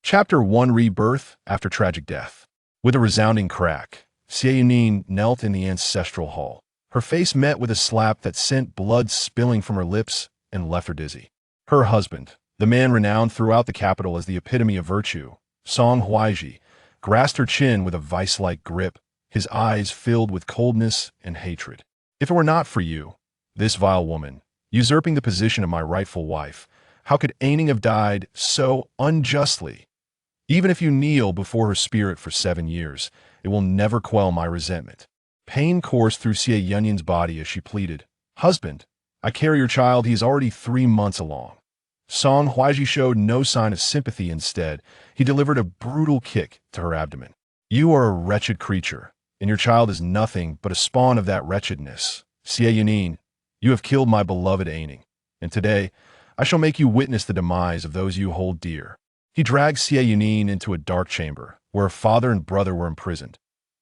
Chapter 1 Rebirth After Tragic Death. With a resounding crack, Xie Yunyan knelt in the ancestral hall. Her face met with a slap that sent blood spilling from her lips and left her dizzy. Her husband, the man renowned throughout the capital as the epitome of virtue, Song Huaizhi, grasped her chin with a vice-like grip, his eyes filled with coldness and hatred. If it were not for you, this vile woman, usurping the position of my rightful wife, how could Aining have died so unjustly? Even if you kneel before her spirit for 7 years, it will never quell my resentment. Pain coursed through Xie Yunyan's body as she pleaded, "Husband, I carry your child. He is already 3 months along." Song Huaizhi showed no sign of sympathy. Instead, he delivered a brutal kick to her abdomen. "You are a wretched creature, and your child is nothing but a spawn of that wretchedness. Xie Yunyan, you have killed my beloved Aining, and today I shall make you witness the demise of those you hold dear." He dragged Xie Yunyan into a dark chamber, where her father and brother were imprisoned.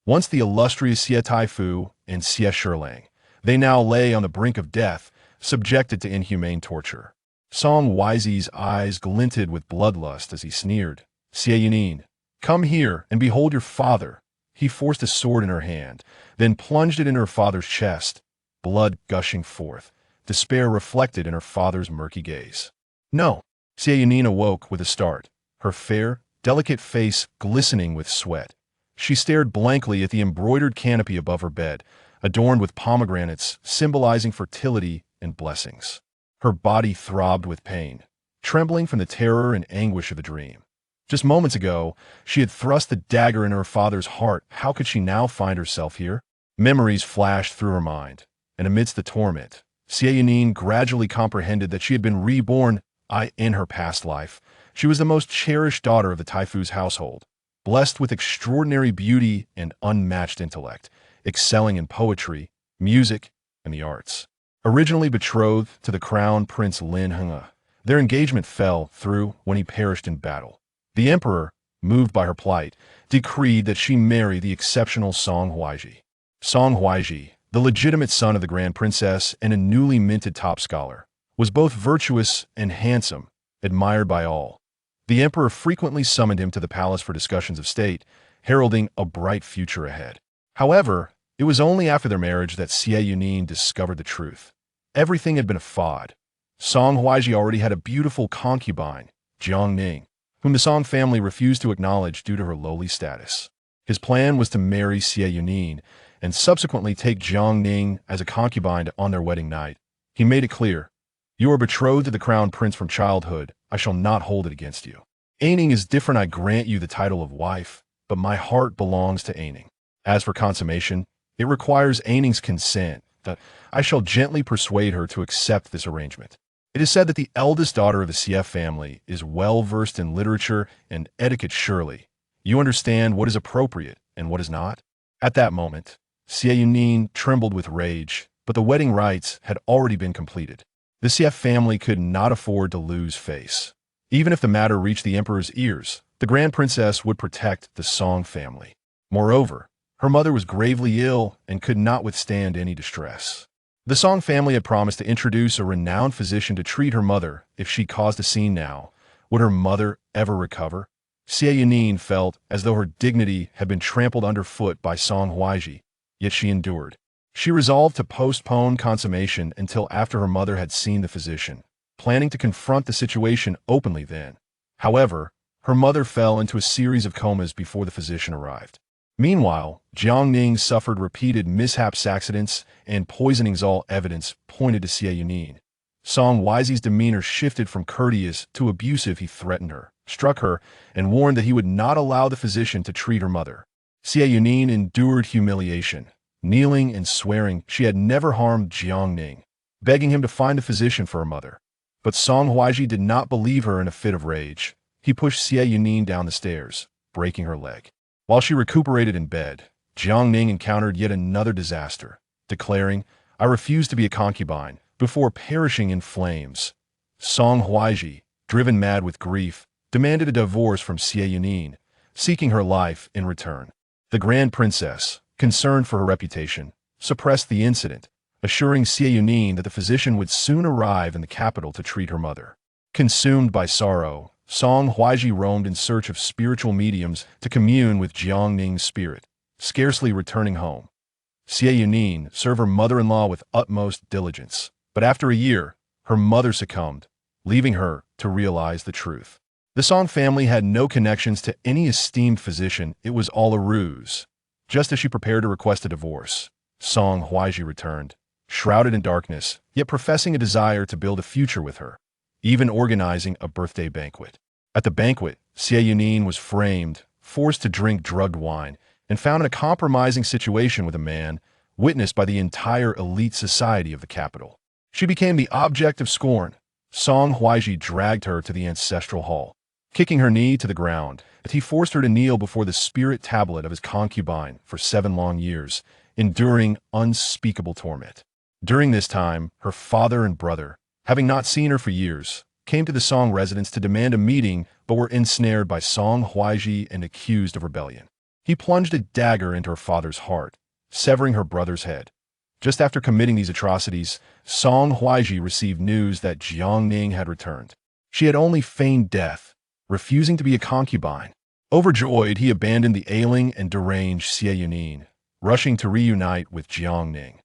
Once the illustrious Xie Taifu and Xie Shilang, they now lay on the brink of death, subjected to inhumane torture. Song Huaizhi's eyes glinted with bloodlust as he sneered, "Xie Yunyan, come here and behold your father." He forced a sword in her hand, then plunged it in her father's chest, blood gushing forth, despair reflected in her father's murky gaze. "No." Xie Yunyan awoke with a start, her fair, delicate face glistening with sweat. She stared blankly at the embroidered canopy above her bed, adorned with pomegranates symbolizing fertility and blessings. Her body throbbed with pain, trembling from the terror and anguish of the dream. Just moments ago, she had thrust the dagger in her father's heart. How could she now find herself here? Memories flashed through her mind, and amidst the torment, Xie Yunyan gradually comprehended that she had been reborn. In her past life, she was the most cherished daughter of the Taifu's household, blessed with extraordinary beauty and unmatched intellect, excelling in poetry, music, and the arts. Originally betrothed to the crown prince Lin Henghe, their engagement fell through when he perished in battle. The emperor, moved by her plight, decreed that she marry the exceptional Song Huaizhi. Song Huaizhi, the legitimate son of the grand princess and a newly minted top scholar, was both virtuous and handsome, admired by all. The emperor frequently summoned him to the palace for discussions of state, heralding a bright future ahead. However, it was only after their marriage that Xie Yunyan discovered the truth. Everything had been a fraud. Song Huaizhi already had a beautiful concubine, Jiang Ning, whom the Song family refused to acknowledge due to her lowly status. His plan was to marry Xie Yunyan and subsequently take Jiang Ning as a concubine on their wedding night. He made it clear, "You are betrothed to the crown prince from childhood. I shall not hold it against you. Aining is different. I grant you the title of wife, but my heart belongs to Aining. As for consummation, it requires Aining's consent. That I shall gently persuade her to accept this arrangement." It is said that the eldest daughter of the Xie family is well versed in literature and etiquette. Surely, you understand what is appropriate and what is not? At that moment, Xie Yunyan trembled with rage, but the wedding rites had already been completed. The Xie family could not afford to lose face. Even if the matter reached the emperor's ears, the grand princess would protect the Song family. Moreover, her mother was gravely ill and could not withstand any distress. The Song family had promised to introduce a renowned physician to treat her mother if she caused a scene now. Would her mother ever recover? Xie Yunyan felt as though her dignity had been trampled underfoot by Song Huaizhi, yet she endured. She resolved to postpone consummation until after her mother had seen the physician, planning to confront the situation openly then. However, her mother fell into a series of comas before the physician arrived. Meanwhile, Jiang Ning suffered repeated mishaps, accidents, and poisonings. All evidence pointed to Xie Yunyan. Song Huaizhi's demeanor shifted from courteous to abusive. He threatened her, struck her, and warned that he would not allow the physician to treat her mother. Xie Yunyan endured humiliation, kneeling and swearing she had never harmed Jiang Ning, begging him to find a physician for her mother. But Song Huaizhi did not believe her. In a fit of rage, he pushed Xie Yunyan down the stairs, breaking her leg. While she recuperated in bed, Jiang Ning encountered yet another disaster, declaring, "I refuse to be a concubine," before perishing in flames. Song Huaizhi, driven mad with grief, demanded a divorce from Xie Yunyan, seeking her life in return. The grand princess, concerned for her reputation, suppressed the incident, assuring Xie Yunyan that the physician would soon arrive in the capital to treat her mother. Consumed by sorrow, Song Huaizhi roamed in search of spiritual mediums to commune with Jiang Ning's spirit, scarcely returning home. Xie Yunyan served her mother-in-law with utmost diligence, but after a year, her mother succumbed, leaving her to realize the truth. The Song family had no connections to any esteemed physician. It was all a ruse. Just as she prepared to request a divorce, Song Huaizhi returned, shrouded in darkness, yet professing a desire to build a future with her, even organizing a birthday banquet. At the banquet, Xie Yunyan was framed, forced to drink drugged wine, and found in a compromising situation with a man witnessed by the entire elite society of the capital. She became the object of scorn. Song Huaizhi dragged her to the ancestral hall, kicking her knee to the ground, and he forced her to kneel before the spirit tablet of his concubine for 7 long years, enduring unspeakable torment. During this time, her father and brother, having not seen her for years, came to the Song residence to demand a meeting but were ensnared by Song Huaizhi and accused of rebellion. He plunged a dagger into her father's heart, severing her brother's head. Just after committing these atrocities, Song Huaizhi received news that Jiang Ning had returned. She had only feigned death, refusing to be a concubine. Overjoyed, he abandoned the ailing and deranged Xie Yunyan, rushing to reunite with Jiang Ning.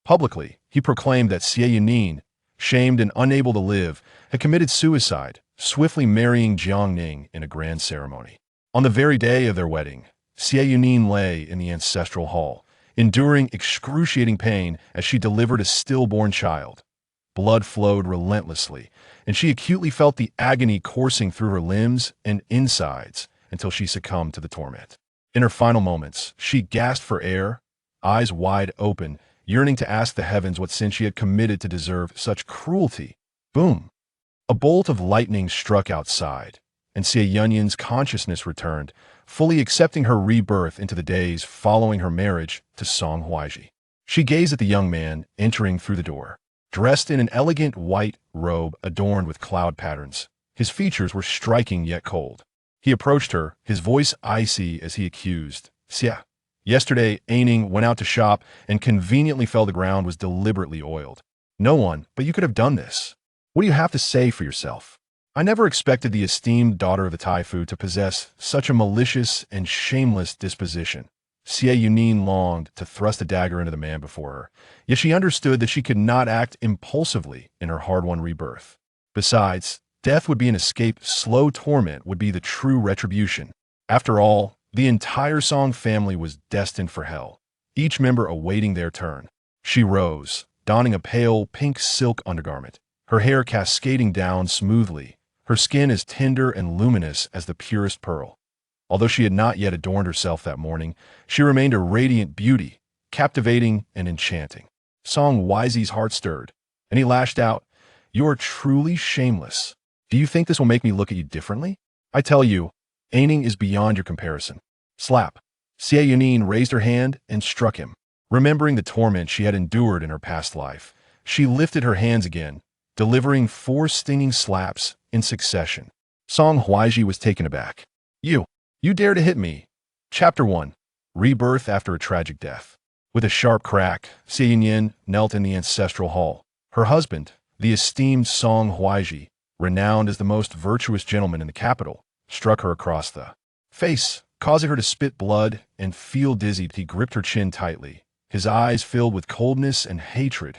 Publicly, he proclaimed that Xie Yunyan, shamed and unable to live, had committed suicide, swiftly marrying Jiang Ning in a grand ceremony. On the very day of their wedding, Xie Yunyan lay in the ancestral hall, enduring excruciating pain as she delivered a stillborn child. Blood flowed relentlessly, and she acutely felt the agony coursing through her limbs and insides until she succumbed to the torment. In her final moments, she gasped for air, eyes wide open, yearning to ask the heavens what sin she had committed to deserve such cruelty. Boom! A bolt of lightning struck outside, and Xie Yunyan's consciousness returned, fully accepting her rebirth into the days following her marriage to Song Huaizhi. She gazed at the young man entering through the door, dressed in an elegant white robe adorned with cloud patterns. His features were striking yet cold. He approached her, his voice icy as he accused, "Xie, yesterday, Aining went out to shop and conveniently fell the ground was deliberately oiled. No one, but you could have done this. What do you have to say for yourself? I never expected the esteemed daughter of the Taifu to possess such a malicious and shameless disposition." Xie Yunyan longed to thrust a dagger into the man before her, yet she understood that she could not act impulsively in her hard-won rebirth. Besides, death would be an escape, slow torment would be the true retribution. After all, the entire Song family was destined for hell, each member awaiting their turn. She rose, donning a pale pink silk undergarment, her hair cascading down smoothly, her skin as tender and luminous as the purest pearl. Although she had not yet adorned herself that morning, she remained a radiant beauty, captivating and enchanting. Song Huaizhi's heart stirred, and he lashed out, "You are truly shameless. Do you think this will make me look at you differently? I tell you, Aining is beyond your comparison." Slap. Xie Yunyan raised her hand and struck him. Remembering the torment she had endured in her past life, she lifted her hands again, delivering 4 stinging slaps in succession. Song Huaizhi was taken aback. You dare to hit me." Chapter 1. Rebirth After a Tragic Death. With a sharp crack, Xie Yunyan knelt in the ancestral hall. Her husband, the esteemed Song Huaizhi, renowned as the most virtuous gentleman in the capital, struck her across the face, causing her to spit blood and feel dizzy. He gripped her chin tightly, his eyes filled with coldness and hatred.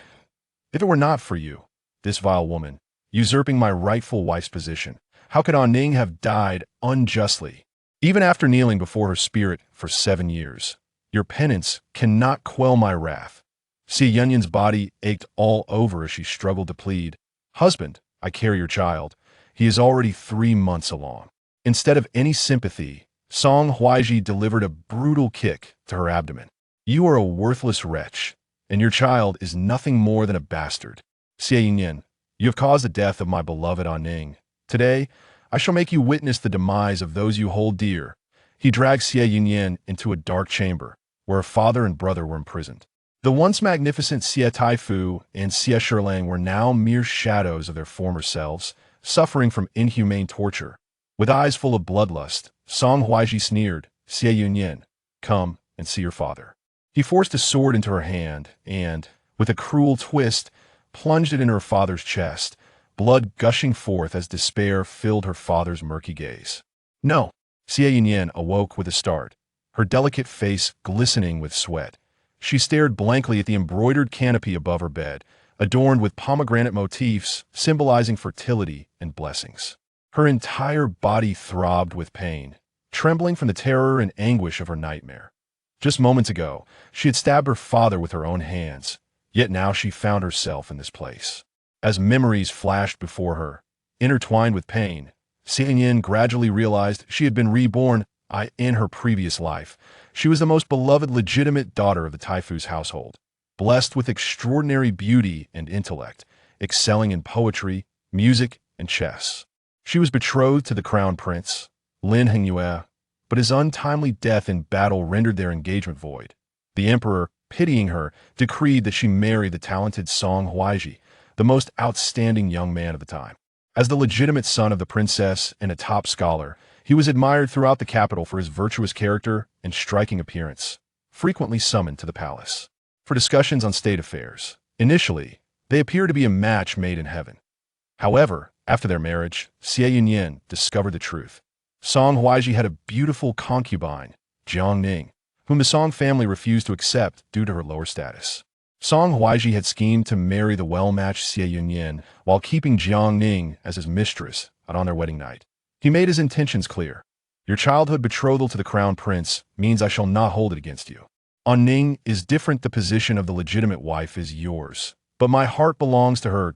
"If it were not for you, this vile woman, usurping my rightful wife's position, how could Ning have died unjustly? Even after kneeling before her spirit for 7 years, your penance cannot quell my wrath." Xie Yunyan's body ached all over as she struggled to plead, "Husband, I carry your child. He is already 3 months along." Instead of any sympathy, Song Huaizhi delivered a brutal kick to her abdomen. "You are a worthless wretch, and your child is nothing more than a bastard. Xie Yunyan, you have caused the death of my beloved Ning. Today, I shall make you witness the demise of those you hold dear." He dragged Xie Yunyan into a dark chamber, where her father and brother were imprisoned. The once magnificent Xie Taifu and Xie Shilang were now mere shadows of their former selves, suffering from inhumane torture. With eyes full of bloodlust, Song Huaizhi sneered, "Xie Yunyan, come and see your father." He forced a sword into her hand and, with a cruel twist, plunged it into her father's chest. blood gushing forth as despair filled her father's murky gaze. No! Xie Yunyan awoke with a start, her delicate face glistening with sweat. She stared blankly at the embroidered canopy above her bed, adorned with pomegranate motifs symbolizing fertility and blessings. Her entire body throbbed with pain, trembling from the terror and anguish of her nightmare. Just moments ago, she had stabbed her father with her own hands, yet now she found herself in this place. As memories flashed before her, intertwined with pain, Xie Yunyan gradually realized she had been reborn in her previous life. She was the most beloved legitimate daughter of the Taifu's household, blessed with extraordinary beauty and intellect, excelling in poetry, music, and chess. She was betrothed to the crown prince, Lin Hengyue, but his untimely death in battle rendered their engagement void. The emperor, pitying her, decreed that she marry the talented Song Huaizhi, the most outstanding young man of the time. As the legitimate son of the princess and a top scholar, he was admired throughout the capital for his virtuous character and striking appearance, frequently summoned to the palace for discussions on state affairs. Initially, they appeared to be a match made in heaven. However, after their marriage, Xie Yunyan discovered the truth. Song Huaizhi had a beautiful concubine, Jiang Ning, whom the Song family refused to accept due to her lower status. Song Huaizhi had schemed to marry the well-matched Xie Yunyan while keeping Jiang Ning as his mistress on their wedding night. He made his intentions clear. Your childhood betrothal to the crown prince means I shall not hold it against you. On Ning is different. The position of the legitimate wife is yours, but my heart belongs to her.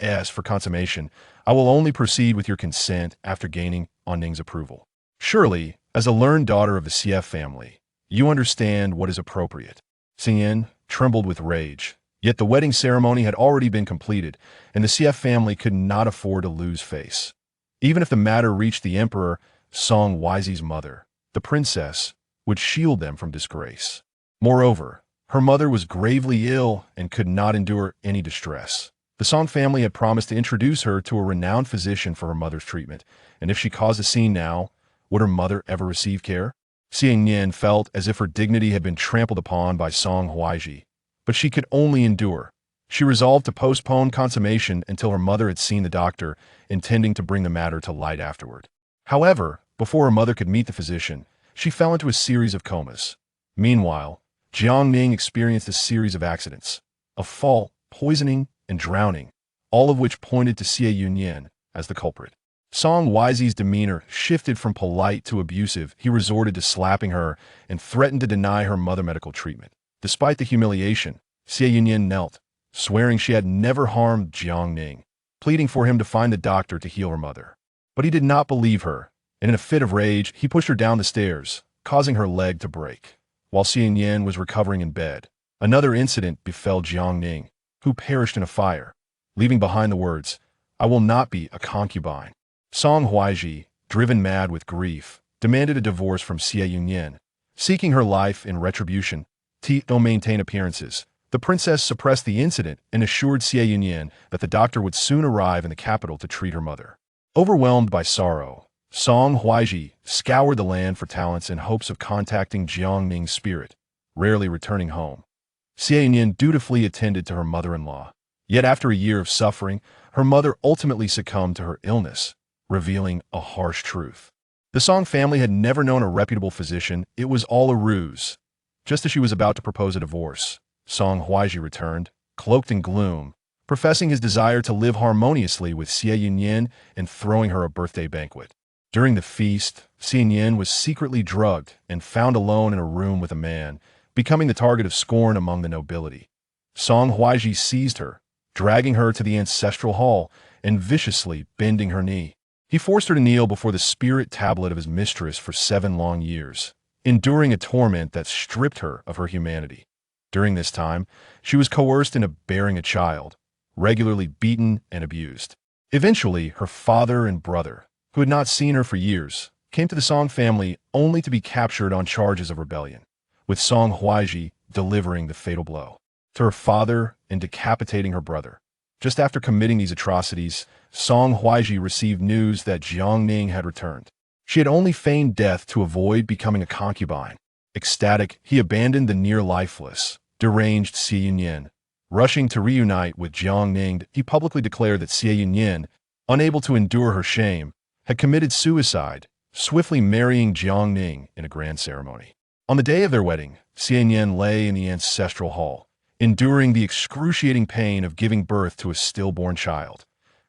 As for consummation, I will only proceed with your consent after gaining on Ning's approval. Surely, as a learned daughter of the Xie family, you understand what is appropriate. Xie trembled with rage, yet the wedding ceremony had already been completed, and the Xie family could not afford to lose face. Even if the matter reached the emperor, Song Huaizhi's mother, the princess, would shield them from disgrace. Moreover, her mother was gravely ill and could not endure any distress. The Song family had promised to introduce her to a renowned physician for her mother's treatment, and if she caused a scene now, would her mother ever receive care? Xie Yunyan felt as if her dignity had been trampled upon by Song Huaizhi, but she could only endure. She resolved to postpone consummation until her mother had seen the doctor, intending to bring the matter to light afterward. However, before her mother could meet the physician, she fell into a series of comas. Meanwhile, Jiang Ning experienced a series of accidents, a fall, poisoning, and drowning, all of which pointed to Xie Yunyan as the culprit. Song Huaizhi's demeanor shifted from polite to abusive. He resorted to slapping her and threatened to deny her mother medical treatment. Despite the humiliation, Xie Yunyan knelt, swearing she had never harmed Jiang Ning, pleading for him to find the doctor to heal her mother. But he did not believe her, and in a fit of rage, he pushed her down the stairs, causing her leg to break. While Xie Yunyan was recovering in bed, another incident befell Jiang Ning, who perished in a fire, leaving behind the words, "I will not be a concubine." Song Huaizhi, driven mad with grief, demanded a divorce from Xie Yunyan, seeking her life in retribution. To maintain appearances, the princess suppressed the incident and assured Xie Yunyan that the doctor would soon arrive in the capital to treat her mother. Overwhelmed by sorrow, Song Huaizhi scoured the land for talents in hopes of contacting Jiang Ning's spirit, rarely returning home. Xie Yunyan dutifully attended to her mother-in-law. Yet after a year of suffering, her mother ultimately succumbed to her illness, revealing a harsh truth. The Song family had never known a reputable physician. It was all a ruse. Just as she was about to propose a divorce, Song Huaizhi returned, cloaked in gloom, professing his desire to live harmoniously with Xie Yunyan and throwing her a birthday banquet. During the feast, Xie Yunyan was secretly drugged and found alone in a room with a man, becoming the target of scorn among the nobility. Song Huaizhi seized her, dragging her to the ancestral hall and viciously bending her knee. He forced her to kneel before the spirit tablet of his mistress for 7 long years, enduring a torment that stripped her of her humanity. During this time, she was coerced into bearing a child, regularly beaten and abused. Eventually, her father and brother, who had not seen her for years, came to the Song family only to be captured on charges of rebellion, with Song Huaizhi delivering the fatal blow to her father and decapitating her brother. Just after committing these atrocities, Song Huaizhi received news that Jiang Ning had returned. She had only feigned death to avoid becoming a concubine. Ecstatic, he abandoned the near-lifeless, deranged Xie Yunyan, Rushing to reunite with Jiang Ning, he publicly declared that Xie Yunyan, unable to endure her shame, had committed suicide, swiftly marrying Jiang Ning in a grand ceremony. On the day of their wedding, Xie Yunyan lay in the ancestral hall, enduring the excruciating pain of giving birth to a stillborn child.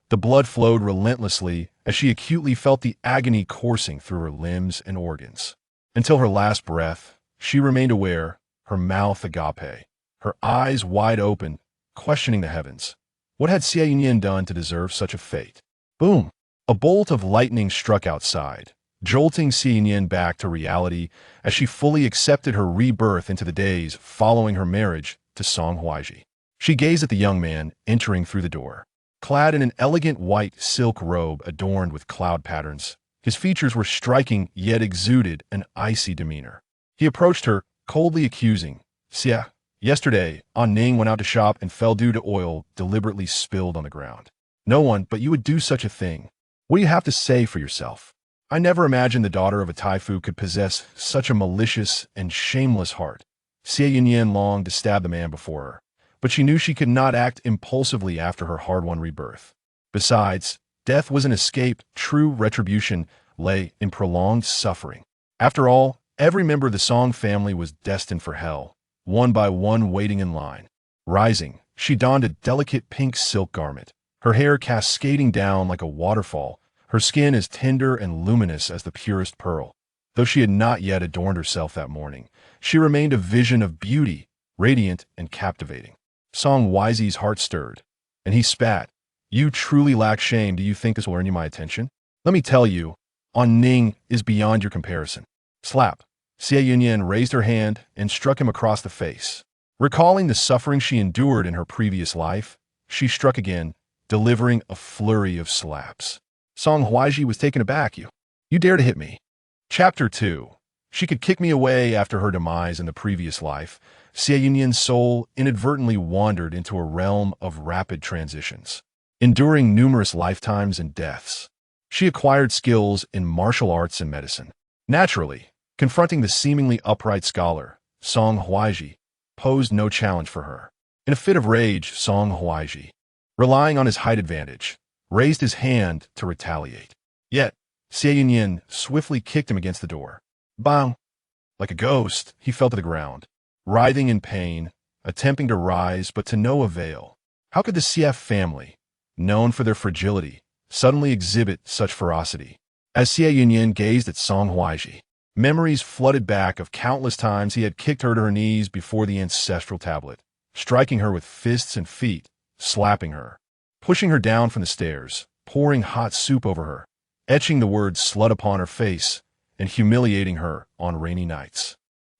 The blood flowed relentlessly as she acutely felt the agony coursing through her limbs and organs. Until her last breath, she remained aware, her mouth agape, her eyes wide open, questioning the heavens. What had Xie Yunyan done to deserve such a fate? Boom! A bolt of lightning struck outside, jolting Xie Yunyan back to reality as she fully accepted her rebirth into the days following her marriage to Song Huaizhi. She gazed at the young man entering through the door. Clad in an elegant white silk robe adorned with cloud patterns, his features were striking yet exuded an icy demeanor. He approached her, coldly accusing, "Xie, yesterday, Ning went out to shop and fell due to oil deliberately spilled on the ground. No one but you would do such a thing. What do you have to say for yourself? I never imagined the daughter of a Taifu could possess such a malicious and shameless heart." Xie Yunyan longed to stab the man before her, but she knew she could not act impulsively after her hard-won rebirth. Besides, death was an escape. True retribution lay in prolonged suffering. After all, every member of the Song family was destined for hell, one by one waiting in line. Rising, she donned a delicate pink silk garment, her hair cascading down like a waterfall, her skin as tender and luminous as the purest pearl. Though she had not yet adorned herself that morning, she remained a vision of beauty, radiant and captivating. Song Huaizhi's heart stirred, and he spat. "You truly lack shame. Do you think this will earn you my attention? Let me tell you, Ning is beyond your comparison." Slap. Xie Yunyan raised her hand and struck him across the face. Recalling the suffering she endured in her previous life, she struck again, delivering a flurry of slaps. Song Huaizhi was taken aback. You dare to hit me." Chapter 2. She could kick me away after her demise in the previous life. Xie Yunyan's soul inadvertently wandered into a realm of rapid transitions. Enduring numerous lifetimes and deaths, she acquired skills in martial arts and medicine. Naturally, confronting the seemingly upright scholar, Song Huaizhi, posed no challenge for her. In a fit of rage, Song Huaizhi, relying on his height advantage, raised his hand to retaliate. Yet, Xie Yunyan swiftly kicked him against the door. Bang! Like a ghost, he fell to the ground, writhing in pain, attempting to rise but to no avail. How could the Xie family, known for their fragility, suddenly exhibit such ferocity? As Xie Yunyan gazed at Song Huaizhi, memories flooded back of countless times he had kicked her to her knees before the ancestral tablet, striking her with fists and feet, slapping her, pushing her down from the stairs, pouring hot soup over her, etching the word slut upon her face, and humiliating her on rainy nights.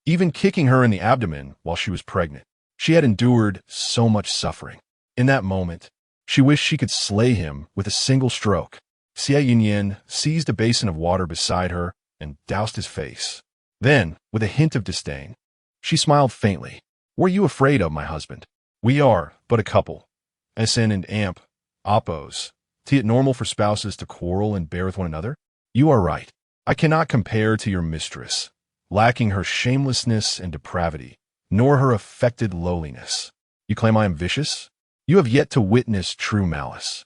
Even kicking her in the abdomen while she was pregnant. She had endured so much suffering. In that moment, she wished she could slay him with a single stroke. Xie Yunyan seized a basin of water beside her and doused his face. Then, with a hint of disdain, she smiled faintly. "Were you afraid of, my husband? We are but a couple. SN and AMP, oppos. T it normal for spouses to quarrel and bear with one another? You are right. I cannot compare to your mistress, lacking her shamelessness and depravity, nor her affected lowliness. You claim I am vicious? You have yet to witness true malice.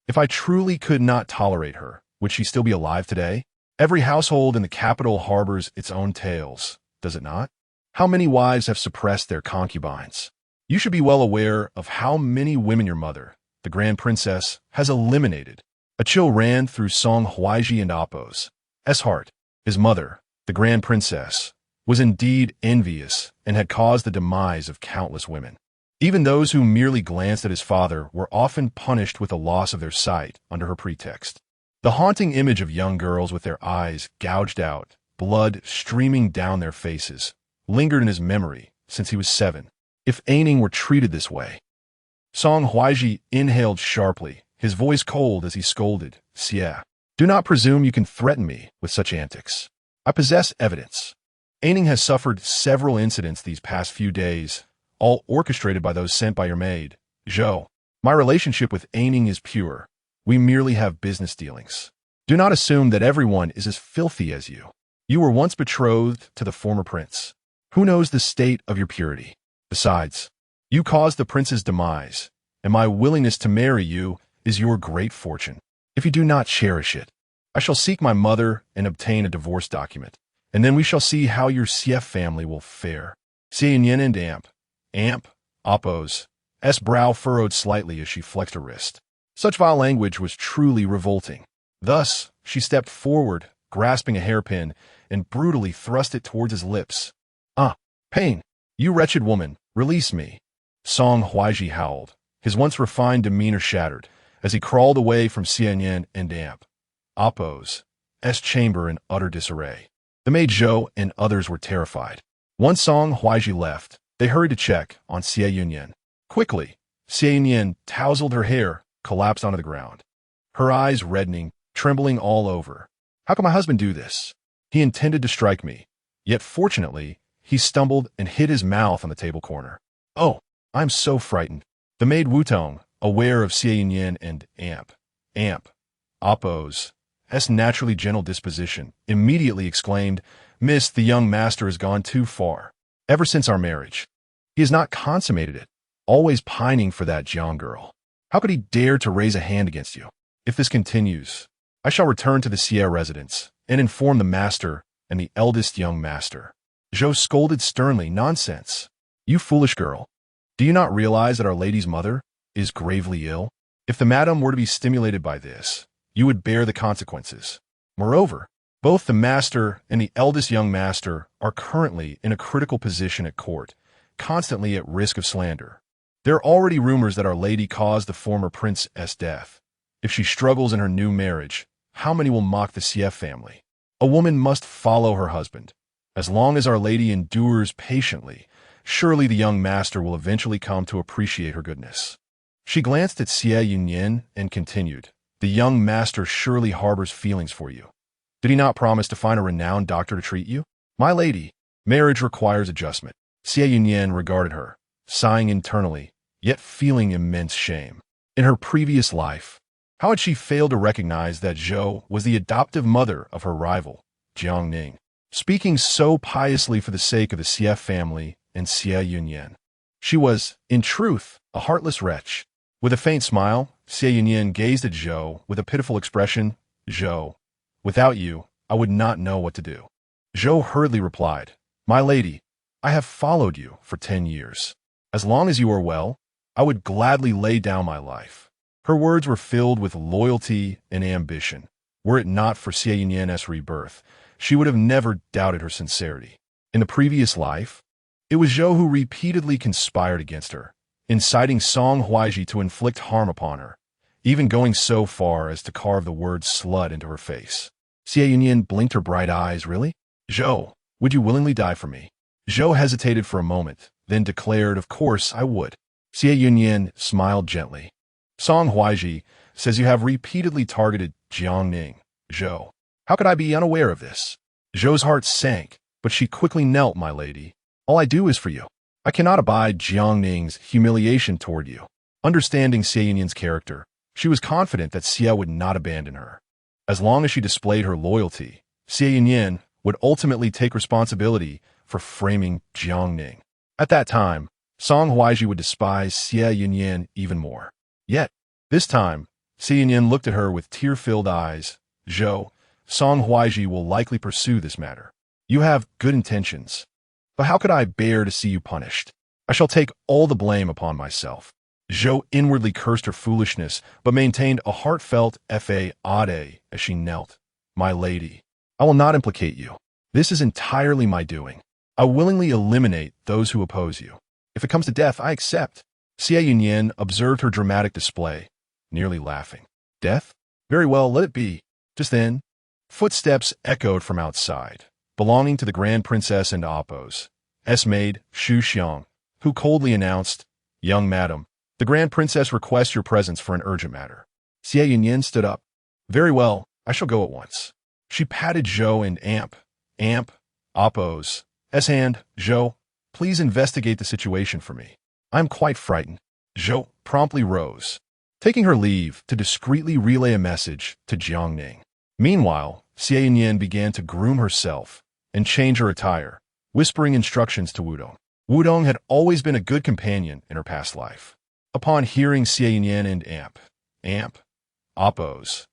If I truly could not tolerate her, would she still be alive today? Every household in the capital harbors its own tales, does it not? How many wives have suppressed their concubines? You should be well aware of how many women your mother, the Grand Princess, has eliminated." A chill ran through Song Huaizhi and Appo's heart. His mother, the Grand Princess, was indeed envious and had caused the demise of countless women. Even those who merely glanced at his father were often punished with the loss of their sight under her pretext. The haunting image of young girls with their eyes gouged out, blood streaming down their faces, lingered in his memory since he was 7. If Aining were treated this way. Song Huaizhi inhaled sharply, his voice cold as he scolded, "Xie, do not presume you can threaten me with such antics. I possess evidence. Aining has suffered several incidents these past few days, all orchestrated by those sent by your maid, Zhou. My relationship with Aining is pure. We merely have business dealings. Do not assume that everyone is as filthy as you. You were once betrothed to the former prince. Who knows the state of your purity? Besides, You caused the prince's demise, and my willingness to marry you is your great fortune. If you do not cherish it, I shall seek my mother and obtain a divorce document, and then we shall see how your Xie family will fare. Xie Yunyan and Amp, Oppo's brow furrowed slightly as she flexed her wrist. Such vile language was truly revolting. Thus, she stepped forward, grasping a hairpin, and brutally thrust it towards his lips. Ah, pain! You wretched woman, release me! Song Huaizhi howled, his once refined demeanor shattered, as he crawled away from Xie Yunyan and Oppo's chamber in utter disarray. The maid Zhou and others were terrified. Once Song Huaizhi left, they hurried to check on Xie Yunyan. Quickly, Xie Yunyan tousled her hair, collapsed onto the ground. Her eyes reddening, trembling all over. How could my husband do this? He intended to strike me. Yet fortunately, he stumbled and hit his mouth on the table corner. Oh, I'm so frightened. The maid Wutong, aware of Xie Yunyan and Oppo's naturally gentle disposition, immediately exclaimed, Miss, the young master has gone too far. Ever since our marriage, he has not consummated it, always pining for that Jiang girl. How could he dare to raise a hand against you? If this continues, I shall return to the Xie residence and inform the master and the eldest young master. Zhou scolded sternly, Nonsense. You foolish girl. Do you not realize that Our Lady's mother is gravely ill? If the madam were to be stimulated by this, you would bear the consequences. Moreover, both the master and the eldest young master are currently in a critical position at court, constantly at risk of slander. There are already rumors that Our Lady caused the former prince's death. If she struggles in her new marriage, how many will mock the Xie family? A woman must follow her husband. As long as Our Lady endures patiently, surely the young master will eventually come to appreciate her goodness. She glanced at Xie Yunyan and continued, The young master surely harbors feelings for you. Did he not promise to find a renowned doctor to treat you? My lady, marriage requires adjustment. Xie Yunyan regarded her, sighing internally, yet feeling immense shame. In her previous life, how had she failed to recognize that Zhou was the adoptive mother of her rival, Jiang Ning, speaking so piously for the sake of the Xie family and Xie Yunyan? She was, in truth, a heartless wretch. With a faint smile, Xie Yunyan gazed at Zhou with a pitiful expression. Zhou, without you, I would not know what to do. Zhou hurriedly replied, My lady, I have followed you for 10 years. As long as you are well, I would gladly lay down my life. Her words were filled with loyalty and ambition. Were it not for Xie Yunyan's rebirth, she would have never doubted her sincerity. In the previous life, it was Zhou who repeatedly conspired against her, inciting Song Huaizhi to inflict harm upon her, even going so far as to carve the word slut into her face. Xie Yunyan blinked her bright eyes. Really? Zhou, would you willingly die for me? Zhou hesitated for a moment, then declared, Of course I would. Xie Yunyan smiled gently. Song Huaizhi says you have repeatedly targeted Jiang Ning. Zhou, how could I be unaware of this? Zhou's heart sank, but she quickly knelt, My lady. All I do is for you. I cannot abide Jiang Ning's humiliation toward you. Understanding Xie Yunyan's character, she was confident that Xie would not abandon her. As long as she displayed her loyalty, Xie Yunyan would ultimately take responsibility for framing Jiang Ning. At that time, Song Huaizhi would despise Xie Yunyan even more. Yet, this time, Xie Yunyan looked at her with tear-filled eyes. Zhou, Song Huaizhi will likely pursue this matter. You have good intentions, but how could I bear to see you punished? I shall take all the blame upon myself. Zhou inwardly cursed her foolishness, but maintained a heartfelt ade as she knelt. My lady, I will not implicate you. This is entirely my doing. I willingly eliminate those who oppose you. If it comes to death, I accept. Xie Yunyan observed her dramatic display, nearly laughing. Death? Very well, let it be. Just then, footsteps echoed from outside, belonging to the Grand Princess and Oppo's maid, Shu Xiang, who coldly announced, Young madam, the Grand Princess requests your presence for an urgent matter. Xie Yunyan stood up. Very well, I shall go at once. She patted Zhou and Oppo's hand. Zhou, please investigate the situation for me. I am quite frightened. Zhou promptly rose, taking her leave to discreetly relay a message to Jiang Ning. Meanwhile, Xie Yunyan began to groom herself and change her attire, whispering instructions to Wudong. Wudong had always been a good companion in her past life. Upon hearing Xie Yunyan and Appo's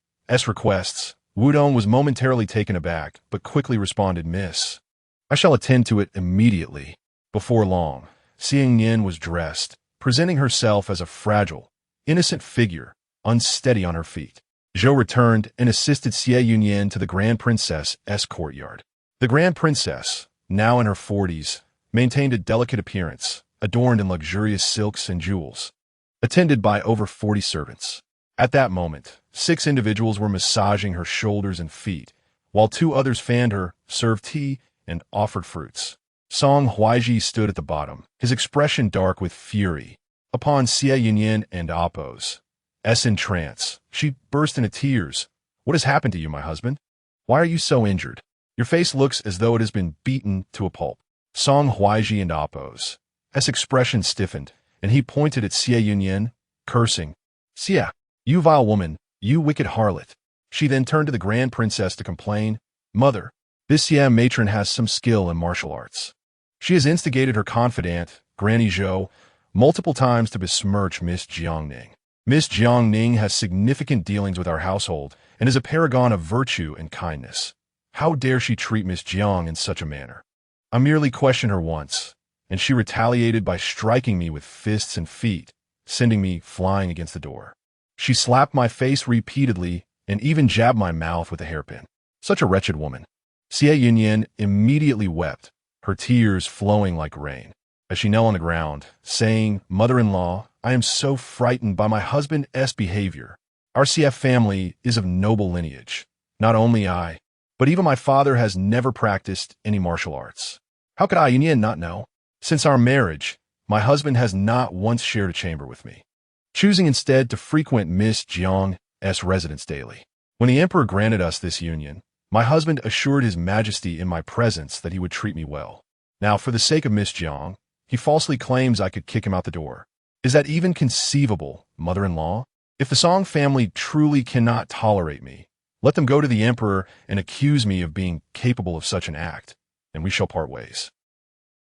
requests, Wudong was momentarily taken aback, but quickly responded, "Miss, I shall attend to it immediately." Before long, Xie Yunyan was dressed, presenting herself as a fragile, innocent figure, unsteady on her feet. Zhou returned and assisted Xie Yunyan to the Grand Princess's courtyard. The Grand Princess, now in her 40s, maintained a delicate appearance, adorned in luxurious silks and jewels, attended by over 40 servants. At that moment, 6 individuals were massaging her shoulders and feet, while 2 others fanned her, served tea, and offered fruits. Song Huaizhi stood at the bottom, his expression dark with fury. Upon Xie Yunyan and Appo's entrance, she burst into tears. "What has happened to you, my husband? Why are you so injured? Your face looks as though it has been beaten to a pulp." Song Huaizhi and Appo's expression stiffened, and he pointed at Xie Yunyan, cursing, "Xie, you vile woman, you wicked harlot." She then turned to the Grand Princess to complain, "Mother, this Xie matron has some skill in martial arts. She has instigated her confidant, Granny Zhou, multiple times to besmirch Miss Jiangning. Miss Jiangning has significant dealings with our household and is a paragon of virtue and kindness. How dare she treat Miss Jiang in such a manner? I merely questioned her once, and she retaliated by striking me with fists and feet, sending me flying against the door. She slapped my face repeatedly and even jabbed my mouth with a hairpin. Such a wretched woman." Xie Yunyan immediately wept, her tears flowing like rain, as she knelt on the ground, saying, "Mother-in-law, I am so frightened by my husband's behavior. Our CF family is of noble lineage. Not only I, but even my father has never practiced any martial arts. How could I, Yunyan, not know? Since our marriage, my husband has not once shared a chamber with me, choosing instead to frequent Miss Jiang's residence daily. When the emperor granted us this union, my husband assured his majesty in my presence that he would treat me well. Now, for the sake of Miss Jiang, he falsely claims I could kick him out the door. Is that even conceivable, mother-in-law? If the Song family truly cannot tolerate me, let them go to the emperor and accuse me of being capable of such an act, and we shall part ways."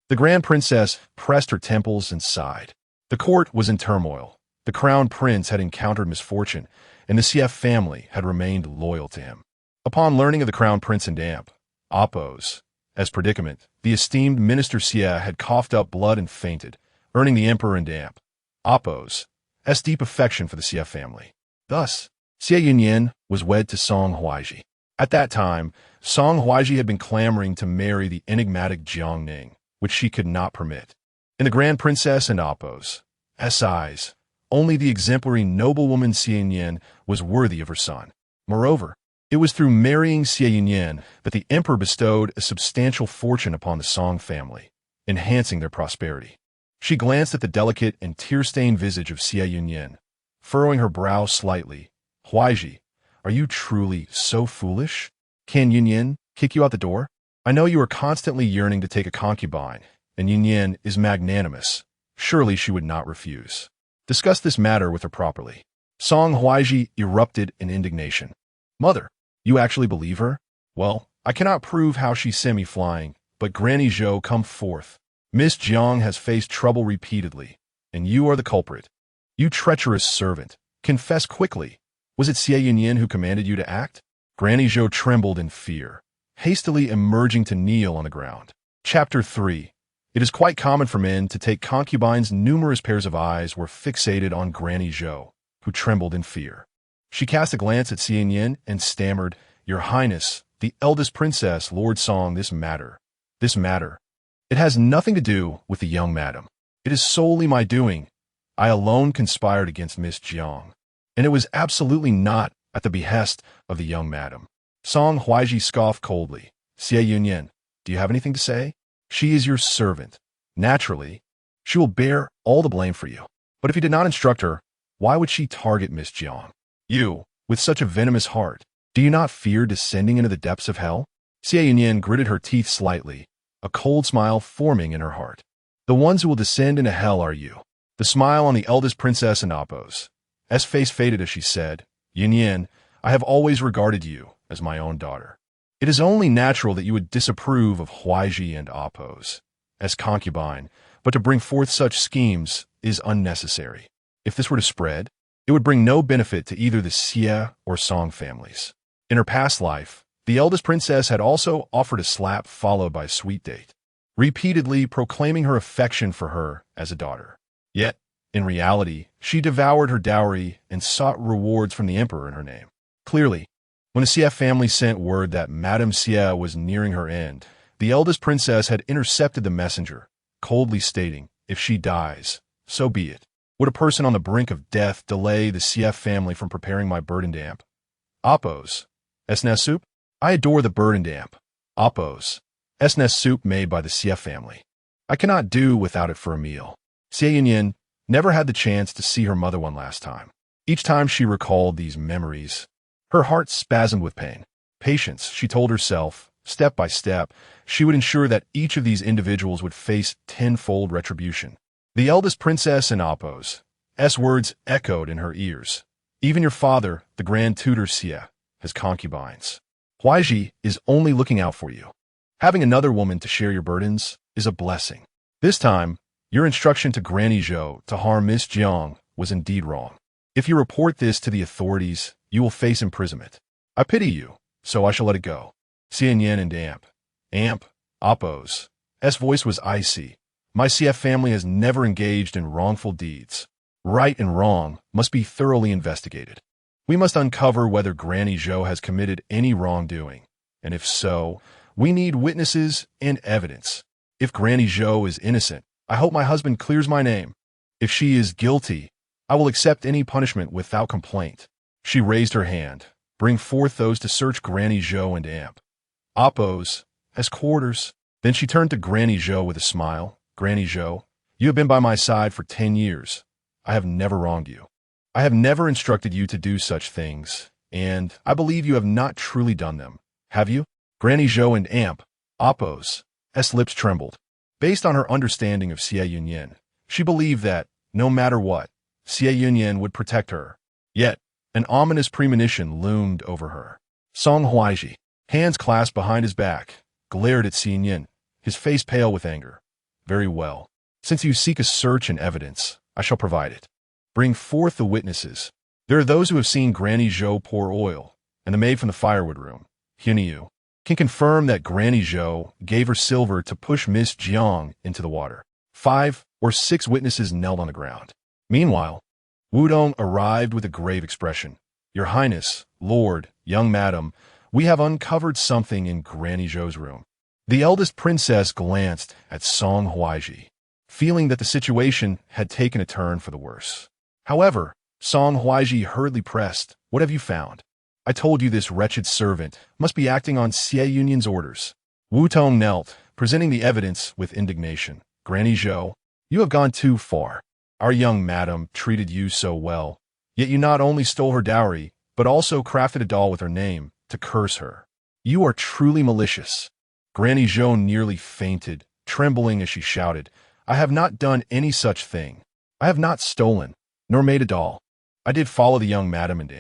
The Grand Princess pressed her temples and sighed. The court was in turmoil. The Crown Prince had encountered misfortune, and the CF family had remained loyal to him. Upon learning of the Crown Prince and Appo's predicament, the esteemed Minister Xie had coughed up blood and fainted, earning the Emperor and Appo's deep affection for the CF family. Thus, Xie Yunyan was wed to Song Huaizhi. At that time, Song Huaizhi had been clamoring to marry the enigmatic Jiangning, which she could not permit. In the Grand Princess and Appo's eyes, only the exemplary noblewoman Xie Yunyan was worthy of her son. Moreover, it was through marrying Xie Yunyan that the emperor bestowed a substantial fortune upon the Song family, enhancing their prosperity. She glanced at the delicate and tear-stained visage of Xie Yunyan, furrowing her brow slightly. "Huaizhi, are you truly so foolish? Can Yunyan kick you out the door? I know you are constantly yearning to take a concubine, and Yunyan is magnanimous. Surely she would not refuse. Discuss this matter with her properly." Song Huaizhi erupted in indignation. "Mother, you actually believe her? Well, I cannot prove how she's semi-flying, but Granny Zhou, come forth. Miss Jiang has faced trouble repeatedly, and you are the culprit. You treacherous servant, confess quickly. Was it Xie Yunyan who commanded you to act?" Granny Zhou trembled in fear, hastily emerging to kneel on the ground. Chapter 3. It is quite common for men to take concubines. Numerous pairs of eyes were fixated on Granny Zhou, who trembled in fear. She cast a glance at Xie Yunyan and stammered, "Your Highness, the eldest princess, Lord Song, this matter. It has nothing to do with the young madam. It is solely my doing. I alone conspired against Miss Jiang, and it was absolutely not at the behest of the young madam." Song Huaizhi scoffed coldly. "Xie Yunyan, do you have anything to say? She is your servant. Naturally, she will bear all the blame for you. But if you did not instruct her, why would she target Miss Jiang? You, with such a venomous heart, do you not fear descending into the depths of hell?" Xie Yunyan gritted her teeth slightly, a cold smile forming in her heart. "The ones who will descend into hell are you." The smile on the eldest princess and Appo's face faded as she said, "Yunyan, I have always regarded you as my own daughter. It is only natural that you would disapprove of Huaizhi and Appo's concubine, but to bring forth such schemes is unnecessary. If this were to spread, it would bring no benefit to either the Xie or Song families. In her past life, the eldest princess had also offered a slap followed by a sweet date, repeatedly proclaiming her affection for her as a daughter. Yet, in reality, she devoured her dowry and sought rewards from the emperor in her name. Clearly, when the Xie family sent word that Madame Xie was nearing her end, the eldest princess had intercepted the messenger, coldly stating, "If she dies, so be it. Would a person on the brink of death delay the Xie family from preparing my bird and damp? Appos. Esnes soup? I adore the bird and damp. Appos. Esnes soup made by the Xie family. I cannot do without it for a meal." Xie Yunyan never had the chance to see her mother one last time. Each time she recalled these memories, her heart spasmed with pain. Patience, she told herself, step by step, she would ensure that each of these individuals would face tenfold retribution. The eldest princess and Appos' words echoed in her ears. Even your father, the Grand Tutor Xie, has concubines. Huaizhi is only looking out for you. Having another woman to share your burdens is a blessing. This time, your instruction to Granny Zhou to harm Miss Jiang was indeed wrong. If you report this to the authorities, you will face imprisonment. I pity you, so I shall let it go. Xie Yunyan and Amp, Appos' voice was icy. My CF family has never engaged in wrongful deeds. Right and wrong must be thoroughly investigated. We must uncover whether Granny Zhou has committed any wrongdoing, and if so, we need witnesses and evidence. If Granny Zhou is innocent, I hope my husband clears my name. If she is guilty, I will accept any punishment without complaint. She raised her hand. Bring forth those to search Granny Zhou and Appos' quarters. Then she turned to Granny Zhou with a smile. Granny Zhou, you have been by my side for 10 years. I have never wronged you. I have never instructed you to do such things, and I believe you have not truly done them. Have you? Granny Zhou and Appos' lips trembled. Based on her understanding of Xie Yunyan, she believed that, no matter what, Xie Yunyan would protect her. Yet, an ominous premonition loomed over her. Song Huaizhi, hands clasped behind his back, glared at Xie Yunyan, his face pale with anger. Very well. Since you seek a search and evidence, I shall provide it. Bring forth the witnesses. There are those who have seen Granny Zhou pour oil, and the maid from the firewood room, Hyunyu, can confirm that Granny Zhou gave her silver to push Miss Jiang into the water. 5 or 6 witnesses knelt on the ground. Meanwhile, Wudong arrived with a grave expression. Your Highness, Lord, young madam, we have uncovered something in Granny Zhou's room. The eldest princess glanced at Song Huaizhi, feeling that the situation had taken a turn for the worse. However, Song Huaizhi hurriedly pressed, what have you found? I told you this wretched servant must be acting on Xie Yunyan's orders. Wu Tong knelt, presenting the evidence with indignation. Granny Zhou, you have gone too far. Our young madam treated you so well, yet you not only stole her dowry, but also crafted a doll with her name to curse her. You are truly malicious. Granny Zhou nearly fainted, trembling as she shouted, I have not done any such thing. I have not stolen, nor made a doll. I did follow the young madam and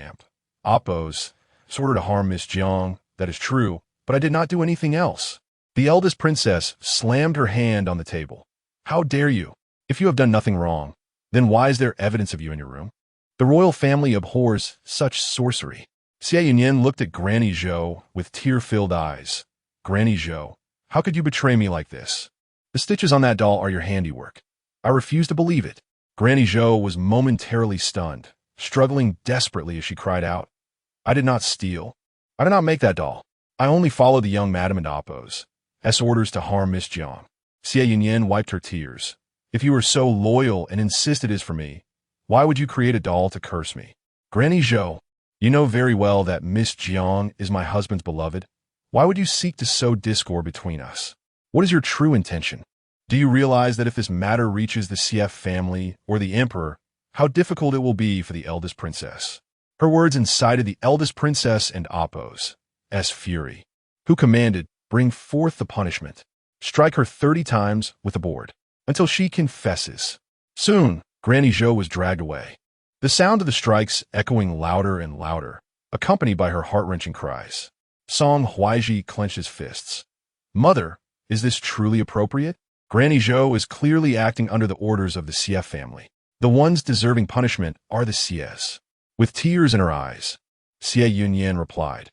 Appos' order to harm Miss Jiang, that is true, but I did not do anything else. The eldest princess slammed her hand on the table. How dare you? If you have done nothing wrong, then why is there evidence of you in your room? The royal family abhors such sorcery. Xie Yunyan looked at Granny Zhou with tear-filled eyes. Granny Zhou, how could you betray me like this? The stitches on that doll are your handiwork. I refuse to believe it. Granny Zhou was momentarily stunned, struggling desperately as she cried out, I did not steal. I did not make that doll. I only followed the young madam and Appos' orders to harm Miss Jiang. Xie Yunyan wiped her tears. If you were so loyal and insisted as for me, why would you create a doll to curse me? Granny Zhou, you know very well that Miss Jiang is my husband's beloved. Why would you seek to sow discord between us? What is your true intention? Do you realize that if this matter reaches the CF family or the emperor, how difficult it will be for the eldest princess? Her words incited the eldest princess and Appos' fury, who commanded, bring forth the punishment. Strike her 30 times with a board, until she confesses. Soon, Granny Zhou was dragged away, the sound of the strikes echoing louder and louder, accompanied by her heart-wrenching cries. Song Huaizhi clenched his fists. Mother, is this truly appropriate? Granny Zhou is clearly acting under the orders of the Xie family. The ones deserving punishment are the Xies. With tears in her eyes, Xie Yunyan replied,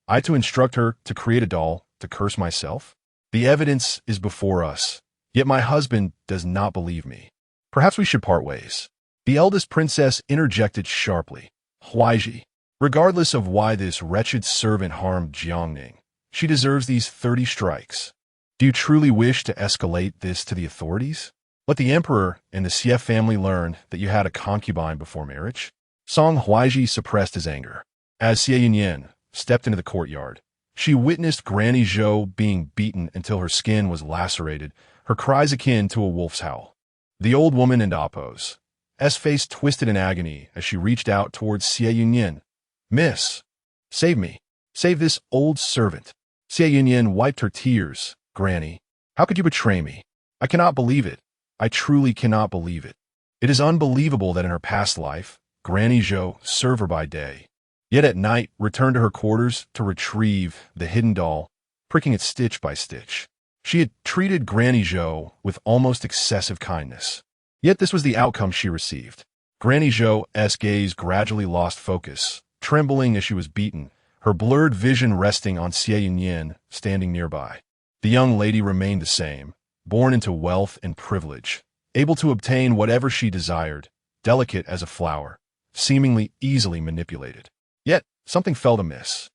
I to instruct her to create a doll to curse myself? The evidence is before us, yet my husband does not believe me. Perhaps we should part ways. The eldest princess interjected sharply. Huaizhi, regardless of why this wretched servant harmed Jiangning, she deserves these 30 strikes. Do you truly wish to escalate this to the authorities? Let the emperor and the Xie family learn that you had a concubine before marriage? Song Huaizhi suppressed his anger. As Xie Yunyan stepped into the courtyard, she witnessed Granny Zhou being beaten until her skin was lacerated, her cries akin to a wolf's howl. The old woman and Appo's face twisted in agony as she reached out towards Xie Yunyan. Miss, save me. Save this old servant. Xie Yunyan wiped her tears. Granny, how could you betray me? I cannot believe it. I truly cannot believe it. It is unbelievable that in her past life, Granny Zhou, server by day, yet at night returned to her quarters to retrieve the hidden doll, pricking it stitch by stitch. She had treated Granny Zhou with almost excessive kindness. Yet this was the outcome she received. Granny Zhou's gaze gradually lost focus, trembling as she was beaten, her blurred vision resting on Xie Yunyan standing nearby. The young lady remained the same, born into wealth and privilege, able to obtain whatever she desired, delicate as a flower, seemingly easily manipulated. Yet something felt amiss.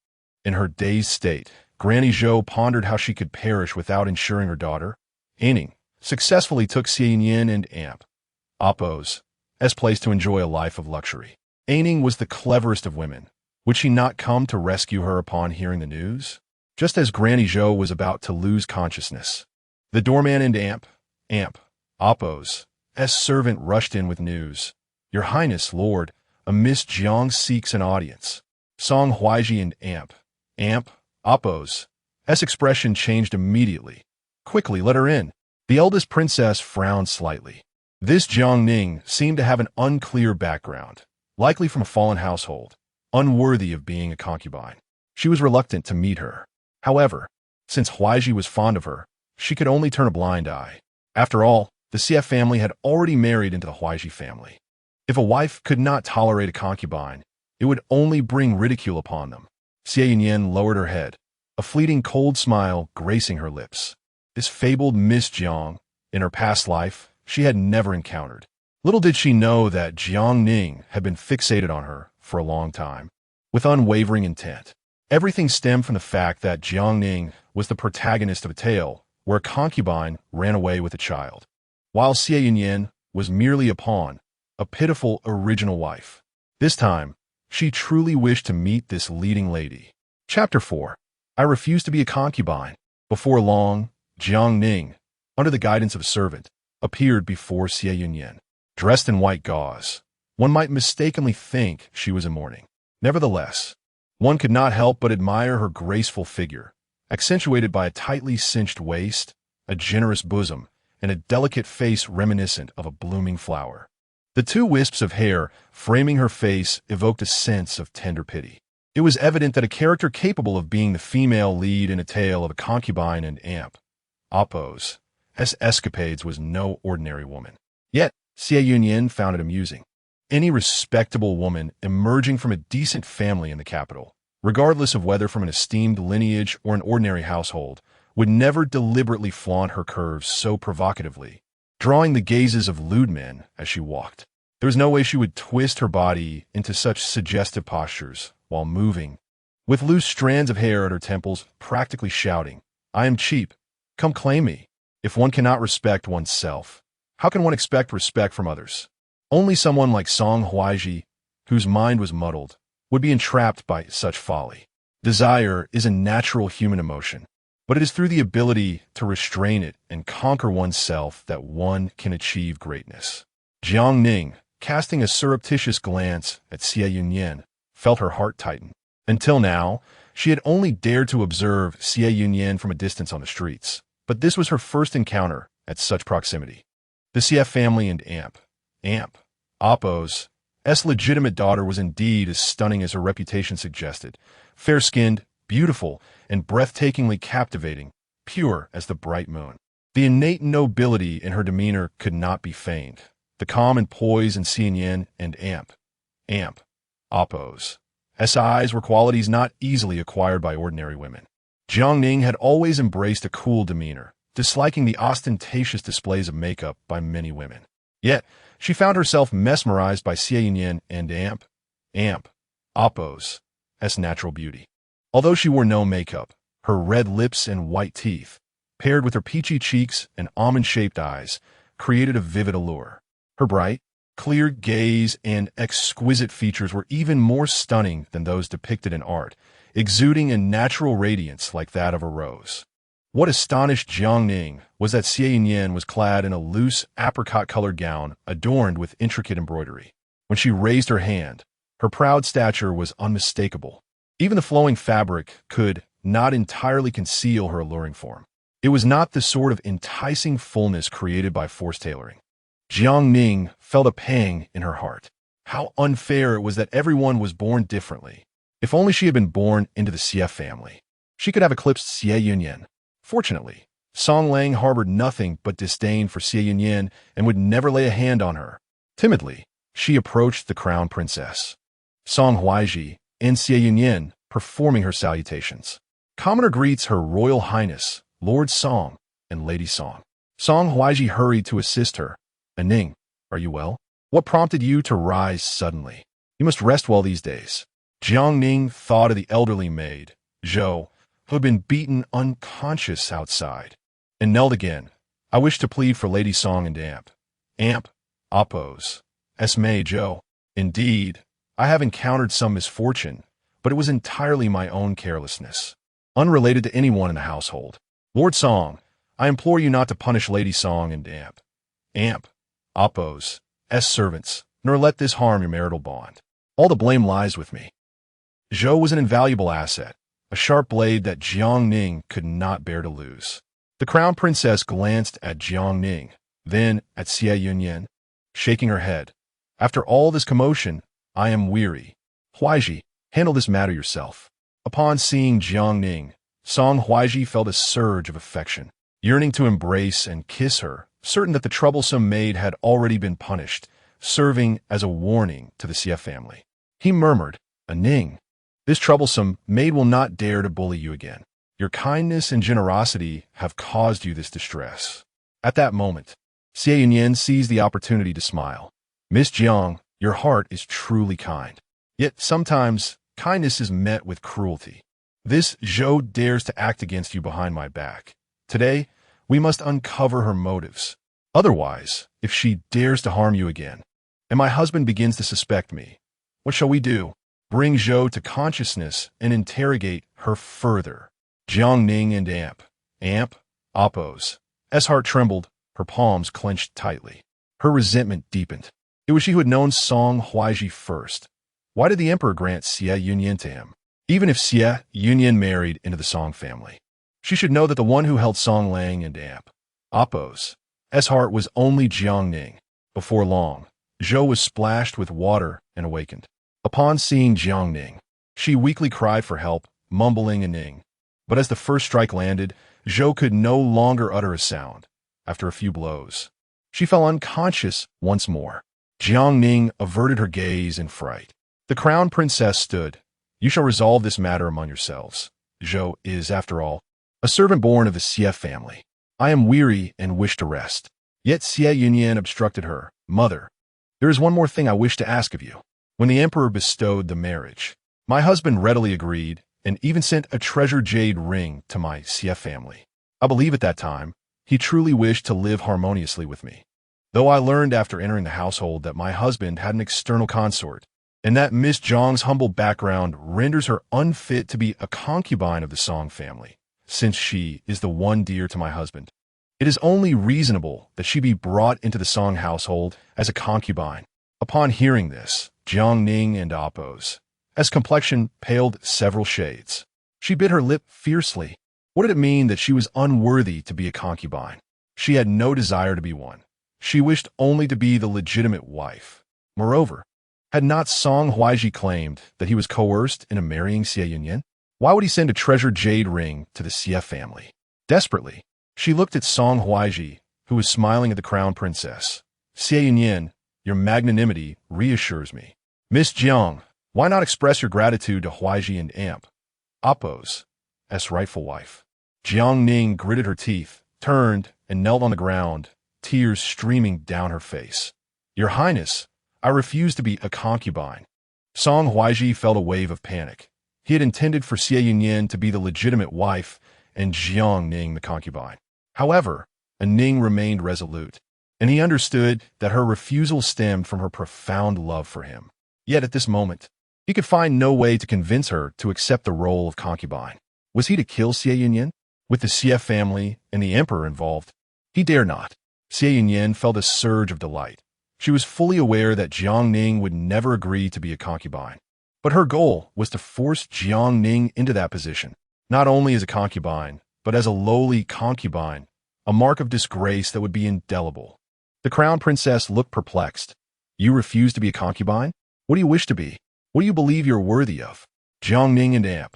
In her dazed state, Granny Zhou pondered how she could perish without ensuring her daughter, Aining, successfully took Xie Yunyan and Appo's place to enjoy a life of luxury. Aining was the cleverest of women. Would she not come to rescue her upon hearing the news? Just as Granny Zhou was about to lose consciousness, the doorman and Appo's servant rushed in with news. Your Highness, Lord, a Miss Jiang seeks an audience. Song Huaizhi and Appo's expression changed immediately. Quickly, let her in. The eldest princess frowned slightly. This Jiangning seemed to have an unclear background, likely from a fallen household, unworthy of being a concubine. She was reluctant to meet her. However, since Huaizhi was fond of her, she could only turn a blind eye. After all, the Xie family had already married into the Huaizhi family. If a wife could not tolerate a concubine, it would only bring ridicule upon them. Xie Yunyan lowered her head, a fleeting cold smile gracing her lips. This fabled Miss Jiang, in her past life, she had never encountered. Little did she know that Jiangning had been fixated on her for a long time, with unwavering intent. Everything stemmed from the fact that Jiangning was the protagonist of a tale where a concubine ran away with a child, while Xie Yunyan was merely a pawn, a pitiful original wife. This time, she truly wished to meet this leading lady. Chapter 4. I refuse to be a concubine. Before long, Jiangning, under the guidance of a servant, appeared before Xie Yunyan. Dressed in white gauze, one might mistakenly think she was in mourning. Nevertheless, one could not help but admire her graceful figure, accentuated by a tightly cinched waist, a generous bosom, and a delicate face reminiscent of a blooming flower. The 2 wisps of hair framing her face evoked a sense of tender pity. It was evident that a character capable of being the female lead in a tale of a concubine and Appo's escapades was no ordinary woman. Yet, Xie Yunyan found it amusing. Any respectable woman emerging from a decent family in the capital, regardless of whether from an esteemed lineage or an ordinary household, would never deliberately flaunt her curves so provocatively, drawing the gazes of lewd men as she walked. There was no way she would twist her body into such suggestive postures while moving, with loose strands of hair at her temples, practically shouting, I am cheap, come claim me. If one cannot respect oneself, how can one expect respect from others? Only someone like Song Huaizhi, whose mind was muddled, would be entrapped by such folly. Desire is a natural human emotion, but it is through the ability to restrain it and conquer oneself that one can achieve greatness. Jiangning, casting a surreptitious glance at Xie Yunyan, felt her heart tighten. Until now, she had only dared to observe Xie Yunyan from a distance on the streets, but this was her first encounter at such proximity. The Xie family and Appo's legitimate daughter was indeed as stunning as her reputation suggested, fair-skinned, beautiful, and breathtakingly captivating, pure as the bright moon. The innate nobility in her demeanor could not be feigned. The calm and poise in Xie Yunyan and Amp, Oppo's eyes were qualities not easily acquired by ordinary women. Jiang Ning had always embraced a cool demeanor, disliking the ostentatious displays of makeup by many women. Yet, she found herself mesmerized by Xie Yunyan and Amp, Oppo's natural beauty. Although she wore no makeup, her red lips and white teeth, paired with her peachy cheeks and almond-shaped eyes, created a vivid allure. Her bright, clear gaze and exquisite features were even more stunning than those depicted in art, exuding a natural radiance like that of a rose. What astonished Jiang Ning was that Xie Yunyan was clad in a loose, apricot-colored gown adorned with intricate embroidery. When she raised her hand, her proud stature was unmistakable. Even the flowing fabric could not entirely conceal her alluring form. It was not the sort of enticing fullness created by forced tailoring. Jiang Ning felt a pang in her heart. How unfair it was that everyone was born differently. If only she had been born into the Xie family, she could have eclipsed Xie Yunyan. Fortunately, Song Lang harbored nothing but disdain for Xie Yunyan and would never lay a hand on her. Timidly, she approached the crown princess, Song Huaizhi, and Xie Yunyan, performing her salutations. Commoner greets Her Royal Highness, Lord Song, and Lady Song. Song Huaizhi hurried to assist her. Ning, are you well? What prompted you to rise suddenly? You must rest well these days. Jiang Ning thought of the elderly maid, Zhou, who had been beaten unconscious outside, and knelt again. I wish to plead for Lady Song and Amp, Oppo's maid Zhou. Indeed, I have encountered some misfortune, but it was entirely my own carelessness, unrelated to anyone in the household. Lord Song, I implore you not to punish Lady Song and Amp, Oppo's servants, nor let this harm your marital bond. All the blame lies with me. Zhou was an invaluable asset, a sharp blade that Jiang Ning could not bear to lose. The crown princess glanced at Jiang Ning, then at Xie Yunyan, shaking her head. After all this commotion, I am weary. Huaizhi, handle this matter yourself. Upon seeing Jiang Ning, Song Huaizhi felt a surge of affection, yearning to embrace and kiss her, certain that the troublesome maid had already been punished, serving as a warning to the Xie family. He murmured, Ning, this troublesome maid will not dare to bully you again. Your kindness and generosity have caused you this distress. At that moment, Xie Yunyan seized the opportunity to smile. Miss Jiang, your heart is truly kind. Yet sometimes, kindness is met with cruelty. This Zhou dares to act against you behind my back. Today, we must uncover her motives. Otherwise, if she dares to harm you again, and my husband begins to suspect me, what shall we do? Bring Zhou to consciousness and interrogate her further. Jiang Ning and Amp, Oppo's heart trembled, her palms clenched tightly. Her resentment deepened. It was she who had known Song Huaizhi first. Why did the emperor grant Xie Yunyan to him? Even if Xie Yunyan married into the Song family, she should know that the one who held Song Lang and Oppo's heart was only Jiang Ning. Before long, Zhou was splashed with water and awakened. Upon seeing Jiang Ning, she weakly cried for help, mumbling a Ning. But as the first strike landed, Zhou could no longer utter a sound. After a few blows, she fell unconscious once more. Jiang Ning averted her gaze in fright. The crown princess stood. You shall resolve this matter among yourselves. Zhou is, after all, a servant born of the Xie family. I am weary and wish to rest. Yet Xie Yunyan obstructed her. Mother, there is one more thing I wish to ask of you. When the emperor bestowed the marriage, my husband readily agreed and even sent a treasured jade ring to my Xie family. I believe at that time, he truly wished to live harmoniously with me. Though I learned after entering the household that my husband had an external consort, and that Miss Zhang's humble background renders her unfit to be a concubine of the Song family, since she is the one dear to my husband. It is only reasonable that she be brought into the Song household as a concubine. Upon hearing this, Jiang Ning and Oppo's complexion paled several shades. She bit her lip fiercely. What did it mean that she was unworthy to be a concubine? She had no desire to be one. She wished only to be the legitimate wife. Moreover, had not Song Huaizhi claimed that he was coerced into marrying Xie Yunyan? Why would he send a treasured jade ring to the Xie family? Desperately, She looked at Song Huaizhi, who was smiling at the crown princess. Xie Yunyan, your magnanimity reassures me. Miss Jiang, why not express your gratitude to Huaizhi and Amp, Appo's rightful wife? Jiang Ning gritted her teeth, turned, and knelt on the ground, tears streaming down her face. Your Highness, I refuse to be a concubine. Song Huaizhi felt a wave of panic. He had intended for Xie Yunyan to be the legitimate wife and Jiang Ning the concubine. However, Ning remained resolute, and he understood that her refusal stemmed from her profound love for him. Yet at this moment, he could find no way to convince her to accept the role of concubine. Was he to kill Xie Yunyan? With the Xie family and the emperor involved, he dare not. Xie Yunyan felt a surge of delight. She was fully aware that Jiang Ning would never agree to be a concubine. But her goal was to force Jiang Ning into that position, not only as a concubine, but as a lowly concubine, a mark of disgrace that would be indelible. The crown princess looked perplexed. You refuse to be a concubine? What do you wish to be? What do you believe you're worthy of? Jiang Ning and Amp,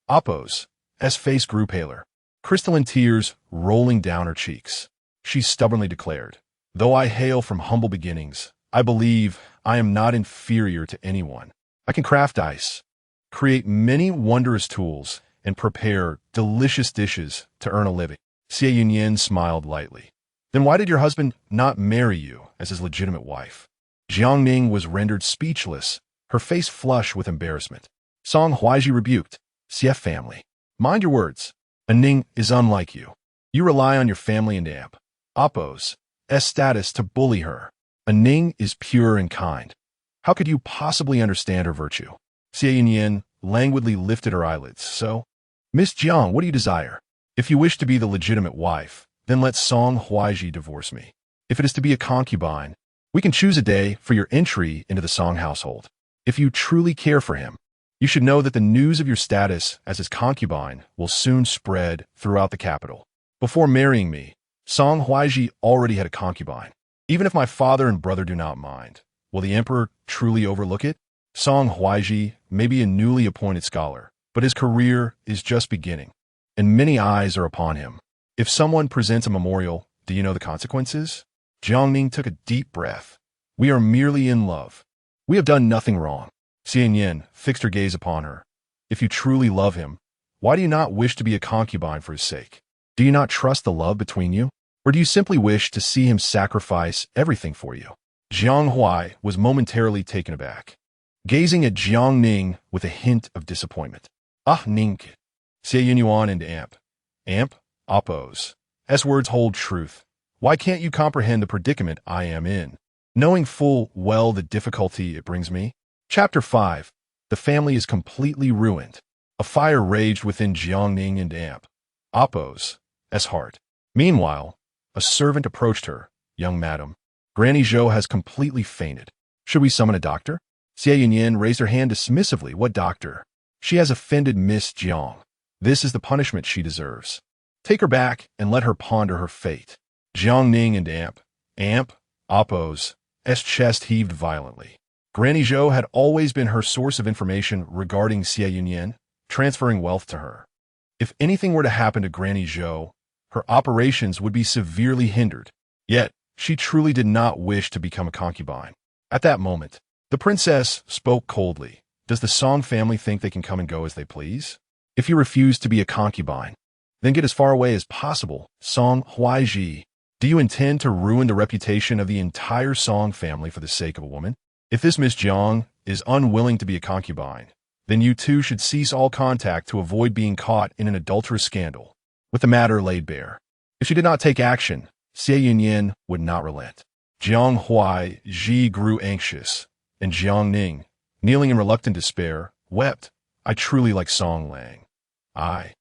Appo's face grew paler, crystalline tears rolling down her cheeks. She stubbornly declared, though I hail from humble beginnings, I believe I am not inferior to anyone. I can craft ice, create many wondrous tools, and prepare delicious dishes to earn a living. Xie Yunyan smiled lightly. Then why did your husband not marry you as his legitimate wife? Jiang Ning was rendered speechless, her face flushed with embarrassment. Song Huaizhi rebuked, Xie family. Mind your words. Ning is unlike you. You rely on your family and Amp, Appo's status to bully her. Ning is pure and kind. How could you possibly understand her virtue? Xie Yunyan languidly lifted her eyelids. So, Miss Jiang, what do you desire? If you wish to be the legitimate wife, then let Song Huaizhi divorce me. If it is to be a concubine, we can choose a day for your entry into the Song household. If you truly care for him, you should know that the news of your status as his concubine will soon spread throughout the capital. Before marrying me, Song Huaizhi already had a concubine. Even if my father and brother do not mind, will the emperor truly overlook it? Song Huaizhi may be a newly appointed scholar, but his career is just beginning, and many eyes are upon him. If someone presents a memorial, do you know the consequences? Jiang Ning took a deep breath. We are merely in love. We have done nothing wrong. Xie Yunyan fixed her gaze upon her. If you truly love him, why do you not wish to be a concubine for his sake? Do you not trust the love between you? Or do you simply wish to see him sacrifice everything for you? Jiang Huai was momentarily taken aback, gazing at Jiang Ning with a hint of disappointment. Ah, Ning. Xie Yunyan and Amp, Appo's words hold truth. Why can't you comprehend the predicament I am in, knowing full well the difficulty it brings me? Chapter 5. The family is completely ruined. A fire raged within Jiang Ning and Amp, Appo's heart. Meanwhile, a servant approached her. Young madam, Granny Zhou has completely fainted. Should we summon a doctor? Xie Yunyan raised her hand dismissively. What doctor? She has offended Miss Jiang. This is the punishment she deserves. Take her back and let her ponder her fate. Jiang Ning and Amp, Appo's chest heaved violently. Granny Zhou had always been her source of information regarding Xie Yunyan, transferring wealth to her. If anything were to happen to Granny Zhou, her operations would be severely hindered. Yet, she truly did not wish to become a concubine. At that moment, the princess spoke coldly. Does the Song family think they can come and go as they please? If you refuse to be a concubine, then get as far away as possible. Song Huaizhi, do you intend to ruin the reputation of the entire Song family for the sake of a woman? If this Miss Jiang is unwilling to be a concubine, then you too should cease all contact to avoid being caught in an adulterous scandal, with the matter laid bare. If she did not take action, Xie Yunyan would not relent. Jiang Huaizhi grew anxious, and Jiang Ning, kneeling in reluctant despair, wept. I truly like Song Lang. I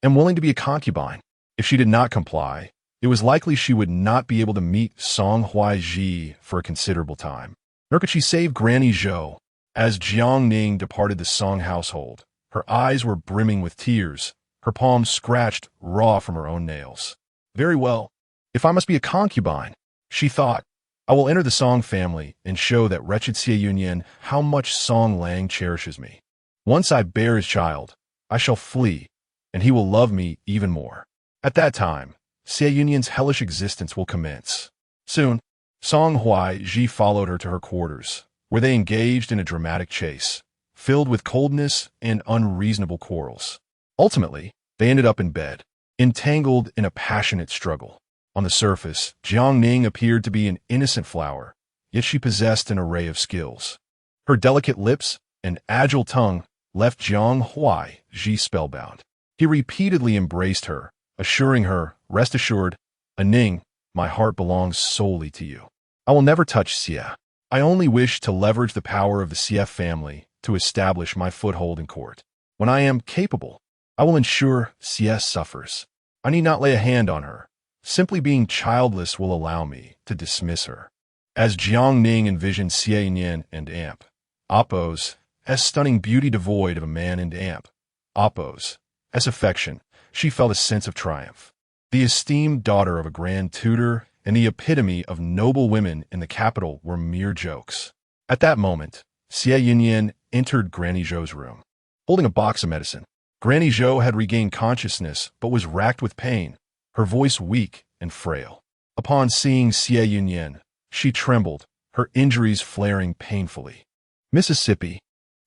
am willing to be a concubine. If she did not comply, it was likely she would not be able to meet Song Huaizhi for a considerable time. Nor could she save Granny Zhou. As Jiang Ning departed the Song household, her eyes were brimming with tears, her palms scratched raw from her own nails. Very well. If I must be a concubine, she thought, I will enter the Song family and show that wretched Xie Yunyan how much Song Lang cherishes me. Once I bear his child, I shall flee, and he will love me even more. At that time, Xie Yunyan's hellish existence will commence. Soon, Song Huaizhi followed her to her quarters, where they engaged in a dramatic chase, filled with coldness and unreasonable quarrels. Ultimately, they ended up in bed, entangled in a passionate struggle. On the surface, Jiang Ning appeared to be an innocent flower, yet she possessed an array of skills. Her delicate lips and agile tongue left Jiang Huaizhi spellbound. He repeatedly embraced her, assuring her, "Rest assured, Ning, my heart belongs solely to you. I will never touch Xie. I only wish to leverage the power of the Xie family to establish my foothold in court. When I am capable, I will ensure Xie suffers. I need not lay a hand on her. Simply being childless will allow me to dismiss her." As Jiang Ning envisioned Xie Yunyan and Amp, Appo's stunning beauty devoid of a man and Amp, Appo's affection, she felt a sense of triumph. The esteemed daughter of a grand tutor and the epitome of noble women in the capital were mere jokes. At that moment, Xie Yunyan entered Granny Zhou's room, holding a box of medicine. Granny Zhou had regained consciousness but was racked with pain, her voice weak and frail. Upon seeing Xie Yunyan, she trembled, her injuries flaring painfully. "Mississippi."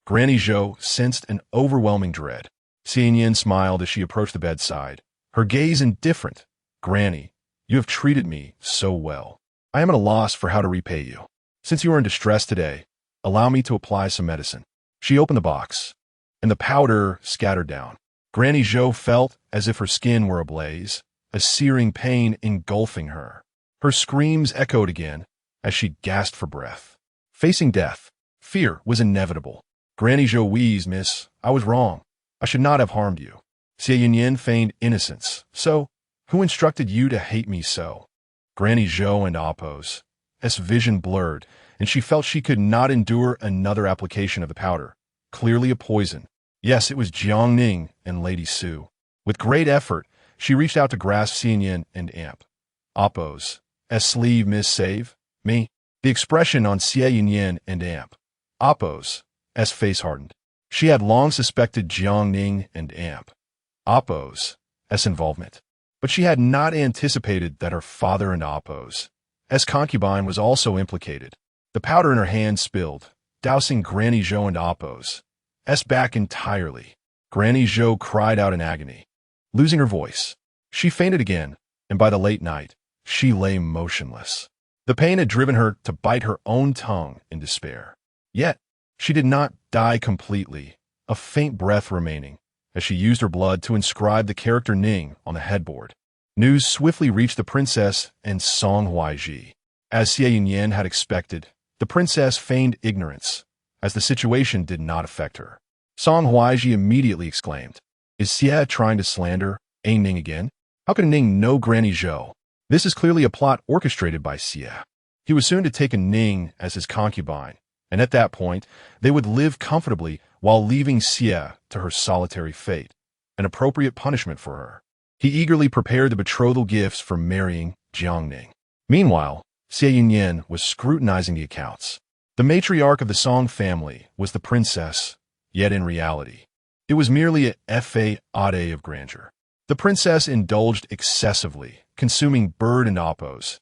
Granny Zhou sensed an overwhelming dread. Xie Yunyan smiled as she approached the bedside, her gaze indifferent. "Granny, you have treated me so well. I am at a loss for how to repay you. Since you are in distress today, allow me to apply some medicine." She opened the box, and the powder scattered down. Granny Zhou felt as if her skin were ablaze, a searing pain engulfing her. Her screams echoed again as she gasped for breath. Facing death, fear was inevitable. Granny Zhou wheezed, "Miss, I was wrong. I should not have harmed you." Xie Yunyan feigned innocence. "So, who instructed you to hate me so?" Granny Zhou and Appo's vision blurred, and she felt she could not endure another application of the powder. Clearly a poison. Yes, it was Jiang Ning and Lady Su. With great effort, she reached out to grasp Xie Yunyan and Amp. Appo's sleeve, "Miss, save me." The expression on Xie Yunyan and Amp, Appo's face hardened. She had long suspected Jiang Ning and Amp, Appo's involvement, but she had not anticipated that her father and Appo's concubine was also implicated. The powder in her hand spilled, dousing Granny Zhou and Appo's back entirely. Granny Zhou cried out in agony. Losing her voice, she fainted again, and by the late night, she lay motionless. The pain had driven her to bite her own tongue in despair. Yet, she did not die completely, a faint breath remaining, as she used her blood to inscribe the character Ning on the headboard. News swiftly reached the princess and Song Huaizhi. As Xie Yunyan had expected, the princess feigned ignorance, as the situation did not affect her. Song Huaizhi immediately exclaimed, "Is Xie trying to slander Ning again? How can Ning know Granny Zhou? This is clearly a plot orchestrated by Xie." He was soon to take a Ning as his concubine, and at that point, they would live comfortably while leaving Xie to her solitary fate, an appropriate punishment for her. He eagerly prepared the betrothal gifts for marrying Jiang Ning. Meanwhile, Xie Yunyan was scrutinizing the accounts. The matriarch of the Song family was the princess, yet in reality, it was merely a fade of grandeur. The princess indulged excessively, consuming bird and Appo's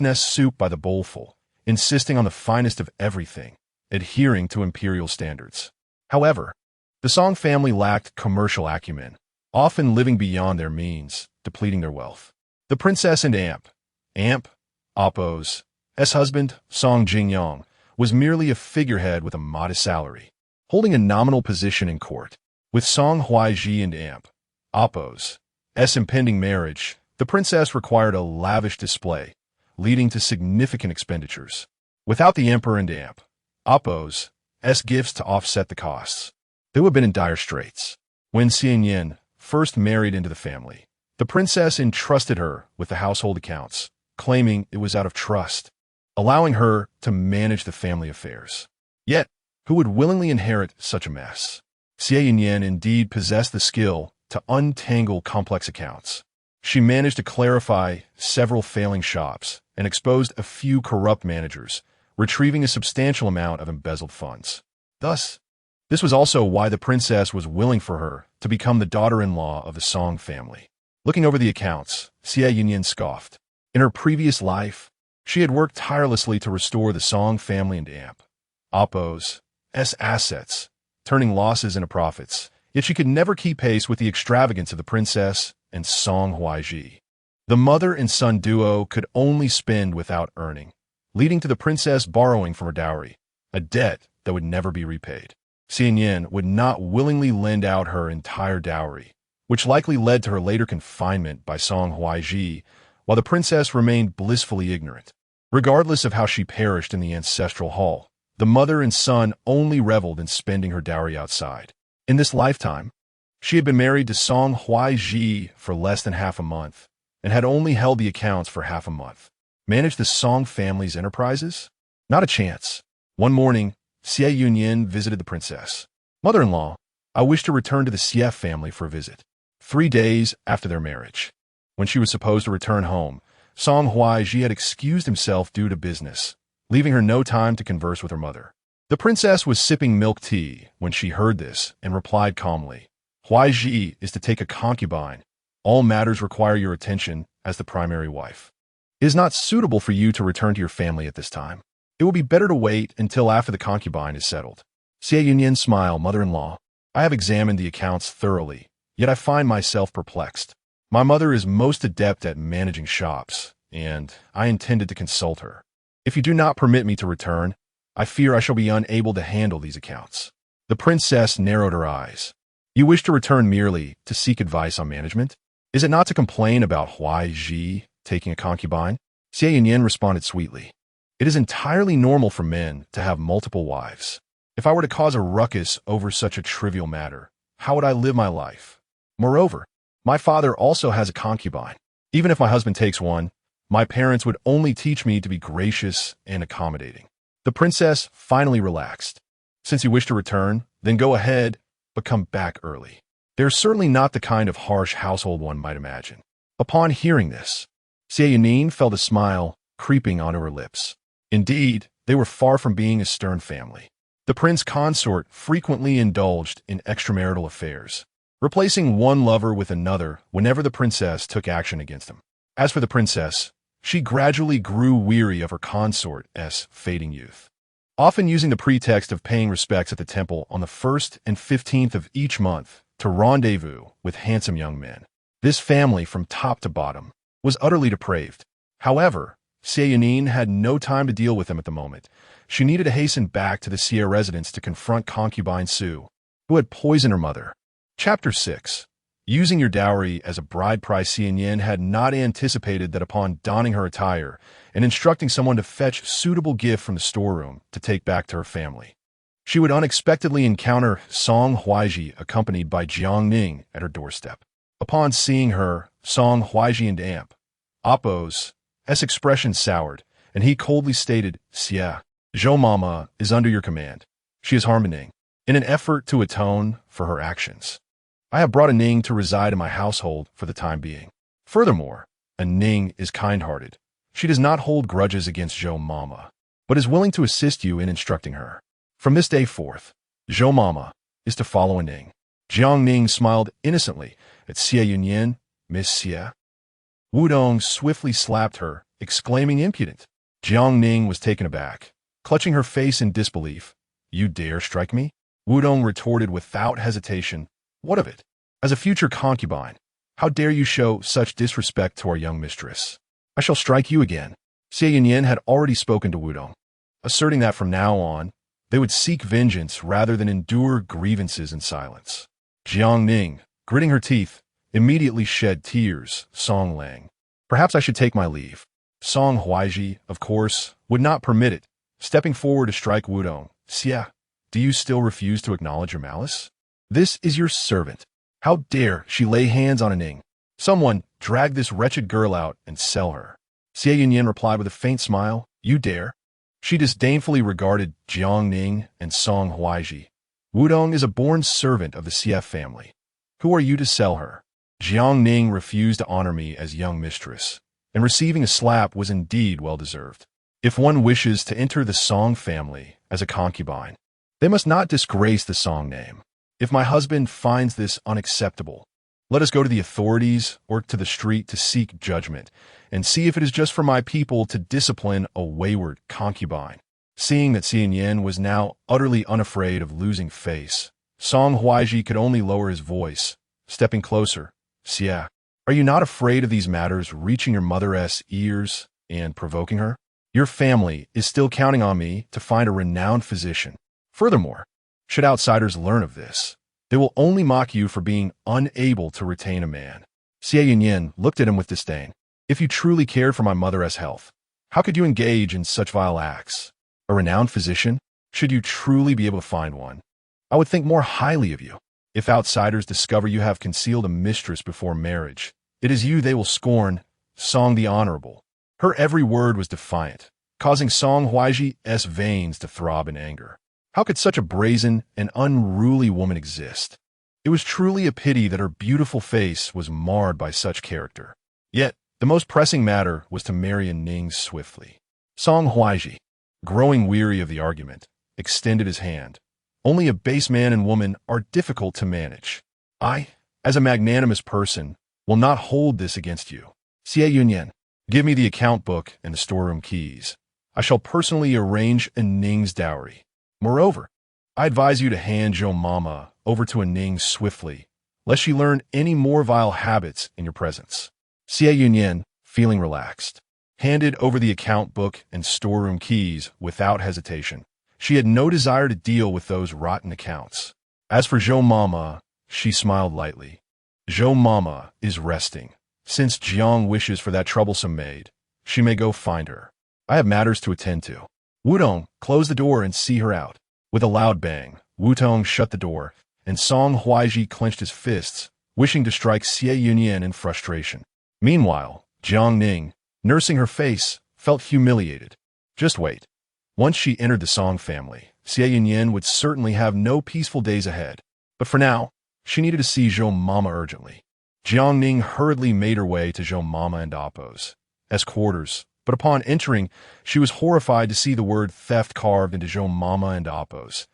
nest soup by the bowlful, insisting on the finest of everything, adhering to imperial standards. However, the Song family lacked commercial acumen, often living beyond their means, depleting their wealth. The princess and Amp, Appo's husband, Song Jingyang, was merely a figurehead with a modest salary, holding a nominal position in court. With Song Huaizhi and Amp, Appo's impending marriage, the princess required a lavish display, leading to significant expenditures. Without the emperor and Amp, Appo's gifts to offset the costs, they would have been in dire straits. When Xie Yunyan first married into the family, the princess entrusted her with the household accounts, claiming it was out of trust, allowing her to manage the family affairs. Yet, who would willingly inherit such a mess? Xie Yunyan indeed possessed the skill to untangle complex accounts. She managed to clarify several failing shops and exposed a few corrupt managers, retrieving a substantial amount of embezzled funds. Thus, this was also why the princess was willing for her to become the daughter-in-law of the Song family. Looking over the accounts, Xie Yunyan scoffed. In her previous life, she had worked tirelessly to restore the Song family and Amp Oppo's assets, turning losses into profits, yet she could never keep pace with the extravagance of the princess and Song Huaizhi. The mother and son duo could only spend without earning, leading to the princess borrowing from her dowry, a debt that would never be repaid. Xie Yunyan would not willingly lend out her entire dowry, which likely led to her later confinement by Song Huaizhi, while the princess remained blissfully ignorant. Regardless of how she perished in the ancestral hall, the mother and son only reveled in spending her dowry outside. In this lifetime, she had been married to Song Huaizhi for less than half a month, and had only held the accounts for half a month. Manage the Song family's enterprises? Not a chance. One morning, Xie Yunyan visited the princess. Mother-in-law, I wish to return to the Xie family for a visit. 3 days after their marriage, when she was supposed to return home, Song Huaizhi had excused himself due to business, leaving her no time to converse with her mother. The princess was sipping milk tea when she heard this and replied calmly, Huaizhi is to take a concubine. All matters require your attention as the primary wife. It is not suitable for you to return to your family at this time. It will be better to wait until after the concubine is settled. Xie Yunyan smiled, Mother-in-law. I have examined the accounts thoroughly, yet I find myself perplexed. My mother is most adept at managing shops, and I intended to consult her. If you do not permit me to return, I fear I shall be unable to handle these accounts. The princess narrowed her eyes. You wish to return merely to seek advice on management? Is it not to complain about Huaizhi taking a concubine? Xie Yunyan responded sweetly. It is entirely normal for men to have multiple wives. If I were to cause a ruckus over such a trivial matter, how would I live my life? Moreover, my father also has a concubine. Even if my husband takes one, my parents would only teach me to be gracious and accommodating. The princess finally relaxed. Since you wish to return, then go ahead, but come back early. They're certainly not the kind of harsh household one might imagine. Upon hearing this, Xie Yunyan felt a smile creeping onto her lips. Indeed, they were far from being a stern family. The prince consort frequently indulged in extramarital affairs, replacing one lover with another whenever the princess took action against him. As for the princess, she gradually grew weary of her consort's fading youth. Often using the pretext of paying respects at the temple on the 1st and 15th of each month to rendezvous with handsome young men. This family, from top to bottom, was utterly depraved. However, Xie Yunyan had no time to deal with them at the moment. She needed to hasten back to the Xie residence to confront concubine Su, who had poisoned her mother. Chapter 6. Using your dowry as a bride price. Xie Yunyan had not anticipated that upon donning her attire and instructing someone to fetch suitable gift from the storeroom to take back to her family, she would unexpectedly encounter Song Huaizhi accompanied by Jiangning at her doorstep. Upon seeing her, Song Huaizhi and Amp Oppo's expression soured, and he coldly stated, Xie, Zhou Mama is under your command. She is harming Ning. In an effort to atone for her actions, I have brought a Ning to reside in my household for the time being. Furthermore, a Ning is kind-hearted. She does not hold grudges against Zhou Mama, but is willing to assist you in instructing her. From this day forth, Zhou Mama is to follow a Ning. Jiangning smiled innocently at Xie Yunyan. Miss Xie. Wudong swiftly slapped her, exclaiming impudent. Jiangning was taken aback, clutching her face in disbelief. You dare strike me? Wudong retorted without hesitation. What of it? As a future concubine, how dare you show such disrespect to our young mistress? I shall strike you again. Xie Yunyan had already spoken to Wudong, asserting that from now on, they would seek vengeance rather than endure grievances in silence. Jiangning, gritting her teeth, immediately shed tears. Song Lang. Perhaps I should take my leave. Song Huaizhi, of course, would not permit it, stepping forward to strike Wudong. Xie, do you still refuse to acknowledge your malice? This is your servant. How dare she lay hands on a Ning? Someone drag this wretched girl out and sell her. Xie Yunyan replied with a faint smile. You dare? She disdainfully regarded Jiangning and Song Huaizhi. Wudong is a born servant of the Xie family. Who are you to sell her? Jiangning refused to honor me as young mistress, and receiving a slap was indeed well-deserved. If one wishes to enter the Song family as a concubine, they must not disgrace the Song name. If my husband finds this unacceptable, Let us go to the authorities or to the street to seek judgment, and see if it is just for my people to discipline a wayward concubine. Seeing that Xie Yunyan was now utterly unafraid of losing face, Song Huaizhi could only lower his voice, stepping closer. Xie, are you not afraid of these matters reaching your mother's ears and provoking her? Your family is still counting on me to find a renowned physician. Furthermore, should outsiders learn of this, they will only mock you for being unable to retain a man. Xie Yunyan looked at him with disdain. If you truly cared for my mother's health, how could you engage in such vile acts? A renowned physician? Should you truly be able to find one, I would think more highly of you. If outsiders discover you have concealed a mistress before marriage, it is you they will scorn. Song the Honorable. Her every word was defiant, causing Song Huaizhi's veins to throb in anger. How could such a brazen and unruly woman exist? It was truly a pity that her beautiful face was marred by such character. Yet, the most pressing matter was to marry Ning swiftly. Song Huaizhi, growing weary of the argument, extended his hand. Only a base man and woman are difficult to manage. I, as a magnanimous person, will not hold this against you. Xie Yunyan, give me the account book and the storeroom keys. I shall personally arrange Ning's dowry. Moreover, I advise you to hand Zhou Mama over to Ning swiftly, lest she learn any more vile habits in your presence. Xie Yunyan, feeling relaxed, handed over the account book and storeroom keys without hesitation. She had no desire to deal with those rotten accounts. As for Zhou Mama, she smiled lightly. Zhou Mama is resting. Since Jiang wishes for that troublesome maid, she may go find her. I have matters to attend to. Wudong, close the door and see her out. With a loud bang, Wudong shut the door, and Song Huaizhi clenched his fists, wishing to strike Xie Yunyan in frustration. Meanwhile, Jiang Ning, nursing her face, felt humiliated. Just wait. Once she entered the Song family, Xie Yunyan would certainly have no peaceful days ahead. But for now, she needed to see Zhou Mama urgently. Jiang Ning hurriedly made her way to Zhou Mama and Appo's quarters, but upon entering, she was horrified to see the word theft carved into Zhou Mama and Appo's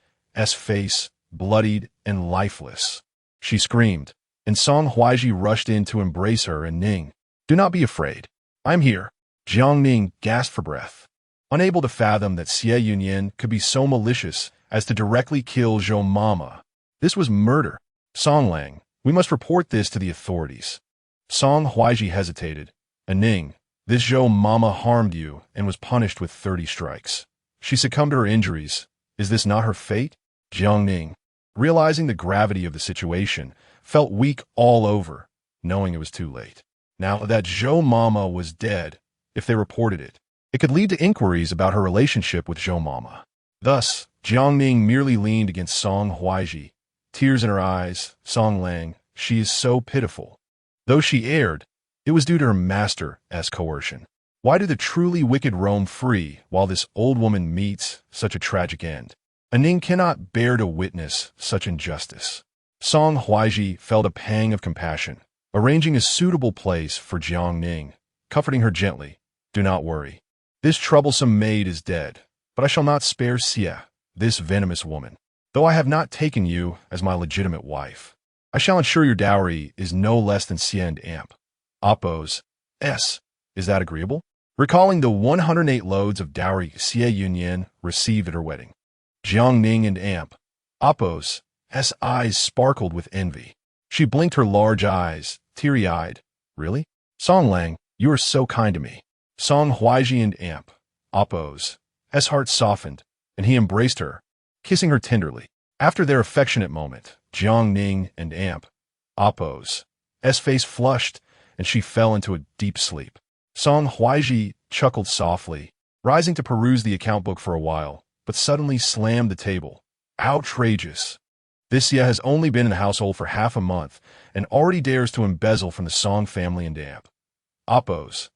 face, bloodied and lifeless. She screamed, and Song Huaizhi rushed in to embrace her and Ning. Do not be afraid. I'm here. Jiang Ning gasped for breath. Unable to fathom that Xie Yunyan could be so malicious as to directly kill Zhou Mama. This was murder. Song Lang, we must report this to the authorities. Song Huaizhi hesitated. Ning, this Zhou Mama harmed you and was punished with 30 strikes. She succumbed to her injuries. Is this not her fate? Jiang Ning, realizing the gravity of the situation, felt weak all over, knowing it was too late. Now that Zhou Mama was dead, if they reported it, it could lead to inquiries about her relationship with Zhou Mama. Thus, Jiang Ning merely leaned against Song Huaizhi, tears in her eyes. Song Lang, she is so pitiful. Though she erred, it was due to her master's coercion. Why do the truly wicked roam free while this old woman meets such a tragic end? Ning cannot bear to witness such injustice. Song Huaizhi felt a pang of compassion, arranging a suitable place for Jiang Ning, comforting her gently. Do not worry. This troublesome maid is dead, but I shall not spare Xie, this venomous woman. Though I have not taken you as my legitimate wife, I shall ensure your dowry is no less than Xie and Appo's. Is that agreeable? Recalling the 108 loads of dowry Xie Yunyan received at her wedding, Jiang Ning and Appo's eyes sparkled with envy. She blinked her large eyes, teary-eyed. Really? Song Lang, you are so kind to me. Song Huaizhi and Appo's heart softened, and he embraced her, kissing her tenderly. After their affectionate moment, Jiang Ning and Appo's face flushed, and she fell into a deep sleep. Song Huaizhi chuckled softly, rising to peruse the account book for a while, but suddenly slammed the table. Outrageous. This Xie has only been in the household for half a month, and already dares to embezzle from the Song family and Appo's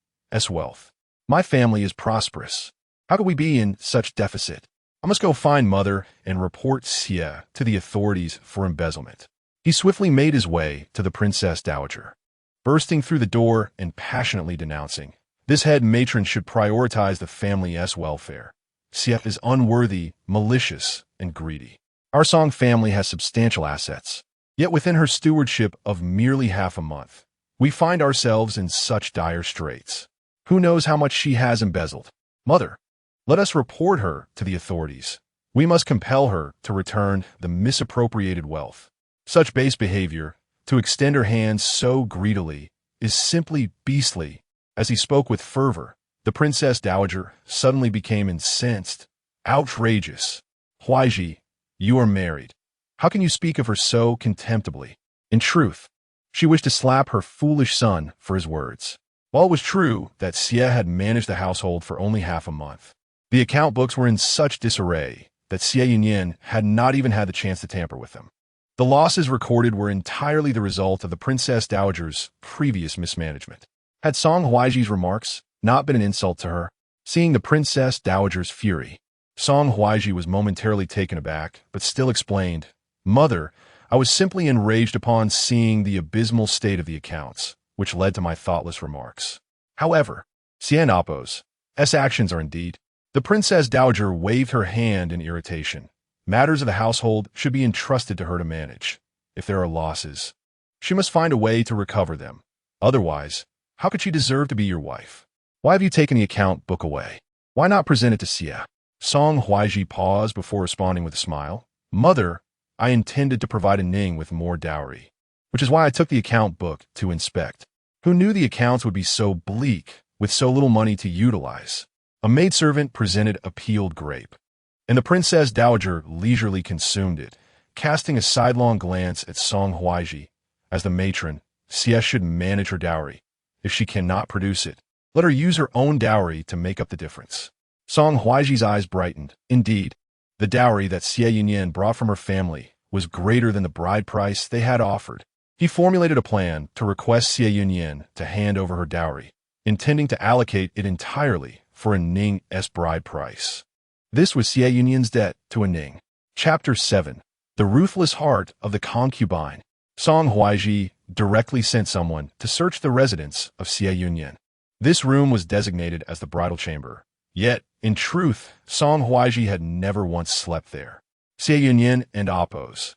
wealth. My family is prosperous. How could we be in such deficit? I must go find mother and report Xie to the authorities for embezzlement. He swiftly made his way to the Princess Dowager, bursting through the door and passionately denouncing. This head matron should prioritize the family's welfare. Xie is unworthy, malicious, and greedy. Our Song family has substantial assets. Yet within her stewardship of merely half a month, we find ourselves in such dire straits. Who knows how much she has embezzled? Mother, let us report her to the authorities. We must compel her to return the misappropriated wealth. Such base behavior, to extend her hands so greedily, is simply beastly. As he spoke with fervor, the princess dowager suddenly became incensed. Outrageous. Huaizhi, you are married. How can you speak of her so contemptibly? In truth, she wished to slap her foolish son for his words. While it was true that Xie had managed the household for only half a month, the account books were in such disarray that Xie Yunyan had not even had the chance to tamper with them. The losses recorded were entirely the result of the princess dowager's previous mismanagement. Had Song Huaizhi's remarks not been an insult to her? Seeing the princess dowager's fury, Song Huaizhi was momentarily taken aback, but still explained, Mother, I was simply enraged upon seeing the abysmal state of the accounts, which led to my thoughtless remarks. However, Xian Appo's actions are indeed. The princess dowager waved her hand in irritation. Matters of the household should be entrusted to her to manage. If there are losses, she must find a way to recover them. Otherwise, how could she deserve to be your wife? Why have you taken the account book away? Why not present it to Xie? Song Huaizhi paused before responding with a smile. Mother, I intended to provide a Ning with more dowry, which is why I took the account book to inspect. Who knew the accounts would be so bleak, with so little money to utilize? A maidservant presented a peeled grape, and the princess dowager leisurely consumed it, casting a sidelong glance at Song Huaizhi. As the matron, Xie should manage her dowry. If she cannot produce it, let her use her own dowry to make up the difference. Song Huaizhi's eyes brightened. Indeed, the dowry that Xie Yunyan brought from her family was greater than the bride price they had offered. He formulated a plan to request Xie Yunyan to hand over her dowry, intending to allocate it entirely for a Ning's bride price. This was Xie Yunyan's debt to a Ning. Chapter 7. The Ruthless Heart of the Concubine. Song Huaizhi directly sent someone to search the residence of Xie Yunyan. This room was designated as the bridal chamber. Yet, in truth, Song Huaizhi had never once slept there. Xie Yunyan and Appo's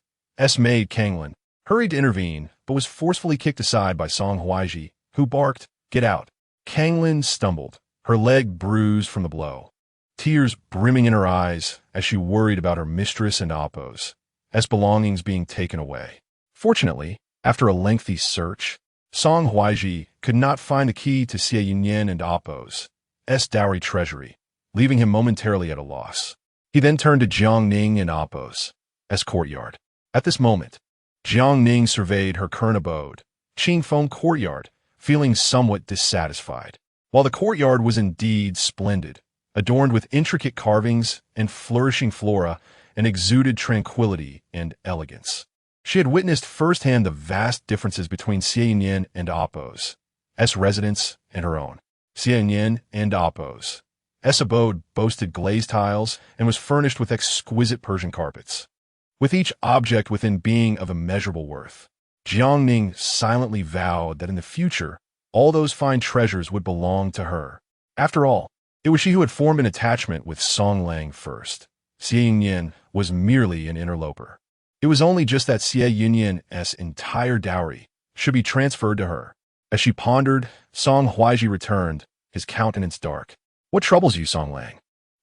maid Kanglin hurried to intervene, but was forcefully kicked aside by Song Huaizhi, who barked, Get out. Kanglin stumbled, her leg bruised from the blow, tears brimming in her eyes as she worried about her mistress and Appo's belongings being taken away. Fortunately, after a lengthy search, Song Huaizhi could not find the key to Xie Yunyan and Appo's dowry treasury, leaving him momentarily at a loss. He then turned to Jiang Ning and Appo's courtyard. At this moment, Jiang Ning surveyed her current abode, Qingfeng Courtyard, feeling somewhat dissatisfied. While the courtyard was indeed splendid, adorned with intricate carvings and flourishing flora, and exuded tranquility and elegance, she had witnessed firsthand the vast differences between Xie Yunyan and Appo's residence and her own. Xie Yunyan and Appo's abode boasted glazed tiles and was furnished with exquisite Persian carpets, with each object within being of immeasurable worth. Jiang Ning silently vowed that in the future, all those fine treasures would belong to her. After all, it was she who had formed an attachment with Song Lang first. Xie Yunyan was merely an interloper. It was only just that Xie Yunyan's entire dowry should be transferred to her. As she pondered, Song Huaizhi returned, his countenance dark. What troubles you, Song Lang?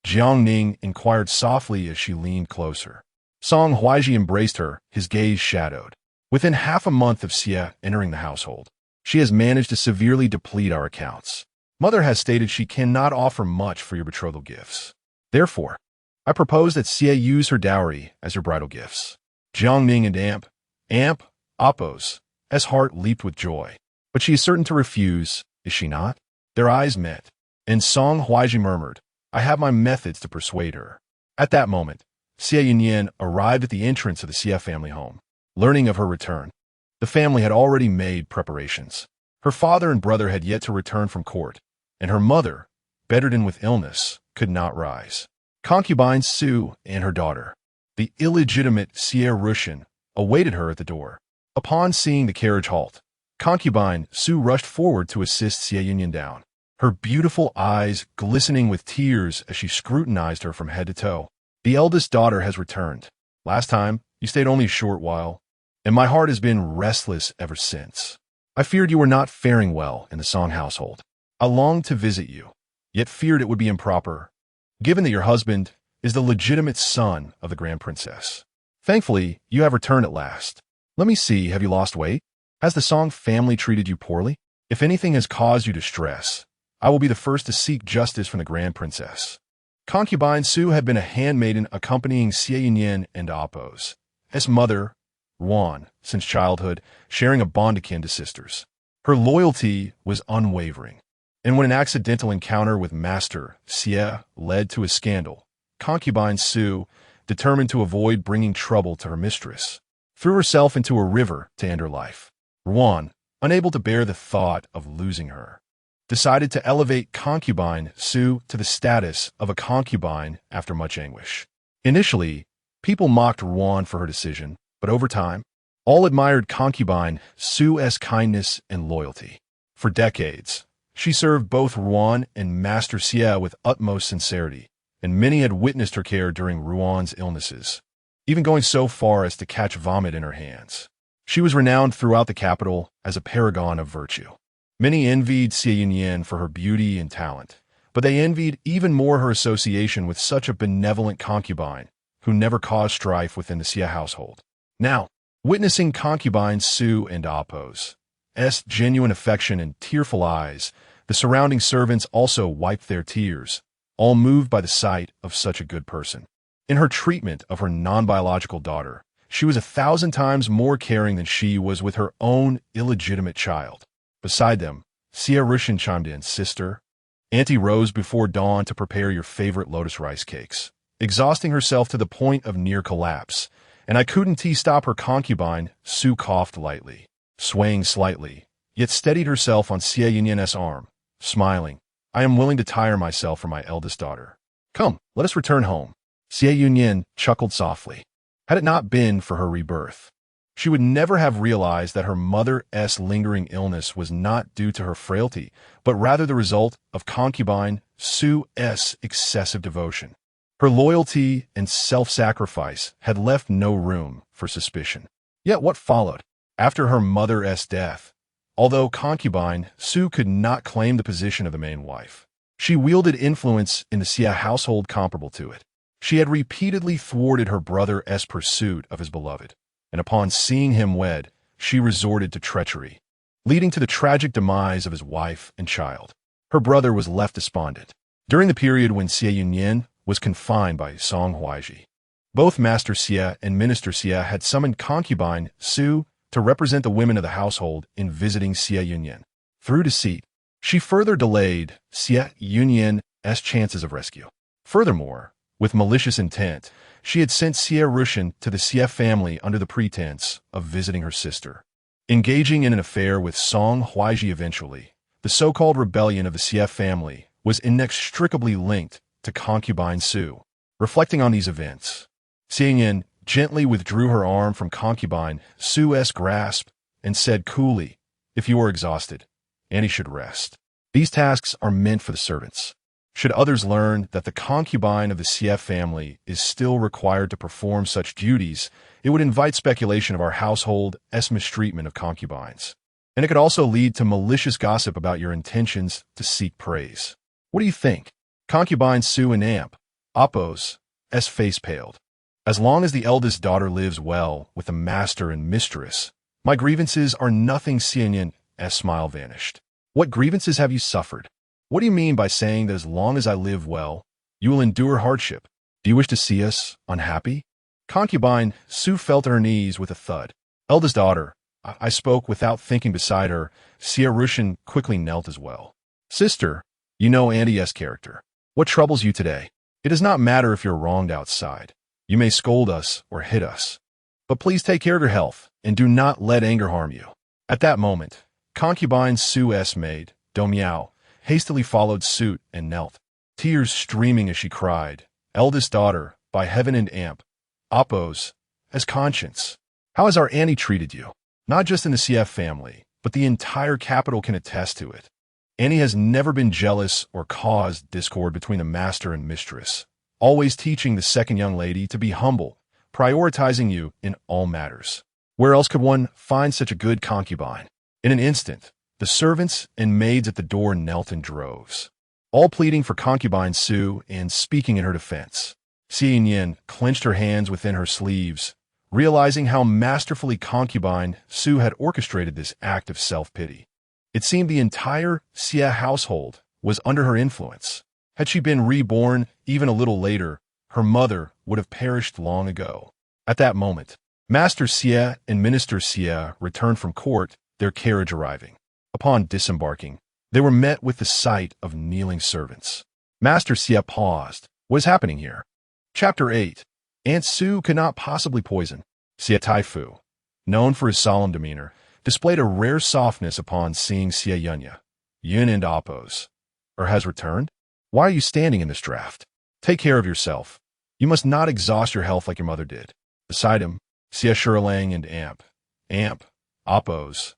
Jiang Ning inquired softly as she leaned closer. Song Huaizhi embraced her, his gaze shadowed. Within half a month of Xie entering the household, she has managed to severely deplete our accounts. Mother has stated she cannot offer much for your betrothal gifts. Therefore, I propose that Xie use her dowry as her bridal gifts. Jiang Ning and Appo's heart leaped with joy. But she is certain to refuse, is she not? Their eyes met, and Song Huaizhi murmured, I have my methods to persuade her. At that moment, Xie Yunyan arrived at the entrance of the Xie family home. Learning of her return, the family had already made preparations. Her father and brother had yet to return from court, and her mother, bedridden with illness, could not rise. Concubine Su and her daughter, the illegitimate Xie Rushan, awaited her at the door. Upon seeing the carriage halt, Concubine Su rushed forward to assist Xie Yunyan down, her beautiful eyes glistening with tears as she scrutinized her from head to toe. The eldest daughter has returned. Last time, you stayed only a short while. and my heart has been restless ever since. I feared you were not faring well in the Song household. I longed to visit you, yet feared it would be improper, given that your husband is the legitimate son of the Grand Princess. Thankfully, you have returned at last. Let me see, have you lost weight? Has the Song family treated you poorly? If anything has caused you distress, I will be the first to seek justice from the Grand Princess. Concubine Su had been a handmaiden accompanying Xie Yunyan and Apos, as mother, Ruan, since childhood, sharing a bond akin to sisters. Her loyalty was unwavering, and when an accidental encounter with Master Xie led to a scandal, Concubine Su, determined to avoid bringing trouble to her mistress, threw herself into a river to end her life. Ruan, unable to bear the thought of losing her, decided to elevate Concubine Su to the status of a concubine after much anguish. Initially, people mocked Ruan for her decision, but over time, all admired Concubine Su's kindness and loyalty. For decades, she served both Ruan and Master Xie with utmost sincerity, and many had witnessed her care during Ruan's illnesses, even going so far as to catch vomit in her hands. She was renowned throughout the capital as a paragon of virtue. Many envied Xie Yunyan for her beauty and talent, but they envied even more her association with such a benevolent concubine who never caused strife within the Xie household. Now, witnessing Concubine Su and Apos' genuine affection and tearful eyes, the surrounding servants also wiped their tears, all moved by the sight of such a good person. In her treatment of her non-biological daughter, she was 1,000 times more caring than she was with her own illegitimate child. Beside them, Xie Yunyan chimed in, "Sister, Auntie rose before dawn to prepare your favorite lotus rice cakes, exhausting herself to the point of near collapse, and I couldn't stop her." Concubine Su coughed lightly, swaying slightly, yet steadied herself on Xie Yunyan's arm, smiling. "I am willing to tire myself for my eldest daughter. Come, let us return home." Xie Yunyan chuckled softly. Had it not been for her rebirth, she would never have realized that her mother's lingering illness was not due to her frailty, but rather the result of Concubine Su's excessive devotion. Her loyalty and self-sacrifice had left no room for suspicion. Yet what followed? After her mother's death, although Concubine Su could not claim the position of the main wife, she wielded influence in the Xie household comparable to it. She had repeatedly thwarted her brother's pursuit of his beloved, and upon seeing him wed, she resorted to treachery, leading to the tragic demise of his wife and child. Her brother was left despondent. During the period when Xie Yunyan was confined by Song Huaizhi, both Master Xie and Minister Xie had summoned Concubine Su to represent the women of the household in visiting Xie Yunyan. Through deceit, she further delayed Xie Yunyan's chances of rescue. Furthermore, with malicious intent, she had sent Xie Yunyan to the Xie family under the pretense of visiting her sister. Engaging in an affair with Song Huaizhi eventually, the so-called rebellion of the Xie family was inextricably linked to Concubine Su. Reflecting on these events, Xie Yunyan gently withdrew her arm from Concubine Su's grasp and said coolly, "If you are exhausted, Annie should rest. These tasks are meant for the servants. Should others learn that the concubine of the Xie family is still required to perform such duties, it would invite speculation of our household's mistreatment of concubines. And it could also lead to malicious gossip about your intentions to seek praise. What do you think?" Concubine Su and Apos' face paled. "As long as the eldest daughter lives well with the master and mistress, my grievances are nothing." Xie Yunyan's smile vanished. "What grievances have you suffered? What do you mean by saying that as long as I live well, you will endure hardship? Do you wish to see us unhappy?" Concubine Su fell to her knees with a thud. "Eldest daughter," I spoke without thinking beside her. Xie Yunyan quickly knelt as well. "Sister, you know Auntie's character. What troubles you today? It does not matter if you're wronged outside. You may scold us or hit us, but please take care of your health and do not let anger harm you." At that moment, Concubine Su's maid, Do Miao, hastily followed suit and knelt, tears streaming as she cried, "Eldest daughter, by heaven and Apos, as conscience, how has our Annie treated you? Not just in the CF family, but the entire capital can attest to it. Annie has never been jealous or caused discord between the master and mistress, always teaching the second young lady to be humble, prioritizing you in all matters. Where else could one find such a good concubine? In an instant, the servants and maids at the door knelt in droves, all pleading for concubine Su and speaking in her defense. Xie Yunyan clenched her hands within her sleeves, realizing how masterfully concubine Su had orchestrated this act of self-pity. It seemed the entire Xie household was under her influence. Had she been reborn even a little later, her mother would have perished long ago. At that moment, Master Xie and Minister Xie returned from court, their carriage arriving. Upon disembarking, they were met with the sight of kneeling servants. Master Xie paused. What is happening here? Chapter 8. Aunt Su could not possibly poison. Xie Taifu, known for his solemn demeanor, displayed a rare softness upon seeing Xie Yunyan. Yun and Oppos. Has returned? Why are you standing in this draft? Take care of yourself. You must not exhaust your health like your mother did. Beside him, Xie Shulang and Amp, Oppos.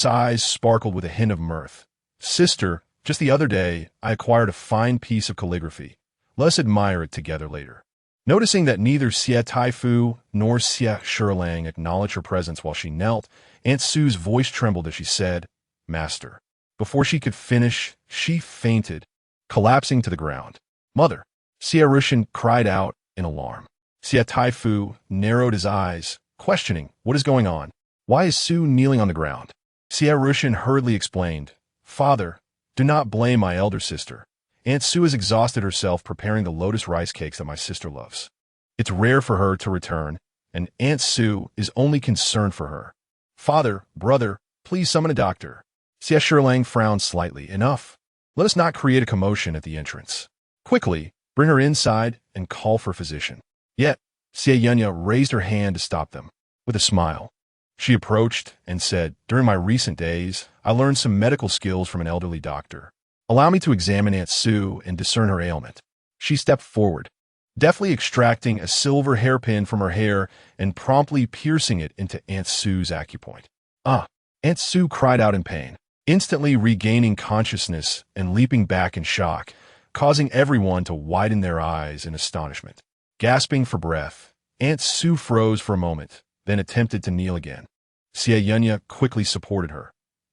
Eyes sparkled with a hint of mirth. Sister, just the other day, I acquired a fine piece of calligraphy. Let us admire it together later. Noticing that neither Xie Taifu nor Xie Shulang acknowledged her presence while she knelt, Aunt Su's voice trembled as she said, Master. Before she could finish, she fainted, collapsing to the ground. Mother! Xie Rushan cried out in alarm. Xie Taifu narrowed his eyes, questioning, what is going on? Why is Su kneeling on the ground? Xie Rushan hurriedly explained, Father, do not blame my elder sister. Aunt Su has exhausted herself preparing the lotus rice cakes that my sister loves. It's rare for her to return, and Aunt Su is only concerned for her. Father, brother, please summon a doctor. Xie Shulang frowned slightly. Enough. Let us not create a commotion at the entrance. Quickly, bring her inside and call for a physician. Yet, Xie Yunyan raised her hand to stop them. With a smile, she approached and said, During my recent days, I learned some medical skills from an elderly doctor. Allow me to examine Aunt Su and discern her ailment. She stepped forward, deftly extracting a silver hairpin from her hair and promptly piercing it into Aunt Su's acupoint. Aunt Su cried out in pain, instantly regaining consciousness and leaping back in shock, causing everyone to widen their eyes in astonishment. Gasping for breath, Aunt Su froze for a moment, then attempted to kneel again. Xie Yunyan quickly supported her.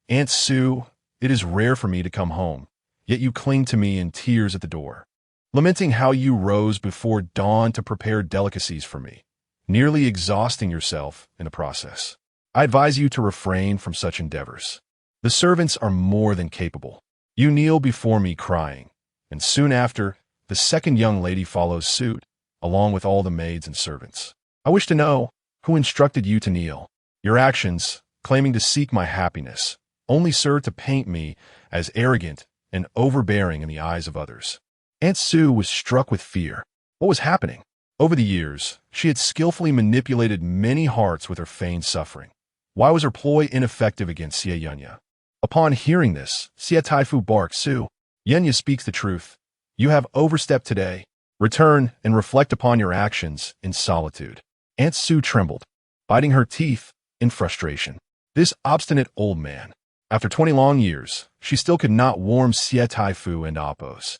Aunt Su, it is rare for me to come home, yet you cling to me in tears at the door, lamenting how you rose before dawn to prepare delicacies for me, nearly exhausting yourself in the process. I advise you to refrain from such endeavors. The servants are more than capable. You kneel before me crying, and soon after, the second young lady follows suit, along with all the maids and servants. I wish to know who instructed you to kneel. Your actions, claiming to seek my happiness, only serve to paint me as arrogant and overbearing in the eyes of others. Aunt Su was struck with fear. What was happening? Over the years, she had skillfully manipulated many hearts with her feigned suffering. Why was her ploy ineffective against Xie Yunyan? Upon hearing this, Xie Taifu barked, Su, Yunyan speaks the truth. You have overstepped today. Return and reflect upon your actions in solitude. Aunt Su trembled, biting her teeth in frustration. This obstinate old man. After 20 long years, she still could not warm Xie Taifu and Oppos'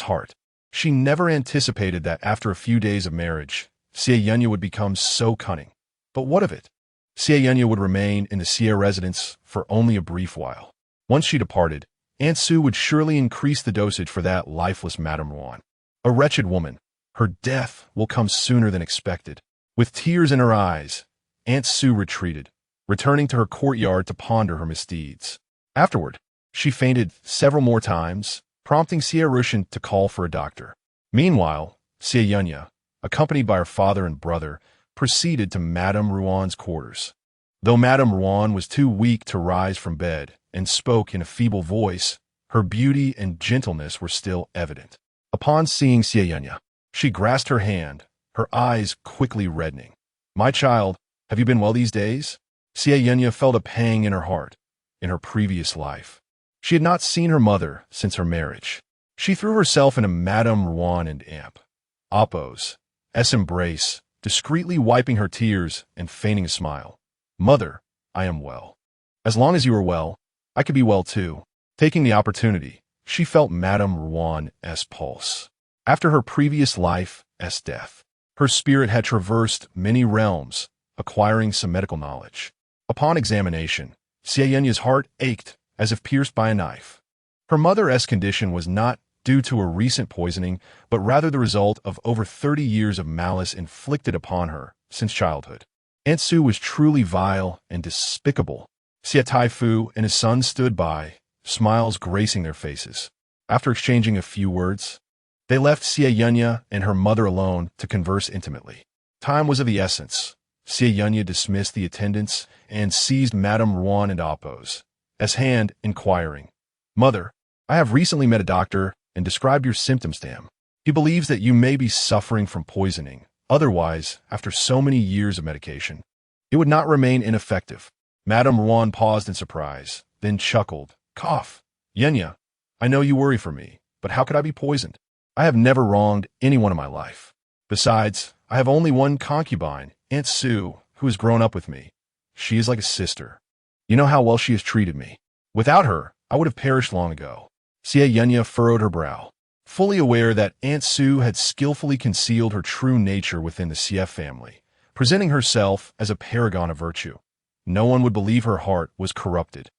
heart. She never anticipated that after a few days of marriage, Xie Yunyan would become so cunning. But what of it? Xie Yunyan would remain in the Xie residence for only a brief while. Once she departed, Aunt Su would surely increase the dosage for that lifeless Madame Ruan. A wretched woman. Her death will come sooner than expected. With tears in her eyes, Aunt Su retreated, returning to her courtyard to ponder her misdeeds. Afterward, she fainted several more times, prompting Xie Rushan to call for a doctor. Meanwhile, Xie Yunyan, accompanied by her father and brother, proceeded to Madame Ruan's quarters. Though Madame Ruan was too weak to rise from bed and spoke in a feeble voice, her beauty and gentleness were still evident. Upon seeing Xie Yunyan, she grasped her hand, her eyes quickly reddening. My child, have you been well these days? Xie Yunyan felt a pang in her heart. In her previous life, she had not seen her mother since her marriage. She threw herself into Madame Ruan and Oppos' embrace, discreetly wiping her tears and feigning a smile. Mother, I am well. As long as you are well, I could be well too. Taking the opportunity, she felt Madame Ruan's pulse. After her previous life's death, her spirit had traversed many realms, acquiring some medical knowledge. Upon examination, Xie Yunyan's heart ached as if pierced by a knife. Her mother's condition was not due to a recent poisoning, but rather the result of over 30 years of malice inflicted upon her since childhood. Aunt Su was truly vile and despicable. Xie Taifu and his son stood by, smiles gracing their faces. After exchanging a few words, they left Xie Yunyan and her mother alone to converse intimately. Time was of the essence. Xie Yunyan dismissed the attendants and seized Madame Ruan and Apos, as hand inquiring, "Mother, I have recently met a doctor and described your symptoms to him. He believes that you may be suffering from poisoning. Otherwise, after so many years of medication, it would not remain ineffective." Madame Ruan paused in surprise, then chuckled, "Cough. Yenya, I know you worry for me, but how could I be poisoned? I have never wronged anyone in my life. Besides, I have only one concubine, Aunt Su, who has grown up with me. She is like a sister. You know how well she has treated me. Without her, I would have perished long ago." Xie Yunyan furrowed her brow, fully aware that Aunt Su had skillfully concealed her true nature within the Xie family, presenting herself as a paragon of virtue. No one would believe her heart was corrupted.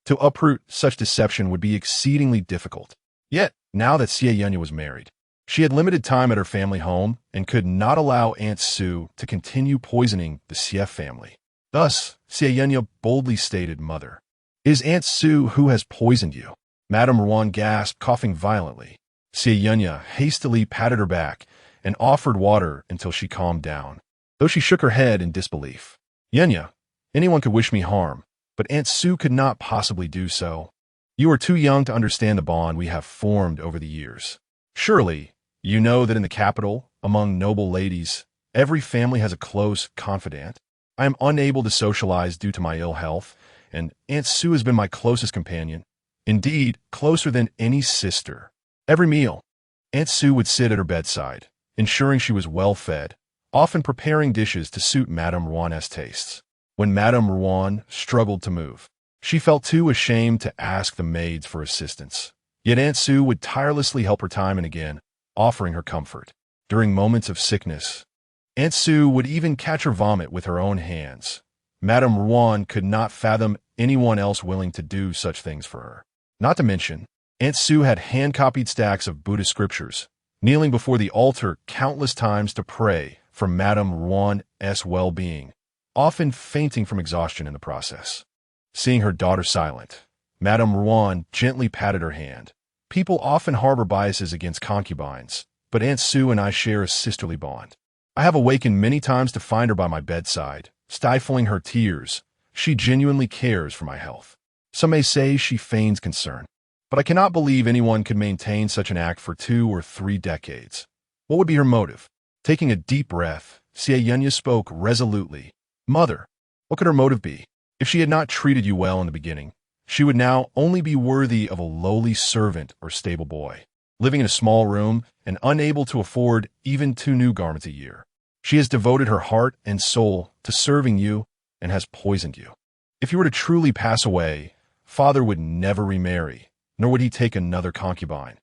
To uproot such deception would be exceedingly difficult. Yet, now that Xie Yunyan was married, she had limited time at her family home and could not allow Aunt Su to continue poisoning the Xie family. Thus, Xie Yunyan boldly stated, "Mother, it is Aunt Su who has poisoned you." Madame Ruan gasped, coughing violently. Xie Yunyan hastily patted her back and offered water until she calmed down, though she shook her head in disbelief. "Yunyan, anyone could wish me harm, but Aunt Su could not possibly do so. You are too young to understand the bond we have formed over the years. Surely, you know that in the capital, among noble ladies, every family has a close confidant. I am unable to socialize due to my ill health, and Aunt Su has been my closest companion. Indeed, closer than any sister. Every meal, Aunt Su would sit at her bedside, ensuring she was well fed, often preparing dishes to suit Madame Ruan's tastes. When Madame Ruan struggled to move, she felt too ashamed to ask the maids for assistance. Yet Aunt Su would tirelessly help her time and again, offering her comfort. During moments of sickness, Aunt Su would even catch her vomit with her own hands. Madame Ruan could not fathom anyone else willing to do such things for her. Not to mention, Aunt Su had hand-copied stacks of Buddhist scriptures, kneeling before the altar countless times to pray for Madame Ruan's well-being, often fainting from exhaustion in the process. Seeing her daughter silent, Madame Ruan gently patted her hand. People often harbor biases against concubines, but Aunt Su and I share a sisterly bond. I have awakened many times to find her by my bedside, stifling her tears. She genuinely cares for my health. Some may say she feigns concern, but I cannot believe anyone could maintain such an act for 2 or 3 decades. What would be her motive? Taking a deep breath, Xie Yunyan spoke resolutely. "Mother, what could her motive be? If she had not treated you well in the beginning, she would now only be worthy of a lowly servant or stable boy, living in a small room and unable to afford even 2 new garments a year. She has devoted her heart and soul to serving you and has poisoned you. If you were to truly pass away, father would never remarry, nor would he take another concubine.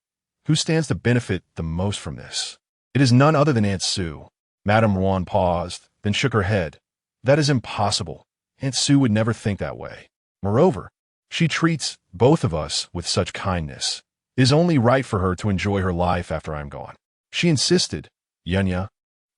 Who stands to benefit the most from this? It is none other than Aunt Su." Madame Ruan paused, then shook her head. "That is impossible. Aunt Su would never think that way. Moreover, she treats both of us with such kindness. It is only right for her to enjoy her life after I am gone. She insisted, Yunyan.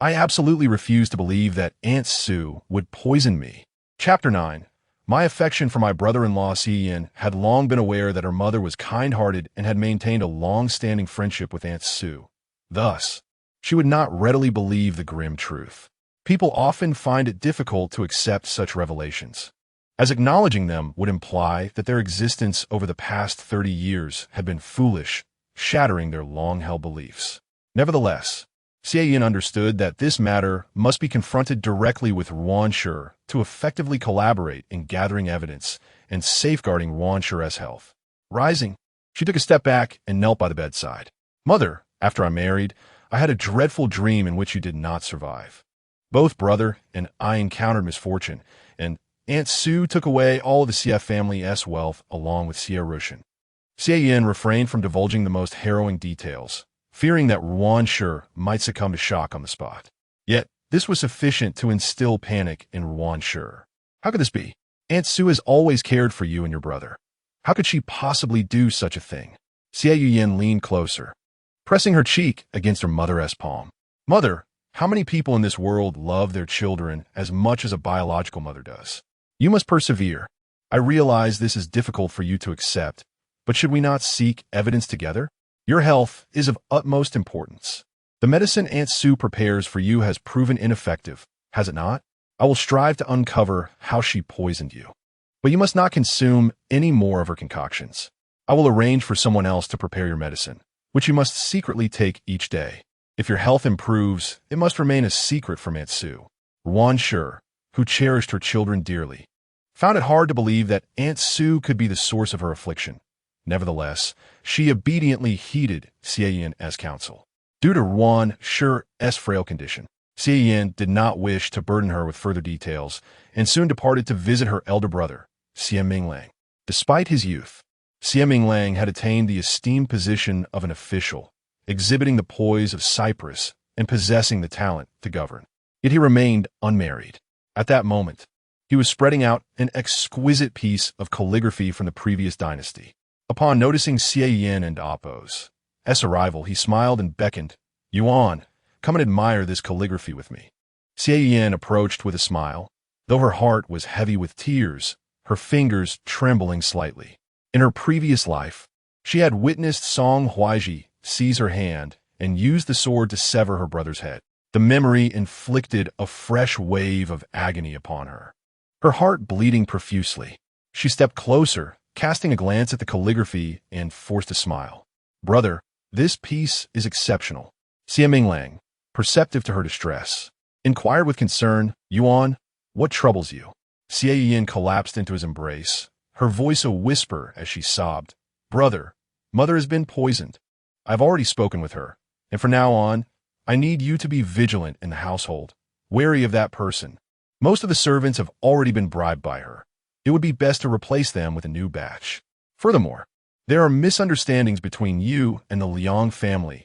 I absolutely refuse to believe that Aunt Su would poison me." Chapter 9. My affection for my brother-in-law Xie Yunyan had long been aware that her mother was kind-hearted and had maintained a long-standing friendship with Aunt Su. Thus, she would not readily believe the grim truth. People often find it difficult to accept such revelations, as acknowledging them would imply that their existence over the past 30 years had been foolish, shattering their long-held beliefs. Nevertheless, Xie Yunyan understood that this matter must be confronted directly with Ruanshe to effectively collaborate in gathering evidence and safeguarding Ruanshe's health. Rising, she took a step back and knelt by the bedside. "Mother, after I married, I had a dreadful dream in which you did not survive. Both brother and I encountered misfortune, and Aunt Su took away all of the Xie family's wealth along with Xie Rushan." Xie Yunyan refrained from divulging the most harrowing details, fearing that Ruanshe might succumb to shock on the spot. Yet, This was sufficient to instill panic in Ruan Shi. How could this be? Aunt Su has always cared for you and your brother. How could she possibly do such a thing? Xie Yunyan leaned closer, pressing her cheek against her mother's palm. Mother, how many people in this world love their children as much as a biological mother does? You must persevere. I realize this is difficult for you to accept, but should we not seek evidence together? Your health is of utmost importance. The medicine Aunt Su prepares for you has proven ineffective, has it not? I will strive to uncover how she poisoned you. But you must not consume any more of her concoctions. I will arrange for someone else to prepare your medicine, which you must secretly take each day. If your health improves, it must remain a secret from Aunt Su. Ruan Shi, who cherished her children dearly, found it hard to believe that Aunt Su could be the source of her affliction. Nevertheless, she obediently heeded Xie Yunyan's counsel. Due to Ruan Shi's frail condition, Xie Yunyan did not wish to burden her with further details and soon departed to visit her elder brother, Xie Minglang. Despite his youth, Xie Minglang had attained the esteemed position of an official, exhibiting the poise of Cyprus and possessing the talent to govern. Yet he remained unmarried. At that moment, he was spreading out an exquisite piece of calligraphy from the previous dynasty. Upon noticing Xie Yin and Appo's arrival, he smiled and beckoned, Yuan, come and admire this calligraphy with me. Xie Yin approached with a smile, though her heart was heavy with tears, her fingers trembling slightly. In her previous life, she had witnessed Song Huaizhi seize her hand and use the sword to sever her brother's head. The memory inflicted a fresh wave of agony upon her. Her heart bleeding profusely, she stepped closer, casting a glance at the calligraphy and forced a smile. Brother, this piece is exceptional. Xie Minglang, perceptive to her distress, inquired with concern, Yuan, what troubles you? Xie Yin collapsed into his embrace, her voice a whisper as she sobbed. Brother, mother has been poisoned. I've already spoken with her, and from now on, I need you to be vigilant in the household, wary of that person. Most of the servants have already been bribed by her. It would be best to replace them with a new batch. Furthermore, there are misunderstandings between you and the Liang family's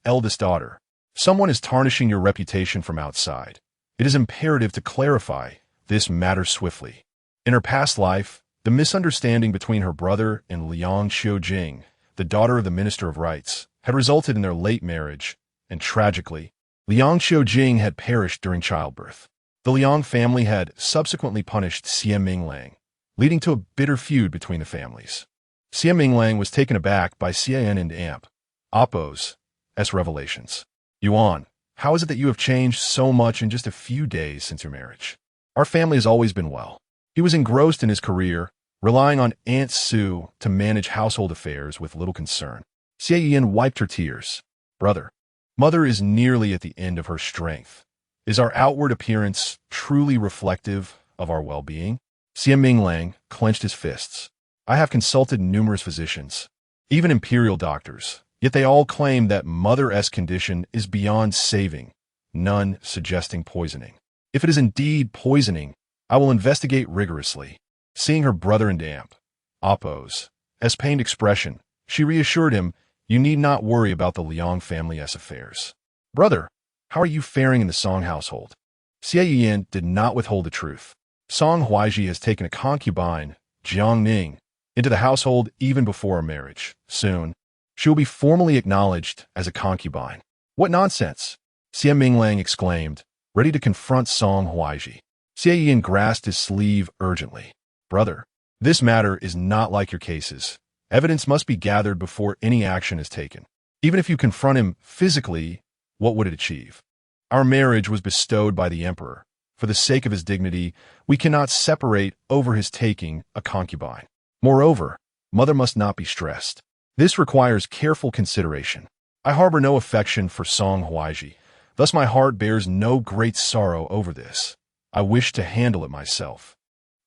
eldest daughter. Someone is tarnishing your reputation from outside. It is imperative to clarify this matter swiftly. In her past life, the misunderstanding between her brother and Liang Xiujing, the daughter of the Minister of Rights, had resulted in their late marriage, and tragically, Liang Xiujing had perished during childbirth. The Liang family had subsequently punished Xie Minglang, leading to a bitter feud between the families. Xie Minglang was taken aback by Xie Yan and Appo's revelations. Yuan, how is it that you have changed so much in just a few days since your marriage? Our family has always been well. He was engrossed in his career, relying on Aunt Su to manage household affairs with little concern. Xie Yan wiped her tears. Brother, mother is nearly at the end of her strength. Is our outward appearance truly reflective of our well-being? Xie Minglang clenched his fists. I have consulted numerous physicians, even imperial doctors, yet they all claim that mother's condition is beyond saving, none suggesting poisoning. If it is indeed poisoning, I will investigate rigorously. Seeing her brother and Appo's pained expression, she reassured him, you need not worry about the Liang family's affairs. Brother, how are you faring in the Song household? Xie Yin did not withhold the truth. Song Huaizhi has taken a concubine, Jiang Ning, into the household even before our marriage. Soon, she will be formally acknowledged as a concubine. What nonsense! Xie Minglang exclaimed, ready to confront Song Huaizhi. Xie Yin grasped his sleeve urgently. Brother, this matter is not like your cases. Evidence must be gathered before any action is taken. Even if you confront him physically, what would it achieve? Our marriage was bestowed by the emperor. For the sake of his dignity, we cannot separate over his taking a concubine. Moreover, mother must not be stressed. This requires careful consideration. I harbor no affection for Song Huaizhi, thus my heart bears no great sorrow over this. I wish to handle it myself.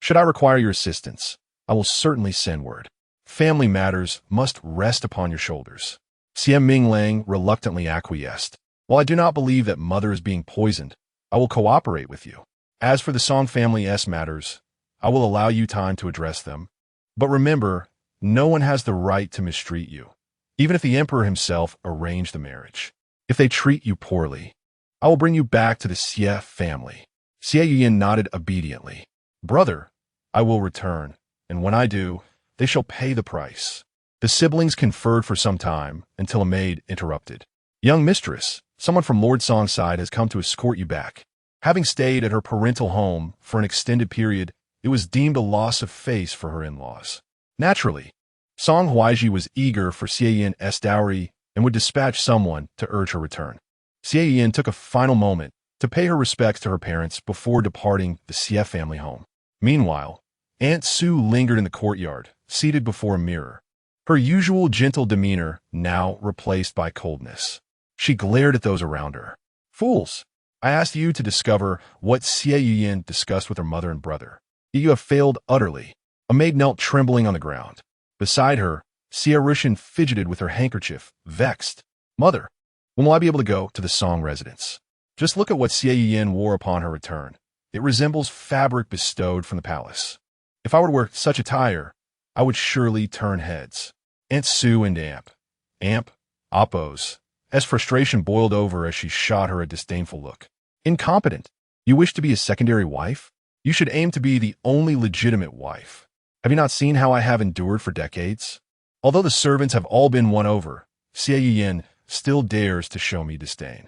Should I require your assistance, I will certainly send word. Family matters must rest upon your shoulders. Xie Minglang reluctantly acquiesced. While I do not believe that mother is being poisoned, I will cooperate with you. As for the Song family's matters, I will allow you time to address them. But remember, no one has the right to mistreat you, even if the emperor himself arranged the marriage. If they treat you poorly, I will bring you back to the Xie family. Xie Yunyan nodded obediently. Brother, I will return, and when I do, they shall pay the price. The siblings conferred for some time until a maid interrupted. Young mistress, someone from Lord Song's side has come to escort you back. Having stayed at her parental home for an extended period, it was deemed a loss of face for her in-laws. Naturally, Song Huaizhi was eager for Xie Yunyan's dowry and would dispatch someone to urge her return. Xie Yunyan took a final moment to pay her respects to her parents before departing the Xie family home. Meanwhile, Aunt Sue lingered in the courtyard, seated before a mirror, her usual gentle demeanor now replaced by coldness. She glared at those around her. Fools! I asked you to discover what Xie Yunyan discussed with her mother and brother. Yet you have failed utterly. A maid knelt trembling on the ground. Beside her, Xie Yunyan fidgeted with her handkerchief, vexed. Mother, when will I be able to go to the Song residence? Just look at what Xie Yunyan wore upon her return. It resembles fabric bestowed from the palace. If I were to wear such attire, I would surely turn heads. Aunt Sue and Amp oppose, as frustration boiled over as she shot her a disdainful look. Incompetent. You wish to be a secondary wife? You should aim to be the only legitimate wife. Have you not seen how I have endured for decades? Although the servants have all been won over, Xie Yunyan still dares to show me disdain.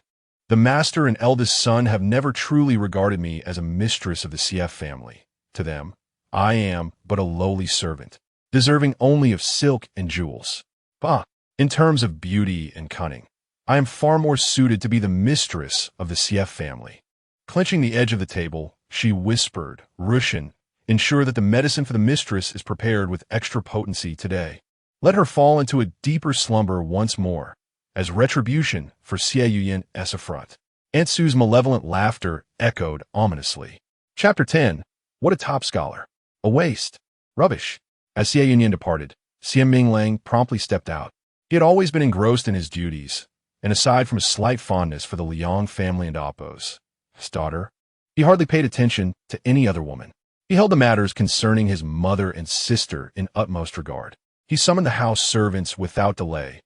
The master and eldest son have never truly regarded me as a mistress of the Xie family. To them, I am but a lowly servant, deserving only of silk and jewels. Bah! In terms of beauty and cunning, I am far more suited to be the mistress of the Xie family. Clenching the edge of the table, she whispered, Russian, ensure that the medicine for the mistress is prepared with extra potency today. Let her fall into a deeper slumber once more, as retribution for Xie Yunyan's affront. Aunt Sue's malevolent laughter echoed ominously. Chapter 10. What a top scholar. A waste. Rubbish. As Xie Yunyan departed, Xie Minglang promptly stepped out. He had always been engrossed in his duties, and aside from a slight fondness for the Liang family and Appo's daughter, he hardly paid attention to any other woman. He held the matters concerning his mother and sister in utmost regard. He summoned the house servants without delay.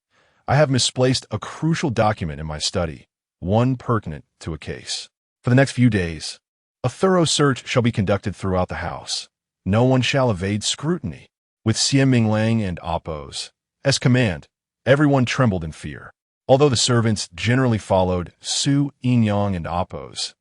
I have misplaced a crucial document in my study, one pertinent to a case. For the next few days, a thorough search shall be conducted throughout the house. No one shall evade scrutiny. With Xie Minglang and Appo's command, everyone trembled in fear. Although the servants generally followed Su Yunyan and Appo's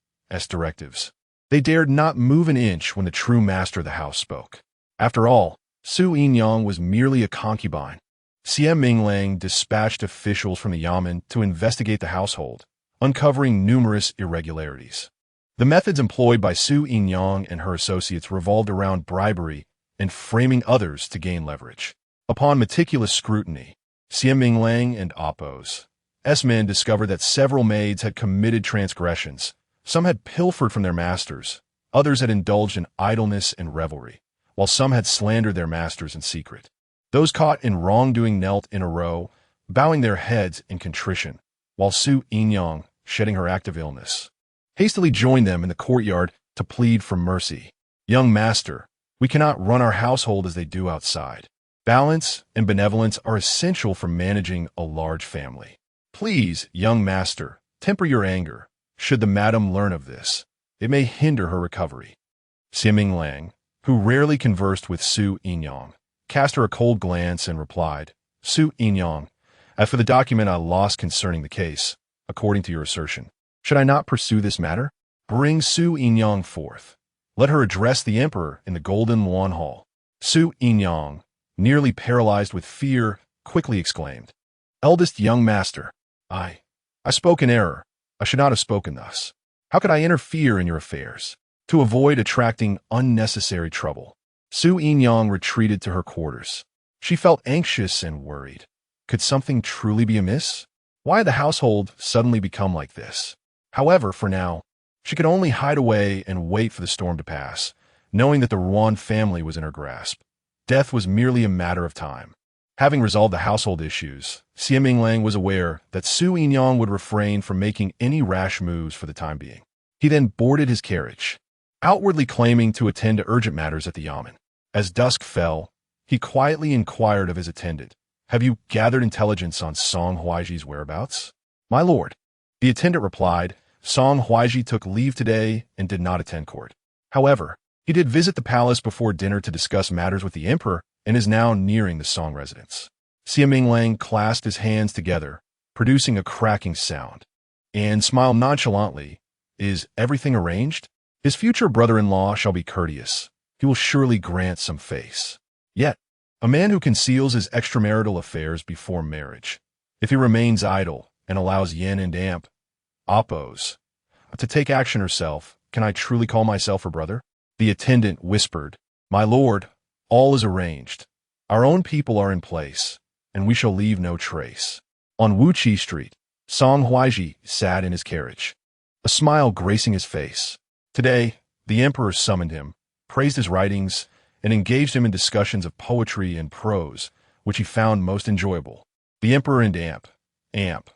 directives, they dared not move an inch when the true master of the house spoke. After all, Su Yunyan was merely a concubine. Xie Minglang dispatched officials from the Yamen to investigate the household, uncovering numerous irregularities. The methods employed by Su Yunyan and her associates revolved around bribery and framing others to gain leverage. Upon meticulous scrutiny, Xie Minglang and Appo's men discovered that several maids had committed transgressions. Some had pilfered from their masters, others had indulged in idleness and revelry, while some had slandered their masters in secret. Those caught in wrongdoing knelt in a row, bowing their heads in contrition, while Su Yunyan, shedding her active illness, hastily joined them in the courtyard to plead for mercy. Young master, we cannot run our household as they do outside. Balance and benevolence are essential for managing a large family. Please, young master, temper your anger. Should the madam learn of this, it may hinder her recovery. Xie Minglang, who rarely conversed with Su Yunyan, cast her a cold glance and replied, Su Yunyan, as for the document I lost concerning the case, according to your assertion, should I not pursue this matter? Bring Su Yunyan forth. Let her address the emperor in the Golden Lawn Hall. Su Yunyan, nearly paralyzed with fear, quickly exclaimed, Eldest young master, I spoke in error. I should not have spoken thus. How could I interfere in your affairs? To avoid attracting unnecessary trouble, Su Yunyan retreated to her quarters. She felt anxious and worried. Could something truly be amiss? Why had the household suddenly become like this? However, for now, she could only hide away and wait for the storm to pass, knowing that the Ruan family was in her grasp. Death was merely a matter of time. Having resolved the household issues, Xie Minglang was aware that Su Yunyan would refrain from making any rash moves for the time being. He then boarded his carriage, outwardly claiming to attend to urgent matters at the Yamen. As dusk fell, he quietly inquired of his attendant, Have you gathered intelligence on Song Huaizhi's whereabouts? My lord, the attendant replied, Song Huaizhi took leave today and did not attend court. However, he did visit the palace before dinner to discuss matters with the emperor and is now nearing the Song residence. Xie Yunyan clasped his hands together, producing a cracking sound, and smiled nonchalantly. Is everything arranged? His future brother-in-law shall be courteous. He will surely grant some face. Yet, a man who conceals his extramarital affairs before marriage, if he remains idle and allows yin and amp, oppose, to take action herself, can I truly call myself her brother? The attendant whispered, My lord, all is arranged. Our own people are in place, and we shall leave no trace. On Wuqi Street, Song Huaizhi sat in his carriage, a smile gracing his face. Today, the emperor summoned him, praised his writings, and engaged him in discussions of poetry and prose, which he found most enjoyable. The emperor and amp,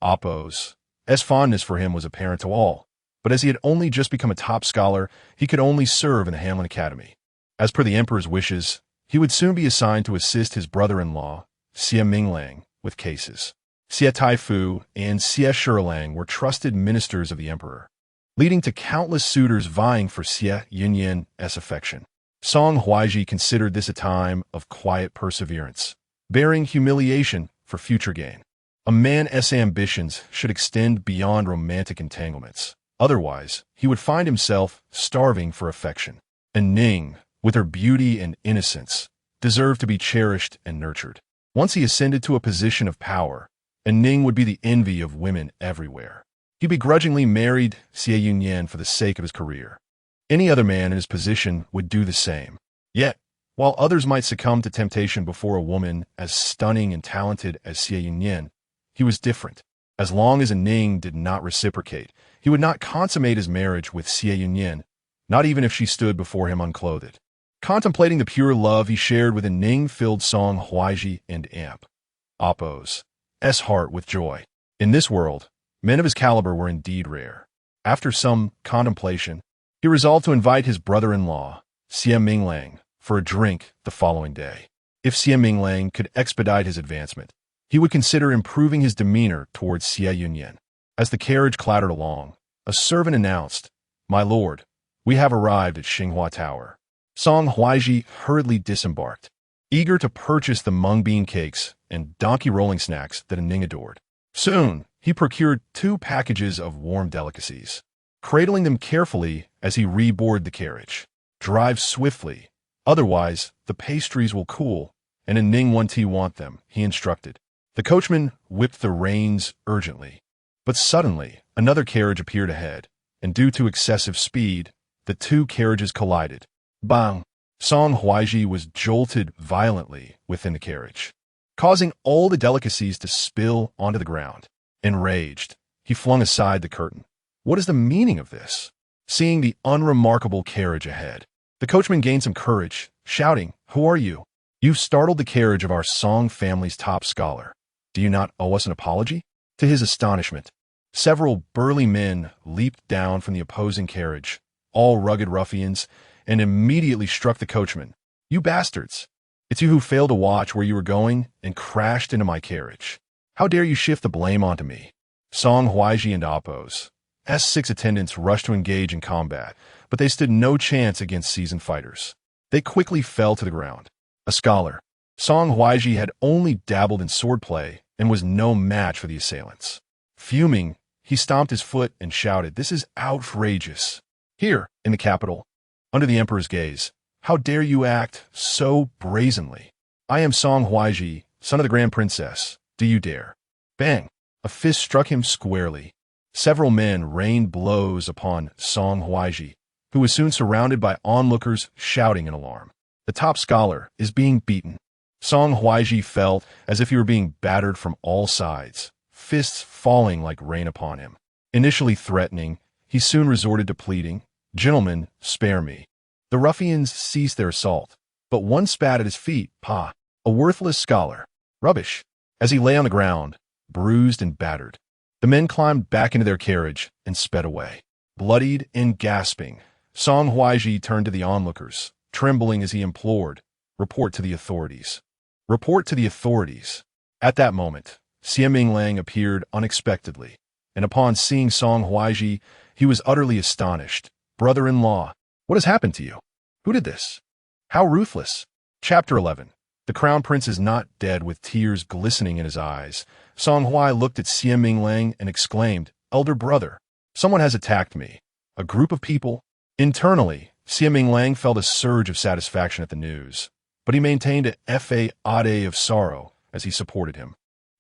oppose. S fondness for him was apparent to all, but as he had only just become a top scholar, he could only serve in the Hanlin Academy. As per the emperor's wishes, he would soon be assigned to assist his brother-in-law, Xie Yunyan, with cases. Xie Taifu and Xie Shilang were trusted ministers of the emperor, leading to countless suitors vying for Xie Yunyan's affection. Song Huaizhi considered this a time of quiet perseverance, bearing humiliation for future gain. A man's ambitions should extend beyond romantic entanglements. Otherwise, he would find himself starving for affection. And Ning, with her beauty and innocence, deserved to be cherished and nurtured. Once he ascended to a position of power, and Ning would be the envy of women everywhere. He begrudgingly married Xie Yunyan for the sake of his career. Any other man in his position would do the same. Yet, while others might succumb to temptation before a woman as stunning and talented as Xie Yunyan, he was different. As long as Ning did not reciprocate, he would not consummate his marriage with Xie Yunyan, not even if she stood before him unclothed. Contemplating the pure love he shared with Ning filled Song Huaizhi and amp, oppose's heart with joy. In this world, men of his caliber were indeed rare. After some contemplation, he resolved to invite his brother-in-law, Xie Yunyan, for a drink the following day. If Xie Yunyan could expedite his advancement, he would consider improving his demeanor towards Xie Yunyan. As the carriage clattered along, a servant announced, My lord, we have arrived at Xinghua Tower. Song Huaizhi hurriedly disembarked, eager to purchase the mung bean cakes and donkey rolling snacks that Ning adored. Soon, he procured 2 packages of warm delicacies, cradling them carefully as he reboarded the carriage. Drive swiftly, otherwise the pastries will cool, and Ning want them, he instructed. The coachman whipped the reins urgently. But suddenly, another carriage appeared ahead, and due to excessive speed, the 2 carriages collided. Bang! Song Huaizhi was jolted violently within the carriage, causing all the delicacies to spill onto the ground. Enraged, he flung aside the curtain. What is the meaning of this? Seeing the unremarkable carriage ahead, the coachman gained some courage, shouting, Who are you? You've startled the carriage of our Song family's top scholar. Do you not owe us an apology? To his astonishment, several burly men leaped down from the opposing carriage, all rugged ruffians, and immediately struck the coachman. You bastards! It's you who failed to watch where you were going and crashed into my carriage. How dare you shift the blame onto me? Song Huaizhi and Oppo's S6 attendants rushed to engage in combat, but they stood no chance against seasoned fighters. They quickly fell to the ground. A scholar, Song Huaizhi had only dabbled in swordplay and was no match for the assailants. Fuming, he stomped his foot and shouted, This is outrageous. Here, in the capital, under the emperor's gaze, how dare you act so brazenly? I am Song Huaizhi, son of the Grand Princess. Do you dare? Bang! A fist struck him squarely. Several men rained blows upon Song Huaizhi, who was soon surrounded by onlookers shouting in alarm. The top scholar is being beaten. Song Huaizhi felt as if he were being battered from all sides, fists falling like rain upon him. Initially threatening, he soon resorted to pleading, Gentlemen, spare me. The ruffians ceased their assault, but one spat at his feet, Pah, a worthless scholar. Rubbish. As he lay on the ground, bruised and battered, the men climbed back into their carriage and sped away. Bloodied and gasping, Song Huaizhi turned to the onlookers, trembling as he implored, Report to the authorities. Report to the authorities. At that moment, Xie Yunyan appeared unexpectedly, and upon seeing Song Huaizhi, he was utterly astonished. "Brother-in-law, what has happened to you? Who did this? How ruthless." Chapter 11. The Crown Prince is not dead. With tears glistening in his eyes, Song Huai looked at Xie Yunyan and exclaimed, "Elder brother, someone has attacked me. A group of people?" Internally, Xie Yunyan felt a surge of satisfaction at the news, but he maintained a fade of sorrow as he supported him,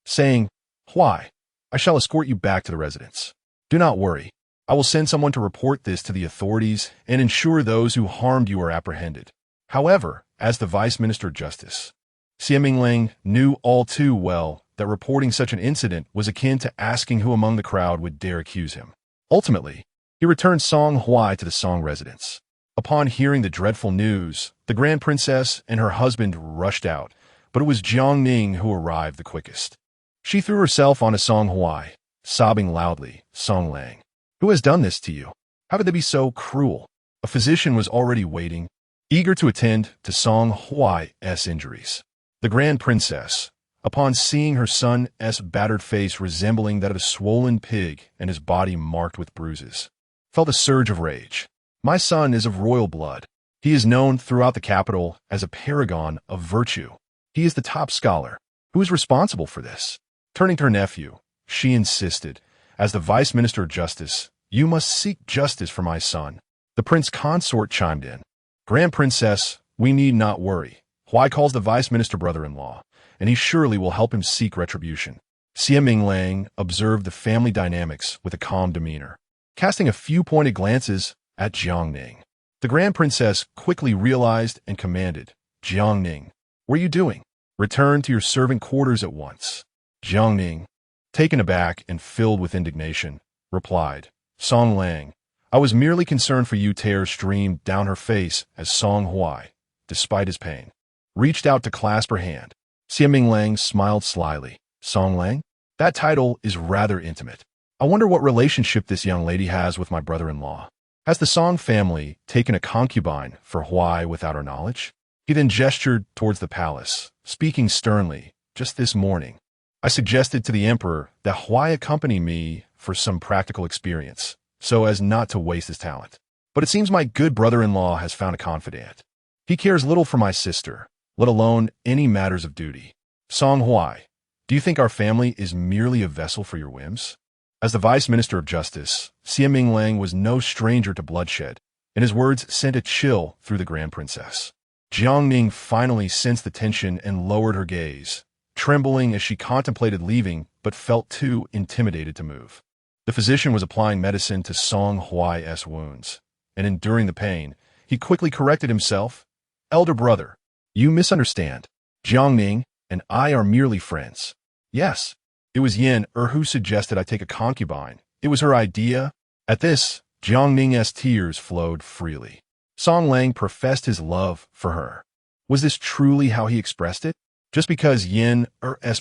saying, "Why, I shall escort you back to the residence. Do not worry. I will send someone to report this to the authorities and ensure those who harmed you are apprehended." However, as the Vice Minister of Justice, Xie Yunyan knew all too well that reporting such an incident was akin to asking who among the crowd would dare accuse him. Ultimately, he returned Song Huai to the Song residence. Upon hearing the dreadful news, the Grand Princess and her husband rushed out, but it was Jiang Ning who arrived the quickest. She threw herself onto Song Huai, sobbing loudly, "Song Lang, who has done this to you? How could they be so cruel?" A physician was already waiting, eager to attend to Song Huai's injuries. The Grand Princess, upon seeing her son's battered face resembling that of a swollen pig and his body marked with bruises, felt a surge of rage. "My son is of royal blood. He is known throughout the capital as a paragon of virtue. He is the top scholar. Who is responsible for this?" Turning to her nephew, she insisted, "As the Vice Minister of Justice, you must seek justice for my son." The prince consort chimed in, "Grand Princess, we need not worry. Huai calls the Vice Minister brother-in-law, and he surely will help him seek retribution." Xie Yunyan observed the family dynamics with a calm demeanor, casting a few pointed glances at Jiang Ning. The Grand Princess quickly realized and commanded, "Jiang Ning, what are you doing? Return to your servant quarters at once." Jiang Ning, taken aback and filled with indignation, replied, "Song Lang, I was merely concerned for you." Tears streamed down her face as Song Huai, despite his pain, reached out to clasp her hand. Xie Yunyan smiled slyly. "Song Lang? That title is rather intimate. I wonder what relationship this young lady has with my brother-in-law. Has the Song family taken a concubine for Huai without our knowledge?" He then gestured towards the palace, speaking sternly. "Just this morning, I suggested to the emperor that Huai accompany me for some practical experience, so as not to waste his talent. But it seems my good brother-in-law has found a confidant. He cares little for my sister, let alone any matters of duty. Song Huai, do you think our family is merely a vessel for your whims?" As the Vice Minister of Justice, Xie Yunyan was no stranger to bloodshed, and his words sent a chill through the Grand Princess. Jiang Ning finally sensed the tension and lowered her gaze, trembling as she contemplated leaving but felt too intimidated to move. The physician was applying medicine to Song Huai's wounds, and enduring the pain, he quickly corrected himself. "Elder brother, you misunderstand. Jiang Ning and I are merely friends." "Yes, it was Yin who suggested I take a concubine. It was her idea." At this, Jiang Ning's tears flowed freely. Song Lang professed his love for her. Was this truly how he expressed it? Just because Yin's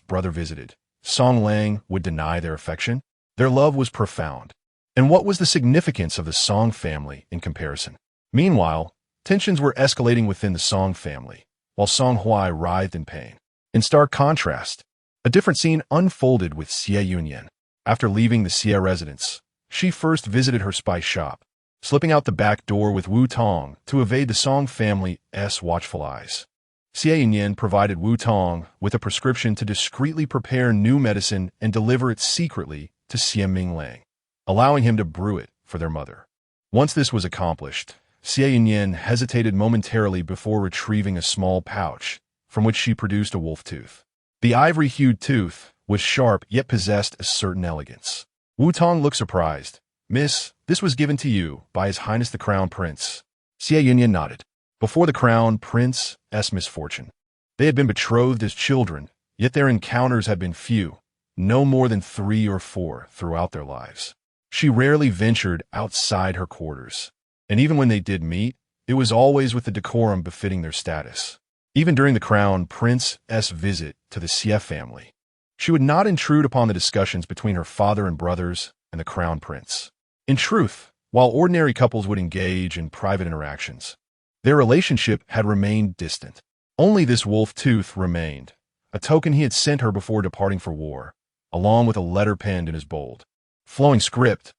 brother visited, Song Lang would deny their affection? Their love was profound. And what was the significance of the Song family in comparison? Meanwhile, tensions were escalating within the Song family, while Song Huai writhed in pain. In stark contrast, a different scene unfolded with Xie Yunyan. After leaving the Xie residence, she first visited her spice shop, slipping out the back door with Wu Tong to evade the Song family's watchful eyes. Xie Yunyan provided Wu Tong with a prescription to discreetly prepare new medicine and deliver it secretly to Xie Yunyan, allowing him to brew it for their mother. Once this was accomplished, Xie Yunyan hesitated momentarily before retrieving a small pouch, from which she produced a wolf tooth. The ivory-hued tooth was sharp yet possessed a certain elegance. Wu Tong looked surprised. "Miss, this was given to you by His Highness the Crown Prince." Xie Yunyan nodded. Before the Crown Prince's misfortune, they had been betrothed as children, yet their encounters had been few, no more than 3 or 4 throughout their lives. She rarely ventured outside her quarters, and even when they did meet, it was always with the decorum befitting their status. Even during the Crown Prince's visit to the Xie family, she would not intrude upon the discussions between her father and brothers and the Crown Prince. In truth, while ordinary couples would engage in private interactions, their relationship had remained distant. Only this wolf tooth remained, a token he had sent her before departing for war, along with a letter penned in his bold Flowing script.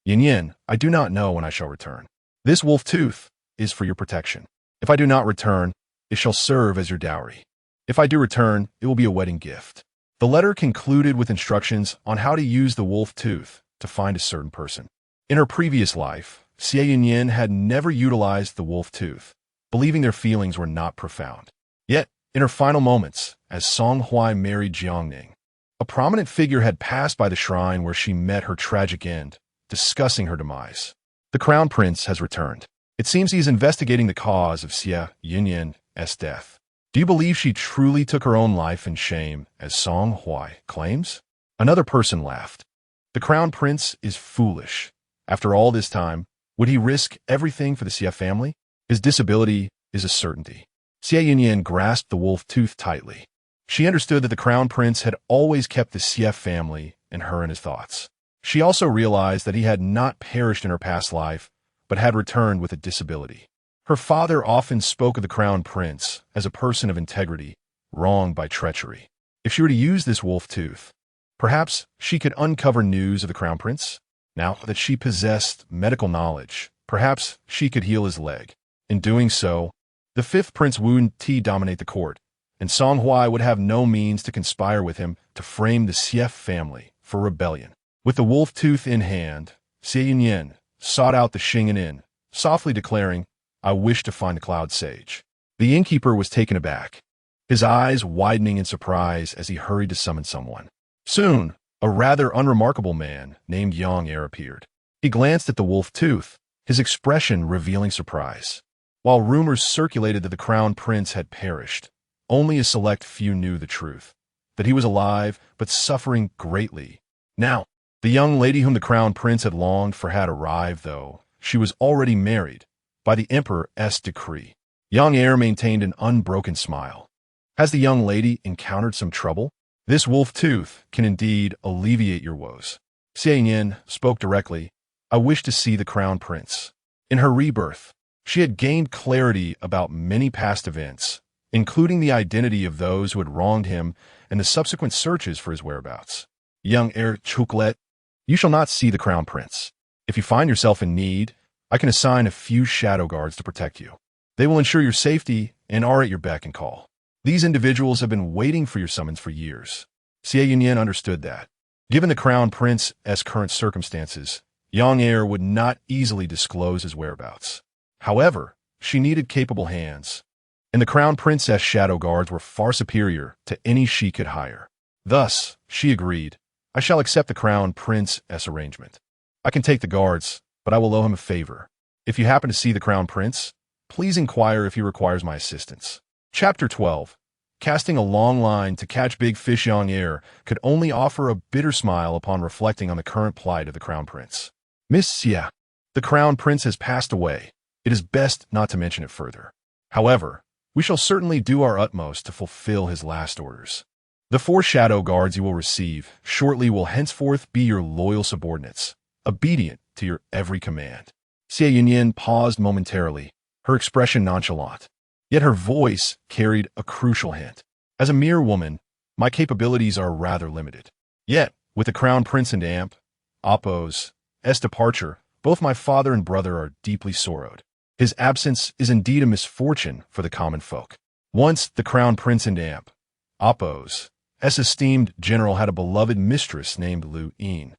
Yunyan, I do not know when I shall return. This wolf tooth is for your protection. If I do not return, it shall serve as your dowry. If I do return, it will be a wedding gift. The letter concluded with instructions on how to use the wolf tooth to find a certain person. In her previous life, Xie Yunyan had never utilized the wolf tooth, believing their feelings were not profound. Yet, in her final moments, as Song Huaizhi married Jiangning, a prominent figure had passed by the shrine where she met her tragic end, discussing her demise. The crown prince has returned. It seems he is investigating the cause of Xie Yunyan's death. Do you believe she truly took her own life in shame, as Song Huaizhi claims? Another person laughed. The crown prince is foolish. After all this time, would he risk everything for the Xie family? His disability is a certainty. Xie Yunyan grasped the wolf tooth tightly. She understood that the crown prince had always kept the Xie family and her in his thoughts. She also realized that he had not perished in her past life, but had returned with a disability. Her father often spoke of the crown prince as a person of integrity, wronged by treachery. If she were to use this wolf tooth, perhaps she could uncover news of the crown prince. Now that she possessed medical knowledge, perhaps she could heal his leg. In doing so, the fifth Prince would dominate the court, and Song Huaizhi would have no means to conspire with him to frame the Xie family for rebellion. With the wolf tooth in hand, Xie Yunyan sought out the Xing'an Inn, softly declaring, I wish to find the Cloud Sage. The innkeeper was taken aback, his eyes widening in surprise as he hurried to summon someone. Soon, a rather unremarkable man named Yang Er appeared. He glanced at the wolf tooth, his expression revealing surprise. While rumors circulated that the crown prince had perished, only a select few knew the truth, that he was alive but suffering greatly. Now, the young lady whom the crown prince had longed for had arrived, though she was already married by the emperor's decree. Yang Er maintained an unbroken smile. Has the young lady encountered some trouble? This wolf tooth can indeed alleviate your woes. Xie Yunyan spoke directly. I wish to see the crown prince. In her rebirth, she had gained clarity about many past events, including the identity of those who had wronged him and the subsequent searches for his whereabouts. Young heir Chuklet, you shall not see the crown prince. If you find yourself in need, I can assign a few shadow guards to protect you. They will ensure your safety and are at your beck and call. These individuals have been waiting for your summons for years. Xie Yunyan understood that. Given the crown prince's current circumstances, Yang Er would not easily disclose his whereabouts. However, she needed capable hands, and the crown princess shadow guards were far superior to any she could hire. Thus, she agreed, I shall accept the crown prince's arrangement. I can take the guards, but I will owe him a favor. If you happen to see the crown prince, please inquire if he requires my assistance. Chapter 12. Casting a long line to catch big fish. Yang Er could only offer a bitter smile upon reflecting on the current plight of the crown prince. Miss Xie, the crown prince has passed away. It is best not to mention it further. However, we shall certainly do our utmost to fulfill his last orders. The 4 shadow guards you will receive shortly will henceforth be your loyal subordinates, obedient to your every command. Xie Yunyan paused momentarily, her expression nonchalant. Yet her voice carried a crucial hint. As a mere woman, my capabilities are rather limited. Yet, with the crown prince and Appo's departure, both my father and brother are deeply sorrowed. His absence is indeed a misfortune for the common folk. Once the crown prince and Appo's esteemed general had a beloved mistress named Lu Yin,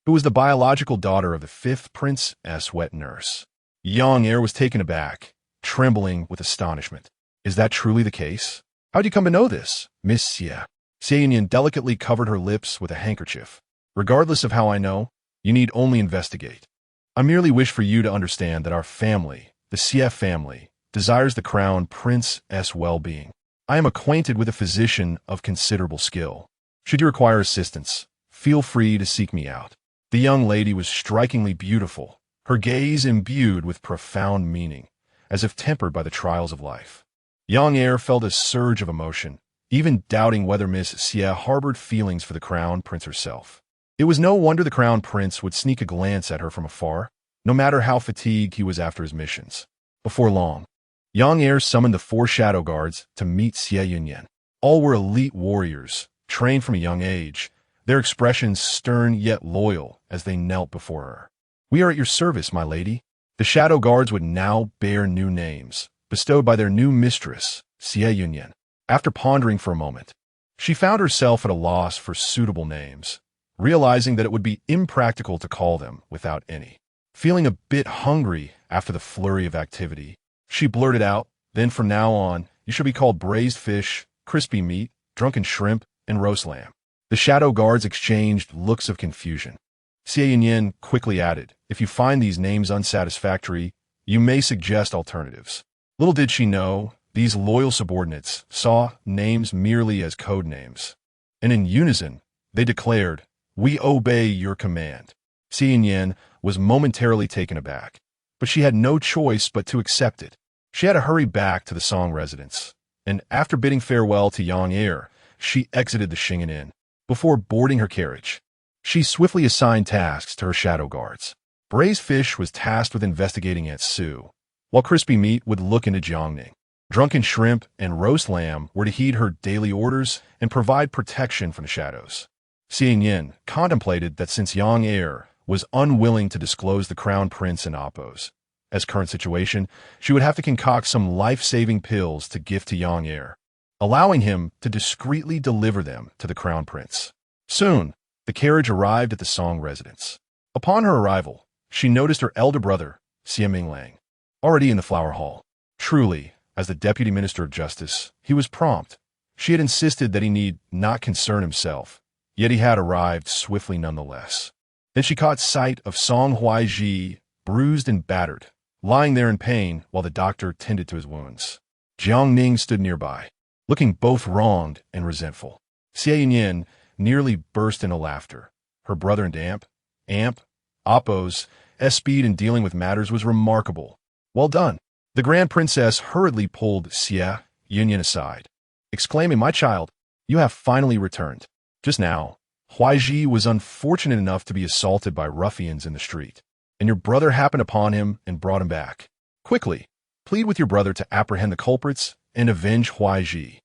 who was the biological daughter of the 5th prince's wet nurse. Yang Er was taken aback, trembling with astonishment. Is that truly the case? How'd you come to know this, Miss Xie? Xie Yunyan delicately covered her lips with a handkerchief. Regardless of how I know, you need only investigate. I merely wish for you to understand that our family, the Xie family, desires the crown prince's well-being. I am acquainted with a physician of considerable skill. Should you require assistance, feel free to seek me out. The young lady was strikingly beautiful, her gaze imbued with profound meaning, as if tempered by the trials of life. Yang Er felt a surge of emotion, even doubting whether Miss Xie harbored feelings for the crown prince herself. It was no wonder the crown prince would sneak a glance at her from afar, no matter how fatigued he was after his missions. Before long, Yang Er summoned the 4 shadow guards to meet Xie Yunyan. All were elite warriors, trained from a young age, their expressions stern yet loyal as they knelt before her. "We are at your service, my lady." The shadow guards would now bear new names, bestowed by their new mistress, Xie Yunyan. After pondering for a moment, she found herself at a loss for suitable names, realizing that it would be impractical to call them without any. Feeling a bit hungry after the flurry of activity, she blurted out, "Then from now on, you shall be called braised fish, crispy meat, drunken shrimp, and roast lamb." The shadow guards exchanged looks of confusion. Xie Yunyan quickly added, "If you find these names unsatisfactory, you may suggest alternatives." Little did she know, these loyal subordinates saw names merely as code names. And in unison, they declared, "We obey your command." Xie Yunyan was momentarily taken aback, but she had no choice but to accept it. She had to hurry back to the Song residence, and after bidding farewell to Yang Air, she exited the Xingen Inn. Before boarding her carriage, she swiftly assigned tasks to her shadow guards. Braised fish was tasked with investigating Aunt Sue, while crispy meat would look into Jiangning. Drunken shrimp and roast lamb were to heed her daily orders and provide protection from the shadows. Xie Yunyan contemplated that since Yang Air was unwilling to disclose the crown prince and Appos, as current situation, she would have to concoct some life-saving pills to gift to Yang Air, allowing him to discreetly deliver them to the crown prince. Soon, the carriage arrived at the Song residence. Upon her arrival, she noticed her elder brother, Xie Minglang, already in the flower hall. Truly, as the deputy minister of justice, he was prompt. She had insisted that he need not concern himself, yet he had arrived swiftly nonetheless. Then she caught sight of Song Huaizhi, bruised and battered, lying there in pain while the doctor tended to his wounds. Jiangning stood nearby, looking both wronged and resentful. Xie Yunyan nearly burst into laughter. Her brother and Amp, Appos' speed in dealing with matters was remarkable. "Well done." The Grand Princess hurriedly pulled Xie Yunyan aside, exclaiming, "My child, you have finally returned. Just now, Huaizhi was unfortunate enough to be assaulted by ruffians in the street, and your brother happened upon him and brought him back. Quickly, plead with your brother to apprehend the culprits and avenge Huaizhi."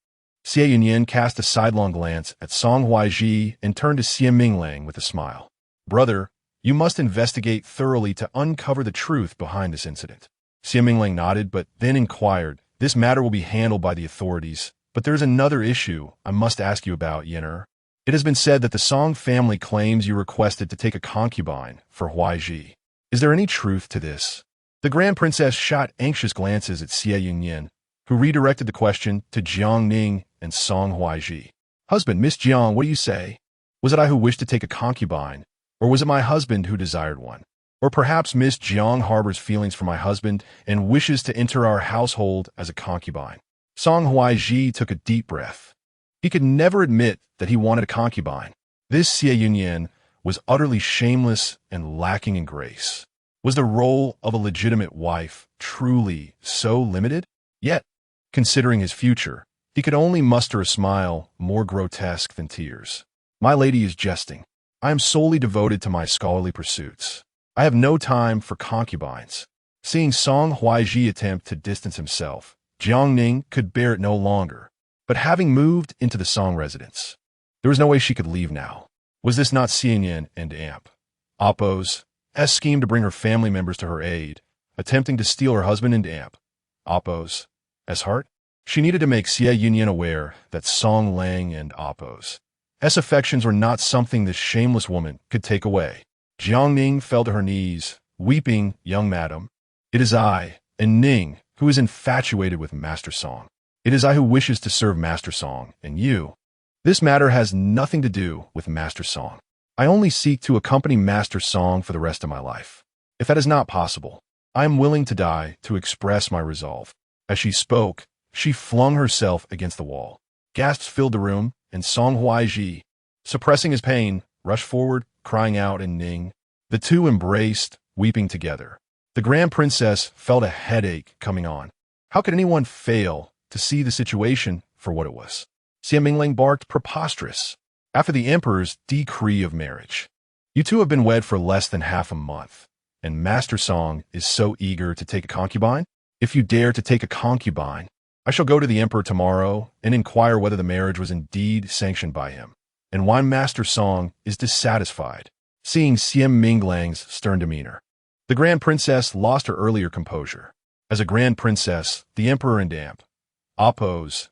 Xie Yunyan cast a sidelong glance at Song Huaizhi and turned to Xie Minglang with a smile. "Brother, you must investigate thoroughly to uncover the truth behind this incident." Xie Minglang nodded, but then inquired, "This matter will be handled by the authorities, but there is another issue I must ask you about, Yener. It has been said that the Song family claims you requested to take a concubine for Huaizhi. Is there any truth to this?" The Grand Princess shot anxious glances at Xie Yunyan, who redirected the question to Jiangning and Song Huaizhi. "Husband, Miss Jiang, what do you say? Was it I who wished to take a concubine, or was it my husband who desired one? Or perhaps Miss Jiang harbors feelings for my husband and wishes to enter our household as a concubine?" Song Huaizhi took a deep breath. He could never admit that he wanted a concubine. This Xie Yunyan was utterly shameless and lacking in grace. Was the role of a legitimate wife truly so limited? Yet, considering his future, he could only muster a smile more grotesque than tears. "My lady is jesting. I am solely devoted to my scholarly pursuits. I have no time for concubines." Seeing Song Huaizhi attempt to distance himself, Jiangning could bear it no longer. But having moved into the Song residence, there was no way she could leave now. Was this not Xie Yunyan and Appos' scheme to bring her family members to her aid, attempting to steal her husband and Appos' heart? She needed to make Xie Yunyan aware that Song Lang and Appos' affections were not something this shameless woman could take away. Jiangning fell to her knees, weeping, "Young madam, it is I, and Ning, who is infatuated with Master Song. It is I who wishes to serve Master Song, and you. This matter has nothing to do with Master Song. I only seek to accompany Master Song for the rest of my life. If that is not possible, I am willing to die to express my resolve." As she spoke, she flung herself against the wall. Gasps filled the room, and Song Huaizhi, suppressing his pain, rushed forward, crying out in Ning. The two embraced, weeping together. The Grand Princess felt a headache coming on. How could anyone fail to see the situation for what it was? Xie Minglang barked, "Preposterous. After the Emperor's decree of marriage, you two have been wed for less than half a month, and Master Song is so eager to take a concubine? If you dare to take a concubine, I shall go to the Emperor tomorrow and inquire whether the marriage was indeed sanctioned by him, and Wine Master Song is dissatisfied, seeing Xie Minglang's stern demeanor. The Grand Princess lost her earlier composure. As a Grand Princess, the Emperor and Amp, Appo's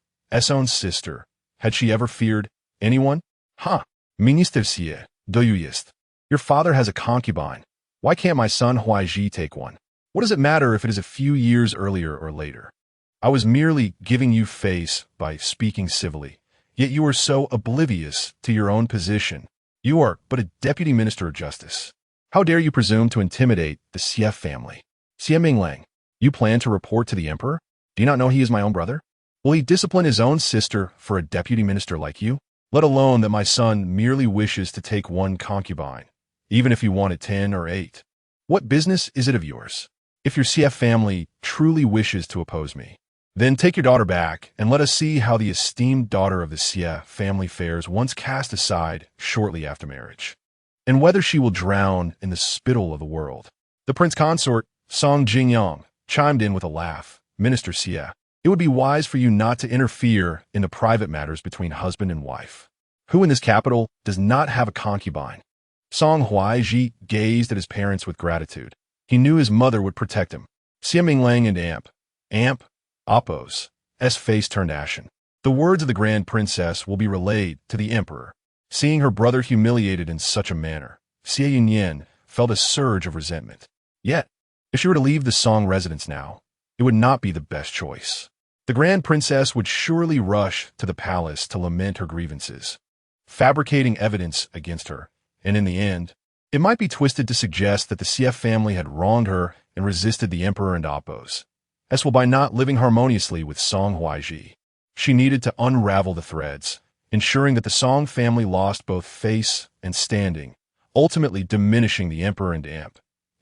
own sister, had she ever feared anyone? Mistress, do you jest? Your father has a concubine. Why can't my son Huaizhi take one? What does it matter if it is a few years earlier or later? I was merely giving you face by speaking civilly, yet you are so oblivious to your own position. You are but a deputy minister of justice. How dare you presume to intimidate the Xie family? Xie Minglang, you plan to report to the emperor? Do you not know he is my own brother? Will he discipline his own sister for a deputy minister like you? Let alone that my son merely wishes to take one concubine, even if he wanted 10 or 8. What business is it of yours? If your Xie family truly wishes to oppose me, then take your daughter back and let us see how the esteemed daughter of the Xie family fares once cast aside shortly after marriage, and whether she will drown in the spittle of the world. The prince consort, Song Huaizhi, chimed in with a laugh. Minister Xie, it would be wise for you not to interfere in the private matters between husband and wife. Who in this capital does not have a concubine? Song Huaizhi gazed at his parents with gratitude. He knew his mother would protect him. Xie Minglang and Amp, Appo's face turned ashen. The words of the Grand Princess will be relayed to the Emperor. Seeing her brother humiliated in such a manner, Xie Yunyan felt a surge of resentment. Yet, if she were to leave the Song residence now, it would not be the best choice. The Grand Princess would surely rush to the palace to lament her grievances, fabricating evidence against her, and in the end, it might be twisted to suggest that the Xie family had wronged her and resisted the Emperor and Appo's, as well by not living harmoniously with Song Huaizhi. She needed to unravel the threads, ensuring that the Song family lost both face and standing, ultimately diminishing the Emperor and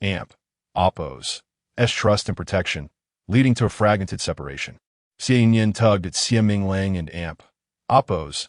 Amp, Appo's trust and protection, leading to a fragmented separation. Xie Yunyan tugged at Xie Minglang and Amp, Appo's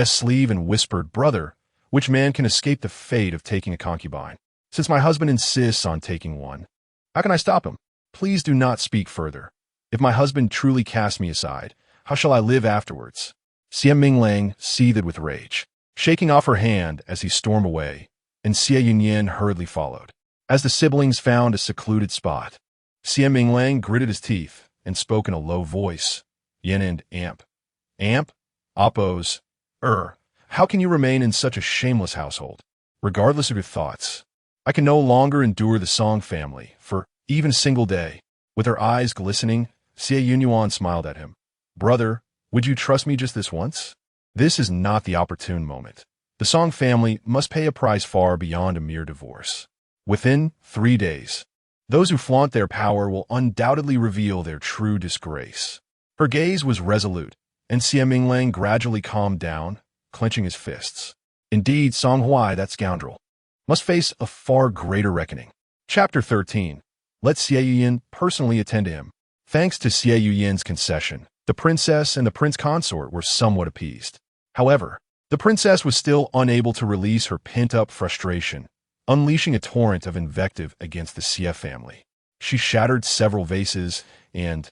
sleeve and whispered, "Brother, which man can escape the fate of taking a concubine? Since my husband insists on taking one, how can I stop him? Please do not speak further. If my husband truly casts me aside, how shall I live afterwards?" Xie Minglang seethed with rage, shaking off her hand as he stormed away, and Xie Yunyan hurriedly followed. As the siblings found a secluded spot, Xie Minglang gritted his teeth and spoke in a low voice. "Yin and Amp, Appo's, how can you remain in such a shameless household? Regardless of your thoughts, I can no longer endure the Song family for even a single day." With her eyes glistening, Xie Yunyan smiled at him. "Brother, would you trust me just this once? This is not the opportune moment. The Song family must pay a price far beyond a mere divorce. Within 3 days, those who flaunt their power will undoubtedly reveal their true disgrace." Her gaze was resolute, and Xie Minglang gradually calmed down, clenching his fists. Indeed, Song Huai, that scoundrel, must face a far greater reckoning. Chapter 13. Let Xie Yunyan personally attend to him. Thanks to Xie Yunyan's concession, the princess and the prince consort were somewhat appeased. However, the princess was still unable to release her pent-up frustration, unleashing a torrent of invective against the Xie family. She shattered several vases and,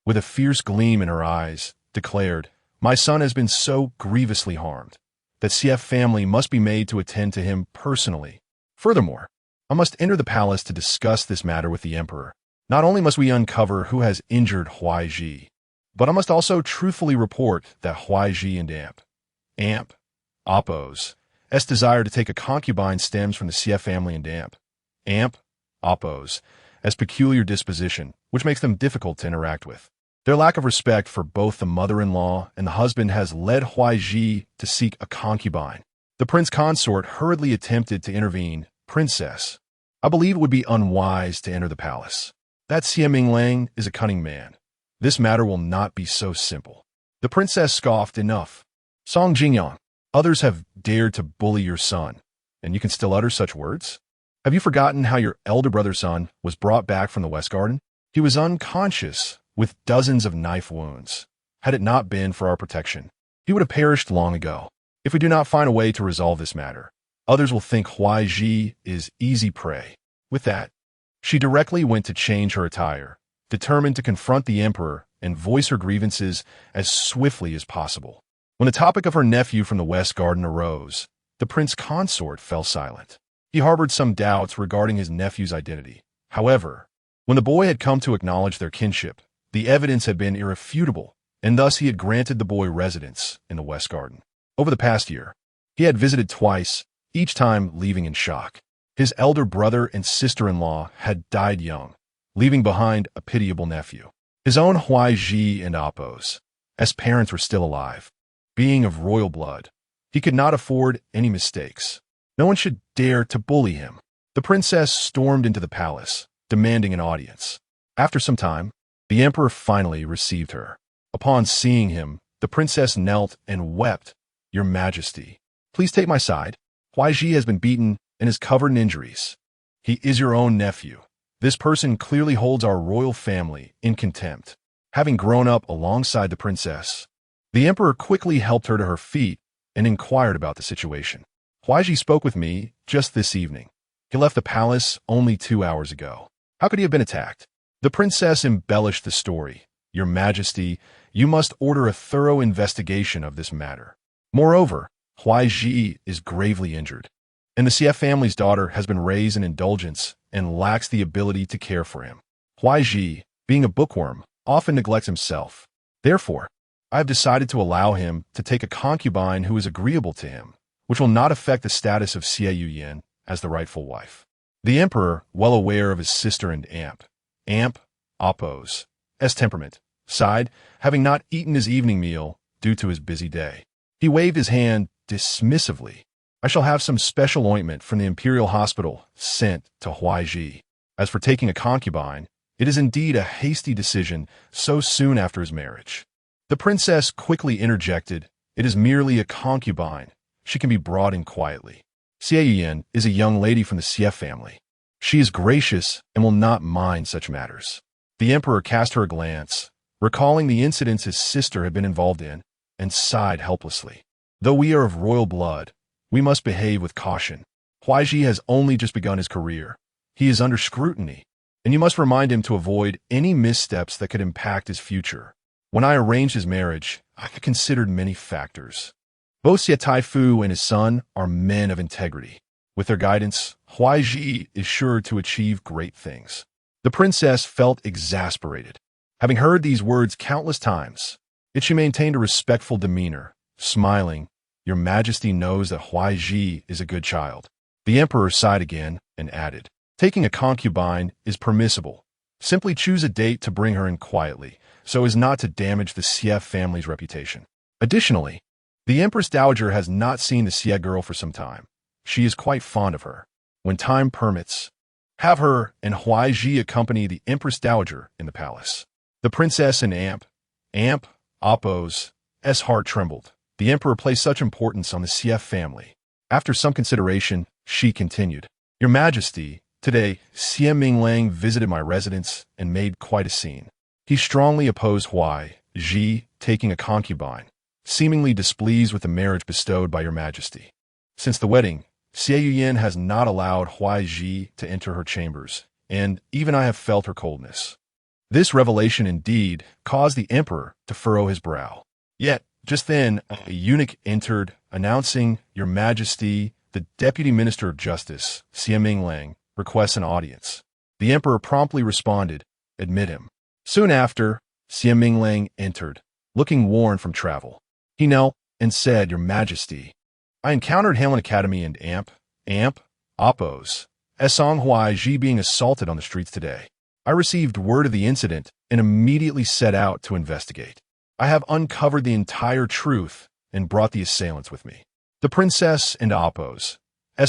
with a fierce gleam in her eyes, declared, "My son has been so grievously harmed that Xie family must be made to attend to him personally. Furthermore, I must enter the palace to discuss this matter with the emperor. Not only must we uncover who has injured Huaizhi, but I must also truthfully report that Huaizhi and Amp, Appo's desire to take a concubine stems from the Xie family and Amp, Appo's peculiar disposition, which makes them difficult to interact with. Their lack of respect for both the mother-in-law and the husband has led Huaizhi to seek a concubine. The prince consort hurriedly attempted to intervene. "Princess, I believe it would be unwise to enter the palace. That Xie Minglang is a cunning man. This matter will not be so simple." The princess scoffed. "Enough. Song Huaizhi, others have dared to bully your son, and you can still utter such words? Have you forgotten how your elder brother's son was brought back from the West Garden? He was unconscious, with dozens of knife wounds. Had it not been for our protection, he would have perished long ago. If we do not find a way to resolve this matter, others will think Huaizhi is easy prey." With that, she directly went to change her attire, determined to confront the emperor and voice her grievances as swiftly as possible. When the topic of her nephew from the West Garden arose, the prince consort fell silent. He harbored some doubts regarding his nephew's identity. However, when the boy had come to acknowledge their kinship, the evidence had been irrefutable, and thus he had granted the boy residence in the West Garden. Over the past year, he had visited twice, each time leaving in shock. His elder brother and sister-in-law had died young, leaving behind a pitiable nephew. His own Huaizhi and Appos, as parents were still alive. Being of royal blood, he could not afford any mistakes. No one should dare to bully him. The princess stormed into the palace, demanding an audience. After some time, the emperor finally received her. Upon seeing him, the princess knelt and wept. "Your Majesty, please take my side. Huaizhi has been beaten and is covered in injuries. He is your own nephew. This person clearly holds our royal family in contempt." Having grown up alongside the princess, the emperor quickly helped her to her feet and inquired about the situation. "Huaizhi spoke with me just this evening. He left the palace only 2 hours ago. How could he have been attacked?" The princess embellished the story. "Your Majesty, you must order a thorough investigation of this matter. Moreover, Huaizhi is gravely injured, and the Xie family's daughter has been raised in indulgence and lacks the ability to care for him. Huaizhi, being a bookworm, often neglects himself. Therefore, I have decided to allow him to take a concubine who is agreeable to him, which will not affect the status of Xie Yunyan as the rightful wife." The emperor, well aware of his sister and aunt, Appos, temperament, sighed, having not eaten his evening meal due to his busy day. He waved his hand dismissively. "I shall have some special ointment from the imperial hospital sent to Huaizhi. As for taking a concubine, it is indeed a hasty decision so soon after his marriage." The princess quickly interjected, "It is merely a concubine. She can be brought in quietly. Xie Yunyan is a young lady from the Xie family. She is gracious and will not mind such matters." The emperor cast her a glance, recalling the incidents his sister had been involved in, and sighed helplessly. "Though we are of royal blood, we must behave with caution. Huaizhi has only just begun his career. He is under scrutiny, and you must remind him to avoid any missteps that could impact his future. When I arranged his marriage, I considered many factors. Both Xie Taifu and his son are men of integrity. With their guidance, Huaizhi is sure to achieve great things." The princess felt exasperated. Having heard these words countless times, yet she maintained a respectful demeanor, smiling. "Your Majesty knows that Huaizhi is a good child." The emperor sighed again and added, "Taking a concubine is permissible. Simply choose a date to bring her in quietly, so as not to damage the Xie family's reputation." Additionally, the Empress Dowager has not seen the Xie girl for some time. She is quite fond of her. When time permits, have her and Huaizhi accompany the Empress Dowager in the palace. The princess and Appos' heart trembled. The emperor placed such importance on the Xie family. After some consideration, she continued, "Your Majesty, today Xie Minglang visited my residence and made quite a scene. He strongly opposed Huaizhi taking a concubine, seemingly displeased with the marriage bestowed by your Majesty. Since the wedding, Xie Yunyan has not allowed Huaizhi to enter her chambers, and even I have felt her coldness." This revelation indeed caused the emperor to furrow his brow. Yet, just then, a eunuch entered, announcing, "Your Majesty, the Deputy Minister of Justice, Xie Minglang, requests an audience." The emperor promptly responded, "Admit him." Soon after, Xie Minglang entered, looking worn from travel. He knelt and said, "Your Majesty, I encountered Halen Academy and Appos, as Song Huaizhi being assaulted on the streets today. I received word of the incident and immediately set out to investigate. I have uncovered the entire truth and brought the assailants with me." The princess and Appos'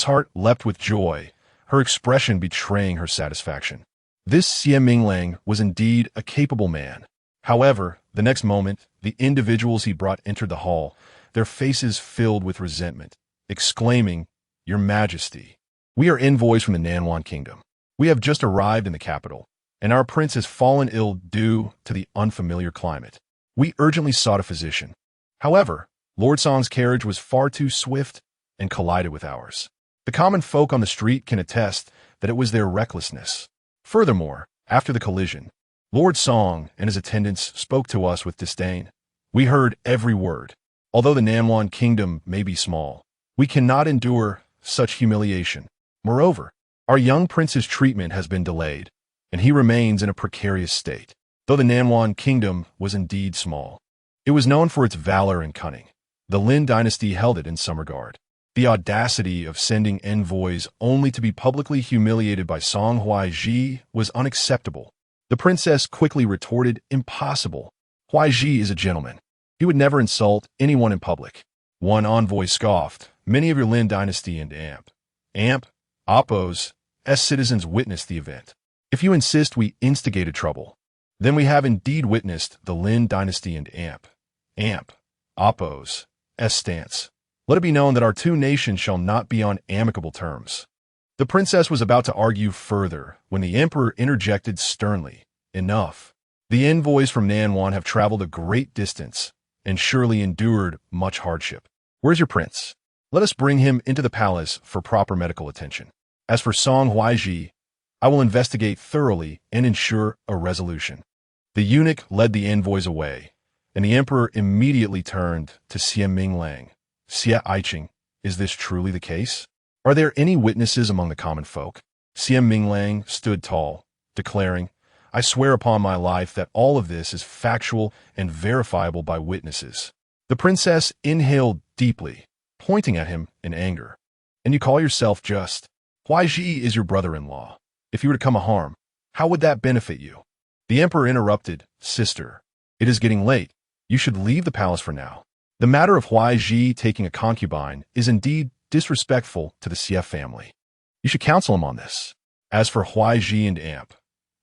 heart leapt with joy, her expression betraying her satisfaction. This Xie Minglang was indeed a capable man. However, the next moment, the individuals he brought entered the hall, their faces filled with resentment, exclaiming, "Your Majesty, we are envoys from the Nanwan Kingdom. We have just arrived in the capital, and our prince has fallen ill due to the unfamiliar climate. We urgently sought a physician. However, Lord Song's carriage was far too swift and collided with ours. The common folk on the street can attest that it was their recklessness. Furthermore, after the collision, Lord Song and his attendants spoke to us with disdain. We heard every word. Although the Nanwan kingdom may be small, we cannot endure such humiliation. Moreover, our young prince's treatment has been delayed, and he remains in a precarious state. Though the Nanwan kingdom was indeed small, it was known for its valor and cunning. The Lin dynasty held it in some regard. The audacity of sending envoys only to be publicly humiliated by Song Huaizhi was unacceptable. The princess quickly retorted, "Impossible. Huaizhi is a gentleman. He would never insult anyone in public." One envoy scoffed, "Many of your Lin dynasty and Appo's citizens witnessed the event. If you insist we instigated trouble, then we have indeed witnessed the Lin dynasty and Appo's stance. Let it be known that our two nations shall not be on amicable terms." The princess was about to argue further when the emperor interjected sternly, "Enough. The envoys from Nanwan have traveled a great distance and surely endured much hardship. Where's your prince? Let us bring him into the palace for proper medical attention. As for Song Huaizhi, I will investigate thoroughly and ensure a resolution." The eunuch led the envoys away, and the emperor immediately turned to Xie Yunyan. "Xie Yunyan, is this truly the case? Are there any witnesses among the common folk?" Xie Yunyan stood tall, declaring, "I swear upon my life that all of this is factual and verifiable by witnesses." The princess inhaled deeply, pointing at him in anger. "And you call yourself just? Huaizhi is your brother-in-law. If you were to come a harm, how would that benefit you?" The emperor interrupted, "Sister, it is getting late. You should leave the palace for now. The matter of Huaizhi taking a concubine is indeed disrespectful to the Xie family. You should counsel him on this. As for Huaizhi and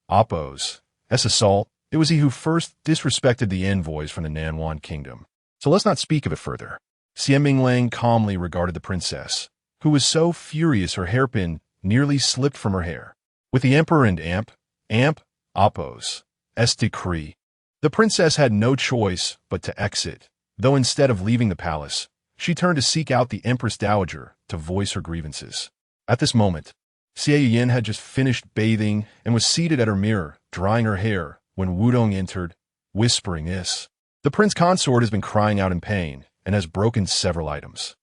Appo's assault, it was he who first disrespected the envoys from the Nanwan kingdom. So let's not speak of it further." Xie Yunyan calmly regarded the princess, who was so furious her hairpin nearly slipped from her hair. With the emperor and Appo's decree, the princess had no choice but to exit, though instead of leaving the palace, she turned to seek out the Empress Dowager to voice her grievances. At this moment, Xie Yunyan had just finished bathing and was seated at her mirror, drying her hair, when Wudong entered, whispering this. "The prince consort has been crying out in pain and has broken several items.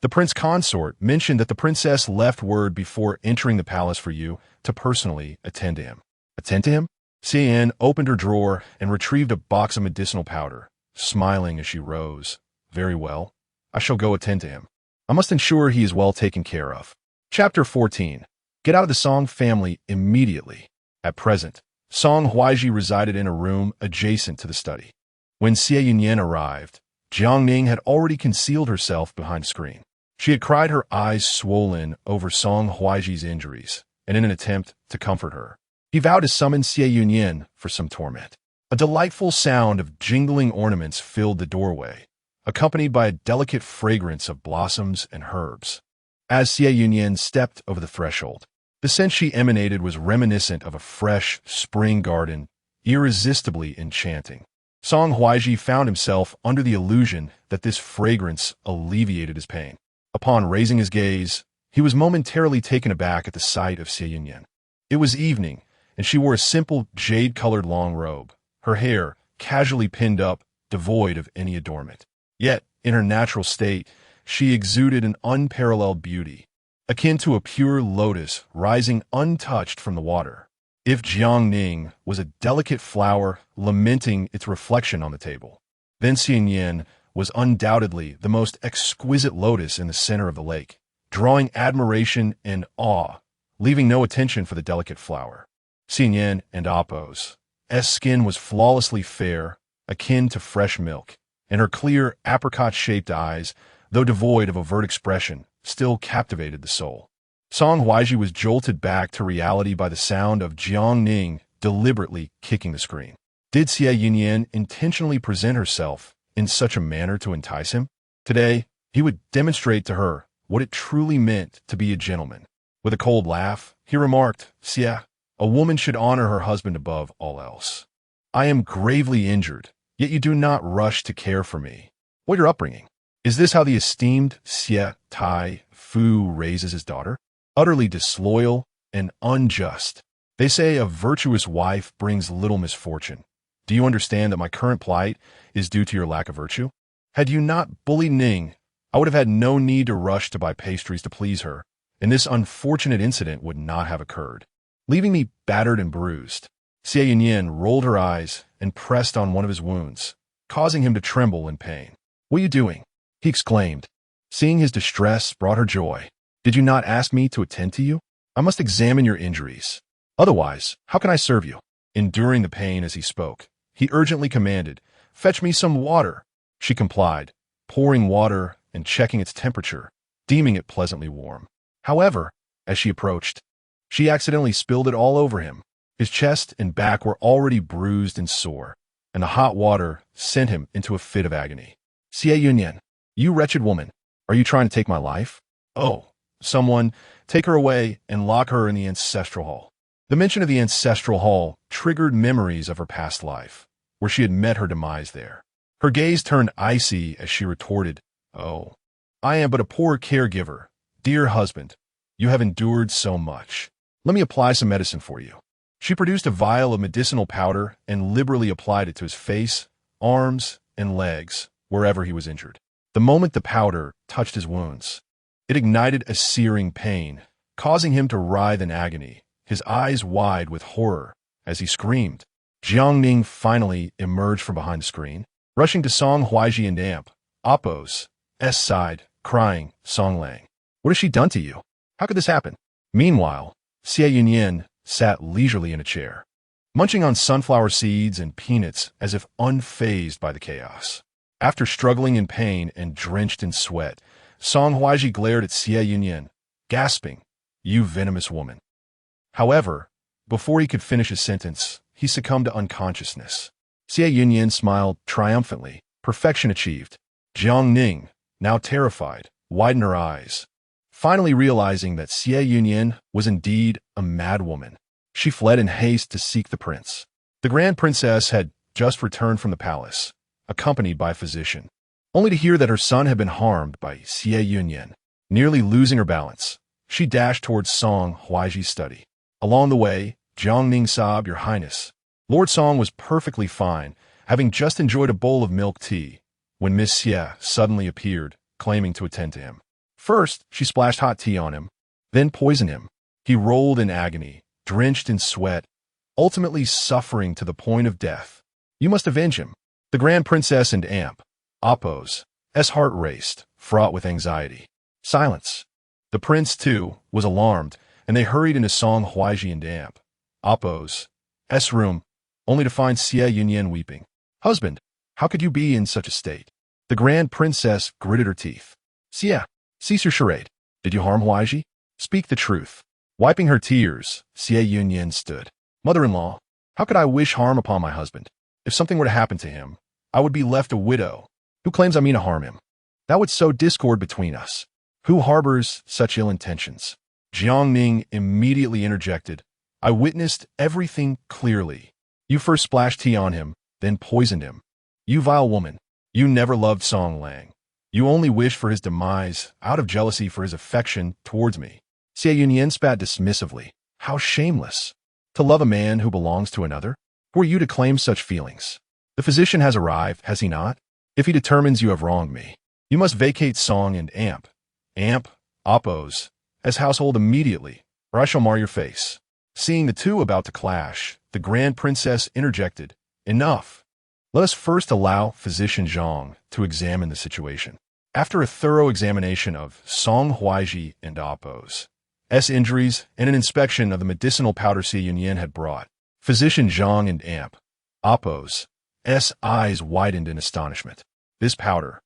The prince consort mentioned that the princess left word before entering the palace for you to personally attend to him." "Attend to him?" Xie Yunyan opened her drawer and retrieved a box of medicinal powder, smiling as she rose. "Very well. I shall go attend to him. I must ensure he is well taken care of." Chapter 14. Get out of the Song family immediately. At present, Song Huaizhi resided in a room adjacent to the study. When Xie Yunyan arrived, Jiangning had already concealed herself behind a screen. She had cried her eyes swollen over Song Huaizhi's injuries, and in an attempt to comfort her, he vowed to summon Xie Yunyan for some torment. A delightful sound of jingling ornaments filled the doorway, accompanied by a delicate fragrance of blossoms and herbs. As Xie Yunyan stepped over the threshold, the scent she emanated was reminiscent of a fresh spring garden, irresistibly enchanting. Song Huaizhi found himself under the illusion that this fragrance alleviated his pain. Upon raising his gaze, he was momentarily taken aback at the sight of Xie Yunyan. It was evening, and she wore a simple jade-colored long robe, her hair casually pinned up, devoid of any adornment. Yet, in her natural state, she exuded an unparalleled beauty, akin to a pure lotus rising untouched from the water. If Jiangning was a delicate flower lamenting its reflection on the table, then Xie Yunyan was undoubtedly the most exquisite lotus in the center of the lake, drawing admiration and awe, leaving no attention for the delicate flower. Xie Yunyan and Appo's skin was flawlessly fair, akin to fresh milk, and her clear, apricot-shaped eyes, though devoid of overt expression, still captivated the soul. Song Huaizhi was jolted back to reality by the sound of Jiangning deliberately kicking the screen. Did Xie Yunyan intentionally present herself in such a manner to entice him? Today, he would demonstrate to her what it truly meant to be a gentleman. With a cold laugh, he remarked, "Xie, a woman should honor her husband above all else. I am gravely injured, yet you do not rush to care for me. What your upbringing? Is this how the esteemed Xie Tai Fu raises his daughter? Utterly disloyal and unjust. They say a virtuous wife brings little misfortune. Do you understand that my current plight is due to your lack of virtue? Had you not bullied Ning, I would have had no need to rush to buy pastries to please her, and this unfortunate incident would not have occurred, leaving me battered and bruised. Xie Yunyan rolled her eyes and pressed on one of his wounds, causing him to tremble in pain. "What are you doing?" he exclaimed. Seeing his distress brought her joy. "Did you not ask me to attend to you? I must examine your injuries. Otherwise, how can I serve you?" Enduring the pain as he spoke, he urgently commanded, "Fetch me some water." She complied, pouring water and checking its temperature, deeming it pleasantly warm. However, as she approached, she accidentally spilled it all over him. His chest and back were already bruised and sore, and the hot water sent him into a fit of agony. "Xie Yunyan, you wretched woman, are you trying to take my life? Oh, someone, take her away and lock her in the ancestral hall." The mention of the ancestral hall triggered memories of her past life, where she had met her demise there. Her gaze turned icy as she retorted, "Oh, I am but a poor caregiver. Dear husband, you have endured so much. Let me apply some medicine for you." She produced a vial of medicinal powder and liberally applied it to his face, arms, and legs, wherever he was injured. The moment the powder touched his wounds, it ignited a searing pain, causing him to writhe in agony, his eyes wide with horror as he screamed. Jiang Ning finally emerged from behind the screen, rushing to Song Huaizhi and Amp, Oppo's side, crying, "Song Lang, what has she done to you? How could this happen?" Meanwhile, Xie Yunyan sat leisurely in a chair, munching on sunflower seeds and peanuts as if unfazed by the chaos. After struggling in pain and drenched in sweat, Song Huaizhi glared at Xie Yunyan, gasping, "You venomous woman." However, before he could finish his sentence, he succumbed to unconsciousness. Xie Yunyan smiled triumphantly, perfection achieved. Jiang Ning, now terrified, widened her eyes, finally realizing that Xie Yunyan was indeed a mad woman. She fled in haste to seek the prince. The grand princess had just returned from the palace, accompanied by a physician, only to hear that her son had been harmed by Xie Yunyan. Nearly losing her balance, she dashed towards Song Huaizhi's study. Along the way, Jiang Ning sobbed, "Your Highness, Lord Song was perfectly fine, having just enjoyed a bowl of milk tea, when Miss Xie suddenly appeared, claiming to attend to him. First, she splashed hot tea on him, then poisoned him. He rolled in agony, drenched in sweat, ultimately suffering to the point of death. You must avenge him." The Grand Princess and Amp, Oppo's heart raced, fraught with anxiety. Silence. The prince, too, was alarmed, and they hurried into Song Huaizhi and Amp, Oppo's room, only to find Xie Yunyan weeping. "Husband, how could you be in such a state?" The Grand Princess gritted her teeth. "Xie, cease your charade. Did you harm Huaizhi? Speak the truth." Wiping her tears, Xie Yunyan stood. "Mother-in-law, how could I wish harm upon my husband? If something were to happen to him, I would be left a widow. Who claims I mean to harm him? That would sow discord between us. Who harbors such ill intentions?" Jiang Ning immediately interjected, "I witnessed everything clearly. You first splashed tea on him, then poisoned him. You vile woman, you never loved Song Lang. You only wished for his demise out of jealousy for his affection towards me." Xie Yunyan spat dismissively. "How shameless! To love a man who belongs to another? Who are you to claim such feelings? The physician has arrived, has he not? If he determines you have wronged me, you must vacate Song and Amp, Oppo's household immediately, or I shall mar your face." Seeing the two about to clash, the Grand Princess interjected, "Enough. Let us first allow Physician Zhang to examine the situation." After a thorough examination of Song Huaizhi and Oppo's injuries and an inspection of the medicinal powder Xie Yunyan had brought, Physician Zhang and Amp, Oppo's eyes widened in astonishment. This powder,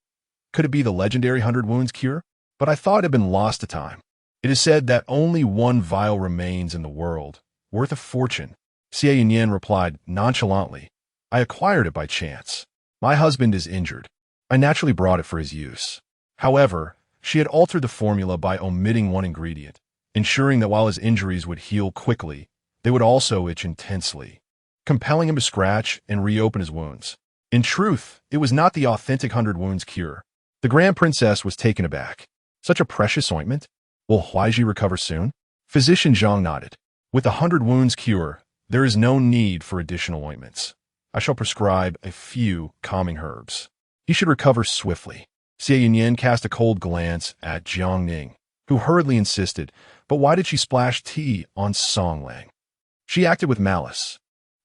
could it be the legendary 100 Wounds cure? But I thought it had been lost to time. It is said that only one vial remains in the world, worth a fortune. Xie Yunyan replied nonchalantly, "I acquired it by chance. My husband is injured. I naturally brought it for his use." However, she had altered the formula by omitting one ingredient, ensuring that while his injuries would heal quickly, they would also itch intensely, compelling him to scratch and reopen his wounds. In truth, it was not the authentic 100 Wounds cure. The Grand Princess was taken aback. Such a precious ointment? Will Huaizhi recover soon? Physician Zhang nodded. With the 100 Wounds cure, there is no need for additional ointments. I shall prescribe a few calming herbs. He He should recover swiftly. Xie Yunyan cast a cold glance at Jiang Ning, who hurriedly insisted, but why did she splash tea on Song Lang? She acted with malice.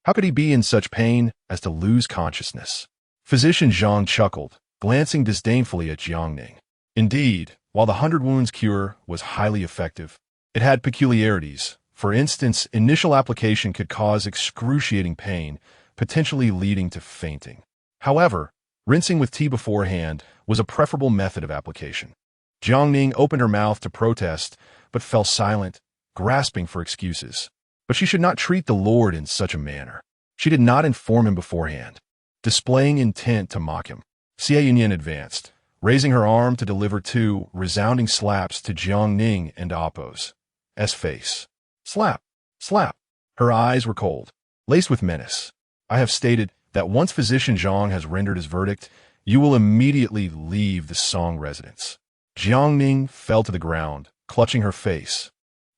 How could he be in such pain as to lose consciousness? Physician Zhang chuckled, glancing disdainfully at Jiang Ning. Indeed, while the 100 wounds cure was highly effective, it had peculiarities. For instance, initial application could cause excruciating pain, potentially leading to fainting. However, rinsing with tea beforehand was a preferable method of application. Jiang Ning opened her mouth to protest, but fell silent, grasping for excuses. But she should not treat the Lord in such a manner. She did not inform him beforehand, displaying intent to mock him. Xie Yunyan advanced, raising her arm to deliver 2 resounding slaps to Jiang Ning and Appo's face. Slap! Slap! Her eyes were cold, laced with menace. I have stated that once Physician Zhang has rendered his verdict, you will immediately leave the Song residence. Jiang Ning fell to the ground, clutching her face,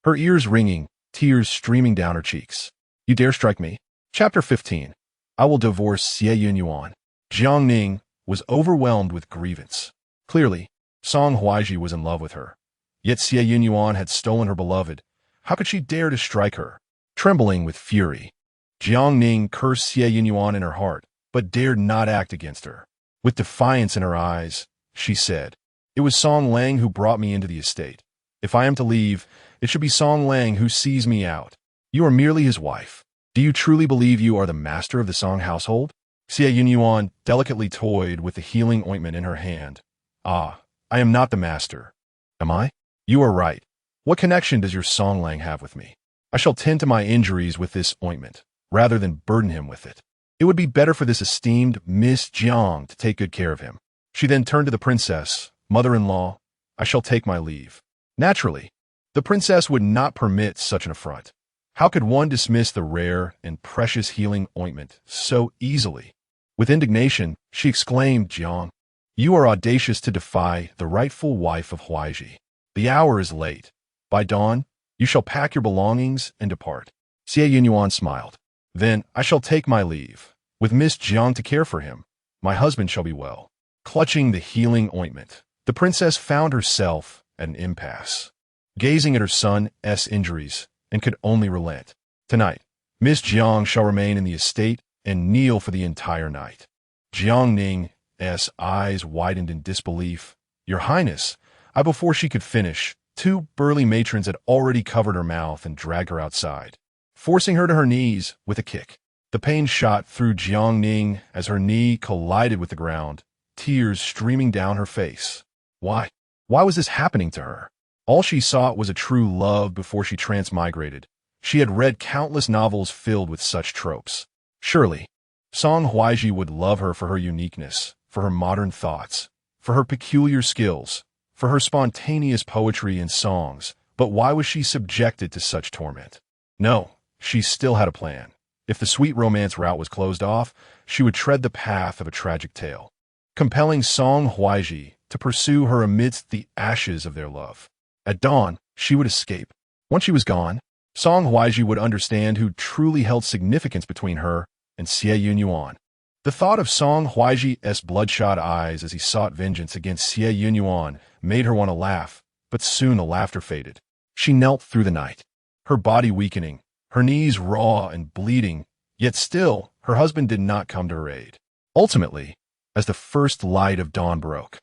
her ears ringing, tears streaming down her cheeks. You dare strike me? Chapter 15. I will divorce Xie Yunyan. Jiang Ning was overwhelmed with grievance. Clearly, Song Huaizhi was in love with her. Yet Xie Yunyan had stolen her beloved. How could she dare to strike her? Trembling with fury, Jiang Ning cursed Xie Yunyan in her heart, but dared not act against her. With defiance in her eyes, she said, "It was Song Lang who brought me into the estate. If I am to leave, it should be Song Lang who sees me out. You are merely his wife. Do you truly believe you are the master of the Song household?" Xie Yunyan delicately toyed with the healing ointment in her hand. "Ah, I am not the master. Am I? You are right. What connection does your Song Lang have with me? I shall tend to my injuries with this ointment, rather than burden him with it. It would be better for this esteemed Miss Jiang to take good care of him." She then turned to the princess. "Mother-in-law, I shall take my leave." Naturally, the princess would not permit such an affront. How could one dismiss the rare and precious healing ointment so easily? With indignation, she exclaimed, "Jiang, you are audacious to defy the rightful wife of Huaizhi. The hour is late. By dawn, you shall pack your belongings and depart." Xie Yunyan smiled. "Then I shall take my leave. With Miss Jiang to care for him, my husband shall be well." Clutching the healing ointment, the princess found herself at an impasse, gazing at her son's injuries, and could only relent. Tonight, Miss Jiang shall remain in the estate and kneel for the entire night. Jiang Ning's eyes widened in disbelief. "Your Highness," before she could finish, 2 burly matrons had already covered her mouth and dragged her outside, forcing her to her knees with a kick. The pain shot through Jiang Ning as her knee collided with the ground, tears streaming down her face. Why was this happening to her? All she sought was a true love before she transmigrated. She had read countless novels filled with such tropes. Surely, Song Huaizhi would love her for her uniqueness, for her modern thoughts, for her peculiar skills, for her spontaneous poetry and songs. But why was she subjected to such torment? No, she still had a plan. If the sweet romance route was closed off, she would tread the path of a tragic tale, compelling Song Huaizhi to pursue her amidst the ashes of their love. At dawn, she would escape. Once she was gone, Song Huaizhi would understand who truly held significance between her and Xie Yunyan. The thought of Song Huaizhi's bloodshot eyes as he sought vengeance against Xie Yunyan made her want to laugh, but soon the laughter faded. She knelt through the night, her body weakening, her knees raw and bleeding, yet still her husband did not come to her aid. Ultimately, as the first light of dawn broke,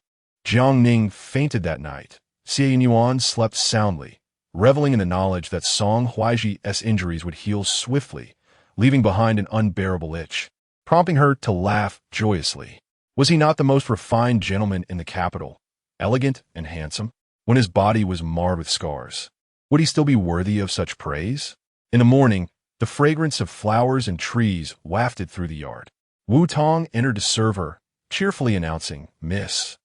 Jiang Ning fainted that night. Xie Yunyan slept soundly, reveling in the knowledge that Song Huaizhi's injuries would heal swiftly, leaving behind an unbearable itch, prompting her to laugh joyously. Was he not the most refined gentleman in the capital, elegant and handsome, when his body was marred with scars? Would he still be worthy of such praise? In the morning, the fragrance of flowers and trees wafted through the yard. Wu Tong entered to serve her, cheerfully announcing, "Miss,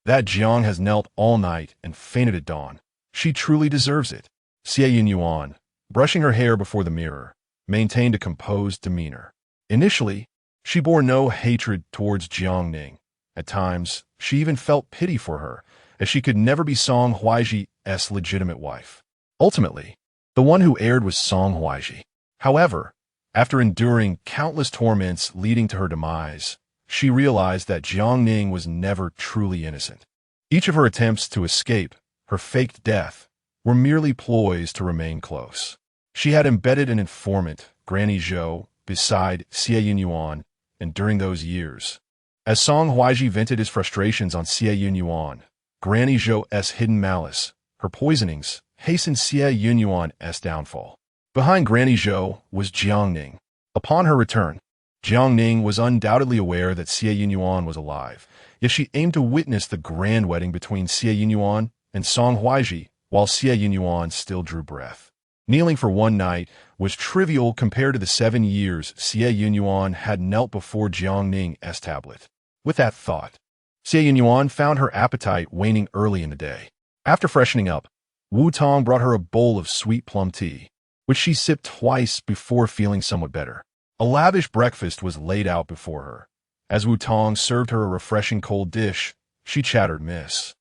that Jiang has knelt all night and fainted at dawn. She truly deserves it." Xie Yunyan, brushing her hair before the mirror, maintained a composed demeanor. Initially, she bore no hatred towards Jiang Ning. At times, she even felt pity for her, as she could never be Song Huaizhi's legitimate wife. Ultimately, the one who erred was Song Huaizhi. However, after enduring countless torments leading to her demise, she realized that Jiang Ning was never truly innocent. Each of her attempts to escape, her faked death, were merely ploys to remain close. She had embedded an informant, Granny Zhou, beside Xie Yunyan, and during those years, as Song Huaizhi vented his frustrations on Xie Yunyan, Granny Zhou's hidden malice, her poisonings, hastened Xie Yunyan's downfall. Behind Granny Zhou was Jiang Ning. Upon her return, Jiang Ning was undoubtedly aware that Xie Yunyan was alive, yet she aimed to witness the grand wedding between Xie Yunyan and Song Huaizhi while Xie Yunyan still drew breath. Kneeling for one night was trivial compared to the 7 years Xie Yunyan had knelt before Jiang Ning's tablet. With that thought, Xie Yunyan found her appetite waning early in the day. After freshening up, Wu Tong brought her a bowl of sweet plum tea, which she sipped twice before feeling somewhat better. A lavish breakfast was laid out before her. As Wu Tong served her a refreshing cold dish, she chattered, "Miss,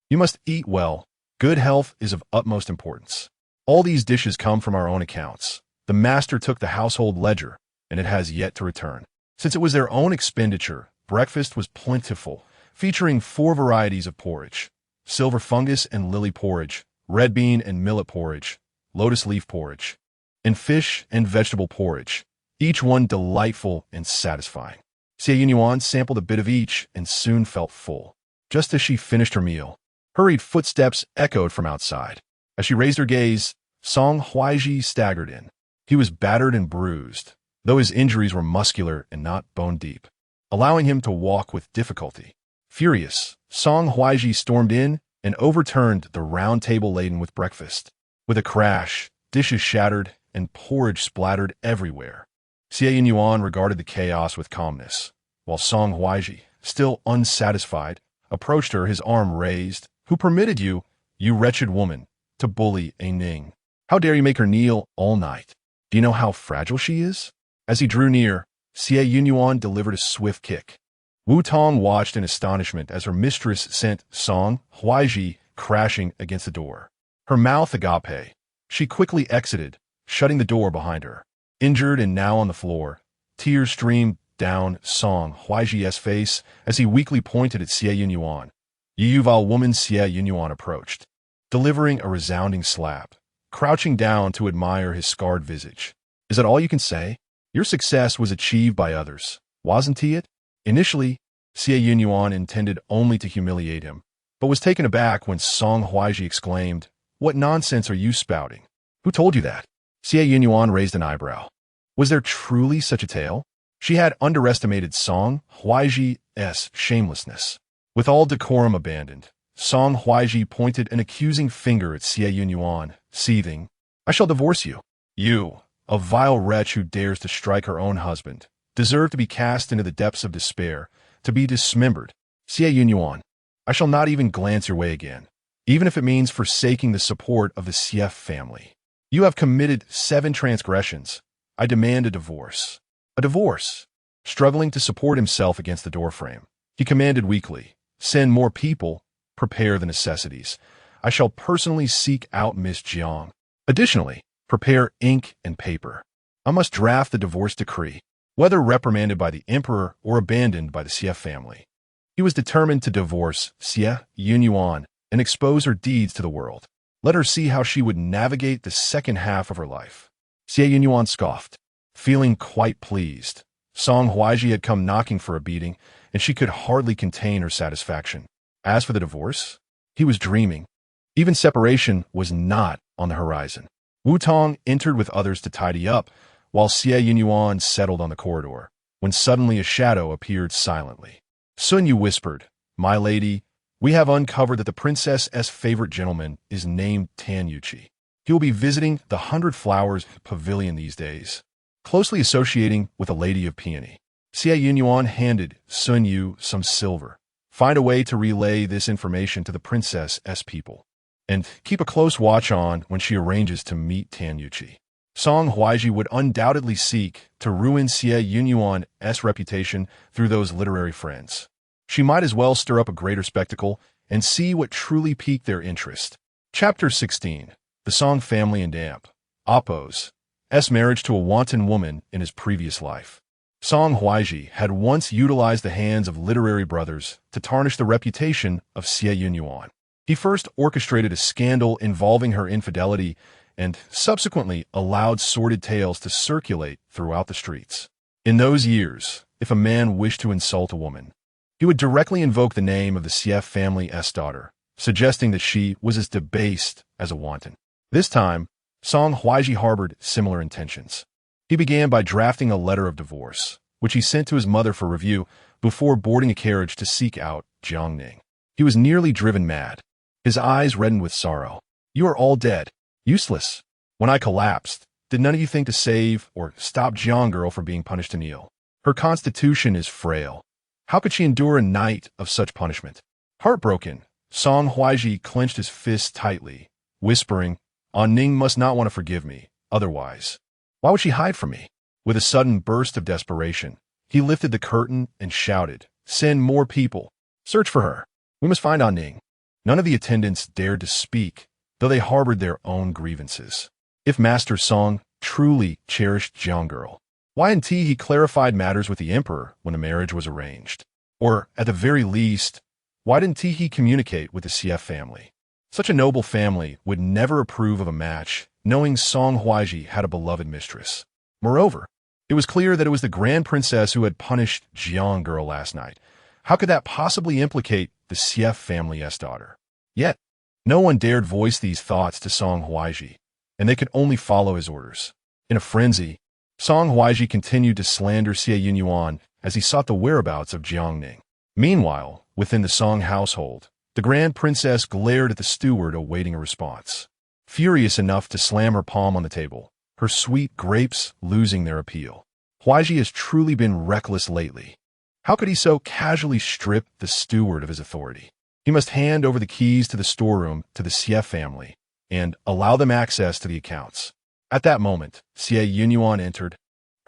you must eat well. Good health is of utmost importance. All these dishes come from our own accounts. The master took the household ledger, and it has yet to return." Since it was their own expenditure, breakfast was plentiful, featuring 4 varieties of porridge: silver fungus and lily porridge, red bean and millet porridge, lotus leaf porridge, and fish and vegetable porridge, each one delightful and satisfying. Xie Yunyan sampled a bit of each and soon felt full. Just as she finished her meal, hurried footsteps echoed from outside. As she raised her gaze, Song Huaizhi staggered in. He was battered and bruised, though his injuries were muscular and not bone-deep, allowing him to walk with difficulty. Furious, Song Huaizhi stormed in and overturned the round table laden with breakfast. With a crash, dishes shattered and porridge splattered everywhere. Xie Yunyan regarded the chaos with calmness, while Song Huaizhi, still unsatisfied, approached her, his arm raised. "Who permitted you, you wretched woman, to bully a Ning? How dare you make her kneel all night? Do you know how fragile she is?" As he drew near, Xie Yunyan delivered a swift kick. Wu Tong watched in astonishment as her mistress sent Song Huaizhi crashing against the door. Her mouth agape, she quickly exited, shutting the door behind her. Injured and now on the floor, tears streamed down Song Huaizhi's face as he weakly pointed at Xie Yunyan. Yuyuval woman Xie Yunyan approached, delivering a resounding slap, crouching down to admire his scarred visage. "Is that all you can say? Your success was achieved by others, wasn't it?" Initially, Xie Yunyan intended only to humiliate him, but was taken aback when Song Huaizhi exclaimed, "What nonsense are you spouting? Who told you that?" Xie Yunyan raised an eyebrow. Was there truly such a tale? She had underestimated Song Huaizhi's shamelessness. With all decorum abandoned, Song Huaizhi pointed an accusing finger at Xie Yunyan, seething, "I shall divorce you. You, a vile wretch who dares to strike her own husband, deserve to be cast into the depths of despair, to be dismembered. Xie Yunyan, I shall not even glance your way again, even if it means forsaking the support of the Xie family. You have committed 7 transgressions. I demand a divorce." A divorce. Struggling to support himself against the doorframe, he commanded weakly, "Send more people, prepare the necessities. I shall personally seek out Miss Jiang. Additionally, prepare ink and paper. I must draft the divorce decree, whether reprimanded by the emperor or abandoned by the Xie family." He was determined to divorce Xie Yunyan and expose her deeds to the world. Let her see how she would navigate the second half of her life. Xie Yunyan scoffed, feeling quite pleased. Song Huaizhi had come knocking for a beating, and she could hardly contain her satisfaction. As for the divorce, he was dreaming. Even separation was not on the horizon. Wu Tong entered with others to tidy up, while Xie Yunyan settled on the corridor, when suddenly a shadow appeared silently. Sun Yu whispered, "My lady, we have uncovered that the princess's favorite gentleman is named Tan Yuchi. He will be visiting the 100 Flowers Pavilion these days, closely associating with a lady of peony." Xie Yunyan handed Sun Yu some silver. "Find a way to relay this information to the princess's people, and keep a close watch on when she arranges to meet Tan Yuchi." Song Huaizhi would undoubtedly seek to ruin Xie Yunyan's reputation through those literary friends. She might as well stir up a greater spectacle and see what truly piqued their interest. Chapter 16. The Song Family and Appo's marriage to a wanton woman in his previous life. Song Huaizhi had once utilized the hands of literary brothers to tarnish the reputation of Xie Yunyan. He first orchestrated a scandal involving her infidelity and subsequently allowed sordid tales to circulate throughout the streets. In those years, if a man wished to insult a woman, he would directly invoke the name of the Xie family's daughter, suggesting that she was as debased as a wanton. This time, Song Huaizhi harbored similar intentions. He began by drafting a letter of divorce, which he sent to his mother for review before boarding a carriage to seek out Jiangning. He was nearly driven mad. His eyes reddened with sorrow. "You are all dead. Useless. When I collapsed, did none of you think to save or stop Jiang girl from being punished to kneel? Her constitution is frail. How could she endure a night of such punishment?" Heartbroken, Song Huaizhi clenched his fists tightly, whispering, "Ning must not want to forgive me, otherwise. Why would she hide from me?" With a sudden burst of desperation, he lifted the curtain and shouted, "Send more people. Search for her. We must find Ning." None of the attendants dared to speak, though they harbored their own grievances. If Master Song truly cherished Jiang girl, why hadn't he clarified matters with the emperor when the marriage was arranged? Or, at the very least, why didn't he communicate with the Xie family? Such a noble family would never approve of a match, knowing Song Huaizhi had a beloved mistress. Moreover, it was clear that it was the Grand Princess who had punished Jiang girl last night. How could that possibly implicate the Xie family's daughter? Yet, no one dared voice these thoughts to Song Huaizhi, and they could only follow his orders. In a frenzy, Song Huaizhi continued to slander Xie Yunyan as he sought the whereabouts of Jiangning. Meanwhile, within the Song household, the Grand Princess glared at the steward awaiting a response. Furious enough to slam her palm on the table, her sweet grapes losing their appeal. Huaizhi has truly been reckless lately. How could he so casually strip the steward of his authority? He must hand over the keys to the storeroom to the Xie family and allow them access to the accounts. At that moment, Xie Yunyan entered,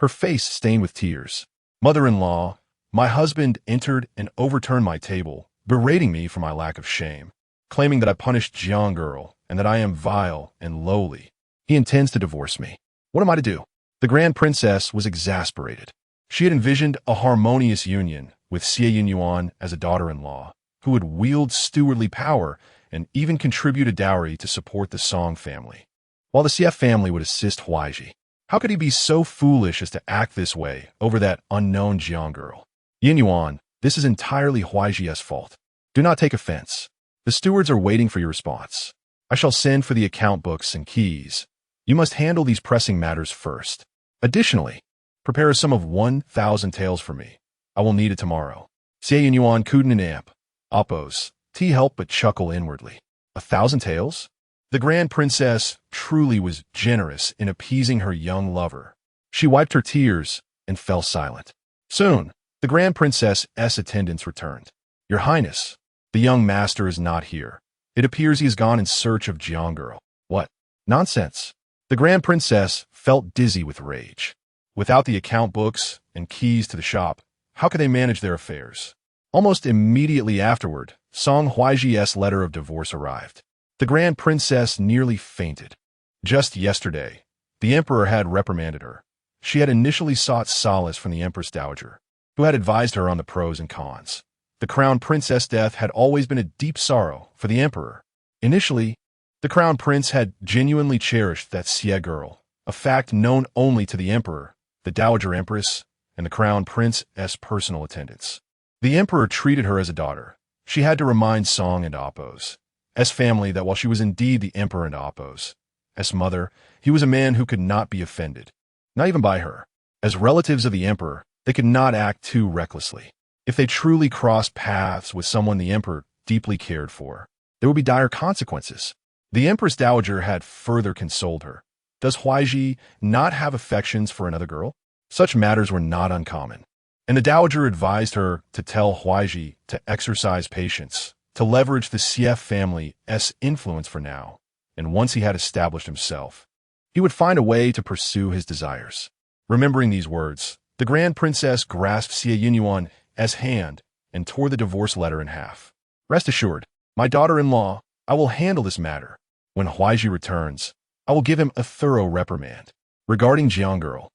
her face stained with tears. "Mother-in-law, my husband entered and overturned my table, berating me for my lack of shame, claiming that I punished Jiang girl and that I am vile and lowly. He intends to divorce me. What am I to do?" The Grand Princess was exasperated. She had envisioned a harmonious union with Xie Yunyan as a daughter-in-law, who would wield stewardly power and even contribute a dowry to support the Song family, while the Xie family would assist Huaizhi. How could he be so foolish as to act this way over that unknown Jiang girl? "Yunyan, this is entirely Huaizhi's fault. Do not take offense. The stewards are waiting for your response. I shall send for the account books and keys. You must handle these pressing matters first. Additionally, prepare a sum of 1,000 taels for me. I will need it tomorrow." Xie Yunyan couldn't amp. Oppos, he helped but chuckle inwardly. 1,000 taels? The Grand Princess truly was generous in appeasing her young lover. She wiped her tears and fell silent. Soon, the Grand Princess's attendants returned. "Your Highness, the young master is not here. It appears he has gone in search of Jiang girl." "What? Nonsense." The Grand Princess felt dizzy with rage. Without the account books and keys to the shop, how could they manage their affairs? Almost immediately afterward, Song Huaizhi's letter of divorce arrived. The Grand Princess nearly fainted. Just yesterday, the Emperor had reprimanded her. She had initially sought solace from the Empress Dowager, who had advised her on the pros and cons. The Crown Princess' death had always been a deep sorrow for the Emperor. Initially, the Crown Prince had genuinely cherished that Xie girl, a fact known only to the Emperor, the Dowager Empress, and the Crown Prince's personal attendants. The Emperor treated her as a daughter. She had to remind Song and Oppos' family that while she was indeed the Emperor and Oppos' mother, he was a man who could not be offended, not even by her. As relatives of the Emperor, they could not act too recklessly. If they truly crossed paths with someone the Emperor deeply cared for, there would be dire consequences. The Empress Dowager had further consoled her. Does Huaizhi not have affections for another girl? Such matters were not uncommon. And the Dowager advised her to tell Huaizhi to exercise patience, to leverage the Xie family's influence for now, and once he had established himself, he would find a way to pursue his desires. Remembering these words, the Grand Princess grasped Xie Yunyan's hand and tore the divorce letter in half. "Rest assured, my daughter-in-law, I will handle this matter. When Huaizhi returns, I will give him a thorough reprimand. Regarding Jiang girl,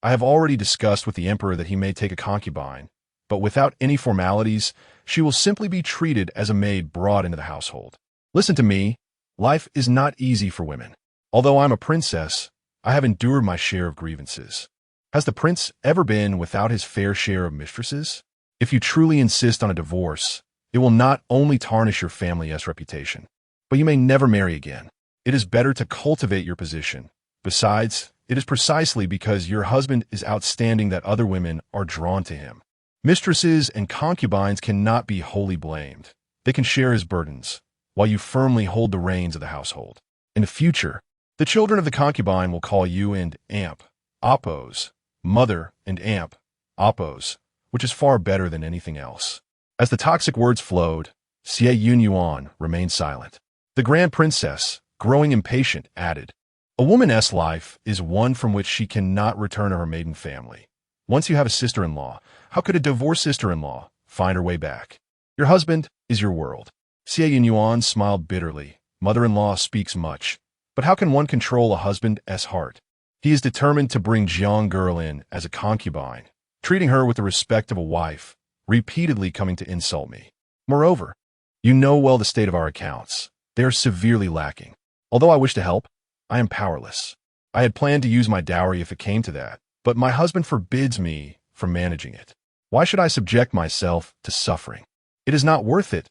I have already discussed with the emperor that he may take a concubine, but without any formalities, she will simply be treated as a maid brought into the household. Listen to me, life is not easy for women. Although I'm a princess, I have endured my share of grievances. Has the prince ever been without his fair share of mistresses? If you truly insist on a divorce, it will not only tarnish your family's reputation, but you may never marry again. It is better to cultivate your position. Besides, it is precisely because your husband is outstanding that other women are drawn to him. Mistresses and concubines cannot be wholly blamed. They can share his burdens, while you firmly hold the reins of the household. In the future, the children of the concubine will call you and Amp, Oppos, Mother and Amp, Oppos, which is far better than anything else. As the toxic words flowed, Xie Yunyan remained silent. The Grand Princess, growing impatient, added, "A woman's life is one from which she cannot return to her maiden family. Once you have a sister-in-law, how could a divorced sister-in-law find her way back? Your husband is your world." Xie Yunyan smiled bitterly. Mother-in-law speaks much, but how can one control a husband's heart? He is determined to bring Jiang girl in as a concubine, treating her with the respect of a wife, repeatedly coming to insult me. Moreover, you know well the state of our accounts. They are severely lacking. Although I wish to help, I am powerless. I had planned to use my dowry if it came to that, but my husband forbids me from managing it. Why should I subject myself to suffering? It is not worth it.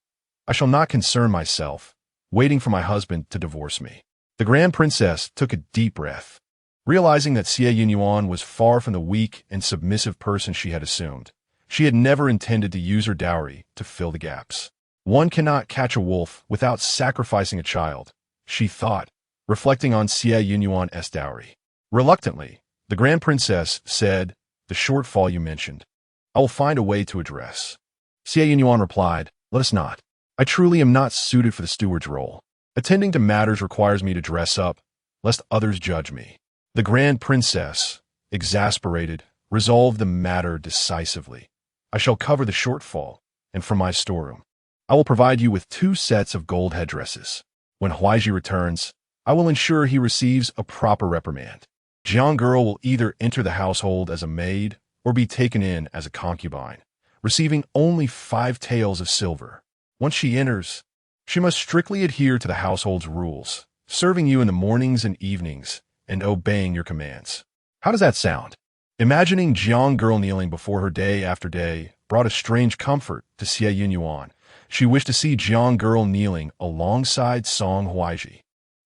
I shall not concern myself, waiting for my husband to divorce me. The Grand Princess took a deep breath. Realizing that Xie Yunyan was far from the weak and submissive person she had assumed, she had never intended to use her dowry to fill the gaps. One cannot catch a wolf without sacrificing a child, she thought, reflecting on Xie Yunyan's dowry. Reluctantly, the Grand Princess said, "The shortfall you mentioned, I will find a way to address." Xie Yunyan replied, "Let us not. I truly am not suited for the steward's role. Attending to matters requires me to dress up, lest others judge me." The Grand Princess, exasperated, resolved the matter decisively. "I shall cover the shortfall, and from my storeroom, I will provide you with 2 sets of gold headdresses. When Huaizhi returns, I will ensure he receives a proper reprimand. Jiang girl will either enter the household as a maid or be taken in as a concubine, receiving only 5 taels of silver. Once she enters, she must strictly adhere to the household's rules, serving you in the mornings and evenings, and obeying your commands." How does that sound? Imagining Jiang girl kneeling before her day after day brought a strange comfort to Xie Yunyan. She wished to see Jiang girl kneeling alongside Song Huaizhi.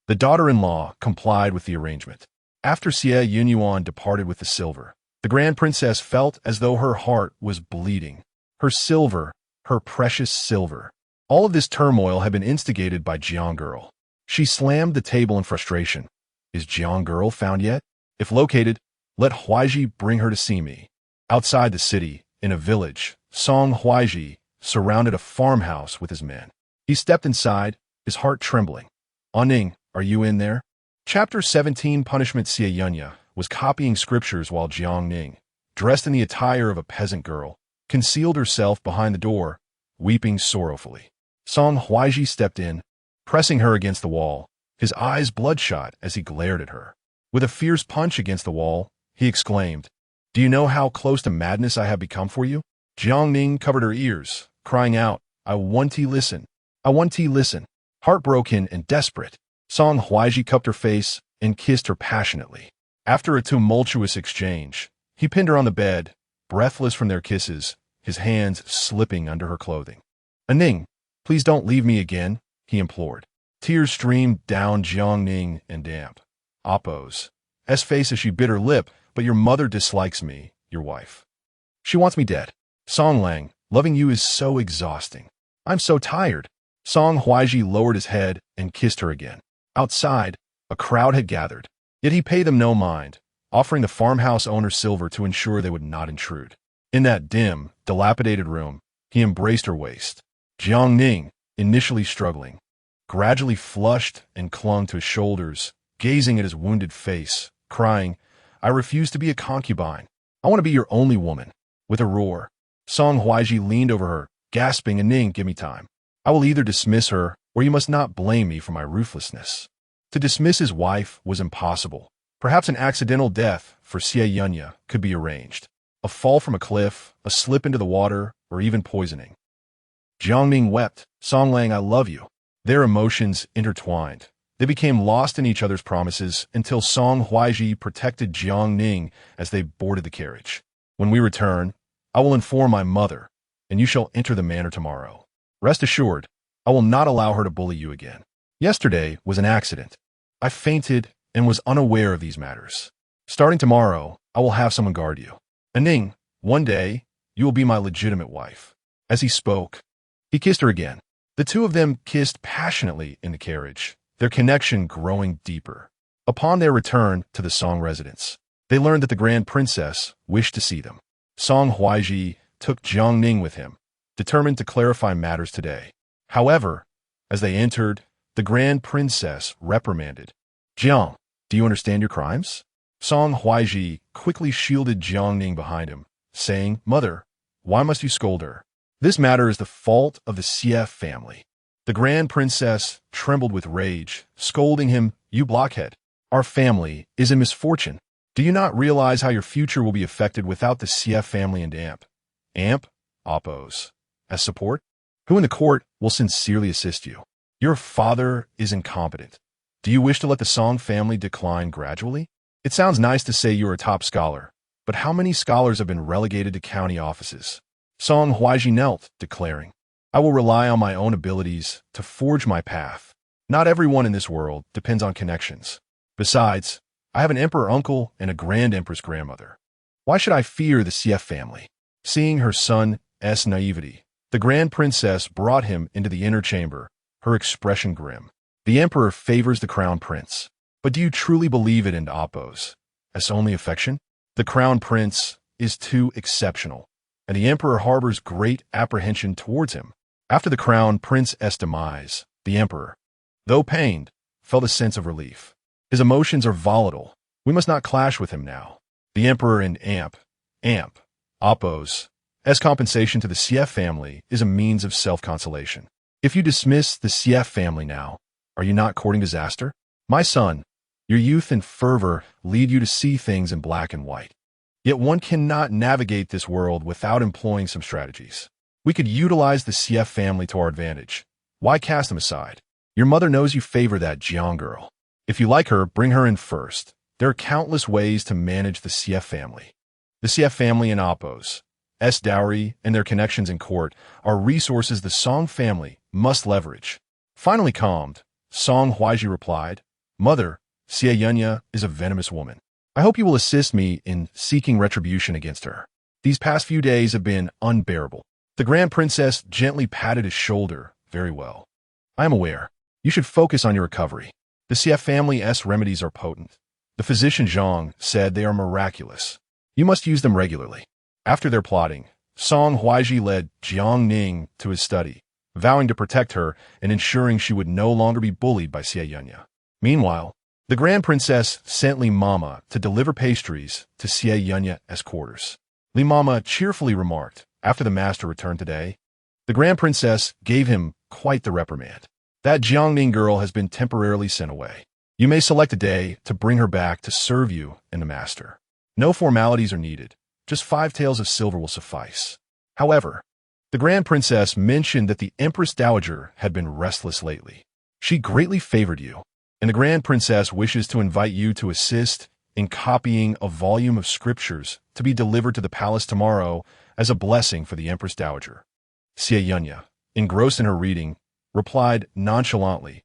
The daughter-in-law complied with the arrangement. After Xie Yunyan departed with the silver, the Grand Princess felt as though her heart was bleeding. Her silver, her precious silver. All of this turmoil had been instigated by Jiang girl. She slammed the table in frustration. Is Jiang girl found yet? If located, let Huaizhi bring her to see me. Outside the city, in a village, Song Huaizhi surrounded a farmhouse with his men. He stepped inside, his heart trembling. "Ning, are you in there?" Chapter 17 Punishment. Xie Yunyan was copying scriptures while Jiang Ning, dressed in the attire of a peasant girl, concealed herself behind the door, weeping sorrowfully. Song Huaizhi stepped in, pressing her against the wall, his eyes bloodshot as he glared at her. With a fierce punch against the wall, he exclaimed, "Do you know how close to madness I have become for you?" Jiang Ning covered her ears, crying out, "I want to listen. I want to listen." Heartbroken and desperate, Song Huaizhi cupped her face and kissed her passionately. After a tumultuous exchange, he pinned her on the bed, breathless from their kisses, his hands slipping under her clothing. "Ning, please don't leave me again," he implored. Tears streamed down Jiang Ning and Amp, Oppo's face as she bit her lip. "But your mother dislikes me, your wife. She wants me dead. Song Lang, loving you is so exhausting. I'm so tired." Song Huaizhi lowered his head and kissed her again. Outside, a crowd had gathered, yet he paid them no mind, offering the farmhouse owner silver to ensure they would not intrude. In that dim, dilapidated room, he embraced her waist. Jiang Ning, initially struggling, gradually flushed and clung to his shoulders, gazing at his wounded face, crying, "I refuse to be a concubine. I want to be your only woman." With a roar, Song Huaizhi leaned over her, gasping, "Ning, give me time. I will either dismiss her, or you must not blame me for my ruthlessness." To dismiss his wife was impossible. Perhaps an accidental death, for Xie Yunyan could be arranged. A fall from a cliff, a slip into the water, or even poisoning. Jiangning wept, "Songlang, I love you." Their emotions intertwined. They became lost in each other's promises until Song Huaizhi protected Jiangning as they boarded the carriage. "When we return, I will inform my mother, and you shall enter the manor tomorrow. Rest assured, I will not allow her to bully you again. Yesterday was an accident. I fainted and was unaware of these matters. Starting tomorrow, I will have someone guard you. Aning, one day, you will be my legitimate wife." As he spoke, he kissed her again. The two of them kissed passionately in the carriage, their connection growing deeper. Upon their return to the Song residence, they learned that the Grand Princess wished to see them. Song Huaizhi took Jiangning with him, determined to clarify matters today. However, as they entered, the Grand Princess reprimanded. "Jiang, do you understand your crimes?" Song Huaizhi quickly shielded Jiangning behind him, saying, "Mother, why must you scold her? This matter is the fault of the Xie family." The Grand Princess trembled with rage, scolding him, "You blockhead! Our family is in misfortune. Do you not realize how your future will be affected without the Xie family and Amp, oppose, as support? Who in the court will sincerely assist you? Your father is incompetent. Do you wish to let the Song family decline gradually? It sounds nice to say you're a top scholar, but how many scholars have been relegated to county offices?" Song Huaizhi knelt, declaring, "I will rely on my own abilities to forge my path. Not everyone in this world depends on connections. Besides, I have an emperor uncle and a grand empress grandmother. Why should I fear the Xie family?" Seeing her son's naivety, the Grand Princess brought him into the inner chamber, her expression grim. "The emperor favors the crown prince. But do you truly believe it and oppose as only affection? The crown prince is too exceptional, and the emperor harbors great apprehension towards him." After the crown prince's demise, the emperor, though pained, felt a sense of relief. His emotions are volatile. We must not clash with him now. The emperor and Amp, oppose, as compensation to the Xie family is a means of self-consolation. If you dismiss the Xie family now, are you not courting disaster? My son, your youth and fervor lead you to see things in black and white. Yet one cannot navigate this world without employing some strategies. We could utilize the Xie family to our advantage. Why cast them aside? Your mother knows you favor that Jiang girl. If you like her, bring her in first. There are countless ways to manage the Xie family. The Xie family and Appo's dowry and their connections in court are resources the Song family must leverage. Finally calmed, Song Huaizhi replied, "Mother, Xie Yunyan is a venomous woman. I hope you will assist me in seeking retribution against her. These past few days have been unbearable." The Grand Princess gently patted his shoulder. "Very well. I am aware. You should focus on your recovery. The Xie family's remedies are potent. The physician Zhang said they are miraculous. You must use them regularly." After their plotting, Song Huaizhi led Jiangning to his study, vowing to protect her and ensuring she would no longer be bullied by Xie Yunyan. Meanwhile, the Grand Princess sent Li Mama to deliver pastries to Xie Yunyan's quarters. Li Mama cheerfully remarked, after the master returned today, the Grand Princess gave him quite the reprimand. "That Jiangning girl has been temporarily sent away. You may select a day to bring her back to serve you and the master. No formalities are needed. Just 5 taels of silver will suffice." However, the Grand Princess mentioned that the Empress Dowager had been restless lately. "She greatly favored you, and the Grand Princess wishes to invite you to assist in copying a volume of scriptures to be delivered to the palace tomorrow as a blessing for the Empress Dowager." Xie Yunyan, engrossed in her reading, replied nonchalantly,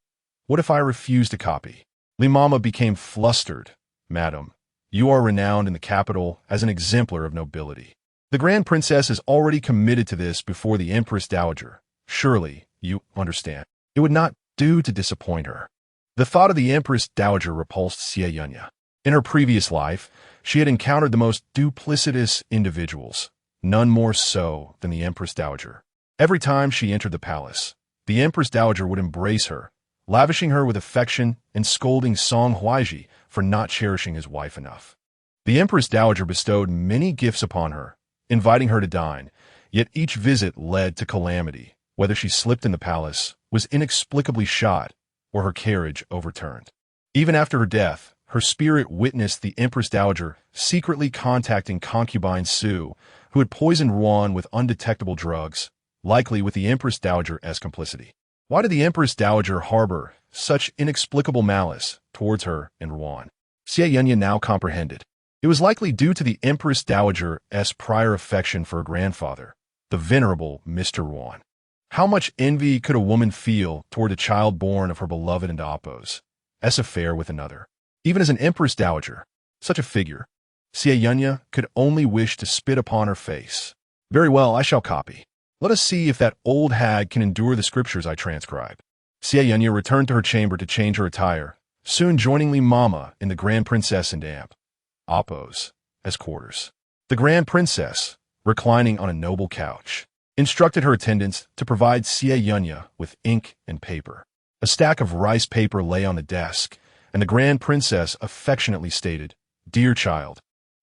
"What if I refuse to copy?" Li Mama became flustered. "Madam, you are renowned in the capital as an exemplar of nobility. The Grand Princess is already committed to this before the Empress Dowager. Surely, you understand. It would not do to disappoint her." The thought of the Empress Dowager repulsed Xie Yunyan. In her previous life, she had encountered the most duplicitous individuals, none more so than the Empress Dowager. Every time she entered the palace, the Empress Dowager would embrace her, lavishing her with affection and scolding Song Huaizhi for not cherishing his wife enough. The Empress Dowager bestowed many gifts upon her, inviting her to dine, yet each visit led to calamity, whether she slipped in the palace, was inexplicably shot, or her carriage overturned. Even after her death, her spirit witnessed the Empress Dowager secretly contacting concubine Su, who had poisoned Ruan with undetectable drugs, likely with the Empress Dowager's complicity. Why did the Empress Dowager harbor such inexplicable malice towards her and Ruan? Xie Yunyan now comprehended. It was likely due to the Empress Dowager's prior affection for her grandfather, the venerable Mr. Ruan. How much envy could a woman feel toward a child born of her beloved and Appo's affair with another? Even as an Empress Dowager, such a figure, Xie Yunyan could only wish to spit upon her face. Very well, I shall copy. Let us see if that old hag can endure the scriptures I transcribe. Xie Yunyan returned to her chamber to change her attire, soon joining Li Mama in the Grand Princess and Appo's quarters. The Grand Princess, reclining on a noble couch, instructed her attendants to provide Xie Yunyan with ink and paper. A stack of rice paper lay on the desk, and the Grand Princess affectionately stated, "Dear child,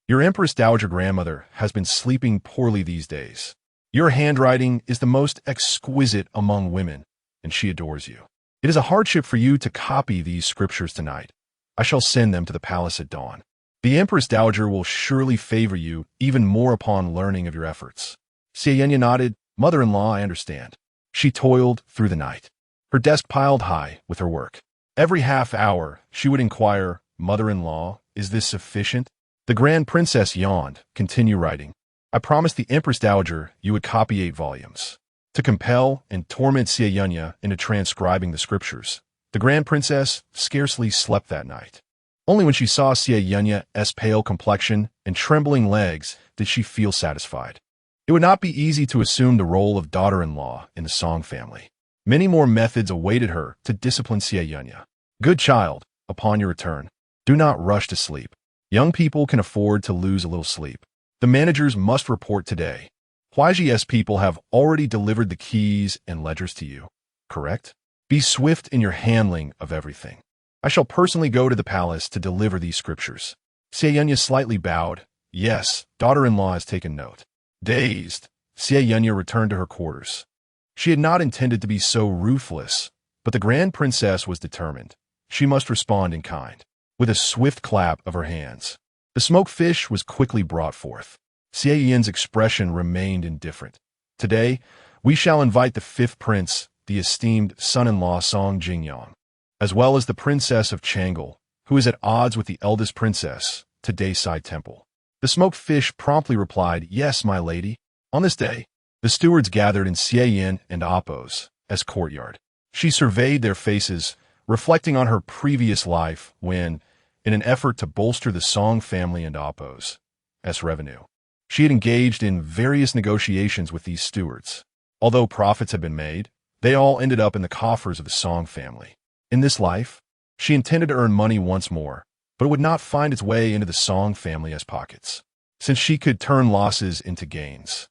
your Empress Dowager grandmother has been sleeping poorly these days. Your handwriting is the most exquisite among women, and she adores you. It is a hardship for you to copy these scriptures tonight. I shall send them to the palace at dawn. The Empress Dowager will surely favor you even more upon learning of your efforts." Xie Yunyan nodded. "Mother-in-law, I understand." She toiled through the night, her desk piled high with her work. Every half hour, she would inquire, "Mother-in-law, is this sufficient?" The Grand Princess yawned. "Continue writing. I promised the Empress Dowager you would copy 8 volumes. To compel and torment Xie Yunyan into transcribing the scriptures, the Grand Princess scarcely slept that night. Only when she saw Xie Yunyan's pale complexion and trembling legs did she feel satisfied. It would not be easy to assume the role of daughter-in-law in the Song family. Many more methods awaited her to discipline Xie Yunyan. "Good child, upon your return, do not rush to sleep. Young people can afford to lose a little sleep. The managers must report today. Huaizhi's people have already delivered the keys and ledgers to you, correct? Be swift in your handling of everything. I shall personally go to the palace to deliver these scriptures." Xie Yunyan slightly bowed. "Yes, daughter-in-law has taken note." Dazed, Xie Yunyan returned to her quarters. She had not intended to be so ruthless, but the Grand Princess was determined. She must respond in kind. With a swift clap of her hands, the smoked fish was quickly brought forth. Xie Yunyan's expression remained indifferent. "Today, we shall invite the 5th prince, the esteemed son-in-law Song Jingyang, as well as the Princess of Changle, who is at odds with the eldest princess, to Dayside Temple." The smoked fish promptly replied, "Yes, my lady." On this day, the stewards gathered in Xie Yunyan and Appo's courtyard. She surveyed their faces, reflecting on her previous life when, in an effort to bolster the Song family and Appo's revenue, she had engaged in various negotiations with these stewards. Although profits had been made, they all ended up in the coffers of the Song family. In this life, she intended to earn money once more, but it would not find its way into the Song family's pockets, since she could turn losses into gains.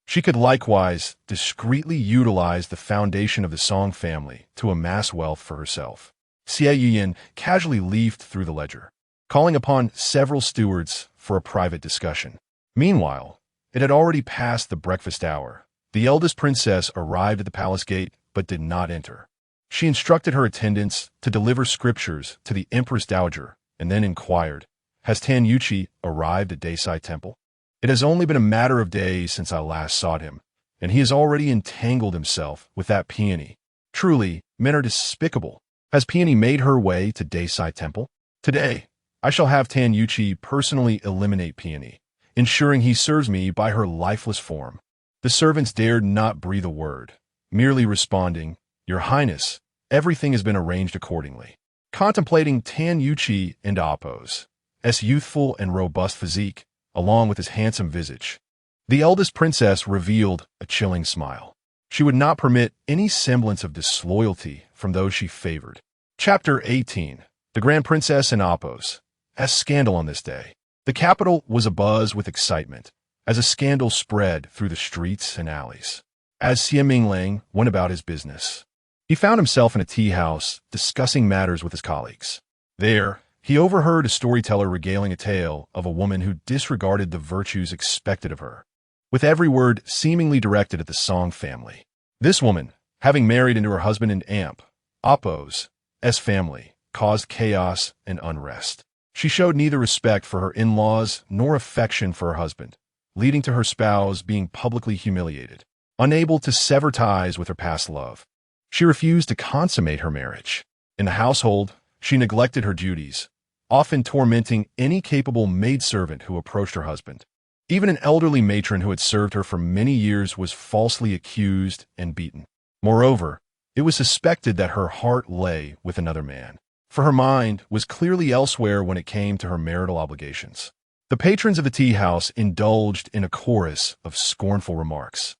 She could likewise discreetly utilize the foundation of the Song family to amass wealth for herself. Xie Yunyan casually leafed through the ledger, calling upon several stewards for a private discussion. Meanwhile, it had already passed the breakfast hour. The eldest princess arrived at the palace gate but did not enter. She instructed her attendants to deliver scriptures to the Empress Dowager and then inquired, "Has Tan Yuqi arrived at Dayside Temple? It has only been a matter of days since I last sought him, and he has already entangled himself with that peony. Truly, men are despicable. Has Peony made her way to Dayside Temple? Today, I shall have Tan Yuqi personally eliminate Peony, ensuring he serves me by her lifeless form." The servants dared not breathe a word, merely responding, "Your Highness, everything has been arranged accordingly." Contemplating Tan Yuqi and Appo's youthful and robust physique, along with his handsome visage, the eldest princess revealed a chilling smile. She would not permit any semblance of disloyalty from those she favored. Chapter 18. The Grand Princess and Appo's scandal on this day. The capital was abuzz with excitement as a scandal spread through the streets and alleys. As Xie Minglang went about his business, he found himself in a tea house discussing matters with his colleagues. There, he overheard a storyteller regaling a tale of a woman who disregarded the virtues expected of her, with every word seemingly directed at the Song family. This woman, having married into her husband and Appo's family, caused chaos and unrest. She showed neither respect for her in-laws nor affection for her husband, leading to her spouse being publicly humiliated. Unable to sever ties with her past love, she refused to consummate her marriage. In the household, she neglected her duties, often tormenting any capable maidservant who approached her husband. Even an elderly matron who had served her for many years was falsely accused and beaten. Moreover, it was suspected that her heart lay with another man, for her mind was clearly elsewhere when it came to her marital obligations. The patrons of the tea house indulged in a chorus of scornful remarks.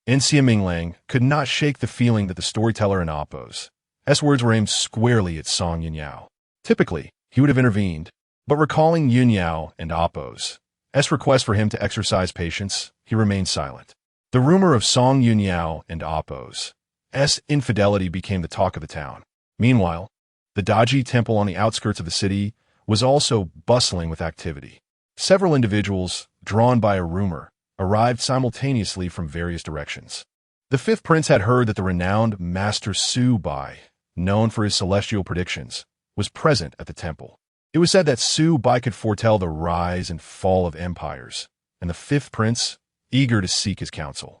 Xie Yunyan could not shake the feeling that the storyteller and Appo's words were aimed squarely at Song Huaizhi. Typically, he would have intervened, but recalling Yunyao and Appo's request for him to exercise patience, he remained silent. The rumor of Song Huaizhi and Appo's infidelity became the talk of the town. Meanwhile, the Daji temple on the outskirts of the city was also bustling with activity. Several individuals, drawn by a rumor, arrived simultaneously from various directions. The fifth prince had heard that the renowned Master Su Bai, known for his celestial predictions, was present at the temple. It was said that Su Bai could foretell the rise and fall of empires, and the fifth prince, eager to seek his counsel,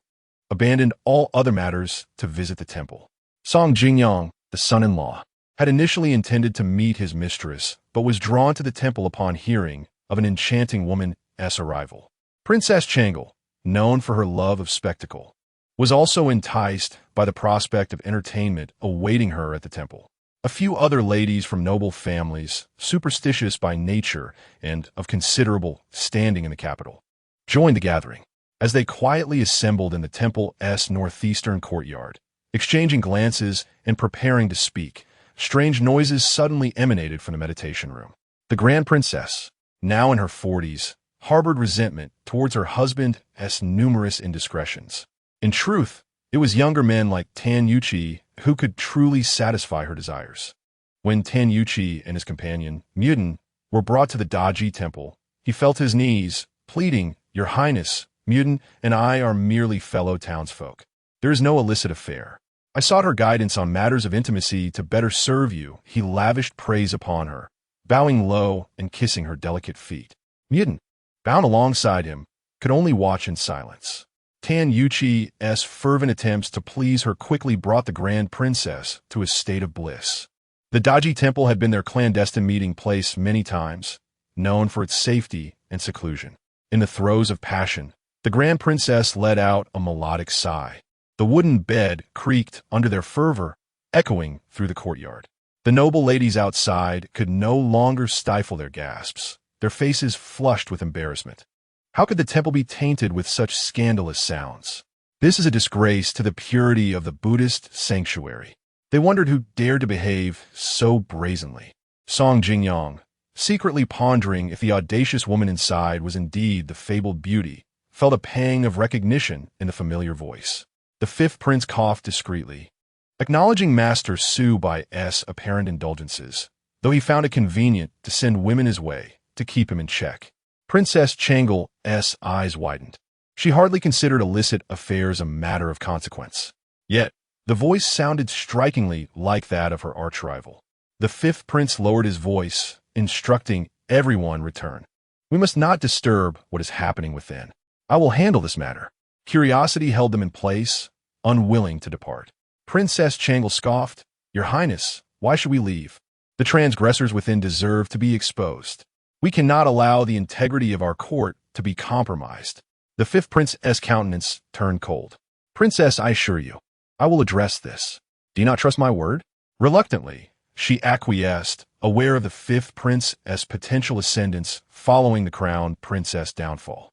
abandoned all other matters to visit the temple. Song Jingyang, the son-in-law, had initially intended to meet his mistress, but was drawn to the temple upon hearing of an enchanting woman's arrival. Princess Changle, known for her love of spectacle, was also enticed by the prospect of entertainment awaiting her at the temple. A few other ladies from noble families, superstitious by nature and of considerable standing in the capital, joined the gathering. As they quietly assembled in the temple's northeastern courtyard, exchanging glances and preparing to speak, strange noises suddenly emanated from the meditation room. The Grand Princess, now in her 40s, harbored resentment towards her husband's numerous indiscretions. In truth, it was younger men like Tan Yuqi who could truly satisfy her desires. When Tan Yuqi and his companion, Muden, were brought to the Daji temple, he felt his knees, pleading, "Your Highness, Muden and I are merely fellow townsfolk. There is no illicit affair. I sought her guidance on matters of intimacy to better serve you." He lavished praise upon her, bowing low and kissing her delicate feet. Muden, bound alongside him, could only watch in silence. Tan Yuqi's fervent attempts to please her quickly brought the Grand Princess to a state of bliss. The Daji temple had been their clandestine meeting place many times, known for its safety and seclusion. In the throes of passion, the Grand Princess let out a melodic sigh. The wooden bed creaked under their fervor, echoing through the courtyard. The noble ladies outside could no longer stifle their gasps, their faces flushed with embarrassment. How could the temple be tainted with such scandalous sounds? This is a disgrace to the purity of the Buddhist sanctuary. They wondered who dared to behave so brazenly. Song Jingyang, secretly pondering if the audacious woman inside was indeed the fabled beauty, felt a pang of recognition in the familiar voice. The fifth prince coughed discreetly, acknowledging Master Su Bai's apparent indulgences, though he found it convenient to send women his way to keep him in check. Princess Changle's eyes widened. She hardly considered illicit affairs a matter of consequence. Yet, the voice sounded strikingly like that of her arch-rival. The fifth prince lowered his voice, instructing everyone return. "We must not disturb what is happening within. I will handle this matter." Curiosity held them in place, unwilling to depart. Princess Changle scoffed, "Your Highness, why should we leave? The transgressors within deserve to be exposed. We cannot allow the integrity of our court to be compromised." The fifth prince's countenance turned cold. "Princess, I assure you, I will address this. Do you not trust my word?" Reluctantly, she acquiesced, aware of the fifth prince's potential ascendance following the crown princess' downfall.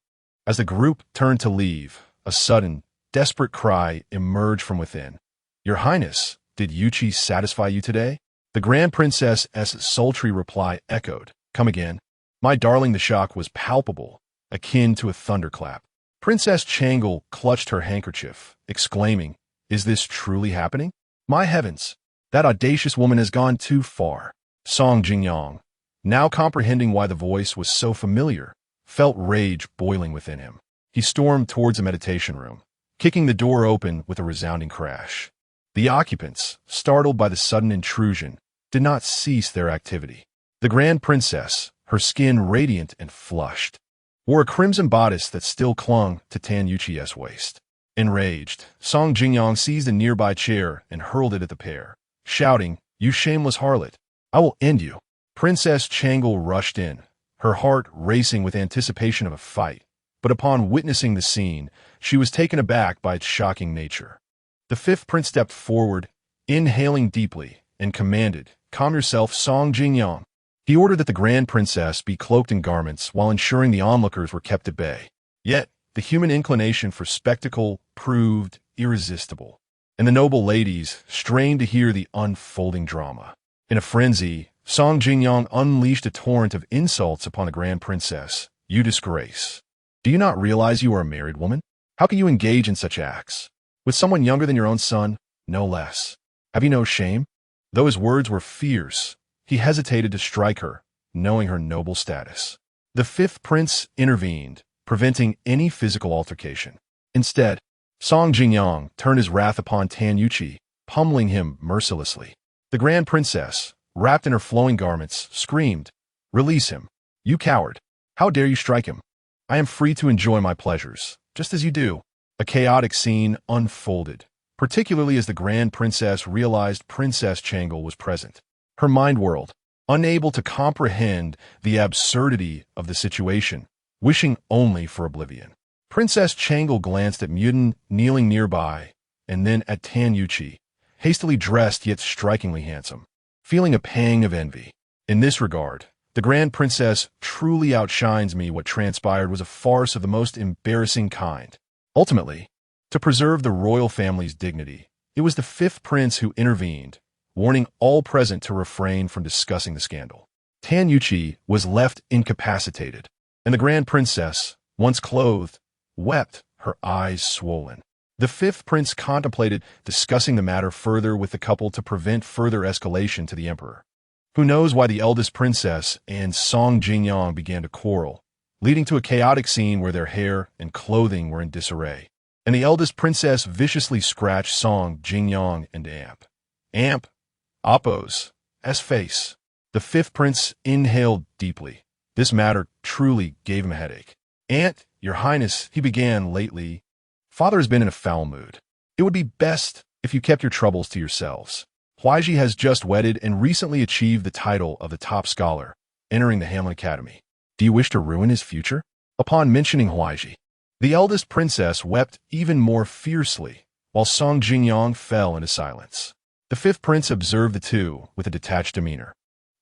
As the group turned to leave, a sudden, desperate cry emerged from within. "Your Highness, did Yuqi satisfy you today?" The Grand Princess's sultry reply echoed, "Come again." "My darling," the shock was palpable, akin to a thunderclap. Princess Changle clutched her handkerchief, exclaiming, "Is this truly happening? My heavens, that audacious woman has gone too far." Song Jingyang, now comprehending why the voice was so familiar, felt rage boiling within him. He stormed towards the meditation room, kicking the door open with a resounding crash. The occupants, startled by the sudden intrusion, did not cease their activity. The Grand Princess, her skin radiant and flushed, wore a crimson bodice that still clung to Tan Yuqi's waist. Enraged, Song Jingyang seized a nearby chair and hurled it at the pair, shouting, "You shameless harlot! I will end you!" Princess Changle rushed in, her heart racing with anticipation of a fight, but upon witnessing the scene, she was taken aback by its shocking nature. The fifth prince stepped forward, inhaling deeply, and commanded, "Calm yourself, Song Jingyang." He ordered that the grand princess be cloaked in garments while ensuring the onlookers were kept at bay. Yet, the human inclination for spectacle proved irresistible, and the noble ladies strained to hear the unfolding drama. In a frenzy, Song Jingyang unleashed a torrent of insults upon the grand princess. "You disgrace! Do you not realize you are a married woman? How can you engage in such acts? With someone younger than your own son, no less. Have you no shame?" Though his words were fierce, he hesitated to strike her, knowing her noble status. The fifth prince intervened, preventing any physical altercation. Instead, Song Jingyang turned his wrath upon Tan Yuqi, pummeling him mercilessly. The grand princess, wrapped in her flowing garments, screamed, "Release him! You coward! How dare you strike him? I am free to enjoy my pleasures, just as you do." A chaotic scene unfolded, particularly as the grand princess realized Princess Changle was present. Her mind whirled, unable to comprehend the absurdity of the situation, wishing only for oblivion. Princess Changle glanced at Muden kneeling nearby, and then at Tan Yuqi, hastily dressed yet strikingly handsome, feeling a pang of envy. In this regard, the grand princess truly outshines me. What transpired was a farce of the most embarrassing kind. Ultimately, to preserve the royal family's dignity, it was the fifth prince who intervened, warning all present to refrain from discussing the scandal. Tan Yuqi was left incapacitated, and the grand princess, once clothed, wept, her eyes swollen. The fifth prince contemplated discussing the matter further with the couple to prevent further escalation to the emperor. Who knows why the eldest princess and Song Jingyang began to quarrel, leading to a chaotic scene where their hair and clothing were in disarray, and the eldest princess viciously scratched Song Jingyang and Appo's face. The fifth prince inhaled deeply. This matter truly gave him a headache. "Your Highness," he began lately, "Father has been in a foul mood. It would be best if you kept your troubles to yourselves. Huaizhi has just wedded and recently achieved the title of the top scholar, entering the Hamlin Academy. Do you wish to ruin his future?" Upon mentioning Huaizhi, the eldest princess wept even more fiercely, while Song Jingyang fell into silence. The fifth prince observed the two with a detached demeanor.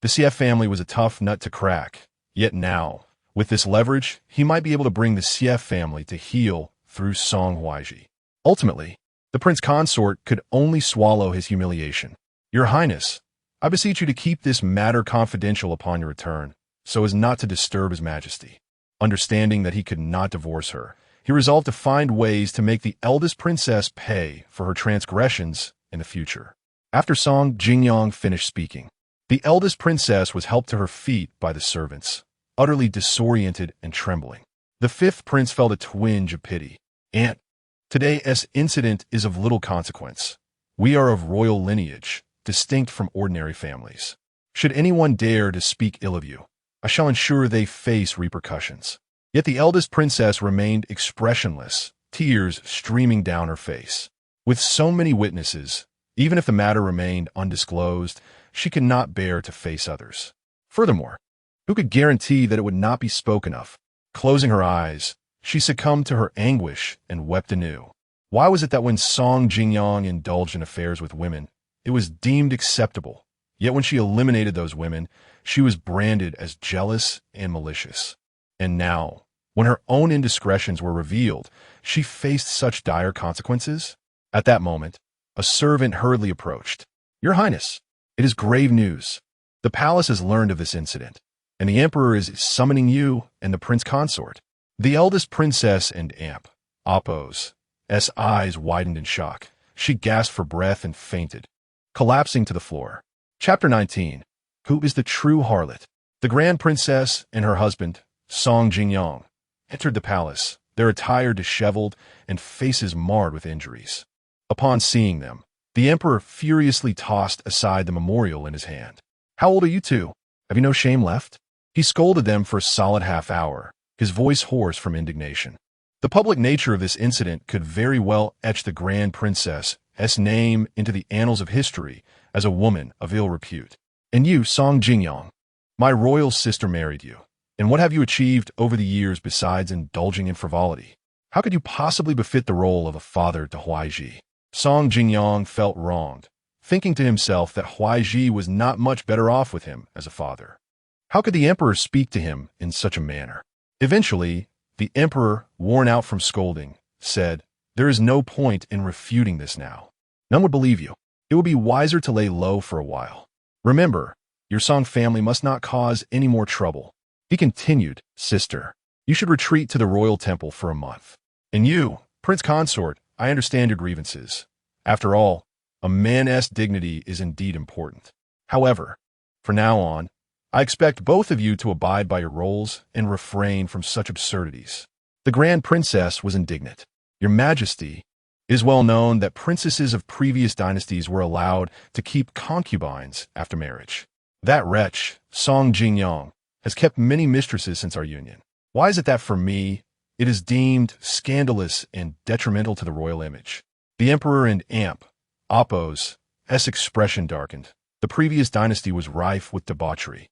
The Xie family was a tough nut to crack, yet now, with this leverage, he might be able to bring the Xie family to heel through Song Huaizhi. Ultimately, the prince consort could only swallow his humiliation. "Your Highness, I beseech you to keep this matter confidential upon your return, so as not to disturb His Majesty." Understanding that he could not divorce her, he resolved to find ways to make the eldest princess pay for her transgressions in the future. After Song Jingyang finished speaking, the eldest princess was helped to her feet by the servants, utterly disoriented and trembling. The fifth prince felt a twinge of pity. Today's incident is of little consequence. We are of royal lineage, distinct from ordinary families. Should anyone dare to speak ill of you, I shall ensure they face repercussions." Yet the eldest princess remained expressionless, tears streaming down her face. With so many witnesses, even if the matter remained undisclosed, she could not bear to face others. Furthermore, who could guarantee that it would not be spoken of? Closing her eyes, she succumbed to her anguish and wept anew. Why was it that when Song Jingyang indulged in affairs with women, it was deemed acceptable, yet when she eliminated those women, she was branded as jealous and malicious? And now, when her own indiscretions were revealed, she faced such dire consequences? At that moment, a servant hurriedly approached. "Your Highness, it is grave news. The palace has learned of this incident, and the emperor is summoning you and the prince consort." The eldest princess and Appo's eyes widened in shock. She gasped for breath and fainted, collapsing to the floor. Chapter 19. Who is the true harlot? The grand princess and her husband, Song Jingyang, entered the palace, their attire disheveled and faces marred with injuries. Upon seeing them, the emperor furiously tossed aside the memorial in his hand. "How old are you two? Have you no shame left?" He scolded them for a solid half-hour, his voice hoarse from indignation. The public nature of this incident could very well etch the Grand Princess's name into the annals of history as a woman of ill repute. And you, Song Jingyang, my royal sister married you. And what have you achieved over the years besides indulging in frivolity? How could you possibly befit the role of a father to Huaizhi? Song Jingyang felt wronged, thinking to himself that Huaizhi was not much better off with him as a father. How could the emperor speak to him in such a manner? Eventually, the emperor, worn out from scolding, said, "There is no point in refuting this now. None would believe you. It would be wiser to lay low for a while. Remember, your Song family must not cause any more trouble." He continued, "Sister, you should retreat to the royal temple for a month. And you, Prince Consort, I understand your grievances. After all, a man's dignity is indeed important. However, from now on, I expect both of you to abide by your roles and refrain from such absurdities." The Grand Princess was indignant. "Your Majesty, it is well known that princesses of previous dynasties were allowed to keep concubines after marriage. That wretch, Song Jingyang, has kept many mistresses since our union. Why is it that for me, it is deemed scandalous and detrimental to the royal image?" The emperor and Appo's expression darkened. The previous dynasty was rife with debauchery.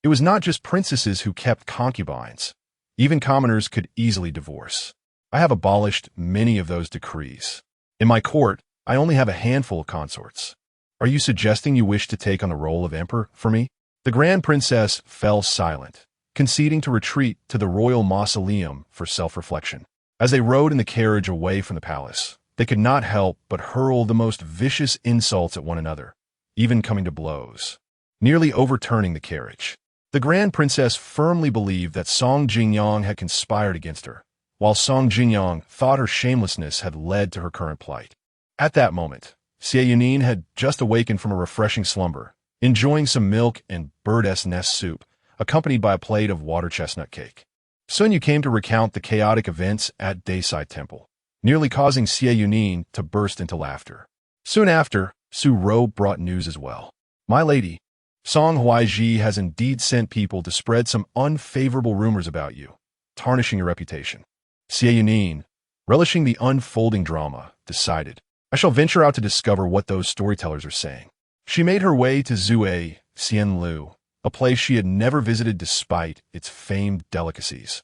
It was not just princesses who kept concubines. Even commoners could easily divorce. I have abolished many of those decrees. In my court, I only have a handful of consorts. Are you suggesting you wish to take on the role of emperor for me? The Grand Princess fell silent, conceding to retreat to the royal mausoleum for self-reflection. As they rode in the carriage away from the palace, they could not help but hurl the most vicious insults at one another, even coming to blows, nearly overturning the carriage. The Grand Princess firmly believed that Song Jingyang had conspired against her, while Song Jingyang thought her shamelessness had led to her current plight. At that moment, Xie Yunyan had just awakened from a refreshing slumber, enjoying some milk and bird's nest soup, accompanied by a plate of water chestnut cake. Sun Yu came to recount the chaotic events at Dayside Temple, nearly causing Xie Yunyan to burst into laughter. Soon after, Su Ro brought news as well. "My lady, Song Huaizhi has indeed sent people to spread some unfavorable rumors about you, tarnishing your reputation." Xie Yunyan, relishing the unfolding drama, decided, "I shall venture out to discover what those storytellers are saying." She made her way to Zue Xianlu, a place she had never visited despite its famed delicacies,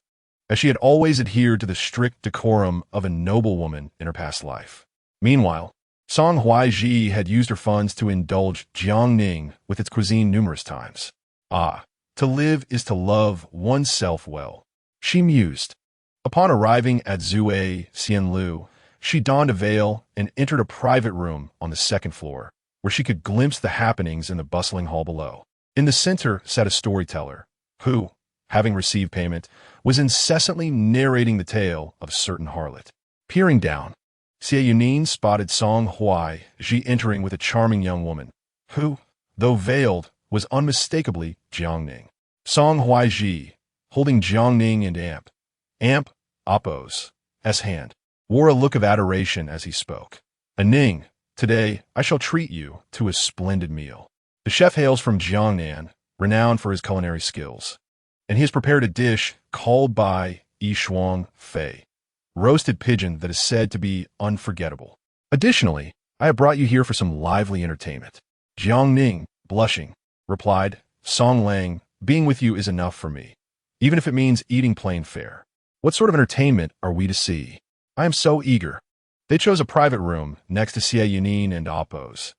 as she had always adhered to the strict decorum of a noblewoman in her past life. Meanwhile, Song Huaizhi had used her funds to indulge Jiangning with its cuisine numerous times. "Ah, to live is to love oneself well," she mused. Upon arriving at Zue Xianlu, she donned a veil and entered a private room on the second floor, where she could glimpse the happenings in the bustling hall below. In the center sat a storyteller, who, having received payment, was incessantly narrating the tale of a certain harlot. Peering down, Xie Yunyan spotted Song Huaizhi entering with a charming young woman, who, though veiled, was unmistakably Jiangning. Song Huaizhi, holding Jiangning and Appo's hand, wore a look of adoration as he spoke. "Ning, today I shall treat you to a splendid meal. The chef hails from Jiangnan, renowned for his culinary skills, and he has prepared a dish called by Yishuang Fei, roasted pigeon that is said to be unforgettable. Additionally, I have brought you here for some lively entertainment." Jiangning, blushing, replied, "Song Lang, being with you is enough for me, even if it means eating plain fare. What sort of entertainment are we to see? I am so eager." They chose a private room next to Xie Yunyan and Appo's,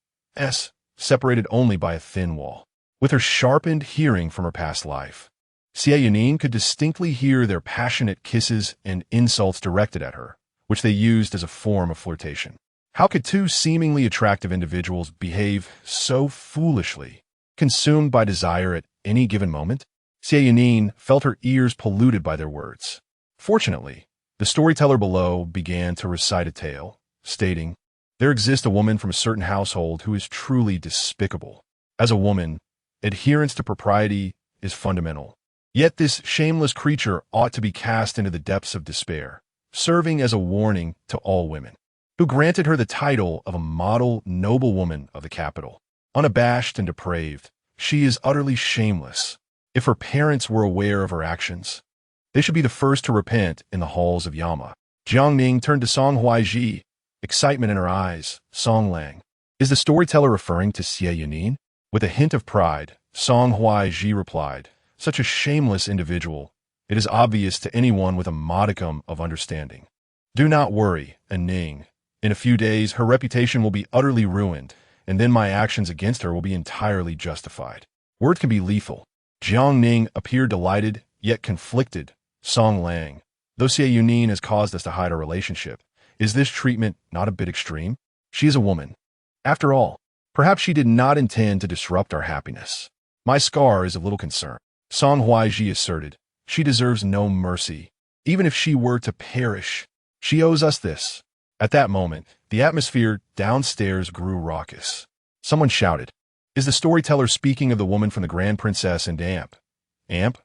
separated only by a thin wall. With her sharpened hearing from her past life, Xie Yunyan could distinctly hear their passionate kisses and insults directed at her, which they used as a form of flirtation. How could two seemingly attractive individuals behave so foolishly, consumed by desire at any given moment? Xie Yunyan felt her ears polluted by their words. Fortunately, the storyteller below began to recite a tale, stating, "There exists a woman from a certain household who is truly despicable. As a woman, adherence to propriety is fundamental. Yet this shameless creature ought to be cast into the depths of despair, serving as a warning to all women, who granted her the title of a model noblewoman of the capital. Unabashed and depraved, she is utterly shameless. If her parents were aware of her actions, they should be the first to repent in the halls of Yama. Jiang Ning turned to Song Huaizhi, excitement in her eyes. Song Lang. Is the storyteller referring to Xie Yunyan? With a hint of pride, Song Huaizhi replied, such a shameless individual. It is obvious to anyone with a modicum of understanding. Do not worry, Ning. In a few days, her reputation will be utterly ruined, and then my actions against her will be entirely justified. Words can be lethal. Jiang Ning appeared delighted, yet conflicted. Song Lang. Though Xie Yunyan has caused us to hide our relationship, is this treatment not a bit extreme? She is a woman. After all, perhaps she did not intend to disrupt our happiness. My scar is of little concern. Song Huaizhi asserted. She deserves no mercy. Even if she were to perish, she owes us this. At that moment, the atmosphere downstairs grew raucous. Someone shouted, is the storyteller speaking of the woman from the Grand Princess and Amp? Amp?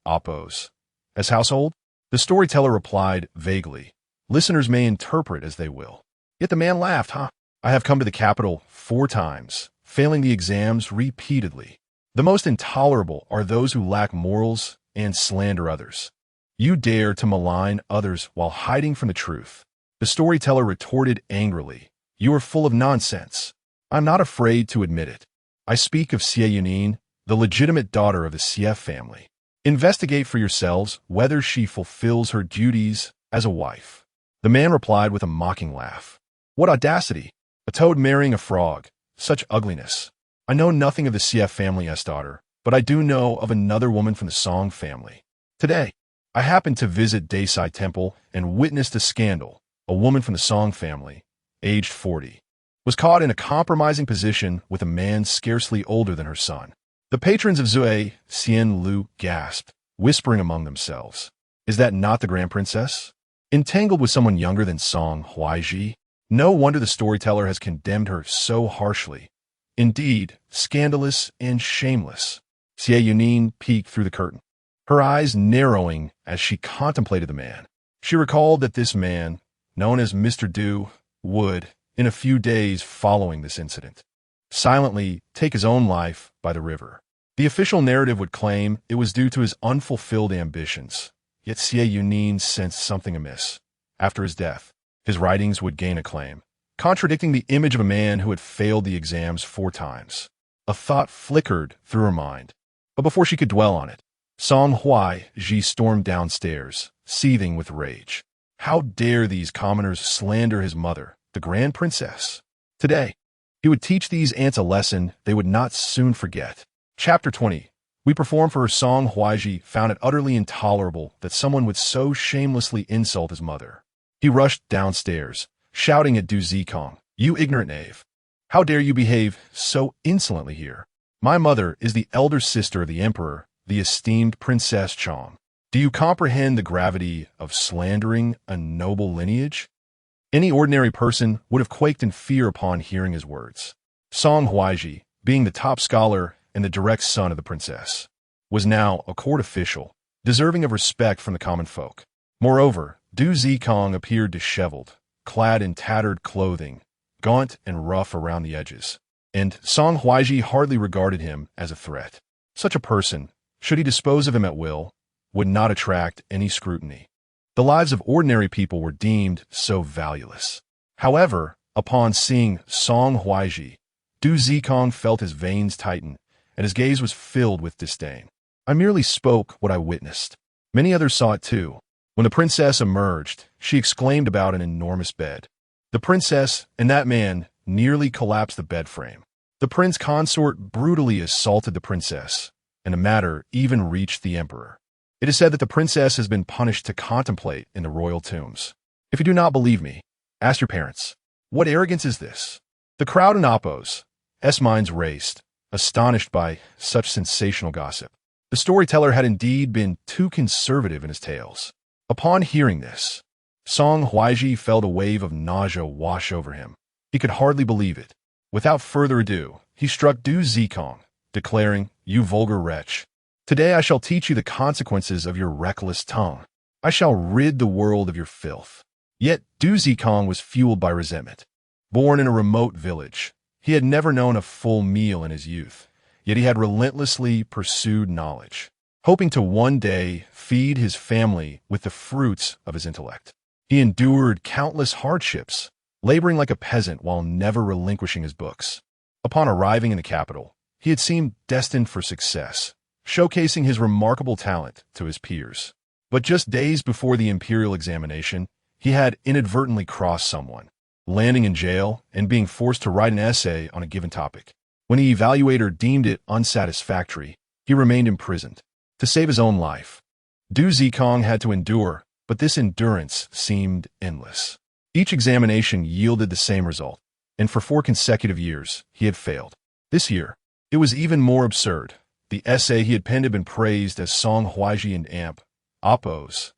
Oppos. As household? The storyteller replied vaguely. Listeners may interpret as they will. Yet the man laughed, I have come to the capital 4 times, failing the exams repeatedly. The most intolerable are those who lack morals and slander others. You dare to malign others while hiding from the truth. The storyteller retorted angrily. You are full of nonsense. I'm not afraid to admit it. I speak of Xie Yunyan, the legitimate daughter of the Xie family. Investigate for yourselves whether she fulfills her duties as a wife. The man replied with a mocking laugh. What audacity! A toad marrying a frog. Such ugliness. I know nothing of the Xie family's daughter, but I do know of another woman from the Song family. Today, I happened to visit Daisai Temple and witnessed a scandal. A woman from the Song family, aged 40, was caught in a compromising position with a man scarcely older than her son. The patrons of Zui, Xian Lu, gasped, whispering among themselves. Is that not the Grand Princess? Entangled with someone younger than Song Huaizhi? No wonder the storyteller has condemned her so harshly. Indeed, scandalous and shameless. Xie Yunyan peeked through the curtain, her eyes narrowing as she contemplated the man. She recalled that this man, known as Mr. Du, would, in a few days following this incident, silently take his own life by the river. The official narrative would claim it was due to his unfulfilled ambitions, yet Xie Yunyan sensed something amiss. After his death, his writings would gain acclaim, contradicting the image of a man who had failed the exams 4 times. A thought flickered through her mind, but before she could dwell on it, Song Huaizhi stormed downstairs, seething with rage. How dare these commoners slander his mother, the Grand Princess? Today, he would teach these ants a lesson they would not soon forget. Chapter 20. We perform for her. Song Huaizhi found it utterly intolerable that someone would so shamelessly insult his mother. He rushed downstairs, shouting at Du Zikong, you ignorant knave. How dare you behave so insolently here? My mother is the elder sister of the emperor, the esteemed Princess Chong. Do you comprehend the gravity of slandering a noble lineage? Any ordinary person would have quaked in fear upon hearing his words. Song Huaizhi, being the top scholar and the direct son of the princess, was now a court official, deserving of respect from the common folk. Moreover, Du Zikong appeared disheveled, clad in tattered clothing, gaunt and rough around the edges, and Song Huaizhi hardly regarded him as a threat. Such a person, should he dispose of him at will, would not attract any scrutiny. The lives of ordinary people were deemed so valueless. However, upon seeing Song Huaizhi, Du Zikong felt his veins tighten, and his gaze was filled with disdain. I merely spoke what I witnessed. Many others saw it too. When the princess emerged, she exclaimed about an enormous bed. The princess and that man nearly collapsed the bed frame. The prince consort brutally assaulted the princess, and the matter even reached the emperor. It is said that the princess has been punished to contemplate in the royal tombs. If you do not believe me, ask your parents. What arrogance is this? The crowd in Oppos' minds raced, astonished by such sensational gossip. The storyteller had indeed been too conservative in his tales. Upon hearing this, Song Huaizhi felt a wave of nausea wash over him. He could hardly believe it. Without further ado, he struck Du Zikong, declaring, you vulgar wretch. Today I shall teach you the consequences of your reckless tongue. I shall rid the world of your filth. Yet Du Zikong was fueled by resentment. Born in a remote village, he had never known a full meal in his youth, yet he had relentlessly pursued knowledge. hoping to one day feed his family with the fruits of his intellect. He endured countless hardships, laboring like a peasant while never relinquishing his books. Upon arriving in the capital, he had seemed destined for success, showcasing his remarkable talent to his peers. But just days before the imperial examination, he had inadvertently crossed someone, landing in jail and being forced to write an essay on a given topic. When the evaluator deemed it unsatisfactory, he remained imprisoned. To save his own life, Du Zikong had to endure, but this endurance seemed endless. Each examination yielded the same result, and for 4 consecutive years, he had failed. This year, it was even more absurd. The essay he had penned had been praised as Song Huaizhi and Amp, Oppo's,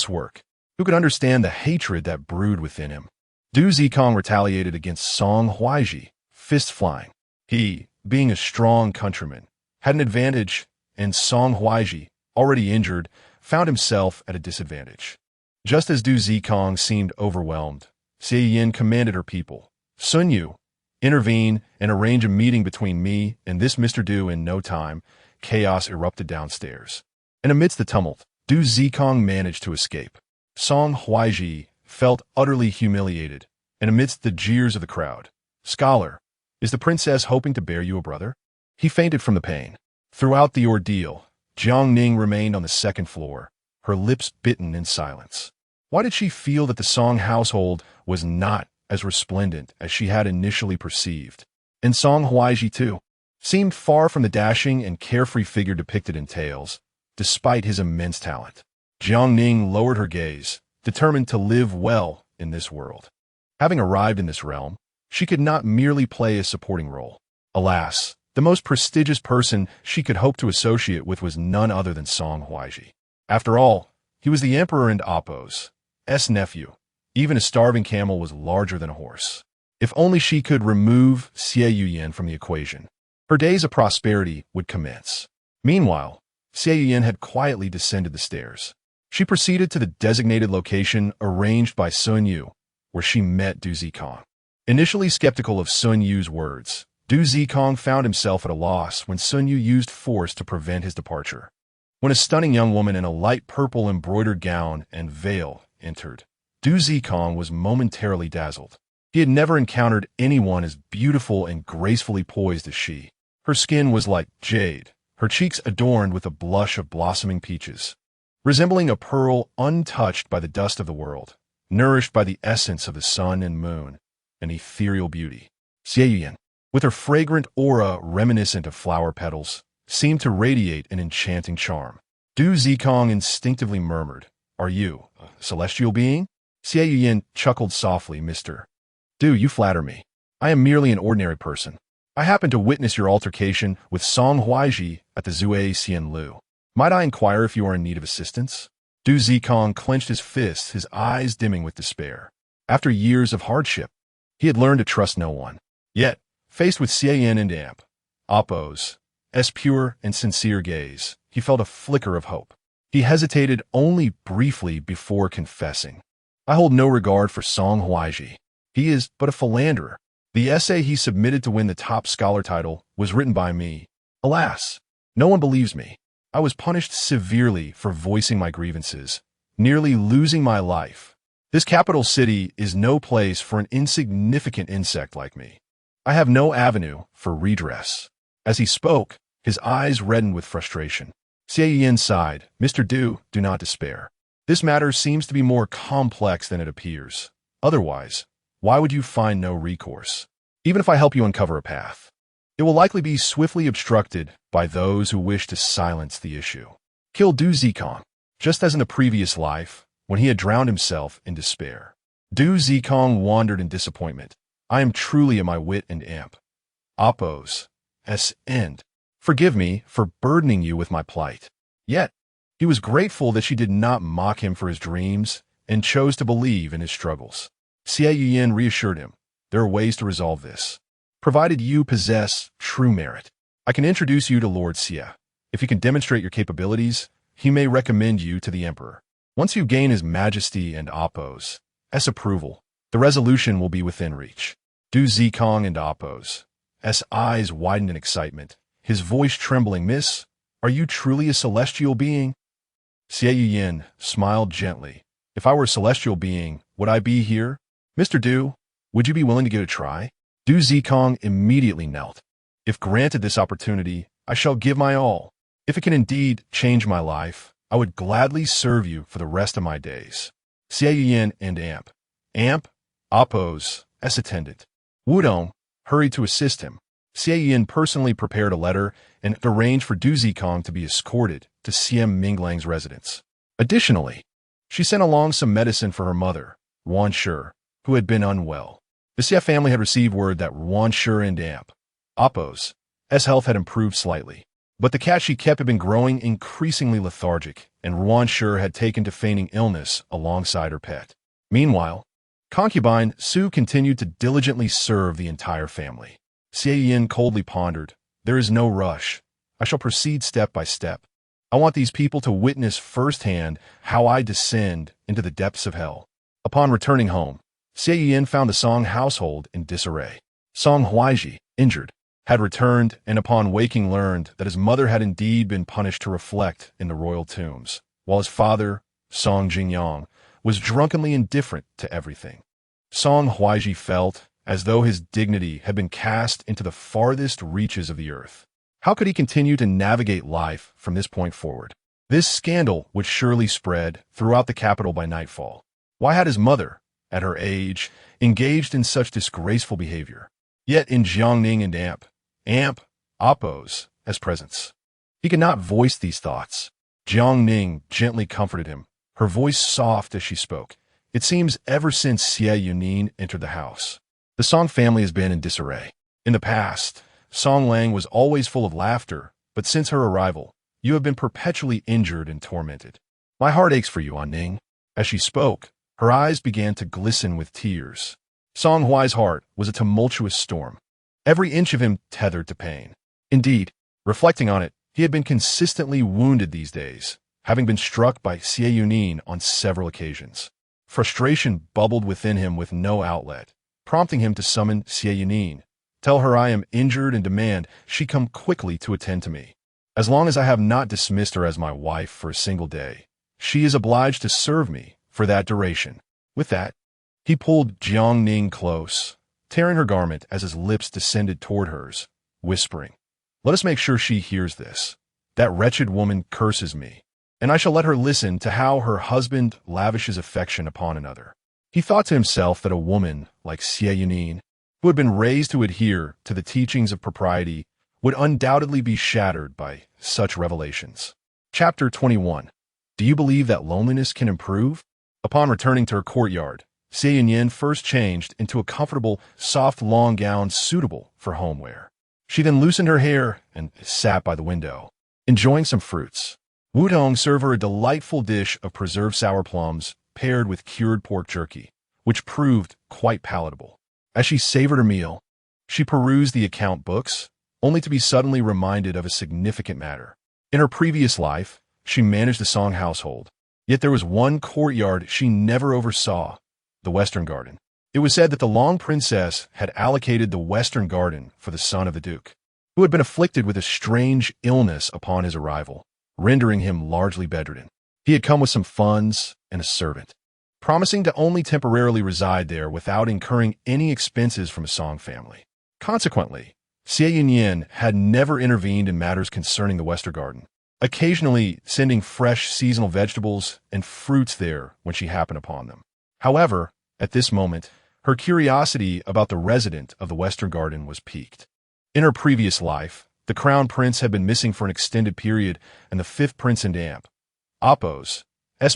work. Who could understand the hatred that brewed within him? Du Zikong retaliated against Song Huaizhi, fist flying. He, being a strong countryman, had an advantage, and Song Huaizhi, already injured, found himself at a disadvantage. Just as Du Zikong seemed overwhelmed, Xie Yunyan commanded her people, Sun Yu, intervene and arrange a meeting between me and this Mr. Du. In no time, chaos erupted downstairs. And amidst the tumult, Du Zikong managed to escape. Song Huaizhi felt utterly humiliated, and amidst the jeers of the crowd, Scholar, is the princess hoping to bear you a brother? He fainted from the pain. Throughout the ordeal, Jiang Ning remained on the second floor, her lips bitten in silence. Why did she feel that the Song household was not as resplendent as she had initially perceived? And Song Huaizhi, too, seemed far from the dashing and carefree figure depicted in tales, despite his immense talent. Jiang Ning lowered her gaze, determined to live well in this world. Having arrived in this realm, she could not merely play a supporting role. Alas, the most prestigious person she could hope to associate with was none other than Song Huaizhi. After all, he was the emperor and Oppo's nephew. Even a starving camel was larger than a horse. If only she could remove Xie Yunyan from the equation, her days of prosperity would commence. Meanwhile, Xie Yunyan had quietly descended the stairs. She proceeded to the designated location arranged by Sun Yu, where she met Du Zikong. Initially skeptical of Sun Yu's words, Du Zikong found himself at a loss when Sun Yu used force to prevent his departure. When a stunning young woman in a light purple embroidered gown and veil entered, Du Zikong was momentarily dazzled. He had never encountered anyone as beautiful and gracefully poised as she. Her skin was like jade, her cheeks adorned with a blush of blossoming peaches, resembling a pearl untouched by the dust of the world, nourished by the essence of the sun and moon, an ethereal beauty. Xie Yunyan, with her fragrant aura reminiscent of flower petals, seemed to radiate an enchanting charm. Du Zikong instinctively murmured, Are you a celestial being? Xie Yunyan chuckled softly, Mr. Du, you flatter me. I am merely an ordinary person. I happened to witness your altercation with Song Huaizhi at the Zui Xianlu. Might I inquire if you are in need of assistance? Du Zikong clenched his fists, his eyes dimming with despair. After years of hardship, he had learned to trust no one. Yet, faced with Xie Yunyan and Amp, Oppo's pure and sincere gaze, he felt a flicker of hope. He hesitated only briefly before confessing. I hold no regard for Song Huaizhi. He is but a philanderer. The essay he submitted to win the top scholar title was written by me. Alas, no one believes me. I was punished severely for voicing my grievances, nearly losing my life. This capital city is no place for an insignificant insect like me. I have no avenue for redress. As he spoke, his eyes reddened with frustration. Xie Yunyan sighed, Mr. Du, do not despair. This matter seems to be more complex than it appears. Otherwise, why would you find no recourse? Even if I help you uncover a path, it will likely be swiftly obstructed by those who wish to silence the issue. Kill Du Zikong, just as in the previous life, when he had drowned himself in despair. Du Zikong wandered in disappointment. I am truly at my wit and Amp. Oppo's end. Forgive me for burdening you with my plight. Yet, he was grateful that she did not mock him for his dreams and chose to believe in his struggles. Xie Yunyan reassured him, there are ways to resolve this, provided you possess true merit. I can introduce you to Lord Xie. If you can demonstrate your capabilities, he may recommend you to the emperor. Once you gain his majesty and Oppo's approval, the resolution will be within reach. Du Zikong and Oppo's eyes widened in excitement, his voice trembling, Miss, Are you truly a celestial being? Xie Yunyan smiled gently. If I were a celestial being, would I be here? Mr. Du, would you be willing to give it a try? Du Zikong immediately knelt. If granted this opportunity, I shall give my all. If it can indeed change my life, I would gladly serve you for the rest of my days. Xie Yunyan and Amp, Appo's attendant, Wudong, hurried to assist him. Xie Yunyan personally prepared a letter and arranged for Du Zikong to be escorted to Siem Minglang's residence. Additionally, she sent along some medicine for her mother, Wan Shi, who had been unwell. The Xie family had received word that Wan Shi and Appo's health had improved slightly, but the cat she kept had been growing increasingly lethargic, and Wan Shi had taken to feigning illness alongside her pet. Meanwhile, concubine Su continued to diligently serve the entire family. Xie Yin coldly pondered, "There is no rush. I shall proceed step by step. I want these people to witness firsthand how I descend into the depths of hell." Upon returning home, Xie Yin found the Song household in disarray. Song Huaizhi, injured, had returned and upon waking learned that his mother had indeed been punished to reflect in the royal tombs, while his father, Song Jingyang, was drunkenly indifferent to everything. Song Huaizhi felt as though his dignity had been cast into the farthest reaches of the earth. How could he continue to navigate life from this point forward? This scandal would surely spread throughout the capital by nightfall. Why had his mother, at her age, engaged in such disgraceful behavior? Yet in Jiangning and Appo's presence, he could not voice these thoughts. Jiangning gently comforted him, her voice soft as she spoke. It seems ever since Xie Yunyan entered the house, the Song family has been in disarray. In the past, Song Lang was always full of laughter, but since her arrival, you have been perpetually injured and tormented. My heart aches for you, Ning. As she spoke, her eyes began to glisten with tears. Song Huai's heart was a tumultuous storm, every inch of him tethered to pain. Indeed, reflecting on it, he had been consistently wounded these days, having been struck by Xie Yunyan on several occasions. Frustration bubbled within him with no outlet, prompting him to summon Xie Yunyan. "Tell her I am injured and demand she come quickly to attend to me. As long as I have not dismissed her as my wife for a single day, she is obliged to serve me for that duration." With that, he pulled Jiangning close, tearing her garment as his lips descended toward hers, whispering, "Let us make sure she hears this. That wretched woman curses me, and I shall let her listen to how her husband lavishes affection upon another." He thought to himself that a woman like Xie Yunyan, who had been raised to adhere to the teachings of propriety, would undoubtedly be shattered by such revelations. Chapter 21. Do you believe that loneliness can improve? Upon returning to her courtyard, Xie Yunyan first changed into a comfortable, soft long gown suitable for home wear. She then loosened her hair and sat by the window, enjoying some fruits. Wudong served her a delightful dish of preserved sour plums paired with cured pork jerky, which proved quite palatable. As she savored her meal, she perused the account books, only to be suddenly reminded of a significant matter. In her previous life, she managed the Song household, yet there was one courtyard she never oversaw, the Western Garden. It was said that the Long Princess had allocated the Western Garden for the son of the Duke, who had been afflicted with a strange illness upon his arrival, rendering him largely bedridden. He had come with some funds and a servant, promising to only temporarily reside there without incurring any expenses from a Song family. Consequently, Xie Yunyan had never intervened in matters concerning the Western Garden, occasionally sending fresh seasonal vegetables and fruits there when she happened upon them. However, at this moment, her curiosity about the resident of the Western Garden was piqued. In her previous life, the Crown Prince had been missing for an extended period, and the fifth Prince and Appo's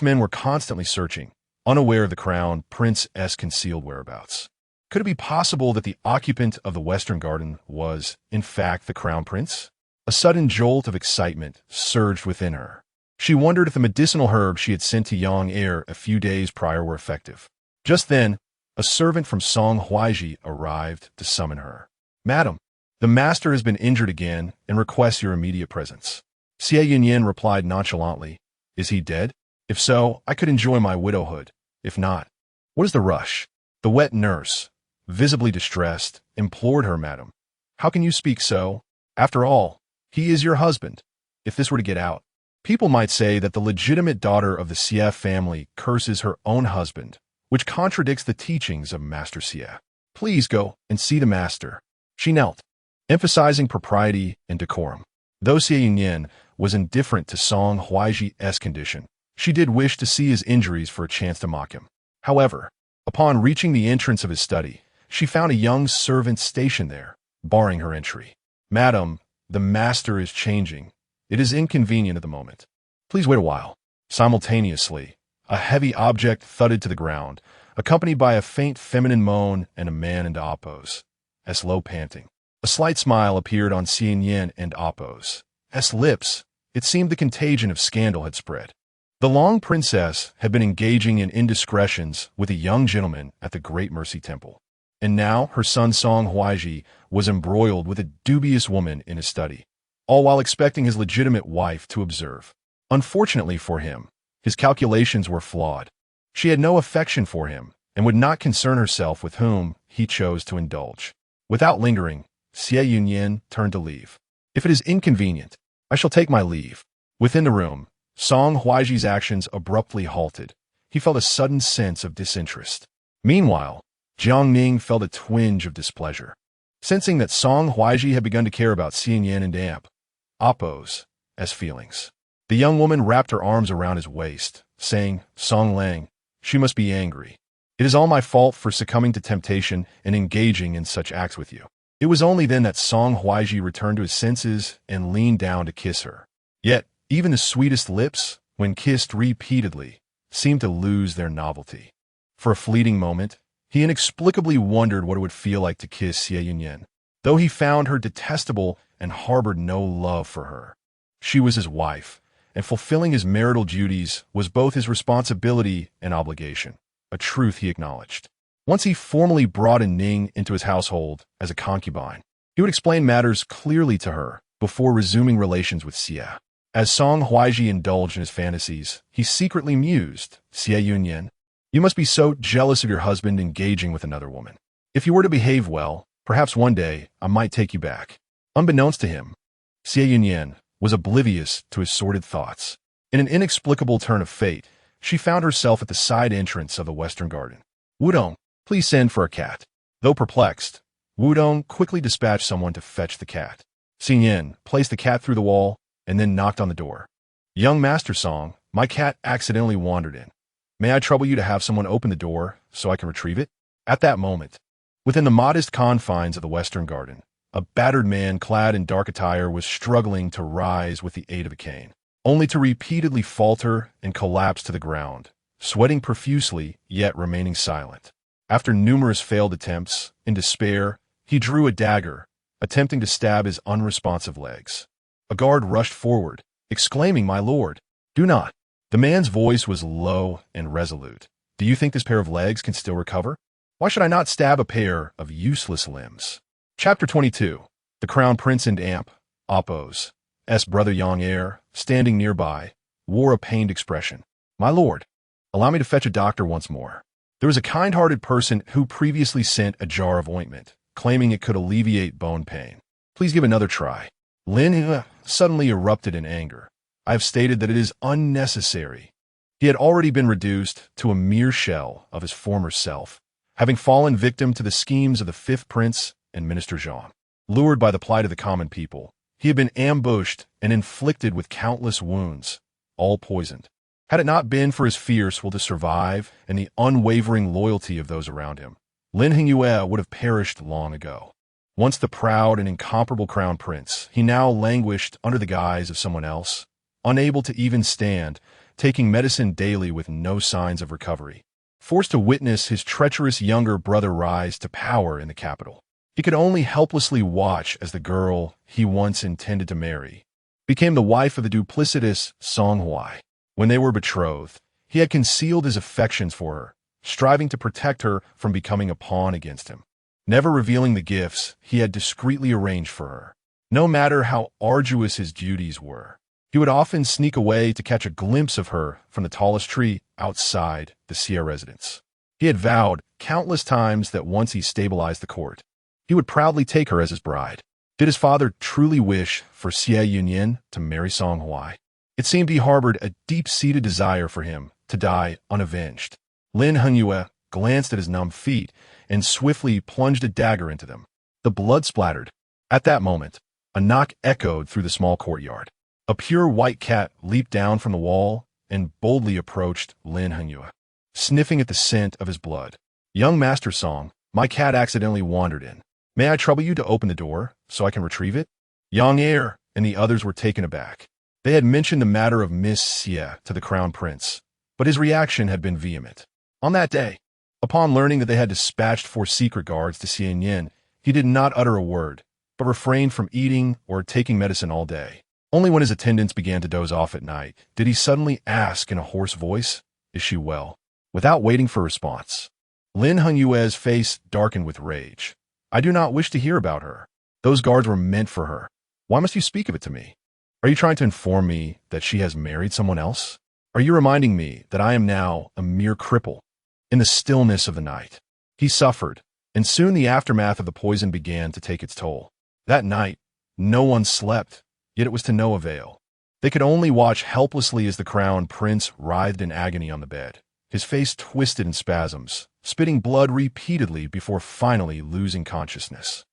men were constantly searching, unaware of the Crown Prince's concealed whereabouts. Could it be possible that the occupant of the Western Garden was, in fact, the Crown Prince? A sudden jolt of excitement surged within her. She wondered if the medicinal herbs she had sent to Yang Er a few days prior were effective. Just then, a servant from Song Huaizhi arrived to summon her. "Madam, the master has been injured again and requests your immediate presence." Xie Yunyan replied nonchalantly, "Is he dead? If so, I could enjoy my widowhood. If not, what is the rush?" The wet nurse, visibly distressed, implored her, "Madam, how can you speak so? After all, he is your husband." if this were to get out, people might say that the legitimate daughter of the Xie family curses her own husband, which contradicts the teachings of Master Xie. Please go and see the master. She knelt, emphasizing propriety and decorum. Though Xie Yunyan was indifferent to Song Huaizhi's condition, she did wish to see his injuries for a chance to mock him. However, upon reaching the entrance of his study, she found a young servant stationed there, barring her entry. "Madam, the master is changing. It is inconvenient at the moment. Please wait a while." Simultaneously, a heavy object thudded to the ground, accompanied by a faint feminine moan and a man in Appo's low panting. A slight smile appeared on Xie Yunyan and Appo's lips. It seemed the contagion of scandal had spread. The long princess had been engaging in indiscretions with a young gentleman at the Great Mercy Temple, and now her son Song Huaizhi was embroiled with a dubious woman in his study, all while expecting his legitimate wife to observe. Unfortunately for him, his calculations were flawed. She had no affection for him and would not concern herself with whom he chose to indulge. Without lingering, Xie Yunyan turned to leave. "If it is inconvenient, I shall take my leave." Within the room, Song Huaizhi's actions abruptly halted. He felt a sudden sense of disinterest. Meanwhile, Jiangning felt a twinge of displeasure. Sensing that Song Huaizhi had begun to care about Xie Yunyan and Appo's feelings, the young woman wrapped her arms around his waist, saying, "Song Lang, she must be angry. It is all my fault for succumbing to temptation and engaging in such acts with you." It was only then that Song Huaizhi returned to his senses and leaned down to kiss her. Yet, even the sweetest lips, when kissed repeatedly, seemed to lose their novelty. For a fleeting moment, he inexplicably wondered what it would feel like to kiss Xie Yunyan. Though he found her detestable and harbored no love for her, she was his wife, and fulfilling his marital duties was both his responsibility and obligation, a truth he acknowledged. Once he formally brought Ning into his household as a concubine, he would explain matters clearly to her before resuming relations with Xie. As Song Huaizhi indulged in his fantasies, he secretly mused, "Xie Yunyan, you must be so jealous of your husband engaging with another woman. If you were to behave well, perhaps one day I might take you back." Unbeknownst to him, Xie Yunyan was oblivious to his sordid thoughts. In an inexplicable turn of fate, she found herself at the side entrance of the Western Garden. "Wudong, please send for a cat." Though perplexed, Wudong quickly dispatched someone to fetch the cat. Xie Yunyan placed the cat through the wall and then knocked on the door. "Young Master Song, my cat accidentally wandered in. May I trouble you to have someone open the door so I can retrieve it?" At that moment, within the modest confines of the Western Garden, a battered man clad in dark attire was struggling to rise with the aid of a cane, only to repeatedly falter and collapse to the ground, sweating profusely yet remaining silent. After numerous failed attempts, in despair, he drew a dagger, attempting to stab his unresponsive legs. A guard rushed forward, exclaiming, "My lord, do not." The man's voice was low and resolute. "Do you think this pair of legs can still recover? Why should I not stab a pair of useless limbs?" Chapter 22. The Crown Prince and Appo's brother Yang Er, standing nearby, wore a pained expression. "My lord, allow me to fetch a doctor once more." There was a kind-hearted person who previously sent a jar of ointment, claiming it could alleviate bone pain. "Please give another try." Lin suddenly erupted in anger. "I have stated that it is unnecessary." He had already been reduced to a mere shell of his former self, having fallen victim to the schemes of the fifth prince and Minister Zhang. Lured by the plight of the common people, he had been ambushed and inflicted with countless wounds, all poisoned. Had it not been for his fierce will to survive and the unwavering loyalty of those around him, Lin Hingyue would have perished long ago. Once the proud and incomparable crown prince, he now languished under the guise of someone else, unable to even stand, taking medicine daily with no signs of recovery. Forced to witness his treacherous younger brother rise to power in the capital, he could only helplessly watch as the girl he once intended to marry became the wife of the duplicitous Song Huaizhi. When they were betrothed, he had concealed his affections for her, striving to protect her from becoming a pawn against him, never revealing the gifts he had discreetly arranged for her. No matter how arduous his duties were, he would often sneak away to catch a glimpse of her from the tallest tree outside the Xie residence. He had vowed countless times that once he stabilized the court, he would proudly take her as his bride. Did his father truly wish for Xie Yunyan to marry Song Huaizhi? It seemed he harbored a deep-seated desire for him to die unavenged. Lin Hengyue glanced at his numb feet and swiftly plunged a dagger into them. The blood splattered. At that moment, a knock echoed through the small courtyard. A pure white cat leaped down from the wall and boldly approached Lin Hengyue, sniffing at the scent of his blood. "Young Master Song, my cat accidentally wandered in. May I trouble you to open the door so I can retrieve it?" Yang Er and the others were taken aback. They had mentioned the matter of Miss Xie to the crown prince, but his reaction had been vehement. On that day, upon learning that they had dispatched 4 secret guards to Xie Yunyan, he did not utter a word, but refrained from eating or taking medicine all day. Only when his attendants began to doze off at night did he suddenly ask in a hoarse voice, "Is she well?" Without waiting for a response, Lin Hengyue's face darkened with rage. "I do not wish to hear about her. Those guards were meant for her. Why must you speak of it to me? Are you trying to inform me that she has married someone else? Are you reminding me that I am now a mere cripple?" In the stillness of the night, he suffered, and soon the aftermath of the poison began to take its toll. That night, no one slept, yet it was to no avail. They could only watch helplessly as the crown prince writhed in agony on the bed, his face twisted in spasms, spitting blood repeatedly before finally losing consciousness.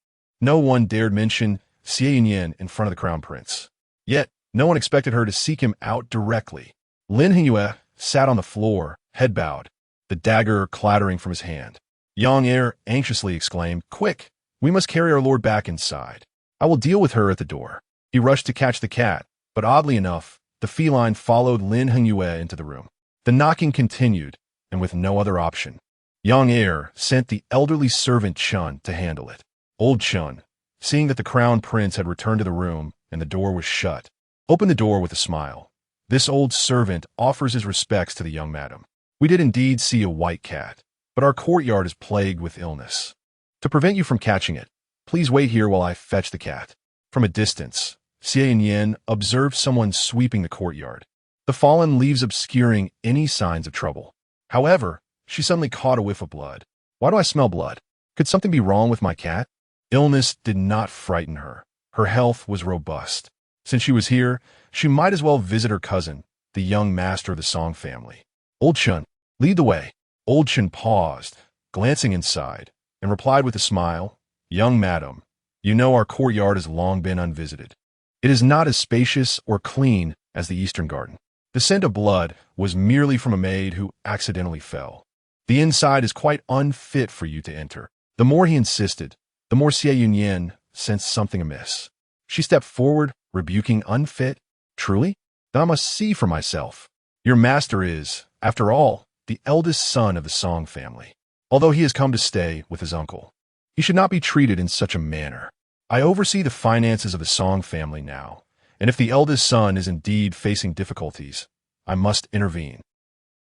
No one dared mention Xie Yunyan in front of the crown prince. Yet, no one expected her to seek him out directly. Lin Hengyue sat on the floor, head bowed, the dagger clattering from his hand. Yang Er anxiously exclaimed, "Quick! We must carry our lord back inside. I will deal with her at the door." He rushed to catch the cat, but oddly enough, the feline followed Lin Hengyue into the room. The knocking continued, and with no other option, Yang Er sent the elderly servant Chun to handle it. Old Chun, seeing that the crown prince had returned to the room and the door was shut, opened the door with a smile. This old servant offers his respects to the young madam. "We did indeed see a white cat, but our courtyard is plagued with illness. To prevent you from catching it, please wait here while I fetch the cat." From a distance, Xie Yunyan observed someone sweeping the courtyard, the fallen leaves obscuring any signs of trouble. However, she suddenly caught a whiff of blood. "Why do I smell blood? Could something be wrong with my cat?" Illness did not frighten her. Her health was robust. Since she was here, she might as well visit her cousin, the young master of the Song family. "Old Chun, lead the way." Old Chun paused, glancing inside, and replied with a smile, "Young madam, you know our courtyard has long been unvisited. It is not as spacious or clean as the Eastern Garden. The scent of blood was merely from a maid who accidentally fell. The inside is quite unfit for you to enter." The more he insisted, the more Xie Yunyan sensed something amiss. She stepped forward, rebuking unfit. "Truly? Then I must see for myself. Your master is, after all, the eldest son of the Song family. Although he has come to stay with his uncle, he should not be treated in such a manner. I oversee the finances of the Song family now, and if the eldest son is indeed facing difficulties, I must intervene."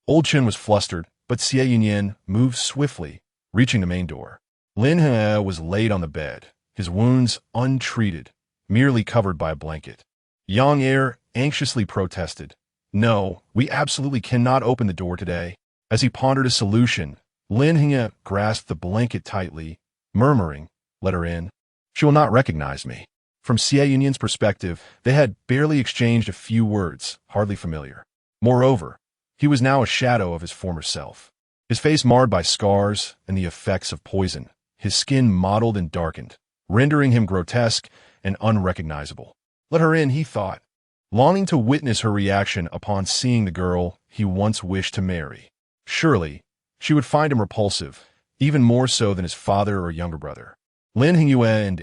Old Chin was flustered, but Xie Yunyan moved swiftly, reaching the main door. Lin He was laid on the bed, his wounds untreated, merely covered by a blanket. Yang Er anxiously protested, "No, we absolutely cannot open the door today." As he pondered a solution, Lin He grasped the blanket tightly, murmuring, "Let her in. She will not recognize me." From Xie Yunyan's perspective, they had barely exchanged a few words, hardly familiar. Moreover, he was now a shadow of his former self. His face marred by scars and the effects of poison, his skin mottled and darkened, rendering him grotesque and unrecognizable. Let her in, he thought, longing to witness her reaction upon seeing the girl he once wished to marry. Surely, she would find him repulsive, even more so than his father or younger brother. Lin Hengyue and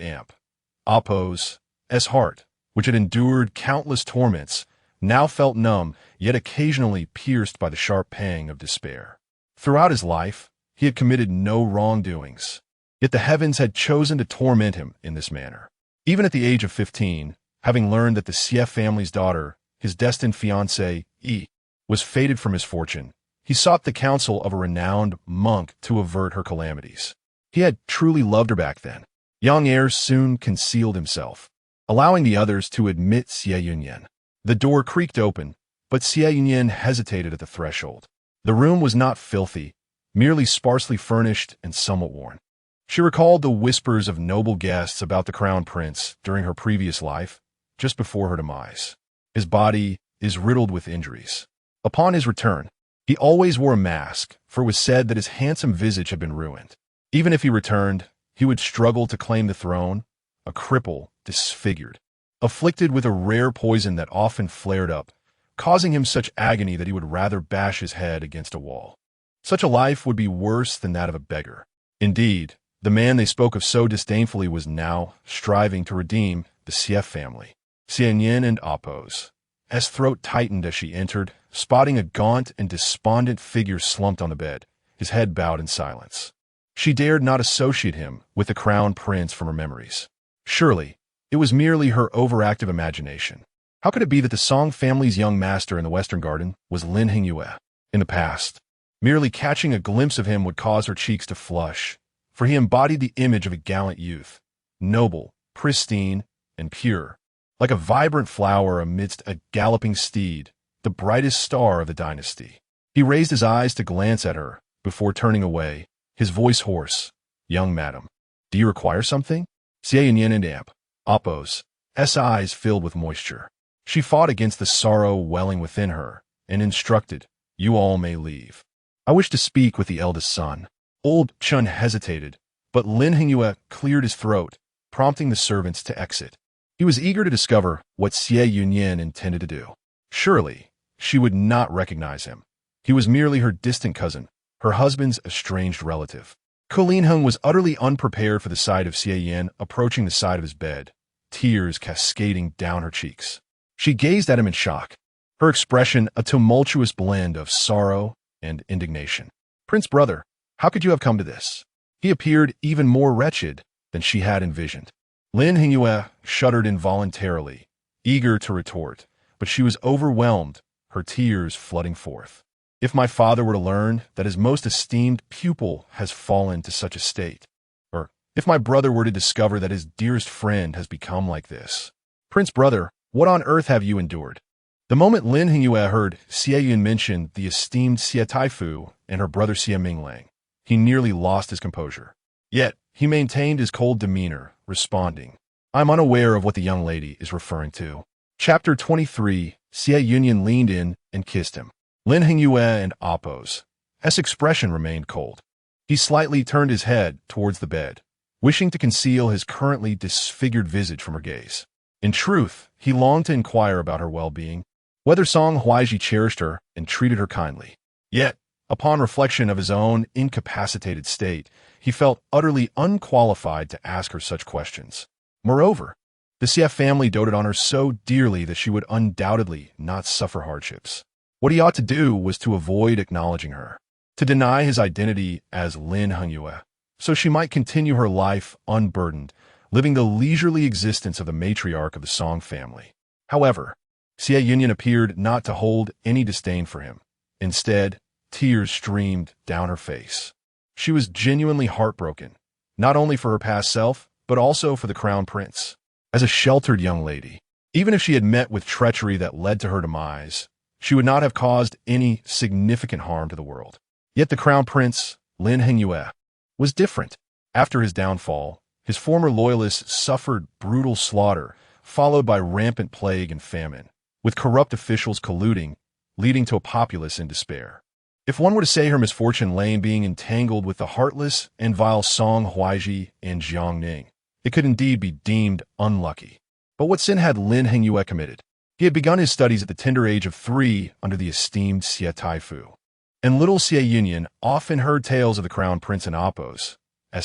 Appo's heart, which had endured countless torments, now felt numb, yet occasionally pierced by the sharp pang of despair. Throughout his life, he had committed no wrongdoings, yet the heavens had chosen to torment him in this manner. Even at the age of 15, having learned that the Xie family's daughter, his destined fiancée, was fated for misfortune, he sought the counsel of a renowned monk to avert her calamities. He had truly loved her back then. Yang Er soon concealed himself, allowing the others to admit Xie Yunyan. The door creaked open, but Xie Yunyan hesitated at the threshold. The room was not filthy, merely sparsely furnished and somewhat worn. She recalled the whispers of noble guests about the crown prince during her previous life, just before her demise. His body is riddled with injuries. Upon his return, he always wore a mask, for it was said that his handsome visage had been ruined. Even if he returned, he would struggle to claim the throne, a cripple, disfigured, afflicted with a rare poison that often flared up, causing him such agony that he would rather bash his head against a wall. Such a life would be worse than that of a beggar. Indeed, the man they spoke of so disdainfully was now striving to redeem the Xie family. Xie Yunyan and Apos. S throat tightened as she entered, spotting a gaunt and despondent figure slumped on the bed, his head bowed in silence. She dared not associate him with the crown prince from her memories. Surely, it was merely her overactive imagination. How could it be that the Song family's young master in the Western Garden was Lin Hingyue? In the past, merely catching a glimpse of him would cause her cheeks to flush, for he embodied the image of a gallant youth, noble, pristine, and pure, like a vibrant flower amidst a galloping steed, the brightest star of the dynasty. He raised his eyes to glance at her, before turning away, his voice hoarse. "Young madam, do you require something?" Xie Yunyan and Apos, eyes filled with moisture. She fought against the sorrow welling within her, and instructed, "You all may leave. I wish to speak with the eldest son." Old Chun hesitated, but Lin Hingyue cleared his throat, prompting the servants to exit. He was eager to discover what Xie Yunyan intended to do. Surely, she would not recognize him. He was merely her distant cousin, her husband's estranged relative. Colleen Hung was utterly unprepared for the sight of Xie Yan approaching the side of his bed, tears cascading down her cheeks. She gazed at him in shock, her expression a tumultuous blend of sorrow and indignation. "Prince brother, how could you have come to this?" He appeared even more wretched than she had envisioned. Lin Hingyue shuddered involuntarily, eager to retort, but she was overwhelmed, her tears flooding forth. "If my father were to learn that his most esteemed pupil has fallen to such a state, or if my brother were to discover that his dearest friend has become like this. Prince brother, what on earth have you endured?" The moment Lin Hingyue heard Xie Yun mention the esteemed Xie Taifu and her brother Xie Minglang, he nearly lost his composure. Yet, he maintained his cold demeanor, responding, "I'm unaware of what the young lady is referring to." Chapter 23, Xie Yunyan leaned in and kissed him. Lin Hingyue and Apos' expression remained cold. He slightly turned his head towards the bed, wishing to conceal his currently disfigured visage from her gaze. In truth, he longed to inquire about her well-being, whether Song Huaizhi cherished her and treated her kindly. Yet, upon reflection of his own incapacitated state, he felt utterly unqualified to ask her such questions. Moreover, the Xie family doted on her so dearly that she would undoubtedly not suffer hardships. What he ought to do was to avoid acknowledging her, to deny his identity as Lin Hingyue, so she might continue her life unburdened, living the leisurely existence of the matriarch of the Song family. However, Xie Yunyan appeared not to hold any disdain for him. Instead, tears streamed down her face. She was genuinely heartbroken, not only for her past self, but also for the crown prince. As a sheltered young lady, even if she had met with treachery that led to her demise, she would not have caused any significant harm to the world. Yet the crown prince, Lin Hingyue, was different. After his downfall, his former loyalists suffered brutal slaughter, followed by rampant plague and famine, with corrupt officials colluding, leading to a populace in despair. If one were to say her misfortune lay in being entangled with the heartless and vile Song Huaizhi and Jiangning, it could indeed be deemed unlucky. But what sin had Lin Hingyue committed? He had begun his studies at the tender age of 3 under the esteemed Xie Taifu, and little Xie Yunyan often heard tales of the crown prince and Apos'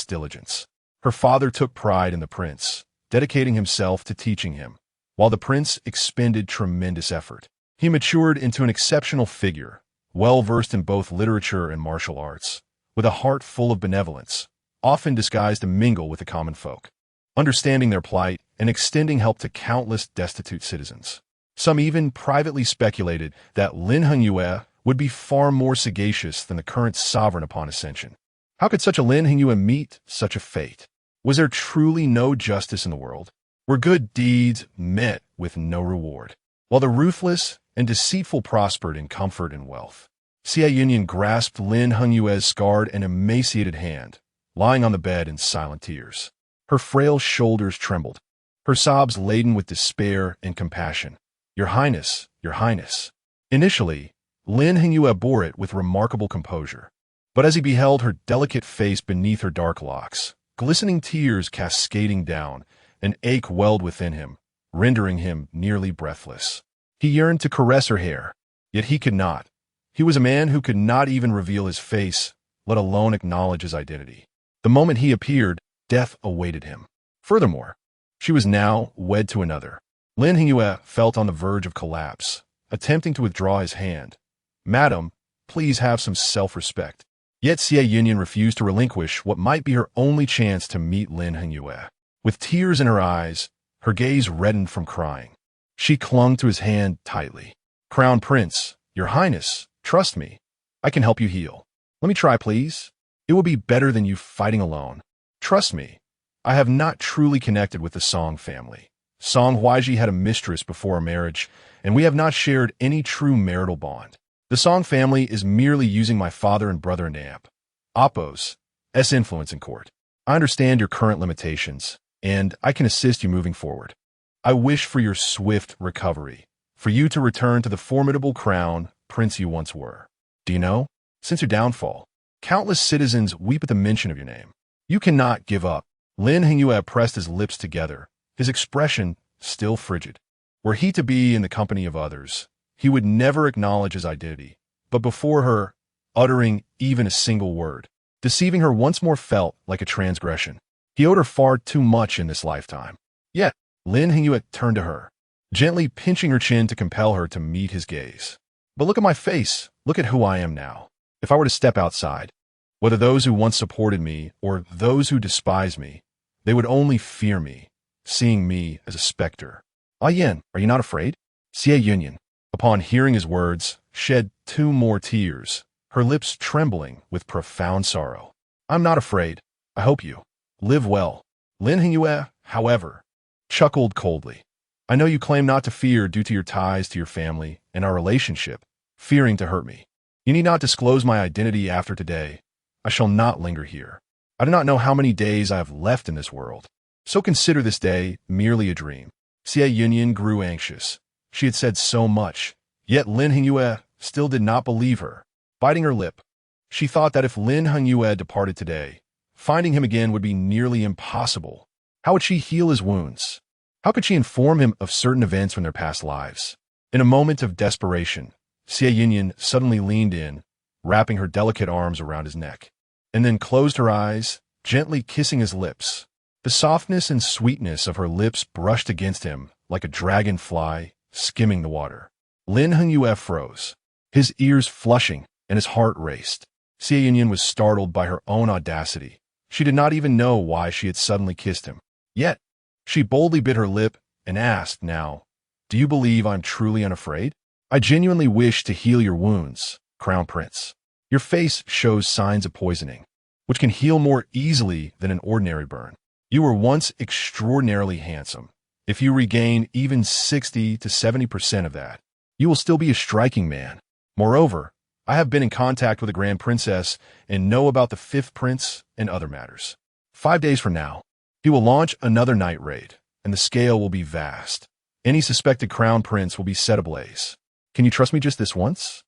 diligence. Her father took pride in the prince, dedicating himself to teaching him, while the prince expended tremendous effort. He matured into an exceptional figure, well-versed in both literature and martial arts, with a heart full of benevolence, often disguised to mingle with the common folk, understanding their plight and extending help to countless destitute citizens. Some even privately speculated that Lin Hingyue would be far more sagacious than the current sovereign upon ascension. How could such a Lin Hingyue meet such a fate? Was there truly no justice in the world? Were good deeds met with no reward, while the ruthless and deceitful prospered in comfort and wealth? Xie Yunyan grasped Lin Hengyue's scarred and emaciated hand, lying on the bed in silent tears. Her frail shoulders trembled, her sobs laden with despair and compassion. Your Highness, Your Highness. Initially, Lin Hingyue bore it with remarkable composure. But as he beheld her delicate face beneath her dark locks, glistening tears cascading down, an ache welled within him, rendering him nearly breathless. He yearned to caress her hair, yet he could not. He was a man who could not even reveal his face, let alone acknowledge his identity. The moment he appeared, death awaited him. Furthermore, she was now wed to another. Lin Hingyue felt on the verge of collapse, attempting to withdraw his hand. Madam, please have some self-respect. Yet Xie Yunyan refused to relinquish what might be her only chance to meet Lin Hingyue. With tears in her eyes, her gaze reddened from crying. She clung to his hand tightly. Crown Prince, Your Highness, trust me. I can help you heal. Let me try, please. It will be better than you fighting alone. Trust me. I have not truly connected with the Song family. Song Huaizhi had a mistress before our marriage, and we have not shared any true marital bond. The Song family is merely using my father and brother in amp. Oppo's influence in court. I understand your current limitations, and I can assist you moving forward. I wish for your swift recovery, for you to return to the formidable crown prince you once were. Do you know, since your downfall, countless citizens weep at the mention of your name. You cannot give up. Lin Hingyue pressed his lips together, his expression still frigid. Were he to be in the company of others, he would never acknowledge his identity. But before her, uttering even a single word, deceiving her once more felt like a transgression. He owed her far too much in this lifetime. Yet, Lin Hingyue turned to her, gently pinching her chin to compel her to meet his gaze. But look at my face. Look at who I am now. If I were to step outside, whether those who once supported me or those who despise me, they would only fear me, seeing me as a specter. Ah Yan, are you not afraid? Xie Yunyan, upon hearing his words, shed 2 more tears, her lips trembling with profound sorrow. I'm not afraid. I hope you live well. Lin Hingyue, however, chuckled coldly. I know you claim not to fear due to your ties to your family and our relationship, fearing to hurt me. You need not disclose my identity after today. I shall not linger here. I do not know how many days I have left in this world, so consider this day merely a dream. Xie Yunyan grew anxious. She had said so much, yet Lin Hingyue still did not believe her. Biting her lip, she thought that if Lin Hingyue departed today, finding him again would be nearly impossible. How would she heal his wounds? How could she inform him of certain events from their past lives? In a moment of desperation, Xie Yunyan suddenly leaned in, wrapping her delicate arms around his neck, and then closed her eyes, gently kissing his lips. The softness and sweetness of her lips brushed against him like a dragonfly skimming the water. Lin Hingyue froze, his ears flushing and his heart raced. Xie Yunyan was startled by her own audacity. She did not even know why she had suddenly kissed him. Yet, she boldly bit her lip and asked now, do you believe I'm truly unafraid? I genuinely wish to heal your wounds, Crown Prince. Your face shows signs of poisoning, which can heal more easily than an ordinary burn. You were once extraordinarily handsome. If you regain even 60 to 70% of that, you will still be a striking man. Moreover, I have been in contact with the Grand Princess and know about the 5th Prince and other matters. 5 days from now, he will launch another night raid, and the scale will be vast. Any suspected Crown Prince will be set ablaze. Can you trust me just this once?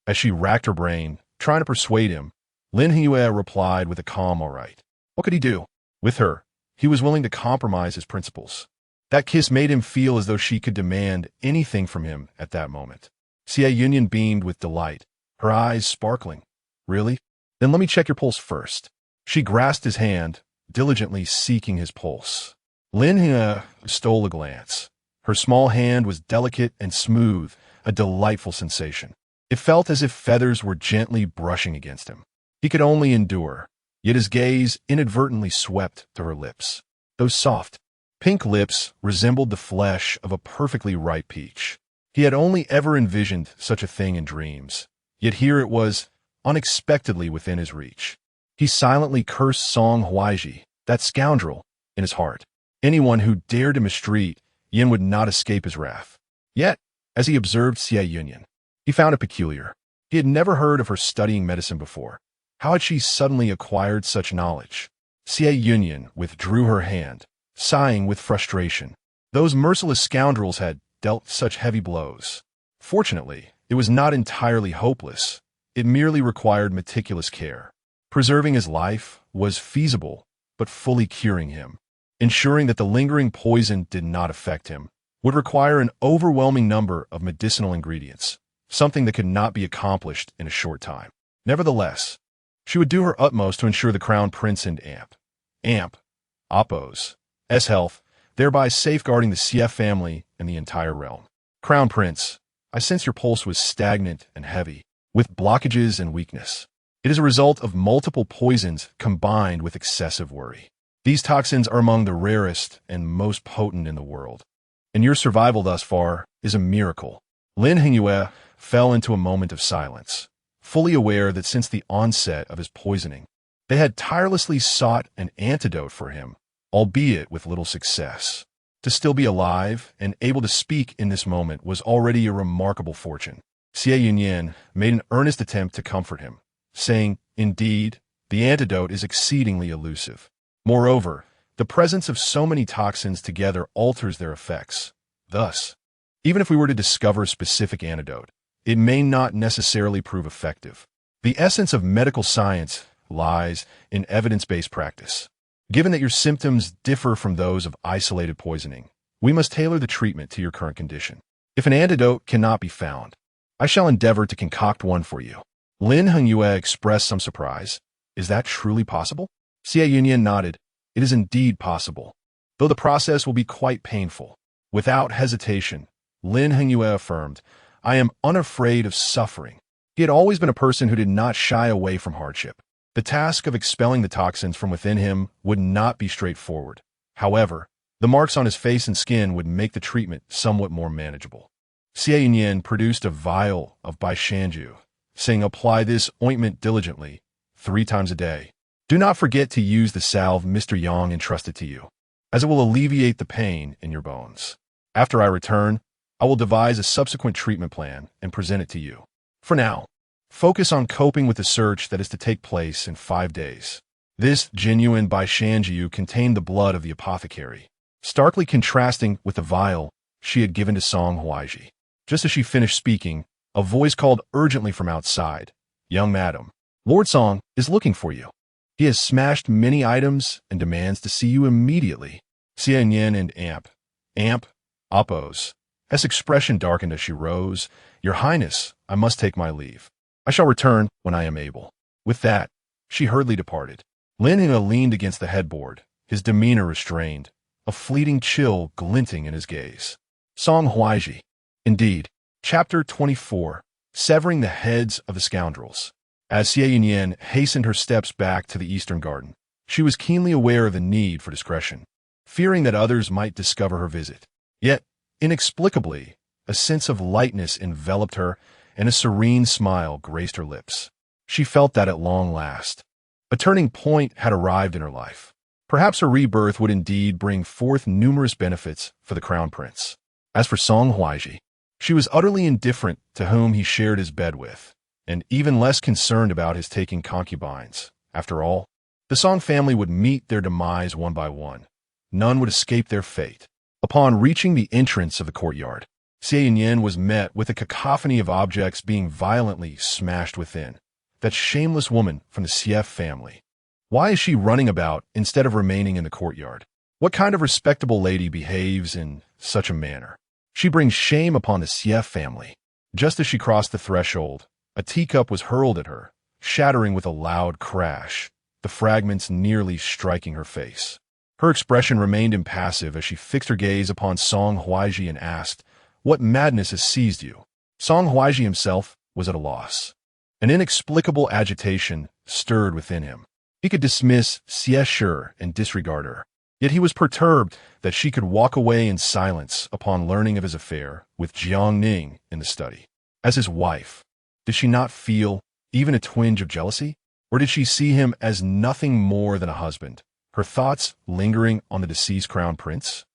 As she racked her brain, trying to persuade him, Lin Hingyue replied with a calm all right. What could he do? With her, he was willing to compromise his principles. That kiss made him feel as though she could demand anything from him at that moment. Xie Yunyan beamed with delight, her eyes sparkling. Really? Then let me check your pulse first. She grasped his hand, diligently seeking his pulse. Lin Hingyue stole a glance. Her small hand was delicate and smooth, a delightful sensation. It felt as if feathers were gently brushing against him. He could only endure, yet his gaze inadvertently swept to her lips. Those soft, pink lips resembled the flesh of a perfectly ripe peach. He had only ever envisioned such a thing in dreams, yet here it was, unexpectedly within his reach. He silently cursed Song Huaizhi, that scoundrel, in his heart. Anyone who dared to mistreat Yin would not escape his wrath. Yet, as he observed Xie Yunyan, he found it peculiar. He had never heard of her studying medicine before. How had she suddenly acquired such knowledge? Xie Yunyan withdrew her hand, sighing with frustration. Those merciless scoundrels had dealt such heavy blows. Fortunately, it was not entirely hopeless. It merely required meticulous care. Preserving his life was feasible, but fully curing him, ensuring that the lingering poison did not affect him, would require an overwhelming number of medicinal ingredients, something that could not be accomplished in a short time. Nevertheless, she would do her utmost to ensure the Crown Prince and Appo's health, thereby safeguarding the Xie family and the entire realm. Crown Prince, I sense your pulse was stagnant and heavy, with blockages and weakness. It is a result of multiple poisons combined with excessive worry. These toxins are among the rarest and most potent in the world, and your survival thus far is a miracle. Lin Hengyue fell into a moment of silence, fully aware that since the onset of his poisoning, they had tirelessly sought an antidote for him, albeit with little success. To still be alive and able to speak in this moment was already a remarkable fortune. Xie Yunyan made an earnest attempt to comfort him, saying, "Indeed, the antidote is exceedingly elusive. Moreover, the presence of so many toxins together alters their effects. Thus, even if we were to discover a specific antidote, it may not necessarily prove effective. The essence of medical science lies in evidence-based practice. Given that your symptoms differ from those of isolated poisoning, we must tailor the treatment to your current condition. If an antidote cannot be found, I shall endeavor to concoct one for you." Lin Hengyue expressed some surprise. "Is that truly possible?" Xie Yunyan nodded. "It is indeed possible, though the process will be quite painful." Without hesitation, Lin Hengyue affirmed, "I am unafraid of suffering." He had always been a person who did not shy away from hardship. The task of expelling the toxins from within him would not be straightforward. However, the marks on his face and skin would make the treatment somewhat more manageable. Xie Yunyan produced a vial of baishanju, saying, "Apply this ointment diligently, 3 times a day. Do not forget to use the salve Mr. Yang entrusted to you, as it will alleviate the pain in your bones. After I return, I will devise a subsequent treatment plan and present it to you. For now, focus on coping with the search that is to take place in 5 days." This genuine baishanju contained the blood of the apothecary, starkly contrasting with the vial she had given to Song Huaizhi. Just as she finished speaking, a voice called urgently from outside, "Young madam, Lord Song is looking for you. He has smashed many items and demands to see you immediately." Xie Yunyan and Appo's expression darkened as she rose. "Your Highness, I must take my leave. I shall return when I am able." With that, she hurriedly departed. Lin Hengyue leaned against the headboard, his demeanor restrained, a fleeting chill glinting in his gaze. Song Huaizhi. Indeed. Chapter 24. Severing the Heads of the Scoundrels. As Xie Yunyan hastened her steps back to the Eastern Garden, she was keenly aware of the need for discretion, fearing that others might discover her visit. Yet, inexplicably, a sense of lightness enveloped her and a serene smile graced her lips. She felt that at long last, a turning point had arrived in her life. Perhaps her rebirth would indeed bring forth numerous benefits for the Crown Prince. As for Song Huaizhi, she was utterly indifferent to whom he shared his bed with, and even less concerned about his taking concubines. After all, the Song family would meet their demise one by one. None would escape their fate. Upon reaching the entrance of the courtyard, Xie Yunyan was met with a cacophony of objects being violently smashed within. That shameless woman from the Xie family. Why is she running about instead of remaining in the courtyard? What kind of respectable lady behaves in such a manner? She brings shame upon the Xie family. Just as she crossed the threshold, a teacup was hurled at her, shattering with a loud crash, the fragments nearly striking her face. Her expression remained impassive as she fixed her gaze upon Song Huaizhi and asked, "What madness has seized you?" Song Huaizhi himself was at a loss. An inexplicable agitation stirred within him. He could dismiss Xie and disregard her, yet he was perturbed that she could walk away in silence upon learning of his affair with Jiang Ning in the study. As his wife, did she not feel even a twinge of jealousy? Or did she see him as nothing more than a husband, her thoughts lingering on the deceased crown prince?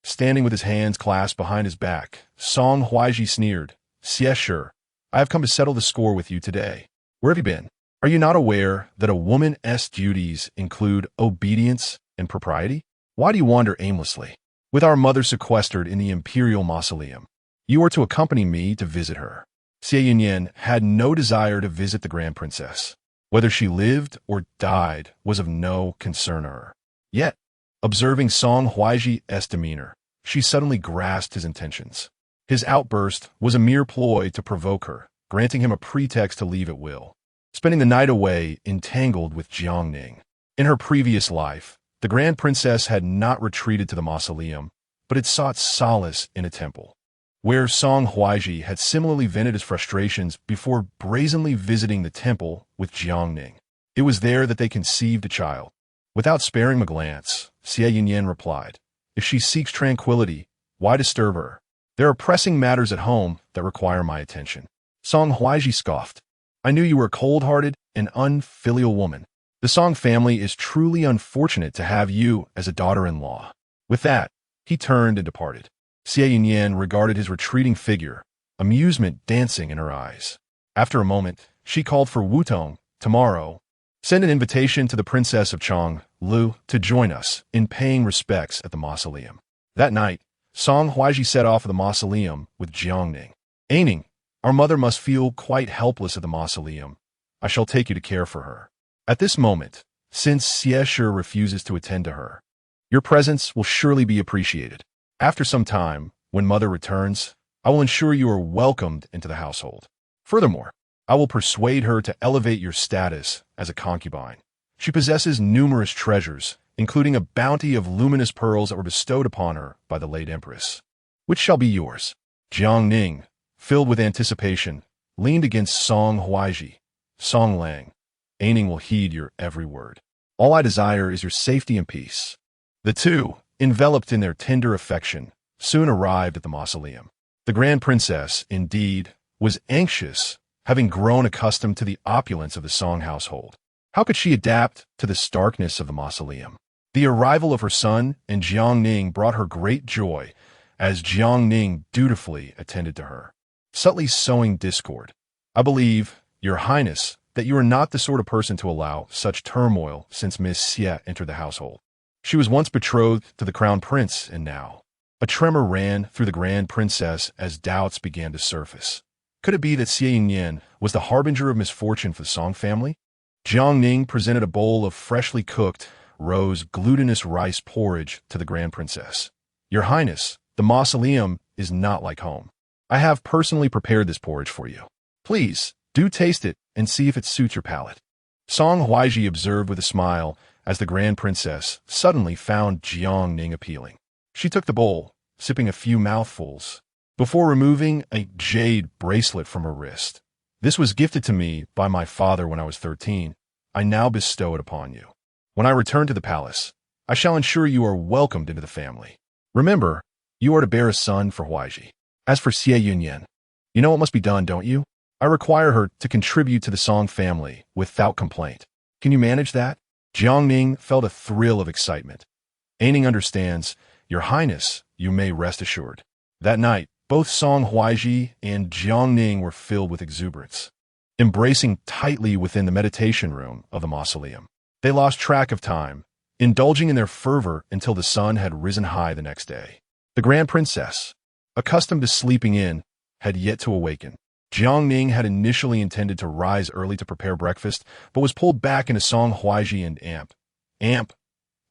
Standing with his hands clasped behind his back, Song Huaizhi sneered, "Xie, I have come to settle the score with you today. Where have you been? Are you not aware that a woman's duties include obedience and propriety? Why do you wander aimlessly? With our mother sequestered in the imperial mausoleum, you are to accompany me to visit her. Xie Yunyan had no desire to visit the Grand Princess. Whether she lived or died was of no concern to her. Yet, observing Song Huaizhi's demeanor, she suddenly grasped his intentions. His outburst was a mere ploy to provoke her, granting him a pretext to leave at will. Spending the night away entangled with Jiangning. In her previous life, the Grand Princess had not retreated to the mausoleum, but had sought solace in a temple, where Song Huaizhi had similarly vented his frustrations before brazenly visiting the temple with Jiangning. It was there that they conceived a child. Without sparing a glance, Xie Yunyan replied, "If she seeks tranquility, why disturb her? There are pressing matters at home that require my attention." Song Huaizhi scoffed. "I knew you were a cold-hearted and unfilial woman. The Song family is truly unfortunate to have you as a daughter-in-law." With that, he turned and departed. Xie Yunyan regarded his retreating figure, amusement dancing in her eyes. After a moment, she called for Wutong. "Tomorrow, send an invitation to the Princess of Chong Lu to join us in paying respects at the mausoleum." That night, Song Huaizhi set off for the mausoleum with Jiangning. "Aining, our mother must feel quite helpless at the mausoleum. I shall take you to care for her. At this moment, since Xie refuses to attend to her, your presence will surely be appreciated. After some time, when mother returns, I will ensure you are welcomed into the household. Furthermore, I will persuade her to elevate your status as a concubine. She possesses numerous treasures, including a bounty of luminous pearls that were bestowed upon her by the late empress. Which shall be yours?" Jiangning, filled with anticipation, leaned against Song Huaizhi. "Song Lang, Aining will heed your every word. All I desire is your safety and peace." The two, enveloped in their tender affection, soon arrived at the mausoleum. The Grand Princess, indeed, was anxious, having grown accustomed to the opulence of the Song household. How could she adapt to the starkness of the mausoleum? The arrival of her son and Jiangning brought her great joy, as Jiangning dutifully attended to her, subtly sowing discord. "I believe, Your Highness, that you are not the sort of person to allow such turmoil since Miss Xie entered the household. She was once betrothed to the Crown Prince, and now—" A tremor ran through the Grand Princess as doubts began to surface. Could it be that Xie Yunyan was the harbinger of misfortune for the Song family? Jiangning presented a bowl of freshly cooked, rose glutinous rice porridge to the Grand Princess. "Your Highness, the mausoleum is not like home. I have personally prepared this porridge for you. Please, do taste it and see if it suits your palate." Song Huaizhi observed with a smile as the Grand Princess suddenly found Jiangning appealing. She took the bowl, sipping a few mouthfuls, before removing a jade bracelet from her wrist. "This was gifted to me by my father when I was 13. I now bestow it upon you. When I return to the palace, I shall ensure you are welcomed into the family. Remember, you are to bear a son for Huaizhi. As for Xie Yunyan, you know what must be done, don't you? I require her to contribute to the Song family without complaint. Can you manage that?" Jiangning felt a thrill of excitement. "Aining understands. Your Highness, you may rest assured." That night, both Song Huaizhi and Jiangning were filled with exuberance. Embracing tightly within the meditation room of the mausoleum, they lost track of time, indulging in their fervor until the sun had risen high the next day. The Grand Princess, accustomed to sleeping in, had yet to awaken. Jiangning had initially intended to rise early to prepare breakfast, but was pulled back into Song Huaizhi and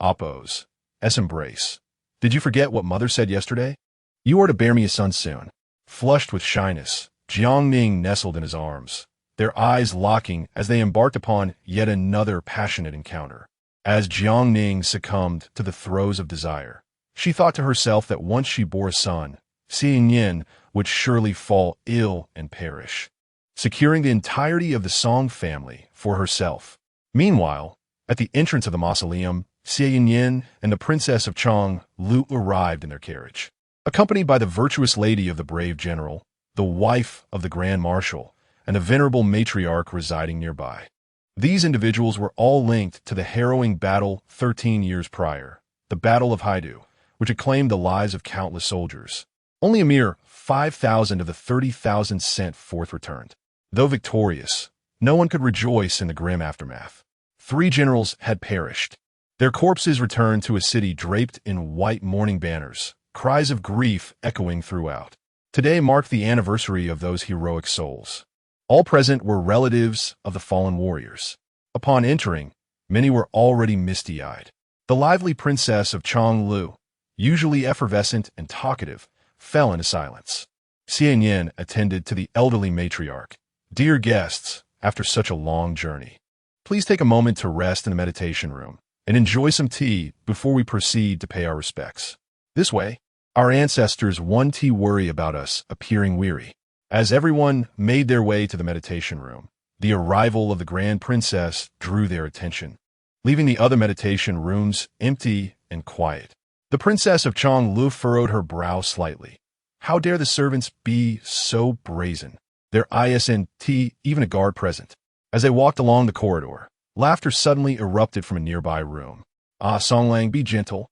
Oppo's embrace. "Did you forget what mother said yesterday? You are to bear me a son soon." Flushed with shyness, Jiangning nestled in his arms, their eyes locking as they embarked upon yet another passionate encounter. As Jiangning succumbed to the throes of desire, she thought to herself that once she bore a son, Xie Yunyan would surely fall ill and perish, securing the entirety of the Song family for herself. Meanwhile, at the entrance of the mausoleum, Xie Yunyan and the Princess of Chong Lu arrived in their carriage, accompanied by the virtuous lady of the brave general, the wife of the Grand Marshal, and a venerable matriarch residing nearby. These individuals were all linked to the harrowing battle 13 years prior, the Battle of Haidu, which had claimed the lives of countless soldiers. Only a mere 5,000 of the 30,000 sent forth returned. Though victorious, no one could rejoice in the grim aftermath. 3 generals had perished. Their corpses returned to a city draped in white mourning banners, cries of grief echoing throughout. Today marked the anniversary of those heroic souls. All present were relatives of the fallen warriors. Upon entering, many were already misty-eyed. The lively princess of Chonglu, usually effervescent and talkative, fell into silence. Xie Yunyan attended to the elderly matriarch. Dear guests, after such a long journey, please take a moment to rest in the meditation room and enjoy some tea before we proceed to pay our respects. This way, our ancestors won't worry about us appearing weary. As everyone made their way to the meditation room, the arrival of the grand princess drew their attention, leaving the other meditation rooms empty and quiet. The princess of Chonglu furrowed her brow slightly. How dare the servants be so brazen? Their isn't even a guard present. As they walked along the corridor, laughter suddenly erupted from a nearby room. Ah, Songlang, be gentle.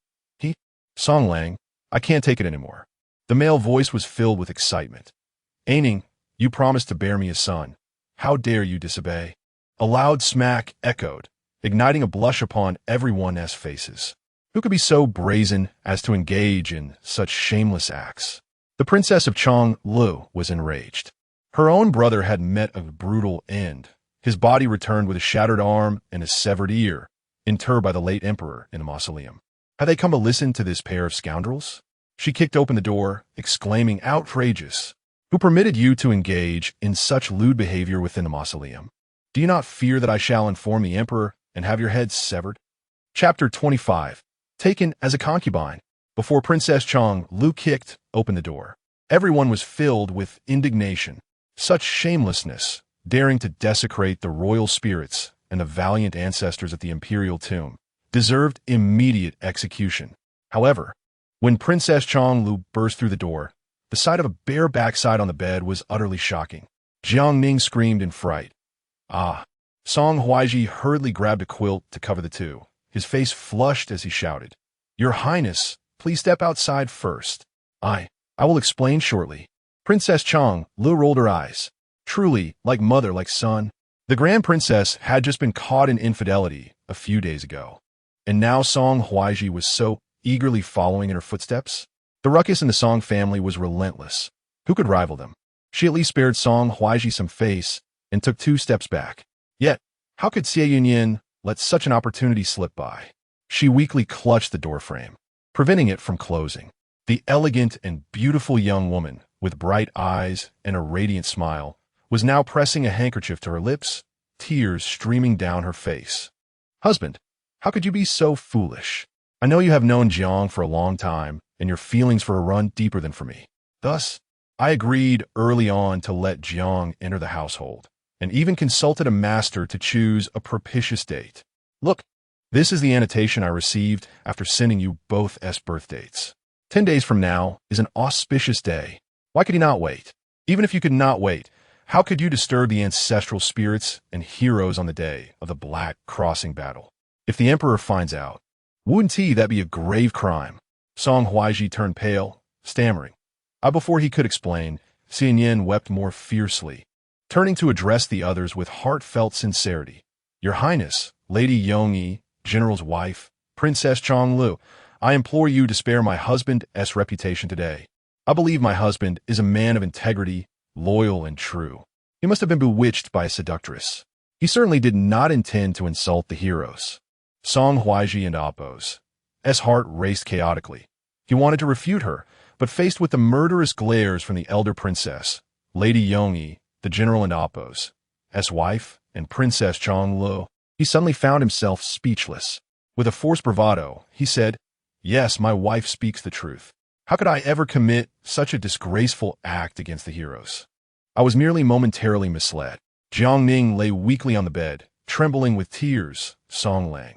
Songlang, I can't take it anymore. The male voice was filled with excitement. Aining, you promised to bear me a son. How dare you disobey? A loud smack echoed, igniting a blush upon everyone's faces. Who could be so brazen as to engage in such shameless acts? The princess of Chonglu was enraged. Her own brother had met a brutal end. His body returned with a shattered arm and a severed ear, interred by the late emperor in a mausoleum. Had they come to listen to this pair of scoundrels? She kicked open the door, exclaiming, outrageous. Who permitted you to engage in such lewd behavior within the mausoleum? Do you not fear that I shall inform the emperor and have your head severed? Chapter 25. Taken as a concubine. Before Princess Chonglu kicked open the door, everyone was filled with indignation. Such shamelessness, daring to desecrate the royal spirits and the valiant ancestors at the imperial tomb, deserved immediate execution. However, when Princess Chonglu burst through the door, the sight of a bare backside on the bed was utterly shocking. Jiang Ning screamed in fright. Ah! Song Huaizhi hurriedly grabbed a quilt to cover the two. His face flushed as he shouted, Your Highness, please step outside first. I will explain shortly. Princess Chonglu rolled her eyes. Truly, like mother, like son. The Grand Princess had just been caught in infidelity a few days ago. And now Song Huaizhi was so eagerly following in her footsteps. The ruckus in the Song family was relentless. Who could rival them? She at least spared Song Huaizhi some face and took 2 steps back. Yet, how could Xie Yunyan let such an opportunity slip by? She weakly clutched the doorframe, preventing it from closing. The elegant and beautiful young woman, with bright eyes and a radiant smile, was now pressing a handkerchief to her lips, tears streaming down her face. Husband, how could you be so foolish? I know you have known Jiang for a long time, and your feelings for her run deeper than for me. Thus, I agreed early on to let Jiang enter the household, and even consulted a master to choose a propitious date. Look, this is the annotation I received after sending you both birth dates. 10 days from now is an auspicious day. Why could he not wait? Even if you could not wait, how could you disturb the ancestral spirits and heroes on the day of the Black Crossing battle? If the emperor finds out, wouldn't that be a grave crime? Song Huaizhi turned pale, stammering. Before he could explain, Xie Yunyan wept more fiercely, turning to address the others with heartfelt sincerity. Your Highness, Lady Yongyi, General's wife, Princess Chonglu, I implore you to spare my husband's reputation today. I believe my husband is a man of integrity, loyal and true. He must have been bewitched by a seductress. He certainly did not intend to insult the heroes. Song Huaizhi and Appo's heart raced chaotically. He wanted to refute her, but faced with the murderous glares from the elder princess, Lady Yongyi, the general and Appo's wife, and Princess Chonglu, he suddenly found himself speechless. With a forced bravado, he said, Yes, my wife speaks the truth. How could I ever commit such a disgraceful act against the heroes? I was merely momentarily misled. Jiang Ning lay weakly on the bed, trembling with tears. Songlang.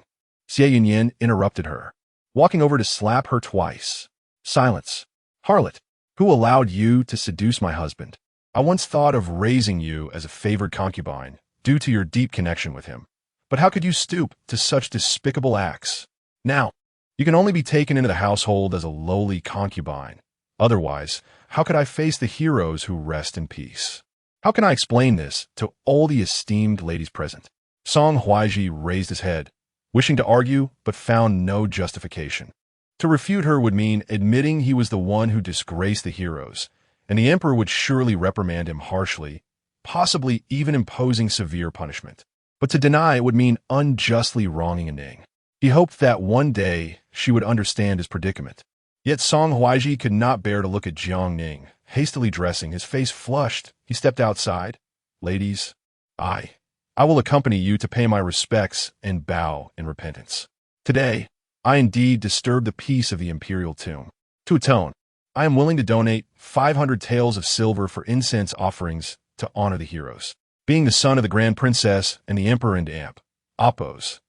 Xie Yunyan interrupted her, walking over to slap her twice. Silence. Harlot, who allowed you to seduce my husband? I once thought of raising you as a favored concubine, due to your deep connection with him. But how could you stoop to such despicable acts? Now, you can only be taken into the household as a lowly concubine. Otherwise, how could I face the heroes who rest in peace? How can I explain this to all the esteemed ladies present? Song Huaizhi raised his head, wishing to argue, but found no justification. To refute her would mean admitting he was the one who disgraced the heroes, and the emperor would surely reprimand him harshly, possibly even imposing severe punishment. But to deny it would mean unjustly wronging Ning. He hoped that one day she would understand his predicament. Yet Song Huaizhi could not bear to look at Jiang Ning. Hastily dressing, his face flushed, he stepped outside. Ladies, I will accompany you to pay my respects and bow in repentance. Today, I indeed disturbed the peace of the imperial tomb. To atone, I am willing to donate 500 taels of silver for incense offerings to honor the heroes. Being the son of the Grand Princess and the Emperor and Amp, Appo's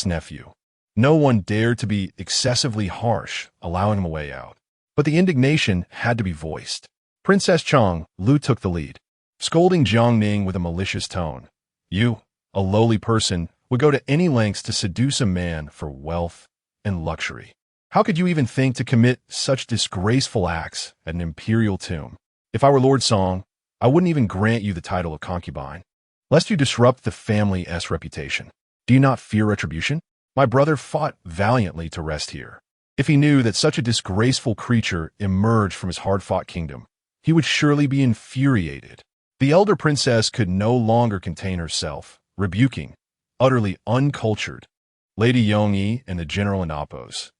nephew, no one dared to be excessively harsh, allowing him a way out. But the indignation had to be voiced. Princess Chang Lu took the lead, scolding Jiang Ning with a malicious tone. You, a lowly person, would go to any lengths to seduce a man for wealth and luxury. How could you even think to commit such disgraceful acts at an imperial tomb? If I were Lord Song, I wouldn't even grant you the title of concubine, lest you disrupt the family's reputation. Do you not fear retribution? My brother fought valiantly to rest here. If he knew that such a disgraceful creature emerged from his hard-fought kingdom, he would surely be infuriated. The elder princess could no longer contain herself, rebuking, utterly uncultured. Lady Yongyi and the general and Appo's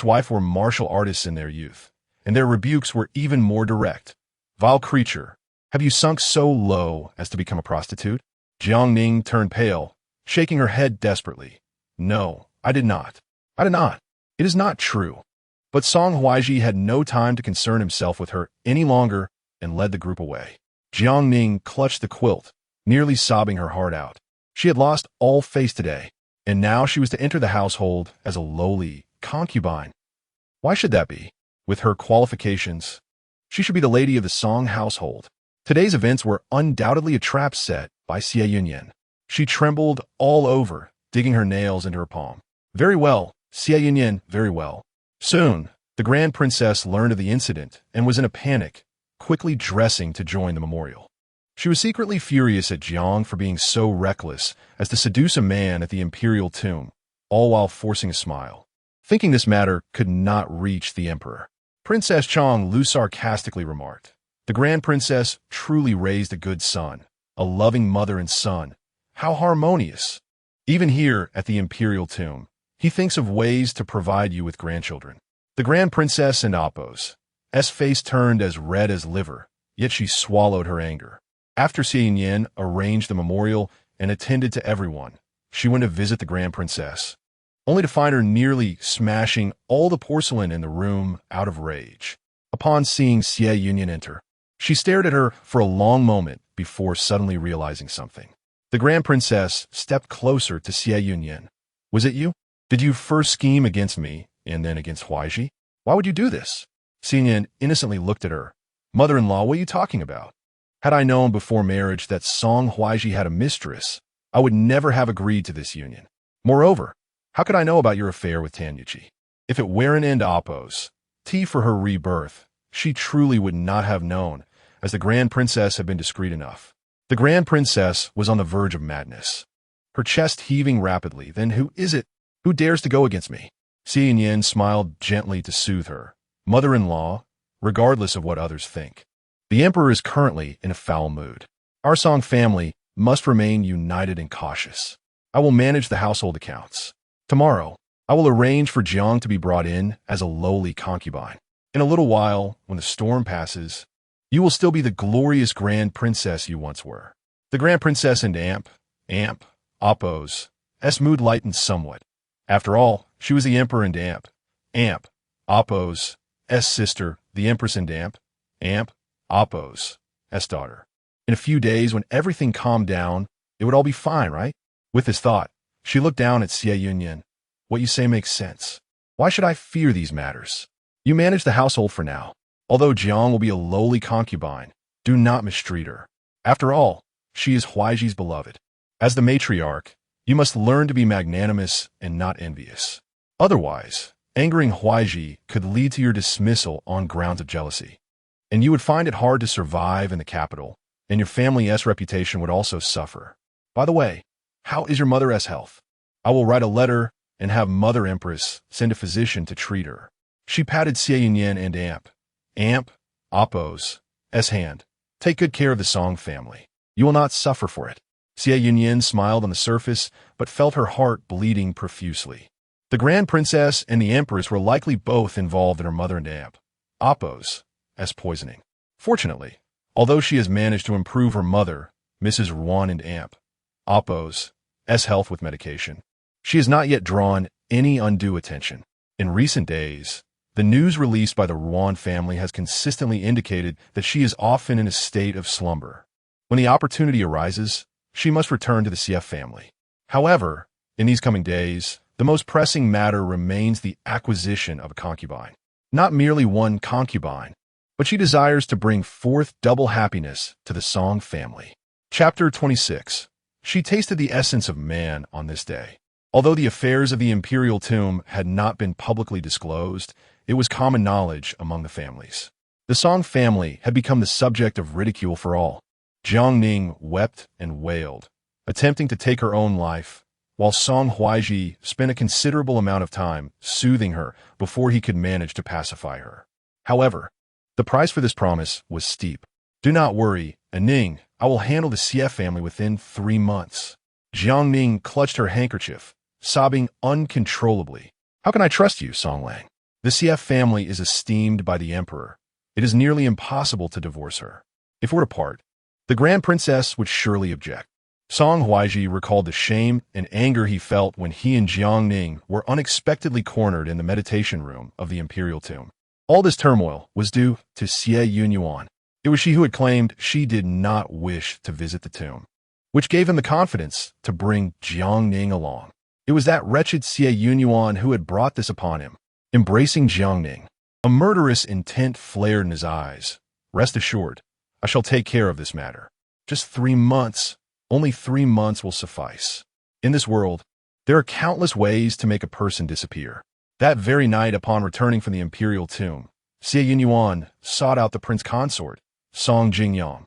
wife were martial artists in their youth, and their rebukes were even more direct. Vile creature, have you sunk so low as to become a prostitute? Jiang Ning turned pale, shaking her head desperately. No, I did not. I did not. It is not true. But Song Huaizhi had no time to concern himself with her any longer and led the group away. Jiang Ning clutched the quilt, nearly sobbing her heart out. She had lost all face today, and now she was to enter the household as a lowly concubine. Why should that be? With her qualifications, she should be the lady of the Song household. Today's events were undoubtedly a trap set by Xie Yunyan. She trembled all over, digging her nails into her palm. Very well, Xie Yunyan, very well. Soon, the Grand Princess learned of the incident and was in a panic, quickly dressing to join the memorial. She was secretly furious at Jiang for being so reckless as to seduce a man at the imperial tomb, all while forcing a smile. Thinking this matter could not reach the emperor, Princess Chang Lu sarcastically remarked, "The Grand Princess truly raised a good son, a loving mother and son. How harmonious! Even here at the imperial tomb, he thinks of ways to provide you with grandchildren." The Grand Princess and Appo's face turned as red as liver, yet she swallowed her anger. After Xie Yunyan arranged the memorial and attended to everyone, she went to visit the Grand Princess, only to find her nearly smashing all the porcelain in the room out of rage. Upon seeing Xie Yunyan enter, she stared at her for a long moment before suddenly realizing something. The Grand Princess stepped closer to Xie Yunyan. "Was it you? Did you first scheme against me and then against Huaizhi? Why would you do this?" Xie Yunyan innocently looked at her. "Mother-in-law, what are you talking about? Had I known before marriage that Song Huaizhi had a mistress, I would never have agreed to this union. Moreover, how could I know about your affair with Tanyuchi? If it weren't in Appo's for her rebirth, she truly would not have known, as the Grand Princess had been discreet enough." The Grand Princess was on the verge of madness, her chest heaving rapidly. "Then who is it? Who dares to go against me?" Xie Yunyan smiled gently to soothe her. "Mother-in-law, regardless of what others think, the emperor is currently in a foul mood. Our Song family must remain united and cautious. I will manage the household accounts. Tomorrow, I will arrange for Jiang to be brought in as a lowly concubine. In a little while, when the storm passes, you will still be the glorious Grand Princess you once were." The Grand Princess and Appo's mood lightened somewhat. After all, she was the Emperor and Appo's sister, the Empress and Appo's daughter. In a few days, when everything calmed down, it would all be fine, right? With this thought, she looked down at Xie Yunyan. "What you say makes sense. Why should I fear these matters? You manage the household for now. Although Jiang will be a lowly concubine, do not mistreat her. After all, she is Huaizhi's beloved. As the matriarch, you must learn to be magnanimous and not envious. Otherwise, angering Huaizhi could lead to your dismissal on grounds of jealousy, and you would find it hard to survive in the capital and your family's reputation would also suffer. By the way, how is your mother's health? I will write a letter and have Mother Empress send a physician to treat her. She patted Xie Yunyan and Amp, Oppo's hand. Take good care of the Song family. You will not suffer for it. Xie Yunyan smiled on the surface, but felt her heart bleeding profusely. The Grand Princess and the Empress were likely both involved in her mother and Oppo's poisoning. Fortunately, although she has managed to improve her mother, Mrs. Ruan and Oppo's health with medication, she has not yet drawn any undue attention. In recent days, the news released by the Ruan family has consistently indicated that she is often in a state of slumber. When the opportunity arises, she must return to the Xie family. However, in these coming days, the most pressing matter remains the acquisition of a concubine. Not merely one concubine, but she desires to bring forth double happiness to the Song family. Chapter 26. She tasted the essence of man on this day. Although the affairs of the imperial tomb had not been publicly disclosed, it was common knowledge among the families. The Song family had become the subject of ridicule for all. Jiangning wept and wailed, attempting to take her own life, while Song Huaizhi spent a considerable amount of time soothing her before he could manage to pacify her. However, the price for this promise was steep. Do not worry, Ning, I will handle the Xie family within 3 months. Jiangning clutched her handkerchief, sobbing uncontrollably. How can I trust you, Song Lang? The Xie family is esteemed by the emperor. It is nearly impossible to divorce her. If we're to part, the Grand Princess would surely object. Song Huaizhi recalled the shame and anger he felt when he and Jiangning were unexpectedly cornered in the meditation room of the imperial tomb. All this turmoil was due to Xie Yunyan. It was she who had claimed she did not wish to visit the tomb, which gave him the confidence to bring Jiangning along. It was that wretched Xie Yunyan who had brought this upon him. Embracing Jiangning, a murderous intent flared in his eyes. Rest assured, I shall take care of this matter. Just 3 months. Only 3 months will suffice. In this world, there are countless ways to make a person disappear. That very night upon returning from the imperial tomb, Xie Yunyan sought out the prince consort, Song Jingyang,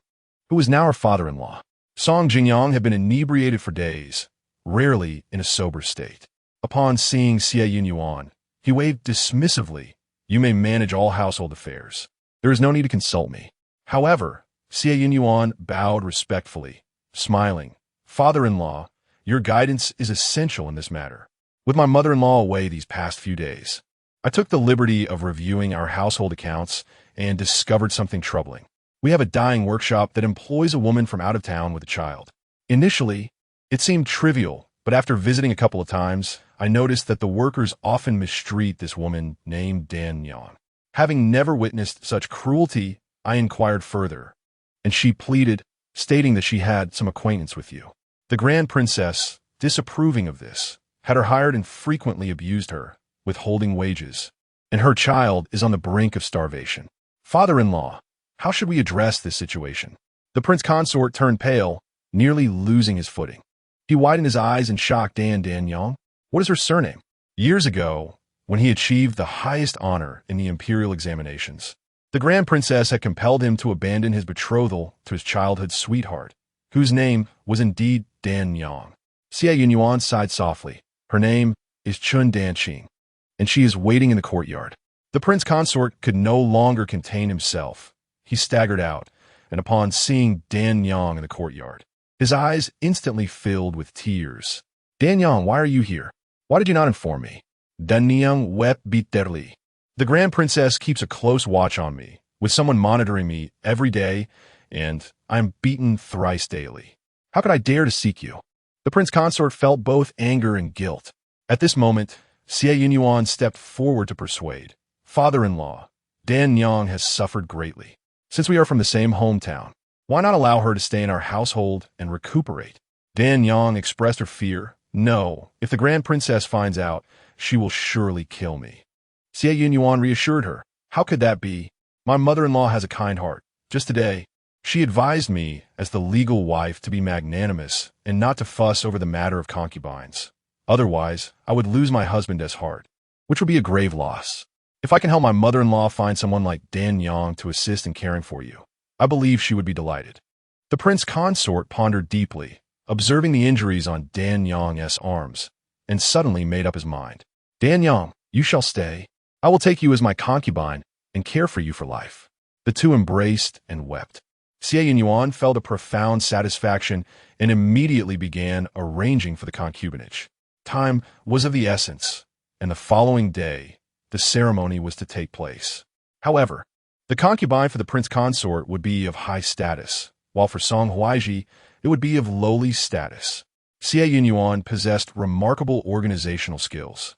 who was now her father-in-law. Song Jingyang had been inebriated for days, rarely in a sober state. Upon seeing Xie Yunyan, he waved dismissively, "You may manage all household affairs. There is no need to consult me." However, Xie Yunyan bowed respectfully, smiling. "Father-in-law, your guidance is essential in this matter. With my mother-in-law away these past few days, I took the liberty of reviewing our household accounts and discovered something troubling. We have a dyeing workshop that employs a woman from out of town with a child. Initially, it seemed trivial, but after visiting a couple of times, I noticed that the workers often mistreat this woman named Dan Yang. Having never witnessed such cruelty, I inquired further, and she pleaded, stating that she had some acquaintance with you. The Grand Princess, disapproving of this, had her hired and frequently abused her, withholding wages, and her child is on the brink of starvation. Father-in-law, how should we address this situation?" The prince consort turned pale, nearly losing his footing. He widened his eyes in shock. Dan Yang? What is her surname? Years ago, when he achieved the highest honor in the imperial examinations, the Grand Princess had compelled him to abandon his betrothal to his childhood sweetheart, whose name was indeed Dan Yang. Xie Yunyan sighed softly. Her name is Chun Danqing, and she is waiting in the courtyard. The prince consort could no longer contain himself. He staggered out, and upon seeing Dan Yang in the courtyard, his eyes instantly filled with tears. "Dan Yang, why are you here? Why did you not inform me?" Dan Yang wept bitterly. "The Grand Princess keeps a close watch on me, with someone monitoring me every day, and I am beaten thrice daily. How could I dare to seek you?" The prince consort felt both anger and guilt. At this moment, Xie Yunyan stepped forward to persuade. "Father-in-law, Dan Yang has suffered greatly. Since we are from the same hometown, why not allow her to stay in our household and recuperate?" Dan Yang expressed her fear. "No, if the Grand Princess finds out, she will surely kill me." Xie Yunyan reassured her. "How could that be? My mother-in-law has a kind heart. Just today, she advised me as the legal wife to be magnanimous and not to fuss over the matter of concubines. Otherwise, I would lose my husband as heart, which would be a grave loss. If I can help my mother-in-law find someone like Dan Yang to assist in caring for you, I believe she would be delighted." The prince consort pondered deeply, observing the injuries on Dan Yang's arms, and suddenly made up his mind. Dan Yang, you shall stay. I will take you as my concubine and care for you for life. The two embraced and wept. Xie Yunyan felt a profound satisfaction and immediately began arranging for the concubinage. Time was of the essence, and the following day, the ceremony was to take place. However, the concubine for the prince consort would be of high status, while for Song Huaizhi, it would be of lowly status. Xie Yunyan possessed remarkable organizational skills.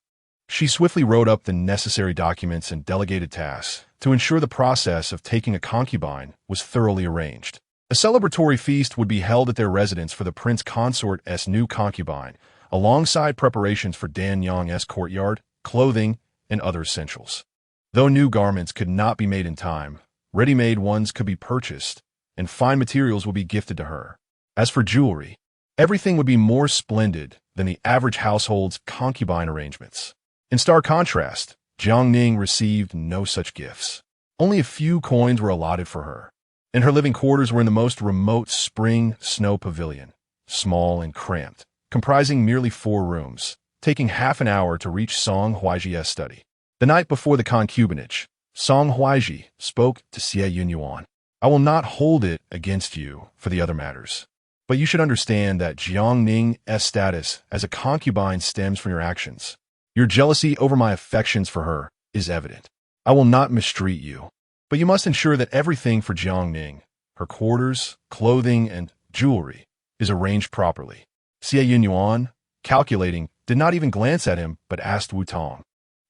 She swiftly wrote up the necessary documents and delegated tasks to ensure the process of taking a concubine was thoroughly arranged. A celebratory feast would be held at their residence for the prince consort's new concubine, alongside preparations for Dan Yang's courtyard, clothing, and other essentials. Though new garments could not be made in time, ready-made ones could be purchased, and fine materials would be gifted to her. As for jewelry, everything would be more splendid than the average household's concubine arrangements. In stark contrast, Jiangning received no such gifts. Only a few coins were allotted for her, and her living quarters were in the most remote spring snow pavilion, small and cramped, comprising merely 4 rooms, taking half an hour to reach Song Huaizhi's study. The night before the concubinage, Song Huaizhi spoke to Xie Yunyan. I will not hold it against you for the other matters, but you should understand that Jiangning's status as a concubine stems from your actions. Your jealousy over my affections for her is evident. I will not mistreat you, but you must ensure that everything for Jiangning, her quarters, clothing, and jewelry, is arranged properly. Xie Yunyan, calculating, did not even glance at him, but asked Wu Tong,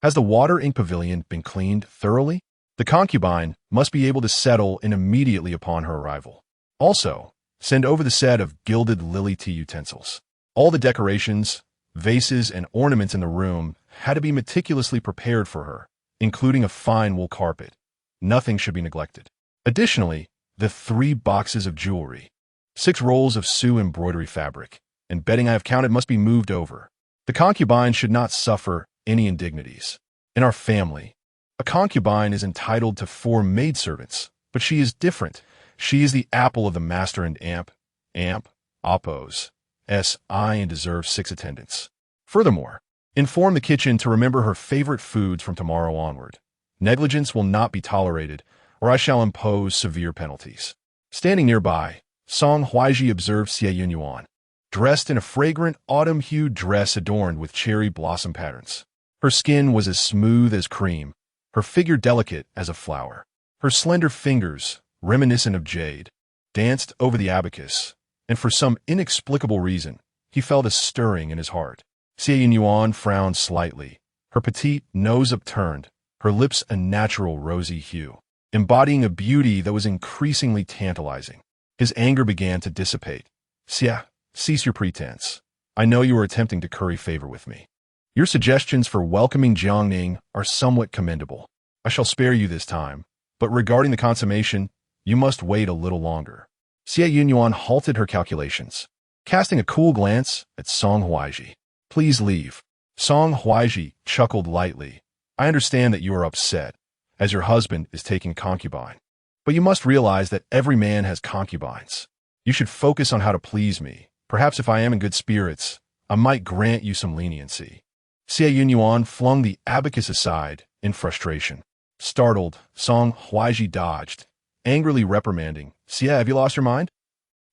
has the water ink pavilion been cleaned thoroughly? The concubine must be able to settle in immediately upon her arrival. Also, send over the set of gilded lily tea utensils. All the decorations, vases, and ornaments in the room had to be meticulously prepared for her, including a fine wool carpet. Nothing should be neglected. Additionally, the 3 boxes of jewelry, 6 rolls of Sioux embroidery fabric, and bedding I have counted must be moved over. The concubine should not suffer any indignities. In our family, a concubine is entitled to 4 maidservants, but she is different. She is the apple of the master and amp, oppose, S.I. and deserves 6 attendants. Furthermore, inform the kitchen to remember her favorite foods from tomorrow onward. Negligence will not be tolerated, or I shall impose severe penalties. Standing nearby, Song Huaizhi observed Xie Yunyan, dressed in a fragrant autumn-hued dress adorned with cherry blossom patterns. Her skin was as smooth as cream, her figure delicate as a flower. Her slender fingers, reminiscent of jade, danced over the abacus, and for some inexplicable reason, he felt a stirring in his heart. Xie Yunyan frowned slightly, her petite nose upturned, her lips a natural rosy hue, embodying a beauty that was increasingly tantalizing. His anger began to dissipate. Xie, cease your pretense. I know you are attempting to curry favor with me. Your suggestions for welcoming Jiangning are somewhat commendable. I shall spare you this time, but regarding the consummation, you must wait a little longer. Xie Yunyan halted her calculations, casting a cool glance at Song Huaizhi. Please leave. Song Huaizhi chuckled lightly. I understand that you are upset, as your husband is taking a concubine. But you must realize that every man has concubines. You should focus on how to please me. Perhaps if I am in good spirits, I might grant you some leniency. Xie Yunyan flung the abacus aside in frustration. Startled, Song Huaizhi dodged, angrily reprimanding, Xie, have you lost your mind?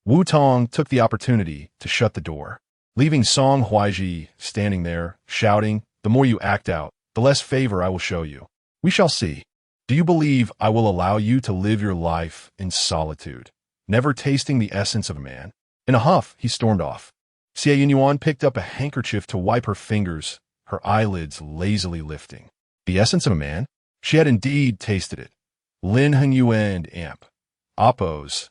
Wu Tong took the opportunity to shut the door, leaving Song Huaizhi standing there, shouting, the more you act out, the less favor I will show you. We shall see. Do you believe I will allow you to live your life in solitude, never tasting the essence of a man? In a huff, he stormed off. Xie Yunyan picked up a handkerchief to wipe her fingers, her eyelids lazily lifting. The essence of a man? She had indeed tasted it. Lin Hengyu and Amp. Appo's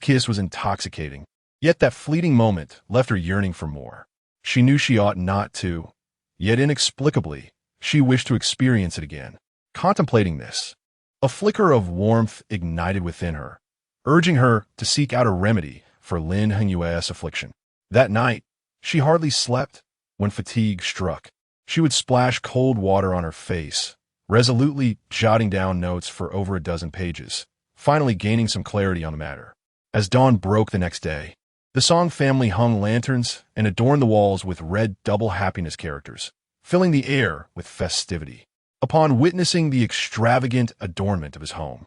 kiss was intoxicating, yet that fleeting moment left her yearning for more. She knew she ought not to, yet inexplicably, she wished to experience it again. Contemplating this, a flicker of warmth ignited within her, urging her to seek out a remedy for Lin Hengyue's affliction. That night, she hardly slept. When fatigue struck, she would splash cold water on her face, resolutely jotting down notes for over a dozen pages, finally gaining some clarity on the matter. As dawn broke the next day, the Song family hung lanterns and adorned the walls with red double happiness characters, filling the air with festivity. Upon witnessing the extravagant adornment of his home,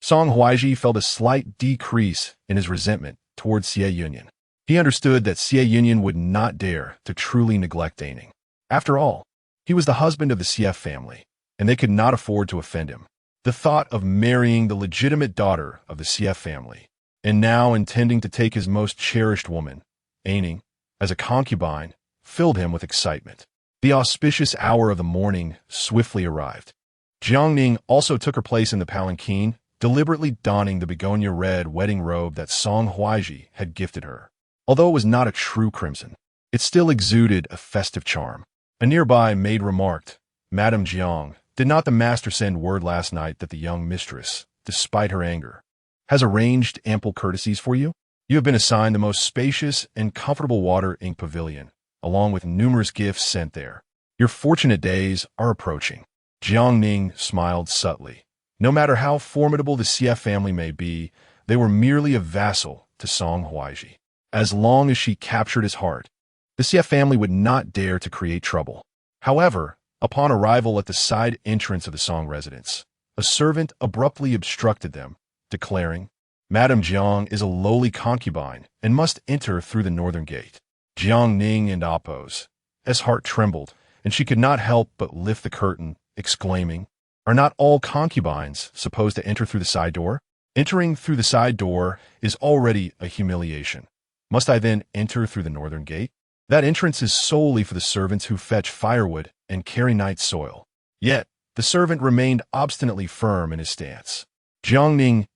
Song Huaizhi felt a slight decrease in his resentment towards Xie Yunyan. He understood that Xie Yunyan would not dare to truly neglect Daning. After all, he was the husband of the Xie family, and they could not afford to offend him. The thought of marrying the legitimate daughter of the Xie family, and now intending to take his most cherished woman, Daning, as a concubine, filled him with excitement. The auspicious hour of the morning swiftly arrived. Jiangning also took her place in the palanquin, deliberately donning the begonia-red wedding robe that Song Huaizhi had gifted her. Although it was not a true crimson, it still exuded a festive charm. A nearby maid remarked, "Madame Jiang, did not the master send word last night that the young mistress, despite her anger, has arranged ample courtesies for you? You have been assigned the most spacious and comfortable water ink pavilion, along with numerous gifts sent there. Your fortunate days are approaching." Jiangning smiled subtly. No matter how formidable the Xie family may be, they were merely a vassal to Song Huaizhi. As long as she captured his heart, the Xie family would not dare to create trouble. However, upon arrival at the side entrance of the Song residence, a servant abruptly obstructed them, declaring, "Madame Jiang is a lowly concubine and must enter through the northern gate." Jiangning and Appo's heart trembled, and she could not help but lift the curtain, exclaiming, "Are not all concubines supposed to enter through the side door? Entering through the side door is already a humiliation. Must I then enter through the northern gate? That entrance is solely for the servants who fetch firewood and carry night soil." Yet, the servant remained obstinately firm in his stance. Jiangning's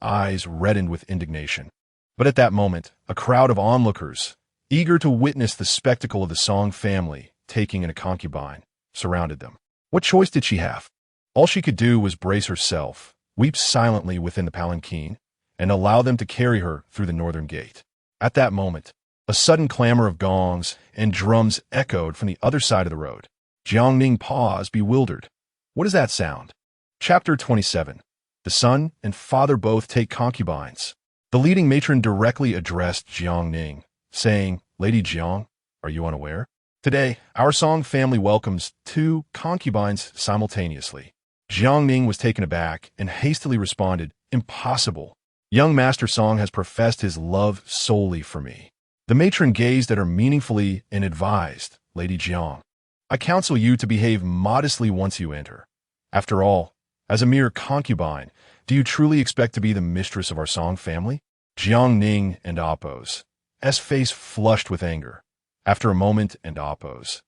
eyes reddened with indignation. But at that moment, a crowd of onlookers, eager to witness the spectacle of the Song family taking in a concubine, surrounded them. What choice did she have? All she could do was brace herself, weep silently within the palanquin, and allow them to carry her through the northern gate. At that moment, a sudden clamor of gongs and drums echoed from the other side of the road. Jiangning paused, bewildered. What is that sound? Chapter 27. The son and father both take concubines. The leading matron directly addressed Jiangning, saying, "Lady Jiang, are you unaware? Today, our Song family welcomes 2 concubines simultaneously." Jiangning was taken aback and hastily responded, "Impossible. Young Master Song has professed his love solely for me." The matron gazed at her meaningfully and advised, "Lady Jiang, I counsel you to behave modestly once you enter. After all, as a mere concubine, do you truly expect to be the mistress of our Song family?" Jiangning and Appo's face flushed with anger. After a moment and Appo's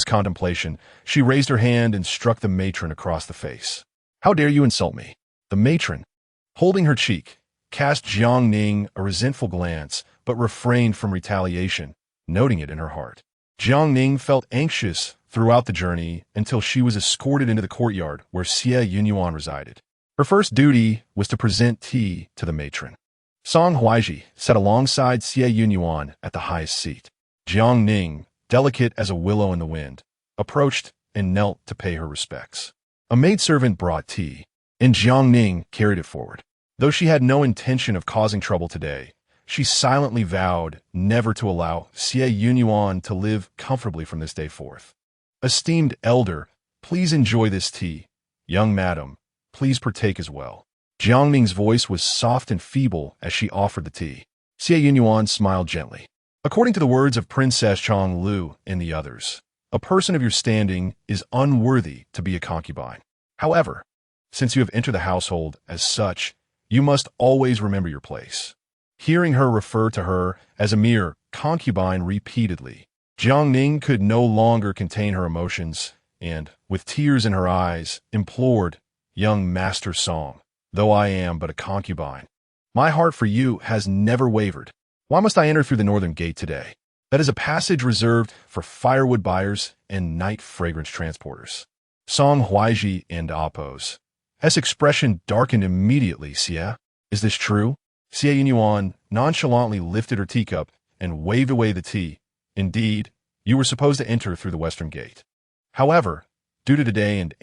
contemplation, she raised her hand and struck the matron across the face. "How dare you insult me?" The matron, holding her cheek, cast Jiangning a resentful glance, but refrained from retaliation, noting it in her heart. Jiangning felt anxious throughout the journey until she was escorted into the courtyard where Xie Yunyan resided. Her first duty was to present tea to the matron. Song Huaizhi sat alongside Xie Yunyan at the highest seat. Jiangning, delicate as a willow in the wind, approached and knelt to pay her respects. A maidservant brought tea, and Jiangning carried it forward. Though she had no intention of causing trouble today, she silently vowed never to allow Xie Yunyan to live comfortably from this day forth. "Esteemed elder, please enjoy this tea. Young madam, please partake as well." Jiangning's voice was soft and feeble as she offered the tea. Xie Yunyan smiled gently. "According to the words of Princess Chong Lu and the others, a person of your standing is unworthy to be a concubine. However, since you have entered the household as such, you must always remember your place." Hearing her refer to her as a mere concubine repeatedly, Jiangning could no longer contain her emotions and, with tears in her eyes, implored, "Young Master Song, though I am but a concubine, my heart for you has never wavered. Why must I enter through the northern gate today? That is a passage reserved for firewood buyers and night fragrance transporters." Song Huaizhi and Appo's expression darkened immediately. "Xie, is this true?" Xie Yunyan nonchalantly lifted her teacup and waved away the tea. "Indeed, you were supposed to enter through the western gate. However, due to today and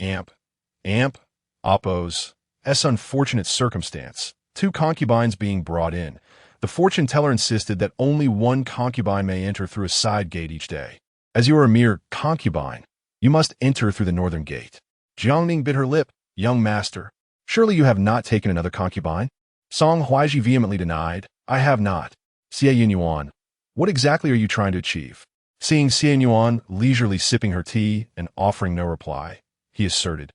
Appo's unfortunate circumstance, 2 concubines being brought in, The fortune teller insisted that only one concubine may enter through a side gate each day. As you are a mere concubine, you must enter through the northern gate. Jiangning bit her lip. Young master, surely you have not taken another concubine? Song Huaizhi vehemently denied. I have not. Xie Yunyan, what exactly are you trying to achieve? Seeing Xie Yunyan leisurely sipping her tea and offering no reply, he asserted,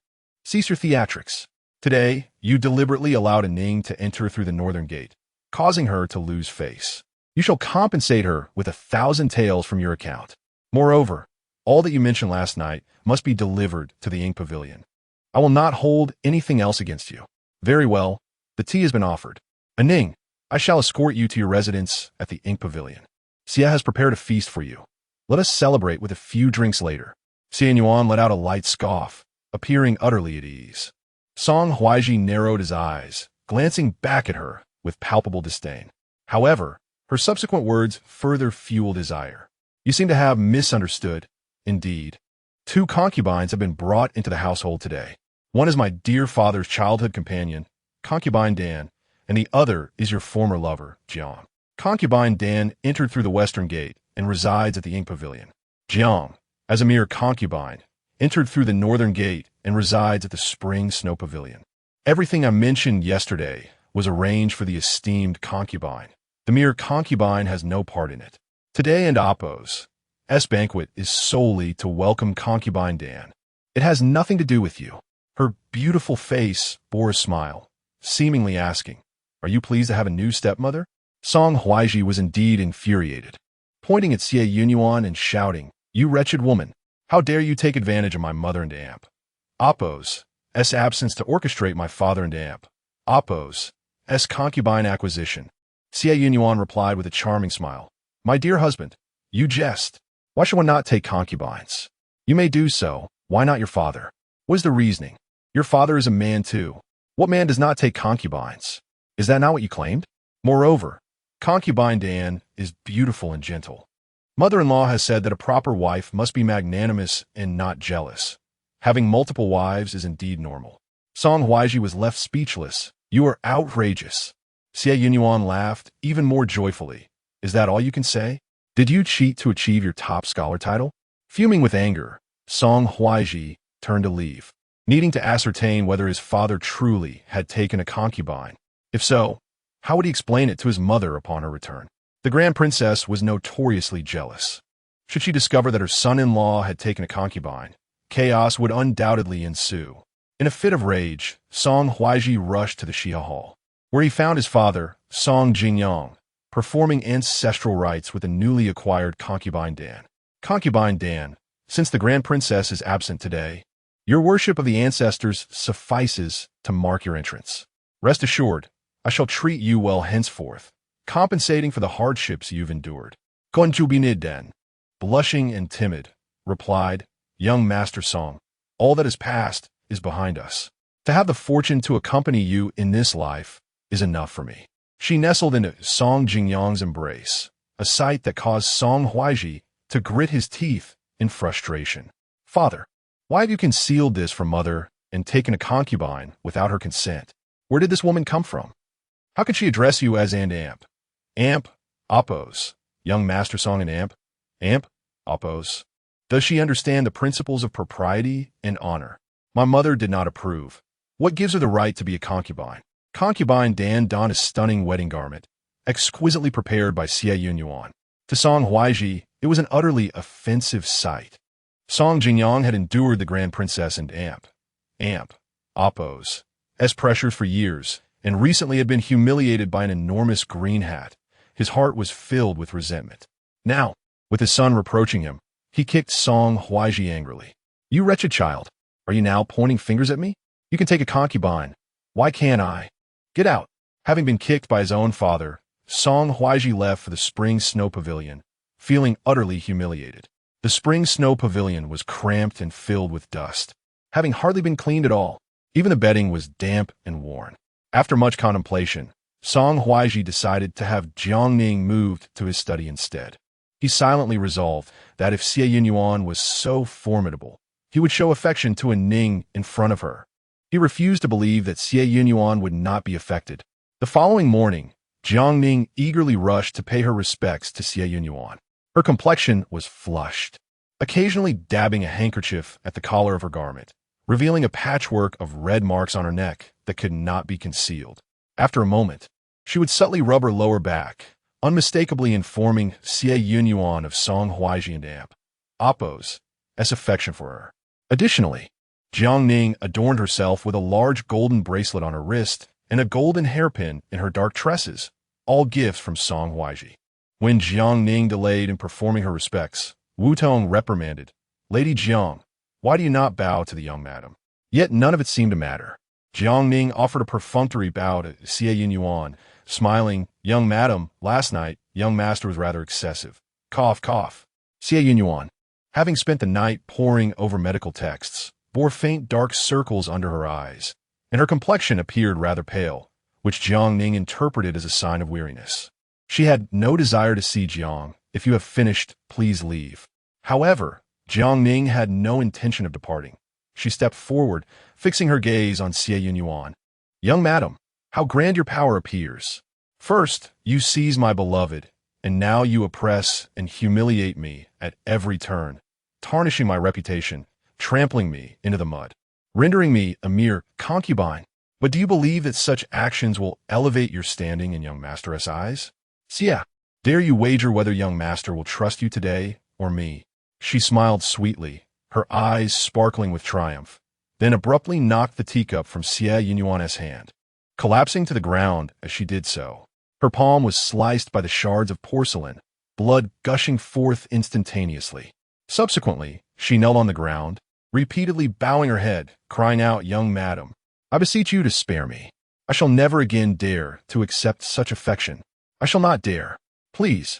cease your theatrics. Today, you deliberately allowed a Ning to enter through the northern gate, causing her to lose face. You shall compensate her with 1,000 taels from your account. Moreover, all that you mentioned last night must be delivered to the Ink Pavilion. I will not hold anything else against you. Very well, the tea has been offered. Aning, I shall escort you to your residence at the Ink Pavilion. Xie has prepared a feast for you. Let us celebrate with a few drinks later. Xie Yunyan let out a light scoff, appearing utterly at ease. Song Huaizhi narrowed his eyes, glancing back at her with palpable disdain. However, her subsequent words further fueled his ire. You seem to have misunderstood. Indeed, 2 concubines have been brought into the household today. One is my dear father's childhood companion, concubine Dan, and the other is your former lover, Jiang. Concubine Dan entered through the western gate and resides at the Ink Pavilion. Jiang, as a mere concubine, entered through the northern gate and resides at the Spring Snow Pavilion. Everything I mentioned yesterday was arranged for the esteemed concubine. The mere concubine has no part in it. Today and Appo's banquet is solely to welcome concubine Dan. It has nothing to do with you. Her beautiful face bore a smile, seemingly asking, are you pleased to have a new stepmother? Song Huaizhi was indeed infuriated, pointing at Xie Yunyan and shouting, you wretched woman, how dare you take advantage of my mother and aunt? Appo's absence to orchestrate my father and aunt. Appo's concubine acquisition. Xie Yunyan replied with a charming smile, my dear husband, you jest. Why should one not take concubines? You may do so, why not your father? What is the reasoning? Your father is a man too. What man does not take concubines? Is that not what you claimed? Moreover, concubine Dan is beautiful and gentle. Mother-in-law has said that a proper wife must be magnanimous and not jealous. Having multiple wives is indeed normal. Song Huaizhi was left speechless. You are outrageous. Xie Yunyan laughed even more joyfully. Is that all you can say? Did you cheat to achieve your top scholar title? Fuming with anger, Song Huaizhi turned to leave, needing to ascertain whether his father truly had taken a concubine. If so, how would he explain it to his mother upon her return? The Grand Princess was notoriously jealous. Should she discover that her son-in-law had taken a concubine, chaos would undoubtedly ensue. In a fit of rage, Song Huaizhi rushed to the Xie Hall, where he found his father, Song Jingyang, performing ancestral rites with a newly acquired concubine Dan. Concubine Dan, since the Grand Princess is absent today, your worship of the ancestors suffices to mark your entrance. Rest assured, I shall treat you well henceforth, compensating for the hardships you've endured. Konjubinid Den, blushing and timid, replied, young Master Song, all that is past is behind us. To have the fortune to accompany you in this life is enough for me. She nestled into Song Jingyang's embrace, a sight that caused Song Huaizhi to grit his teeth in frustration. Father, why have you concealed this from mother and taken a concubine without her consent? Where did this woman come from? How could she address you as and amp? Amp, Appo's, young Master Song and amp, Appo's. Does she understand the principles of propriety and honor? My mother did not approve. What gives her the right to be a concubine? Concubine Dan donned a stunning wedding garment, exquisitely prepared by Xie Yunyan. To Song Huaizhi, it was an utterly offensive sight. Song Jingyang had endured the Grand Princess and Appo's pressures for years, and recently had been humiliated by an enormous green hat. His heart was filled with resentment. Now, with his son reproaching him, he kicked Song Huaizhi angrily. You wretched child, are you now pointing fingers at me? You can take a concubine. Why can't I? Get out. Having been kicked by his own father, Song Huaizhi left for the Spring Snow Pavilion, feeling utterly humiliated. The Spring Snow Pavilion was cramped and filled with dust, having hardly been cleaned at all. Even the bedding was damp and worn. After much contemplation, Song Huaizhi decided to have Jiangning moved to his study instead. He silently resolved that if Xie Yunyan was so formidable, he would show affection to a Ning in front of her. He refused to believe that Xie Yunyan would not be affected. The following morning, Jiang Ning eagerly rushed to pay her respects to Xie Yunyan. Her complexion was flushed, occasionally dabbing a handkerchief at the collar of her garment, revealing a patchwork of red marks on her neck that could not be concealed. After a moment, she would subtly rub her lower back, unmistakably informing Xie Yunyan of Song Huaizhi and Amp Appo's affection for her. Additionally, Jiang Ning adorned herself with a large golden bracelet on her wrist and a golden hairpin in her dark tresses, all gifts from Song Huaizhi. When Jiang Ning delayed in performing her respects, Wu Tong reprimanded, "Lady Jiang, why do you not bow to the young madam?" Yet none of it seemed to matter. Jiang Ning offered a perfunctory bow to Xie Yunyan, smiling, "Young madam, last night, young master was rather excessive." Cough, cough. Xie Yunyan, having spent the night poring over medical texts, bore faint dark circles under her eyes, and her complexion appeared rather pale, which Jiang Ning interpreted as a sign of weariness. She had no desire to see Jiang. "If you have finished, please leave." However, Jiang Ning had no intention of departing. She stepped forward, fixing her gaze on Xie Yunyan. "Young madam, how grand your power appears. First, you seize my beloved, and now you oppress and humiliate me at every turn, tarnishing my reputation, trampling me into the mud, rendering me a mere concubine. But do you believe that such actions will elevate your standing in young master's eyes? Xie, dare you wager whether young master will trust you today or me?" She smiled sweetly, her eyes sparkling with triumph, then abruptly knocked the teacup from Xie Yunyan's hand, collapsing to the ground as she did so. Her palm was sliced by the shards of porcelain, blood gushing forth instantaneously. Subsequently, she knelt on the ground, repeatedly bowing her head, crying out, "Young madam, I beseech you to spare me. I shall never again dare to accept such affection. I shall not dare. Please,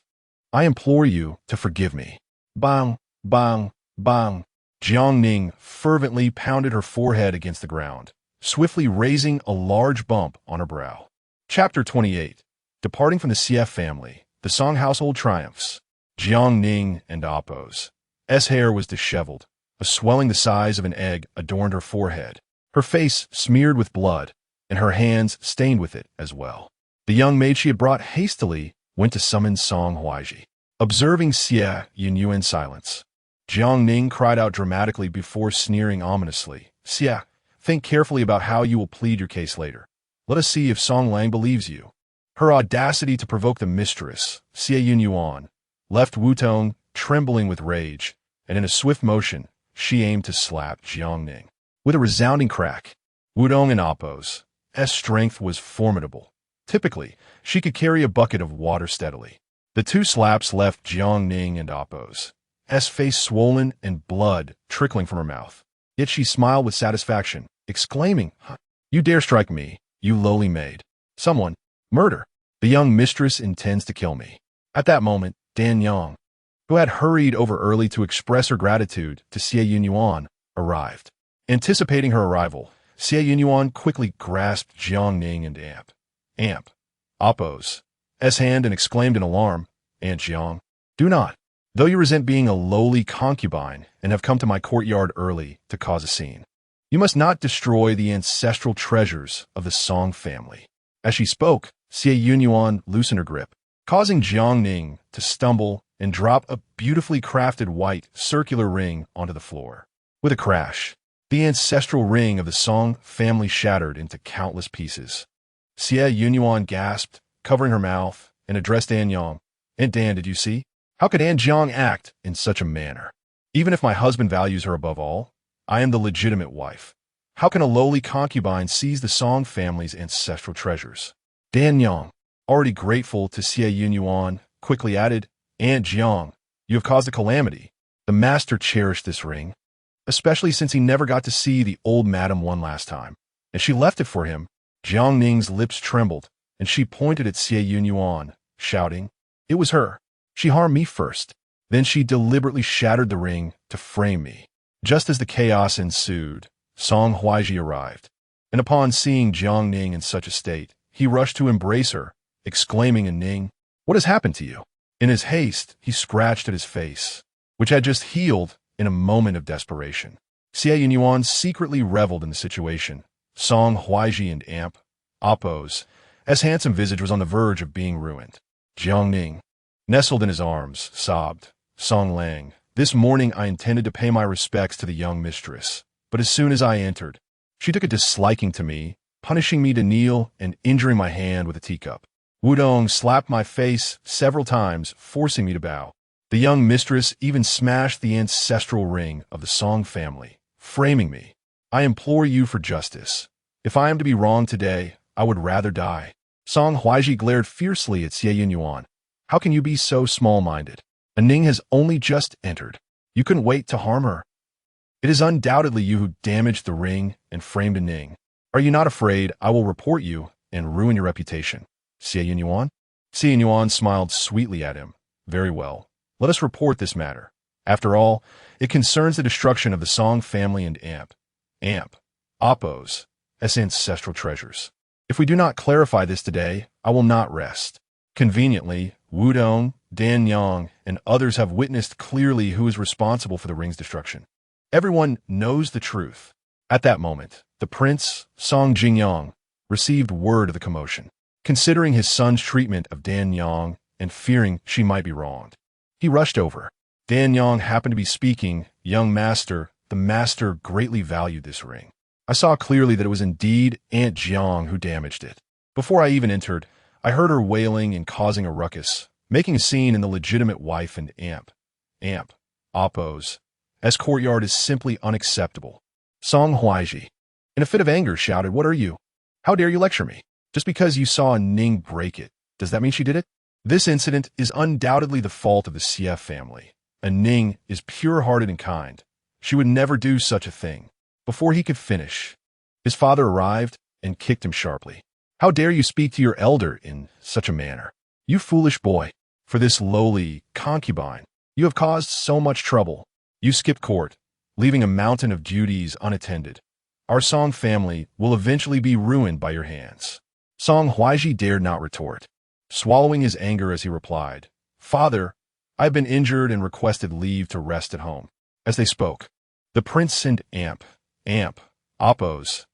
I implore you to forgive me." Bang, bang, bang. Jiang Ning fervently pounded her forehead against the ground, swiftly raising a large bump on her brow. Chapter 28. Departing from the Xie family, the Song household triumphs. Jiang Ning and Appo's hair was disheveled. A swelling the size of an egg adorned her forehead, her face smeared with blood, and her hands stained with it as well. The young maid she had brought hastily went to summon Song Huaizhi. Observing Xie Yunyan's silence, Jiang Ning cried out dramatically before sneering ominously, "Xie, think carefully about how you will plead your case later. Let us see if Song Lang believes you." Her audacity to provoke the mistress, Xie Yunyan, left Wu Tong trembling with rage, and in a swift motion, she aimed to slap Jiang Ning. With a resounding crack, Wu Tong and Appo's strength was formidable. Typically, she could carry a bucket of water steadily. The two slaps left Jiang Ning and Appo's face swollen and blood trickling from her mouth. Yet she smiled with satisfaction, exclaiming, "You dare strike me, you lowly maid. Someone, murder. The young mistress intends to kill me." At that moment, Dan Yang, who had hurried over early to express her gratitude to Xie Yunyan, arrived. Anticipating her arrival, Xie Yunyan quickly grasped Jiang Ning and Amp Appo's hand and exclaimed in alarm, "Aunt Jiang, do not. Though you resent being a lowly concubine and have come to my courtyard early to cause a scene, you must not destroy the ancestral treasures of the Song family." As she spoke, Xie Yunyan loosened her grip, causing Jiang Ning to stumble and drop a beautifully crafted white circular ring onto the floor. With a crash, the ancestral ring of the Song family shattered into countless pieces. Xie Yunyan gasped, covering her mouth, and addressed Dan Yang. "Aunt Dan, did you see? How could Aunt Jiang act in such a manner? Even if my husband values her above all, I am the legitimate wife. How can a lowly concubine seize the Song family's ancestral treasures?" Dan Yang, already grateful to Xie Yunyan, quickly added, "Aunt Jiang, you have caused a calamity. The master cherished this ring, especially since he never got to see the old madam one last time, and she left it for him." Jiang Ning's lips trembled, and she pointed at Xie Yunyan, shouting, "It was her. She harmed me first. Then she deliberately shattered the ring to frame me." Just as the chaos ensued, Song Huaizhi arrived, and upon seeing Jiang Ning in such a state, he rushed to embrace her, exclaiming in Ning, "What has happened to you?" In his haste, he scratched at his face, which had just healed in a moment of desperation. Xie Yunyan secretly reveled in the situation. Song Huaizhi and Appo's His handsome visage was on the verge of being ruined. Jiang Ning, nestled in his arms, sobbed. Song Lang, this morning I intended to pay my respects to the young mistress, but as soon as I entered, she took a disliking to me, punishing me to kneel and injuring my hand with a teacup. Wudong slapped my face several times, forcing me to bow. The young mistress even smashed the ancestral ring of the Song family, framing me. I implore you for justice. If I am to be wronged today, I would rather die. Song Huaizhi glared fiercely at Xie Yunyan. How can you be so small-minded? A Ning has only just entered. You couldn't wait to harm her. It is undoubtedly you who damaged the ring and framed a Ning. Are you not afraid I will report you and ruin your reputation? Xie Yunyan? Xie Yunyan smiled sweetly at him. Very well. Let us report this matter. After all, it concerns the destruction of the Song family and Appo's ancestral treasures. If we do not clarify this today, I will not rest. Conveniently, Wudong, Dan Yang, and others have witnessed clearly who is responsible for the ring's destruction. Everyone knows the truth. At that moment, the prince, Song Jingyang, received word of the commotion. Considering his son's treatment of Dan Yang and fearing she might be wronged, he rushed over. Dan Yang happened to be speaking. Young master, the master greatly valued this ring. I saw clearly that it was indeed Aunt Jiang who damaged it. Before I even entered, I heard her wailing and causing a ruckus, making a scene in the legitimate wife and Appo's courtyard is simply unacceptable. Song Huaizhi, in a fit of anger, shouted, "What are you? How dare you lecture me? Just because you saw a Ning break it, does that mean she did it? This incident is undoubtedly the fault of the Xie family. A Ning is pure-hearted and kind. She would never do such a thing." Before he could finish, his father arrived and kicked him sharply. "How dare you speak to your elder in such a manner? You foolish boy. For this lowly concubine, you have caused so much trouble. You skipped court, leaving a mountain of duties unattended. Our Song family will eventually be ruined by your hands." Song Huaizhi dared not retort, swallowing his anger as he replied, "Father, I have been injured and requested leave to rest at home." As they spoke, the prince and Appo's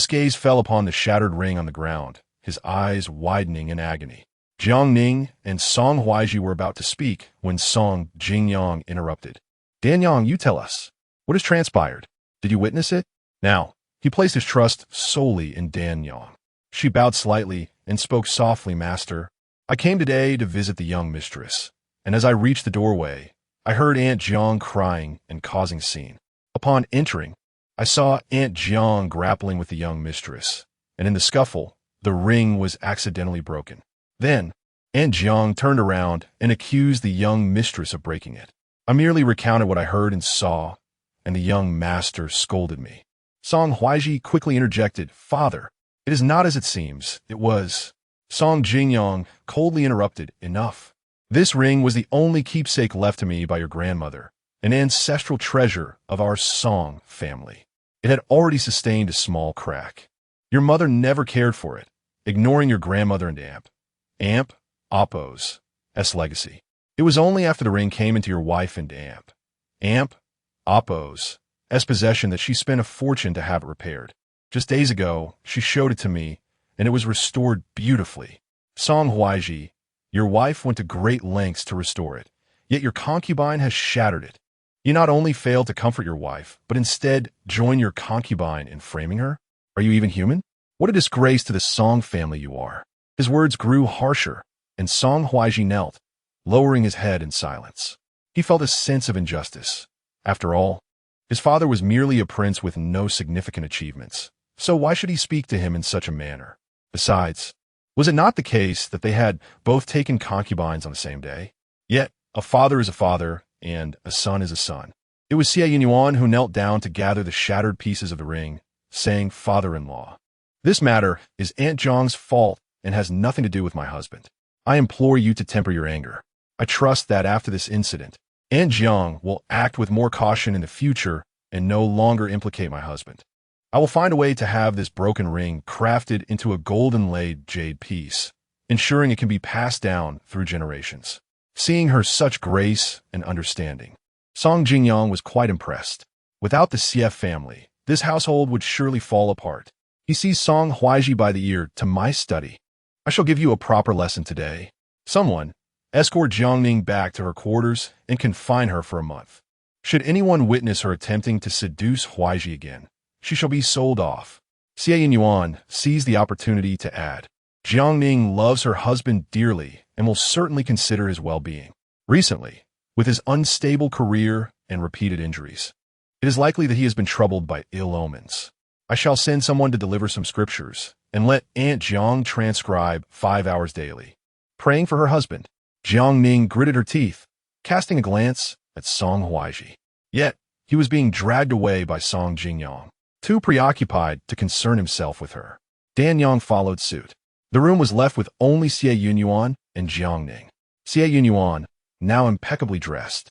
gaze fell upon the shattered ring on the ground, his eyes widening in agony. Jiang Ning and Song Huaizhi were about to speak when Song Jingyang interrupted. "Dan Yang, you tell us. What has transpired? Did you witness it?" Now, he placed his trust solely in Dan Yang. She bowed slightly and spoke softly, "Master, I came today to visit the young mistress, and as I reached the doorway, I heard Aunt Jiang crying and causing a scene. Upon entering, I saw Aunt Jiang grappling with the young mistress, and in the scuffle, the ring was accidentally broken. Then, Aunt Jiang turned around and accused the young mistress of breaking it. I merely recounted what I heard and saw, and the young master scolded me." Song Huaizhi quickly interjected, "Father, it is not as it seems. It was." Song Jingyang coldly interrupted, "Enough. This ring was the only keepsake left to me by your grandmother, an ancestral treasure of our Song family. It had already sustained a small crack. Your mother never cared for it, ignoring your grandmother and Appo's legacy. It was only after the ring came into your wife and Appo's possession that she spent a fortune to have it repaired. Just days ago, she showed it to me, and it was restored beautifully. Song Huaizhi, your wife went to great lengths to restore it, yet your concubine has shattered it. You not only failed to comfort your wife, but instead join your concubine in framing her? Are you even human? What a disgrace to the Song family you are." His words grew harsher, and Song Huaizhi knelt, lowering his head in silence. He felt a sense of injustice. After all, his father was merely a prince with no significant achievements, so why should he speak to him in such a manner? Besides, was it not the case that they had both taken concubines on the same day? Yet, a father is a father, and a son is a son. It was Xie Yunyan who knelt down to gather the shattered pieces of the ring, saying, "Father-in-law, this matter is Aunt Jiang's fault and has nothing to do with my husband. I implore you to temper your anger. I trust that after this incident, Aunt Jiang will act with more caution in the future and no longer implicate my husband. I will find a way to have this broken ring crafted into a golden-laid jade piece, ensuring it can be passed down through generations." Seeing her such grace and understanding, Song Jingyang was quite impressed. Without the Xie family, this household would surely fall apart. He seized Song Huaizhi by the ear. "To my study. I shall give you a proper lesson today. Someone, escort Jiangning back to her quarters and confine her for a month. Should anyone witness her attempting to seduce Huaizhi again, she shall be sold off. Xie Yunyan seized the opportunity to add, Jiangning loves her husband dearly and will certainly consider his well-being. Recently, with his unstable career and repeated injuries, it is likely that he has been troubled by ill omens. I shall send someone to deliver some scriptures and let Aunt Jiang transcribe 5 hours daily. Praying for her husband, Jiangning gritted her teeth, casting a glance at Song Huaizhi. Yet, he was being dragged away by Song Jingyang, too preoccupied to concern himself with her. Dan Yang followed suit. The room was left with only Xie Yunyan and Jiangning. Xie Yunyan, now impeccably dressed,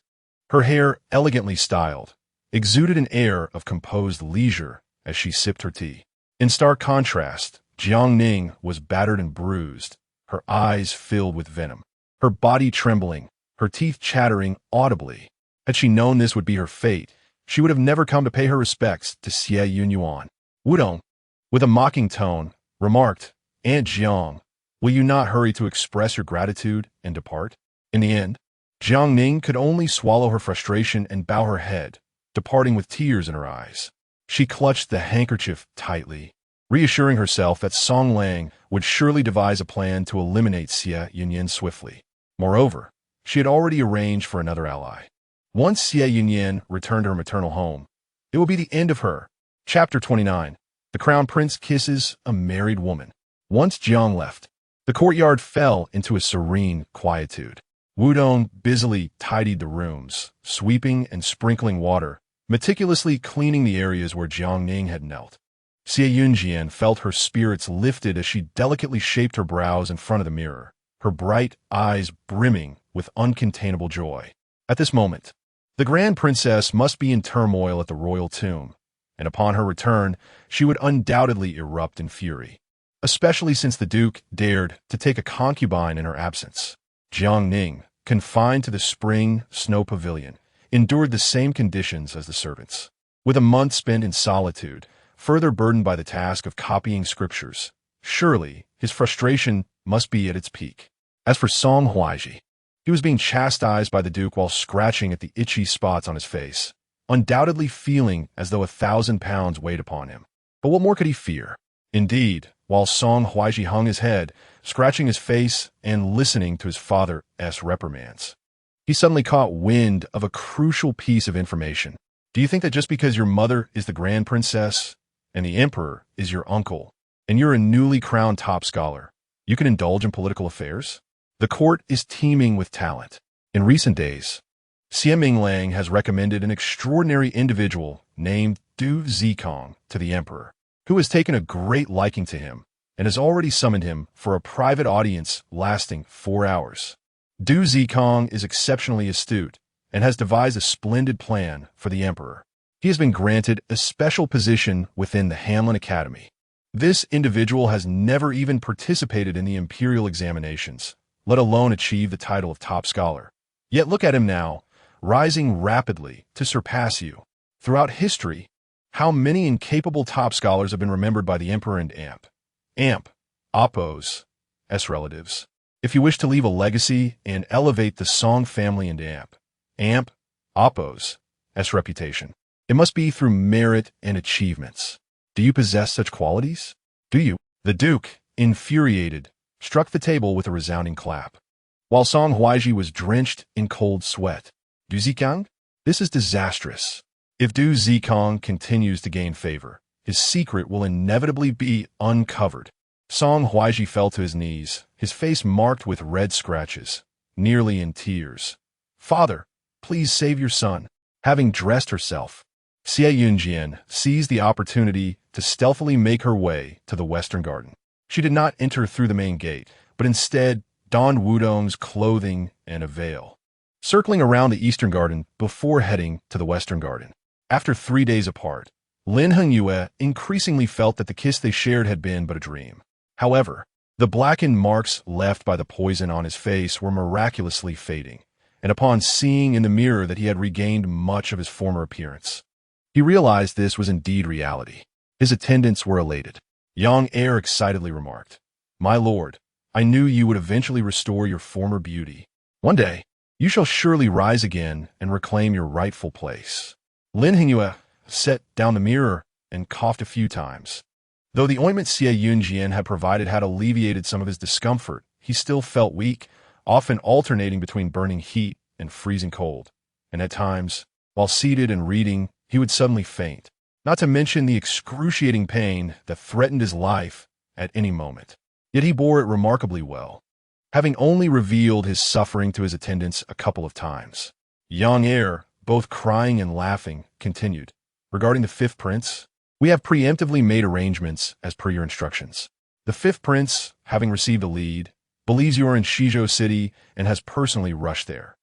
her hair elegantly styled, exuded an air of composed leisure as she sipped her tea. In stark contrast, Jiangning was battered and bruised, her eyes filled with venom, her body trembling, her teeth chattering audibly. Had she known this would be her fate, she would have never come to pay her respects to Xie Yunyan. Wudong, with a mocking tone, remarked, Aunt Jiang, will you not hurry to express your gratitude and depart? In the end, Jiangning could only swallow her frustration and bow her head, departing with tears in her eyes. She clutched the handkerchief tightly, reassuring herself that Song Lang would surely devise a plan to eliminate Xie Yunyan swiftly. Moreover, she had already arranged for another ally. Once Xie Yunyan returned to her maternal home, it will be the end of her. Chapter 29. The Crown Prince kisses a married woman. Once Jiang left, the courtyard fell into a serene quietude. Wudong busily tidied the rooms, sweeping and sprinkling water, meticulously cleaning the areas where Jiangning had knelt. Xie Yunyan felt her spirits lifted as she delicately shaped her brows in front of the mirror, her bright eyes brimming with uncontainable joy. At this moment, the Grand Princess must be in turmoil at the royal tomb, and upon her return, she would undoubtedly erupt in fury, especially since the Duke dared to take a concubine in her absence. Jiangning, confined to the spring snow pavilion, endured the same conditions as the servants. With a month spent in solitude, further burdened by the task of copying scriptures, surely his frustration must be at its peak. As for Song Huaizhi, he was being chastised by the Duke while scratching at the itchy spots on his face, undoubtedly feeling as though 1,000 pounds weighed upon him. But what more could he fear? Indeed, while Song Huaizhi hung his head, scratching his face and listening to his father's reprimands, he suddenly caught wind of a crucial piece of information. Do you think that just because your mother is the Grand Princess and the Emperor is your uncle, and you're a newly crowned top scholar, you can indulge in political affairs? The court is teeming with talent. In recent days, Xie Minglang has recommended an extraordinary individual named Du Zikong to the Emperor, who has taken a great liking to him and has already summoned him for a private audience lasting 4 hours. Du Zikong is exceptionally astute and has devised a splendid plan for the Emperor. He has been granted a special position within the Hanlin Academy. This individual has never even participated in the imperial examinations, let alone achieve the title of top scholar. Yet look at him now, rising rapidly to surpass you. Throughout history, how many incapable top scholars have been remembered by the Emperor and Appo's relatives? If you wish to leave a legacy and elevate the Song family and Appo's reputation, it must be through merit and achievements. Do you possess such qualities? Do you? The Duke, infuriated, struck the table with a resounding clap, while Song Huaizhi was drenched in cold sweat. Du Zikong? This is disastrous. If Du Zikong continues to gain favor, his secret will inevitably be uncovered. Song Huaizhi fell to his knees, his face marked with red scratches, nearly in tears. Father, please save your son. Having dressed herself, Xie Yunyan seized the opportunity to stealthily make her way to the Western Garden. She did not enter through the main gate, but instead donned Wudong's clothing and a veil, circling around the Eastern Garden before heading to the Western Garden. After 3 days apart, Lin Hengyue increasingly felt that the kiss they shared had been but a dream. However, the blackened marks left by the poison on his face were miraculously fading, and upon seeing in the mirror that he had regained much of his former appearance, he realized this was indeed reality. His attendants were elated. Yang Er excitedly remarked, "My lord, I knew you would eventually restore your former beauty. One day, you shall surely rise again and reclaim your rightful place. Lin Hingyue set down the mirror and coughed a few times. Though the ointment Xie Yunyan had provided had alleviated some of his discomfort, he still felt weak, often alternating between burning heat and freezing cold. And at times, while seated and reading, he would suddenly faint, not to mention the excruciating pain that threatened his life at any moment. Yet he bore it remarkably well, having only revealed his suffering to his attendants a couple of times. Yang Er, both crying and laughing, continued. Regarding the fifth prince, we have preemptively made arrangements as per your instructions. The fifth prince, having received a lead, believes you are in Shizhou City and has personally rushed there.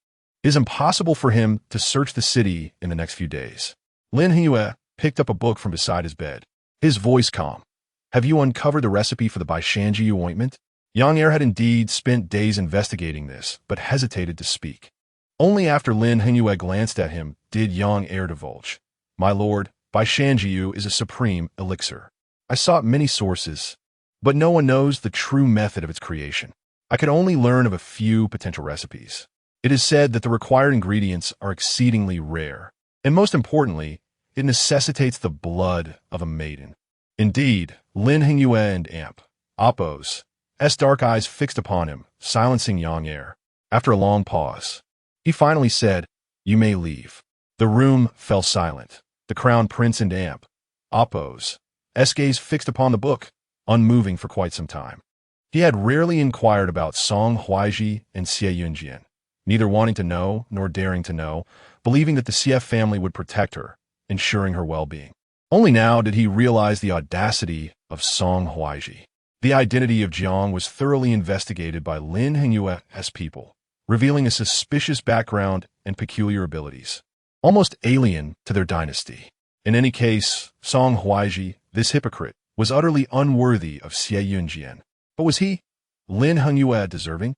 It is impossible for him to search the city in the next few days. Lin Hingyue picked up a book from beside his bed, his voice calm. Have you uncovered the recipe for the Baishanjiu ointment? Yang Er had indeed spent days investigating this, but hesitated to speak. Only after Lin Hingyue glanced at him did Yang Er divulge. My lord, Baishanjiu is a supreme elixir. I sought many sources, but no one knows the true method of its creation. I could only learn of a few potential recipes. It is said that the required ingredients are exceedingly rare, and most importantly, it necessitates the blood of a maiden. Indeed, Lin Hingyue and Appo's dark eyes fixed upon him, silencing Yang Er. After a long pause, he finally said, You may leave. The room fell silent. The crown prince and Appo's gaze fixed upon the book, unmoving for quite some time. He had rarely inquired about Song Huaizhi and Xie Yunyan, neither wanting to know nor daring to know, believing that the Xie family would protect her, ensuring her well-being. Only now did he realize the audacity of Song Huaizhi. The identity of Jiang was thoroughly investigated by Lin Hingyue's people, revealing a suspicious background and peculiar abilities, almost alien to their dynasty. In any case, Song Huaizhi, this hypocrite, was utterly unworthy of Xie Yunyan. But was he, Lin Hingyue, deserving?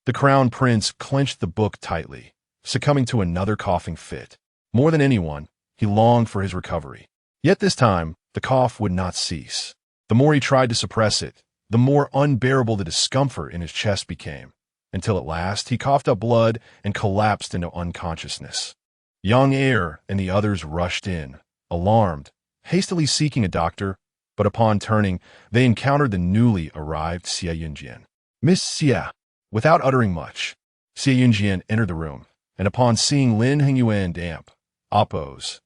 The crown prince clenched the book tightly, succumbing to another coughing fit. More than anyone, he longed for his recovery. Yet this time, the cough would not cease. The more he tried to suppress it, the more unbearable the discomfort in his chest became, until at last he coughed up blood and collapsed into unconsciousness. Yang Er and the others rushed in, alarmed, hastily seeking a doctor, but upon turning, they encountered the newly arrived Xie Yunyan. Miss Xie. Without uttering much, Xie Yunyan entered the room, and upon seeing Lin Hingyue and Appo's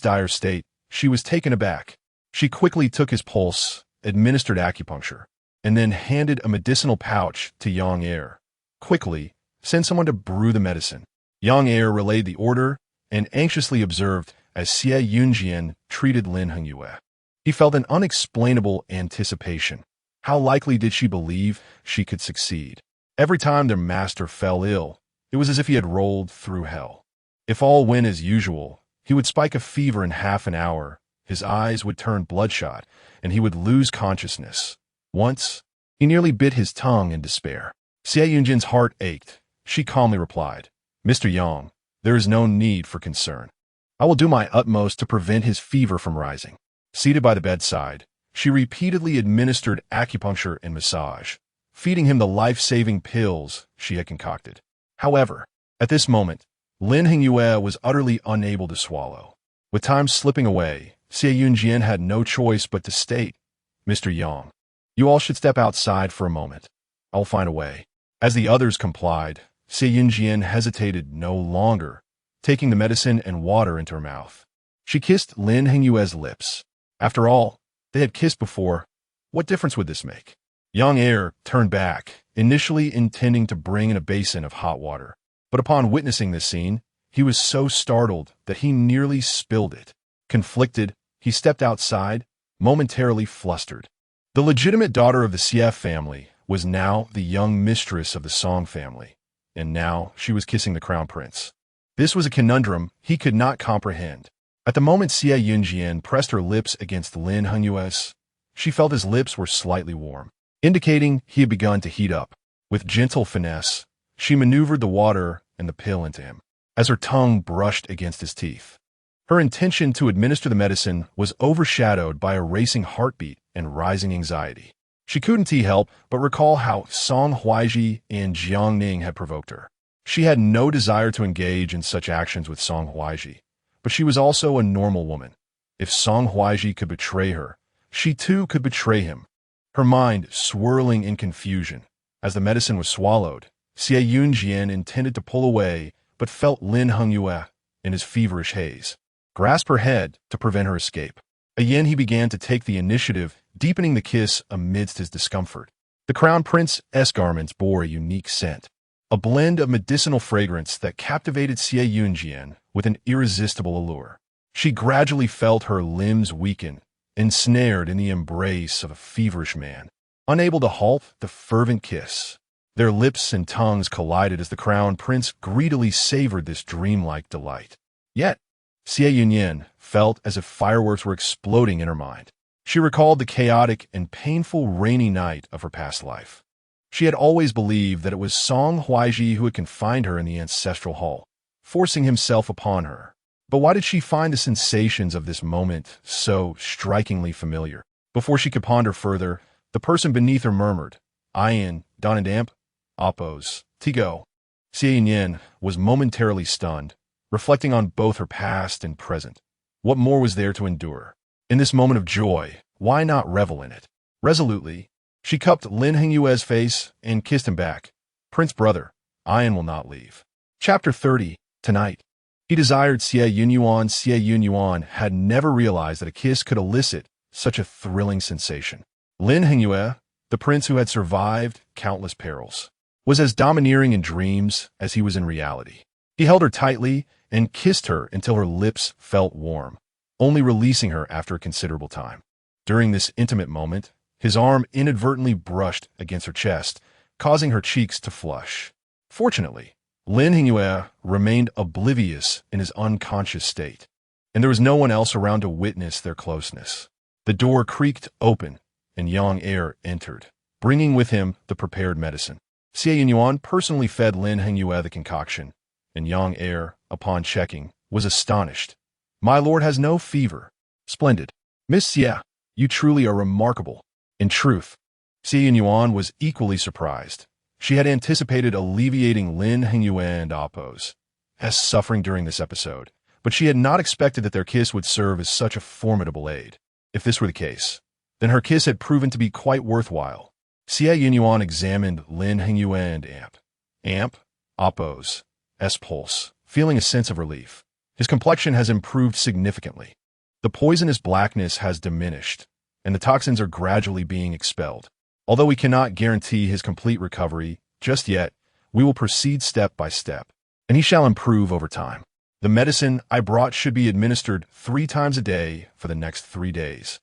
dire state, she was taken aback. She quickly took his pulse, administered acupuncture, and then handed a medicinal pouch to Yang Er. Quickly, send someone to brew the medicine. Yang Er relayed the order and anxiously observed as Xie Yunyan treated Lin Hingyue. He felt an unexplainable anticipation. How likely did she believe she could succeed? Every time their master fell ill, it was as if he had rolled through hell. If all went as usual, he would spike a fever in half an hour, his eyes would turn bloodshot, and he would lose consciousness. Once, he nearly bit his tongue in despair. Xie Yunyan's heart ached. She calmly replied, Mr. Yang, there is no need for concern. I will do my utmost to prevent his fever from rising. Seated by the bedside, she repeatedly administered acupuncture and massage, feeding him the life-saving pills she had concocted. However, at this moment, Lin Hingyue was utterly unable to swallow. With time slipping away, Xie Yunyan had no choice but to state, Mr. Yang, you all should step outside for a moment. I will find a way. As the others complied, Xie Yunyan hesitated no longer, taking the medicine and water into her mouth. She kissed Lin Hingyue's lips. After all, they had kissed before. What difference would this make? Yang Er turned back, initially intending to bring in a basin of hot water. But upon witnessing this scene, he was so startled that he nearly spilled it. Conflicted, he stepped outside, momentarily flustered. The legitimate daughter of the Xie family was now the young mistress of the Song family, and now she was kissing the crown prince. This was a conundrum he could not comprehend. At the moment Xie Yunyan pressed her lips against Lin Hingyue's, she felt his lips were slightly warm, indicating he had begun to heat up. With gentle finesse, she maneuvered the water and the pill into him, as her tongue brushed against his teeth. Her intention to administer the medicine was overshadowed by a racing heartbeat and rising anxiety. She couldn't help but recall how Song Huaizhi and Jiangning had provoked her. She had no desire to engage in such actions with Song Huaizhi, but she was also a normal woman. If Song Huaizhi could betray her, she too could betray him. Her mind swirling in confusion. As the medicine was swallowed, Xie Yunyan intended to pull away, but felt Lin Hengyue in his feverish haze grasp her head to prevent her escape. Again he began to take the initiative, deepening the kiss amidst his discomfort. The crown prince's garments bore a unique scent, a blend of medicinal fragrance that captivated Xie Yunyan with an irresistible allure. She gradually felt her limbs weaken, ensnared in the embrace of a feverish man. Unable to halt the fervent kiss, their lips and tongues collided as the crown prince greedily savored this dreamlike delight. Yet, Xie Yunyan felt as if fireworks were exploding in her mind. She recalled the chaotic and painful rainy night of her past life. She had always believed that it was Song Huaizhi who had confined her in the ancestral hall, forcing himself upon her. But why did she find the sensations of this moment so strikingly familiar? Before she could ponder further, the person beneath her murmured, "Ian, Don and Damp, Oppos, Tigo." Xie Yunyan was momentarily stunned, reflecting on both her past and present. What more was there to endure? In this moment of joy, why not revel in it? Resolutely, she cupped Lin Hengyue's face and kissed him back. "Prince brother, Ian will not leave." Chapter 30, Tonight. He desired Xie Yunyan. Xie Yunyan had never realized that a kiss could elicit such a thrilling sensation. Lin Hengyue, the prince who had survived countless perils, was as domineering in dreams as he was in reality. He held her tightly and kissed her until her lips felt warm, only releasing her after a considerable time. During this intimate moment, his arm inadvertently brushed against her chest, causing her cheeks to flush. Fortunately, Lin Hengyue remained oblivious in his unconscious state, and there was no one else around to witness their closeness. The door creaked open, and Yang Er entered, bringing with him the prepared medicine. Xie Yunyan personally fed Lin Hengyue the concoction, and Yang Er, upon checking, was astonished. "My lord has no fever." "Splendid. Miss Xie, you truly are remarkable." In truth, Xie Yunyan was equally surprised. She had anticipated alleviating Lin Hengyue and Oppos' suffering during this episode, but she had not expected that their kiss would serve as such a formidable aid. If this were the case, then her kiss had proven to be quite worthwhile. Xie Yunyan examined Lin Hengyue and Oppos' pulse, feeling a sense of relief. His complexion has improved significantly. The poisonous blackness has diminished, and the toxins are gradually being expelled. Although we cannot guarantee his complete recovery just yet, we will proceed step by step, and he shall improve over time. The medicine I brought should be administered 3 times a day for the next 3 days,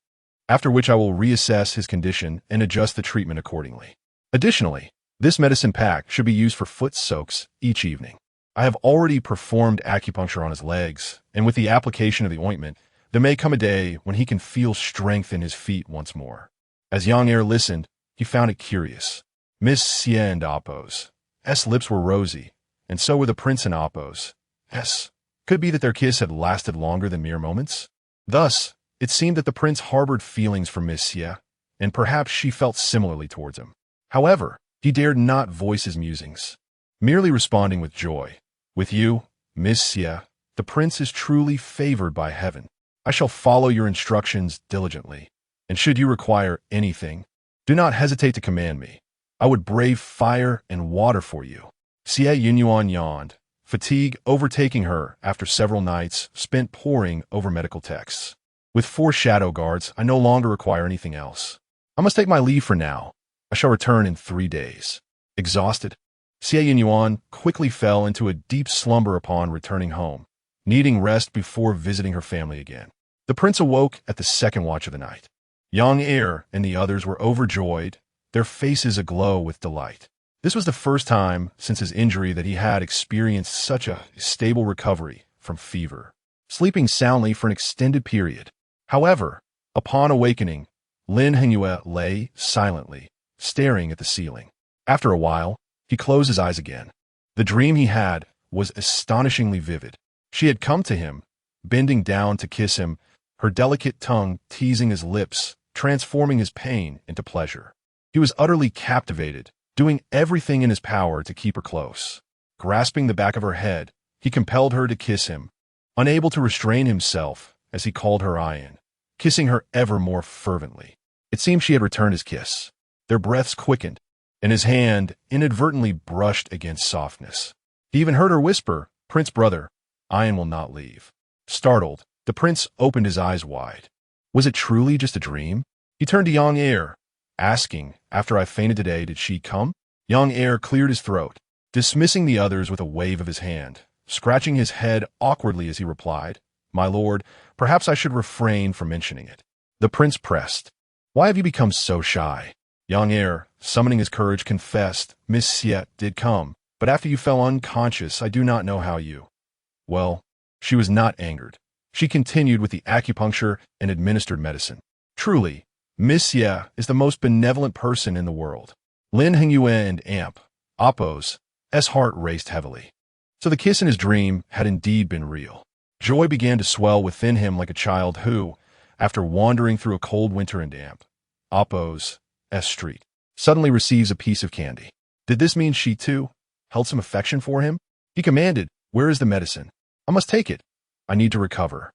after which I will reassess his condition and adjust the treatment accordingly. Additionally, this medicine pack should be used for foot soaks each evening. I have already performed acupuncture on his legs, and with the application of the ointment, there may come a day when he can feel strength in his feet once more. As Yang Er listened, he found it curious. Miss Xie and Oppos' lips were rosy, and so were the prince and Oppos'. Could it be that their kiss had lasted longer than mere moments? Thus, it seemed that the prince harbored feelings for Miss Xie, and perhaps she felt similarly towards him. However, he dared not voice his musings, merely responding with joy. "With you, Miss Xie, the prince is truly favored by heaven. I shall follow your instructions diligently, and should you require anything, do not hesitate to command me. I would brave fire and water for you." Xie Yunyan yawned, fatigue overtaking her after several nights spent poring over medical texts. "With 4 shadow guards, I no longer require anything else. I must take my leave for now. I shall return in 3 days." Exhausted, Xie Yunyan quickly fell into a deep slumber upon returning home, needing rest before visiting her family again. The prince awoke at the second watch of the night. Yang Er and the others were overjoyed, their faces aglow with delight. This was the first time since his injury that he had experienced such a stable recovery from fever, sleeping soundly for an extended period. However, upon awakening, Lin Hengyue lay silently, staring at the ceiling. After a while, he closed his eyes again. The dream he had was astonishingly vivid. She had come to him, bending down to kiss him, her delicate tongue teasing his lips, transforming his pain into pleasure. He was utterly captivated, doing everything in his power to keep her close. Grasping the back of her head, he compelled her to kiss him, unable to restrain himself as he called her in, kissing her ever more fervently. It seemed she had returned his kiss. Their breaths quickened, and his hand inadvertently brushed against softness. He even heard her whisper, "Prince brother, Ian will not leave." Startled, the prince opened his eyes wide. Was it truly just a dream? He turned to young heir, asking, "After I fainted today, did she come?" Young heir cleared his throat, dismissing the others with a wave of his hand, scratching his head awkwardly as he replied, "My lord, perhaps I should refrain from mentioning it." The prince pressed, "Why have you become so shy?" Young heir, summoning his courage, confessed, "Miss Xie did come, but after you fell unconscious, I do not know how you—" Well, she was not angered. She continued with the acupuncture and administered medicine. "Truly, Miss Xie is the most benevolent person in the world." Lin Hengyue and Amp, Appo's heart raced heavily. So the kiss in his dream had indeed been real. Joy began to swell within him like a child who, after wandering through a cold winter in Amp, Appo's street, suddenly receives a piece of candy. Did this mean she, too, held some affection for him? He commanded, "Where is the medicine? I must take it. I need to recover."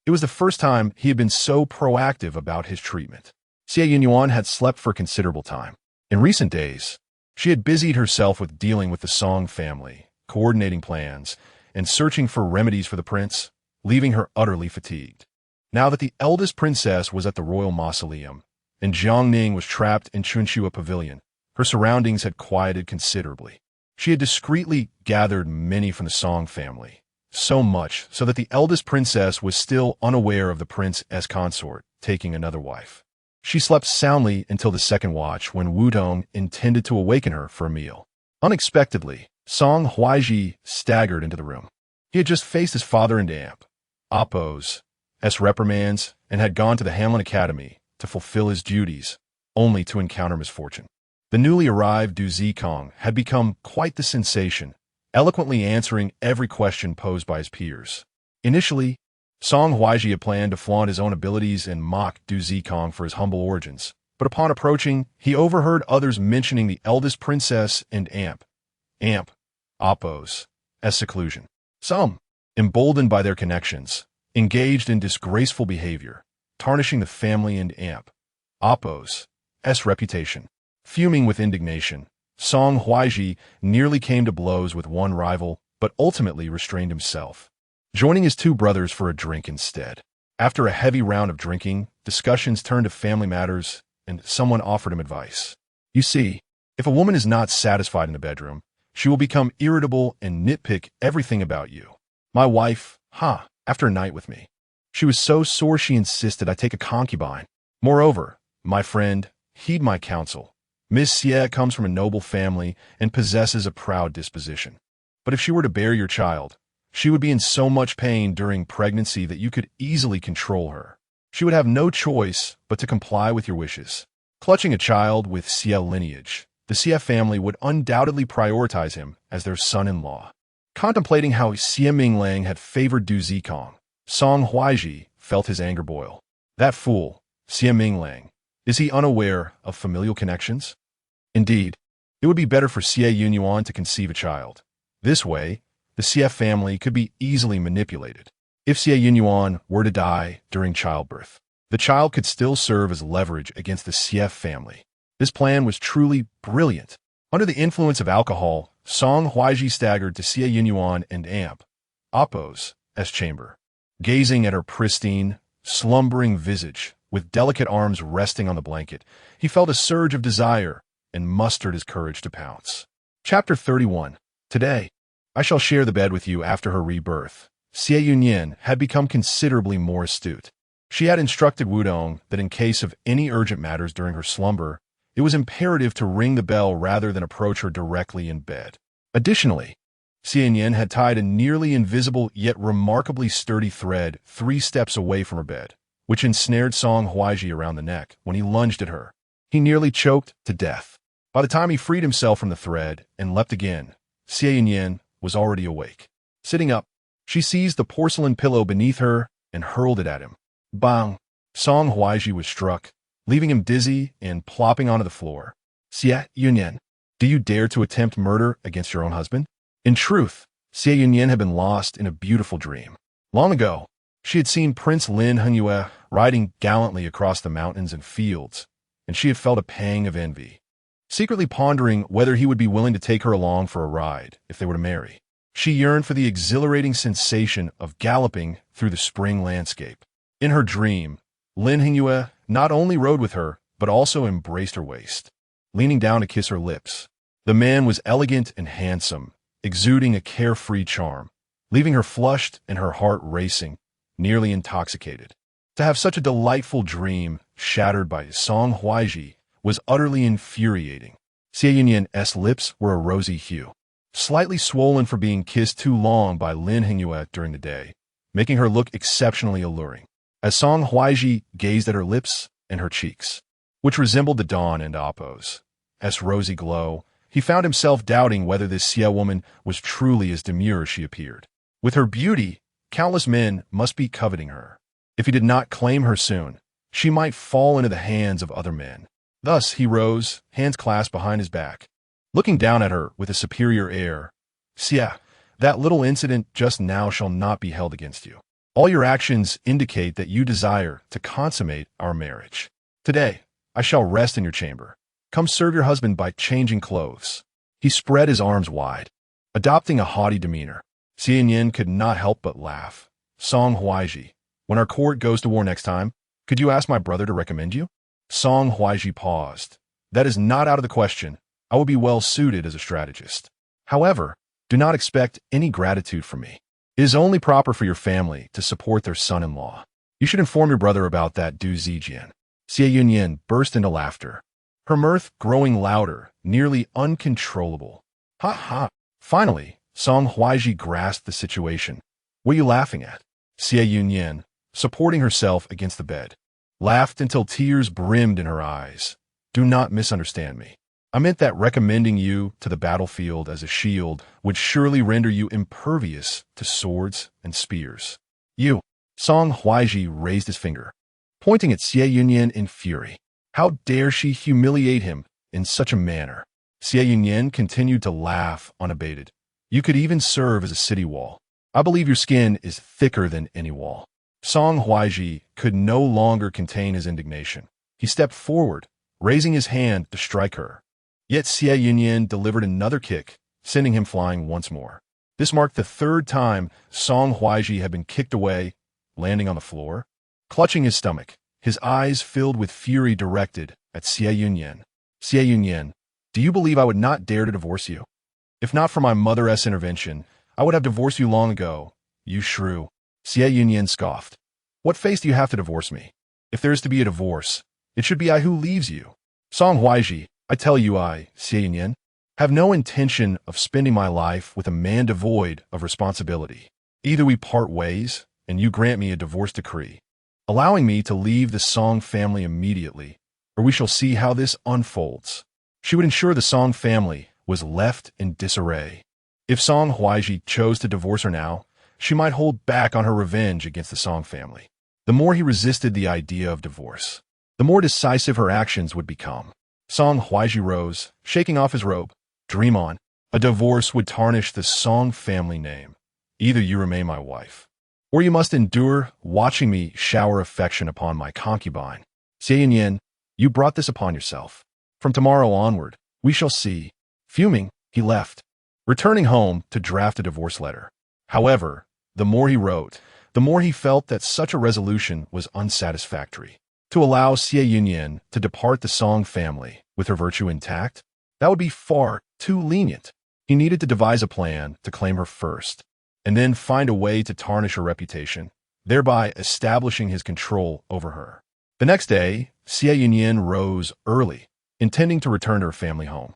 It was the first time he had been so proactive about his treatment. Xie Yunyan had slept for considerable time. In recent days, she had busied herself with dealing with the Song family, coordinating plans, and searching for remedies for the prince, leaving her utterly fatigued. Now that the eldest princess was at the royal mausoleum, and Jiangning was trapped in Chunshua Pavilion, her surroundings had quieted considerably. She had discreetly gathered many from the Song family, so much so that the eldest princess was still unaware of the prince's consort taking another wife. She slept soundly until the second watch when Wudong intended to awaken her for a meal. Unexpectedly, Song Huaizhi staggered into the room. He had just faced his father and Amp, Appo's reprimands, and had gone to the Hamlin Academy to fulfill his duties, only to encounter misfortune. The newly arrived Du Zikong had become quite the sensation, eloquently answering every question posed by his peers. Initially, Song Huaizhi had planned to flaunt his own abilities and mock Du Zikong for his humble origins, but upon approaching, he overheard others mentioning the eldest princess and Amp, Appo's seclusion. Some, emboldened by their connections, engaged in disgraceful behavior, tarnishing the family and Appo's reputation. Fuming with indignation, Song Huaizhi nearly came to blows with one rival, but ultimately restrained himself, joining his two brothers for a drink instead. After a heavy round of drinking, discussions turned to family matters, and someone offered him advice. "You see, if a woman is not satisfied in the bedroom, she will become irritable and nitpick everything about you. My wife, after a night with me, she was so sore she insisted I take a concubine. Moreover, my friend, heed my counsel. Miss Xie comes from a noble family and possesses a proud disposition. But if she were to bear your child, she would be in so much pain during pregnancy that you could easily control her. She would have no choice but to comply with your wishes. Clutching a child with Xie lineage, the Xie family would undoubtedly prioritize him as their son-in-law." Contemplating how Xie Minglang had favored Du Zikong, Song Huaizhi felt his anger boil. That fool, Xie Minglang, is he unaware of familial connections? Indeed, it would be better for Xie Yunyan to conceive a child. This way, the Xie family could be easily manipulated. If Xie Yunyan were to die during childbirth, the child could still serve as leverage against the Xie family. This plan was truly brilliant. Under the influence of alcohol, Song Huaizhi staggered to Xie Yunyan and Appo's chamber. Gazing at her pristine, slumbering visage, with delicate arms resting on the blanket, he felt a surge of desire and mustered his courage to pounce. Chapter 31. Today, I shall share the bed with you after her rebirth. Xie Yunyan had become considerably more astute. She had instructed Wudong that in case of any urgent matters during her slumber, it was imperative to ring the bell rather than approach her directly in bed. Additionally, Xie Yunyan had tied a nearly invisible yet remarkably sturdy thread 3 steps away from her bed, which ensnared Song Huaizhi around the neck when he lunged at her. He nearly choked to death. By the time he freed himself from the thread and leapt again, Xie Yunyan was already awake. Sitting up, she seized the porcelain pillow beneath her and hurled it at him. Bang! Song Huaizhi was struck, leaving him dizzy and plopping onto the floor. Xie Yunyan, do you dare to attempt murder against your own husband? In truth, Xie Yunyan had been lost in a beautiful dream. Long ago, she had seen Prince Lin Hengyue riding gallantly across the mountains and fields, and she had felt a pang of envy, secretly pondering whether he would be willing to take her along for a ride if they were to marry. She yearned for the exhilarating sensation of galloping through the spring landscape. In her dream, Lin Hengyue not only rode with her, but also embraced her waist, leaning down to kiss her lips. The man was elegant and handsome, exuding a carefree charm, leaving her flushed and her heart racing, nearly intoxicated. To have such a delightful dream shattered by Song Huaizhi was utterly infuriating. Xie Yunyan's lips were a rosy hue, slightly swollen for being kissed too long by Lin Hengyue during the day, making her look exceptionally alluring. As Song Huaizhi gazed at her lips and her cheeks, which resembled the dawn and Appo's rosy glow, he found himself doubting whether this Xie woman was truly as demure as she appeared. With her beauty, countless men must be coveting her. If he did not claim her soon, she might fall into the hands of other men. Thus he rose, hands clasped behind his back, looking down at her with a superior air. Xie, that little incident just now shall not be held against you. All your actions indicate that you desire to consummate our marriage. Today, I shall rest in your chamber. Come serve your husband by changing clothes. He spread his arms wide, adopting a haughty demeanor. Xie Yunyan could not help but laugh. Song Huaizhi, when our court goes to war next time, could you ask my brother to recommend you? Song Huaizhi paused. That is not out of the question. I would be well suited as a strategist. However, do not expect any gratitude from me. It is only proper for your family to support their son-in-law. You should inform your brother about that, Du Zijian. Xie Yunyan burst into laughter, her mirth growing louder, nearly uncontrollable. Ha ha! Finally, Song Huaizhi grasped the situation. What are you laughing at? Xie Yunyan, supporting herself against the bed, laughed until tears brimmed in her eyes. Do not misunderstand me. I meant that recommending you to the battlefield as a shield would surely render you impervious to swords and spears. You! Song Huaizhi raised his finger, pointing at Xie Yunyan in fury. How dare she humiliate him in such a manner? Xie Yunyan continued to laugh unabated. You could even serve as a city wall. I believe your skin is thicker than any wall. Song Huaizhi could no longer contain his indignation. He stepped forward, raising his hand to strike her. Yet Xie Yunyan delivered another kick, sending him flying once more. This marked the third time Song Huaizhi had been kicked away, landing on the floor. Clutching his stomach, his eyes filled with fury directed at Xie Yunyan. Xie Yunyan, do you believe I would not dare to divorce you? If not for my mother's intervention, I would have divorced you long ago. You shrew. Xie Yunyan scoffed. What face do you have to divorce me? If there is to be a divorce, it should be I who leaves you. Song Huaizhi, I tell you Xie Yunyan, have no intention of spending my life with a man devoid of responsibility. Either we part ways, and you grant me a divorce decree, allowing me to leave the Song family immediately, or we shall see how this unfolds. She would ensure the Song family was left in disarray. If Song Huaizhi chose to divorce her now, she might hold back on her revenge against the Song family. The more he resisted the idea of divorce, the more decisive her actions would become. Song Huaizhi rose, shaking off his robe. Dream on. A divorce would tarnish the Song family name. Either you remain my wife, or you must endure watching me shower affection upon my concubine. Xie Yunyan, you brought this upon yourself. From tomorrow onward, we shall see. Fuming, he left, returning home to draft a divorce letter. However, the more he wrote, the more he felt that such a resolution was unsatisfactory. To allow Xie Yunyan to depart the Song family with her virtue intact, that would be far too lenient. He needed to devise a plan to claim her first, and then find a way to tarnish her reputation, thereby establishing his control over her. The next day, Xie Yunyan rose early, intending to return to her family home.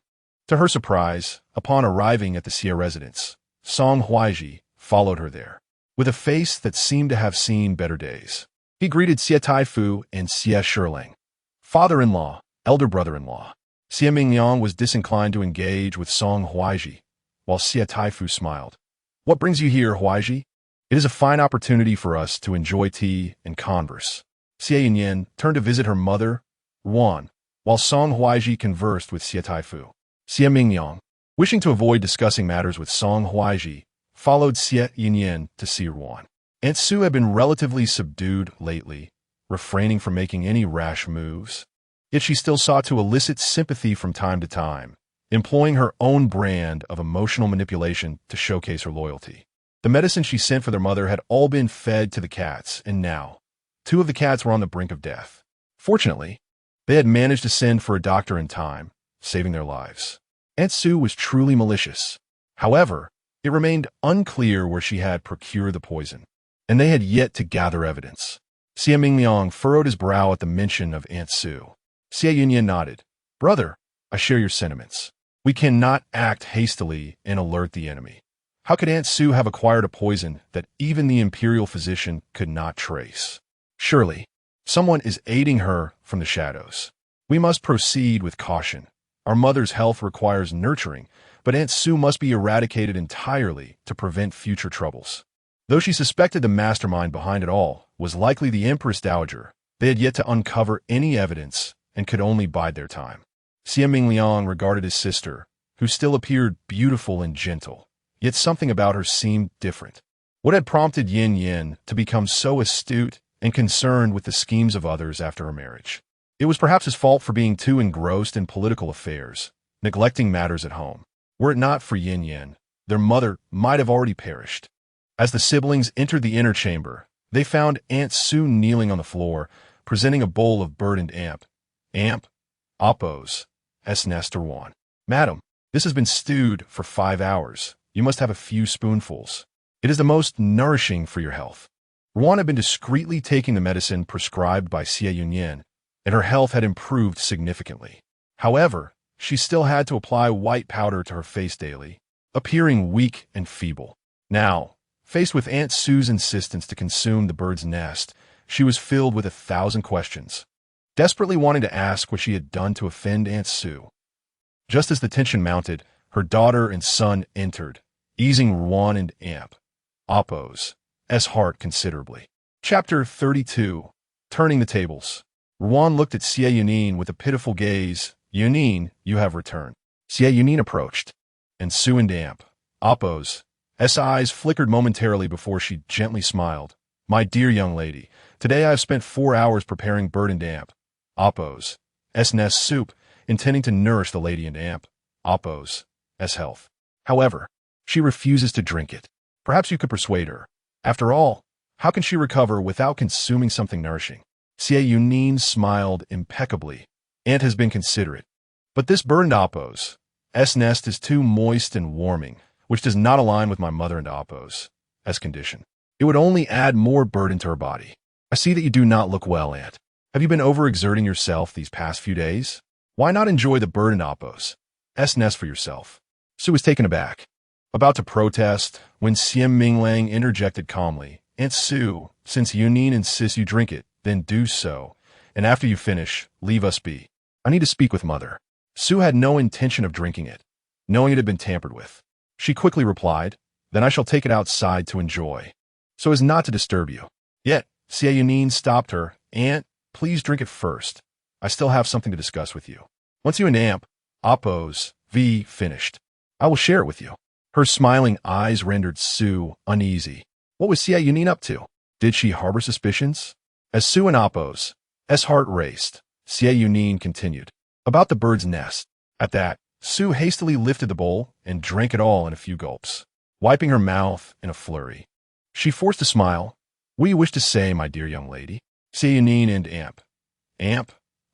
To her surprise, upon arriving at the Xie residence, Song Huaizhi followed her there, with a face that seemed to have seen better days. He greeted Xie Taifu and Xie Shilang, father-in-law, elder brother-in-law. Xie Mingyang was disinclined to engage with Song Huaizhi, while Xie Taifu smiled. What brings you here, Huaizhi? It is a fine opportunity for us to enjoy tea and converse. Xie Yunyan turned to visit her mother, Ruan, while Song Huaizhi conversed with Xie Taifu. Xie Mingyang, wishing to avoid discussing matters with Song Huaizhi, followed Xie Yunyan to see Ruan. Aunt Su had been relatively subdued lately, refraining from making any rash moves. Yet she still sought to elicit sympathy from time to time, employing her own brand of emotional manipulation to showcase her loyalty. The medicine she sent for their mother had all been fed to the cats, and now, 2 of the cats were on the brink of death. Fortunately, they had managed to send for a doctor in time, saving their lives. Aunt Su was truly malicious. However, it remained unclear where she had procured the poison, and they had yet to gather evidence. Xie Mingyang furrowed his brow at the mention of Aunt Su. Xie Yunyan nodded. Brother, I share your sentiments. We cannot act hastily and alert the enemy. How could Aunt Su have acquired a poison that even the imperial physician could not trace? Surely, someone is aiding her from the shadows. We must proceed with caution. Our mother's health requires nurturing, but Aunt Su must be eradicated entirely to prevent future troubles. Though she suspected the mastermind behind it all was likely the Empress Dowager, they had yet to uncover any evidence and could only bide their time. Xie Mingliang regarded his sister, who still appeared beautiful and gentle, yet something about her seemed different. What had prompted Yin Yin to become so astute and concerned with the schemes of others after her marriage? It was perhaps his fault for being too engrossed in political affairs, neglecting matters at home. Were it not for Yin Yin, their mother might have already perished. As the siblings entered the inner chamber, they found Aunt Su kneeling on the floor, presenting a bowl of burdened amp, oppos, nest or won. Madam, this has been stewed for 5 hours. You must have a few spoonfuls. It is the most nourishing for your health. Ruan had been discreetly taking the medicine prescribed by Xie Yunyan, and her health had improved significantly. However, she still had to apply white powder to her face daily, appearing weak and feeble. Now, faced with Aunt Su's insistence to consume the bird's nest, she was filled with 1,000 questions, desperately wanting to ask what she had done to offend Aunt Su. Just as the tension mounted, her daughter and son entered, easing Ruan and Oppo's heart considerably. Chapter 32. Turning the Tables. Ruan looked at Xie Yunyan with a pitiful gaze. Yunyan, you have returned. Xie Yunyan approached, and Su and Oppo's eyes flickered momentarily before she gently smiled. My dear young lady, today I have spent 4 hours preparing bird and Oppo's nest soup, intending to nourish the lady and Oppo's health. However, she refuses to drink it. Perhaps you could persuade her. After all, how can she recover without consuming something nourishing? Xie Yunyan smiled impeccably. Aunt has been considerate. But this bird and Oppo's nest is too moist and warming, which does not align with my mother and Oppo's condition. It would only add more burden to her body. I see that you do not look well, Aunt. Have you been overexerting yourself these past few days? Why not enjoy the bird and Oppo's nest for yourself? Su was taken aback, about to protest, when Xian Minglang interjected calmly. Aunt Su, since Yunyan insists you drink it, then do so, and after you finish, leave us be. I need to speak with Mother. Su had no intention of drinking it, knowing it had been tampered with. She quickly replied, then I shall take it outside to enjoy, so as not to disturb you. Yet, Xie Yunyan stopped her. Aunt, please drink it first. I still have something to discuss with you. Once you and Oppo's finished, I will share it with you. Her smiling eyes rendered Su uneasy. What was Xie Yunyan up to? Did she harbor suspicions? As Su and Oppo's heart raced, Xie Yunyan continued. About the bird's nest. At that, Su hastily lifted the bowl and drank it all in a few gulps, wiping her mouth in a flurry. She forced a smile. What do you wish to say, my dear young lady? Xie Yunyan and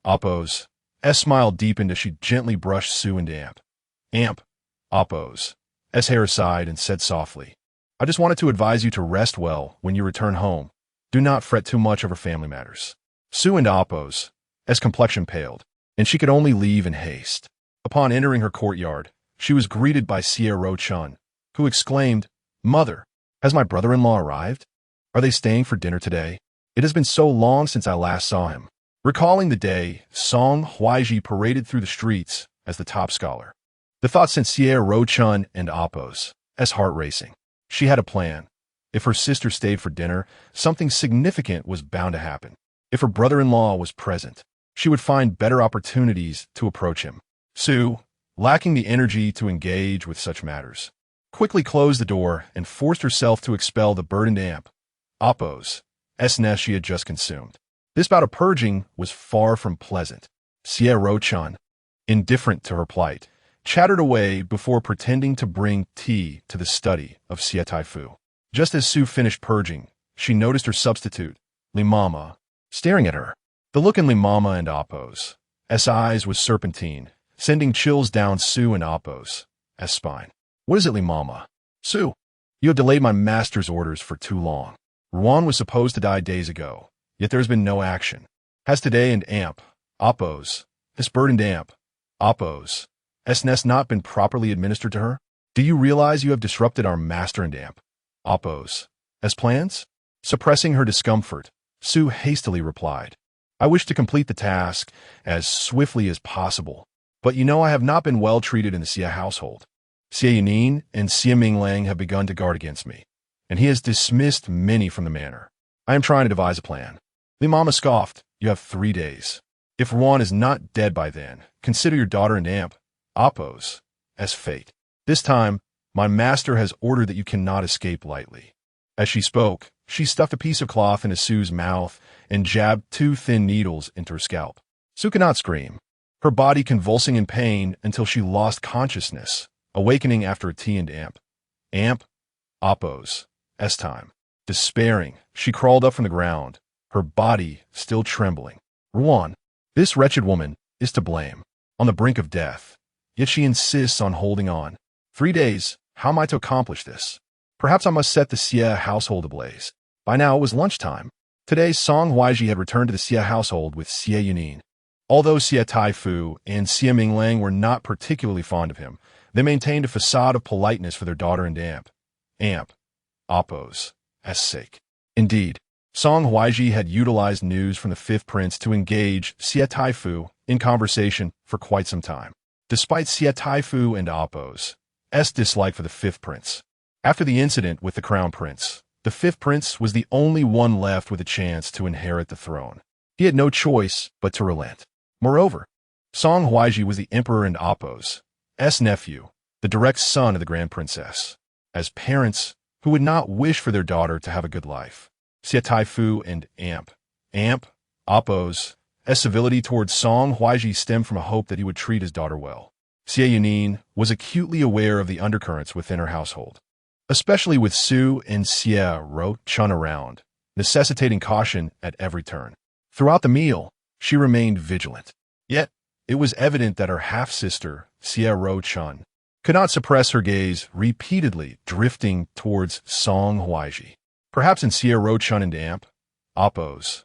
Oppo's smile deepened as she gently brushed Su and Oppo's hair aside and said softly, I just wanted to advise you to rest well when you return home. Do not fret too much over family matters. Su and Oppo's complexion paled, and she could only leave in haste. Upon entering her courtyard, she was greeted by Xie Ro-chun, who exclaimed, Mother, has my brother-in-law arrived? Are they staying for dinner today? It has been so long since I last saw him. Recalling the day, Song Huaizhi paraded through the streets as the top scholar. The thought sent Xie Ro-chun and Oppo's heart racing. She had a plan. If her sister stayed for dinner, something significant was bound to happen. If her brother-in-law was present, she would find better opportunities to approach him. Su, lacking the energy to engage with such matters, quickly closed the door and forced herself to expel the burdened amp, Appo's, nest she had just consumed. This bout of purging was far from pleasant. Xie Yunyan, indifferent to her plight, chattered away before pretending to bring tea to the study of Xie Taifu. Just as Su finished purging, she noticed her substitute, Limama, staring at her. The look in Limama and Appo's eyes was serpentine, sending chills down Su and Appo's spine. What is it, Limama? Su, you have delayed my master's orders for too long. Ruan was supposed to die days ago, yet there has been no action. Has today and amp, Appo's, this burdened amp, Appo's, nest not been properly administered to her? Do you realize you have disrupted our master and amp, Appo's, plans? Suppressing her discomfort, Su hastily replied, I wish to complete the task as swiftly as possible, but you know I have not been well treated in the Xie household. Xie Yunyan and Xie Minglang have begun to guard against me, and he has dismissed many from the manor. I am trying to devise a plan. Limama scoffed, you have 3 days. If Ruan is not dead by then, consider your daughter and amp, Appo's, fate. This time, my master has ordered that you cannot escape lightly. As she spoke, she stuffed a piece of cloth into Su's mouth and jabbed 2 thin needles into her scalp. Su could not scream, her body convulsing in pain until she lost consciousness, awakening after a tea and amp, Appo's, time. Despairing, she crawled up from the ground, her body still trembling. Ruan, this wretched woman, is to blame, on the brink of death, yet she insists on holding on. 3 days, how am I to accomplish this? Perhaps I must set the Xie household ablaze. By now it was lunchtime. Today Song Huaizhi had returned to the Xie household with Xie Yunyan. Although Xie Taifu and Xie Minglang were not particularly fond of him, they maintained a facade of politeness for their daughter and amp, Appo's, sake. Indeed, Song Huaizhi had utilized news from the 5th prince to engage Xie Taifu in conversation for quite some time. Despite Xie Taifu and Appo's dislike for the 5th prince, after the incident with the crown prince, the 5th prince was the only one left with a chance to inherit the throne. He had no choice but to relent. Moreover, Song Huaizhi was the emperor and Appo's nephew, the direct son of the grand princess. As parents who would not wish for their daughter to have a good life, Xie Taifu and amp, Appo's civility towards Song Huaizhi stemmed from a hope that he would treat his daughter well. Xie Yunyan was acutely aware of the undercurrents within her household, especially with Su and Xie Yunyan around, necessitating caution at every turn. Throughout the meal, she remained vigilant. Yet, it was evident that her half-sister, Xie Yunyan, could not suppress her gaze, repeatedly drifting towards Song Huaizhi. Perhaps in Xie Yunyan and amp, Appo's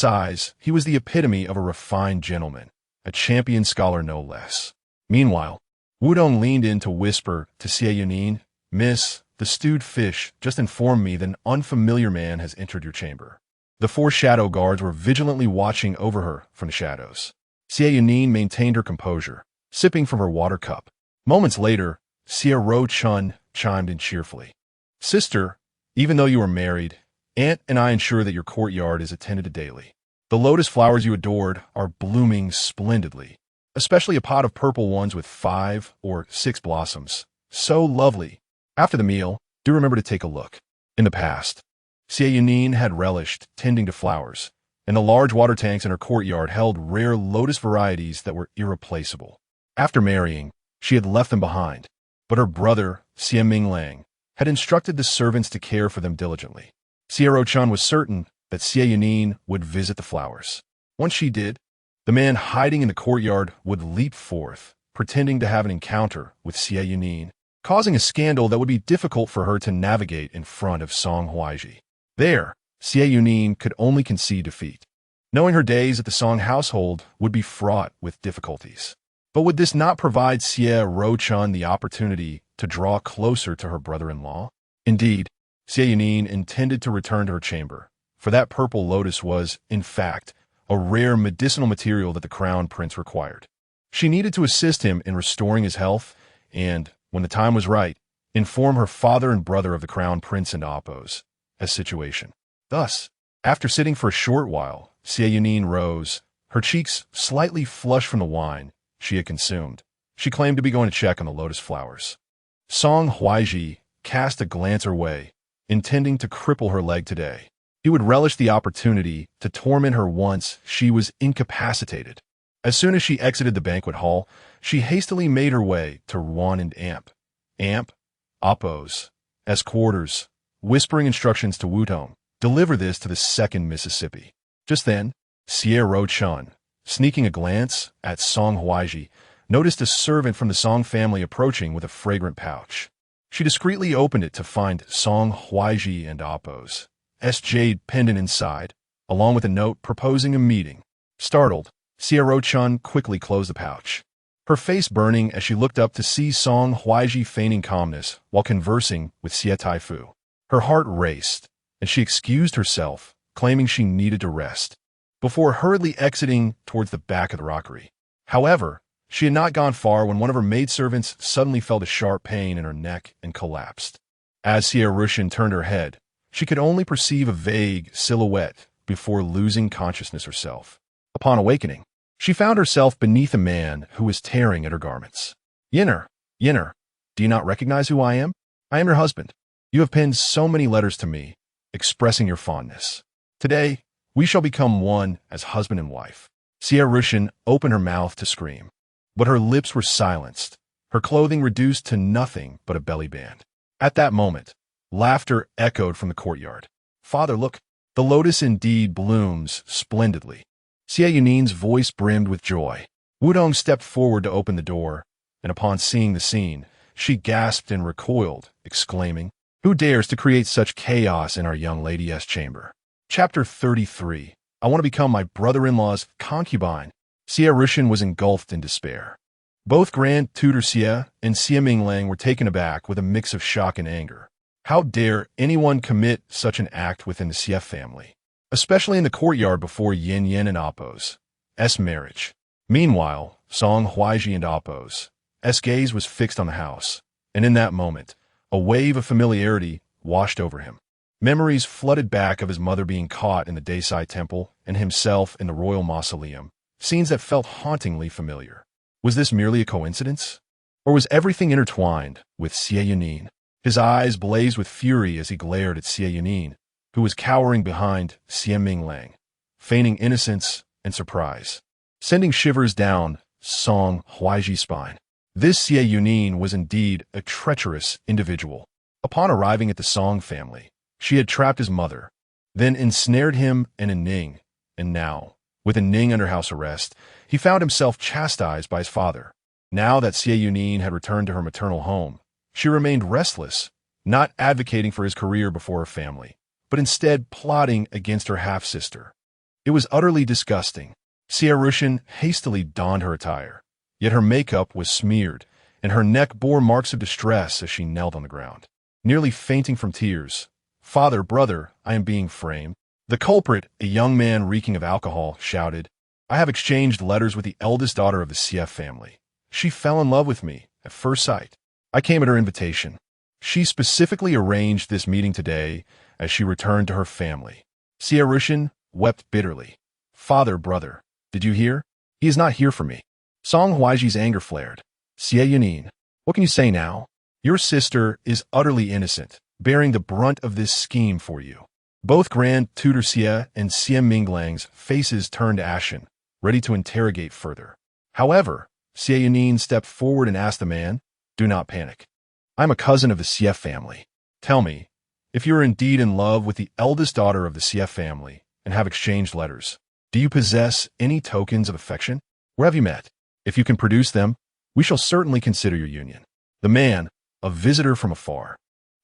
eyes, he was the epitome of a refined gentleman, a champion scholar no less. Meanwhile, Wudong leaned in to whisper to Xie Yunyan, Miss, the stewed fish just informed me that an unfamiliar man has entered your chamber. The 4 shadow guards were vigilantly watching over her from the shadows. Xie Yunyan maintained her composure, sipping from her water cup. Moments later, Xie Yunyan chimed in cheerfully. Sister, even though you are married, Aunt and I ensure that your courtyard is attended to daily. The lotus flowers you adored are blooming splendidly, especially a pot of purple ones with 5 or 6 blossoms. So lovely. After the meal, do remember to take a look. In the past, Xie Yunyan had relished tending to flowers, and the large water tanks in her courtyard held rare lotus varieties that were irreplaceable. After marrying, she had left them behind, but her brother, Xie Minglang, had instructed the servants to care for them diligently. Xie Yunyan was certain that Xie Yunyan would visit the flowers. Once she did, the man hiding in the courtyard would leap forth, pretending to have an encounter with Xie Yunyan, causing a scandal that would be difficult for her to navigate in front of Song Huaizhi. There, Xie Yunyan could only concede defeat, knowing her days at the Song household would be fraught with difficulties. But would this not provide Xie Yunyan the opportunity to draw closer to her brother-in-law? Indeed, Xie Yunyan intended to return to her chamber, for that purple lotus was, in fact, a rare medicinal material that the crown prince required. She needed to assist him in restoring his health and, when the time was right, inform her father and brother of the crown prince and Appo's situation. Thus, after sitting for a short while, Xie Yunyan rose, her cheeks slightly flushed from the wine she had consumed. She claimed to be going to check on the lotus flowers. Song Huaizhi cast a glance her way, intending to cripple her leg today. He would relish the opportunity to torment her once she was incapacitated. As soon as she exited the banquet hall, she hastily made her way to Ruan and Amp, Oppos, S quarters, whispering instructions to Wutong. Deliver this to the 2nd Mississippi. Just then, Xie Yunyan, sneaking a glance at Song Huaizhi, noticed a servant from the Song family approaching with a fragrant pouch. She discreetly opened it to find Song Huaizhi and Oppos' jade pendant inside, along with a note proposing a meeting. Startled, Xie Yunyan quickly closed the pouch, her face burning as she looked up to see Song Huaizhi feigning calmness while conversing with Xie Taifu. Her heart raced, and she excused herself, claiming she needed to rest, before hurriedly exiting towards the back of the rockery. However, she had not gone far when one of her maidservants suddenly felt a sharp pain in her neck and collapsed. As Xie Yunyan turned her head, she could only perceive a vague silhouette before losing consciousness herself. Upon awakening, she found herself beneath a man who was tearing at her garments. Yinner, do you not recognize who I am? I am your husband. You have penned so many letters to me, expressing your fondness. Today, we shall become one as husband and wife. Xie Yunyan opened her mouth to scream, but her lips were silenced, her clothing reduced to nothing but a belly band. At that moment, laughter echoed from the courtyard. Father, look, the lotus indeed blooms splendidly. Xie Yunyan's voice brimmed with joy. Wudong stepped forward to open the door, and upon seeing the scene, she gasped and recoiled, exclaiming, "Who dares to create such chaos in our young lady's chamber?" Chapter 33. I want to become my brother-in-law's concubine. Xie Yunyan was engulfed in despair. Both Grand Tutor Xie and Xie Minglang were taken aback with a mix of shock and anger. How dare anyone commit such an act within the Xie family, especially in the courtyard before Yunyan and Oppos' marriage? Meanwhile, Song Huaizhi and Oppos' gaze was fixed on the house, and in that moment, a wave of familiarity washed over him. Memories flooded back of his mother being caught in the Desai temple and himself in the royal mausoleum, scenes that felt hauntingly familiar. Was this merely a coincidence? Or was everything intertwined with Xie Yunyan? His eyes blazed with fury as he glared at Xie Yunyan, who was cowering behind Xie Minglang, feigning innocence and surprise, sending shivers down Song Huaizhi's spine. This Xie Yunyan was indeed a treacherous individual. Upon arriving at the Song family, she had trapped his mother, then ensnared him and Ning, and now, with Ning under house arrest, he found himself chastised by his father. Now that Xie Yunyan had returned to her maternal home, she remained restless, not advocating for his career before her family, but instead plotting against her half-sister. It was utterly disgusting. Xie Yunyan hastily donned her attire, yet her makeup was smeared, and her neck bore marks of distress as she knelt on the ground. Nearly fainting from tears, "Father, brother, I am being framed." The culprit, a young man reeking of alcohol, shouted, "I have exchanged letters with the eldest daughter of the Xie family. She fell in love with me at first sight. I came at her invitation. She specifically arranged this meeting today as she returned to her family." Xie Yunyan wept bitterly. "Father, brother, did you hear? He is not here for me." Song Huaizhi's anger flared. "Xie Yunyan, what can you say now? Your sister is utterly innocent, bearing the brunt of this scheme for you." Both Grand Tutor Xie and Xie Minglang's faces turned ashen, ready to interrogate further. However, Xie Yunyan stepped forward and asked the man, "Do not panic. I am a cousin of the Xie family. Tell me, if you are indeed in love with the eldest daughter of the Xie family and have exchanged letters, do you possess any tokens of affection? Where have you met? If you can produce them, we shall certainly consider your union." The man, a visitor from afar,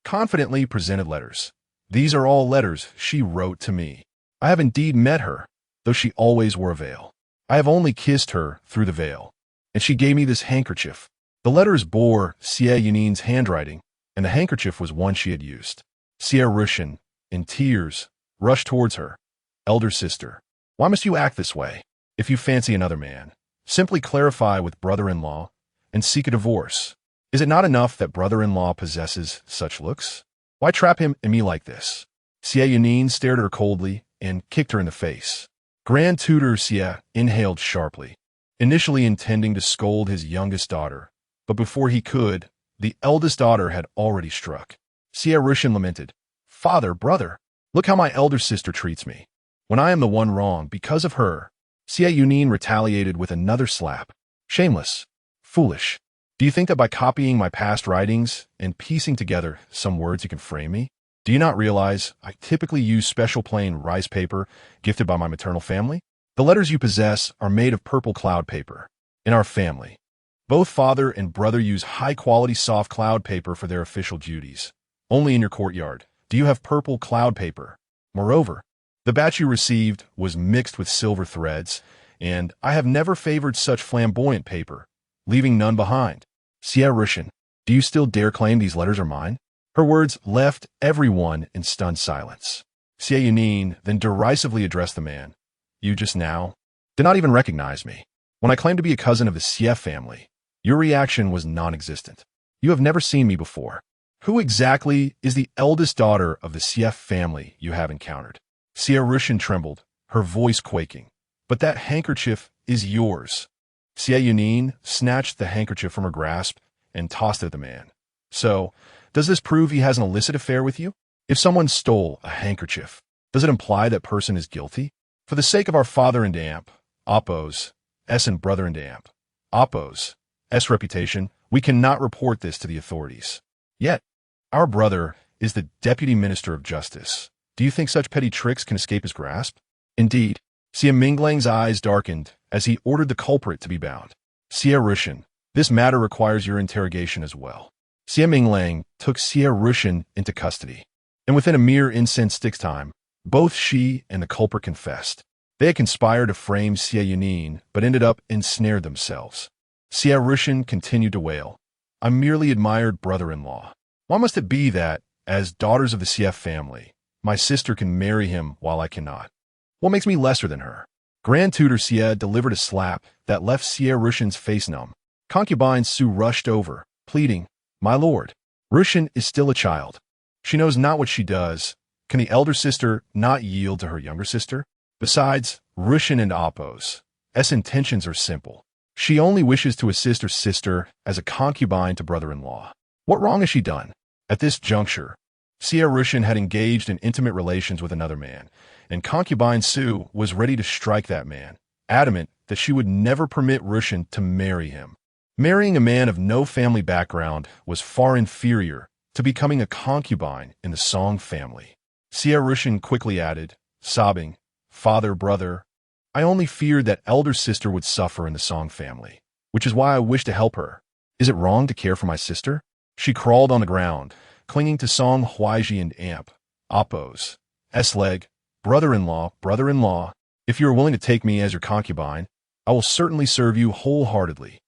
confidently presented letters. "These are all letters she wrote to me. I have indeed met her, though she always wore a veil. I have only kissed her through the veil, and she gave me this handkerchief." The letters bore Xie Yunyan's handwriting, and the handkerchief was one she had used. Xie Yunyan, in tears, rushed towards her. "Elder sister, why must you act this way? If you fancy another man, simply clarify with brother-in-law and seek a divorce. Is it not enough that brother-in-law possesses such looks? Why trap him and me like this?" Xie Yunyan stared at her coldly and kicked her in the face. Grand Tutor Xie inhaled sharply, initially intending to scold his youngest daughter, but before he could, the eldest daughter had already struck. Xie Yunyan lamented, "Father, brother, look how my elder sister treats me. When I am the one wrong because of her." Xie Yunyan retaliated with another slap. "Shameless. Foolish. Do you think that by copying my past writings and piecing together some words you can frame me? Do you not realize I typically use special plain rice paper gifted by my maternal family? The letters you possess are made of purple cloud paper. In our family, both father and brother use high-quality soft cloud paper for their official duties. Only in your courtyard do you have purple cloud paper. Moreover, the batch you received was mixed with silver threads, and I have never favored such flamboyant paper, leaving none behind. Xie Yunyan, do you still dare claim these letters are mine?" Her words left everyone in stunned silence. Xie Yunyan then derisively addressed the man. "You just now did not even recognize me. When I claimed to be a cousin of the Xie family, your reaction was non-existent. You have never seen me before. Who exactly is the eldest daughter of the Xie family you have encountered?" Xie Yunyan trembled, her voice quaking. "But that handkerchief is yours." Xie Yunyan snatched the handkerchief from her grasp and tossed it at the man. "So, does this prove he has an illicit affair with you? If someone stole a handkerchief, does it imply that person is guilty? For the sake of our father and amp, Oppo's, S and brother and amp, Oppo's, S reputation, we cannot report this to the authorities. Yet, our brother is the Deputy Minister of Justice. Do you think such petty tricks can escape his grasp?" Indeed, Xie Minglang's eyes darkened as he ordered the culprit to be bound. "Xie Yunyan, this matter requires your interrogation as well." Xie Minglang took Xie Yunyan into custody, and within a mere incense-stick's time, both she and the culprit confessed. They had conspired to frame Xie Yunyan, but ended up ensnared themselves. Xie Yunyan continued to wail, "I merely admired brother-in-law. Why must it be that, as daughters of the Xie family, my sister can marry him while I cannot? What makes me lesser than her?" Grand Tutor Xie delivered a slap that left Xie Yunyan's face numb. Concubine Su rushed over, pleading, "My lord, Yunyan is still a child. She knows not what she does. Can the elder sister not yield to her younger sister? Besides, Yunyan and Oppo's intentions are simple. She only wishes to assist her sister as a concubine to brother-in-law. What wrong has she done?" At this juncture, Xie Yunyan had engaged in intimate relations with another man, and concubine Su was ready to strike that man, adamant that she would never permit Yunyan to marry him. Marrying a man of no family background was far inferior to becoming a concubine in the Song family. Xie Yunyan quickly added, sobbing, "Father, brother, I only feared that elder sister would suffer in the Song family, which is why I wish to help her. Is it wrong to care for my sister?" She crawled on the ground, clinging to Song Huaizhi and amp, Oppo's, S-leg, brother-in-law, if you are willing to take me as your concubine, I will certainly serve you wholeheartedly."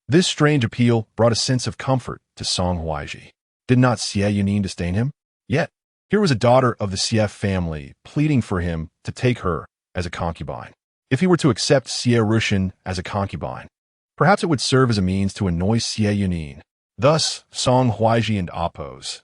This strange appeal brought a sense of comfort to Song Huaizhi. Did not Xie Yunyan disdain him? Yet, here was a daughter of the Xie family pleading for him to take her as a concubine. If he were to accept Xie Yunyan as a concubine, perhaps it would serve as a means to annoy Xie Yunyan. Thus, Song Huaizhi and Oppo's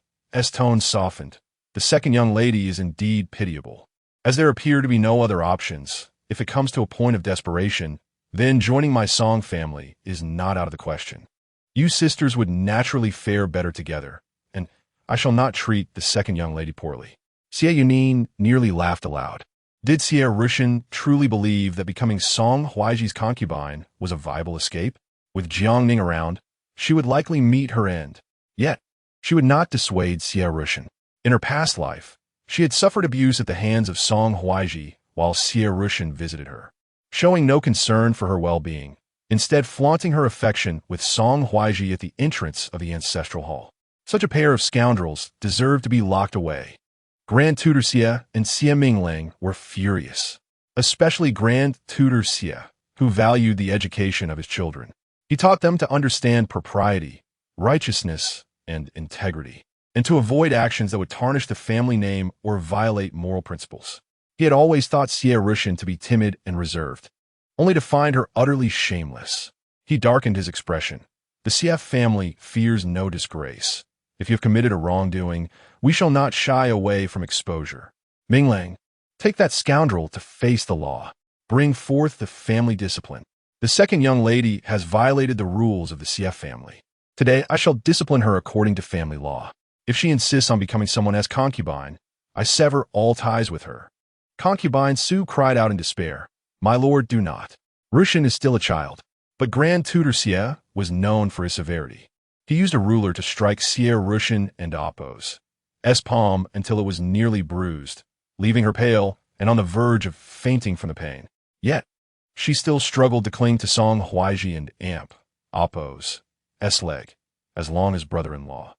tone softened. The second young lady is indeed pitiable. As there appear to be no other options, if it comes to a point of desperation, then joining my Song family is not out of the question. You sisters would naturally fare better together, and I shall not treat the second young lady poorly." Xie Yunyan nearly laughed aloud. Did Xie Yunyan truly believe that becoming Song Huaizhi's concubine was a viable escape? With Jiangning around, she would likely meet her end. Yet, she would not dissuade Xie Yunyan. In her past life, she had suffered abuse at the hands of Song Huaizhi while Xie Yunyan visited her, showing no concern for her well-being, instead flaunting her affection with Song Huaizhi at the entrance of the ancestral hall. Such a pair of scoundrels deserved to be locked away. Grand Tutor Xie and Xie Minglang were furious, especially Grand Tutor Xie, who valued the education of his children. He taught them to understand propriety, righteousness, and integrity, and to avoid actions that would tarnish the family name or violate moral principles. He had always thought Xie Yunyan to be timid and reserved, only to find her utterly shameless. He darkened his expression. The Xie family fears no disgrace. If you have committed a wrongdoing, we shall not shy away from exposure. Minglang, take that scoundrel to face the law. Bring forth the family discipline. The second young lady has violated the rules of the Xie family. Today I shall discipline her according to family law. If she insists on becoming someone else's concubine, I sever all ties with her." Concubine Su cried out in despair. "My lord, do not. Rushan is still a child." But Grand Tutor Xie was known for his severity. He used a ruler to strike Xie Rushan and Appo's palm until it was nearly bruised, leaving her pale and on the verge of fainting from the pain. Yet, she still struggled to cling to Song Huaizhi and Appo's leg. "As long as brother-in-law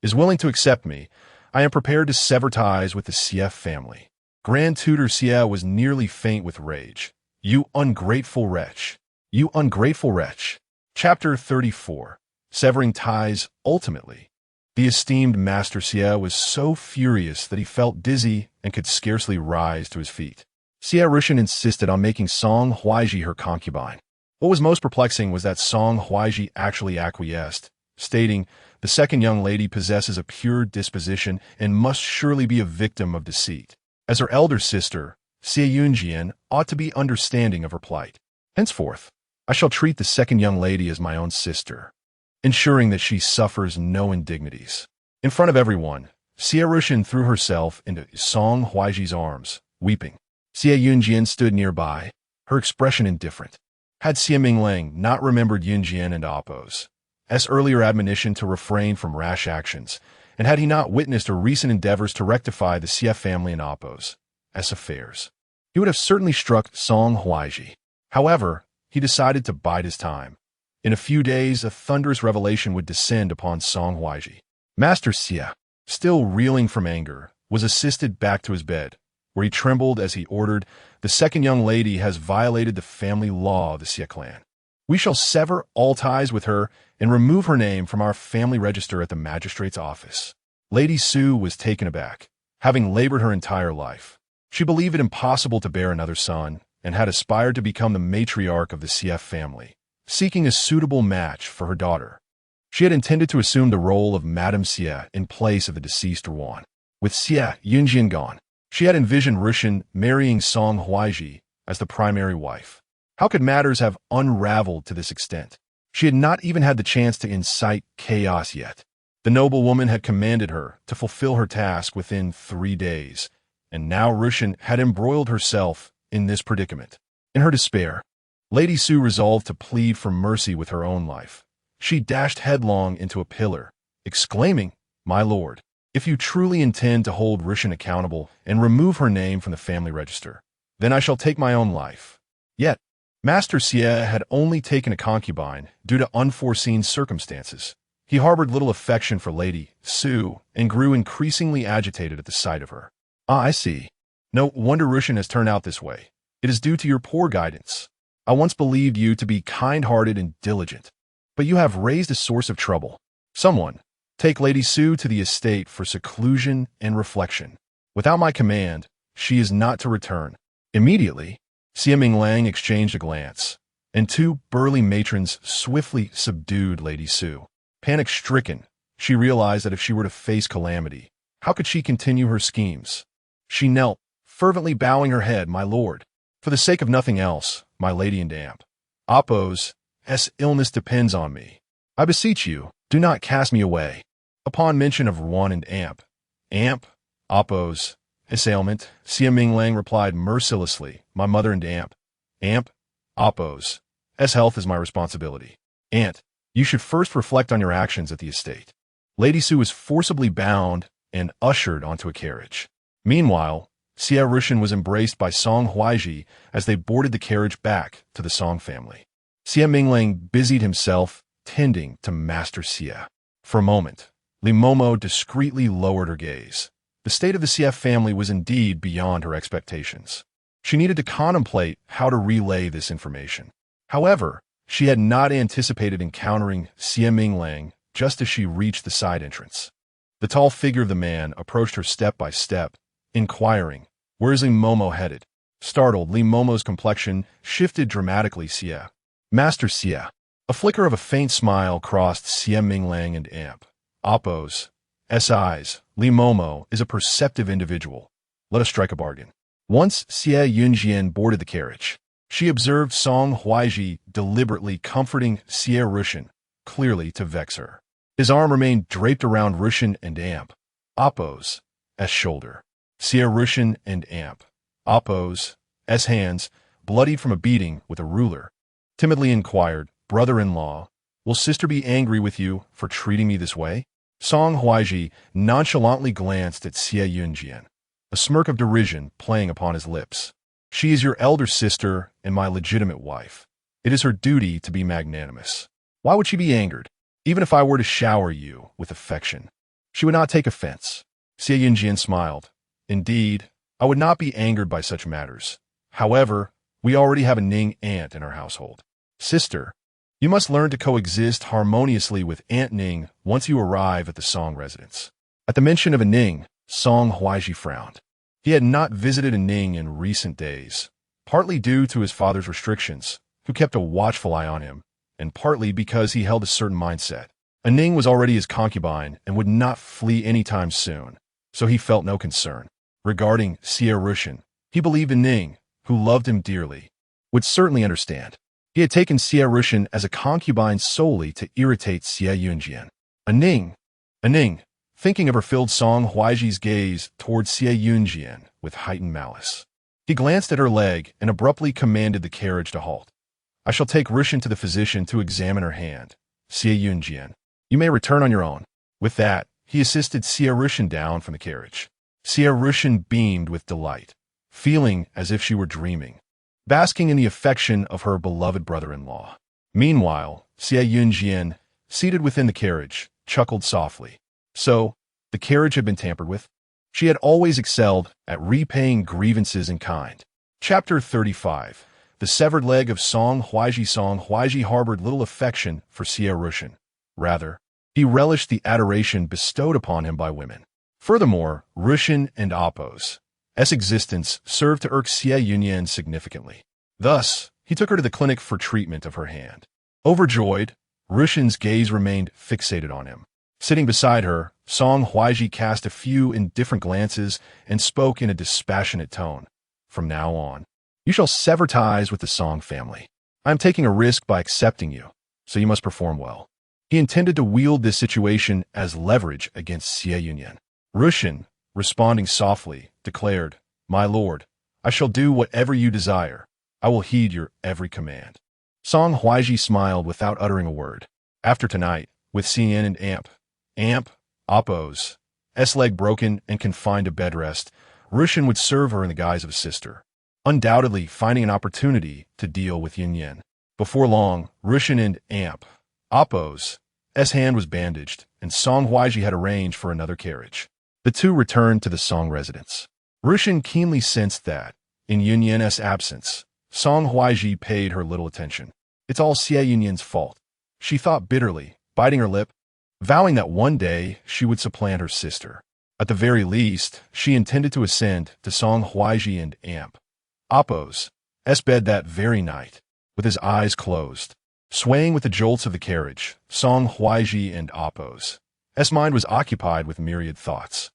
is willing to accept me, I am prepared to sever ties with the Xie family." Grand Tutor Xie was nearly faint with rage. "You ungrateful wretch! You ungrateful wretch!" Chapter 34. Severing Ties Ultimately. The esteemed Master Xie was so furious that he felt dizzy and could scarcely rise to his feet. Xie Rushan insisted on making Song Huaizhi her concubine. What was most perplexing was that Song Huaizhi actually acquiesced, stating, "The second young lady possesses a pure disposition and must surely be a victim of deceit. As her elder sister, Xie Yunyan ought to be understanding of her plight. Henceforth, I shall treat the second young lady as my own sister, ensuring that she suffers no indignities." In front of everyone, Xie Rushan threw herself into Song Huaizhi's arms, weeping. Xie Yunyan stood nearby, her expression indifferent. Had Xie Minglang not remembered Yunyan and Appo's earlier admonition to refrain from rash actions, and had he not witnessed her recent endeavors to rectify the Xie family and Appo's affairs, he would have certainly struck Song Huaizhi. However, he decided to bide his time. In a few days, a thunderous revelation would descend upon Song Huaizhi. Master Xie, still reeling from anger, was assisted back to his bed, where he trembled as he ordered, "The second young lady has violated the family law of the Xie clan. We shall sever all ties with her and remove her name from our family register at the magistrate's office." Lady Su was taken aback, having labored her entire life. She believed it impossible to bear another son and had aspired to become the matriarch of the Xie family, seeking a suitable match for her daughter. She had intended to assume the role of Madame Xie in place of the deceased Yuan. With Xie Yunyan gone, she had envisioned Rushan marrying Song Huaizhi as the primary wife. How could matters have unraveled to this extent? She had not even had the chance to incite chaos yet. The noblewoman had commanded her to fulfill her task within 3 days, and now Rushan had embroiled herself in this predicament. In her despair, Lady Su resolved to plead for mercy with her own life. She dashed headlong into a pillar, exclaiming, "My lord, if you truly intend to hold Rushan accountable and remove her name from the family register, then I shall take my own life." Yet, Master Xie had only taken a concubine due to unforeseen circumstances. He harbored little affection for Lady Su and grew increasingly agitated at the sight of her. "Ah, I see. No wonder Rushan has turned out this way. It is due to your poor guidance. I once believed you to be kind-hearted and diligent, but you have raised a source of trouble. Someone, take Lady Su to the estate for seclusion and reflection. Without my command, she is not to return." Immediately, Xie Minglang exchanged a glance, and 2 burly matrons swiftly subdued Lady Su. Panic-stricken, she realized that if she were to face calamity, how could she continue her schemes? She knelt, fervently bowing her head, "My lord, for the sake of nothing else, my lady and Appo's illness depends on me. I beseech you, do not cast me away." Upon mention of Yuan and Appo's ailment, Xie Minglang replied mercilessly, "My mother and Appo's health is my responsibility. Aunt, you should first reflect on your actions at the estate." Lady Su was forcibly bound and ushered onto a carriage. Meanwhile, Xie Rushan was embraced by Song Huaizhi as they boarded the carriage back to the Song family. Xie Minglang busied himself tending to Master Xie. For a moment, Li Momo discreetly lowered her gaze. The state of the Xie family was indeed beyond her expectations. She needed to contemplate how to relay this information. However, she had not anticipated encountering Xie Minglang just as she reached the side entrance. The tall figure of the man approached her step by step, inquiring, "Where is Li Momo headed?" Startled, Li Momo's complexion shifted dramatically. "Xie. Master Xie." A flicker of a faint smile crossed Xie Minglang and Appo's eyes. "Li Momo is a perceptive individual. Let us strike a bargain." Once Xie Yunyan boarded the carriage, She observed Song Huaizhi deliberately comforting Xie Yunyan, clearly to vex her. His arm remained draped around Yunyan and Amp, Appo's shoulder. Xie Yunyan and Amp, Appo's hands, bloodied from a beating with a ruler, timidly inquired, "Brother-in-law, will sister be angry with you for treating me this way?" Song Huaizhi nonchalantly glanced at Xie Yunyan, a smirk of derision playing upon his lips. "She is your elder sister and my legitimate wife. It is her duty to be magnanimous. Why would she be angered? Even if I were to shower you with affection, she would not take offense." Xie Yunyan smiled. "Indeed, I would not be angered by such matters. However, we already have a Ning aunt in our household. Sister, you must learn to coexist harmoniously with Aunt Ning once you arrive at the Song residence." At the mention of a Ning, Song Huaizhi frowned. He had not visited a Ning in recent days, partly due to his father's restrictions, who kept a watchful eye on him, and partly because he held a certain mindset. A Ning was already his concubine and would not flee anytime soon, so he felt no concern. Regarding Xie Yunyan, he believed a Ning, who loved him dearly, would certainly understand. He had taken Xie Yunyan as a concubine solely to irritate Xie Yunyan. A Ning, thinking of her filled Song Huaizhi's gaze towards Xie Yunyan with heightened malice. He glanced at her leg and abruptly commanded the carriage to halt. "I shall take Yunyan to the physician to examine her hand. Xie Yunyan, you may return on your own." With that, he assisted Xie Yunyan down from the carriage. Xie Yunyan beamed with delight, feeling as if she were dreaming, basking in the affection of her beloved brother-in-law. Meanwhile, Xie Yunyan, seated within the carriage, chuckled softly. So, the carriage had been tampered with? She had always excelled at repaying grievances in kind. Chapter 35. The severed leg of Song Huaizhi. Song Huaizhi harbored little affection for Xie Yunyan. Rather, he relished the adoration bestowed upon him by women. Furthermore, Yunyan and Appo's existence served to irk Xie Yunyan significantly. Thus, he took her to the clinic for treatment of her hand. Overjoyed, Yunyan's gaze remained fixated on him. Sitting beside her, Song Huaizhi cast a few indifferent glances and spoke in a dispassionate tone. "From now on, you shall sever ties with the Song family. I am taking a risk by accepting you, so you must perform well." He intended to wield this situation as leverage against Xie Yunyan. Yunyan, responding softly, declared, "My lord, I shall do whatever you desire. I will heed your every command." Song Huaizhi smiled without uttering a word. After tonight, with Xian and Amp, Appo's leg broken and confined to bed rest, Yunyan would serve her in the guise of a sister, undoubtedly finding an opportunity to deal with Yunyan. Before long, Yunyan and Appo's hand was bandaged, and Song Huaizhi had arranged for another carriage. The two returned to the Song residence. Yunyan keenly sensed that, in Yunyan's absence, Song Huaizhi paid her little attention. "It's all Xie Yunyan's fault," she thought bitterly, biting her lip, vowing that one day she would supplant her sister. At the very least, she intended to ascend to Song Huaizhi and Appo's bed that very night, with his eyes closed. Swaying with the jolts of the carriage, Song Huaizhi and Appo's mind was occupied with myriad thoughts.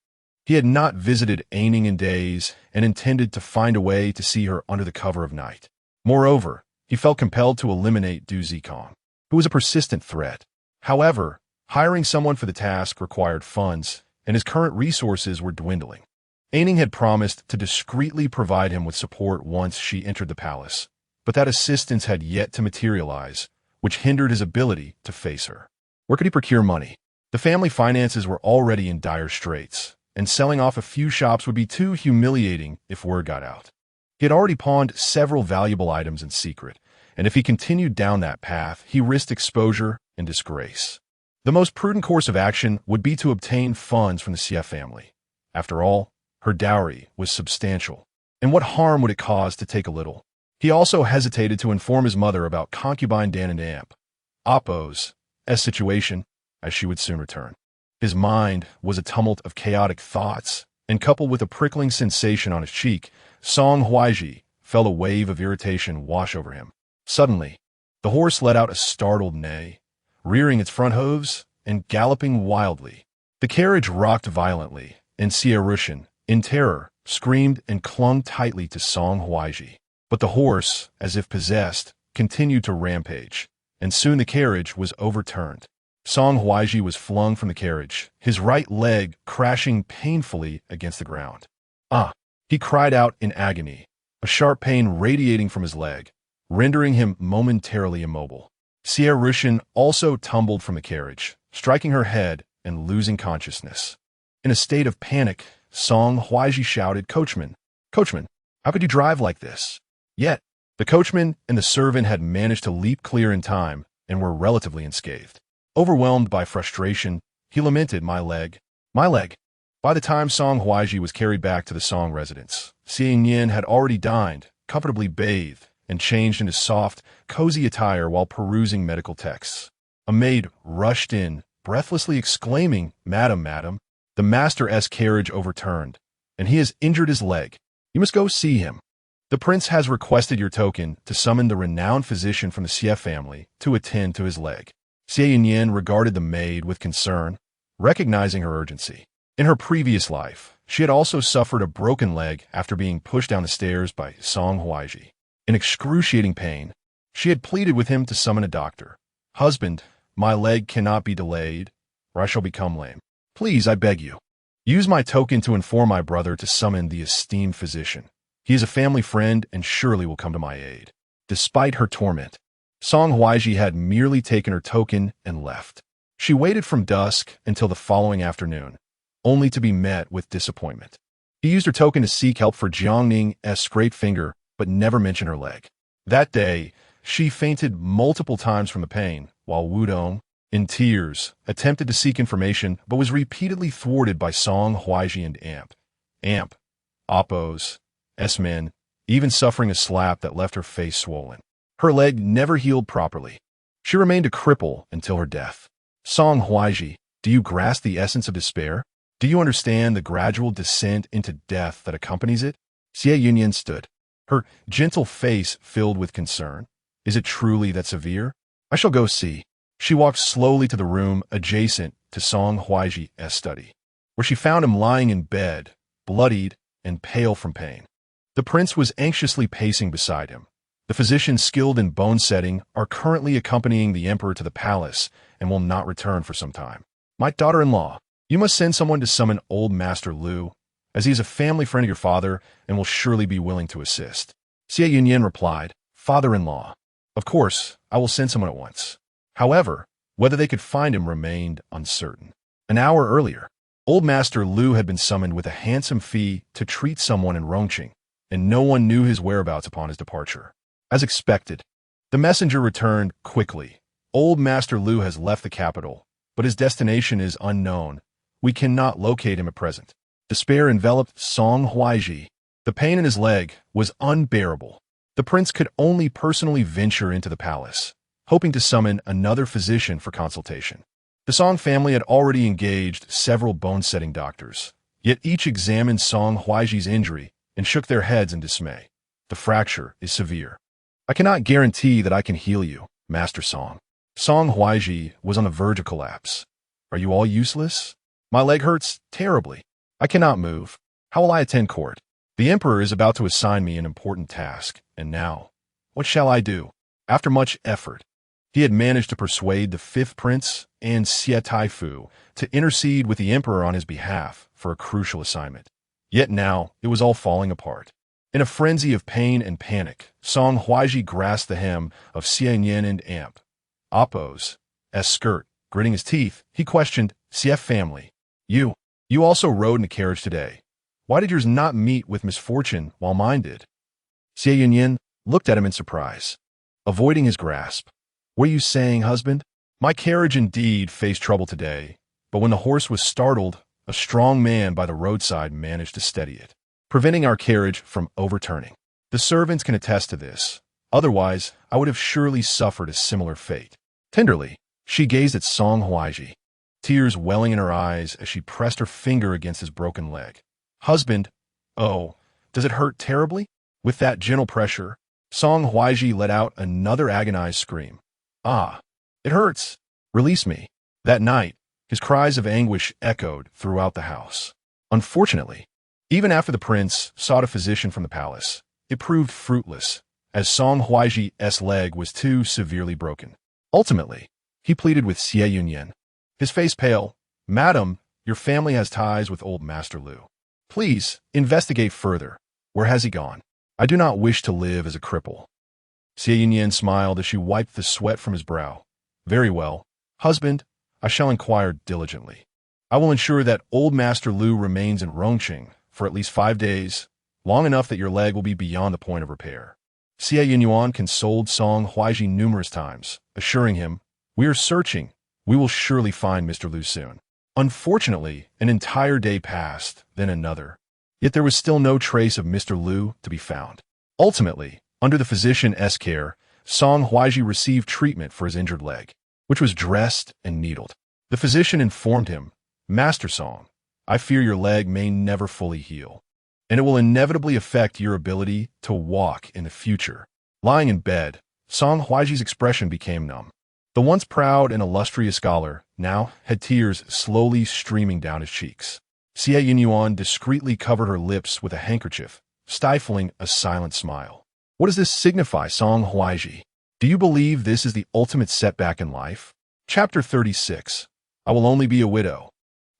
He had not visited Aining in days and intended to find a way to see her under the cover of night. Moreover, he felt compelled to eliminate Du Zikong, who was a persistent threat. However, hiring someone for the task required funds, and his current resources were dwindling. Aining had promised to discreetly provide him with support once she entered the palace, but that assistance had yet to materialize, which hindered his ability to face her. Where could he procure money? The family finances were already in dire straits, and selling off a few shops would be too humiliating if word got out. He had already pawned several valuable items in secret, and if he continued down that path, he risked exposure and disgrace. The most prudent course of action would be to obtain funds from the Xie family. After all, her dowry was substantial, and what harm would it cause to take a little? He also hesitated to inform his mother about concubine Dan and Appo's situation, as she would soon return. His mind was a tumult of chaotic thoughts, and coupled with a prickling sensation on his cheek, Song Huaizhi felt a wave of irritation wash over him. Suddenly, the horse let out a startled neigh, rearing its front hooves and galloping wildly. The carriage rocked violently, and Xie Yunyan, in terror, screamed and clung tightly to Song Huaizhi. But the horse, as if possessed, continued to rampage, and soon the carriage was overturned. Song Huaizhi was flung from the carriage, his right leg crashing painfully against the ground. Ah! He cried out in agony, a sharp pain radiating from his leg, rendering him momentarily immobile. Xie Yunyan also tumbled from the carriage, striking her head and losing consciousness. In a state of panic, Song Huaizhi shouted, "Coachman! Coachman! How could you drive like this?" Yet, the coachman and the servant had managed to leap clear in time and were relatively unscathed. Overwhelmed by frustration, he lamented, "My leg! My leg!" By the time Song Huaizhi was carried back to the Song residence, Xie Yunyan had already dined, comfortably bathed, and changed into soft, cozy attire while perusing medical texts. A maid rushed in, breathlessly exclaiming, "Madam, madam, the master's carriage overturned, and he has injured his leg. You must go see him. The prince has requested your token to summon the renowned physician from the Xie family to attend to his leg." Xie Yunyan regarded the maid with concern, recognizing her urgency. In her previous life, she had also suffered a broken leg after being pushed down the stairs by Song Huaizhi. In excruciating pain, she had pleaded with him to summon a doctor. "Husband, my leg cannot be delayed, or I shall become lame. Please, I beg you, use my token to inform my brother to summon the esteemed physician. He is a family friend and surely will come to my aid." Despite her torment, Song Huaizhi had merely taken her token and left. She waited from dusk until the following afternoon, only to be met with disappointment. He used her token to seek help for Jiangning's scraped finger, but never mentioned her leg. That day, she fainted multiple times from the pain, while Wudong, in tears, attempted to seek information but was repeatedly thwarted by Song Huaizhi and Amp, Oppo's, S-men, even suffering a slap that left her face swollen. Her leg never healed properly. She remained a cripple until her death. Song Huaizhi, do you grasp the essence of despair? Do you understand the gradual descent into death that accompanies it? Xie Yunyan stood, her gentle face filled with concern. Is it truly that severe? I shall go see. She walked slowly to the room adjacent to Song Huaizhi's study, where she found him lying in bed, bloodied and pale from pain. The prince was anxiously pacing beside him. The physicians skilled in bone setting are currently accompanying the emperor to the palace and will not return for some time. My daughter-in-law, you must send someone to summon old Master Lu, as he is a family friend of your father and will surely be willing to assist. Xie Yunyan replied, "Father-in-law, of course, I will send someone at once." However, whether they could find him remained uncertain. An hour earlier, old Master Lu had been summoned with a handsome fee to treat someone in Rongqing, and no one knew his whereabouts upon his departure. As expected, the messenger returned quickly. Old Master Lu has left the capital, but his destination is unknown. We cannot locate him at present. Despair enveloped Song Huaizhi. The pain in his leg was unbearable. The prince could only personally venture into the palace, hoping to summon another physician for consultation. The Song family had already engaged several bone-setting doctors, yet each examined Song Huaizhi's injury and shook their heads in dismay. The fracture is severe. I cannot guarantee that I can heal you, Master Song. Song Huaizhi was on the verge of collapse. Are you all useless? My leg hurts terribly. I cannot move. How will I attend court? The emperor is about to assign me an important task, and now, what shall I do? After much effort, he had managed to persuade the fifth prince and Xie Taifu to intercede with the emperor on his behalf for a crucial assignment. Yet now, it was all falling apart. In a frenzy of pain and panic, Song Huaizhi grasped the hem of Xie Yunyan and Amp, Oppo's, skirt. Gritting his teeth, he questioned, "Xie family, you also rode in a carriage today. Why did yours not meet with misfortune while mine did?" Xie Yunyan looked at him in surprise, avoiding his grasp. "What are you saying, husband? My carriage indeed faced trouble today, but when the horse was startled, a strong man by the roadside managed to steady it, preventing our carriage from overturning. The servants can attest to this. Otherwise, I would have surely suffered a similar fate." Tenderly, she gazed at Song Huaizhi, tears welling in her eyes as she pressed her finger against his broken leg. "Husband, oh, does it hurt terribly?" With that gentle pressure, Song Huaizhi let out another agonized scream. "Ah, it hurts. Release me." That night, his cries of anguish echoed throughout the house. Unfortunately, even after the prince sought a physician from the palace, it proved fruitless, as Song Huaizhi's leg was too severely broken. Ultimately, he pleaded with Xie Yunyan, his face pale. "Madam, your family has ties with old Master Lu. Please, investigate further. Where has he gone? I do not wish to live as a cripple." Xie Yunyan smiled as she wiped the sweat from his brow. "Very well, husband, I shall inquire diligently. I will ensure that old Master Lu remains in Rongqing for at least 5 days, long enough that your leg will be beyond the point of repair." Xie Yunyan consoled Song Huaizhi numerous times, assuring him, "We are searching. We will surely find Mr. Lu soon." Unfortunately, an entire day passed, then another. Yet there was still no trace of Mr. Lu to be found. Ultimately, under the physician's care, Song Huaizhi received treatment for his injured leg, which was dressed and needled. The physician informed him, "Master Song, I fear your leg may never fully heal, and it will inevitably affect your ability to walk in the future." Lying in bed, Song Huaizhi's expression became numb. The once proud and illustrious scholar now had tears slowly streaming down his cheeks. Xie Yunyan discreetly covered her lips with a handkerchief, stifling a silent smile. "What does this signify, Song Huaizhi? Do you believe this is the ultimate setback in life?" Chapter 36. I will only be a widow.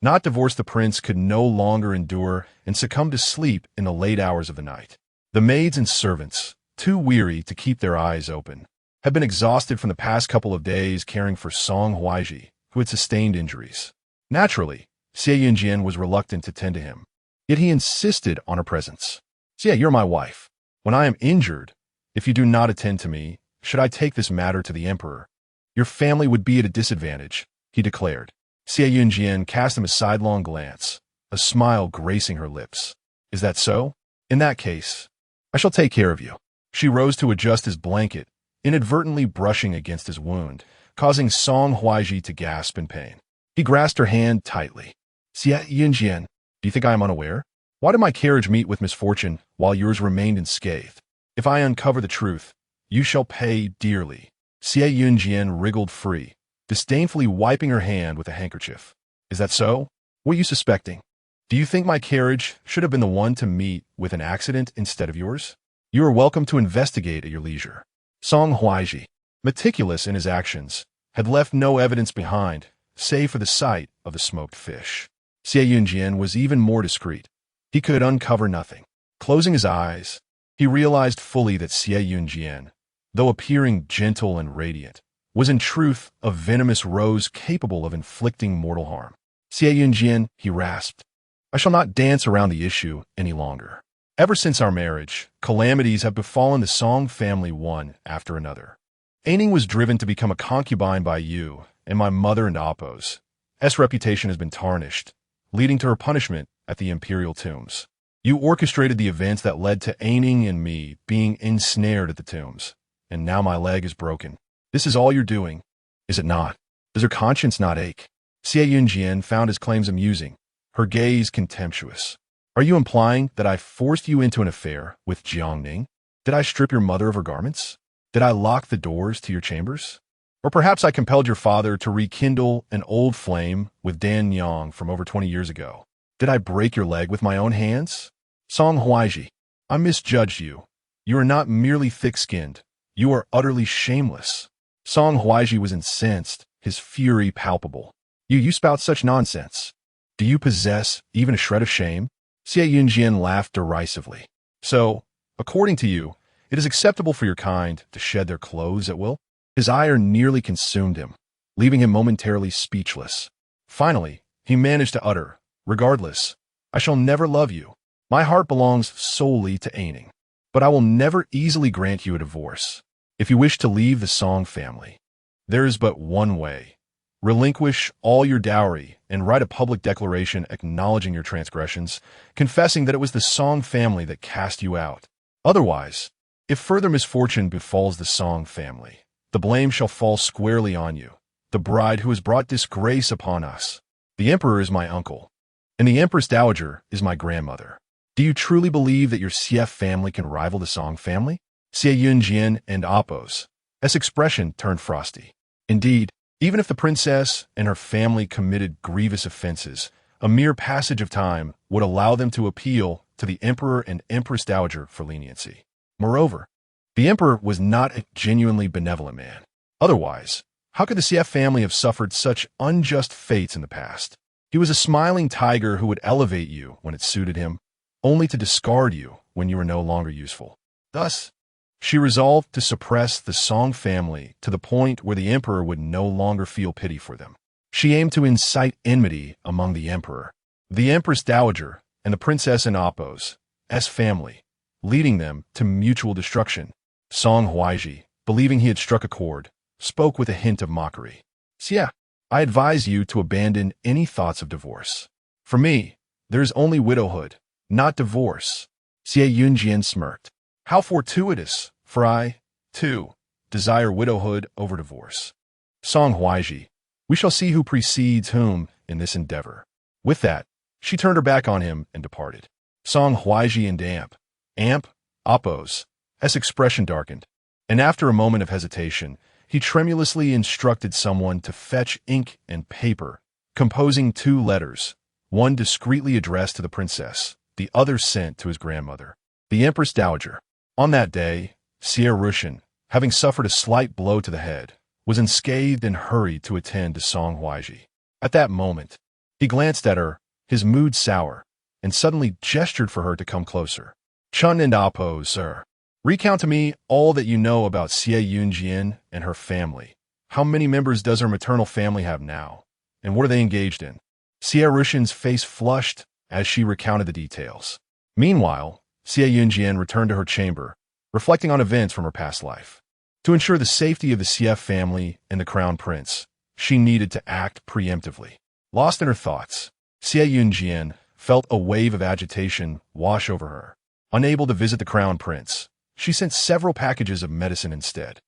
Not divorced, the prince could no longer endure and succumbed to sleep in the late hours of the night. The maids and servants, too weary to keep their eyes open, had been exhausted from the past couple of days caring for Song Huaizhi, who had sustained injuries. Naturally, Xie Yunyan was reluctant to tend to him, yet he insisted on her presence. "Xie, you're my wife. When I am injured, if you do not attend to me, should I take this matter to the emperor? Your family would be at a disadvantage," he declared. Xie Yunyan cast him a sidelong glance, a smile gracing her lips. "Is that so? In that case, I shall take care of you." She rose to adjust his blanket, inadvertently brushing against his wound, causing Song Huaizhi to gasp in pain. He grasped her hand tightly. "Xie Yunyan, do you think I am unaware? Why did my carriage meet with misfortune while yours remained unscathed? If I uncover the truth, you shall pay dearly." Xie Yunyan wriggled free, disdainfully wiping her hand with a handkerchief. "Is that so? What are you suspecting? Do you think my carriage should have been the one to meet with an accident instead of yours? You are welcome to investigate at your leisure." Song Huaizhi, meticulous in his actions, had left no evidence behind, save for the sight of the smoked fish. Xie Yunyan was even more discreet. He could uncover nothing. Closing his eyes, he realized fully that Xie Yunyan, though appearing gentle and radiant, was in truth a venomous rose capable of inflicting mortal harm. "Xie Yunyan," he rasped, "I shall not dance around the issue any longer. Ever since our marriage, calamities have befallen the Song family one after another. Aining was driven to become a concubine by you, and my mother and Appo's reputation has been tarnished, leading to her punishment at the imperial tombs. You orchestrated the events that led to Aining and me being ensnared at the tombs, and now my leg is broken. This is all you're doing, is it not? Does her conscience not ache?" Xie Yunyan found his claims amusing, her gaze contemptuous. "Are you implying that I forced you into an affair with Jiangning? Did I strip your mother of her garments? Did I lock the doors to your chambers? Or perhaps I compelled your father to rekindle an old flame with Dan Yang from over 20 years ago? Did I break your leg with my own hands? Song Huaizhi, I misjudged you. You are not merely thick-skinned. You are utterly shameless." Song Huaizhi was incensed, his fury palpable. You spout such nonsense. Do you possess even a shred of shame?" Xie Yunyan laughed derisively. "So, according to you, it is acceptable for your kind to shed their clothes at will?" His ire nearly consumed him, leaving him momentarily speechless. Finally, he managed to utter, "Regardless, I shall never love you. My heart belongs solely to Aining. But I will never easily grant you a divorce. If you wish to leave the Song family, there is but one way. Relinquish all your dowry and write a public declaration acknowledging your transgressions, confessing that it was the Song family that cast you out. Otherwise, if further misfortune befalls the Song family, the blame shall fall squarely on you, the bride who has brought disgrace upon us. The emperor is my uncle, and the empress dowager is my grandmother. Do you truly believe that your Xie family can rival the Song family?" Xie Yunyan and Appo's expression turned frosty. Indeed, even if the princess and her family committed grievous offenses, a mere passage of time would allow them to appeal to the emperor and empress dowager for leniency. Moreover, the emperor was not a genuinely benevolent man. Otherwise, how could the Xie family have suffered such unjust fates in the past? He was a smiling tiger who would elevate you when it suited him, only to discard you when you were no longer useful. Thus, she resolved to suppress the Song family to the point where the emperor would no longer feel pity for them. She aimed to incite enmity among the emperor, the empress dowager, and the princess and Apos' family, leading them to mutual destruction. Song Huaizhi, believing he had struck a chord, spoke with a hint of mockery. Xie, I advise you to abandon any thoughts of divorce. For me, there is only widowhood, not divorce. Xie Yunyan smirked. How fortuitous, for I, too, desire widowhood over divorce. Song Huaizhi, we shall see who precedes whom in this endeavor. With that, she turned her back on him and departed. Song Huaizhi and Apos' expression darkened, and after a moment of hesitation, he tremulously instructed someone to fetch ink and paper, composing 2 letters, one discreetly addressed to the princess, the other sent to his grandmother, the empress dowager. On that day, Xie Yunyan, having suffered a slight blow to the head, was unscathed and hurried to attend to Song Huaizhi. At that moment, he glanced at her, his mood sour, and suddenly gestured for her to come closer. Chun and Apos, sir, recount to me all that you know about Xie Yunyan and her family. How many members does her maternal family have now? And what are they engaged in? Xie Yunyan's face flushed as she recounted the details. Meanwhile, Xie Yunyan returned to her chamber, reflecting on events from her past life. To ensure the safety of the Xie family and the crown prince, she needed to act preemptively. Lost in her thoughts, Xie Yunyan felt a wave of agitation wash over her. Unable to visit the crown prince, she sent several packages of medicine instead.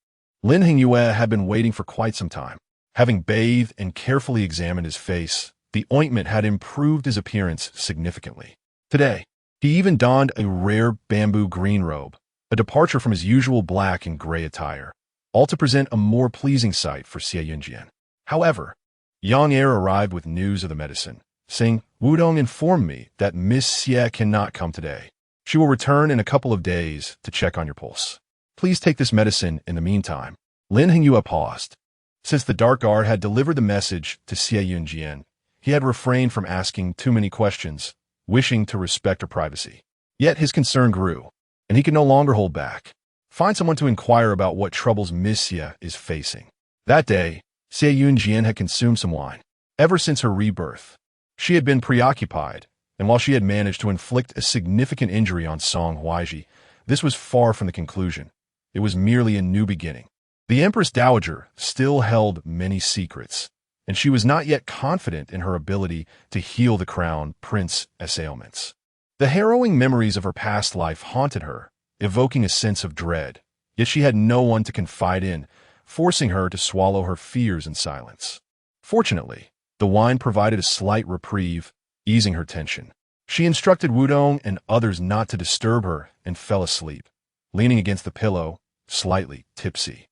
Lin Hingyue had been waiting for quite some time. Having bathed and carefully examined his face, the ointment had improved his appearance significantly. Today, he even donned a rare bamboo green robe, a departure from his usual black and gray attire, all to present a more pleasing sight for Xie Yunyan. However, Yang Er arrived with news of the medicine, saying, Wudong informed me that Miss Xie cannot come today. She will return in a couple of days to check on your pulse. Please take this medicine in the meantime. Lin Hingyue paused. Since the dark guard had delivered the message to Xie Yunyan, he had refrained from asking too many questions, wishing to respect her privacy. Yet his concern grew, and he could no longer hold back. Find someone to inquire about what troubles Miss Xie is facing. That day, Xie Yunyan had consumed some wine. Ever since her rebirth, she had been preoccupied, and while she had managed to inflict a significant injury on Song Huaizhi, this was far from the conclusion. It was merely a new beginning. The Empress Dowager still held many secrets, and she was not yet confident in her ability to heal the crown prince's ailments. The harrowing memories of her past life haunted her, evoking a sense of dread, yet she had no one to confide in, forcing her to swallow her fears in silence. Fortunately, the wine provided a slight reprieve, easing her tension. She instructed Wudong and others not to disturb her and fell asleep, leaning against the pillow, slightly tipsy.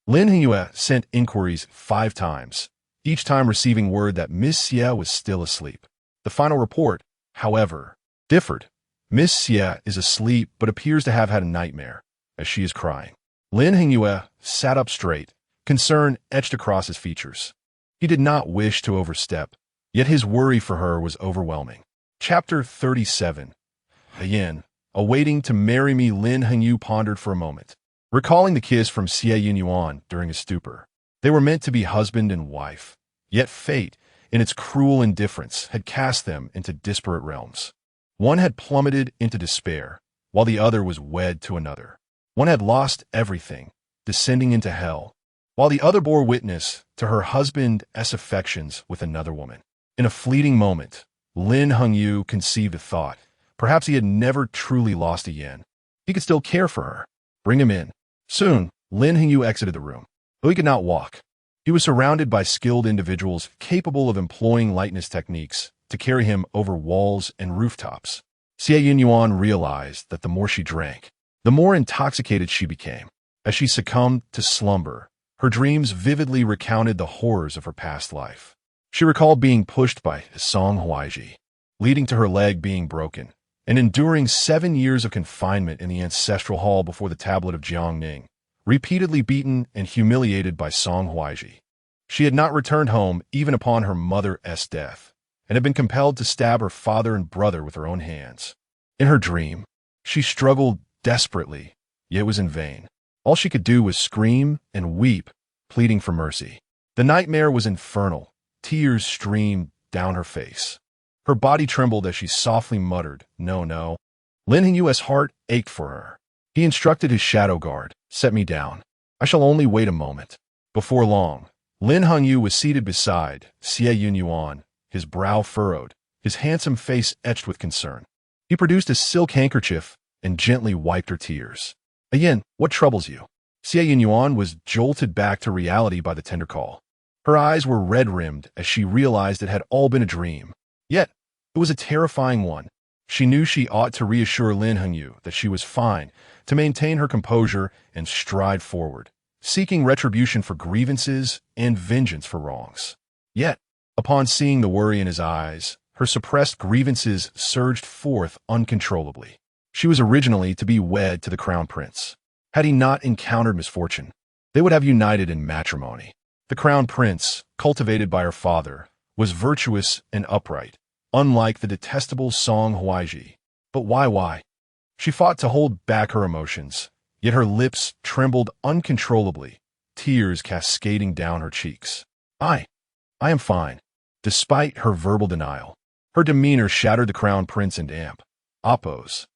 Lin Hingyue sent inquiries 5 times, each time receiving word that Miss Xie was still asleep. The final report, however, differed. Miss Xie is asleep but appears to have had a nightmare, as she is crying. Lin Hingyue sat up straight, concern etched across his features. He did not wish to overstep, yet his worry for her was overwhelming. Chapter 37. Again, awaiting to marry me. Lin Hingyue pondered for a moment, recalling the kiss from Xie Yunyan during his stupor. They were meant to be husband and wife, yet fate, in its cruel indifference, had cast them into disparate realms. One had plummeted into despair, while the other was wed to another. One had lost everything, descending into hell, while the other bore witness to her husband's affections with another woman. In a fleeting moment, Lin Hingyue conceived a thought. Perhaps he had never truly lost a yen. He could still care for her. Bring him in. Soon, Lin Hingyue exited the room. Though he could not walk, he was surrounded by skilled individuals capable of employing lightness techniques to carry him over walls and rooftops. Xie Yunyan realized that the more she drank, the more intoxicated she became. As she succumbed to slumber, her dreams vividly recounted the horrors of her past life. She recalled being pushed by Song Huaizhi, leading to her leg being broken, and enduring 7 years of confinement in the ancestral hall before the tablet of Jiangning, repeatedly beaten and humiliated by Song Huaizhi. She had not returned home even upon her mother's death, and had been compelled to stab her father and brother with her own hands. In her dream, she struggled desperately, yet it was in vain. All she could do was scream and weep, pleading for mercy. The nightmare was infernal. Tears streamed down her face. Her body trembled as she softly muttered, "No, no." Lin Hengyu's heart ached for her. He instructed his shadow guard, "Set me down. I shall only wait a moment." Before long, Lin Hengyu was seated beside Xie Yunyan, his brow furrowed, his handsome face etched with concern. He produced a silk handkerchief and gently wiped her tears. "Yin, what troubles you?" Xie Yunyan was jolted back to reality by the tender call. Her eyes were red-rimmed as she realized it had all been a dream. Yet, it was a terrifying one. She knew she ought to reassure Lin Hengyu that she was fine, to maintain her composure and stride forward, seeking retribution for grievances and vengeance for wrongs. Yet, upon seeing the worry in his eyes, her suppressed grievances surged forth uncontrollably. She was originally to be wed to the crown prince. Had he not encountered misfortune, they would have united in matrimony. The crown prince, cultivated by her father, was virtuous and upright, unlike the detestable Song Huaizhi. But why? She fought to hold back her emotions, yet her lips trembled uncontrollably, tears cascading down her cheeks. I am fine." Despite her verbal denial, her demeanor shattered the crown prince and Appo's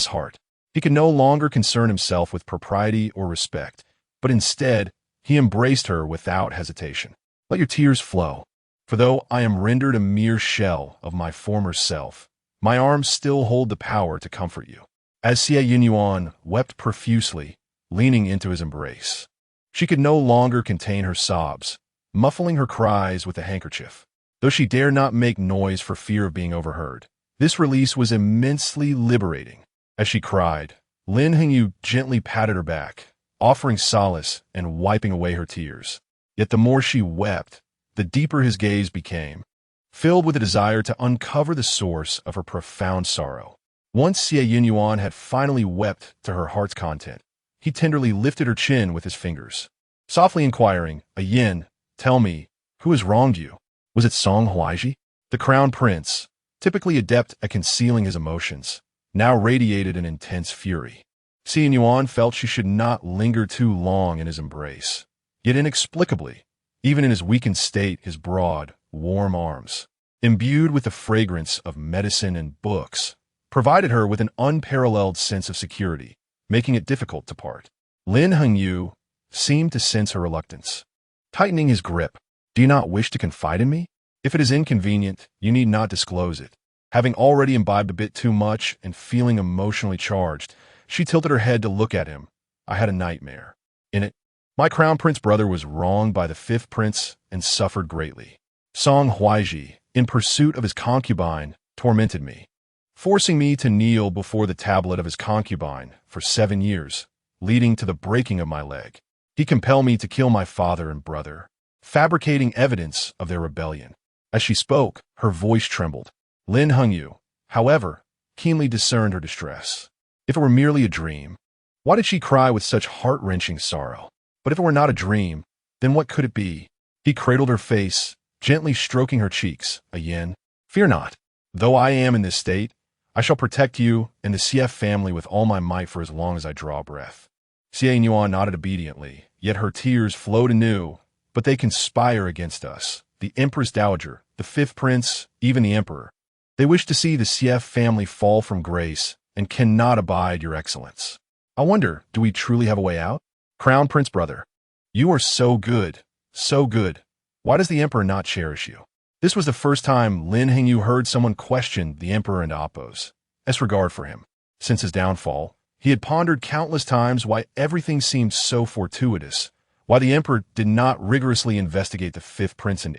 heart. He could no longer concern himself with propriety or respect, but instead, he embraced her without hesitation. "Let your tears flow, for though I am rendered a mere shell of my former self, my arms still hold the power to comfort you." As Xie Yunyan wept profusely, leaning into his embrace, she could no longer contain her sobs, muffling her cries with a handkerchief. Though she dared not make noise for fear of being overheard, this release was immensely liberating. As she cried, Lin Hengyu gently patted her back, offering solace and wiping away her tears. Yet the more she wept, the deeper his gaze became, filled with a desire to uncover the source of her profound sorrow. Once Xie Yunyan had finally wept to her heart's content, he tenderly lifted her chin with his fingers, softly inquiring, "Yin, tell me, who has wronged you? Was it Song Huaizhi?" The crown prince, typically adept at concealing his emotions, now radiated an intense fury. Xie Yunyan felt she should not linger too long in his embrace. Yet inexplicably, even in his weakened state, his broad, warm arms, imbued with the fragrance of medicine and books, provided her with an unparalleled sense of security, making it difficult to part. Lin Hengyu seemed to sense her reluctance. Tightening his grip, "Do you not wish to confide in me? If it is inconvenient, you need not disclose it." Having already imbibed a bit too much and feeling emotionally charged, she tilted her head to look at him. "I had a nightmare. In it, my crown prince brother was wronged by the fifth prince and suffered greatly. Song Huaizhi, in pursuit of his concubine, tormented me, forcing me to kneel before the tablet of his concubine for 7 years, leading to the breaking of my leg. He compelled me to kill my father and brother, fabricating evidence of their rebellion." As she spoke, her voice trembled. Lin Hengyu, however, keenly discerned her distress. If it were merely a dream, why did she cry with such heart-wrenching sorrow? But if it were not a dream, then what could it be? He cradled her face, gently stroking her cheeks. "Yin, fear not. Though I am in this state, I shall protect you and the Xie family with all my might for as long as I draw breath." Xie Yunyan nodded obediently, yet her tears flowed anew. "But they conspire against us, the Empress Dowager, the fifth prince, even the emperor. They wish to see the Xie family fall from grace and cannot abide your excellence. I wonder, do we truly have a way out? Crown Prince brother, you are so good, so good. Why does the emperor not cherish you?" This was the first time Lin Hengyu heard someone question the emperor and Appo's regard for him. Since his downfall, he had pondered countless times why everything seemed so fortuitous, why the emperor did not rigorously investigate the fifth prince and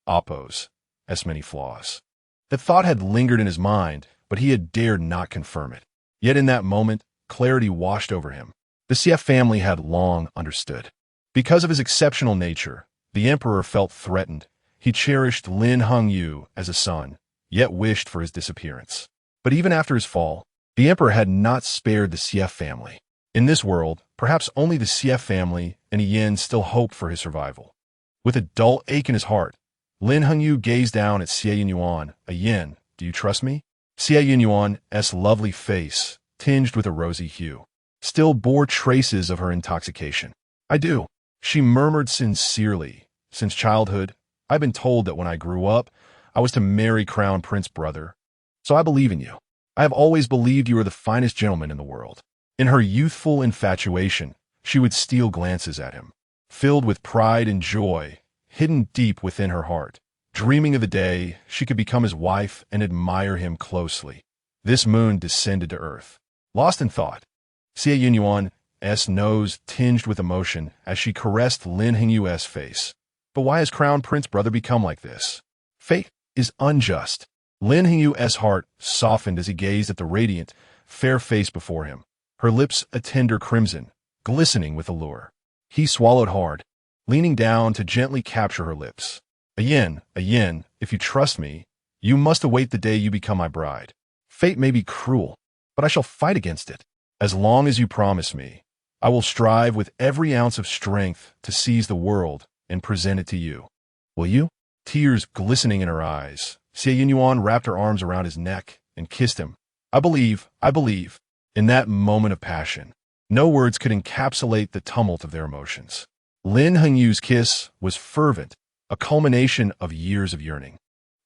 Appo's many flaws. The thought had lingered in his mind, but he had dared not confirm it. Yet in that moment, clarity washed over him. The Xie family had long understood. Because of his exceptional nature, the emperor felt threatened. He cherished Lin Hengyu as a son, yet wished for his disappearance. But even after his fall, the emperor had not spared the Xie family. In this world, perhaps only the Xie family and Yin still hoped for his survival. With a dull ache in his heart, Lin Hengyu gazed down at Xie Yunyan. "A Yin, do you trust me?" Xie Yunyan's lovely face, tinged with a rosy hue, still bore traces of her intoxication. "I do," she murmured sincerely. "Since childhood, I've been told that when I grew up, I was to marry Crown Prince Brother. So I believe in you. I have always believed you are the finest gentleman in the world." In her youthful infatuation, she would steal glances at him, filled with pride and joy, hidden deep within her heart, dreaming of the day she could become his wife and admire him closely. This moon descended to earth. Lost in thought, Xie Yunyan's nose tinged with emotion as she caressed Lin Hengyu's face. But why has Crown Prince Brother become like this? Fate is unjust. Lin Hengyu's heart softened as he gazed at the radiant, fair face before him, her lips a tender crimson, glistening with allure. He swallowed hard, leaning down to gently capture her lips. A yin, if you trust me, you must await the day you become my bride. Fate may be cruel, but I shall fight against it. As long as you promise me, I will strive with every ounce of strength to seize the world and present it to you. Will you?" Tears glistening in her eyes, Xie Yunyan wrapped her arms around his neck and kissed him. I believe. In that moment of passion, no words could encapsulate the tumult of their emotions. Lin Hengyu's kiss was fervent, a culmination of years of yearning,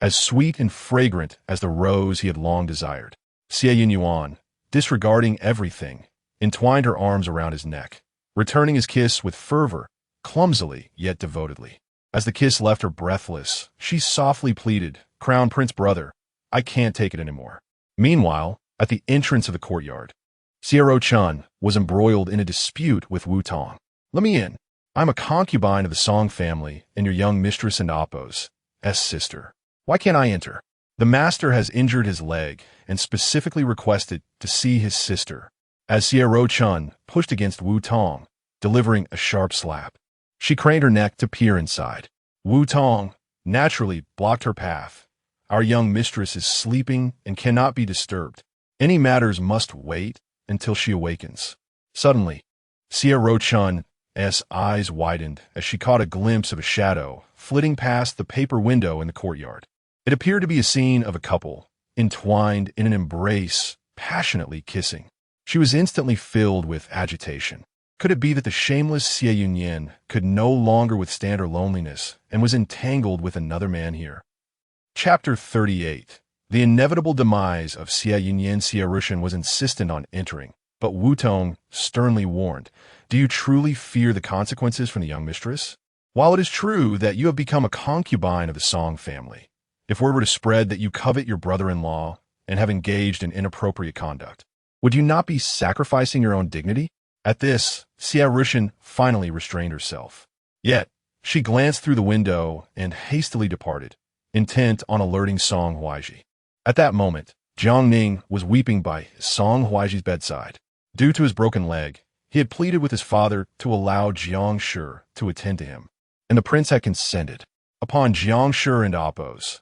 as sweet and fragrant as the rose he had long desired. Xie Yunyan, disregarding everything, entwined her arms around his neck, returning his kiss with fervor, clumsily yet devotedly. As the kiss left her breathless, she softly pleaded, "Crown Prince Brother, I can't take it anymore." Meanwhile, at the entrance of the courtyard, Xie Chun was embroiled in a dispute with Wu Tong. "Let me in. I'm a concubine of the Song family and your young mistress and Appo's sister. Why can't I enter?" The master has injured his leg and specifically requested to see his sister, as Xie Chun pushed against Wu Tong, delivering a sharp slap. She craned her neck to peer inside. Wu Tong naturally blocked her path. "Our young mistress is sleeping and cannot be disturbed. Any matters must wait until she awakens." Suddenly, Xie Chun's eyes widened as she caught a glimpse of a shadow flitting past the paper window in the courtyard. It appeared to be a scene of a couple, entwined in an embrace, passionately kissing. She was instantly filled with agitation. Could it be that the shameless Xie Yunyan could no longer withstand her loneliness and was entangled with another man here? Chapter 38. The inevitable demise of Xie Yunyan. Xie Rushan was insistent on entering, but Wu Tong sternly warned, "Do you truly fear the consequences from the young mistress? While it is true that you have become a concubine of the Song family, if word were to spread that you covet your brother-in-law and have engaged in inappropriate conduct, would you not be sacrificing your own dignity?" At this, Xie Rushan finally restrained herself. Yet, she glanced through the window and hastily departed, intent on alerting Song Huaizhi. At that moment, Jiang Ning was weeping by Song Huaizhi's bedside. Due to his broken leg, he had pleaded with his father to allow Jiang Shi to attend to him, and the prince had consented. Upon Jiang Shi and Appo's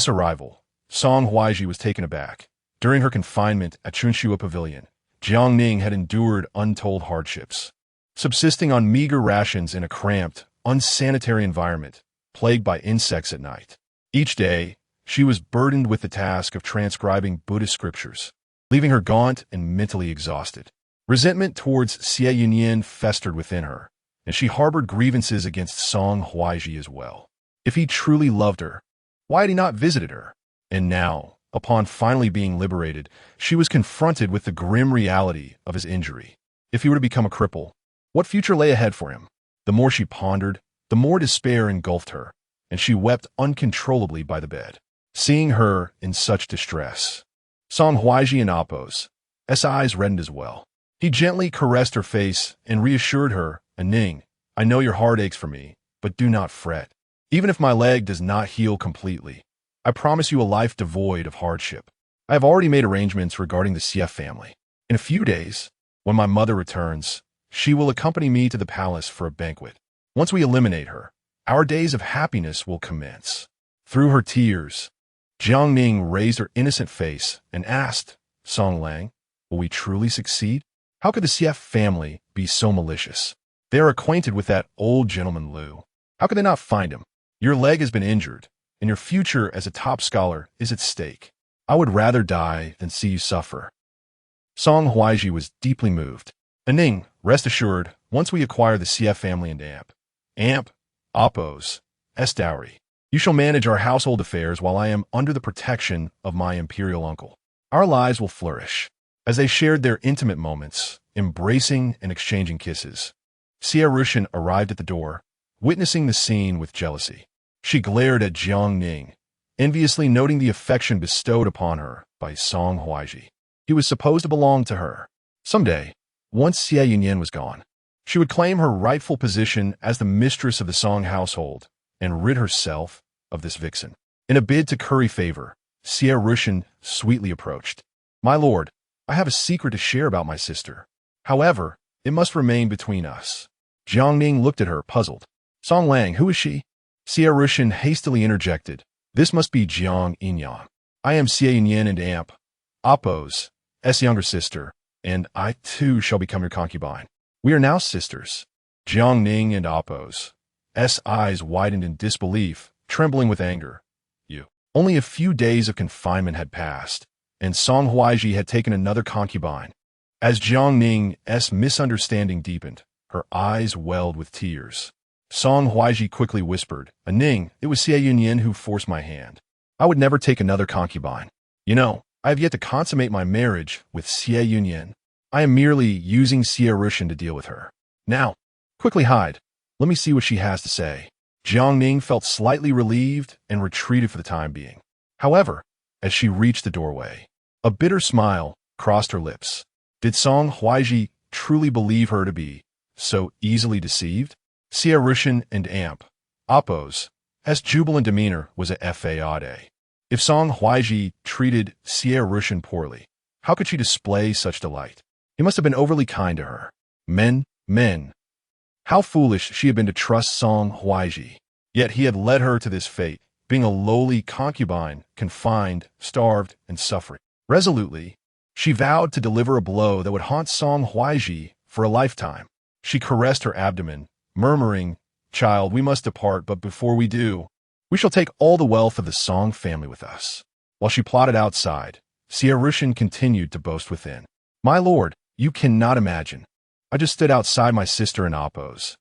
arrival, Song Huaizhi was taken aback. During her confinement at Chunshua Pavilion, Jiang Ning had endured untold hardships, subsisting on meager rations in a cramped, unsanitary environment, plagued by insects at night. Each day, she was burdened with the task of transcribing Buddhist scriptures, leaving her gaunt and mentally exhausted. Resentment towards Xie Yunyan festered within her, and she harbored grievances against Song Huaizhi as well. If he truly loved her, why had he not visited her? And now, upon finally being liberated, she was confronted with the grim reality of his injury. If he were to become a cripple, what future lay ahead for him? The more she pondered, the more despair engulfed her, and she wept uncontrollably by the bed. Seeing her in such distress, Song Huaizhi and Appo's eyes reddened as well. He gently caressed her face and reassured her, "Ning, I know your heart aches for me, but do not fret. Even if my leg does not heal completely, I promise you a life devoid of hardship. I have already made arrangements regarding the Xie family. In a few days, when my mother returns, she will accompany me to the palace for a banquet. Once we eliminate her, our days of happiness will commence." Through her tears, Jiang Ning raised her innocent face and asked, Song Lang, will we truly succeed? How could the CF family be so malicious? They are acquainted with that old gentleman Liu. How could they not find him? Your leg has been injured, and your future as a top scholar is at stake. I would rather die than see you suffer. Song Huaizhi was deeply moved. Ning, rest assured, once we acquire the CF family and Amp, Oppos, S dowry, you shall manage our household affairs while I am under the protection of my imperial uncle. Our lives will flourish. As they shared their intimate moments, embracing and exchanging kisses, Xie Yunyan arrived at the door, witnessing the scene with jealousy. She glared at Jiang Ning, enviously noting the affection bestowed upon her by Song Huaizhi. He was supposed to belong to her. Someday, once Xie Yunyan was gone, she would claim her rightful position as the mistress of the Song household and rid herself of this vixen. In a bid to curry favor, Xie Yunyan sweetly approached. My lord, I have a secret to share about my sister. However, it must remain between us. Jiang Ning looked at her, puzzled. Song Lang, who is she? Xie Yunyan hastily interjected. This must be Jiang Yunyan. I am Xie Yunyan and Amp, Oppos, S younger sister, and I too shall become your concubine. We are now sisters. Jiang Ning and Oppos, S eyes widened in disbelief, trembling with anger. You. Only a few days of confinement had passed, and Song Huaizhi had taken another concubine. As Jiang Ning's misunderstanding deepened, her eyes welled with tears. Song Huaizhi quickly whispered, Ning, it was Xie Yunyan who forced my hand. I would never take another concubine. You know, I have yet to consummate my marriage with Xie Yunyan. I am merely using Xie Yunyan to deal with her. Now, quickly hide. Let me see what she has to say. Jiang Ning felt slightly relieved and retreated for the time being. However, as she reached the doorway, a bitter smile crossed her lips. Did Song Huaizhi truly believe her to be so easily deceived? Xie Yunyan and Amp, Oppos, S jubilant demeanor was a fade. If Song Huaizhi treated Xie Yunyan poorly, how could she display such delight? He must have been overly kind to her. Men. How foolish she had been to trust Song Huaizhi. Yet he had led her to this fate, being a lowly concubine, confined, starved, and suffering. Resolutely, she vowed to deliver a blow that would haunt Song Huaizhi for a lifetime. She caressed her abdomen, murmuring, Child, we must depart, but before we do, we shall take all the wealth of the Song family with us. While she plotted outside, Xie Yunyan continued to boast within. My lord, you cannot imagine. I just stood outside my sister and Oppos'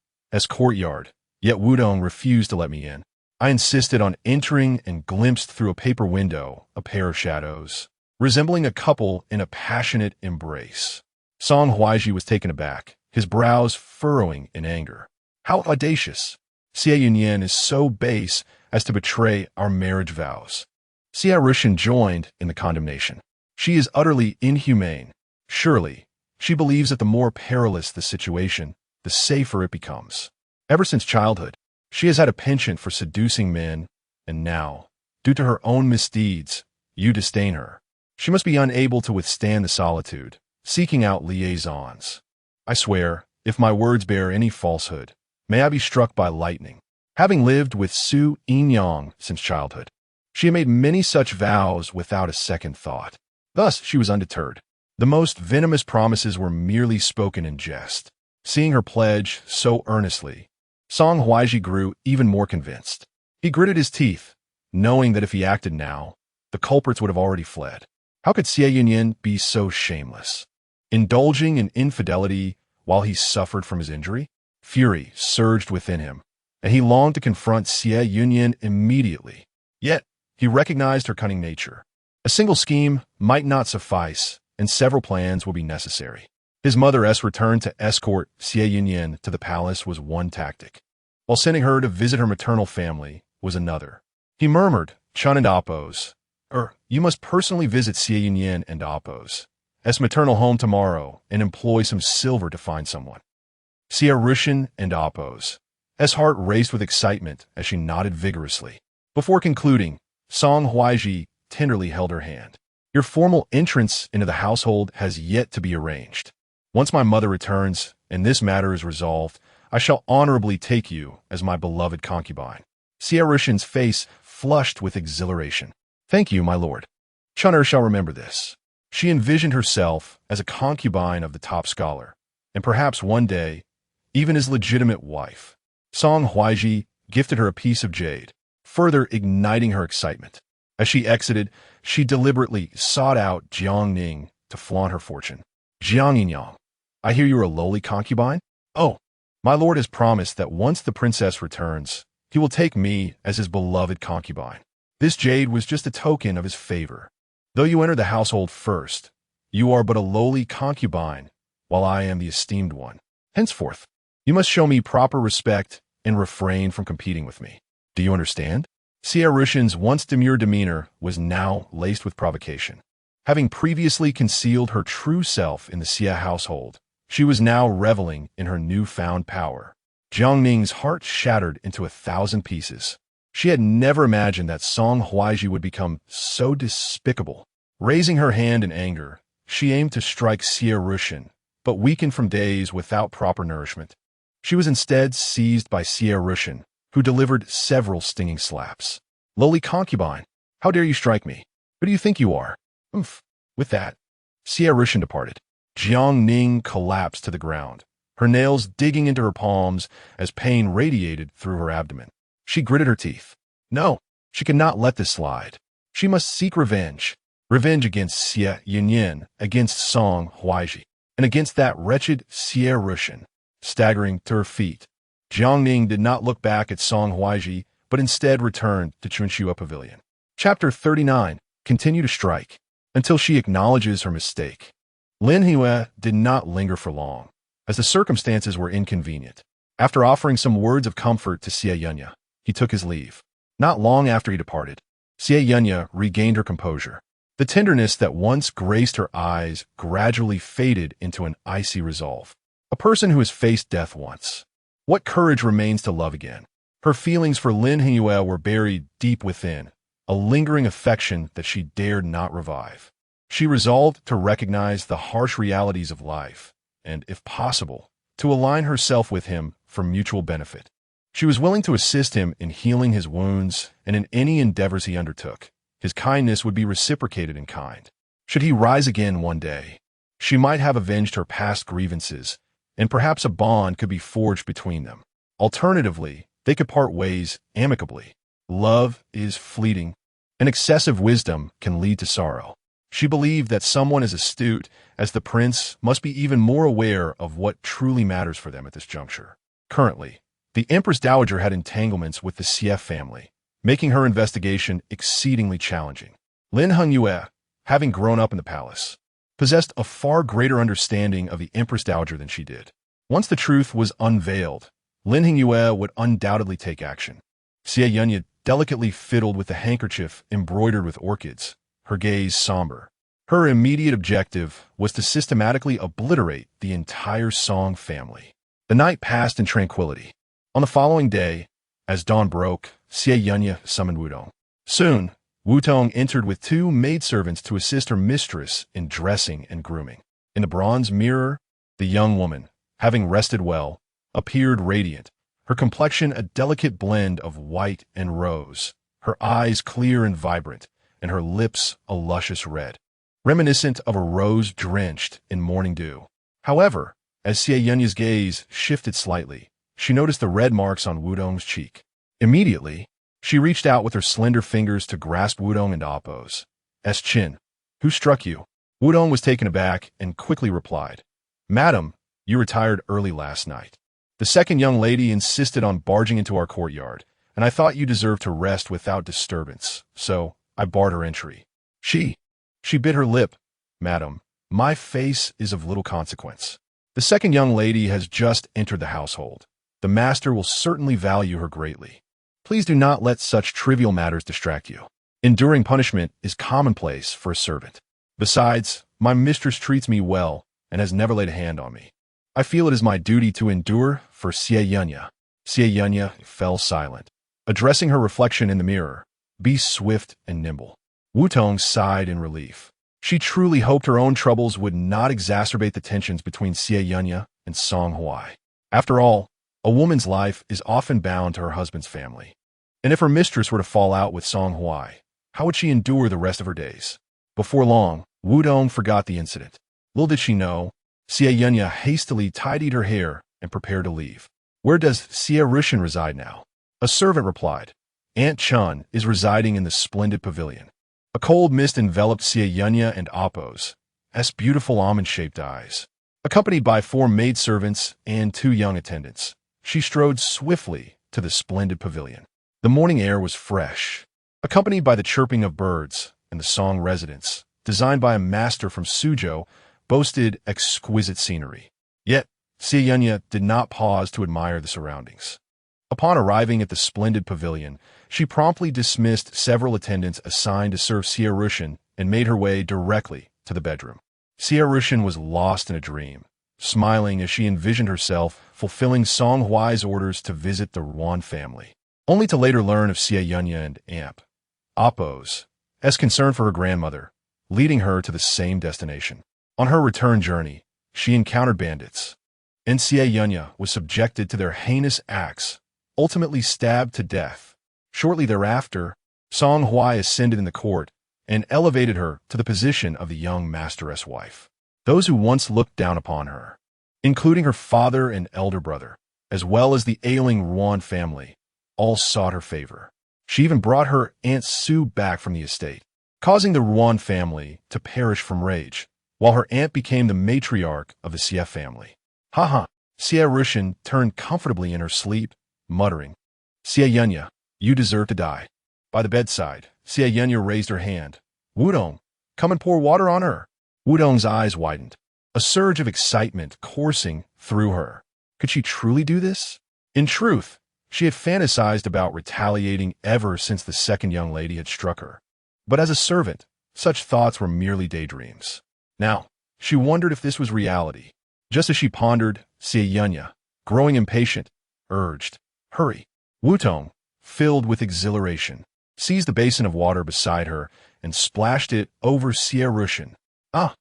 courtyard, yet Wudong refused to let me in. I insisted on entering and glimpsed through a paper window a pair of shadows, resembling a couple in a passionate embrace. Song Huaizhi was taken aback, his brows furrowing in anger. How audacious! Xie Yunyan is so base as to betray our marriage vows. Xie Yunyan joined in the condemnation. She is utterly inhumane. Surely, she believes that the more perilous the situation, the safer it becomes. Ever since childhood, she has had a penchant for seducing men, and now, due to her own misdeeds, you disdain her. She must be unable to withstand the solitude, seeking out liaisons. I swear, if my words bear any falsehood, may I be struck by lightning. Having lived with Su Yinyang since childhood, she had made many such vows without a second thought. Thus, she was undeterred. The most venomous promises were merely spoken in jest. Seeing her pledge so earnestly, Song Huaizhi grew even more convinced. He gritted his teeth, knowing that if he acted now, the culprits would have already fled. How could Xie Yunyan be so shameless? Indulging in infidelity while he suffered from his injury? Fury surged within him, and he longed to confront Xie Yunyan immediately. Yet, he recognized her cunning nature. A single scheme might not suffice, and several plans will be necessary. His mother's return to escort Xie Yunyan to the palace was one tactic, while sending her to visit her maternal family was another. He murmured, Chun and Oppos, you must personally visit Xie Yunyan and Oppos' maternal home tomorrow and employ some silver to find someone. Xie Yunyan and Oppos' heart raced with excitement as she nodded vigorously. Before concluding, Song Huaizhi tenderly held her hand. Your formal entrance into the household has yet to be arranged. Once my mother returns and this matter is resolved, I shall honorably take you as my beloved concubine. Xie Yunyan's face flushed with exhilaration. Thank you, my lord. Chun'er shall remember this. She envisioned herself as a concubine of the top scholar, and perhaps one day, even his legitimate wife. Song Huaizhi gifted her a piece of jade, further igniting her excitement. As she exited, she deliberately sought out Jiang Ning to flaunt her fortune. Jiang Yunyan, I hear you are a lowly concubine? Oh, my lord has promised that once the princess returns, he will take me as his beloved concubine. This jade was just a token of his favor. Though you enter the household first, you are but a lowly concubine, while I am the esteemed one. Henceforth, you must show me proper respect and refrain from competing with me. Do you understand? Xie Yunyan's once demure demeanor was now laced with provocation. Having previously concealed her true self in the Xie household, she was now reveling in her newfound power. Jiang Ning's heart shattered into 1,000 pieces. She had never imagined that Song Huaizhi would become so despicable. Raising her hand in anger, she aimed to strike Xie Yunyan, but weakened from days without proper nourishment. She was instead seized by Xie Yunyan, who delivered several stinging slaps. Lowly concubine, how dare you strike me? Who do you think you are? Oof. With that, Xie Yunyan departed. Jiang Ning collapsed to the ground, her nails digging into her palms as pain radiated through her abdomen. She gritted her teeth. No, she could not let this slide. She must seek revenge. Revenge against Xie Yunyan, against Song Huaizhi, and against that wretched Xie Yunyan. Staggering to her feet, Jiang Ning did not look back at Song Huaizhi, but instead returned to Chunxua Pavilion. Chapter 39. Continue to strike, until she acknowledges her mistake. Lin Hue did not linger for long, as the circumstances were inconvenient. After offering some words of comfort to Xie Yunyan, he took his leave. Not long after he departed, Xie Yunyan regained her composure. The tenderness that once graced her eyes gradually faded into an icy resolve. A person who has faced death once. What courage remains to love again? Her feelings for Lin Hue were buried deep within, a lingering affection that she dared not revive. She resolved to recognize the harsh realities of life, and, if possible, to align herself with him for mutual benefit. She was willing to assist him in healing his wounds and in any endeavors he undertook. His kindness would be reciprocated in kind. Should he rise again one day, she might have avenged her past grievances, and perhaps a bond could be forged between them. Alternatively, they could part ways amicably. Love is fleeting, and excessive wisdom can lead to sorrow. She believed that someone as astute as the prince must be even more aware of what truly matters for them at this juncture. Currently, the Empress Dowager had entanglements with the Xie family, making her investigation exceedingly challenging. Lin Hue, having grown up in the palace, possessed a far greater understanding of the Empress Dowager than she did. Once the truth was unveiled, Lin Hue would undoubtedly take action. Xie Yunyan delicately fiddled with the handkerchief embroidered with orchids, her gaze somber. Her immediate objective was to systematically obliterate the entire Song family. The night passed in tranquility. On the following day, as dawn broke, Xie Yunyan summoned Wudong. Soon, Wutong entered with 2 maidservants to assist her mistress in dressing and grooming. In the bronze mirror, the young woman, having rested well, appeared radiant, her complexion a delicate blend of white and rose, her eyes clear and vibrant, and her lips a luscious red, reminiscent of a rose drenched in morning dew. However, as Xie Yunyan's gaze shifted slightly, she noticed the red marks on Wudong's cheek. Immediately, she reached out with her slender fingers to grasp Wudong and Appo's chin. Who struck you? Wudong was taken aback and quickly replied, Madam, you retired early last night. The second young lady insisted on barging into our courtyard, and I thought you deserved to rest without disturbance, so I barred her entry. She bit her lip. Madam, my face is of little consequence. The second young lady has just entered the household. The master will certainly value her greatly. Please do not let such trivial matters distract you. Enduring punishment is commonplace for a servant. Besides, my mistress treats me well and has never laid a hand on me. I feel it is my duty to endure for Xie Yunyan. Xie Yunyan fell silent, addressing her reflection in the mirror. Be swift and nimble. Wutong sighed in relief. She truly hoped her own troubles would not exacerbate the tensions between Xie Yunyan and Song Huaizhi. After all, a woman's life is often bound to her husband's family. And if her mistress were to fall out with Song Huaizhi, How would she endure the rest of her days? Before long, Wudong forgot the incident. Little did she know, Xie Yunyan hastily tidied her hair and prepared to leave. Where does Xie Yunyan reside now? A servant replied. Aunt Chun is residing in the splendid pavilion. A cold mist enveloped Xie Yunyan and Appo's beautiful almond-shaped eyes. Accompanied by 4 maidservants and 2 young attendants, she strode swiftly to the splendid pavilion. The morning air was fresh, accompanied by the chirping of birds, and the Song residence, designed by a master from Suzhou, boasted exquisite scenery. Yet, Xie Yunyan did not pause to admire the surroundings. Upon arriving at the splendid pavilion, she promptly dismissed several attendants assigned to serve Xie Yunyan and made her way directly to the bedroom. Xie Yunyan was lost in a dream, smiling as she envisioned herself fulfilling Song Huaizhi's orders to visit the Reborn family, only to later learn of Xie Yunyan and Aunt Appo's concern for her grandmother, leading her to the same destination. On her return journey, she encountered bandits, and Xie Yunyan was subjected to their heinous acts, ultimately stabbed to death. Shortly thereafter, Song Huaizhi ascended in the court and elevated her to the position of the young masteress wife. Those who once looked down upon her, including her father and elder brother, as well as the ailing Ruan family, all sought her favor. She even brought her Aunt Sue back from the estate, causing the Ruan family to perish from rage, while her aunt became the matriarch of the Xie family. Haha, Xie Yunyan turned comfortably in her sleep, muttering, Xie Yunyan, you deserve to die. By the bedside, Xie Yunyan raised her hand. Wudong, come and pour water on her. Wudong's eyes widened, a surge of excitement coursing through her. Could she truly do this? In truth, she had fantasized about retaliating ever since the second young lady had struck her. But as a servant, such thoughts were merely daydreams. Now, she wondered if this was reality. Just as she pondered, Xie Yunyan, growing impatient, urged, hurry. Wudong, filled with exhilaration, seized the basin of water beside her and splashed it over Xie Yunyan. Ah!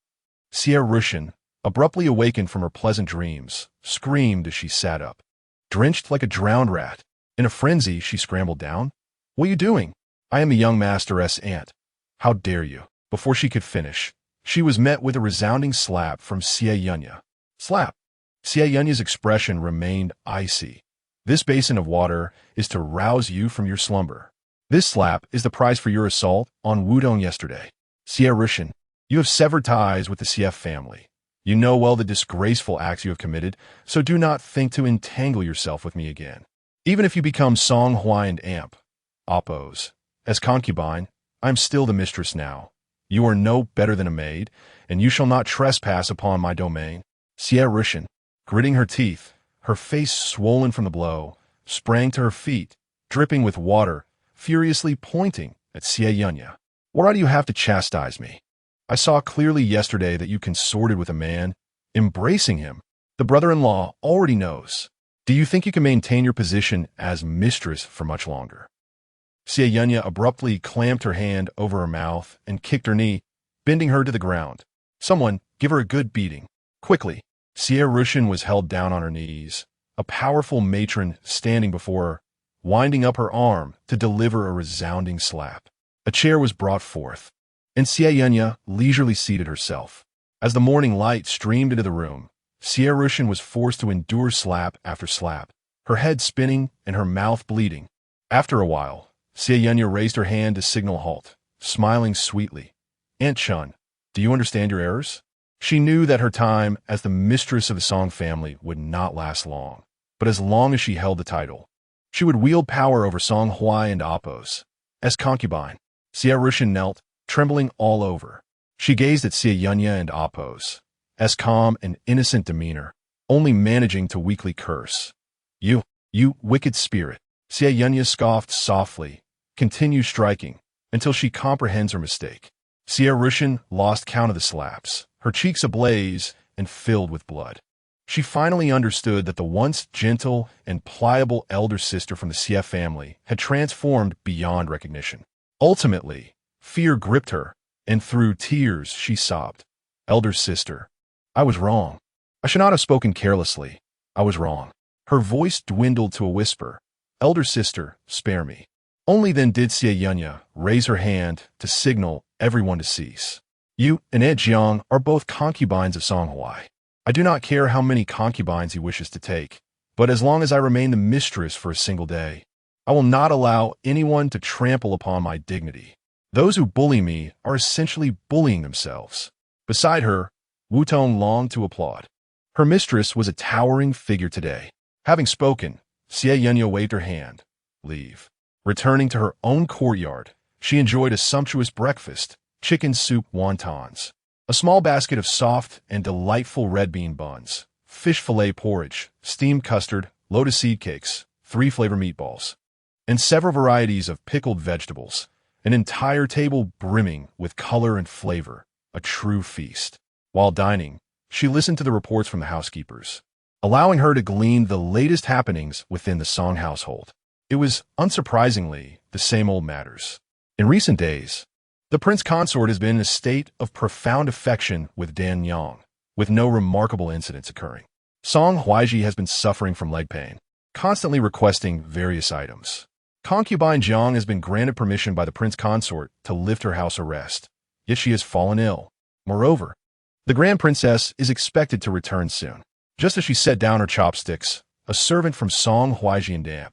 Xie Yunyan, abruptly awakened from her pleasant dreams, screamed as she sat up. Drenched like a drowned rat. In a frenzy, she scrambled down. What are you doing? I am the young masteress aunt. How dare you? Before she could finish, she was met with a resounding slap from Xie Yunyan. Slap! Xie Yunyan's expression remained icy. This basin of water is to rouse you from your slumber. This slap is the price for your assault on Wudong yesterday. Xie Yunyan, you have severed ties with the Xie family. You know well the disgraceful acts you have committed, so do not think to entangle yourself with me again. Even if you become Song Huaizhi and Aunt Appo's concubine, I am still the mistress now. You are no better than a maid, and you shall not trespass upon my domain. Xie Yunyan, gritting her teeth, her face swollen from the blow, sprang to her feet, dripping with water, furiously pointing at Xie Yunyan. Why do you have to chastise me? I saw clearly yesterday that you consorted with a man, embracing him. The brother-in-law already knows. Do you think you can maintain your position as mistress for much longer? Xie Yunyan abruptly clamped her hand over her mouth and kicked her knee, bending her to the ground. Someone, give her a good beating. Quickly. Xie Yunyan was held down on her knees, a powerful matron standing before her, winding up her arm to deliver a resounding slap. A chair was brought forth, and Xie Yunyan leisurely seated herself. As the morning light streamed into the room, Xie Yunyan was forced to endure slap after slap, her head spinning and her mouth bleeding. After a while, Xie Yunyan raised her hand to signal halt, smiling sweetly. Aunt Chun, do you understand your errors? She knew that her time as the mistress of the Song family would not last long, but as long as she held the title, she would wield power over Song Huaizhi and Appo's concubine. Xie Yunyan knelt, trembling all over. She gazed at Xie Yunyan and Appo's calm and innocent demeanor, only managing to weakly curse. You wicked spirit. Xie Yunyan scoffed softly, continue striking, until she comprehends her mistake. Xie Yunyan lost count of the slaps, her cheeks ablaze and filled with blood. She finally understood that the once gentle and pliable elder sister from the Xie family had transformed beyond recognition. Ultimately, fear gripped her, and through tears she sobbed. Elder sister, I was wrong. I should not have spoken carelessly. I was wrong. Her voice dwindled to a whisper. Elder sister, spare me. Only then did Xie Yunyan raise her hand to signal everyone to cease. You and Ed Jiang are both concubines of Song Huaizhi. I do not care how many concubines he wishes to take, but as long as I remain the mistress for a single day, I will not allow anyone to trample upon my dignity. Those who bully me are essentially bullying themselves. Beside her, Wu Tong longed to applaud. Her mistress was a towering figure today. Having spoken, Xie Yunyan waved her hand. Leave. Returning to her own courtyard, she enjoyed a sumptuous breakfast, chicken soup wontons, a small basket of soft and delightful red bean buns, fish fillet porridge, steamed custard, lotus seed cakes, 3-flavor meatballs, and several varieties of pickled vegetables, an entire table brimming with color and flavor, a true feast. While dining, she listened to the reports from the housekeepers, allowing her to glean the latest happenings within the Song household. It was, unsurprisingly, the same old matters. In recent days, the prince consort has been in a state of profound affection with Dan Yang, with no remarkable incidents occurring. Song Huaizhi has been suffering from leg pain, constantly requesting various items. Concubine Jiang has been granted permission by the prince consort to lift her house arrest, yet she has fallen ill. Moreover, the grand princess is expected to return soon. Just as she set down her chopsticks, a servant from Song Huaizhi and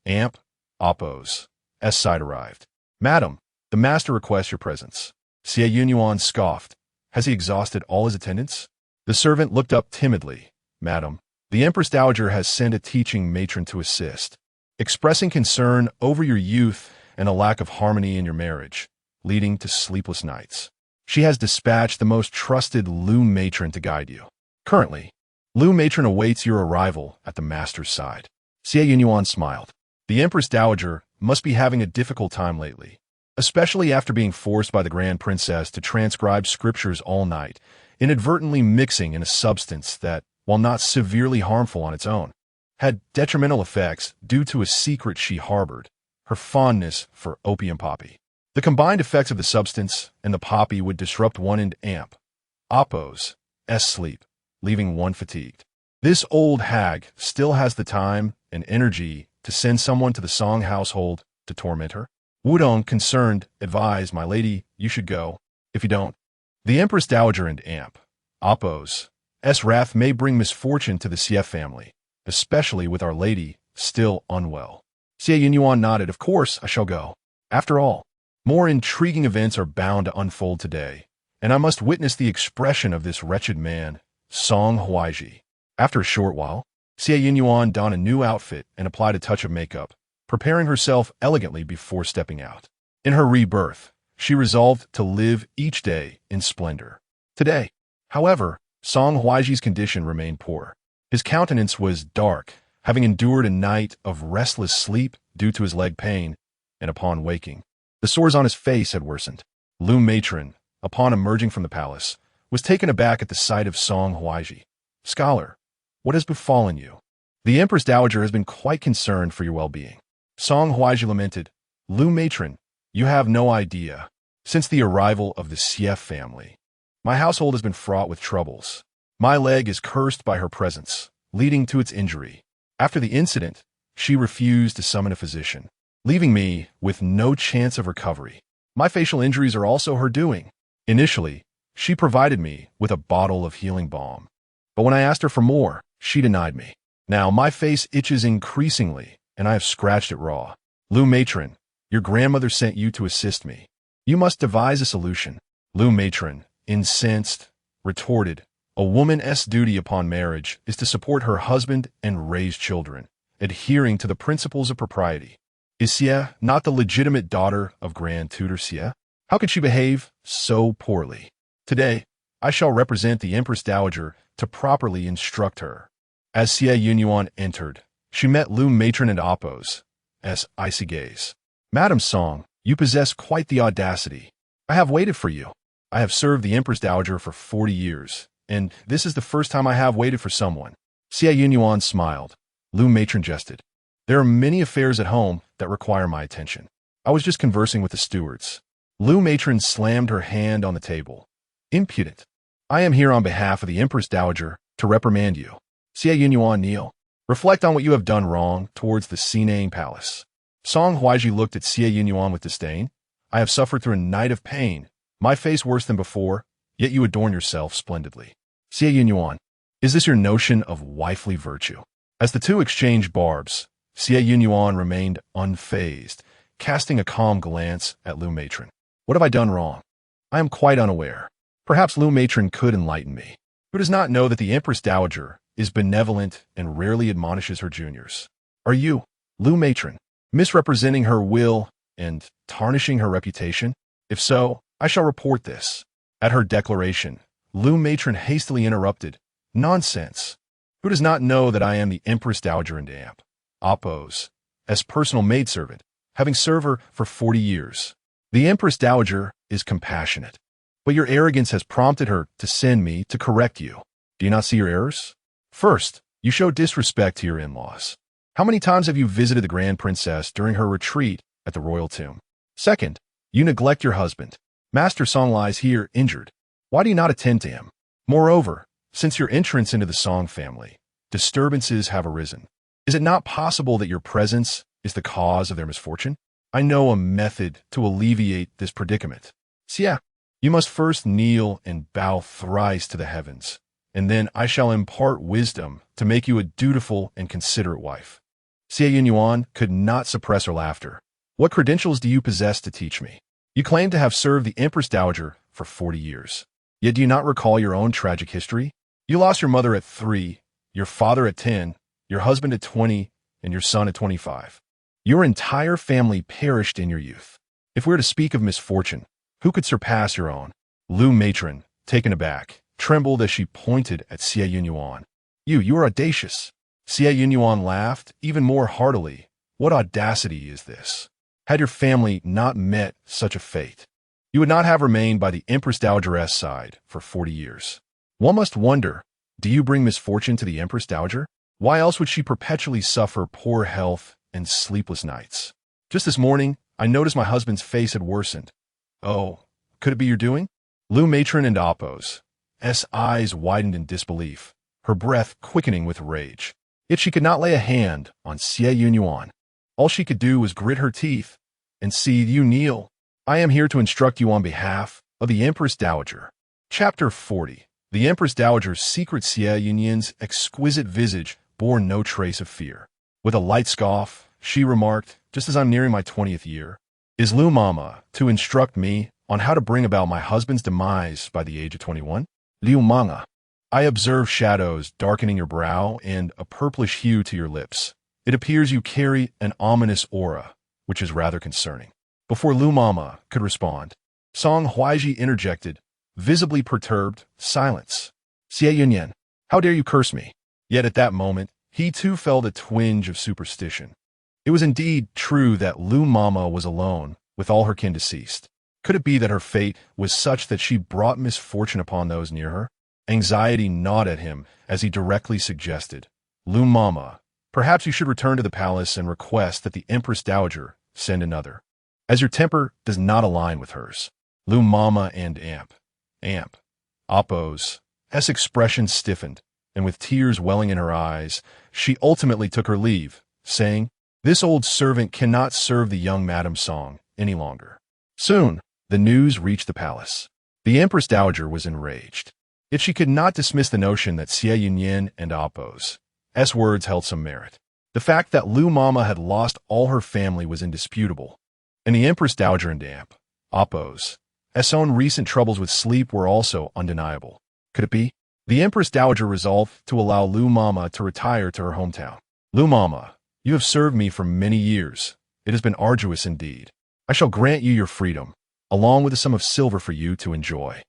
Amp, Oppo's side arrived. Madam, the master requests your presence. Xie Yunyan scoffed. Has he exhausted all his attendants? The servant looked up timidly. Madam, the Empress Dowager has sent a teaching matron to assist, expressing concern over your youth and a lack of harmony in your marriage, leading to sleepless nights. She has dispatched the most trusted Lu matron to guide you. Currently, Lu matron awaits your arrival at the master's side. Xie Yunyan smiled. The Empress Dowager must be having a difficult time lately, especially after being forced by the Grand Princess to transcribe scriptures all night, inadvertently mixing in a substance that, while not severely harmful on its own, had detrimental effects due to a secret she harbored, her fondness for opium poppy. The combined effects of the substance and the poppy would disrupt one in Oppo's sleep, leaving one fatigued. This old hag still has the time and energy to send someone to the Song household to torment her. Wudong, concerned, advised, my lady, you should go. If you don't, the Empress Dowager and Oppo's wrath may bring misfortune to the Xie family, especially with Our Lady still unwell. Xie Yunyan nodded. Of course, I shall go. After all, more intriguing events are bound to unfold today, and I must witness the expression of this wretched man, Song Huaizhi. After a short while, Xie Yunyan donned a new outfit and applied a touch of makeup, preparing herself elegantly before stepping out. In her rebirth, she resolved to live each day in splendor. Today, however, Song Huaizhi's condition remained poor. His countenance was dark, having endured a night of restless sleep due to his leg pain, and upon waking, the sores on his face had worsened. Lu matron, upon emerging from the palace, was taken aback at the sight of Song Huaizhi. Scholar, what has befallen you? The Empress Dowager has been quite concerned for your well-being. Song Huaizhi lamented. Lu matron, you have no idea. Since the arrival of the Xie family, my household has been fraught with troubles. My leg is cursed by her presence, leading to its injury. After the incident, she refused to summon a physician, leaving me with no chance of recovery. My facial injuries are also her doing. Initially, she provided me with a bottle of healing balm, but when I asked her for more, she denied me. Now my face itches increasingly, and I have scratched it raw. Lu matron, your grandmother sent you to assist me. You must devise a solution. Lu matron, incensed, retorted, a woman's duty upon marriage is to support her husband and raise children, adhering to the principles of propriety. Is Xie not the legitimate daughter of Grand Tutor Xie? How could she behave so poorly? Today, I shall represent the Empress Dowager to properly instruct her. As Xie Yunyan entered, she met Lu matron and Oppo's icy gaze. Madam Song, you possess quite the audacity. I have waited for you. I have served the Empress Dowager for 40 years, and this is the first time I have waited for someone. Xie Yunyan smiled. Lu matron jested. There are many affairs at home that require my attention. I was just conversing with the stewards. Lu matron slammed her hand on the table. Impudent. I am here on behalf of the Empress Dowager to reprimand you. Xie Yunyan, kneel. Reflect on what you have done wrong towards the Sinang Palace. Song Huaizhi looked at Xie Yunyan with disdain. I have suffered through a night of pain, my face worse than before, yet you adorn yourself splendidly. Xie Yunyan, is this your notion of wifely virtue? As the two exchanged barbs, Xie Yunyan remained unfazed, casting a calm glance at Lu Matron. What have I done wrong? I am quite unaware. Perhaps Lu Matron could enlighten me. Who does not know that the Empress Dowager is benevolent and rarely admonishes her juniors? Are you, Lu Matron, misrepresenting her will and tarnishing her reputation? If so, I shall report this. At her declaration, Lu Matron hastily interrupted. Nonsense. Who does not know that I am the Empress Dowager and Amp, Oppos, as personal maidservant, having served her for 40 years? The Empress Dowager is compassionate, but your arrogance has prompted her to send me to correct you. Do you not see your errors? First, you show disrespect to your in-laws. How many times have you visited the Grand Princess during her retreat at the royal tomb? Second, you neglect your husband. Master Song lies here injured. Why do you not attend to him? Moreover, since your entrance into the Song family, disturbances have arisen. Is it not possible that your presence is the cause of their misfortune? I know a method to alleviate this predicament. Xie, you must first kneel and bow thrice to the heavens, and then I shall impart wisdom to make you a dutiful and considerate wife. Xie Yunyan could not suppress her laughter. What credentials do you possess to teach me? You claim to have served the Empress Dowager for 40 years. Yet do you not recall your own tragic history? You lost your mother at 3, your father at 10, your husband at 20, and your son at 25. Your entire family perished in your youth. If we are to speak of misfortune, who could surpass your own? Lu Matron, taken aback, trembled as she pointed at Xie Yunyan. You are audacious. Xie Yunyan laughed even more heartily. What audacity is this? Had your family not met such a fate, you would not have remained by the Empress Dowager's side for 40 years. One must wonder, do you bring misfortune to the Empress Dowager? Why else would she perpetually suffer poor health and sleepless nights? Just this morning, I noticed my husband's face had worsened. Oh, could it be your doing? Lu Matron and Oppos' eyes widened in disbelief, her breath quickening with rage. Yet she could not lay a hand on Xie Yunyan. All she could do was grit her teeth and see you kneel. I am here to instruct you on behalf of the Empress Dowager. Chapter 40. The Empress Dowager's secret. Xie Yunyan's exquisite visage bore no trace of fear. With a light scoff, she remarked, just as I'm nearing my 20th year, is Lu Mama to instruct me on how to bring about my husband's demise by the age of 21? Liu Manga. I observe shadows darkening your brow and a purplish hue to your lips. It appears you carry an ominous aura, which is rather concerning. Before Lu Mama could respond, Song Huaizhi interjected, visibly perturbed. Silence. Xie Yunyan, how dare you curse me? Yet at that moment, he too felt a twinge of superstition. It was indeed true that Lu Mama was alone, with all her kin deceased. Could it be that her fate was such that she brought misfortune upon those near her? Anxiety gnawed at him as he directly suggested, Lu Mama, perhaps you should return to the palace and request that the Empress Dowager send another, as your temper does not align with hers. Lu Mama and Amp, Oppos' expression stiffened, and with tears welling in her eyes, she ultimately took her leave, saying, this old servant cannot serve the young Madame Song any longer. Soon, the news reached the palace. The Empress Dowager was enraged. Yet she could not dismiss the notion that Xie Yunyan and Oppos' words held some merit. The fact that Lu Mama had lost all her family was indisputable, and the Empress Dowager and Oppos' own recent troubles with sleep were also undeniable. Could it be? The Empress Dowager resolved to allow Lu Mama to retire to her hometown. Lu Mama, you have served me for many years. It has been arduous indeed. I shall grant you your freedom, along with a sum of silver for you to enjoy.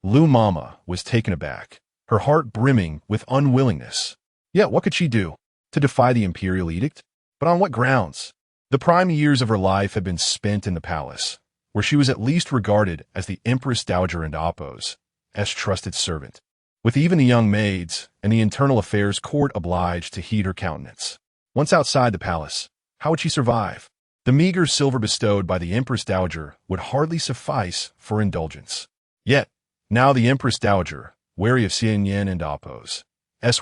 Lu Mama was taken aback, her heart brimming with unwillingness. Yet what could she do? To defy the imperial edict? But on what grounds? The prime years of her life had been spent in the palace, where she was at least regarded as the Empress Dowager and Oppos' trusted servant, with even the young maids and the internal affairs court obliged to heed her countenance. Once outside the palace, how would she survive? The meager silver bestowed by the Empress Dowager would hardly suffice for indulgence. Yet, now the Empress Dowager, wary of Xie Yunyan and Oppos'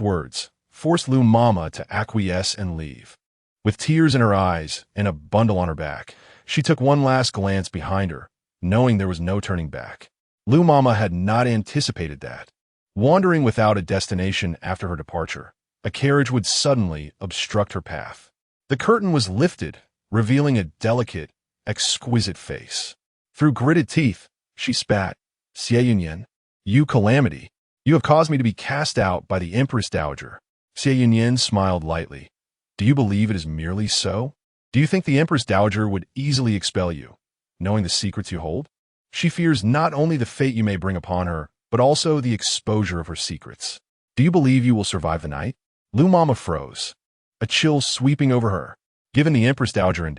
words, forced Lu Mama to acquiesce and leave. With tears in her eyes and a bundle on her back, she took one last glance behind her, knowing there was no turning back. Lu Mama had not anticipated that. Wandering without a destination after her departure, a carriage would suddenly obstruct her path. The curtain was lifted, revealing a delicate, exquisite face. Through gritted teeth, she spat, "Xie Yunyan, you calamity. You have caused me to be cast out by the Empress Dowager." Xie Yunyan smiled lightly. "Do you believe it is merely so? Do you think the Empress Dowager would easily expel you, knowing the secrets you hold? She fears not only the fate you may bring upon her, but also the exposure of her secrets. Do you believe you will survive the night?" Lu Mama froze, a chill sweeping over her. Given the Empress Dowager and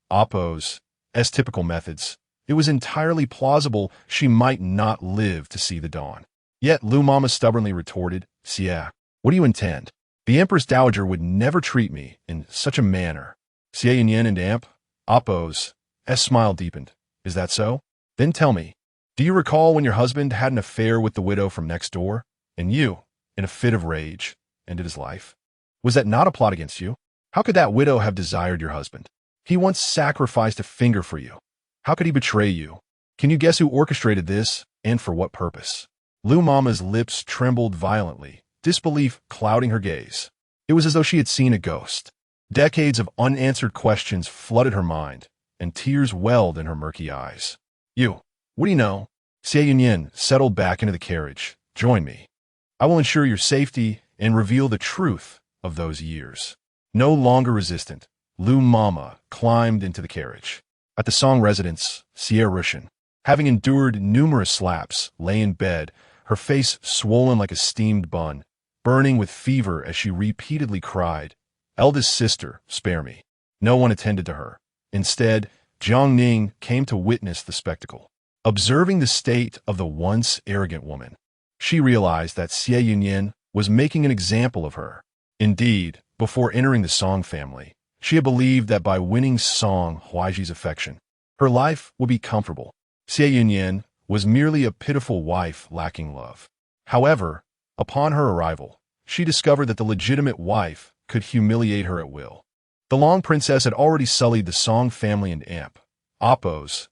Appo's typical methods, it was entirely plausible she might not live to see the dawn. Yet Lu Mama stubbornly retorted, "Xie, what do you intend? The Empress Dowager would never treat me in such a manner." Xie Yunyan and Appo's smile deepened. "Is that so? Then tell me, do you recall when your husband had an affair with the widow from next door, and you, in a fit of rage, ended his life? Was that not a plot against you? How could that widow have desired your husband? He once sacrificed a finger for you. How could he betray you? Can you guess who orchestrated this, and for what purpose?" Lu Mama's lips trembled violently, disbelief clouding her gaze. It was as though she had seen a ghost. Decades of unanswered questions flooded her mind, and tears welled in her murky eyes. What do you know?" Xie Yunyan settled back into the carriage. "Join me. I will ensure your safety and reveal the truth of those years." No longer resistant, Lu Mama climbed into the carriage. At the Song residence, Xie Yunyan, having endured numerous slaps, lay in bed, her face swollen like a steamed bun, burning with fever as she repeatedly cried, "Eldest sister, spare me." No one attended to her. Instead, Jiang Ning came to witness the spectacle. Observing the state of the once arrogant woman, she realized that Xie Yunyan was making an example of her. Indeed, before entering the Song family, she had believed that by winning Song Huaizhi's affection, her life would be comfortable. Xie Yunyan was merely a pitiful wife lacking love. However, upon her arrival, she discovered that the legitimate wife could humiliate her at will. The Long Princess had already sullied the Song family and Appo's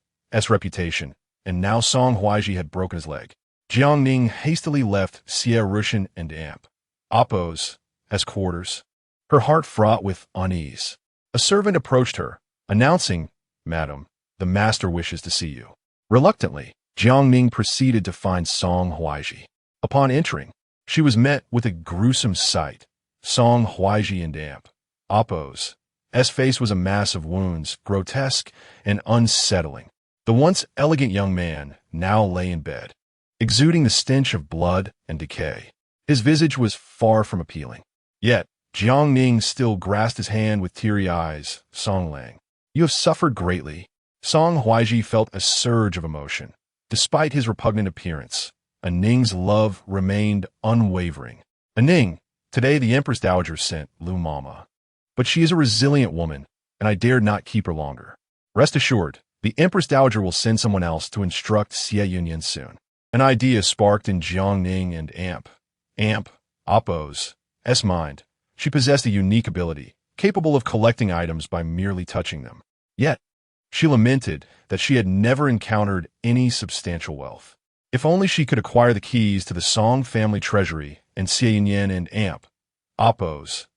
reputation, and now Song Huaizhi had broken his leg. Jiang Ning hastily left Xie Yunyan and Appo's quarters, her heart fraught with unease. A servant approached her, announcing, "Madam, the master wishes to see you." Reluctantly, Jiang Ning proceeded to find Song Huaizhi. Upon entering, she was met with a gruesome sight. Song Huaizhi and Appo's face was a mass of wounds, grotesque and unsettling. The once elegant young man now lay in bed, exuding the stench of blood and decay. His visage was far from appealing. Yet, Jiang Ning still grasped his hand with teary eyes. "Song Lang, you have suffered greatly." Song Huaizhi felt a surge of emotion. Despite his repugnant appearance, Ning's love remained unwavering. "Ning, today the Empress Dowager sent Lu Mama. But she is a resilient woman, and I dared not keep her longer. Rest assured, the Empress Dowager will send someone else to instruct Xie Yunyan soon." An idea sparked in Jiang Ning and Appo's mind. She possessed a unique ability, capable of collecting items by merely touching them. Yet, she lamented that she had never encountered any substantial wealth. If only she could acquire the keys to the Song family treasury and Xie Yunyan and Appo's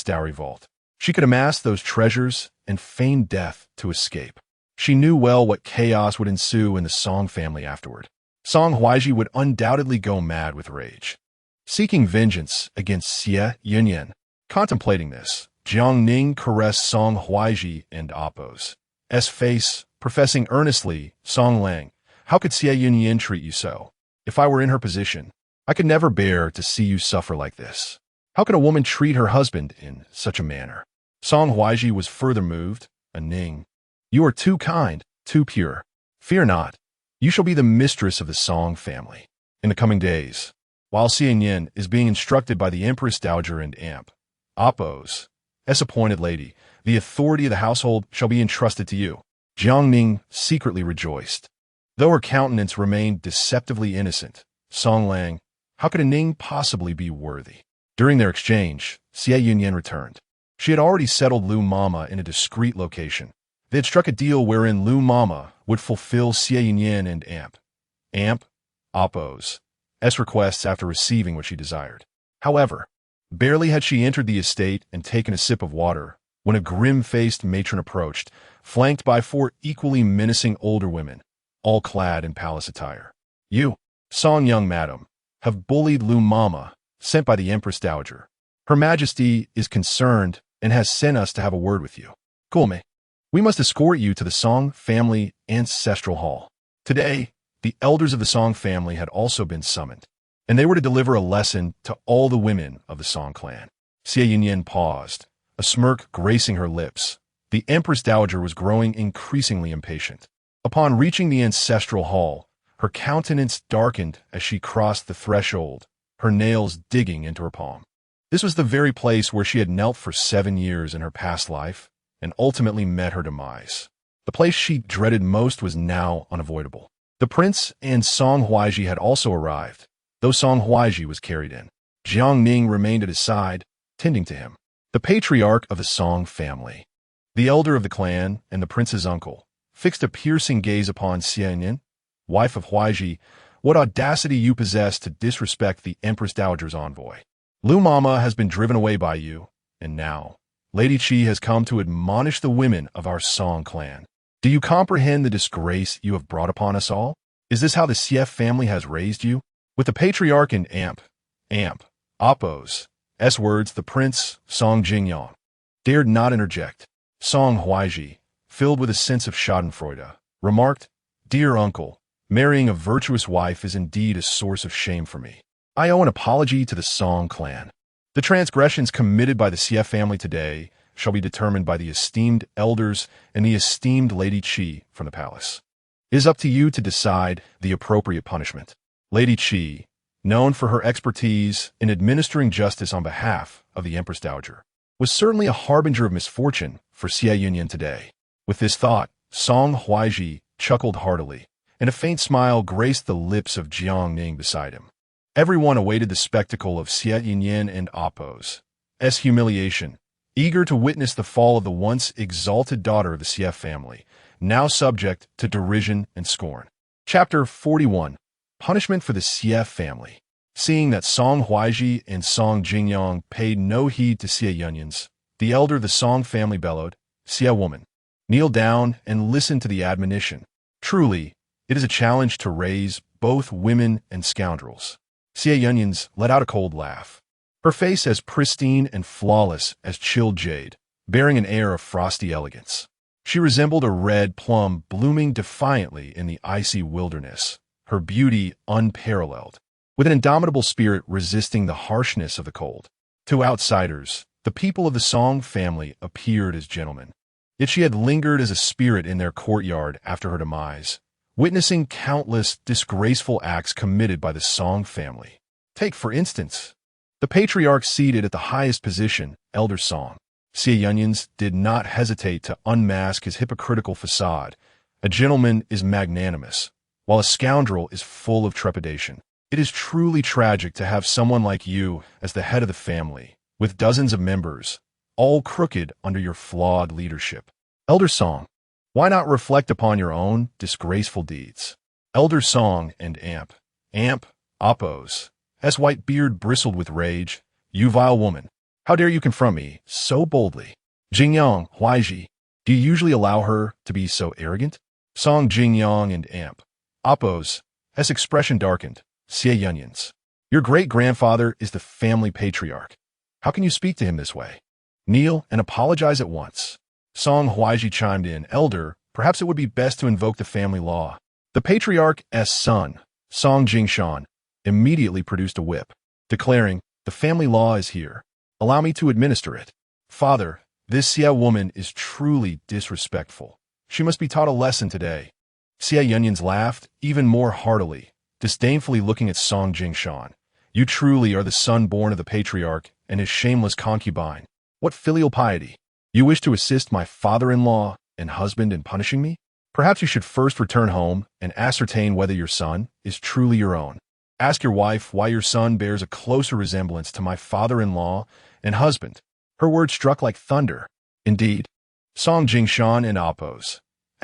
dowry vault, she could amass those treasures and feign death to escape. She knew well what chaos would ensue in the Song family afterward. Song Huaizhi would undoubtedly go mad with rage, seeking vengeance against Xie Yunyan. Contemplating this, Jiang Ning caressed Song Huaizhi and Appo's face, professing earnestly, "Song Lang, how could Xie Yunyan treat you so? If I were in her position, I could never bear to see you suffer like this. How could a woman treat her husband in such a manner?" Song Huaizhi was further moved. "Ning, you are too kind, too pure. Fear not. You shall be the mistress of the Song family in the coming days. While Xie Yunyan is being instructed by the Empress Dowager and Appo's appointed lady, the authority of the household shall be entrusted to you." Jiang Ning secretly rejoiced. Though her countenance remained deceptively innocent, Song Lang, how could a Ning possibly be worthy? During their exchange, Xie Yunyan returned. She had already settled Lu Mama in a discreet location. They had struck a deal wherein Lu Mama would fulfill Xie Yunyan and Amp, Oppo's requests after receiving what she desired. However, barely had she entered the estate and taken a sip of water, when a grim-faced matron approached, flanked by 4 equally menacing older women, all clad in palace attire. You, Song young madam, have bullied Lu Mama, sent by the Empress Dowager. Her Majesty is concerned and has sent us to have a word with you. Gulme, we must escort you to the Song family ancestral hall. Today, the elders of the Song family had also been summoned, and they were to deliver a lesson to all the women of the Song clan. Xie Yunyan paused, a smirk gracing her lips. The Empress Dowager was growing increasingly impatient. Upon reaching the ancestral hall, her countenance darkened as she crossed the threshold, her nails digging into her palm. This was the very place where she had knelt for 7 years in her past life and ultimately met her demise. The place she dreaded most was now unavoidable. The prince and Song Huaizhi had also arrived, though Song Huaizhi was carried in. Jiang Ning remained at his side, tending to him. The patriarch of the Song family, the elder of the clan and the prince's uncle, fixed a piercing gaze upon Xie Yunyan. Wife of Huaizhi, what audacity you possess to disrespect the Empress Dowager's envoy. Lu Mama has been driven away by you, and now, Lady Qi has come to admonish the women of our Song clan. Do you comprehend the disgrace you have brought upon us all? Is this how the Xie family has raised you? With the patriarch and Oppo's words, the prince, Song Jingyang, dared not interject. Song Huaizhi, filled with a sense of schadenfreude, remarked, Dear uncle, marrying a virtuous wife is indeed a source of shame for me. I owe an apology to the Song clan. The transgressions committed by the Xie family today shall be determined by the esteemed elders and the esteemed Lady Qi from the palace. It is up to you to decide the appropriate punishment. Lady Qi, known for her expertise in administering justice on behalf of the Empress Dowager, was certainly a harbinger of misfortune for Xie Yunyan today. With this thought, Song Huaizhi chuckled heartily, and a faint smile graced the lips of Jiang Ning beside him. Everyone awaited the spectacle of Xie Yunyan and Oppo's humiliation, eager to witness the fall of the once exalted daughter of the Xie family, now subject to derision and scorn. Chapter 41. Punishment for the Xie family. Seeing that Song Huaizhi and Song Jingyang paid no heed to Xie Yunyan's, the elder of the Song family bellowed, Xie woman, kneel down and listen to the admonition. Truly, it is a challenge to raise both women and scoundrels. Xie Yunyan's let out a cold laugh, her face as pristine and flawless as chilled jade, bearing an air of frosty elegance. She resembled a red plum blooming defiantly in the icy wilderness, her beauty unparalleled, with an indomitable spirit resisting the harshness of the cold. To outsiders, the people of the Song family appeared as gentlemen. Yet she had lingered as a spirit in their courtyard after her demise, witnessing countless disgraceful acts committed by the Song family. Take, for instance, the patriarch seated at the highest position, Elder Song. Xie Yunyan's did not hesitate to unmask his hypocritical facade. A gentleman is magnanimous, while a scoundrel is full of trepidation. It is truly tragic to have someone like you as the head of the family, with dozens of members, all crooked under your flawed leadership. Elder Song, why not reflect upon your own disgraceful deeds? Elder Song and Oppo's white beard bristled with rage. You vile woman, how dare you confront me so boldly? Jingyang, Huaizhi, do you usually allow her to be so arrogant? Song Jingyang and Oppo's expression darkened. Xie Yunyan's, your great-grandfather is the family patriarch. How can you speak to him this way? Kneel and apologize at once. Song Huaizhi chimed in, Elder, perhaps it would be best to invoke the family law. The patriarch's son, Song Jingshan, immediately produced a whip, declaring, the family law is here. Allow me to administer it. Father, this Xie woman is truly disrespectful. She must be taught a lesson today. Xie Yunyan's laughed even more heartily, disdainfully looking at Song Jingshan. You truly are the son born of the patriarch and his shameless concubine. What filial piety! You wish to assist my father-in-law and husband in punishing me? Perhaps you should first return home and ascertain whether your son is truly your own. Ask your wife why your son bears a closer resemblance to my father-in-law and husband. Her words struck like thunder. Indeed, Song Jingshan and Appo's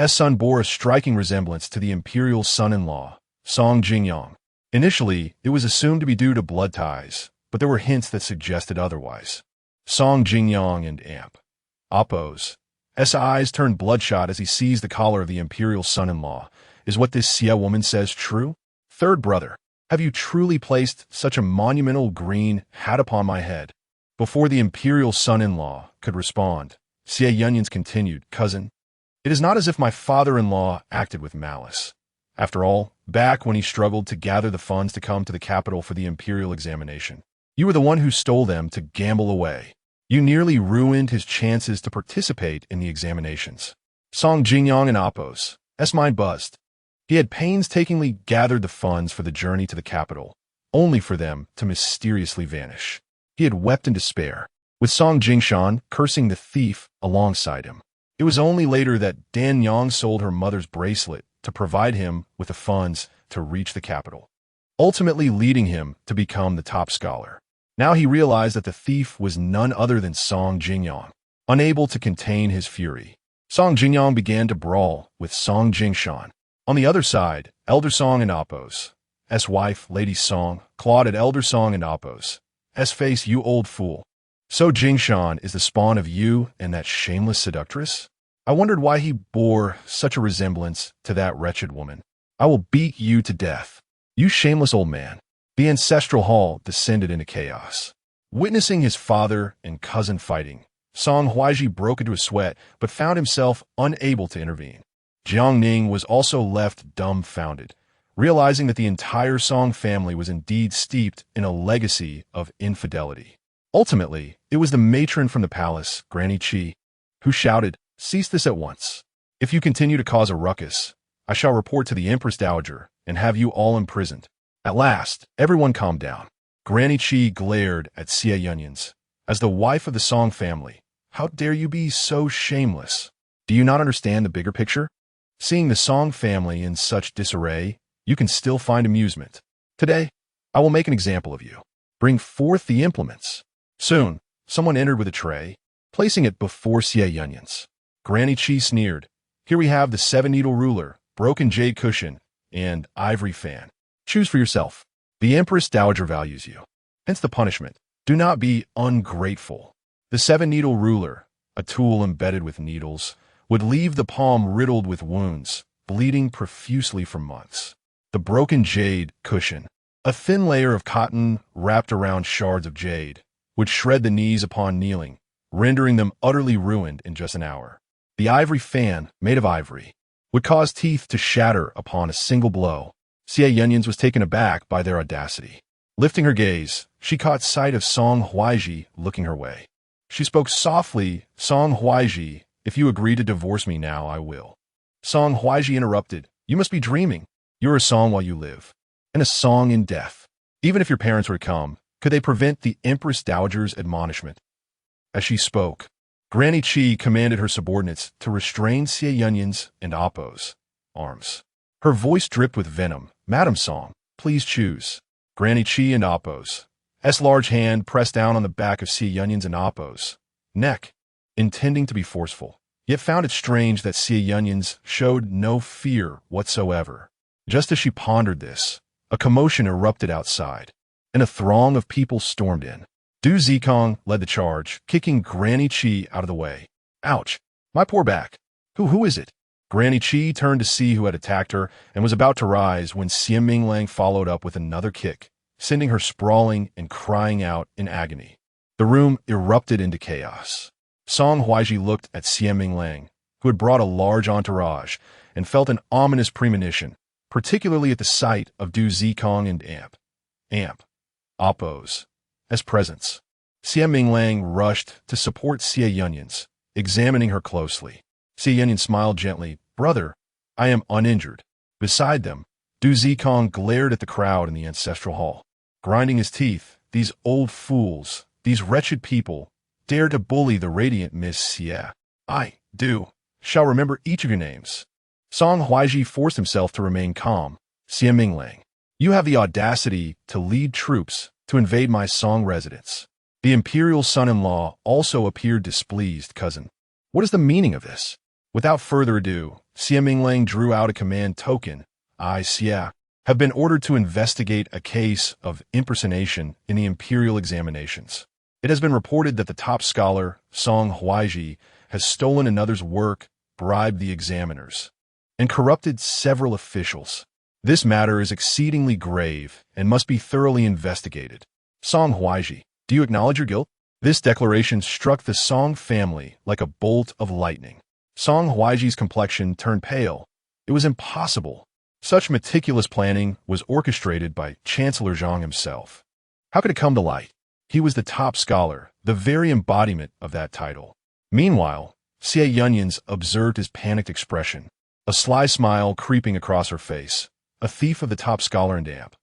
son bore a striking resemblance to the imperial son-in-law, Song Jingyang. Initially, it was assumed to be due to blood ties, but there were hints that suggested otherwise. Song Jingyang and Appo's eyes turned bloodshot as he seized the collar of the imperial son-in-law. Is what this Xie woman says true? Third brother, have you truly placed such a monumental green hat upon my head? Before the imperial son-in-law could respond, Xie Yunyan's continued, cousin, it is not as if my father-in-law acted with malice. After all, back when he struggled to gather the funds to come to the capital for the imperial examination, you were the one who stole them to gamble away. You nearly ruined his chances to participate in the examinations. Song Jingyang and Appo's mind buzzed. He had painstakingly gathered the funds for the journey to the capital, only for them to mysteriously vanish. He had wept in despair, with Song Jingshan cursing the thief alongside him. It was only later that Dan Yang sold her mother's bracelet to provide him with the funds to reach the capital, ultimately leading him to become the top scholar. Now he realized that the thief was none other than Song Jingyang. Unable to contain his fury, Song Jingyang began to brawl with Song Jingshan. On the other side, Elder Song and Appo's wife, Lady Song, clawed at Elder Song and Appo's face. You old fool. So Jingshan is the spawn of you and that shameless seductress? I wondered why he bore such a resemblance to that wretched woman. I will beat you to death. You shameless old man. The ancestral hall descended into chaos. Witnessing his father and cousin fighting, Song Huaizhi broke into a sweat but found himself unable to intervene. Jiang Ning was also left dumbfounded, realizing that the entire Song family was indeed steeped in a legacy of infidelity. Ultimately, it was the matron from the palace, Granny Qi, who shouted, "Cease this at once. If you continue to cause a ruckus, I shall report to the Empress Dowager and have you all imprisoned." At last, everyone calmed down. Granny Qi glared at Xie Yunyan. As the wife of the Song family, how dare you be so shameless? Do you not understand the bigger picture? Seeing the Song family in such disarray, you can still find amusement. Today, I will make an example of you. Bring forth the implements. Soon, someone entered with a tray, placing it before Xie Yunyan. Granny Qi sneered. Here we have the 7-needle ruler, broken jade cushion, and ivory fan. Choose for yourself. The Empress Dowager values you. Hence the punishment. Do not be ungrateful. The 7-needle ruler, a tool embedded with needles, would leave the palm riddled with wounds, bleeding profusely for months. The broken jade cushion, a thin layer of cotton wrapped around shards of jade, would shred the knees upon kneeling, rendering them utterly ruined in just an hour. The ivory fan, made of ivory, would cause teeth to shatter upon a single blow. Xie Yunyan was taken aback by their audacity. Lifting her gaze, she caught sight of Song Huaizhi looking her way. She spoke softly, "Song Huaizhi, if you agree to divorce me now, I will." Song Huaizhi interrupted, "You must be dreaming. You're a song while you live, and a song in death. Even if your parents were to come, could they prevent the Empress Dowager's admonishment?" As she spoke, Granny Qi commanded her subordinates to restrain Xie Yunyan's and Appo's arms. Her voice dripped with venom. "Madam Song, please choose." Granny Qi and Appo's large hand pressed down on the back of Xie Yunyan's and Appo's neck, intending to be forceful, yet found it strange that Xie Yunyan's showed no fear whatsoever. Just as she pondered this, a commotion erupted outside, and a throng of people stormed in. Du Zikong led the charge, kicking Granny Qi out of the way. "Ouch! My poor back! Who is it?" Granny Qi turned to see who had attacked her and was about to rise when Xie Minglang followed up with another kick, sending her sprawling and crying out in agony. The room erupted into chaos. Song Huaizhi looked at Xie Minglang, who had brought a large entourage, and felt an ominous premonition, particularly at the sight of Du Zikong and Appo's presence. Xie Minglang rushed to support Xie Yunyan, examining her closely. Xie Yunyan smiled gently. "Brother, I am uninjured." Beside them, Du Zikong glared at the crowd in the ancestral hall, grinding his teeth. These old fools, these wretched people, dare to bully the radiant Miss Xie. I shall remember each of your names. Song Huaizhi forced himself to remain calm. "Xie Minglang, you have the audacity to lead troops to invade my Song residence. The imperial son-in-law also appeared displeased. Cousin, what is the meaning of this? Without further ado, Xie Minglang drew out a command token. I, Xie, have been ordered to investigate a case of impersonation in the imperial examinations. It has been reported that the top scholar, Song Huaizhi, has stolen another's work, bribed the examiners, and corrupted several officials. This matter is exceedingly grave and must be thoroughly investigated. Song Huaizhi, do you acknowledge your guilt? This declaration struck the Song family like a bolt of lightning. Song Huaizhi's complexion turned pale. It was impossible. Such meticulous planning was orchestrated by Chancellor Zhang himself. How could it come to light? He was the top scholar, the very embodiment of that title. Meanwhile, Xie Yunyan's observed his panicked expression, a sly smile creeping across her face. A thief of the top scholar and amp.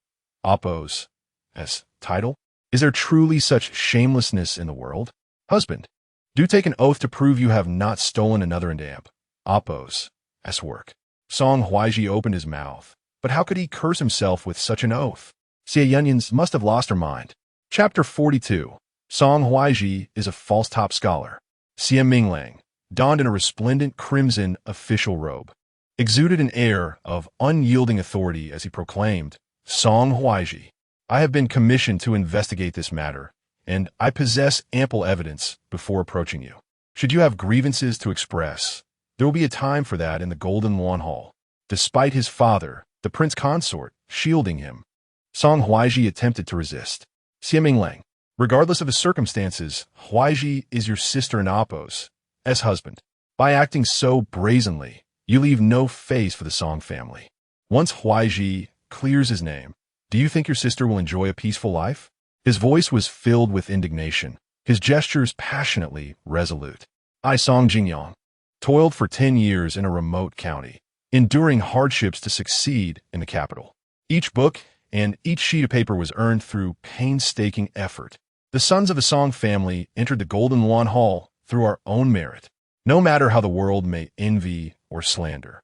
Oppose. As title? Is there truly such shamelessness in the world? Husband, do take an oath to prove you have not stolen another and amp. Oppose. As work. Song Huaizhi opened his mouth, but how could he curse himself with such an oath? Xie Yunyan must have lost her mind. Chapter 42. Song Huaizhi is a false top scholar. Xie Minglang, donned in a resplendent crimson official robe, exuded an air of unyielding authority as he proclaimed, Song Huaizhi, I have been commissioned to investigate this matter, and I possess ample evidence before approaching you. Should you have grievances to express, there will be a time for that in the Golden Lawn Hall. Despite his father, the prince consort, shielding him, Song Huaizhi attempted to resist. Xie Minglang, regardless of the circumstances, Huaizhi is your sister in Oppose, as husband. By acting so brazenly, you leave no face for the Song family. Once Huaizhi clears his name, do you think your sister will enjoy a peaceful life? His voice was filled with indignation, his gestures passionately resolute. I, Song Jingyang, toiled for 10 years in a remote county, enduring hardships to succeed in the capital. Each book and each sheet of paper was earned through painstaking effort. The sons of the Song family entered the Golden Lawn Hall through our own merit, no matter how the world may envy or slander.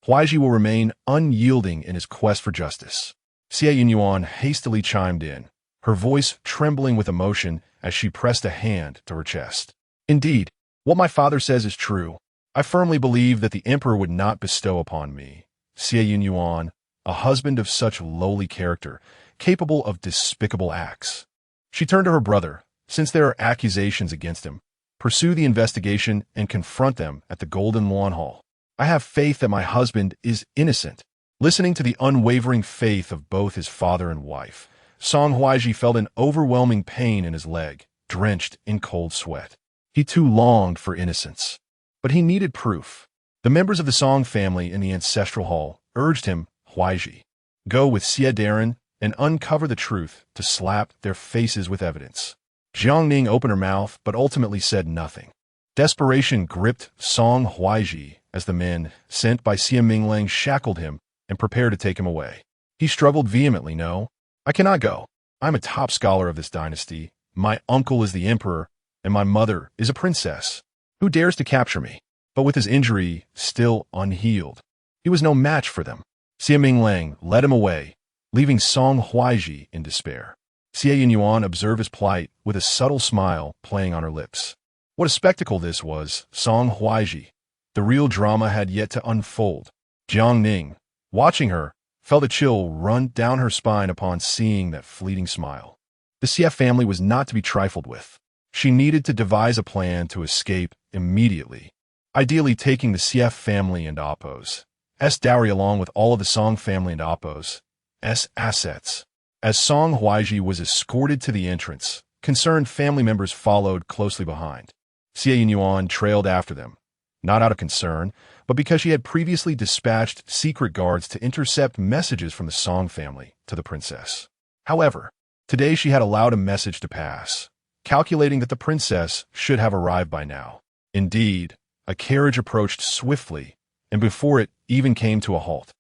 Huaizhi will remain unyielding in his quest for justice. Xie Yunyan hastily chimed in, her voice trembling with emotion as she pressed a hand to her chest. Indeed, what my father says is true. I firmly believe that the emperor would not bestow upon me, Xie Yunyan, a husband of such lowly character, capable of despicable acts. She turned to her brother. Since there are accusations against him, pursue the investigation and confront them at the Golden Lawn Hall. I have faith that my husband is innocent. Listening to the unwavering faith of both his father and wife, Song Huaizhi felt an overwhelming pain in his leg, drenched in cold sweat. He too longed for innocence. But he needed proof. The members of the Song family in the ancestral hall urged him, Huaizhi, go with Xie Darren and uncover the truth to slap their faces with evidence. Jiang Ning opened her mouth but ultimately said nothing. Desperation gripped Song Huaizhi as the men sent by Xie Minglang shackled him and prepared to take him away. He struggled vehemently. No, I cannot go. I'm a top scholar of this dynasty. My uncle is the emperor, and my mother is a princess. Who dares to capture me? But with his injury still unhealed, he was no match for them. Xie Minglang led him away, leaving Song Huaizhi in despair. Xie Yunyan observed his plight with a subtle smile playing on her lips. What a spectacle this was, Song Huaizhi. The real drama had yet to unfold. Jiang Ning, watching her, felt a chill run down her spine upon seeing that fleeting smile. The Xie family was not to be trifled with. She needed to devise a plan to escape immediately, ideally taking the Xie family and Oppo's dowry along with all of the Song family and Oppo's assets. As Song Huaizhi was escorted to the entrance, concerned family members followed closely behind. Xie Yunyan trailed after them, not out of concern, but because she had previously dispatched secret guards to intercept messages from the Song family to the princess. However, today she had allowed a message to pass, calculating that the princess should have arrived by now. Indeed, a carriage approached swiftly, and before it even came to a halt,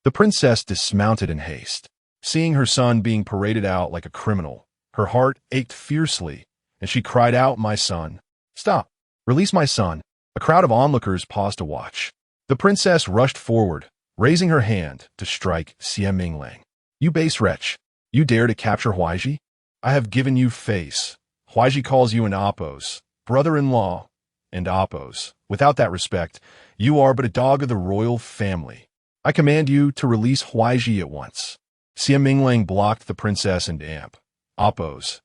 the princess dismounted in haste. Seeing her son being paraded out like a criminal, her heart ached fiercely, and she cried out, "My son! Stop! Release my son!" A crowd of onlookers paused to watch. The princess rushed forward, raising her hand to strike Xie Minglang. "You base wretch! You dare to capture Huaizhi? I have given you face." Huaizhi calls you an Appos, brother-in-law, and Appos. Without that respect, you are but a dog of the royal family. I command you to release Huaizhi at once." Xie Minglang blocked the princess and Appos'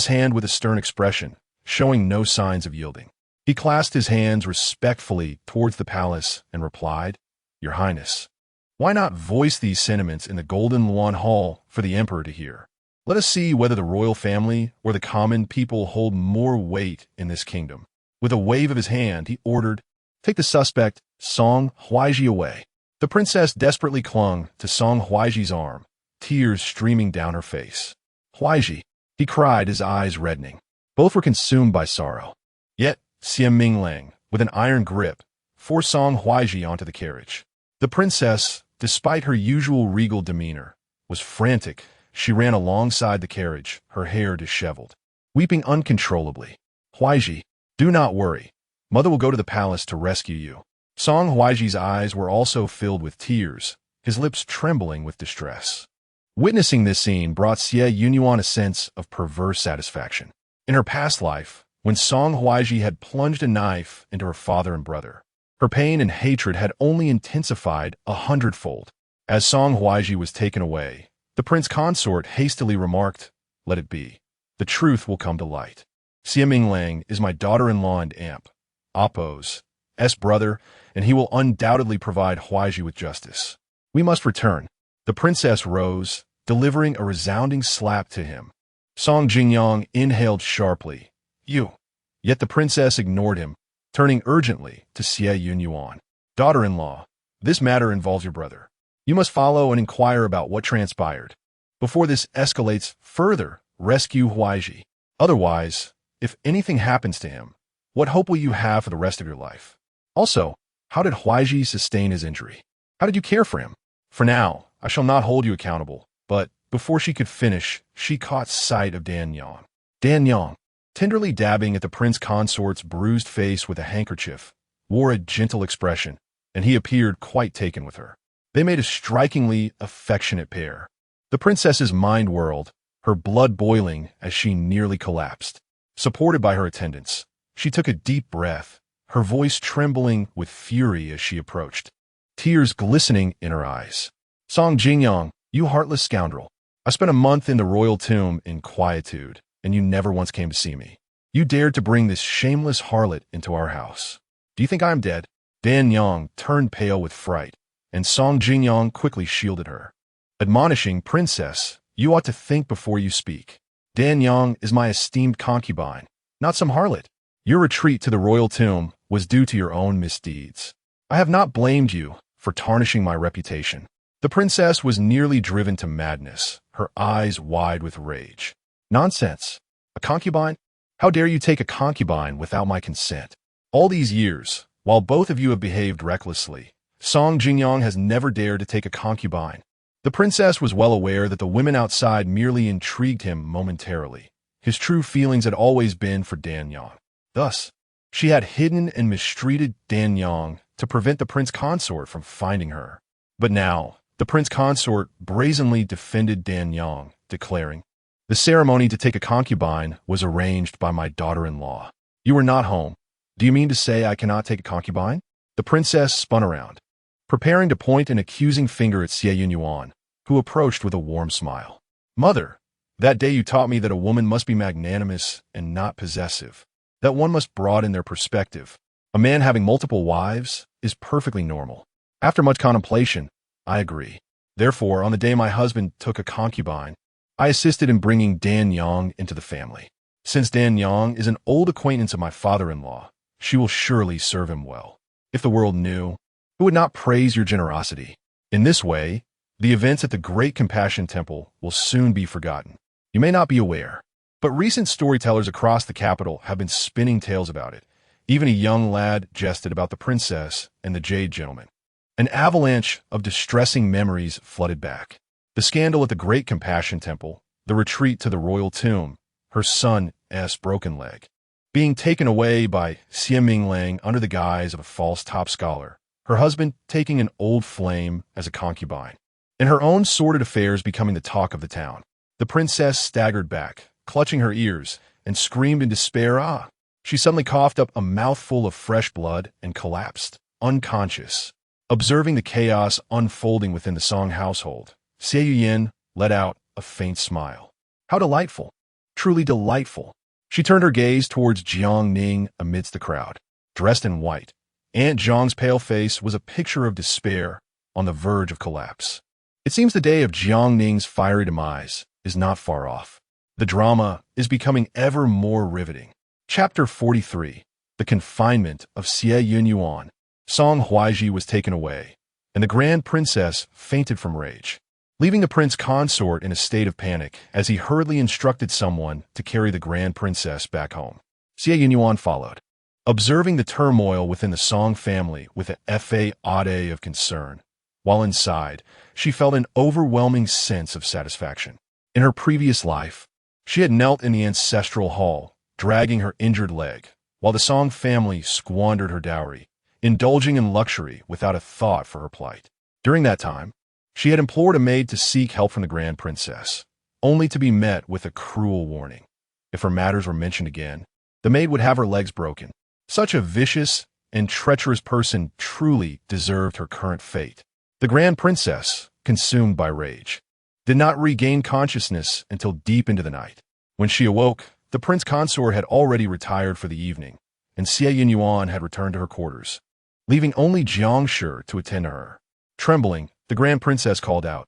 hand with a stern expression, showing no signs of yielding. He clasped his hands respectfully towards the palace and replied, "Your Highness, why not voice these sentiments in the Golden Luan Hall for the Emperor to hear? Let us see whether the royal family or the common people hold more weight in this kingdom." With a wave of his hand, he ordered, "Take the suspect, Song Huaizhi, away." The princess desperately clung to Song Huaizhi's arm, tears streaming down her face. "Huaizhi," he cried, his eyes reddening. Both were consumed by sorrow. Yet Xie Minglang, with an iron grip, forced Song Huaizhi onto the carriage. The princess, despite her usual regal demeanor, was frantic. She ran alongside the carriage, her hair disheveled, weeping uncontrollably. "Huaizhi, do not worry. Mother will go to the palace to rescue you." Song Huaizhi's eyes were also filled with tears, his lips trembling with distress. Witnessing this scene brought Xie Yunyan a sense of perverse satisfaction. In her past life, when Song Huaizhi had plunged a knife into her father and brother, her pain and hatred had only intensified 100-fold. As Song Huaizhi was taken away, the prince consort hastily remarked, "Let it be. The truth will come to light. Xie Minglang is my daughter-in-law and Appos' brother, and he will undoubtedly provide Huaizhi with justice. We must return." The princess rose, delivering a resounding slap to him. Song Jingyang inhaled sharply. "You." Yet the princess ignored him, turning urgently to Xie Yunyan. "Daughter-in-law, this matter involves your brother. You must follow and inquire about what transpired. Before this escalates further, rescue Huaizhi. Otherwise, if anything happens to him, what hope will you have for the rest of your life? Also, how did Huaizhi sustain his injury? How did you care for him? For now, I shall not hold you accountable." But before she could finish, she caught sight of Dan Yang. Dan Yang, tenderly dabbing at the prince consort's bruised face with a handkerchief, wore a gentle expression, and he appeared quite taken with her. They made a strikingly affectionate pair. The princess's mind whirled, her blood boiling as she nearly collapsed. Supported by her attendants, she took a deep breath, her voice trembling with fury as she approached, tears glistening in her eyes. "Song Jingyang, you heartless scoundrel. I spent a month in the royal tomb in quietude, and you never once came to see me. You dared to bring this shameless harlot into our house. Do you think I am dead?" Dan Yang turned pale with fright, and Song Jingyang quickly shielded her. Admonishing, "Princess, you ought to think before you speak. Dan Yang is my esteemed concubine, not some harlot. Your retreat to the royal tomb was due to your own misdeeds. I have not blamed you for tarnishing my reputation." The princess was nearly driven to madness, her eyes wide with rage. "Nonsense! A concubine? How dare you take a concubine without my consent? All these years, while both of you have behaved recklessly, Song Jingyang has never dared to take a concubine." The princess was well aware that the women outside merely intrigued him momentarily. His true feelings had always been for Dan Yang. Thus, she had hidden and mistreated Dan Yang to prevent the prince consort from finding her. But now, the prince consort brazenly defended Dan Yang, declaring, "The ceremony to take a concubine was arranged by my daughter-in-law. You were not home. Do you mean to say I cannot take a concubine?" The princess spun around, preparing to point an accusing finger at Xie Yunyan, who approached with a warm smile. "Mother, that day you taught me that a woman must be magnanimous and not possessive, that one must broaden their perspective. A man having multiple wives is perfectly normal. After much contemplation, I agree. Therefore, on the day my husband took a concubine, I assisted in bringing Dan Yang into the family. Since Dan Yang is an old acquaintance of my father-in-law, she will surely serve him well. If the world knew, it would not praise your generosity. In this way, the events at the Great Compassion Temple will soon be forgotten. You may not be aware, but recent storytellers across the capital have been spinning tales about it. Even a young lad jested about the princess and the jade gentleman. An avalanche of distressing memories flooded back. The scandal at the Great Compassion Temple, the retreat to the royal tomb, her son's broken leg, being taken away by Xie Minglang under the guise of a false top scholar, her husband taking an old flame as a concubine, and her own sordid affairs becoming the talk of the town. The princess staggered back, clutching her ears, and screamed in despair, "Ah!" She suddenly coughed up a mouthful of fresh blood and collapsed, unconscious. Observing the chaos unfolding within the Song household, Xie Yunyan let out a faint smile. How delightful! Truly delightful! She turned her gaze towards Jiang Ning amidst the crowd. Dressed in white, Aunt Zhang's pale face was a picture of despair on the verge of collapse. It seems the day of Jiang Ning's fiery demise is not far off. The drama is becoming ever more riveting. Chapter 43. The Confinement of Xie Yunyan. Song Huaizhi was taken away, and the Grand Princess fainted from rage, leaving the Prince Consort in a state of panic as he hurriedly instructed someone to carry the Grand Princess back home. Xie Yunyan followed, observing the turmoil within the Song family with a fa of concern. While inside, she felt an overwhelming sense of satisfaction. In her previous life, she had knelt in the ancestral hall, dragging her injured leg, while the Song family squandered her dowry, indulging in luxury without a thought for her plight. During that time, she had implored a maid to seek help from the Grand Princess, only to be met with a cruel warning. If her matters were mentioned again, the maid would have her legs broken. Such a vicious and treacherous person truly deserved her current fate. The Grand Princess, consumed by rage, did not regain consciousness until deep into the night. When she awoke, the Prince Consort had already retired for the evening, and Xie Yunyan had returned to her quarters, leaving only Jiang Shi to attend to her. Trembling, the Grand Princess called out,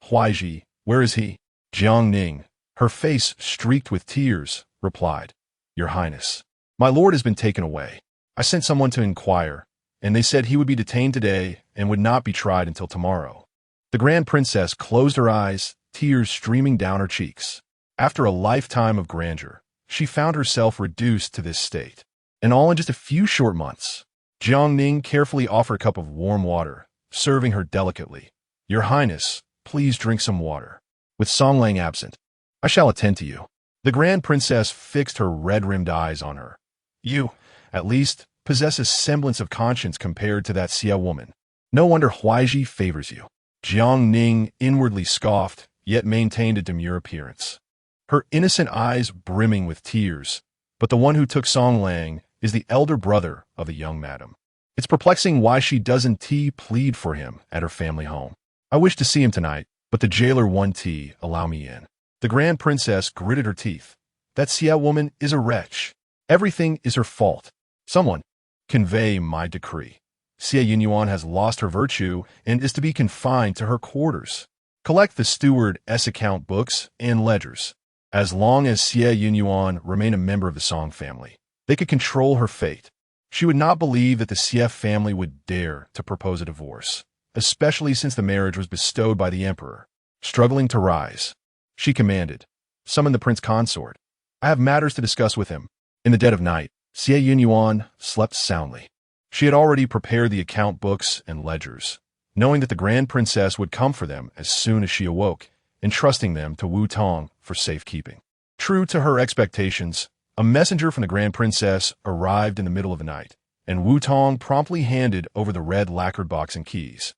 "Huaizhi, where is he?" Jiang Ning, her face streaked with tears, replied, "Your Highness, my lord has been taken away. I sent someone to inquire, and they said he would be detained today and would not be tried until tomorrow." The Grand Princess closed her eyes, tears streaming down her cheeks. After a lifetime of grandeur, she found herself reduced to this state. And all in just a few short months. Jiang Ning carefully offered a cup of warm water, serving her delicately. "Your Highness, please drink some water." With Song Lang absent, "I shall attend to you." The Grand Princess fixed her red-rimmed eyes on her. "You, at least, possess a semblance of conscience compared to that Xie woman. No wonder Huaizhi favors you." Jiang Ning inwardly scoffed, yet maintained a demure appearance, her innocent eyes brimming with tears. But the one who took Song Lang is the elder brother of the young madam. It's perplexing why she doesn't plead for him at her family home. "I wish to see him tonight, but the jailer won't allow me in." The Grand Princess gritted her teeth. "That Xie woman is a wretch. Everything is her fault. Someone convey my decree. Xie Yunyan has lost her virtue and is to be confined to her quarters. Collect the steward's account books and ledgers. As long as Xie Yunyan remained a member of the Song family, they could control her fate. She would not believe that the Xie family would dare to propose a divorce, especially since the marriage was bestowed by the emperor. Struggling to rise, she commanded, "Summon the Prince Consort. I have matters to discuss with him." In the dead of night, Xie Yunyan slept soundly. She had already prepared the account books and ledgers, knowing that the Grand Princess would come for them as soon as she awoke, entrusting them to Wu Tong for safekeeping. True to her expectations, a messenger from the Grand Princess arrived in the middle of the night, and Wu Tong promptly handed over the red lacquered box and keys,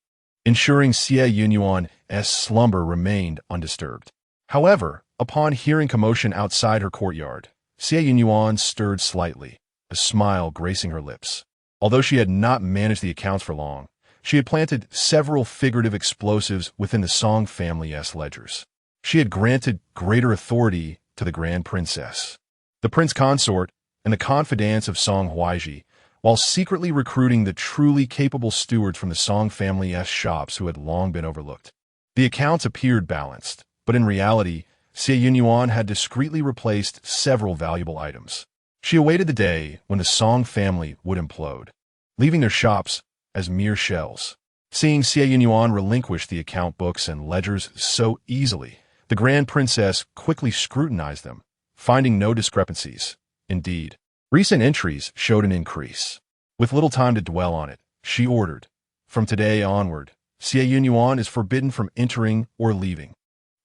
ensuring Xie Yunyan's slumber remained undisturbed. However, upon hearing commotion outside her courtyard, Xie Yunyan stirred slightly, a smile gracing her lips. Although she had not managed the accounts for long, she had planted several figurative explosives within the Song family's ledgers. She had granted greater authority to the Grand Princess, the Prince Consort, and the confidants of Song Huaizhi, while secretly recruiting the truly capable stewards from the Song family's shops who had long been overlooked. The accounts appeared balanced, but in reality, Xie Yunyan had discreetly replaced several valuable items. She awaited the day when the Song family would implode, leaving their shops as mere shells. Seeing Xie Yunyan relinquish the account books and ledgers so easily, the Grand Princess quickly scrutinized them, finding no discrepancies. Indeed, recent entries showed an increase. With little time to dwell on it, she ordered, "From today onward, Xie Yunyan is forbidden from entering or leaving.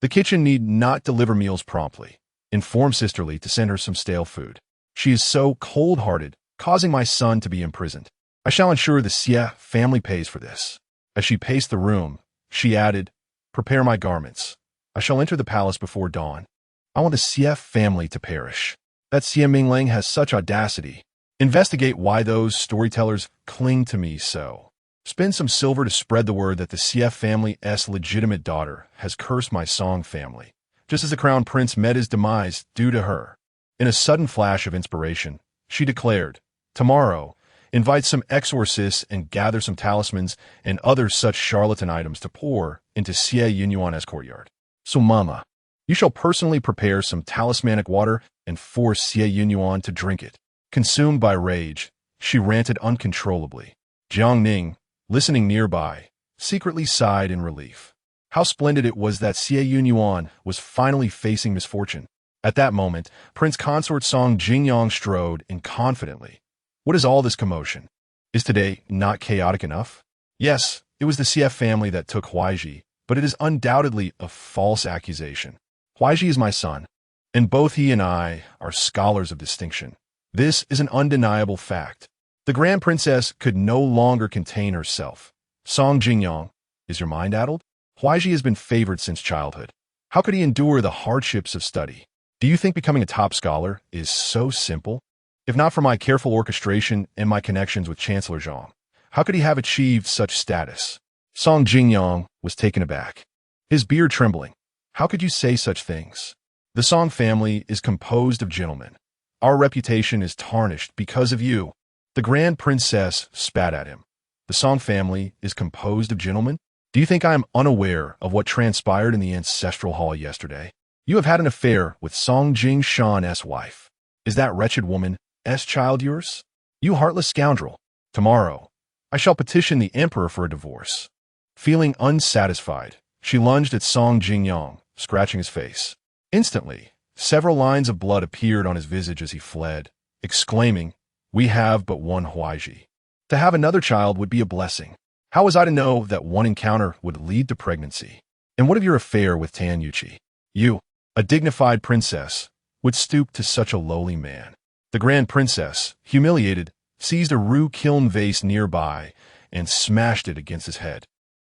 The kitchen need not deliver meals promptly. Inform Sisterly to send her some stale food. She is so cold-hearted, causing my son to be imprisoned. I shall ensure the Xie family pays for this." As she paced the room, she added, "Prepare my garments. I shall enter the palace before dawn. I want the Xie family to perish." That Xie Minglang has such audacity. Investigate why those storytellers cling to me so. Spend some silver to spread the word that the Xie family's legitimate daughter has cursed my Song family, just as the crown prince met his demise due to her. In a sudden flash of inspiration, she declared, "Tomorrow, invite some exorcists and gather some talismans and other such charlatan items to pour into Xie Yunyan's courtyard. So mama, you shall personally prepare some talismanic water and force Xie Yunyan to drink it." Consumed by rage, she ranted uncontrollably. Jiang Ning, listening nearby, secretly sighed in relief. How splendid it was that Xie Yunyan was finally facing misfortune. At that moment, Prince Consort Song Jingyang strode in confidently. What is all this commotion? Is today not chaotic enough? Yes, it was the Xie family that took Huaizhi, but it is undoubtedly a false accusation. Huaizhi is my son, and both he and I are scholars of distinction. This is an undeniable fact. The Grand Princess could no longer contain herself. Song Jingyang, is your mind addled? Huaizhi has been favored since childhood. How could he endure the hardships of study? Do you think becoming a top scholar is so simple? If not for my careful orchestration and my connections with Chancellor Zhang, how could he have achieved such status? Song Jingyang was taken aback, his beard trembling. How could you say such things? The Song family is composed of gentlemen. Our reputation is tarnished because of you. The Grand Princess spat at him. The Song family is composed of gentlemen? Do you think I am unaware of what transpired in the ancestral hall yesterday? You have had an affair with Song Jingshan's wife. Is that wretched woman's child yours? You heartless scoundrel. Tomorrow, I shall petition the emperor for a divorce. Feeling unsatisfied, she lunged at Song Jingyang, scratching his face. Instantly, several lines of blood appeared on his visage as he fled, exclaiming, "We have but one Huaizhi. To have another child would be a blessing. How was I to know that one encounter would lead to pregnancy? And what of your affair with Tan Yuqi? You, a dignified princess, would stoop to such a lowly man." The Grand Princess, humiliated, seized a rue kiln vase nearby and smashed it against his head.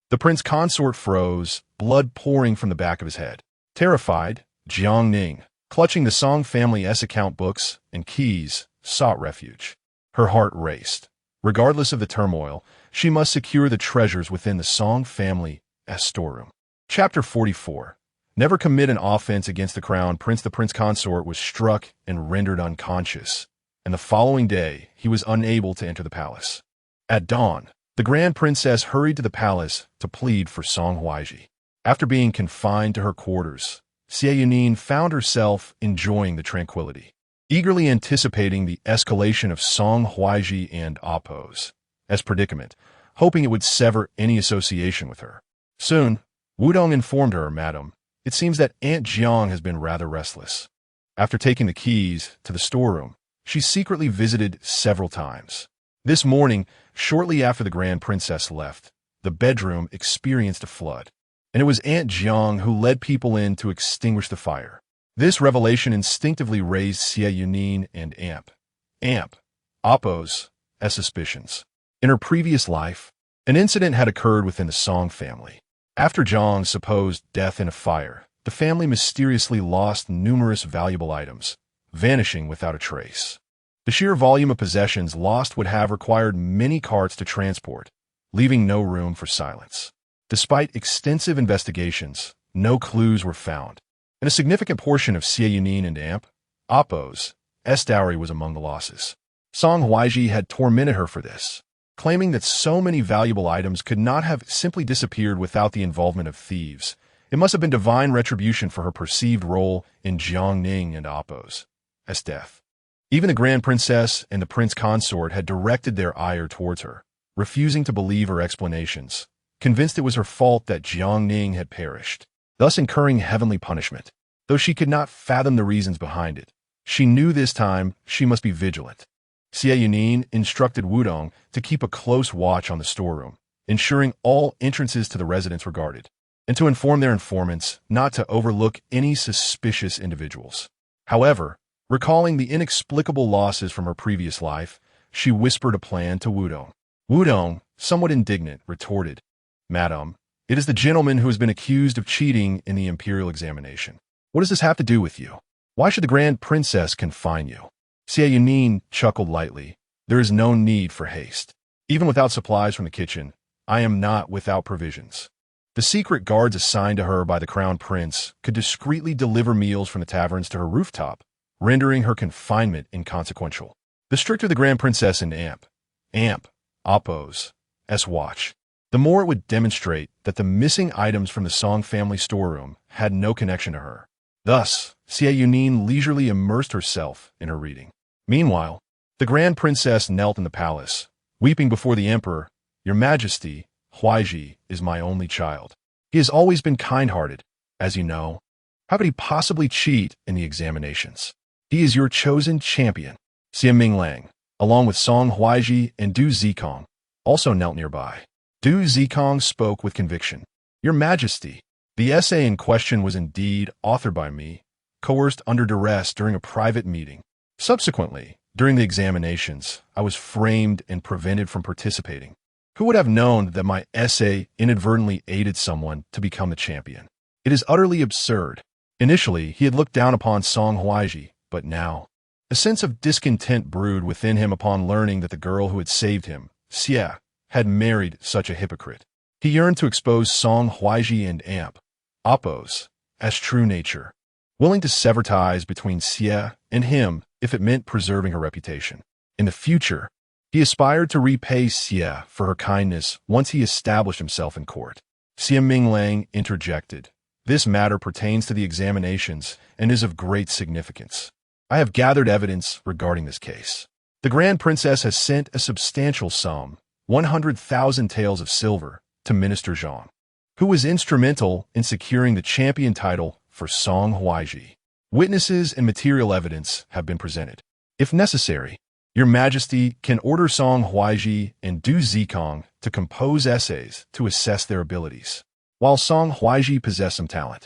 The prince consort froze, blood pouring from the back of his head. Terrified, Jiang Ning, clutching the Song family's account books and keys, sought refuge. Her heart raced. Regardless of the turmoil, she must secure the treasures within the Song family's storeroom. Chapter 44. Never commit an offense against the crown prince. The prince consort was struck and rendered unconscious, and the following day he was unable to enter the palace. At dawn, the Grand Princess hurried to the palace to plead for Song Huaizhi. After being confined to her quarters, Xie Yunyan found herself enjoying the tranquility, eagerly anticipating the escalation of Song Huaizhi and Appo's predicament, hoping it would sever any association with her. Soon, Wudong informed her, "Madam, it seems that Aunt Jiang has been rather restless." After taking the keys to the storeroom, she secretly visited several times. This morning, shortly after the Grand Princess left, the bedroom experienced a flood, and it was Aunt Jiang who led people in to extinguish the fire. This revelation instinctively raised Xie Yunyan and Appo's suspicions. In her previous life, an incident had occurred within the Song family. After Zhang's supposed death in a fire, the family mysteriously lost numerous valuable items, vanishing without a trace. The sheer volume of possessions lost would have required many carts to transport, leaving no room for silence. Despite extensive investigations, no clues were found, and a significant portion of Xie Yunyan and Appo's dowry was among the losses. Song Huaizhi had tormented her for this, claiming that so many valuable items could not have simply disappeared without the involvement of thieves. It must have been divine retribution for her perceived role in Jiang Ning and Appo's death. Even the Grand Princess and the Prince Consort had directed their ire towards her, refusing to believe her explanations, convinced it was her fault that Jiang Ning had perished, thus incurring heavenly punishment. Though she could not fathom the reasons behind it, she knew this time she must be vigilant. Xie Yunyan instructed Wudong to keep a close watch on the storeroom, ensuring all entrances to the residence were guarded, and to inform their informants not to overlook any suspicious individuals. However, recalling the inexplicable losses from her previous life, she whispered a plan to Wudong. Wudong, somewhat indignant, retorted, "Madam, it is the gentleman who has been accused of cheating in the imperial examination. What does this have to do with you? Why should the Grand Princess confine you? Xie Yunyan chuckled lightly. There is no need for haste. Even without supplies from the kitchen, I am not without provisions. The secret guards assigned to her by the Crown Prince could discreetly deliver meals from the taverns to her rooftop, rendering her confinement inconsequential. The stricter the Grand Princess and Amp, Oppo's, watch, the more it would demonstrate that the missing items from the Song family storeroom had no connection to her. Thus, Xie Yunyan leisurely immersed herself in her reading. Meanwhile, the Grand Princess knelt in the palace, weeping before the Emperor. Your Majesty, Huaizhi is my only child. He has always been kind-hearted, as you know. How could he possibly cheat in the examinations? He is your chosen champion. Xie Minglang, along with Song Huaizhi and Du Zikong, also knelt nearby. Du Zikong spoke with conviction. Your Majesty, the essay in question was indeed authored by me, coerced under duress during a private meeting. Subsequently, during the examinations, I was framed and prevented from participating. Who would have known that my essay inadvertently aided someone to become the champion? It is utterly absurd. Initially, he had looked down upon Song Huaizhi, but now, a sense of discontent brewed within him upon learning that the girl who had saved him, Xie, had married such a hypocrite. He yearned to expose Song Huaizhi and Oppo's true nature, willing to sever ties between Xie and him if it meant preserving her reputation. In the future, he aspired to repay Xie for her kindness once he established himself in court. Xie Minglang interjected. This matter pertains to the examinations and is of great significance. I have gathered evidence regarding this case. The Grand Princess has sent a substantial sum, 100,000 taels of silver, to Minister Zhang, who was instrumental in securing the champion title for Song Huaizhi. Witnesses and material evidence have been presented. If necessary, Your Majesty can order Song Huaizhi and Du Zikong to compose essays to assess their abilities. While Song Huaizhi possessed some talent,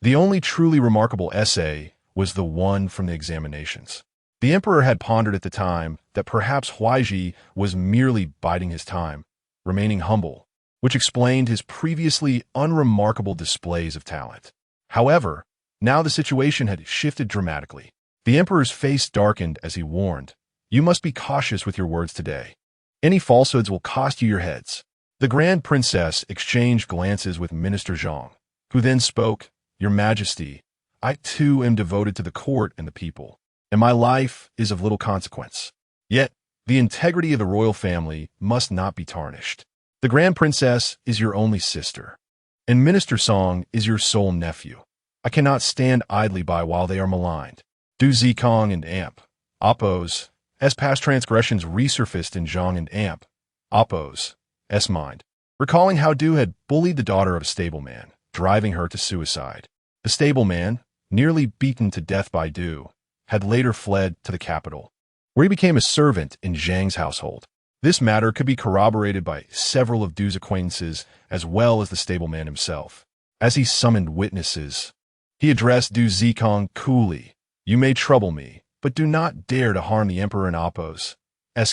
the only truly remarkable essay was the one from the examinations. The Emperor had pondered at the time that perhaps Huaizhi was merely biding his time, remaining humble, which explained his previously unremarkable displays of talent. However, now the situation had shifted dramatically. The Emperor's face darkened as he warned, "You must be cautious with your words today. Any falsehoods will cost you your heads." The Grand Princess exchanged glances with Minister Zhang, who then spoke, "Your Majesty, I too am devoted to the court and the people, and my life is of little consequence. Yet, the integrity of the royal family must not be tarnished. The Grand Princess is your only sister, and Minister Song is your sole nephew. I cannot stand idly by while they are maligned." Du Zikong and Oppo's past transgressions resurfaced in Zhang and Oppo's mind, recalling how Du had bullied the daughter of a stableman, driving her to suicide. The stableman, nearly beaten to death by Du, had later fled to the capital, where he became a servant in Zhang's household. This matter could be corroborated by several of Du's acquaintances as well as the stableman himself. As he summoned witnesses, he addressed Du Zikong coolly, "You may trouble me, but do not dare to harm the Emperor and Oppo's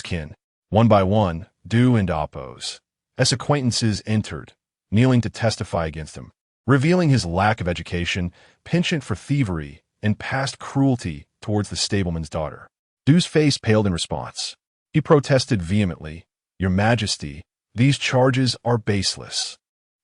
kin." One by one, Du and Oppo's acquaintances entered, kneeling to testify against him, revealing his lack of education, penchant for thievery, and past cruelty towards the stableman's daughter. Du's face paled in response. He protested vehemently, "Your Majesty, these charges are baseless.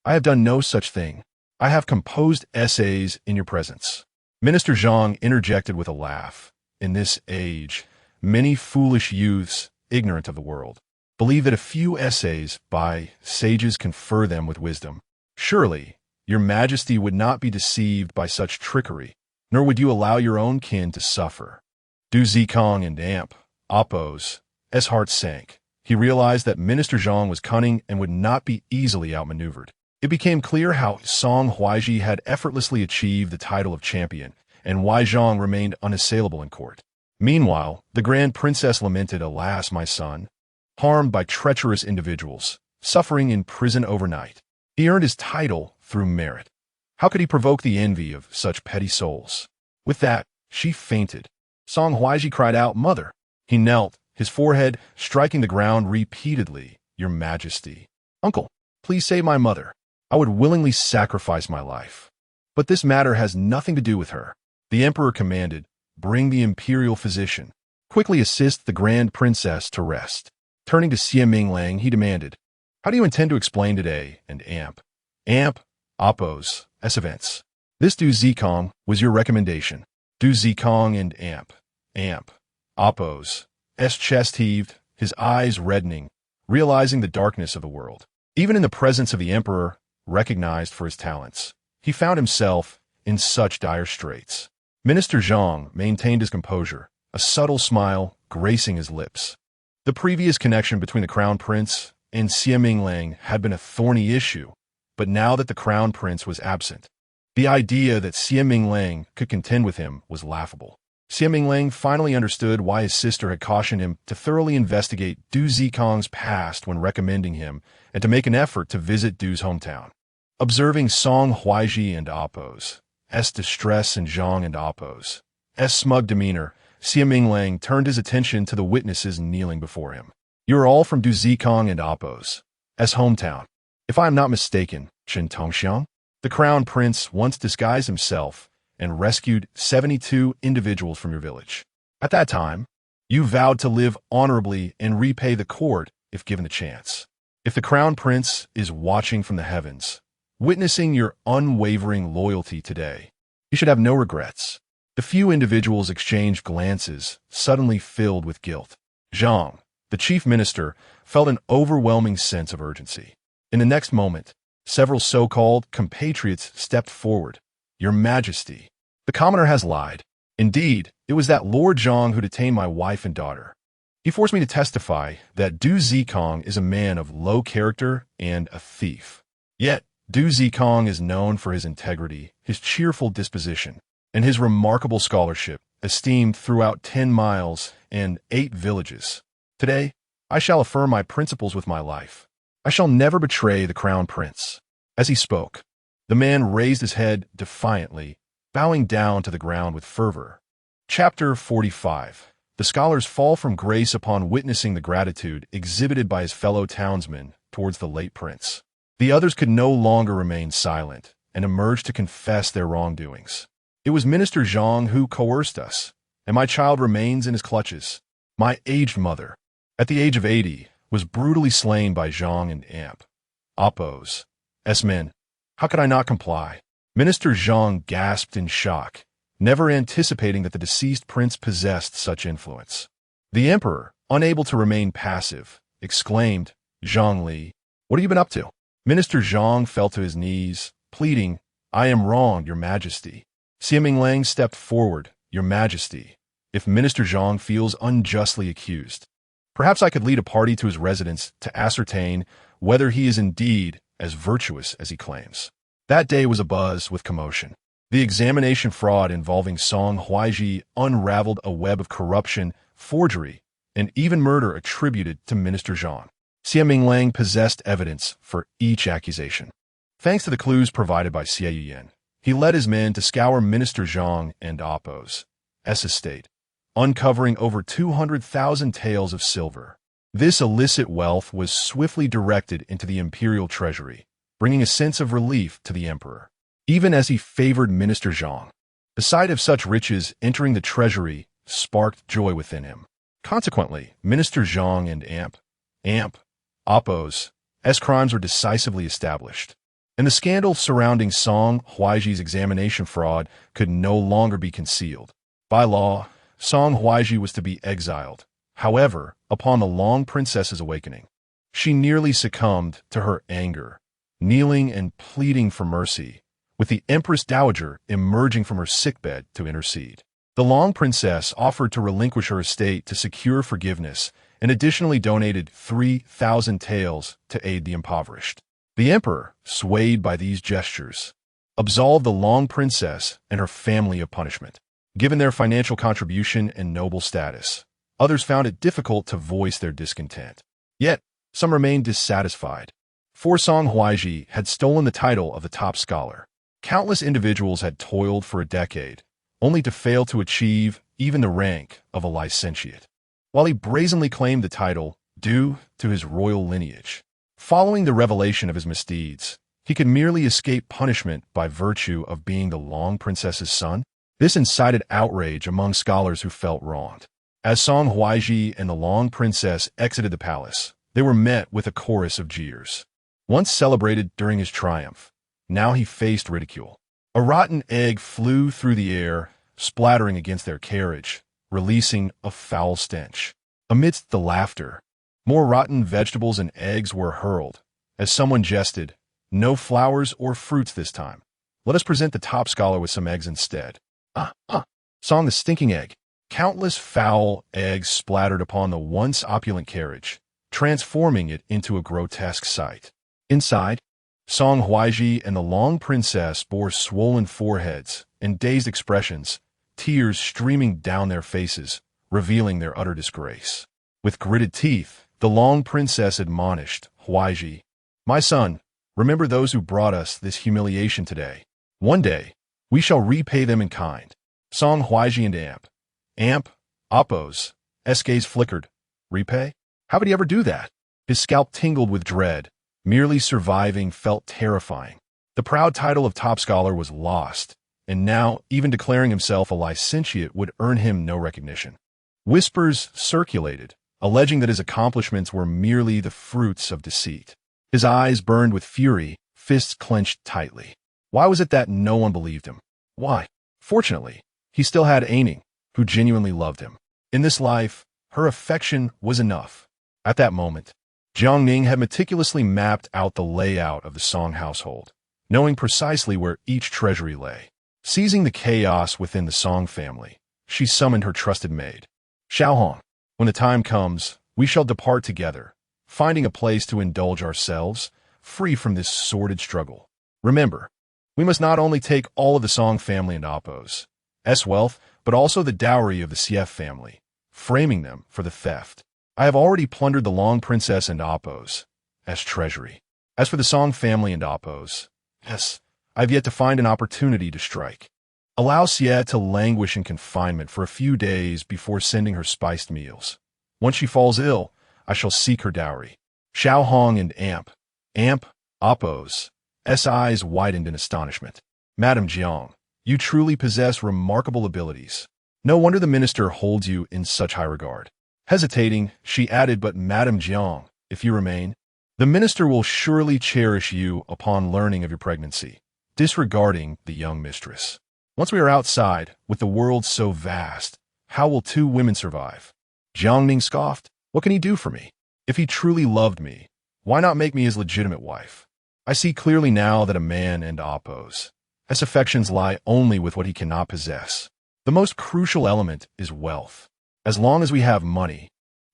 I have done no such thing. I have composed essays in your presence." Minister Zhang interjected with a laugh. "In this age, many foolish youths, ignorant of the world, believe that a few essays by sages confer them with wisdom. Surely, your Majesty would not be deceived by such trickery, nor would you allow your own kin to suffer." Du Zikong and Oppo's heart sank. He realized that Minister Zhang was cunning and would not be easily outmaneuvered. It became clear how Song Huaizhi had effortlessly achieved the title of champion, and why Zhang remained unassailable in court. Meanwhile, the Grand Princess lamented, "Alas, my son, harmed by treacherous individuals, suffering in prison overnight. He earned his title through merit. How could he provoke the envy of such petty souls?" With that, she fainted. Song Huaizhi cried out, "Mother!" He knelt, his forehead striking the ground repeatedly. "Your Majesty, uncle, please save my mother. I would willingly sacrifice my life. But this matter has nothing to do with her." The Emperor commanded, bring the imperial physician. Quickly assist the grand princess to rest. Turning to Xie Minglang, he demanded, how do you intend to explain today and amp, oppose, events? This Du Zikong was your recommendation. Du Zikong and amp, oppose, chest heaved, his eyes reddening, realizing the darkness of the world. Even in the presence of the emperor, recognized for his talents, he found himself in such dire straits. Minister Zhang maintained his composure, a subtle smile gracing his lips. The previous connection between the crown prince and Xie Minglang had been a thorny issue, but now that the crown prince was absent, the idea that Xie Minglang could contend with him was laughable. Xie Minglang finally understood why his sister had cautioned him to thoroughly investigate Du Zikong's past when recommending him and to make an effort to visit Du's hometown. Observing Song Huaizhi and Appo's distress and Zhang and Appo's smug demeanor, Xie Minglang turned his attention to the witnesses kneeling before him. You are all from Du Zikong and Appo's hometown. If I am not mistaken, Chen Tongxiang, the crown prince once disguised himself and rescued 72 individuals from your village. At that time, you vowed to live honorably and repay the court if given the chance. If the crown prince is watching from the heavens, witnessing your unwavering loyalty today, you should have no regrets. The few individuals exchanged glances, suddenly filled with guilt. Zhang, the chief minister, felt an overwhelming sense of urgency. In the next moment, several so-called compatriots stepped forward. Your Majesty, the commoner has lied. Indeed, it was that Lord Zhang who detained my wife and daughter. He forced me to testify that Du Zikong is a man of low character and a thief. Yet, Du Zikong is known for his integrity, his cheerful disposition, and his remarkable scholarship, esteemed throughout 10 miles and 8 villages. Today, I shall affirm my principles with my life. I shall never betray the crown prince. As he spoke, the man raised his head defiantly, bowing down to the ground with fervor. Chapter 45. The scholars fall from grace upon witnessing the gratitude exhibited by his fellow townsmen towards the late prince. The others could no longer remain silent and emerged to confess their wrongdoings. It was Minister Zhang who coerced us, and my child remains in his clutches. My aged mother, at the age of 80, was brutally slain by Zhang and Appo's men. How could I not comply? Minister Zhang gasped in shock, never anticipating that the deceased prince possessed such influence. The emperor, unable to remain passive, exclaimed, Zhang Li, what have you been up to? Minister Zhang fell to his knees, pleading, I am wrong, Your Majesty. Xie Minglang stepped forward, Your Majesty. If Minister Zhang feels unjustly accused, perhaps I could lead a party to his residence to ascertain whether he is indeed as virtuous as he claims. That day was abuzz with commotion. The examination fraud involving Song Huaizhi unraveled a web of corruption, forgery, and even murder attributed to Minister Zhang. Xie Minglang possessed evidence for each accusation. Thanks to the clues provided by Xie Yunyan, he led his men to scour Minister Zhang and Appo's estate, uncovering over 200,000 taels of silver. This illicit wealth was swiftly directed into the imperial treasury, bringing a sense of relief to the emperor, even as he favored Minister Zhang. The sight of such riches entering the treasury sparked joy within him. Consequently, Minister Zhang and Appo's crimes were decisively established, and the scandal surrounding Song Huaizhi's examination fraud could no longer be concealed. By law, Song Huaizhi was to be exiled. However, upon the long princess's awakening, she nearly succumbed to her anger, kneeling and pleading for mercy, with the Empress Dowager emerging from her sickbed to intercede. The Long Princess offered to relinquish her estate to secure forgiveness and additionally donated 3,000 taels to aid the impoverished. The emperor, swayed by these gestures, absolved the Long Princess and her family of punishment. Given their financial contribution and noble status, others found it difficult to voice their discontent. Yet, some remained dissatisfied. For Song Huaizhi had stolen the title of the top scholar. Countless individuals had toiled for a decade, only to fail to achieve even the rank of a licentiate, while he brazenly claimed the title due to his royal lineage. Following the revelation of his misdeeds, he could merely escape punishment by virtue of being the Long Princess's son. This incited outrage among scholars who felt wronged. As Song Huaizhi and the Long Princess exited the palace, they were met with a chorus of jeers. Once celebrated during his triumph, now he faced ridicule. A rotten egg flew through the air, splattering against their carriage, releasing a foul stench. Amidst the laughter, more rotten vegetables and eggs were hurled, as someone jested, "No flowers or fruits this time. Let us present the top scholar with some eggs instead." Song the stinking egg. Countless foul eggs splattered upon the once opulent carriage, transforming it into a grotesque sight. Inside, Song Huaizhi and the Long Princess bore swollen foreheads and dazed expressions, tears streaming down their faces, revealing their utter disgrace. With gritted teeth, the Long Princess admonished Huaizhi, "My son, remember those who brought us this humiliation today. One day, we shall repay them in kind." Song Huaizhi and Amp, Oppo's gaze flickered. Repay? How would he ever do that? His scalp tingled with dread. Merely surviving felt terrifying. The proud title of top scholar was lost, and now even declaring himself a licentiate would earn him no recognition. Whispers circulated, alleging that his accomplishments were merely the fruits of deceit. His eyes burned with fury, fists clenched tightly. Why was it that no one believed him? Why? Fortunately, he still had Aining, who genuinely loved him. In this life, her affection was enough. At that moment, Jiang Ning had meticulously mapped out the layout of the Song household, knowing precisely where each treasury lay. Seizing the chaos within the Song family, she summoned her trusted maid. "Xiaohong, when the time comes, we shall depart together, finding a place to indulge ourselves, free from this sordid struggle. Remember, we must not only take all of the Song family and Oppo's wealth, but also the dowry of the Xie family, framing them for the theft. I have already plundered the Long Princess and Oppo's treasury. As for the Song family and Oppo's, I have yet to find an opportunity to strike. Allow Xie to languish in confinement for a few days before sending her spiced meals. Once she falls ill, I shall seek her dowry." Xiaohong and Amp, Oppo's eyes widened in astonishment. "Madame Jiang, you truly possess remarkable abilities. No wonder the minister holds you in such high regard." Hesitating, she added, "But Madame Jiang, if you remain, the minister will surely cherish you upon learning of your pregnancy," disregarding the young mistress. "Once we are outside, with the world so vast, how will two women survive?" Jiang Ning scoffed. "What can he do for me? If he truly loved me, why not make me his legitimate wife? I see clearly now that a man and Oppo's affections lie only with what he cannot possess. The most crucial element is wealth. As long as we have money,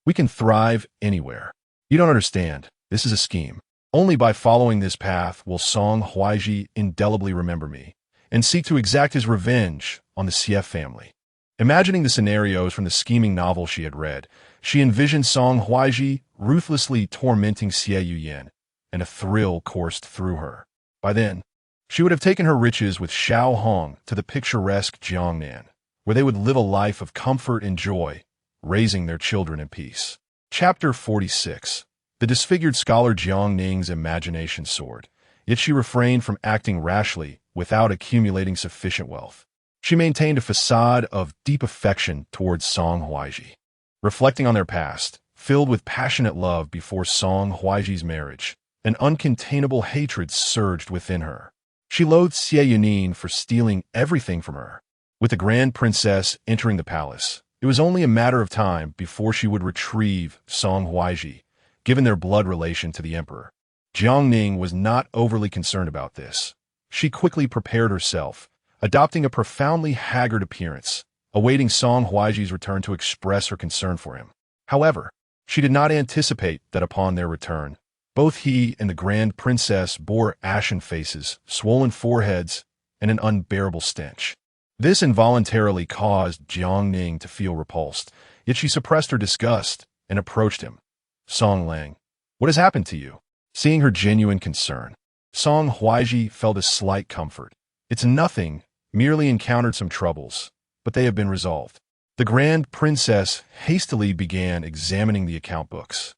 we can thrive anywhere. You don't understand. This is a scheme. Only by following this path will Song Huaizhi indelibly remember me and seek to exact his revenge on the Xie family." Imagining the scenarios from the scheming novel she had read, she envisioned Song Huaizhi ruthlessly tormenting Xie Yunyan, and a thrill coursed through her. By then, she would have taken her riches with Xiaohong to the picturesque Jiangnan, where they would live a life of comfort and joy, raising their children in peace. Chapter 46. The disfigured scholar Jiang Ning's imagination soared, yet she refrained from acting rashly without accumulating sufficient wealth. She maintained a facade of deep affection towards Song Huaizhi. Reflecting on their past, filled with passionate love before Song Huaizhi's marriage, an uncontainable hatred surged within her. She loathed Xie Yunyan for stealing everything from her. With the Grand Princess entering the palace, it was only a matter of time before she would retrieve Song Huaizhi, given their blood relation to the emperor. Jiang Ning was not overly concerned about this. She quickly prepared herself, adopting a profoundly haggard appearance, awaiting Song Huaizhi's return to express her concern for him. However, she did not anticipate that upon their return, both he and the Grand Princess bore ashen faces, swollen foreheads, and an unbearable stench. This involuntarily caused Jiang Ning to feel repulsed, yet she suppressed her disgust and approached him. "Song Lang, what has happened to you?" Seeing her genuine concern, Song Huaizhi felt a slight comfort. "It's nothing, merely encountered some troubles, but they have been resolved." The Grand Princess hastily began examining the account books.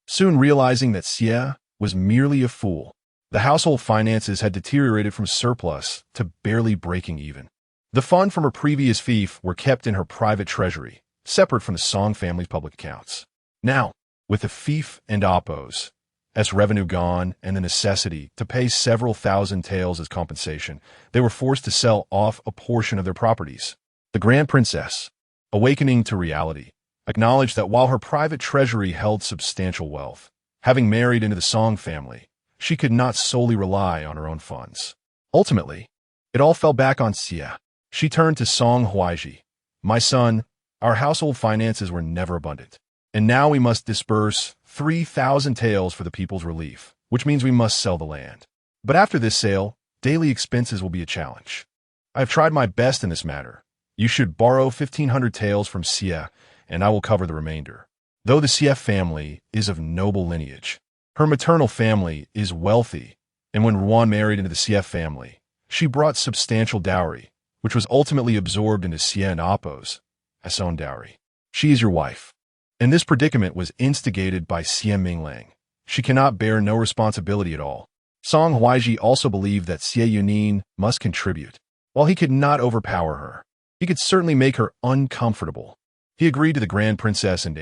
Soon realizing that Xie was merely a fool, the household finances had deteriorated from surplus to barely breaking even. The funds from her previous fief were kept in her private treasury, separate from the Song family's public accounts. Now, with the fief and oppos, as revenue gone and the necessity to pay several thousand taels as compensation, they were forced to sell off a portion of their properties. The Grand Princess, awakening to reality, acknowledged that while her private treasury held substantial wealth, having married into the Song family, she could not solely rely on her own funds. Ultimately, it all fell back on Xie. She turned to Song Huaizhi. "My son, our household finances were never abundant, and now we must disburse 3,000 taels for the people's relief, which means we must sell the land. But after this sale, daily expenses will be a challenge. I have tried my best in this matter. You should borrow 1,500 taels from Xie, and I will cover the remainder. Though the Xie family is of noble lineage, her maternal family is wealthy, and when Ruan married into the Xie family, she brought substantial dowry, which was ultimately absorbed into Xie and Appo's as own dowry. She is your wife. And this predicament was instigated by Xie Minglang. She cannot bear no responsibility at all." Song Huaizhi also believed that Xie Yunyan must contribute. While he could not overpower her, he could certainly make her uncomfortable. He agreed to the Grand Princess and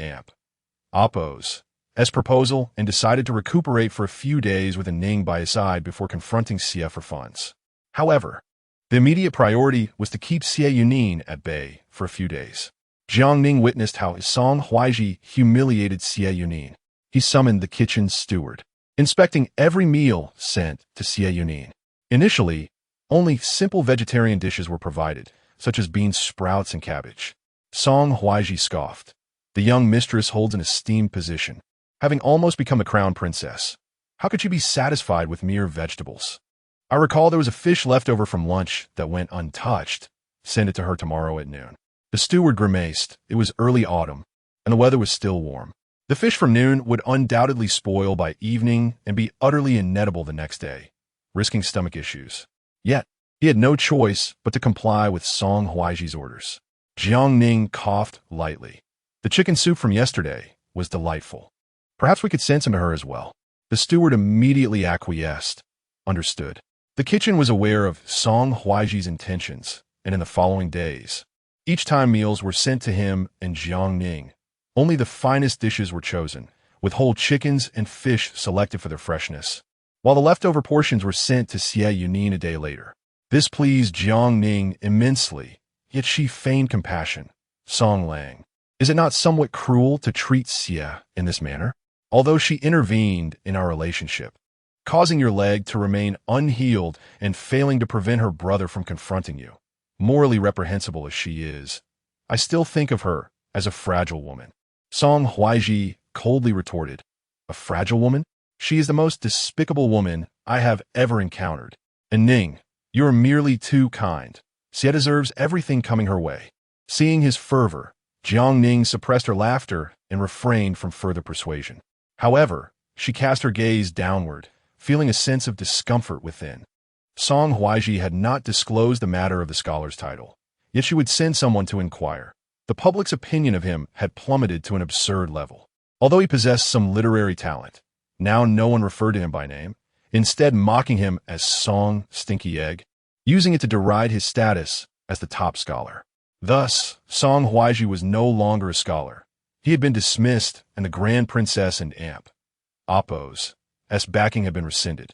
Appo's proposal and decided to recuperate for a few days with a Ning by his side before confronting Xie for funds. However, the immediate priority was to keep Xie Yunyan at bay for a few days. Jiang Ning witnessed how Song Huaizhi humiliated Xie Yunyan. He summoned the kitchen steward, inspecting every meal sent to Xie Yunyan. Initially, only simple vegetarian dishes were provided, such as bean sprouts and cabbage. Song Huaizhi scoffed. "The young mistress holds an esteemed position, having almost become a crown princess. How could she be satisfied with mere vegetables? I recall there was a fish left over from lunch that went untouched. Send it to her tomorrow at noon." The steward grimaced. It was early autumn, and the weather was still warm. The fish from noon would undoubtedly spoil by evening and be utterly ineatable the next day, risking stomach issues. Yet, he had no choice but to comply with Song Huaizhi's orders. Jiang Ning coughed lightly. "The chicken soup from yesterday was delightful. Perhaps we could send some to her as well." The steward immediately acquiesced. Understood. The kitchen was aware of Song Huaizhi's intentions, and in the following days, each time meals were sent to him and Jiang Ning, only the finest dishes were chosen, with whole chickens and fish selected for their freshness, while the leftover portions were sent to Xie Yunyan a day later. This pleased Jiang Ning immensely, yet she feigned compassion. "Song Lang, is it not somewhat cruel to treat Xie in this manner? Although she intervened in our relationship, causing your leg to remain unhealed and failing to prevent her brother from confronting you, morally reprehensible as she is, I still think of her as a fragile woman." Song Huaizhi coldly retorted, "A fragile woman? She is the most despicable woman I have ever encountered. And Ning, you are merely too kind. Xie deserves everything coming her way." Seeing his fervor, Jiang Ning suppressed her laughter and refrained from further persuasion. However, she cast her gaze downward, feeling a sense of discomfort within. Song Huaizhi had not disclosed the matter of the scholar's title, yet she would send someone to inquire. The public's opinion of him had plummeted to an absurd level. Although he possessed some literary talent, now no one referred to him by name, instead mocking him as Song Stinky Egg, using it to deride his status as the top scholar. Thus, Song Huaizhi was no longer a scholar. He had been dismissed, and the Grand Princess and Appo's backing had been rescinded,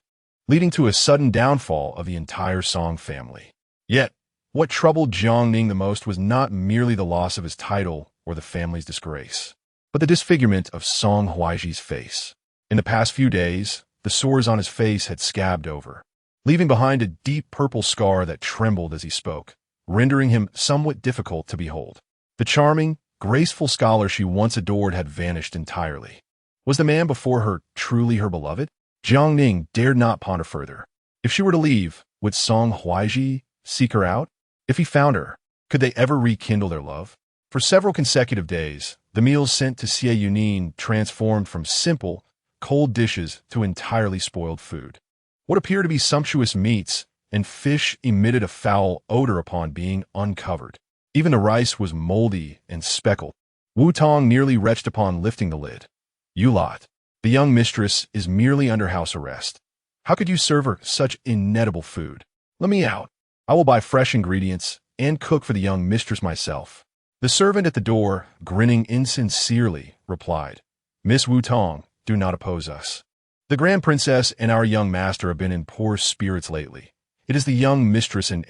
leading to a sudden downfall of the entire Song family. Yet, what troubled Jiang Ning the most was not merely the loss of his title or the family's disgrace, but the disfigurement of Song Huaizhi's face. In the past few days, the sores on his face had scabbed over, leaving behind a deep purple scar that trembled as he spoke, rendering him somewhat difficult to behold. The charming, graceful scholar she once adored had vanished entirely. Was the man before her truly her beloved? Jiang Ning dared not ponder further. If she were to leave, would Song Huaizhi seek her out? If he found her, could they ever rekindle their love? For several consecutive days, the meals sent to Xie Yunyan transformed from simple, cold dishes to entirely spoiled food. What appeared to be sumptuous meats and fish emitted a foul odor upon being uncovered. Even the rice was moldy and speckled. Wu Tong nearly retched upon lifting the lid. "You lot, the young mistress is merely under house arrest. How could you serve her such inedible food? Let me out. I will buy fresh ingredients and cook for the young mistress myself." The servant at the door, grinning insincerely, replied, "Miss Wu Tong, do not oppose us. The Grand Princess and our young master have been in poor spirits lately. It is the young mistress and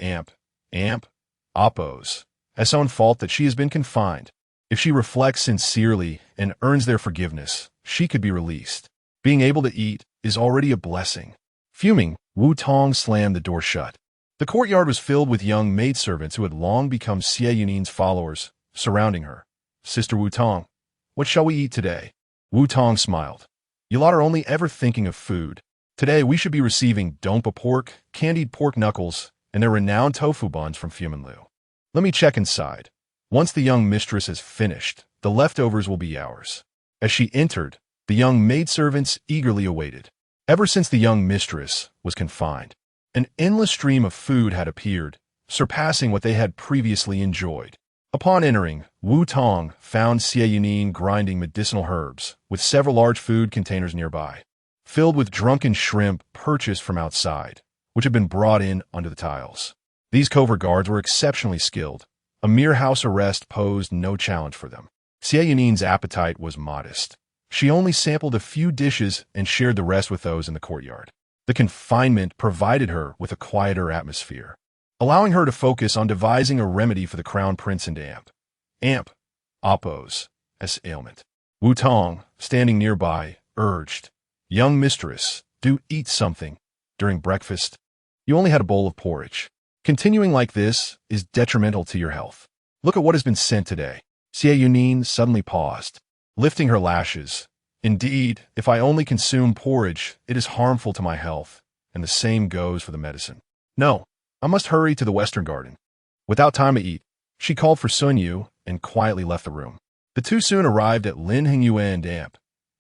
Oppose, has own fault that she has been confined. If she reflects sincerely and earns their forgiveness, she could be released. Being able to eat is already a blessing." Fuming, Wu Tong slammed the door shut. The courtyard was filled with young maidservants who had long become Xie Yunyan's followers, surrounding her. "Sister Wu Tong, what shall we eat today?" Wu Tong smiled. "You lot are only ever thinking of food. Today we should be receiving dompa pork, candied pork knuckles, and their renowned tofu buns from Fumanlu. Let me check inside. Once the young mistress has finished, the leftovers will be ours." As she entered, the young maidservants eagerly awaited. Ever since the young mistress was confined, an endless stream of food had appeared, surpassing what they had previously enjoyed. Upon entering, Wu Tong found Xie Yunyan grinding medicinal herbs, with several large food containers nearby, filled with drunken shrimp purchased from outside, which had been brought in under the tiles. These covert guards were exceptionally skilled. A mere house arrest posed no challenge for them. Xie Yunyan's appetite was modest. She only sampled a few dishes and shared the rest with those in the courtyard. The confinement provided her with a quieter atmosphere, allowing her to focus on devising a remedy for the crown prince and Oppo's ailment. Wu Tong, standing nearby, urged, "Young mistress, do eat something. During breakfast, you only had a bowl of porridge. Continuing like this is detrimental to your health. Look at what has been sent today." Xie Yunyan suddenly paused, lifting her lashes. "Indeed, if I only consume porridge, it is harmful to my health, and the same goes for the medicine. No, I must hurry to the Western Garden." Without time to eat, she called for Sun Yu and quietly left the room. The two soon arrived at Lin Hengyue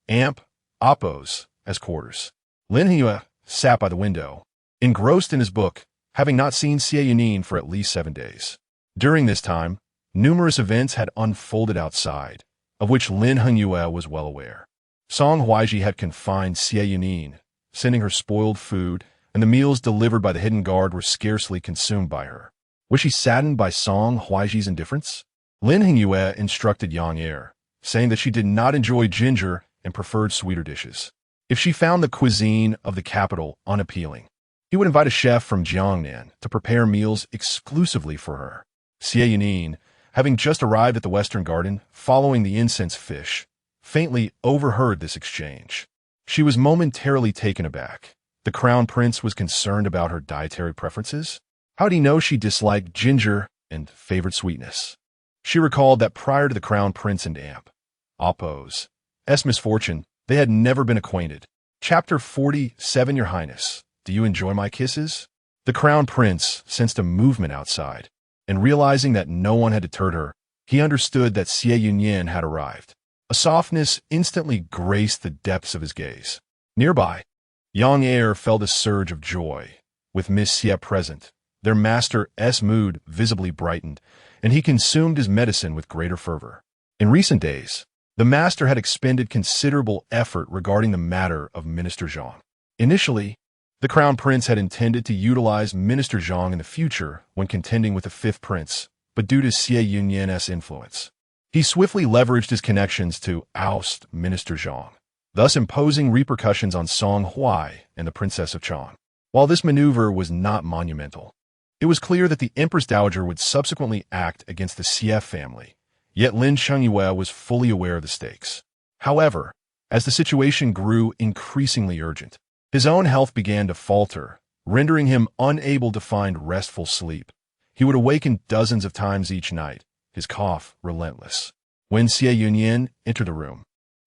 and Oppo's quarters. Lin Hengyue sat by the window, engrossed in his book, having not seen Xie Yunyan for at least 7 days. During this time, numerous events had unfolded outside, of which Lin Hengyue was well aware. Song Huaizhi had confined Xie Yunyan, sending her spoiled food, and the meals delivered by the hidden guard were scarcely consumed by her. Was she saddened by Song Huaizhi's indifference? Lin Hengyue instructed Yang Er, saying that she did not enjoy ginger and preferred sweeter dishes. If she found the cuisine of the capital unappealing, he would invite a chef from Jiangnan to prepare meals exclusively for her. Xie Yunyan, having just arrived at the Western Garden following the incense fish, faintly overheard this exchange. She was momentarily taken aback. The crown prince was concerned about her dietary preferences. How did he know she disliked ginger and favored sweetness? She recalled that prior to the crown prince and Oppo's misfortune, they had never been acquainted. Chapter 47. Your Highness, do you enjoy my kisses? The crown prince sensed a movement outside, and realizing that no one had deterred her, he understood that Xie Yunyan had arrived. A softness instantly graced the depths of his gaze. Nearby, Yang Er felt a surge of joy. With Miss Xie present, their master's mood visibly brightened, and he consumed his medicine with greater fervor. In recent days, the master had expended considerable effort regarding the matter of Minister Zhang. Initially, the crown prince had intended to utilize Minister Zhang in the future when contending with the fifth prince, but due to Xie Yunyan's influence, he swiftly leveraged his connections to oust Minister Zhang, thus imposing repercussions on Song Huaizhi and the Princess of Chang. While this maneuver was not monumental, it was clear that the Empress Dowager would subsequently act against the Xie family, yet Lin Hengyue was fully aware of the stakes. However, as the situation grew increasingly urgent, his own health began to falter, rendering him unable to find restful sleep. He would awaken dozens of times each night, his cough relentless. When Xie Yunyan entered the room,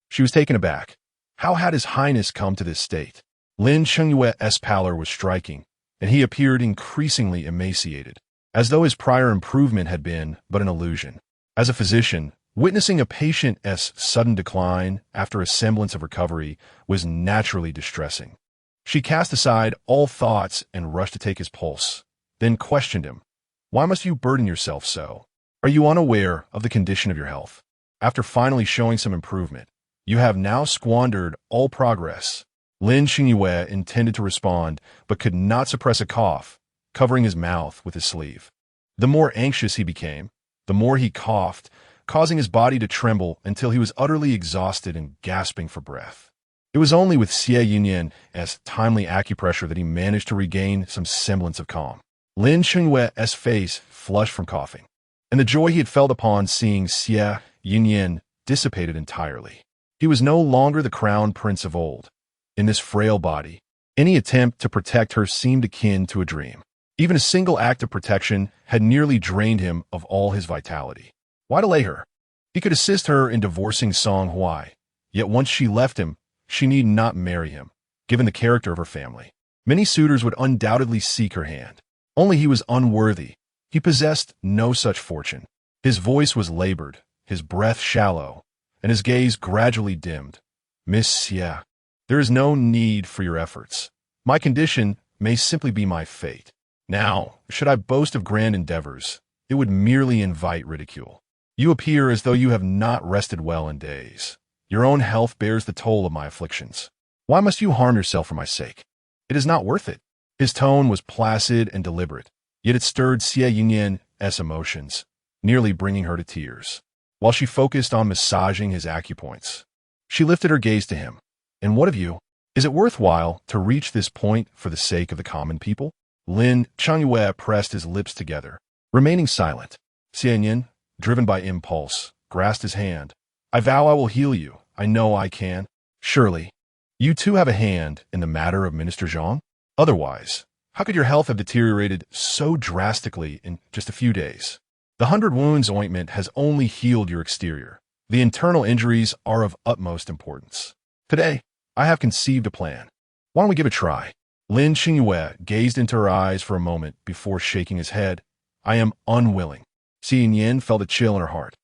she was taken aback. How had His Highness come to this state? Lin Hengyue's pallor was striking, and he appeared increasingly emaciated, as though his prior improvement had been but an illusion. As a physician, witnessing a patient's sudden decline after a semblance of recovery was naturally distressing. She cast aside all thoughts and rushed to take his pulse, then questioned him. "Why must you burden yourself so? Are you unaware of the condition of your health? After finally showing some improvement, you have now squandered all progress." Lin Hengyue intended to respond, but could not suppress a cough, covering his mouth with his sleeve. The more anxious he became, the more he coughed, causing his body to tremble until he was utterly exhausted and gasping for breath. It was only with Xie Yunyuan's timely acupressure that he managed to regain some semblance of calm. Lin Chengyue's face flushed from coughing, and the joy he had felt upon seeing Xie Yunyan dissipated entirely. He was no longer the crown prince of old. In this frail body, any attempt to protect her seemed akin to a dream. Even a single act of protection had nearly drained him of all his vitality. Why delay her? He could assist her in divorcing Song Huaizhi, yet once she left him, she need not marry him, given the character of her family. Many suitors would undoubtedly seek her hand. Only he was unworthy. He possessed no such fortune. His voice was labored, his breath shallow, and his gaze gradually dimmed. Miss Xie, there is no need for your efforts. My condition may simply be my fate. Now, should I boast of grand endeavors, it would merely invite ridicule. You appear as though you have not rested well in days. Your own health bears the toll of my afflictions. Why must you harm yourself for my sake? It is not worth it. His tone was placid and deliberate, yet it stirred Xie Yunyan's emotions, nearly bringing her to tears. While she focused on massaging his acupoints, she lifted her gaze to him. And what of you? Is it worthwhile to reach this point for the sake of the common people? Lin Chengyue pressed his lips together, remaining silent. Xie Yunyan, driven by impulse, grasped his hand. I vow I will heal you. I know I can. Surely, you too have a hand in the matter of Minister Zhang? Otherwise, how could your health have deteriorated so drastically in just a few days? The 100 wounds ointment has only healed your exterior. The internal injuries are of utmost importance. Today, I have conceived a plan. Why don't we give it a try? Lin Chengyue gazed into her eyes for a moment before shaking his head. I am unwilling. Xie Yunyan felt a chill in her heart.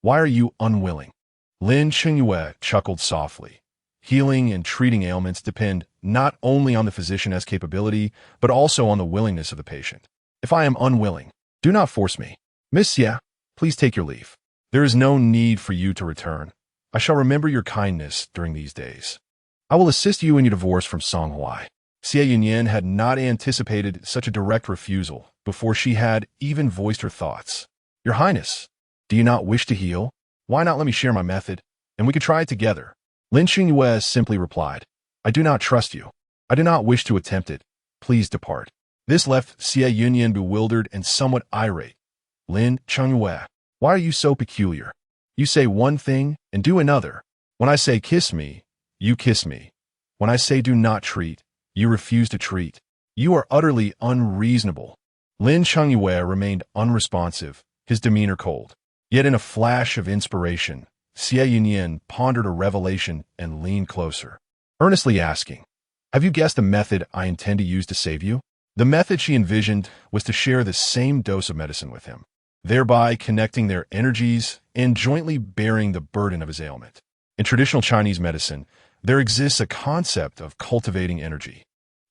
Why are you unwilling? Lin Chengyue chuckled softly. Healing and treating ailments depend not only on the physician's capability, but also on the willingness of the patient. If I am unwilling, do not force me. Miss Xie, please take your leave. There is no need for you to return. I shall remember your kindness during these days. I will assist you in your divorce from Song Huaizhi. Xie Yunyan had not anticipated such a direct refusal before she had even voiced her thoughts. Your Highness, do you not wish to heal? Why not let me share my method, and we could try it together? Lin Chengyue simply replied, I do not trust you. I do not wish to attempt it. Please depart. This left Xie Yunyan bewildered and somewhat irate. Lin Chengyue, why are you so peculiar? You say one thing and do another. When I say kiss me, you kiss me. When I say do not treat, you refuse to treat. You are utterly unreasonable. Lin Chengyue remained unresponsive, his demeanor cold. Yet in a flash of inspiration, Xie Yunyan pondered a revelation and leaned closer, earnestly asking, have you guessed the method I intend to use to save you? The method she envisioned was to share the same dose of medicine with him, thereby connecting their energies and jointly bearing the burden of his ailment. In traditional Chinese medicine, there exists a concept of cultivating energy.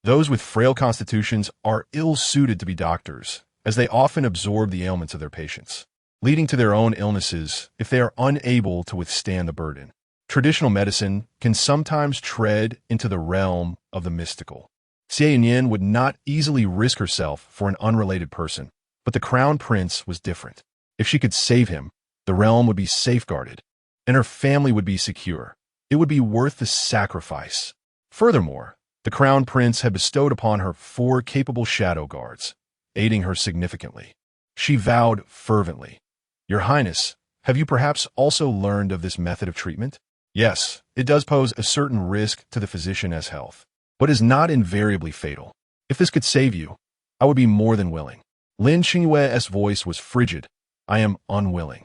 Those with frail constitutions are ill-suited to be doctors, as they often absorb the ailments of their patients, leading to their own illnesses if they are unable to withstand the burden. Traditional medicine can sometimes tread into the realm of the mystical. Xie Yunyan would not easily risk herself for an unrelated person, but the crown prince was different. If she could save him, the realm would be safeguarded, and her family would be secure. It would be worth the sacrifice. Furthermore, the crown prince had bestowed upon her 4 capable shadow guards, aiding her significantly. She vowed fervently, Your Highness, have you perhaps also learned of this method of treatment? Yes, it does pose a certain risk to the physician's health, but is not invariably fatal. If this could save you, I would be more than willing. Lin Chengyue's voice was frigid. I am unwilling.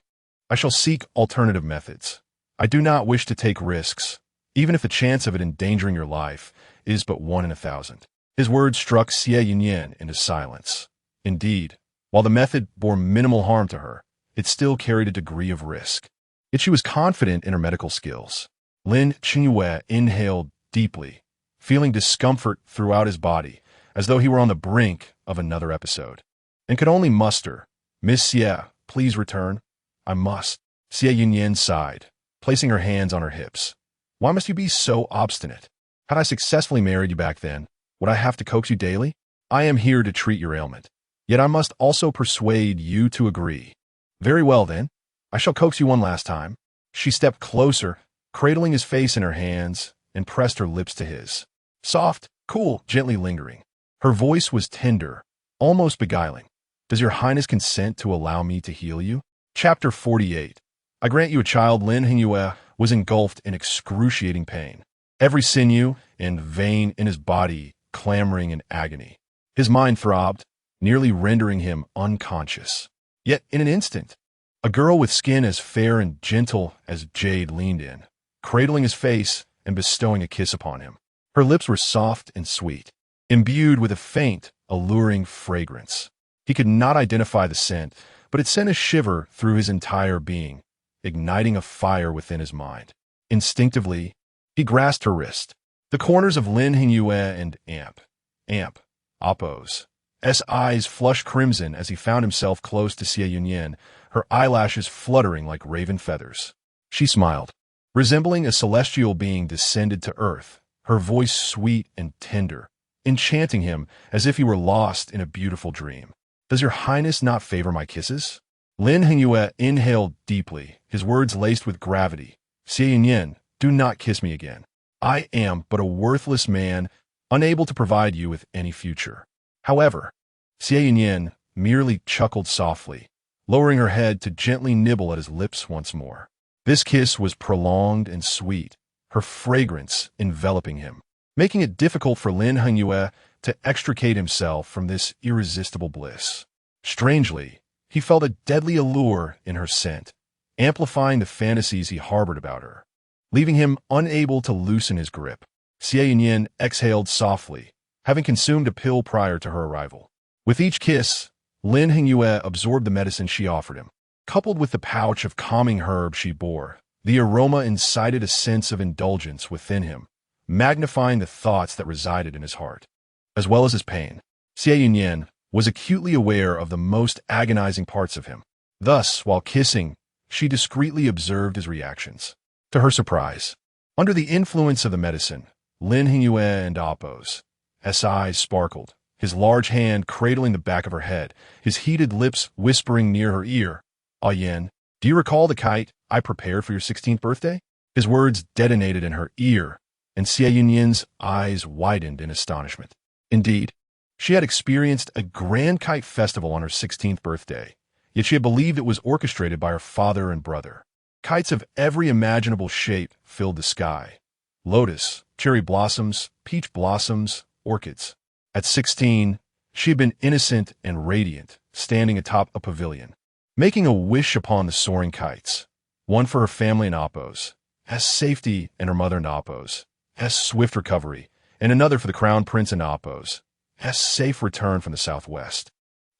I shall seek alternative methods. I do not wish to take risks, even if the chance of it endangering your life is but 1 in 1,000. His words struck Xie Yunyan into silence. Indeed, while the method bore minimal harm to her, it still carried a degree of risk. Yet she was confident in her medical skills. Lin Chengyue inhaled deeply, feeling discomfort throughout his body, as though he were on the brink of another episode, and could only muster, Miss Xie, please return. I must. Xie Yunyan sighed, placing her hands on her hips. Why must you be so obstinate? Had I successfully married you back then, would I have to coax you daily? I am here to treat your ailment. Yet I must also persuade you to agree. Very well, then. I shall coax you one last time. She stepped closer, cradling his face in her hands, and pressed her lips to his. Soft, cool, gently lingering. Her voice was tender, almost beguiling. Does your highness consent to allow me to heal you? Chapter 48. I grant you a child. Lin Hengyue was engulfed in excruciating pain. Every sinew and vein in his body clamoring in agony. His mind throbbed, nearly rendering him unconscious. Yet in an instant, a girl with skin as fair and gentle as jade leaned in, cradling his face and bestowing a kiss upon him. Her lips were soft and sweet, imbued with a faint, alluring fragrance. He could not identify the scent, but it sent a shiver through his entire being, igniting a fire within his mind. Instinctively, he grasped her wrist. The corners of Lin Hengyue and Appo's eyes flushed crimson as he found himself close to Xie Yunyan, her eyelashes fluttering like raven feathers. She smiled. Resembling a celestial being descended to earth, her voice sweet and tender, enchanting him as if he were lost in a beautiful dream. Does your highness not favor my kisses? Lin Hengyue inhaled deeply, his words laced with gravity. Xie Yunyan, do not kiss me again. I am but a worthless man, unable to provide you with any future. However, Xie Yunyan merely chuckled softly, lowering her head to gently nibble at his lips once more. This kiss was prolonged and sweet, her fragrance enveloping him, making it difficult for Lin Hengyue to extricate himself from this irresistible bliss. Strangely, he felt a deadly allure in her scent, amplifying the fantasies he harbored about her, leaving him unable to loosen his grip. Xie Yunyan exhaled softly, having consumed a pill prior to her arrival. With each kiss, Lin Hengyue absorbed the medicine she offered him. Coupled with the pouch of calming herbs she bore, the aroma incited a sense of indulgence within him, magnifying the thoughts that resided in his heart. As well as his pain, Xie Yunyan was acutely aware of the most agonizing parts of him. Thus, while kissing, she discreetly observed his reactions. To her surprise, under the influence of the medicine, Lin Hengyue and Appo's eyes sparkled, his large hand cradling the back of her head, his heated lips whispering near her ear. Ah Yen, do you recall the kite I prepared for your 16th birthday? His words detonated in her ear, and Xie Yunyan's eyes widened in astonishment. Indeed, she had experienced a grand kite festival on her 16th birthday, yet she had believed it was orchestrated by her father and brother. Kites of every imaginable shape filled the sky. Lotus, cherry blossoms, peach blossoms, orchids. At 16, she had been innocent and radiant, standing atop a pavilion, making a wish upon the soaring kites, one for her family and Appo's, as safety and her mother and Appo's, as swift recovery, and another for the crown prince and Appo's, as safe return from the southwest.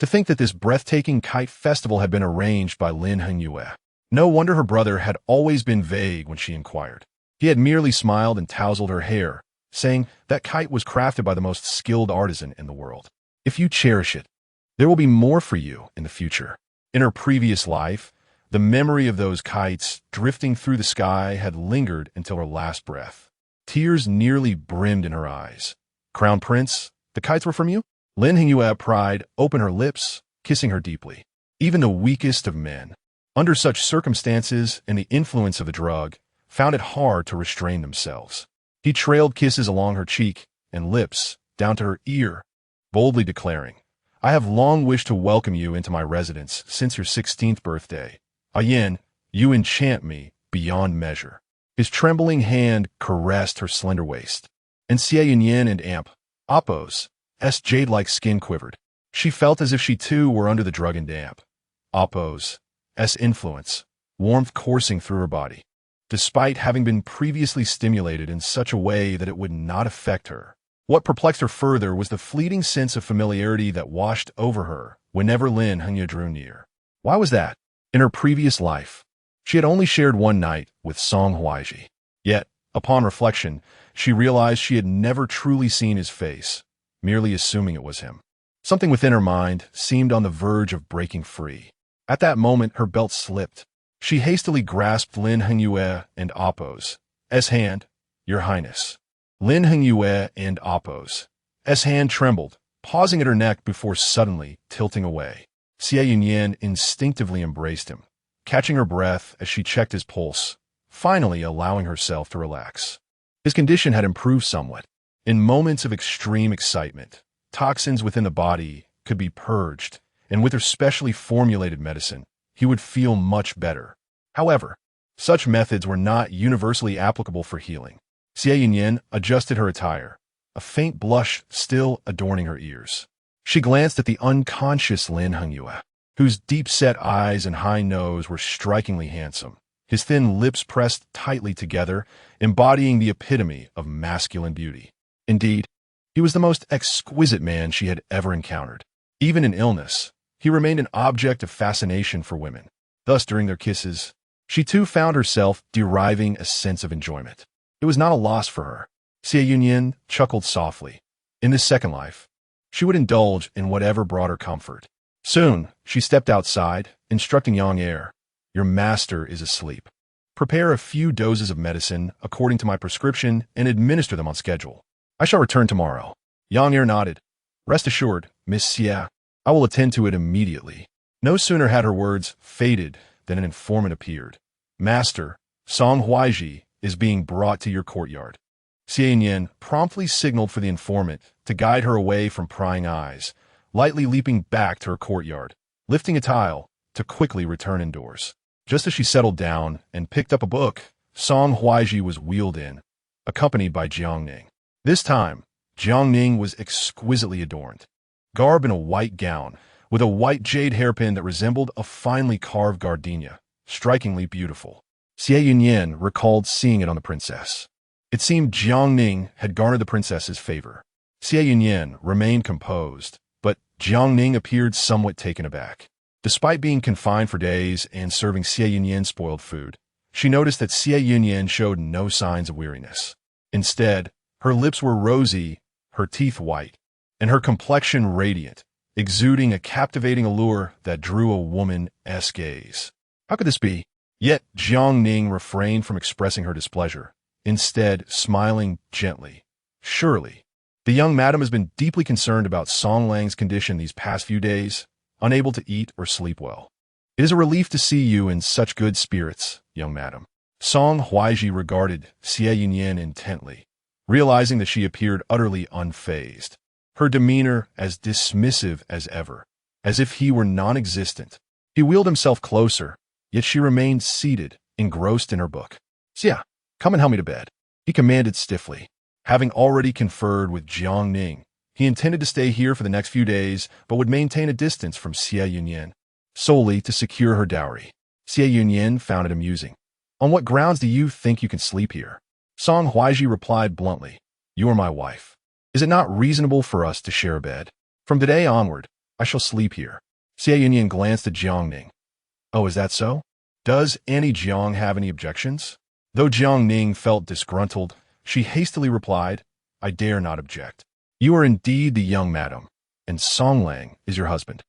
To think that this breathtaking kite festival had been arranged by Lin Hengyue. No wonder her brother had always been vague when she inquired. He had merely smiled and tousled her hair, saying that kite was crafted by the most skilled artisan in the world. If you cherish it, there will be more for you in the future. In her previous life, the memory of those kites drifting through the sky had lingered until her last breath. Tears nearly brimmed in her eyes. Crown Prince, the kites were from you? Lin Hengyue pried open her lips, kissing her deeply. Even the weakest of men, under such circumstances and the influence of the drug, found it hard to restrain themselves. He trailed kisses along her cheek and lips, down to her ear, boldly declaring, I have long wished to welcome you into my residence since your 16th birthday. Ah Yen, you enchant me beyond measure. His trembling hand caressed her slender waist, and Xie Yunyan and Appo's jade-like skin quivered. She felt as if she too were under the drug and Appo's influence, warmth coursing through her body, despite having been previously stimulated in such a way that it would not affect her. What perplexed her further was the fleeting sense of familiarity that washed over her whenever Lin Hengyue drew near. Why was that? In her previous life, she had only shared one night with Song Huaizhi. Yet, upon reflection, she realized she had never truly seen his face, merely assuming it was him. Something within her mind seemed on the verge of breaking free. At that moment, her belt slipped. She hastily grasped Lin Hengyue and Appo's hand. Your Highness. Lin Hengyue and Appo's hand trembled, pausing at her neck before suddenly tilting away. Xie Yunyan instinctively embraced him, catching her breath as she checked his pulse, finally allowing herself to relax. His condition had improved somewhat. In moments of extreme excitement, toxins within the body could be purged, and with her specially formulated medicine, he would feel much better. However, such methods were not universally applicable for healing. Xie Yunyan adjusted her attire, a faint blush still adorning her ears. She glanced at the unconscious Lin Hengyue, whose deep-set eyes and high nose were strikingly handsome, his thin lips pressed tightly together, embodying the epitome of masculine beauty. Indeed, he was the most exquisite man she had ever encountered. Even in illness, he remained an object of fascination for women. Thus, during their kisses, she too found herself deriving a sense of enjoyment. It was not a loss for her. Xie Yunyan chuckled softly. In this second life, she would indulge in whatever brought her comfort. Soon, she stepped outside, instructing Yang Er, "Your master is asleep. Prepare a few doses of medicine according to my prescription and administer them on schedule. I shall return tomorrow." Yang Er nodded. "Rest assured, Miss Xie, I will attend to it immediately." No sooner had her words faded than an informant appeared. "Master, Song Huaizhi is being brought to your courtyard." Xie Yunyan promptly signaled for the informant to guide her away from prying eyes, lightly leaping back to her courtyard, lifting a tile to quickly return indoors. Just as she settled down and picked up a book, Song Huaizhi was wheeled in, accompanied by Jiangning. This time, Jiangning was exquisitely adorned, garbed in a white gown, with a white jade hairpin that resembled a finely carved gardenia, strikingly beautiful. Xie Yunyan recalled seeing it on the princess. It seemed Jiangning had garnered the princess's favor. Xie Yunyan remained composed, but Jiangning appeared somewhat taken aback. Despite being confined for days and serving Xie Yunyan spoiled food, she noticed that Xie Yunyan showed no signs of weariness. Instead, her lips were rosy, her teeth white, and her complexion radiant, exuding a captivating allure that drew a woman's gaze. How could this be? Yet Jiangning refrained from expressing her displeasure, instead smiling gently. "Surely, the young madam has been deeply concerned about Song Lang's condition these past few days, unable to eat or sleep well. It is a relief to see you in such good spirits, young madam." Song Huaizhi regarded Xie Yunyan intently, realizing that she appeared utterly unfazed, her demeanor as dismissive as ever, as if he were non-existent. He wheeled himself closer, yet she remained seated, engrossed in her book. "Xie, come and help me to bed," he commanded stiffly. Having already conferred with Jiangning, he intended to stay here for the next few days, but would maintain a distance from Xie Yunyan, solely to secure her dowry. Xie Yunyan found it amusing. "On what grounds do you think you can sleep here?" Song Huaizhi replied bluntly, "You are my wife. Is it not reasonable for us to share a bed? From today onward, I shall sleep here." Xie Yunyan glanced at Jiangning. "Oh, is that so? Does Annie Jiang have any objections?" Though Jiangning felt disgruntled, she hastily replied, "I dare not object. You are indeed the young madam, and Song Lang is your husband.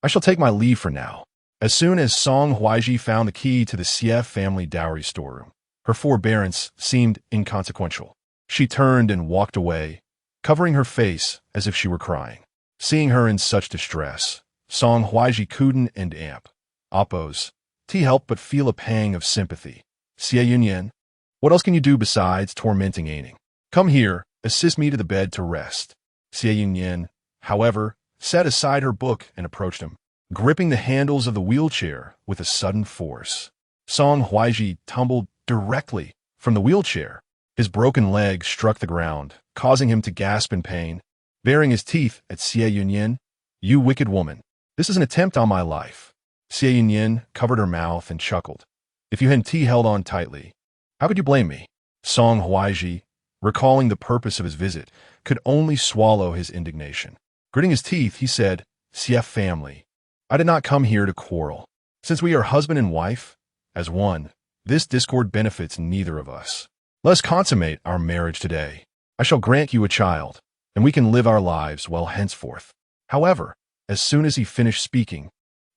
I shall take my leave for now." As soon as Song Huaizhi found the key to the Xie family dowry storeroom, her forbearance seemed inconsequential. She turned and walked away, covering her face as if she were crying. Seeing her in such distress, Song Huaizhi couldn't and Oppose. He helped but feel a pang of sympathy. "Xie Yunyan, what else can you do besides tormenting Aining? Come here, assist me to the bed to rest." Xie Yunyan, however, set aside her book and approached him, gripping the handles of the wheelchair with a sudden force. Song Huaizhi tumbled directly from the wheelchair. His broken leg struck the ground, causing him to gasp in pain. Baring his teeth at Xie Yunyan, "You wicked woman, this is an attempt on my life." Xie Yunyan covered her mouth and chuckled. "If you hadn't held on tightly, how could you blame me?" Song Huaizhi, recalling the purpose of his visit, could only swallow his indignation. Gritting his teeth, he said, "Xie family, I did not come here to quarrel. Since we are husband and wife, as one, this discord benefits neither of us. Let us consummate our marriage today. I shall grant you a child, and we can live our lives well henceforth." However, as soon as he finished speaking,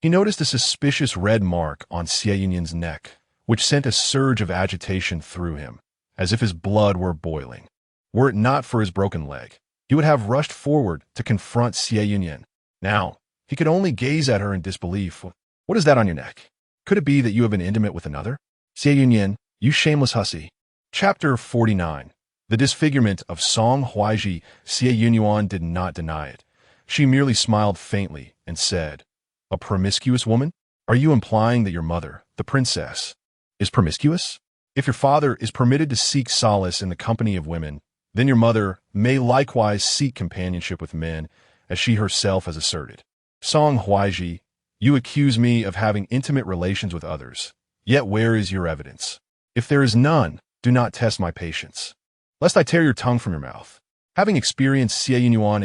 he noticed a suspicious red mark on Xie Yunyan's neck, which sent a surge of agitation through him, as if his blood were boiling. Were it not for his broken leg, he would have rushed forward to confront Xie Yunyan. Now, he could only gaze at her in disbelief. What is that on your neck? Could it be that you have been intimate with another? Xie Yunyan, you shameless hussy. Chapter 49. The disfigurement of Song Huaizhi. Xie Yunyan did not deny it. She merely smiled faintly and said, "A promiscuous woman? Are you implying that your mother, the princess, is promiscuous? If your father is permitted to seek solace in the company of women, then your mother may likewise seek companionship with men, as she herself has asserted. Song Huaizhi, you accuse me of having intimate relations with others. Yet where is your evidence? If there is none, do not test my patience, lest I tear your tongue from your mouth." Having experienced Xie Yunyan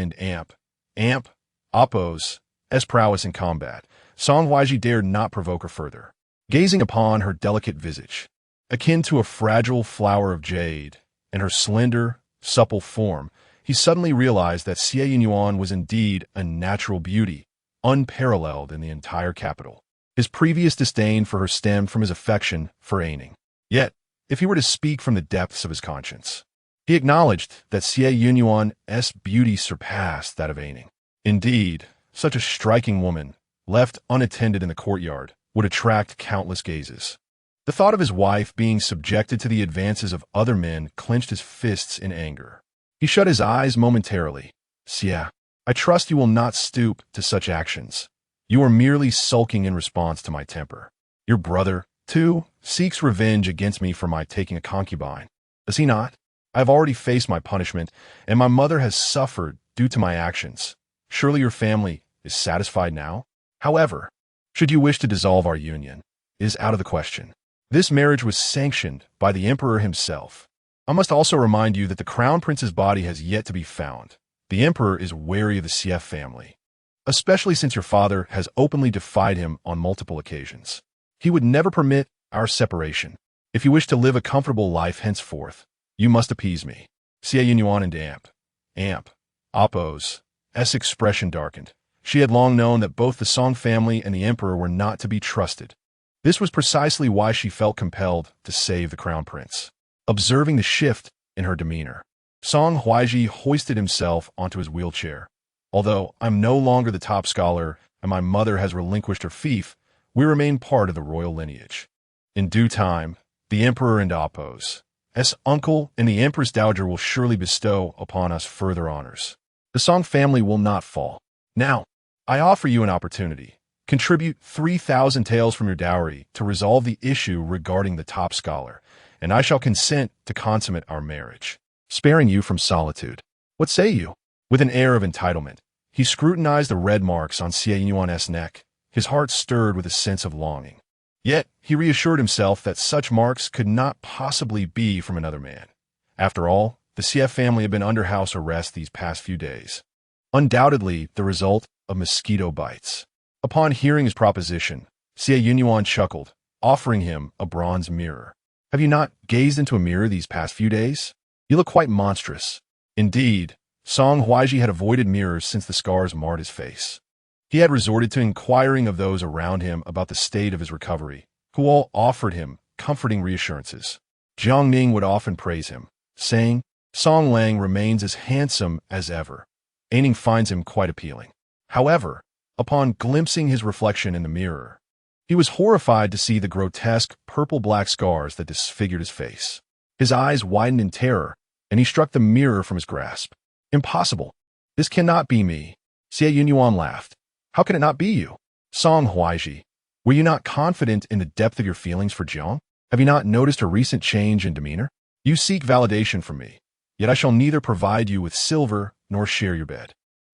and Appo's prowess in combat, Song Huaizhi dared not provoke her further. Gazing upon her delicate visage, akin to a fragile flower of jade, and her slender, supple form, he suddenly realized that Xie Yunyan was indeed a natural beauty, unparalleled in the entire capital. His previous disdain for her stemmed from his affection for Aining. Yet, if he were to speak from the depths of his conscience, he acknowledged that Xie Yunyan's beauty surpassed that of Aining. Indeed, such a striking woman, left unattended in the courtyard, would attract countless gazes. The thought of his wife being subjected to the advances of other men clenched his fists in anger. He shut his eyes momentarily. "Xie, I trust you will not stoop to such actions. You are merely sulking in response to my temper. Your brother, too, seeks revenge against me for my taking a concubine. Does he not? I have already faced my punishment, and my mother has suffered due to my actions. Surely your family is satisfied now? However, should you wish to dissolve our union, it is out of the question. This marriage was sanctioned by the emperor himself. I must also remind you that the crown prince's body has yet to be found. The emperor is wary of the Xie family, especially since your father has openly defied him on multiple occasions. He would never permit our separation. If you wish to live a comfortable life henceforth, you must appease me." Xie Yunyan and Appo's expression darkened. She had long known that both the Song family and the emperor were not to be trusted. This was precisely why she felt compelled to save the crown prince. Observing the shift in her demeanor, Song Huaizhi hoisted himself onto his wheelchair. "Although I'm no longer the top scholar and my mother has relinquished her fief, we remain part of the royal lineage. In due time, the emperor and Appo's uncle and the empress dowager will surely bestow upon us further honors. The Song family will not fall. Now, I offer you an opportunity. Contribute 3,000 taels from your dowry to resolve the issue regarding the top scholar, and I shall consent to consummate our marriage, sparing you from solitude. What say you?" With an air of entitlement, he scrutinized the red marks on Xie Yunyan's neck. His heart stirred with a sense of longing. Yet, he reassured himself that such marks could not possibly be from another man. After all, the Xie family had been under house arrest these past few days. Undoubtedly the result of mosquito bites. Upon hearing his proposition, Xie Yunyan chuckled, offering him a bronze mirror. "Have you not gazed into a mirror these past few days? You look quite monstrous." Indeed, Song Huaizhi had avoided mirrors since the scars marred his face. He had resorted to inquiring of those around him about the state of his recovery, who all offered him comforting reassurances. Jiang Ning would often praise him, saying, "Song Lang remains as handsome as ever. Aining finds him quite appealing." However, upon glimpsing his reflection in the mirror, he was horrified to see the grotesque purple-black scars that disfigured his face. His eyes widened in terror, and he struck the mirror from his grasp. "Impossible! This cannot be me." Xie Yunyan laughed. "How can it not be you? Song Huaizhi, were you not confident in the depth of your feelings for Jiang? Have you not noticed a recent change in demeanor? You seek validation from me, yet I shall neither provide you with silver nor share your bed.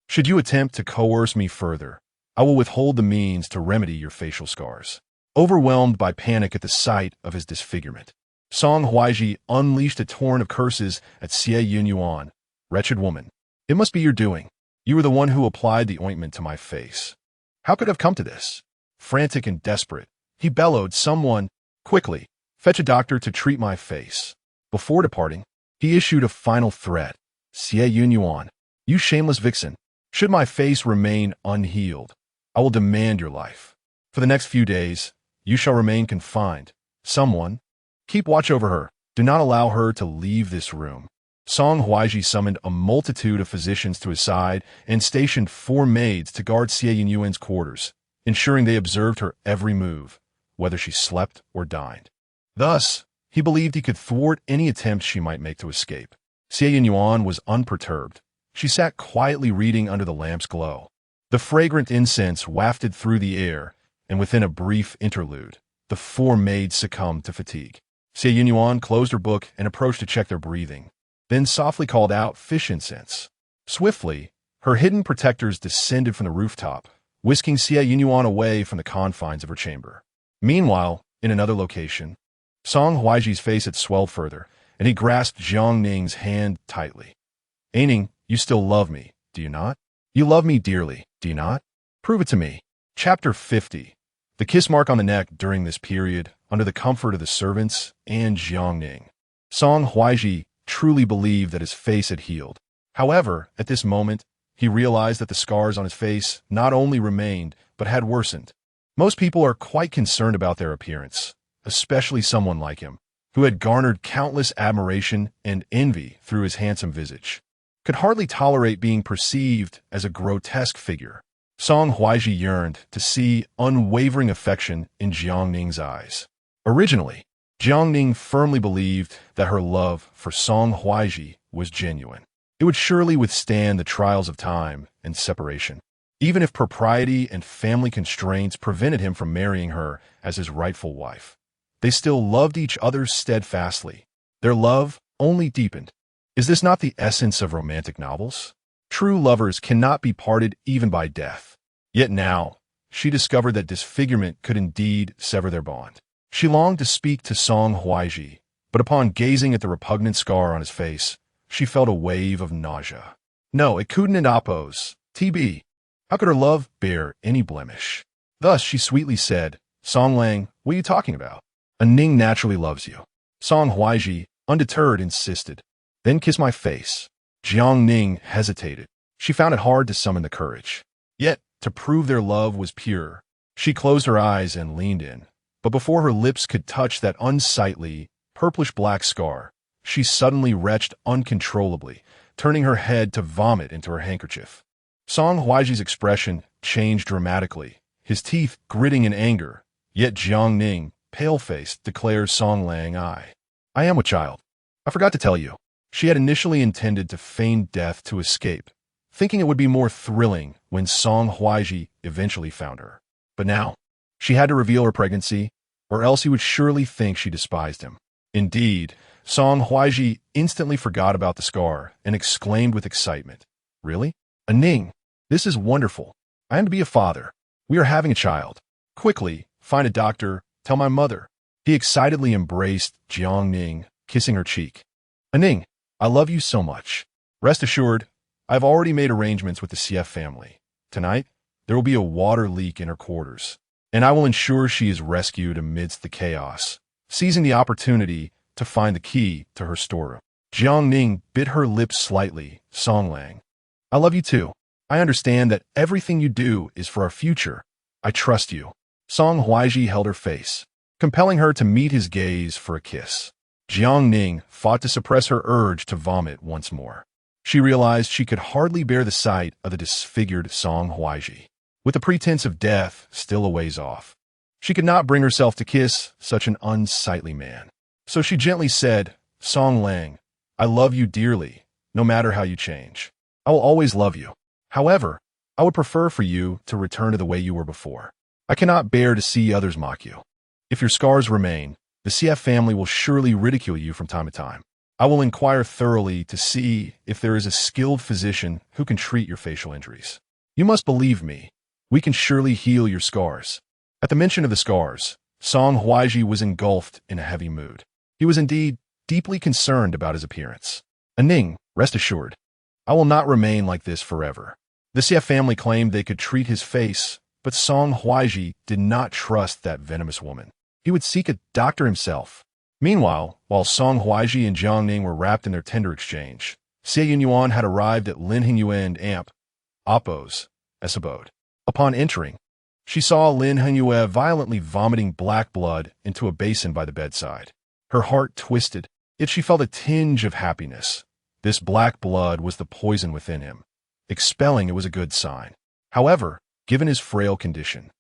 Should you attempt to coerce me further, I will withhold the means to remedy your facial scars." Overwhelmed by panic at the sight of his disfigurement, Song Huaizhi unleashed a torrent of curses at Xie Yunyan. "Wretched woman, it must be your doing. You were the one who applied the ointment to my face. How could it have come to this?" Frantic and desperate, he bellowed, "Someone, quickly, fetch a doctor to treat my face." Before departing, he issued a final threat. "Xie Yunyan, you shameless vixen, should my face remain unhealed, I will demand your life. For the next few days, you shall remain confined. Someone, keep watch over her. Do not allow her to leave this room." Song Huaizhi summoned a multitude of physicians to his side and stationed 4 maids to guard Xie Yunyan's quarters, ensuring they observed her every move, whether she slept or dined. Thus, he believed he could thwart any attempt she might make to escape. Xie Yunyan was unperturbed. She sat quietly reading under the lamp's glow. The fragrant incense wafted through the air, and within a brief interlude, the 4 maids succumbed to fatigue. Xie Yunyan closed her book and approached to check their breathing, then softly called out fish incense. Swiftly, her hidden protectors descended from the rooftop, whisking Xie Yunyan away from the confines of her chamber. Meanwhile, in another location, Song Huaizhi's face had swelled further, and he grasped Jiang Ning's hand tightly. "Ning, you still love me, do you not? You love me dearly, do you not? Prove it to me." Chapter 50. The kiss mark on the neck during this period, under the comfort of the servants and Jiang Ning. Song Huaizhi truly believed that his face had healed. However, at this moment, he realized that the scars on his face not only remained, but had worsened. Most people are quite concerned about their appearance, especially someone like him, who had garnered countless admiration and envy through his handsome visage, could hardly tolerate being perceived as a grotesque figure. Song Huaizhi yearned to see unwavering affection in Jiang Ning's eyes. Originally, Jiang Ning firmly believed that her love for Song Huaizhi was genuine. It would surely withstand the trials of time and separation, even if propriety and family constraints prevented him from marrying her as his rightful wife. They still loved each other steadfastly. Their love only deepened. Is this not the essence of romantic novels? True lovers cannot be parted even by death. Yet now, she discovered that disfigurement could indeed sever their bond. She longed to speak to Song Huaizhi, but upon gazing at the repugnant scar on his face, she felt a wave of nausea. No, it couldn't oppose. TB. How could her love bear any blemish? Thus she sweetly said, "Song Lang, what are you talking about? A Ning naturally loves you." Song Huaizhi, undeterred, insisted. "Then kiss my face." Jiang Ning hesitated. She found it hard to summon the courage. Yet, to prove their love was pure, she closed her eyes and leaned in. But before her lips could touch that unsightly, purplish-black scar, she suddenly retched uncontrollably, turning her head to vomit into her handkerchief. Song Huaizhi's expression changed dramatically, his teeth gritting in anger. Yet Jiang Ning, pale-faced, declared Song Lang, I am a child. I forgot to tell you." She had initially intended to feign death to escape, thinking it would be more thrilling when Song Huaizhi eventually found her. But now, she had to reveal her pregnancy, or else he would surely think she despised him. Indeed, Song Huaizhi instantly forgot about the scar and exclaimed with excitement, "Really? A Ning? This is wonderful. I am to be a father. We are having a child. Quickly, find a doctor, tell my mother." He excitedly embraced Jiang Ning, kissing her cheek. "A Ning, I love you so much. Rest assured, I've already made arrangements with the Xie family. Tonight, there will be a water leak in her quarters, and I will ensure she is rescued amidst the chaos, seizing the opportunity to find the key to her storeroom." Jiang Ning bit her lips slightly. "Song Lang, I love you too. I understand that everything you do is for our future. I trust you." Song Huaizhi held her face, compelling her to meet his gaze for a kiss. Jiang Ning fought to suppress her urge to vomit once more. She realized she could hardly bear the sight of the disfigured Song Huaizhi, with the pretense of death still a ways off. She could not bring herself to kiss such an unsightly man. So she gently said, "Song Lang, I love you dearly, no matter how you change. I will always love you. However, I would prefer for you to return to the way you were before. I cannot bear to see others mock you. If your scars remain, the CF family will surely ridicule you from time to time. I will inquire thoroughly to see if there is a skilled physician who can treat your facial injuries. You must believe me. We can surely heal your scars." At the mention of the scars, Song Huaizhi was engulfed in a heavy mood. He was indeed deeply concerned about his appearance. "A Ning, rest assured, I will not remain like this forever." The CF family claimed they could treat his face, but Song Huaizhi did not trust that venomous woman. He would seek a doctor himself. Meanwhile, while Song Huaizhi and Jiang Ning were wrapped in their tender exchange, Xie Yunyan had arrived at Lin Hengyue and Appo's abode. Upon entering, she saw Lin Hengyue violently vomiting black blood into a basin by the bedside. Her heart twisted, yet she felt a tinge of happiness. This black blood was the poison within him. Expelling it was a good sign. However, given his frail condition,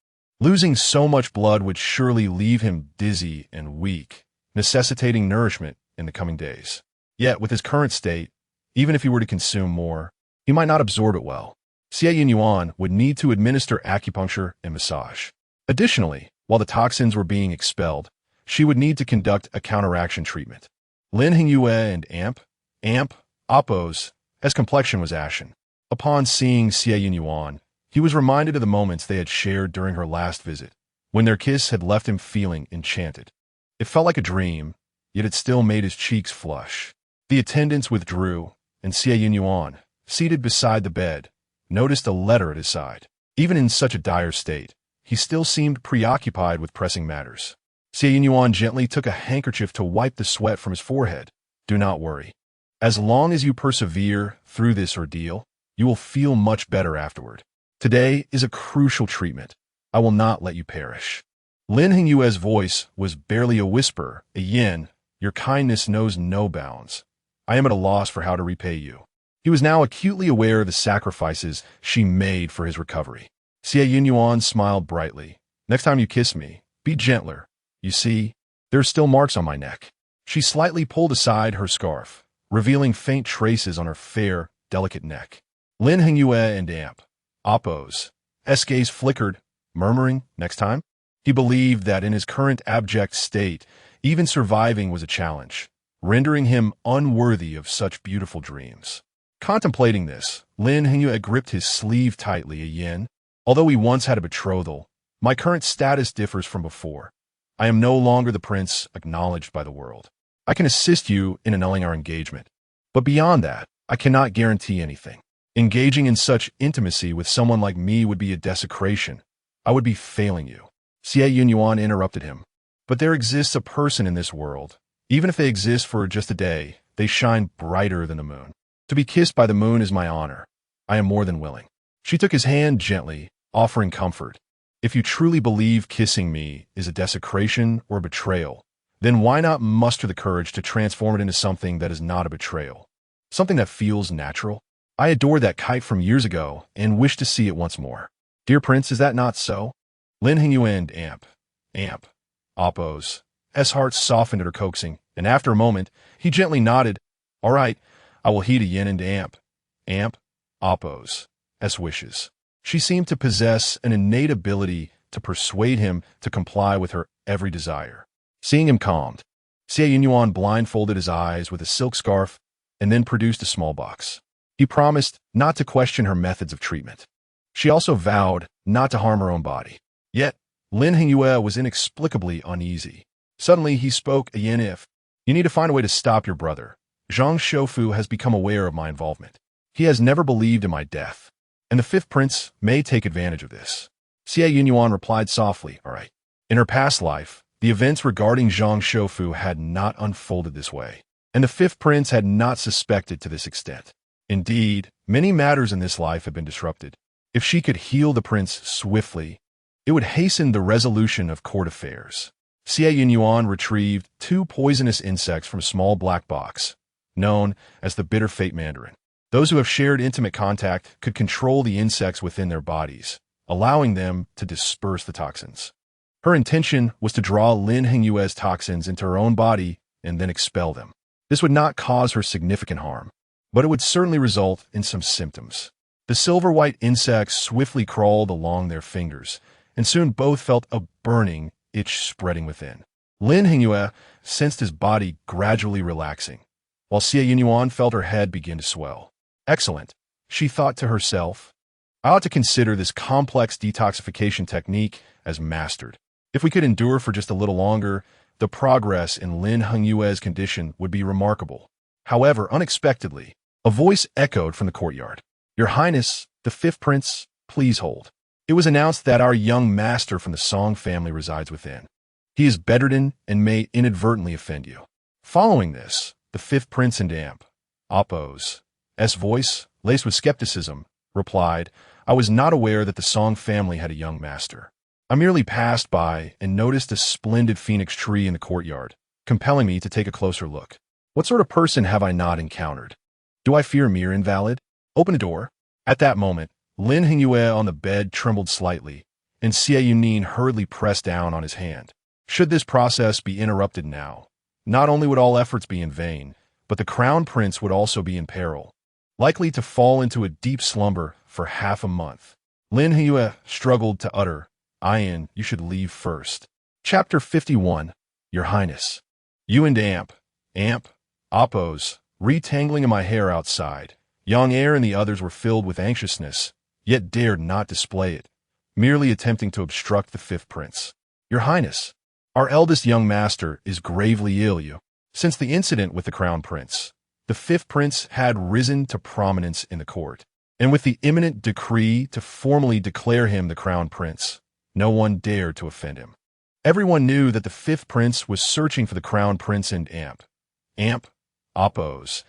losing so much blood would surely leave him dizzy and weak, necessitating nourishment in the coming days. Yet, with his current state, even if he were to consume more, he might not absorb it well. Xie Yunyan would need to administer acupuncture and massage. Additionally, while the toxins were being expelled, she would need to conduct a counteraction treatment. Lin Hingyue and Amp, oppose, as complexion was ashen. Upon seeing Xie Yunyan, he was reminded of the moments they had shared during her last visit, when their kiss had left him feeling enchanted. It felt like a dream, yet it still made his cheeks flush. The attendants withdrew, and Xie Yunyan, seated beside the bed, noticed a letter at his side. Even in such a dire state, he still seemed preoccupied with pressing matters. Xie Yunyan gently took a handkerchief to wipe the sweat from his forehead. Do not worry. As long as you persevere through this ordeal, you will feel much better afterward. Today is a crucial treatment. I will not let you perish. Lin Hingyue's voice was barely a whisper. Yin, your kindness knows no bounds. I am at a loss for how to repay you. He was now acutely aware of the sacrifices she made for his recovery. Xie Yunyan smiled brightly. Next time you kiss me, be gentler. You see, there are still marks on my neck. She slightly pulled aside her scarf, revealing faint traces on her fair, delicate neck. Lin Hingyue and Oppo's gaze flickered, murmuring, next time? He believed that in his current abject state, even surviving was a challenge, rendering him unworthy of such beautiful dreams. Contemplating this, Lin Hingyue gripped his sleeve tightly. Yin, although we once had a betrothal, my current status differs from before. I am no longer the prince acknowledged by the world. I can assist you in annulling our engagement, but beyond that, I cannot guarantee anything. Engaging in such intimacy with someone like me would be a desecration. I would be failing you. Xie Yunyan interrupted him. But there exists a person in this world. Even if they exist for just a day, they shine brighter than the moon. To be kissed by the moon is my honor. I am more than willing. She took his hand gently, offering comfort. If you truly believe kissing me is a desecration or a betrayal, then why not muster the courage to transform it into something that is not a betrayal? Something that feels natural? I adored that kite from years ago and wish to see it once more. Dear Prince, is that not so? Lin Hingyue and Oppo's heart softened at her coaxing, and after a moment, he gently nodded. All right, I will heed a Yin and Oppo's wishes. She seemed to possess an innate ability to persuade him to comply with her every desire. Seeing him calmed, Xie Yunyan blindfolded his eyes with a silk scarf and then produced a small box. He promised not to question her methods of treatment. She also vowed not to harm her own body. Yet, Lin Hingyue was inexplicably uneasy. Suddenly, he spoke. Yin, if you need to find a way to stop your brother. Zhang Shoufu has become aware of my involvement. He has never believed in my death, and the fifth prince may take advantage of this. Xie Yunyan replied softly, all right. In her past life, the events regarding Zhang Shoufu had not unfolded this way, and the fifth prince had not suspected to this extent. Indeed, many matters in this life have been disrupted. If she could heal the prince swiftly, it would hasten the resolution of court affairs. Xie Yunyan retrieved 2 poisonous insects from a small black box, known as the bitter fate mandarin. Those who have shared intimate contact could control the insects within their bodies, allowing them to disperse the toxins. Her intention was to draw Lin Hingyue's toxins into her own body and then expel them. This would not cause her significant harm, but it would certainly result in some symptoms. The silver-white insects swiftly crawled along their fingers, and soon both felt a burning itch spreading within. Lin Hingyue sensed his body gradually relaxing, while Xie Yunyan felt her head begin to swell. Excellent, she thought to herself. I ought to consider this complex detoxification technique as mastered. If we could endure for just a little longer, the progress in Lin Hingyue's condition would be remarkable. However, unexpectedly, a voice echoed from the courtyard. Your Highness, the fifth prince, please hold. It was announced that our young master from the Song family resides within. He is bedridden and may inadvertently offend you. Following this, the fifth prince and Oppo's voice, laced with skepticism, replied, I was not aware that the Song family had a young master. I merely passed by and noticed a splendid phoenix tree in the courtyard, compelling me to take a closer look. What sort of person have I not encountered? Do I fear mere invalid? Open the door. At that moment, Lin Hingyue on the bed trembled slightly, and Xie Yunyan hurriedly pressed down on his hand. Should this process be interrupted now, not only would all efforts be in vain, but the crown prince would also be in peril, likely to fall into a deep slumber for half a month. Lin Hingyue struggled to utter, "Ian, you should leave first." Chapter 51. Your Highness. You and Amp, Oppos, retangling in my hair outside. Yang Er and the others were filled with anxiousness, yet dared not display it, merely attempting to obstruct the fifth prince. Your Highness, our eldest young master is gravely ill. Since the incident with the crown prince, the fifth prince had risen to prominence in the court, and with the imminent decree to formally declare him the crown prince, no one dared to offend him. Everyone knew that the fifth prince was searching for the crown prince and Amp, Oppos'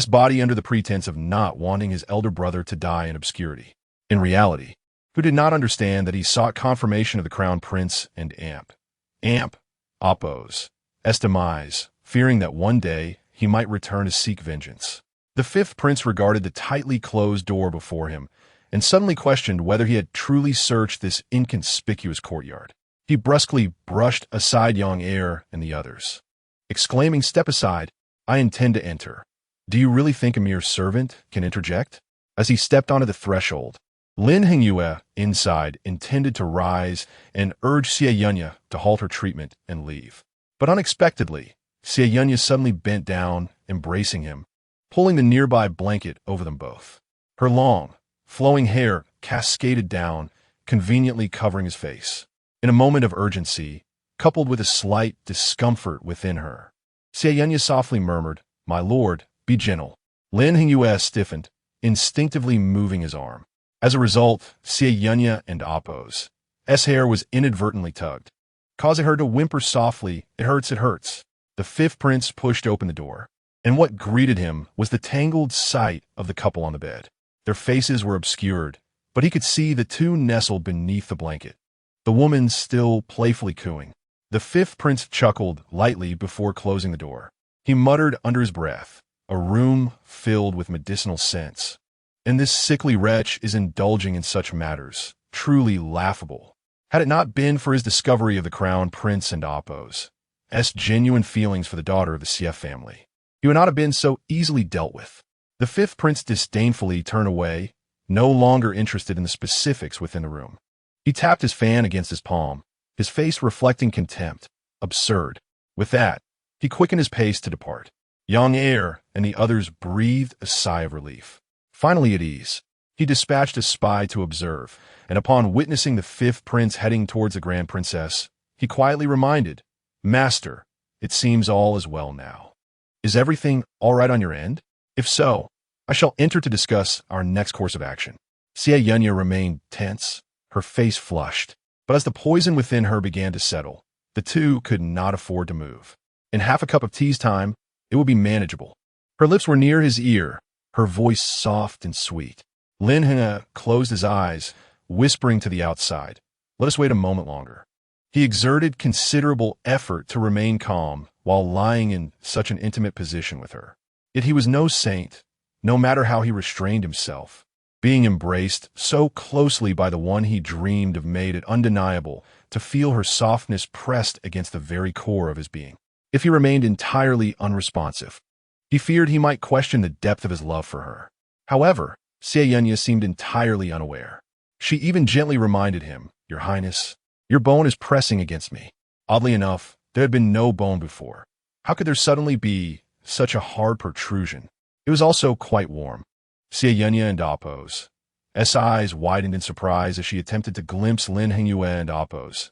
body under the pretense of not wanting his elder brother to die in obscurity. In reality, who did not understand that he sought confirmation of the crown prince and Amp, Oppos' demise, fearing that one day he might return to seek vengeance. The fifth prince regarded the tightly closed door before him and suddenly questioned whether he had truly searched this inconspicuous courtyard. He brusquely brushed aside Yang Er and the others, exclaiming, "Step aside, I intend to enter." Do you really think a mere servant can interject? As he stepped onto the threshold, Lin Hingyue, inside, intended to rise and urge Xie Yunyan to halt her treatment and leave. But unexpectedly, Xie Yunyan suddenly bent down, embracing him, pulling the nearby blanket over them both. Her long, flowing hair cascaded down, conveniently covering his face. In a moment of urgency, coupled with a slight discomfort within her, Xie Yunyan softly murmured, "My lord, be gentle." Lin Hingyue stiffened, instinctively moving his arm. As a result, Xie Yunyan and Oppos' hair was inadvertently tugged, causing her to whimper softly, "It hurts, it hurts." The fifth prince pushed open the door, and what greeted him was the tangled sight of the couple on the bed. Their faces were obscured, but he could see the two nestled beneath the blanket, the woman still playfully cooing. The fifth prince chuckled lightly before closing the door. He muttered under his breath, "A room filled with medicinal scents. And this sickly wretch is indulging in such matters. Truly laughable." Had it not been for his discovery of the crown prince and Oppos' genuine feelings for the daughter of the Xie family, he would not have been so easily dealt with. The fifth prince disdainfully turned away, no longer interested in the specifics within the room. He tapped his fan against his palm, his face reflecting contempt. Absurd. With that, he quickened his pace to depart. Yang Er and the others breathed a sigh of relief. Finally at ease, he dispatched a spy to observe, and upon witnessing the fifth prince heading towards the grand princess, he quietly reminded, "Master, it seems all is well now. Is everything all right on your end? If so, I shall enter to discuss our next course of action." Xie Yunyan remained tense, her face flushed, but as the poison within her began to settle, the two could not afford to move. In half a cup of tea's time, it would be manageable. Her lips were near his ear, her voice soft and sweet. Lin Hingyue closed his eyes, whispering to the outside, "Let us wait a moment longer." He exerted considerable effort to remain calm while lying in such an intimate position with her. Yet he was no saint, no matter how he restrained himself. Being embraced so closely by the one he dreamed of made it undeniable to feel her softness pressed against the very core of his being. If he remained entirely unresponsive, he feared he might question the depth of his love for her. However, Xie Yunyan seemed entirely unaware. She even gently reminded him, "Your Highness, your bone is pressing against me." Oddly enough, there had been no bone before. How could there suddenly be such a hard protrusion? It was also quite warm. Xie Yunyan and Oppos' eyes widened in surprise as she attempted to glimpse Lin Hingyue and Oppos'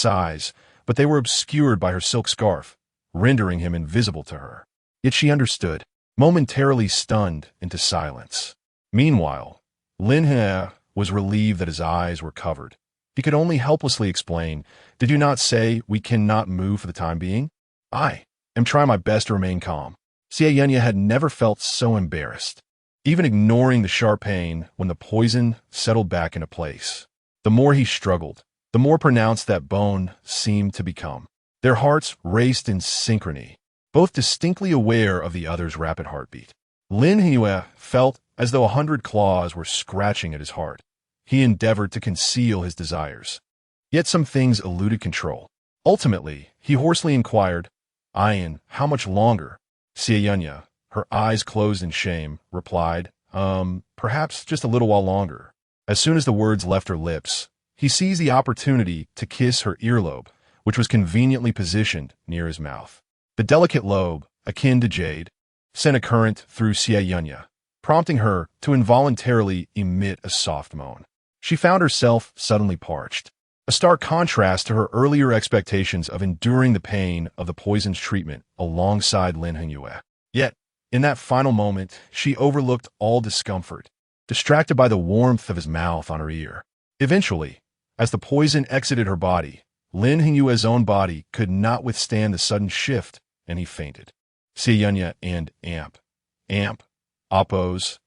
eyes, but they were obscured by her silk scarf, rendering him invisible to her. Yet she understood, momentarily stunned into silence. Meanwhile, Lin Hingyue was relieved that his eyes were covered. He could only helplessly explain, "Did you not say we cannot move for the time being?" "I am trying my best to remain calm." Xie Yunyan had never felt so embarrassed, even ignoring the sharp pain when the poison settled back into place. The more he struggled, the more pronounced that bone seemed to become. Their hearts raced in synchrony, both distinctly aware of the other's rapid heartbeat. Lin Hue felt as though 100 claws were scratching at his heart. He endeavored to conceal his desires. Yet some things eluded control. Ultimately, he hoarsely inquired, "Ian, how much longer?" Xie Yunyan, her eyes closed in shame, replied, perhaps just a little while longer." As soon as the words left her lips, he seized the opportunity to kiss her earlobe, which was conveniently positioned near his mouth. The delicate lobe, akin to jade, sent a current through Xie Yunyan, prompting her to involuntarily emit a soft moan. She found herself suddenly parched, a stark contrast to her earlier expectations of enduring the pain of the poison's treatment alongside Lin Hue. Yet, in that final moment, she overlooked all discomfort, distracted by the warmth of his mouth on her ear. Eventually, as the poison exited her body, Lin Hue's own body could not withstand the sudden shift, and he fainted. Xie Yunyan and Amp, Appo's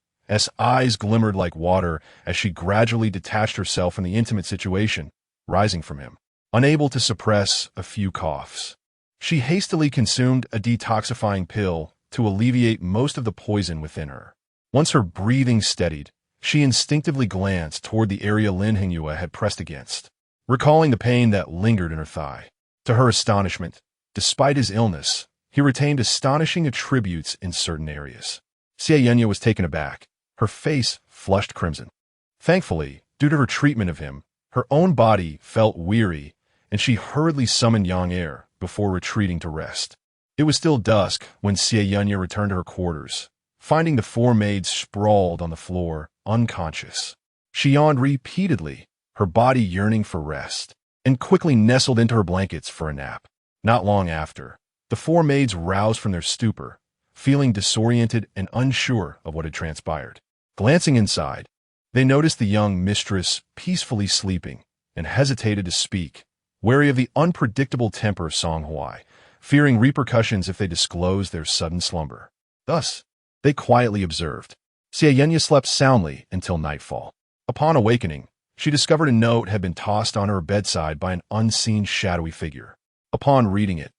eyes glimmered like water as she gradually detached herself from the intimate situation, rising from him. Unable to suppress a few coughs, she hastily consumed a detoxifying pill to alleviate most of the poison within her. Once her breathing steadied, she instinctively glanced toward the area Lin Hue had pressed against, recalling the pain that lingered in her thigh. To her astonishment, despite his illness, he retained astonishing attributes in certain areas. Xie Yunyan was taken aback, her face flushed crimson. Thankfully, due to her treatment of him, her own body felt weary, and she hurriedly summoned Yang Air before retreating to rest. It was still dusk when Xie Yunyan returned to her quarters, finding the four maids sprawled on the floor, unconscious. She yawned repeatedly, her body yearning for rest, and quickly nestled into her blankets for a nap. Not long after, the four maids roused from their stupor, feeling disoriented and unsure of what had transpired. Glancing inside, they noticed the young mistress peacefully sleeping and hesitated to speak, wary of the unpredictable temper of Song Huaizhi, fearing repercussions if they disclosed their sudden slumber. Thus, they quietly observed. Xie Yunyan slept soundly until nightfall. Upon awakening, she discovered a note had been tossed on her bedside by an unseen shadowy figure. Upon reading it,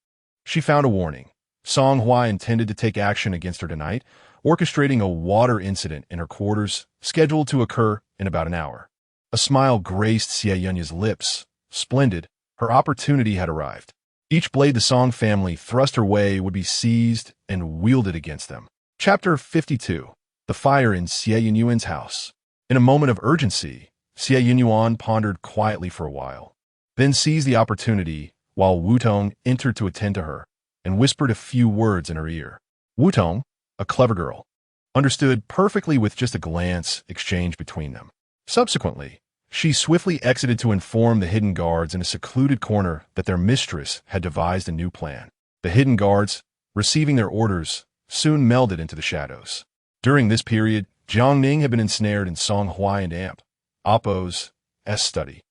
she found a warning. Song Huaizhi intended to take action against her tonight, orchestrating a water incident in her quarters scheduled to occur in about an hour. A smile graced Xie Yunyan's lips. Splendid, her opportunity had arrived. Each blade the Song family thrust her way would be seized and wielded against them. Chapter 52. The Fire in Xie Yunyan's House. In a moment of urgency, Xie Yunyan pondered quietly for a while, then seized the opportunity while Wutong entered to attend to her and whispered a few words in her ear. Wutong, a clever girl, understood perfectly with just a glance exchanged between them. Subsequently, she swiftly exited to inform the hidden guards in a secluded corner that their mistress had devised a new plan. The hidden guards, receiving their orders, soon melded into the shadows. During this period, Jiang Ning had been ensnared in Song Huaizhi and Appo's study,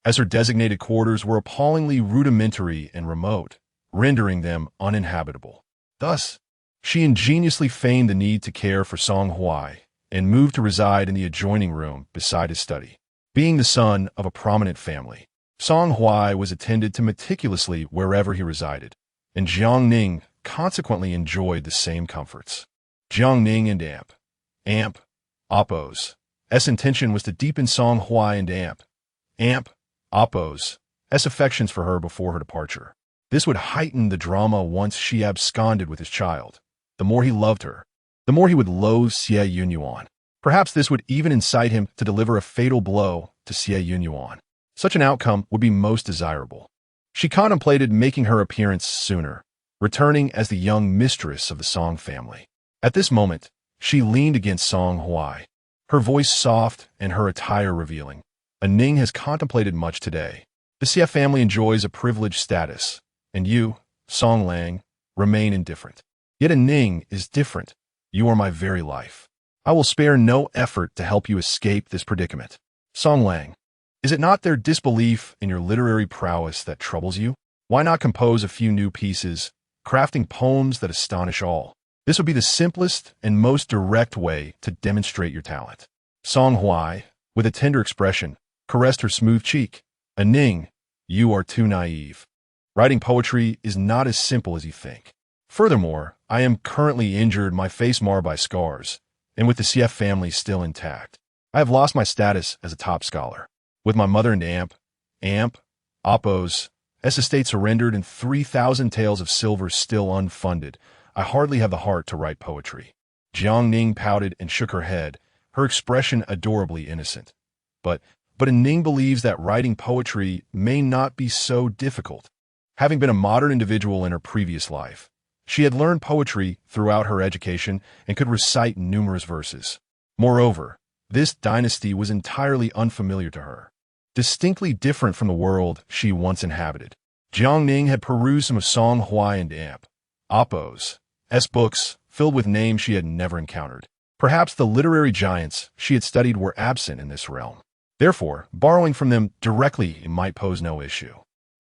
as her designated quarters were appallingly rudimentary and remote, rendering them uninhabitable. Thus, she ingeniously feigned the need to care for Song Huaizhi and moved to reside in the adjoining room beside his study. Being the son of a prominent family, Song Huaizhi was attended to meticulously wherever he resided, and Jiang Ning consequently enjoyed the same comforts. Jiang Ning and Appo's intention was to deepen Song Huaizhi and Appo's affections for her before her departure. This would heighten the drama once she absconded with his child. The more he loved her, the more he would loathe Xie Yunyan. Perhaps this would even incite him to deliver a fatal blow to Xie Yunyan. Such an outcome would be most desirable. She contemplated making her appearance sooner, returning as the young mistress of the Song family. At this moment, she leaned against Song Huaizhi, her voice soft and her attire revealing. A Ning has contemplated much today. The Xie family enjoys a privileged status, and you, Song Lang, remain indifferent. Yet a Ning is different. You are my very life. I will spare no effort to help you escape this predicament. Song Lang, is it not their disbelief in your literary prowess that troubles you? Why not compose a few new pieces, crafting poems that astonish all? This would be the simplest and most direct way to demonstrate your talent. Song Huaizhi, with a tender expression, caressed her smooth cheek. A Ning, you are too naive. Writing poetry is not as simple as you think. Furthermore, I am currently injured, my face marred by scars, and with the CF family still intact. I have lost my status as a top scholar. With my mother and Appo's estate surrendered and 3,000 tales of silver still unfunded, I hardly have the heart to write poetry. Jiang Ning pouted and shook her head, her expression adorably innocent. But Ning believes that writing poetry may not be so difficult. Having been a modern individual in her previous life, she had learned poetry throughout her education and could recite numerous verses. Moreover, this dynasty was entirely unfamiliar to her, distinctly different from the world she once inhabited. Jiang Ning had perused some of Song Huaizhi and Appo's books, filled with names she had never encountered. Perhaps the literary giants she had studied were absent in this realm. Therefore, borrowing from them directly might pose no issue.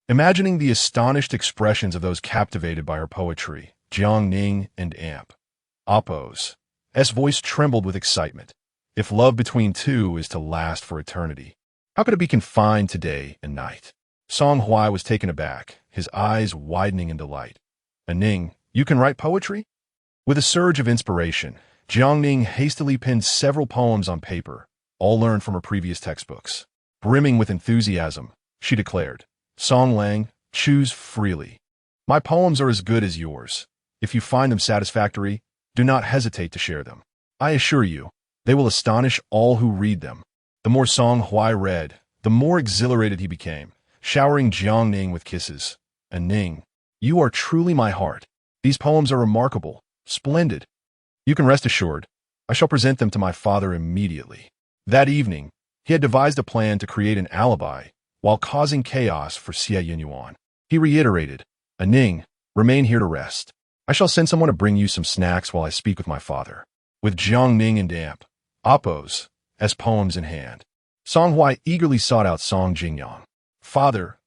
Imagining the astonished expressions of those captivated by her poetry, Jiang Ning and Appo's voice trembled with excitement. If love between two is to last for eternity, how could it be confined to day and night? Song Huaizhi was taken aback, his eyes widening in delight. Ning, you can write poetry? With a surge of inspiration, Jiang Ning hastily penned several poems on paper, all learned from her previous textbooks. Brimming with enthusiasm, she declared, Song Lang, choose freely. My poems are as good as yours. If you find them satisfactory, do not hesitate to share them. I assure you, they will astonish all who read them. The more Song Huaizhi read, the more exhilarated he became, showering Jiang Ning with kisses. And Ning, you are truly my heart. These poems are remarkable, splendid. You can rest assured, I shall present them to my father immediately. That evening, he had devised a plan to create an alibi while causing chaos for Xie Yunyan. He reiterated, Ning, remain here to rest. I shall send someone to bring you some snacks while I speak with my father. With Jiang Ning and Appo's poems in hand, Song Huaizhi eagerly sought out Song Jingyang. Father,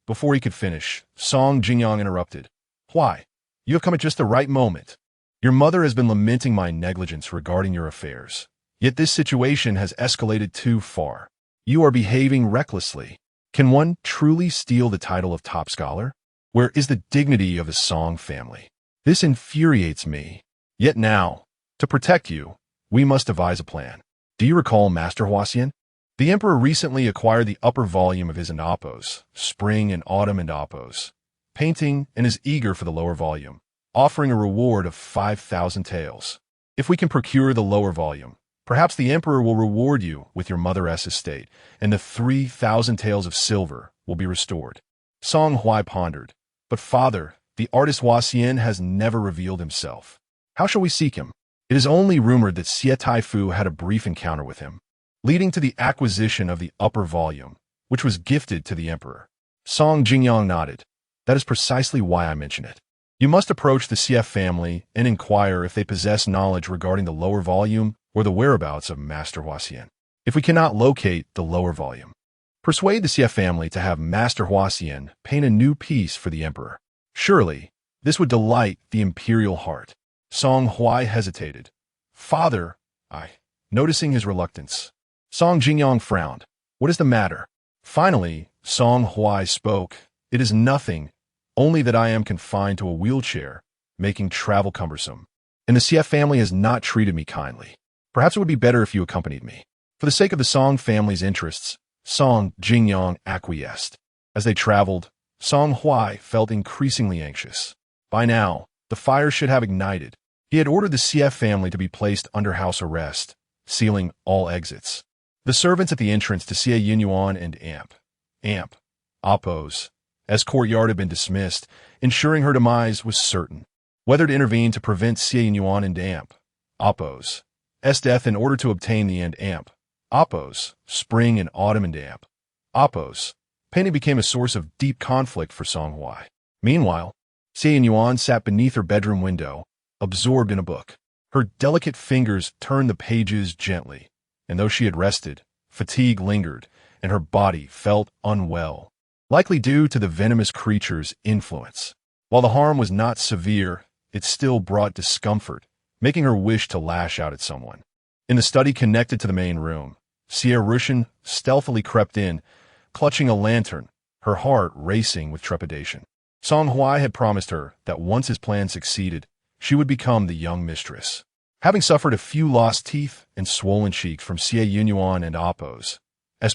Before he could finish, Song Jingyang interrupted. Why? You have come at just the right moment. Your mother has been lamenting my negligence regarding your affairs. Yet this situation has escalated too far. You are behaving recklessly. Can one truly steal the title of top scholar? Where is the dignity of the Song family? This infuriates me. Yet now, to protect you, we must devise a plan. Do you recall Master Huaizhi? The emperor recently acquired the upper volume of his and Appo's, Spring and Autumn and Appo's painting, and is eager for the lower volume, offering a reward of 5,000 taels. If we can procure the lower volume, perhaps the emperor will reward you with your mother's estate, and the 3,000 taels of silver will be restored. Song Huaizhi pondered. But father, the artist Huaizhi has never revealed himself. How shall we seek him? It is only rumored that Xie Taifu had a brief encounter with him, leading to the acquisition of the upper volume, which was gifted to the emperor. Song Jingyang nodded. That is precisely why I mention it. You must approach the CF family and inquire if they possess knowledge regarding the lower volume or the whereabouts of Master Huaizhi. If we cannot locate the lower volume, persuade the CF family to have Master Huaizhi paint a new piece for the emperor. Surely, this would delight the imperial heart. Song Huaizhi hesitated. Father, noticing his reluctance. Song Jingyang frowned. What is the matter? Finally, Song Huaizhi spoke. It is nothing, only that I am confined to a wheelchair, making travel cumbersome. And the CF family has not treated me kindly. Perhaps it would be better if you accompanied me. For the sake of the Song family's interests, Song Jingyang acquiesced. As they traveled, Song Huaizhi felt increasingly anxious. By now, the fire should have ignited. He had ordered the CF family to be placed under house arrest, sealing all exits. The servants at the entrance to Xie Yunyan and Appo's courtyard had been dismissed, ensuring her demise was certain. Whether to intervene to prevent Xie Yunyan and Appo's death in order to obtain the Appo's Spring and Autumn and Appo's painting became a source of deep conflict for Song Huaizhi. Meanwhile, Xie Yunyan sat beneath her bedroom window, absorbed in a book. Her delicate fingers turned the pages gently, and though she had rested, fatigue lingered, and her body felt unwell, likely due to the venomous creature's influence. While the harm was not severe, it still brought discomfort, making her wish to lash out at someone. In the study connected to the main room, Xie Yunyan stealthily crept in, clutching a lantern, her heart racing with trepidation. Song Huaizhi had promised her that once his plan succeeded, she would become the young mistress. Having suffered a few lost teeth and swollen cheeks from Xie Yunyan and Appo's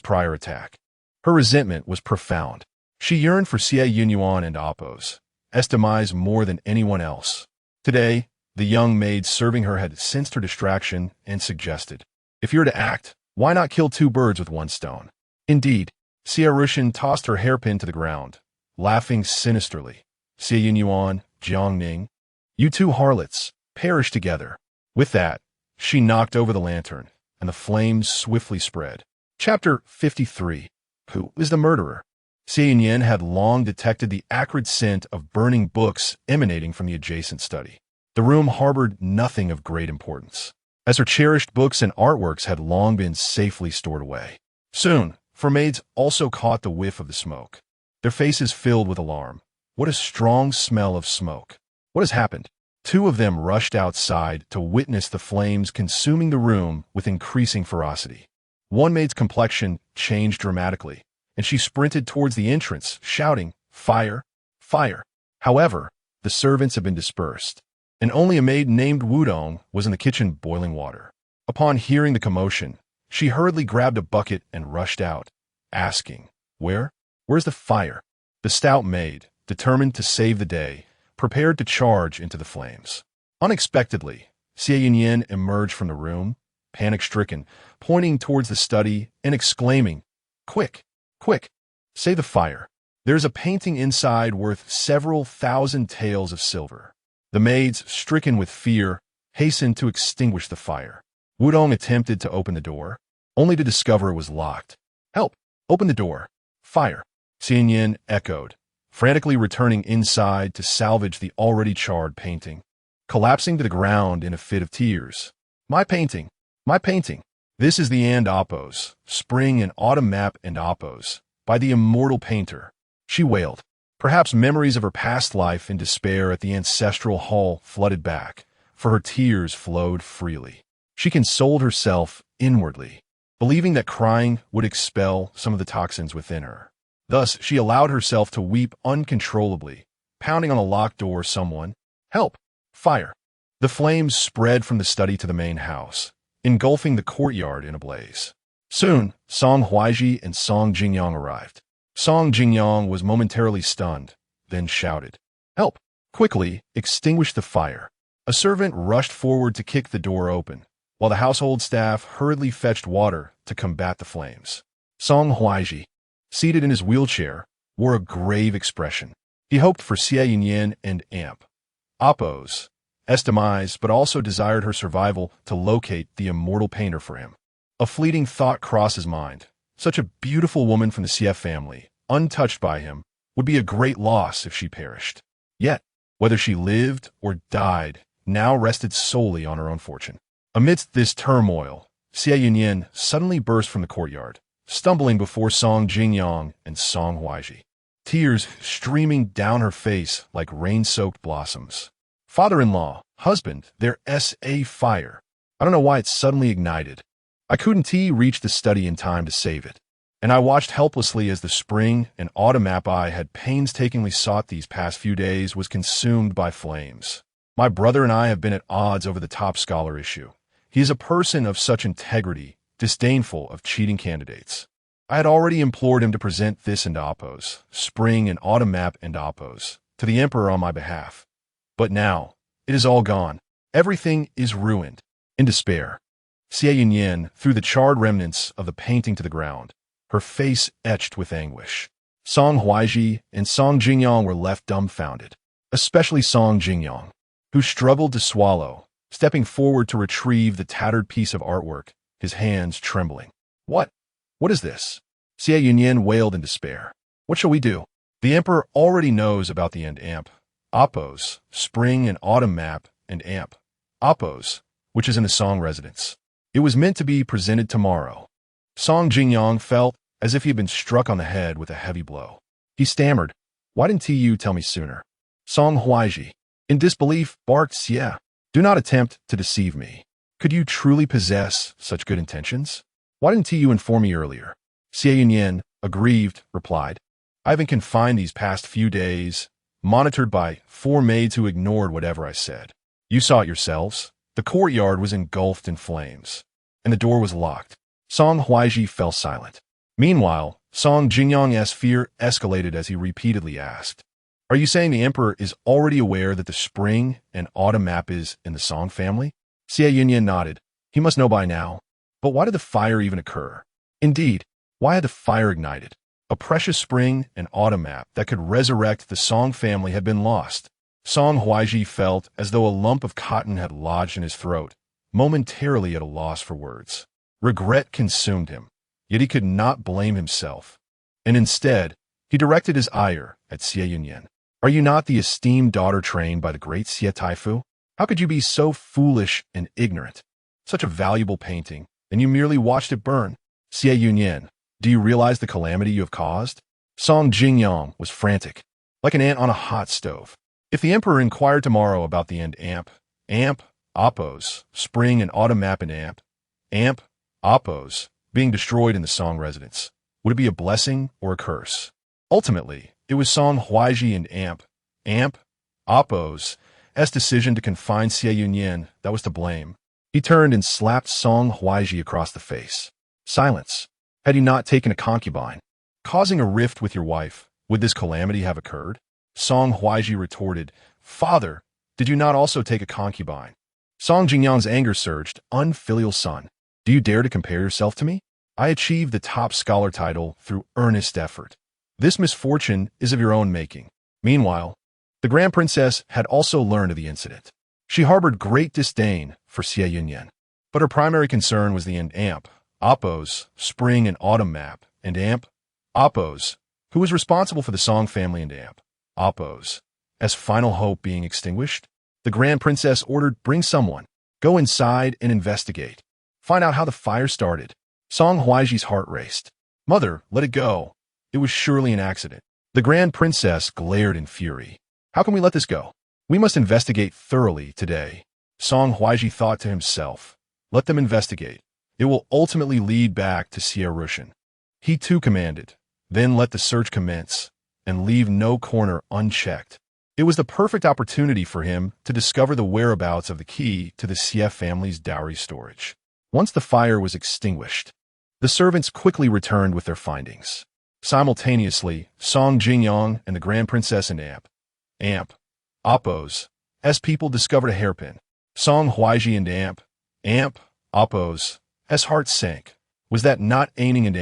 prior attack, her resentment was profound. She yearned for Xie Yunyan and Appo's demise more than anyone else. Today, the young maid serving her had sensed her distraction and suggested, "If you're to act, why not kill two birds with one stone?" Indeed, Xie Rushan tossed her hairpin to the ground, laughing sinisterly. "Xie Yunyan, Jiangning, you two harlots, perish together." With that, she knocked over the lantern, and the flames swiftly spread. Chapter 53. Who is the murderer? Xie Yunyan had long detected the acrid scent of burning books emanating from the adjacent study. The room harbored nothing of great importance, as her cherished books and artworks had long been safely stored away. Soon, four maids also caught the whiff of the smoke. Their faces filled with alarm. What a strong smell of smoke! What has happened? Two of them rushed outside to witness the flames consuming the room with increasing ferocity. One maid's complexion changed dramatically, and she sprinted towards the entrance, shouting, "Fire! Fire!" However, the servants had been dispersed, and only a maid named Wudong was in the kitchen boiling water. Upon hearing the commotion, she hurriedly grabbed a bucket and rushed out, asking, Where's the fire?" The stout maid, determined to save the day, prepared to charge into the flames. Unexpectedly, Xie Yunyan emerged from the room, panic-stricken, pointing towards the study and exclaiming, "Quick! Quick! Save the fire. There's a painting inside worth several thousand taels of silver." The maids, stricken with fear, hastened to extinguish the fire. Wudong attempted to open the door, only to discover it was locked. "Help! Open the door! Fire!" Xie Yunyan echoed, frantically returning inside to salvage the already charred painting, collapsing to the ground in a fit of tears. "My painting! My painting! This is the and Appo's, spring and autumn map and Appo's, by the immortal painter," she wailed. Perhaps memories of her past life in despair at the ancestral hall flooded back, for her tears flowed freely. She consoled herself inwardly, believing that crying would expel some of the toxins within her. Thus, she allowed herself to weep uncontrollably, pounding on the locked door. "Someone! Help! Fire!" The flames spread from the study to the main house, engulfing the courtyard in a blaze. Soon, Song Huaizhi and Song Jingyang arrived. Song Jingyang was momentarily stunned, then shouted, "Help! Quickly, extinguish the fire." A servant rushed forward to kick the door open, while the household staff hurriedly fetched water to combat the flames. Song Huaizhi, seated in his wheelchair, wore a grave expression. He hoped for Xie Yunyan and Appo's demise, but also desired her survival to locate the immortal painter for him. A fleeting thought crossed his mind. Such a beautiful woman from the Xie family, untouched by him, would be a great loss if she perished. Yet, whether she lived or died now rested solely on her own fortune. Amidst this turmoil, Xie Yunyan suddenly burst from the courtyard, stumbling before Song Jingyang and Song Huaizhi, tears streaming down her face like rain-soaked blossoms. "Father-in-law, husband, there's a fire. I don't know why it suddenly ignited. I couldn't reach the study in time to save it, and I watched helplessly as the spring and autumn map I had painstakingly sought these past few days was consumed by flames. My brother and I have been at odds over the top scholar issue. He is a person of such integrity, disdainful of cheating candidates. I had already implored him to present this and Appo's, spring and autumn map and Appo's, to the emperor on my behalf. But now, it is all gone. Everything is ruined." In despair, Xie Yunyan threw the charred remnants of the painting to the ground, her face etched with anguish. Song Huaizhi and Song Jingyang were left dumbfounded, especially Song Jingyang, who struggled to swallow, stepping forward to retrieve the tattered piece of artwork, his hands trembling. What is this?" Xie Yunyan wailed in despair. "What shall we do? The emperor already knows about the and Appo's, spring and autumn map and Appo's, which is in the Song residence. It was meant to be presented tomorrow." Song Jingyang felt as if he had been struck on the head with a heavy blow. He stammered, "Why didn't you tell me sooner?" Song Huaizhi, in disbelief, barked, "Xie, do not attempt to deceive me. Could you truly possess such good intentions? Why didn't you inform me earlier?" Xie Yunyan, aggrieved, replied, "I have been confined these past few days, monitored by 4 maids who ignored whatever I said. You saw it yourselves. The courtyard was engulfed in flames, and the door was locked. Song Huaizhi fell silent. Meanwhile, Song Jingyang's fear escalated as he repeatedly asked, "Are you saying the emperor is already aware that the spring and autumn map is in the Song family?" Xie Yunyan nodded. He must know by now. But why did the fire even occur? Indeed, why had the fire ignited? A precious spring and autumn map that could resurrect the Song family had been lost. Song Huaizhi felt as though a lump of cotton had lodged in his throat, momentarily at a loss for words. Regret consumed him, yet he could not blame himself. And instead, he directed his ire at Xie Yunyan. "Are you not the esteemed daughter trained by the great Xie Taifu? How could you be so foolish and ignorant? Such a valuable painting, and you merely watched it burn. Xie Yunyan, do you realize the calamity you have caused?" Song Jingyang was frantic, like an ant on a hot stove. If the emperor inquired tomorrow about the end Appos, spring and autumn map and Appos, being destroyed in the Song residence, would it be a blessing or a curse? Ultimately, it was Song Huaizhi and Appos' decision to confine Xie Yunyan that was to blame. He turned and slapped Song Huaizhi across the face. "Silence. Had you not taken a concubine, causing a rift with your wife, would this calamity have occurred?" Song Huaizhi retorted, "Father, did you not also take a concubine?" Song Jingyang's anger surged. "Unfilial son, do you dare to compare yourself to me? I achieved the top scholar title through earnest effort. This misfortune is of your own making." Meanwhile, the Grand Princess had also learned of the incident. She harbored great disdain for Xie Yunyan, but her primary concern was the Appos, spring and autumn map, and Appos, who was responsible for the Song family and Appos. As final hope being extinguished, the Grand Princess ordered, "Bring someone. Go inside and investigate. Find out how the fire started." Song Huaizhi's heart raced. "Mother, let it go. It was surely an accident." The Grand Princess glared in fury. "How can we let this go? We must investigate thoroughly today." Song Huaizhi thought to himself, "Let them investigate. It will ultimately lead back to Xie Yunyan." He too commanded, "Then let the search commence, and leave no corner unchecked." It was the perfect opportunity for him to discover the whereabouts of the key to the Xie family's dowry storage. Once the fire was extinguished, the servants quickly returned with their findings. Simultaneously, Song Jingyang and the Grand Princess and Appos' people discovered a hairpin. Song Huaizhi and Appos' heart sank. Was that not Aining and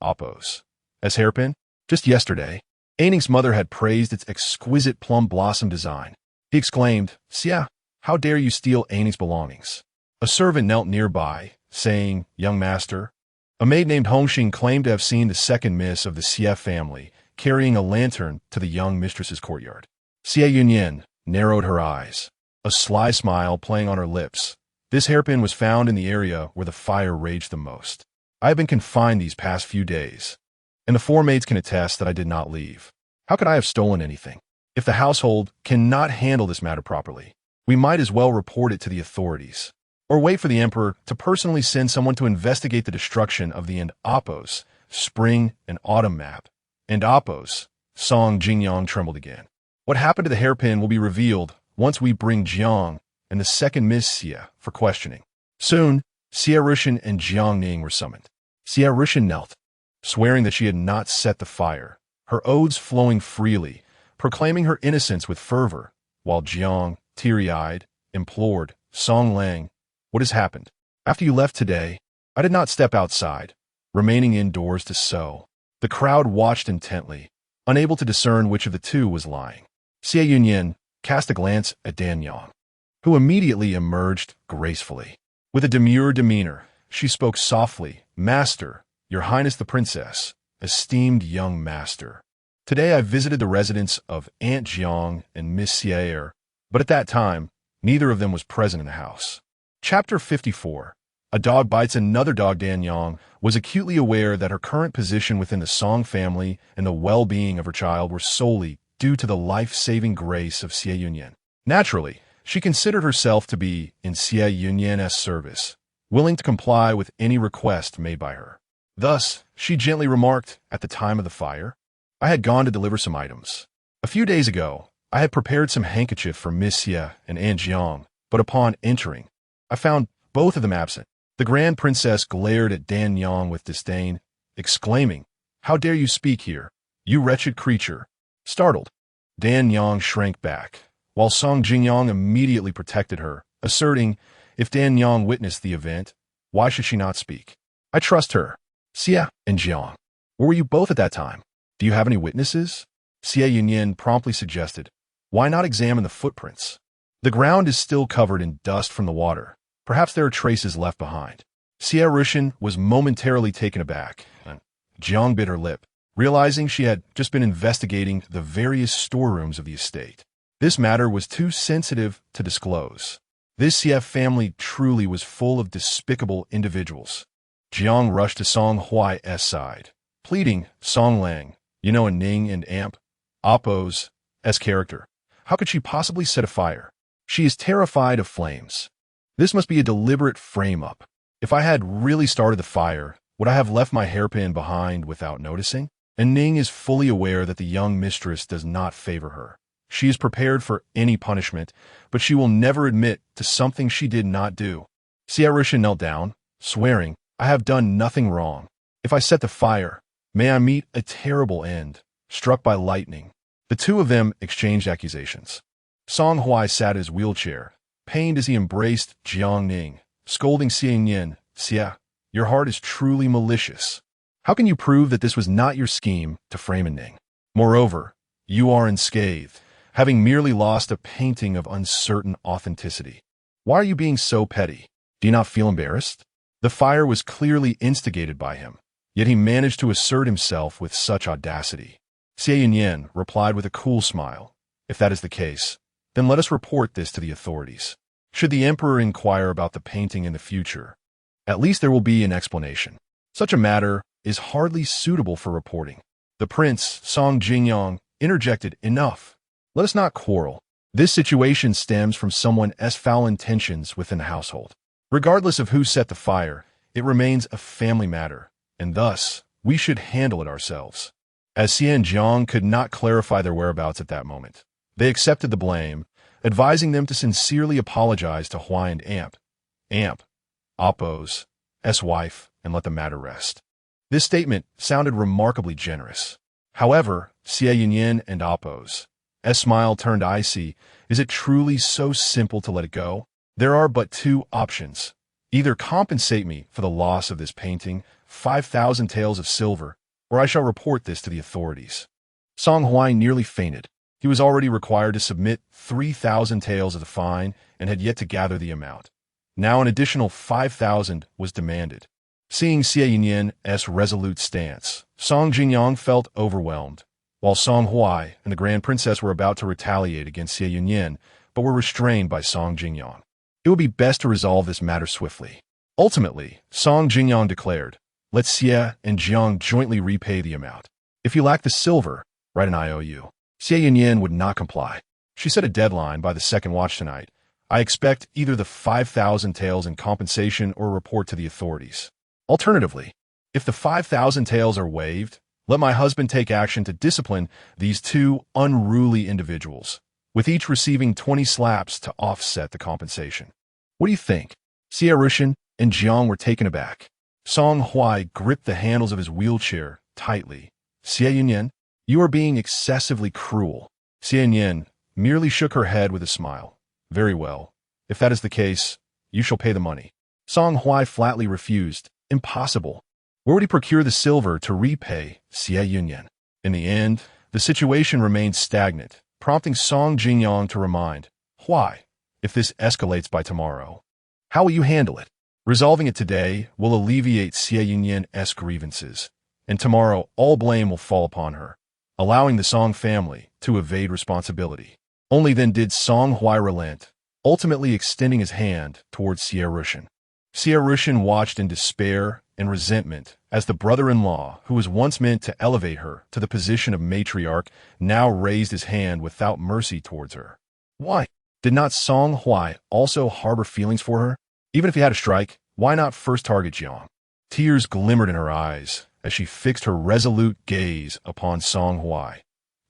Appos' hairpin? Just yesterday, Aining's mother had praised its exquisite plum blossom design. He exclaimed, "Xie, how dare you steal Aining's belongings?" A servant knelt nearby, saying, "Young master." A maid named Hongxing claimed to have seen the second miss of the Xie family carrying a lantern to the young mistress's courtyard. Xie Yunyan narrowed her eyes, a sly smile playing on her lips. "This hairpin was found in the area where the fire raged the most. I have been confined these past few days, and the four maids can attest that I did not leave. How could I have stolen anything? If the household cannot handle this matter properly, we might as well report it to the authorities, or wait for the emperor to personally send someone to investigate the destruction of the Appos, spring and autumn map." And Appos, Song Jingyang trembled again. "What happened to the hairpin will be revealed once we bring Jiang and the second Miss Xie for questioning." Soon, Xie Yunyan and Jiang Ning were summoned. Xie Yunyan knelt, swearing that she had not set the fire, her odes flowing freely, proclaiming her innocence with fervor, while Jiang, teary-eyed, implored, "Song Lang, what has happened? After you left today, I did not step outside, remaining indoors to sew." The crowd watched intently, unable to discern which of the two was lying. Xie Yunyan cast a glance at Dan Yang, who immediately emerged gracefully. With a demure demeanor, she spoke softly, "Master, Your Highness the Princess, esteemed young master. Today I visited the residence of Aunt Jiang and Miss Xie, but at that time, neither of them was present in the house." Chapter 54. A dog bites another dog. Dan Yang was acutely aware that her current position within the Song family and the well-being of her child were solely due to the life-saving grace of Xie Yunyan. Naturally, she considered herself to be in Xie Yunyan's service, willing to comply with any request made by her. Thus, she gently remarked, at the time of the fire, "I had gone to deliver some items. A few days ago, I had prepared some handkerchief for Miss Xie and Aunt Jiang, but upon entering, I found both of them absent. The Grand Princess glared at Dan Yang with disdain, exclaiming, "How dare you speak here, you wretched creature?" Startled, Dan Yang shrank back, while Song Jingyang immediately protected her, asserting, if Dan Yang witnessed the event, why should she not speak? I trust her. Xie and Jiang, where were you both at that time? Do you have any witnesses? Xie Yunyan promptly suggested, why not examine the footprints? The ground is still covered in dust from the water. Perhaps there are traces left behind. Xie Yunyan was momentarily taken aback, and Jiang bit her lip, realizing she had just been investigating the various storerooms of the estate. This matter was too sensitive to disclose. This Xie family truly was full of despicable individuals. Jiang rushed to Song Huaizhi's side, pleading, Song Lang, you know a Ning and Amp, Oppo's character. How could she possibly set a fire? She is terrified of flames. This must be a deliberate frame-up. If I had really started the fire, would I have left my hairpin behind without noticing? And Ning is fully aware that the young mistress does not favor her. She is prepared for any punishment, but she will never admit to something she did not do. Xie Yunyan knelt down, swearing, I have done nothing wrong. If I set the fire, may I meet a terrible end, struck by lightning. The two of them exchanged accusations. Song Huaizhi sat in his wheelchair, pained as he embraced Jiang Ning, scolding Xie Yunyan, Xie, your heart is truly malicious. How can you prove that this was not your scheme to frame a Ning? Moreover, you are unscathed, having merely lost a painting of uncertain authenticity. Why are you being so petty? Do you not feel embarrassed? The fire was clearly instigated by him, yet he managed to assert himself with such audacity. Xie Yunyan replied with a cool smile, if that is the case, then let us report this to the authorities. Should the emperor inquire about the painting in the future, at least there will be an explanation. Such a matter is hardly suitable for reporting. The prince, Song Jingyang, interjected, enough. Let us not quarrel. This situation stems from someone's foul intentions within the household. Regardless of who set the fire, it remains a family matter, and thus, we should handle it ourselves. As Xie and Jiang could not clarify their whereabouts at that moment, they accepted the blame, advising them to sincerely apologize to Huai and Amp, Oppo's wife, and let the matter rest. This statement sounded remarkably generous. However, Xie Yunyan and Oppo's smile turned icy. Is it truly so simple to let it go? There are but two options. Either compensate me for the loss of this painting, 5,000 taels of silver, or I shall report this to the authorities. Song Huaizhi nearly fainted. He was already required to submit 3,000 taels of the fine and had yet to gather the amount. Now an additional 5,000 was demanded. Seeing Xie Yunyan's resolute stance, Song Jingyang felt overwhelmed, while Song Huaizhi and the Grand Princess were about to retaliate against Xie Yunyan, but were restrained by Song Jingyang. It would be best to resolve this matter swiftly. Ultimately, Song Jingyang declared, let Xie and Jiang jointly repay the amount. If you lack the silver, write an IOU. Xie Yunyan would not comply. She set a deadline by the second watch tonight. I expect either the 5,000 taels in compensation or a report to the authorities. Alternatively, if the 5,000 taels are waived, let my husband take action to discipline these two unruly individuals, with each receiving 20 slaps to offset the compensation. What do you think? Xie Yunyan and Jiang were taken aback. Song Huaizhi gripped the handles of his wheelchair tightly. Xie Yunyan, you are being excessively cruel. Xie Yunyan merely shook her head with a smile. Very well. If that is the case, you shall pay the money. Song Huaizhi flatly refused. Impossible. Where would he procure the silver to repay Xie Yunyan? In the end, the situation remained stagnant, prompting Song Jingyang to remind, Huaizhi, if this escalates by tomorrow, how will you handle it? Resolving it today will alleviate Xie Yunyan's grievances, and tomorrow all blame will fall upon her, allowing the Song family to evade responsibility. Only then did Song Huaizhi relent, ultimately extending his hand towards Xie Yunyan. Xie Yunyan watched in despair and resentment as the brother-in-law, who was once meant to elevate her to the position of matriarch, now raised his hand without mercy towards her. Why? Did not Song Huaizhi also harbor feelings for her? Even if he had a strike, why not first target Jiang? Tears glimmered in her eyes as she fixed her resolute gaze upon Song Huaizhi.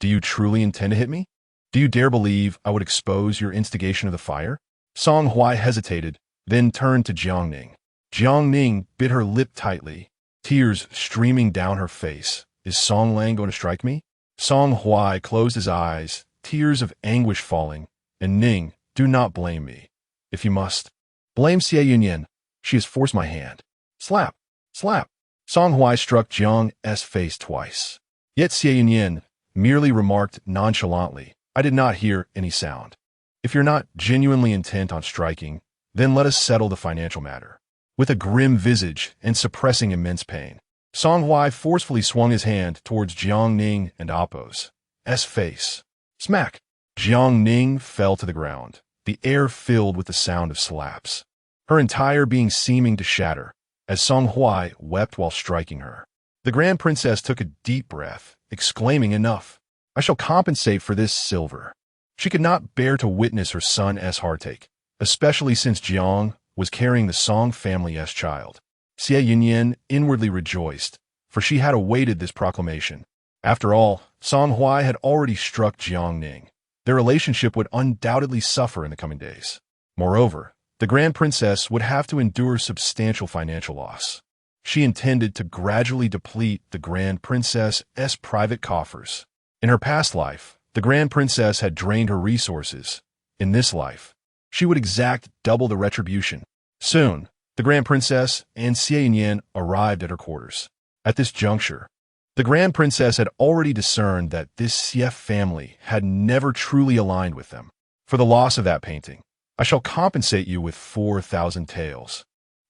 Do you truly intend to hit me? Do you dare believe I would expose your instigation of the fire? Song Huai hesitated, then turned to Jiang Ning. Jiang Ning bit her lip tightly, tears streaming down her face. Is Song Lang going to strike me? Song Huai closed his eyes, tears of anguish falling. And Ning, do not blame me. If you must, blame Xie Yunyan. She has forced my hand. Slap! Slap! Song Huai struck Jiang's face twice. Yet Xie Yunyan merely remarked nonchalantly, I did not hear any sound. If you're not genuinely intent on striking, then let us settle the financial matter. With a grim visage and suppressing immense pain, Song Huai forcefully swung his hand towards Jiang Ning and Appo's face. Smack! Jiang Ning fell to the ground, the air filled with the sound of slaps, her entire being seeming to shatter, as Song Huai wept while striking her. The Grand Princess took a deep breath, exclaiming, Enough! I shall compensate for this silver. She could not bear to witness her son's heartache, especially since Jiang was carrying the Song family's child. Xie Yunyan inwardly rejoiced, for she had awaited this proclamation. After all, Song Huai had already struck Jiang Ning. Their relationship would undoubtedly suffer in the coming days. Moreover, the Grand Princess would have to endure substantial financial loss. She intended to gradually deplete the Grand Princess's private coffers. In her past life, the Grand Princess had drained her resources. In this life, she would exact double the retribution. Soon, the Grand Princess and Xie Yunyan arrived at her quarters. At this juncture, the Grand Princess had already discerned that this Xie family had never truly aligned with them. For the loss of that painting, I shall compensate you with 4,000 taels.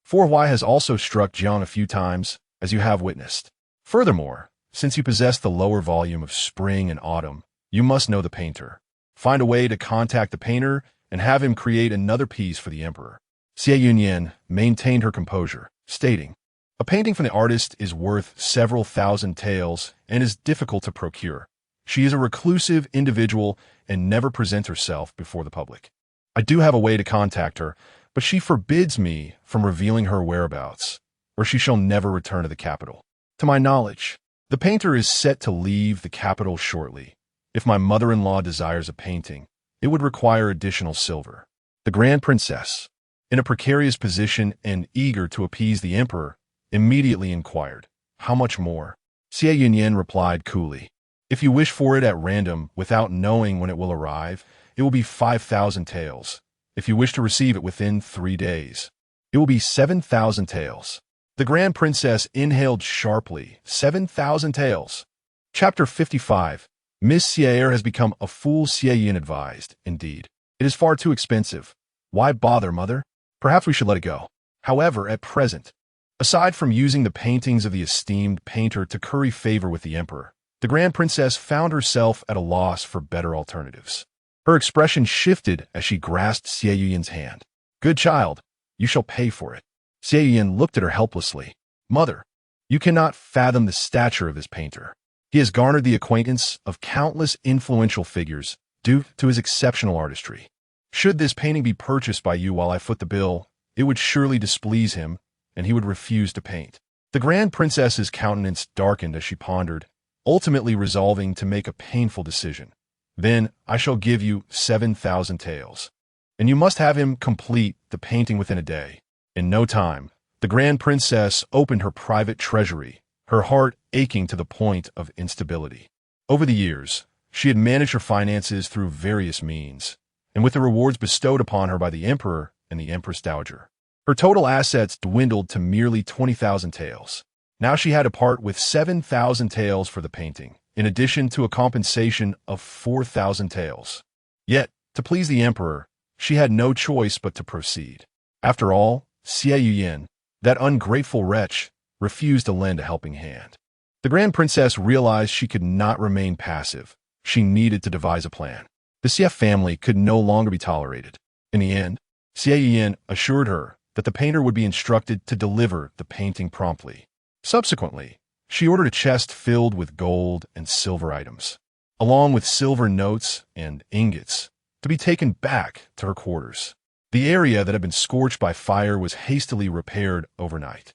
4Y has also struck Jiang a few times, as you have witnessed. Furthermore, since you possess the lower volume of spring and autumn, you must know the painter. Find a way to contact the painter and have him create another piece for the emperor. Xie Yunyan maintained her composure, stating, A painting from the artist is worth several thousand taels and is difficult to procure. She is a reclusive individual and never presents herself before the public. I do have a way to contact her, but she forbids me from revealing her whereabouts, or she shall never return to the capital. To my knowledge, the painter is set to leave the capital shortly. If my mother-in-law desires a painting, it would require additional silver. The Grand Princess, in a precarious position and eager to appease the emperor, immediately inquired, How much more? Xie Yunyan replied coolly, If you wish for it at random without knowing when it will arrive, it will be 5,000 taels. If you wish to receive it within 3 days, it will be 7,000 taels. The Grand Princess inhaled sharply. 7,000 taels. Chapter 55. Miss Xie has become a fool. Xie Yin advised. Indeed, it is far too expensive. Why bother, mother? Perhaps we should let it go. However, at present, aside from using the paintings of the esteemed painter to curry favor with the emperor, the Grand Princess found herself at a loss for better alternatives. Her expression shifted as she grasped Xie Yunyan's hand. Good child, you shall pay for it. Xie Yunyan looked at her helplessly. Mother, you cannot fathom the stature of this painter. He has garnered the acquaintance of countless influential figures due to his exceptional artistry. Should this painting be purchased by you while I foot the bill, it would surely displease him, and he would refuse to paint. The Grand Princess's countenance darkened as she pondered, ultimately resolving to make a painful decision. Then I shall give you 7,000 taels, and you must have him complete the painting within a day. In no time, the Grand Princess opened her private treasury, her heart aching to the point of instability. Over the years, she had managed her finances through various means, and with the rewards bestowed upon her by the emperor and the empress dowager, her total assets dwindled to merely 20,000 taels. Now she had to part with 7,000 taels for the painting, in addition to a compensation of 4,000 taels. Yet, to please the emperor, she had no choice but to proceed. After all, Xie Yunyan, that ungrateful wretch, refused to lend a helping hand. The Grand Princess realized she could not remain passive. She needed to devise a plan. The Xie family could no longer be tolerated. In the end, Xie Yunyan assured her that the painter would be instructed to deliver the painting promptly. Subsequently, she ordered a chest filled with gold and silver items, along with silver notes and ingots, to be taken back to her quarters. The area that had been scorched by fire was hastily repaired overnight.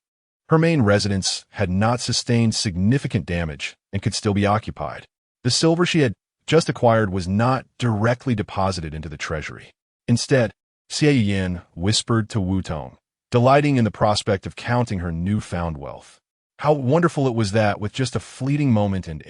Her main residence had not sustained significant damage and could still be occupied. The silver she had just acquired was not directly deposited into the treasury. Instead, Xie Yunyan whispered to Wu Tong, delighting in the prospect of counting her newfound wealth. How wonderful it was that, with just a fleeting moment and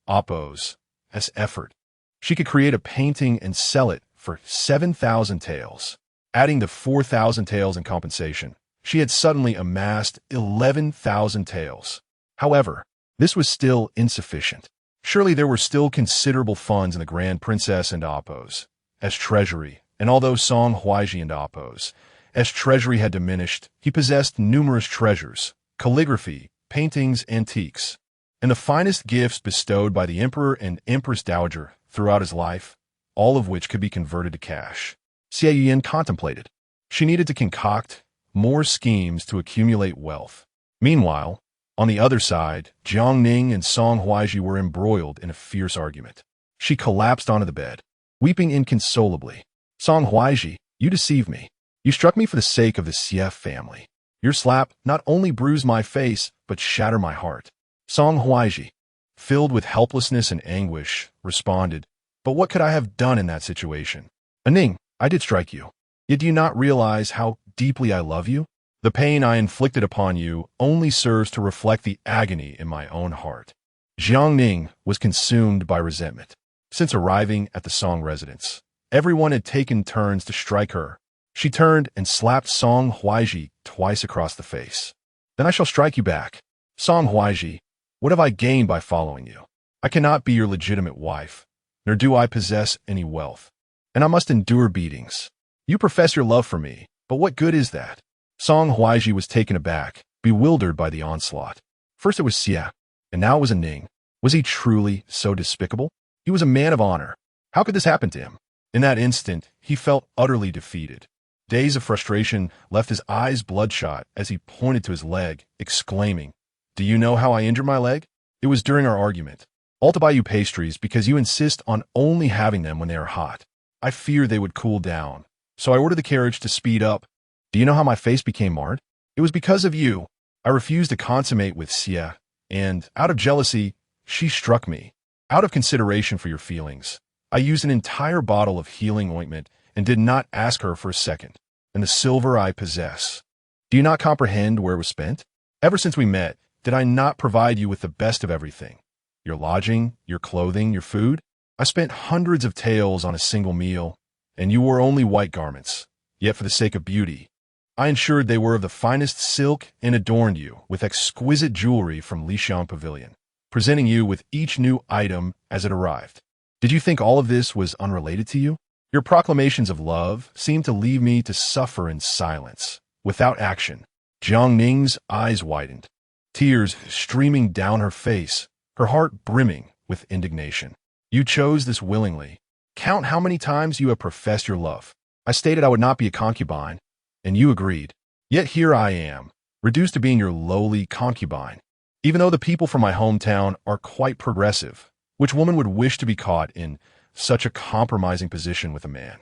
oppose, as effort, she could create a painting and sell it for 7,000 taels. Adding the 4,000 taels in compensation, she had suddenly amassed 11,000 taels. However, this was still insufficient. Surely there were still considerable funds in the Grand Princess and Oppos, as treasury, and although Song Huaizhi and Oppos, as treasury had diminished, he possessed numerous treasures, calligraphy, paintings, antiques, and the finest gifts bestowed by the Emperor and Empress Dowager throughout his life, all of which could be converted to cash. Xie Yunyan contemplated. She needed to concoct more schemes to accumulate wealth. Meanwhile, on the other side, Jiang Ning and Song Huaizhi were embroiled in a fierce argument. She collapsed onto the bed, weeping inconsolably. Song Huaizhi, you deceived me. You struck me for the sake of the Xie family. Your slap not only bruised my face, but shattered my heart. Song Huaizhi, filled with helplessness and anguish, responded, But what could I have done in that situation? Ning, I did strike you. Yet do you not realize how deeply I love you? The pain I inflicted upon you only serves to reflect the agony in my own heart. Jiang Ning was consumed by resentment. Since arriving at the Song residence, everyone had taken turns to strike her. She turned and slapped Song Huaizhi twice across the face. Then I shall strike you back. Song Huaizhi, what have I gained by following you? I cannot be your legitimate wife, nor do I possess any wealth, and I must endure beatings. You profess your love for me, but what good is that? Song Huaizhi was taken aback, bewildered by the onslaught. First it was Xie, and now it was a Ning. Was he truly so despicable? He was a man of honor. How could this happen to him? In that instant, he felt utterly defeated. Days of frustration left his eyes bloodshot as he pointed to his leg, exclaiming, Do you know how I injured my leg? It was during our argument. All to buy you pastries because you insist on only having them when they are hot. I feared they would cool down, so I ordered the carriage to speed up. Do you know how my face became marred? It was because of you. I refused to consummate with Xie, and, out of jealousy, she struck me. Out of consideration for your feelings, I used an entire bottle of healing ointment and did not ask her for a second, and the silver I possess. Do you not comprehend where it was spent? Ever since we met, did I not provide you with the best of everything? Your lodging, your clothing, your food? I spent hundreds of taels on a single meal, and you wore only white garments. Yet for the sake of beauty, I ensured they were of the finest silk and adorned you with exquisite jewelry from Lixiang Pavilion, presenting you with each new item as it arrived. Did you think all of this was unrelated to you? Your proclamations of love seemed to leave me to suffer in silence, without action. Jiang Ning's eyes widened, tears streaming down her face, her heart brimming with indignation. You chose this willingly. Count how many times you have professed your love. I stated I would not be a concubine, and you agreed. Yet here I am, reduced to being your lowly concubine. Even though the people from my hometown are quite progressive, which woman would wish to be caught in such a compromising position with a man?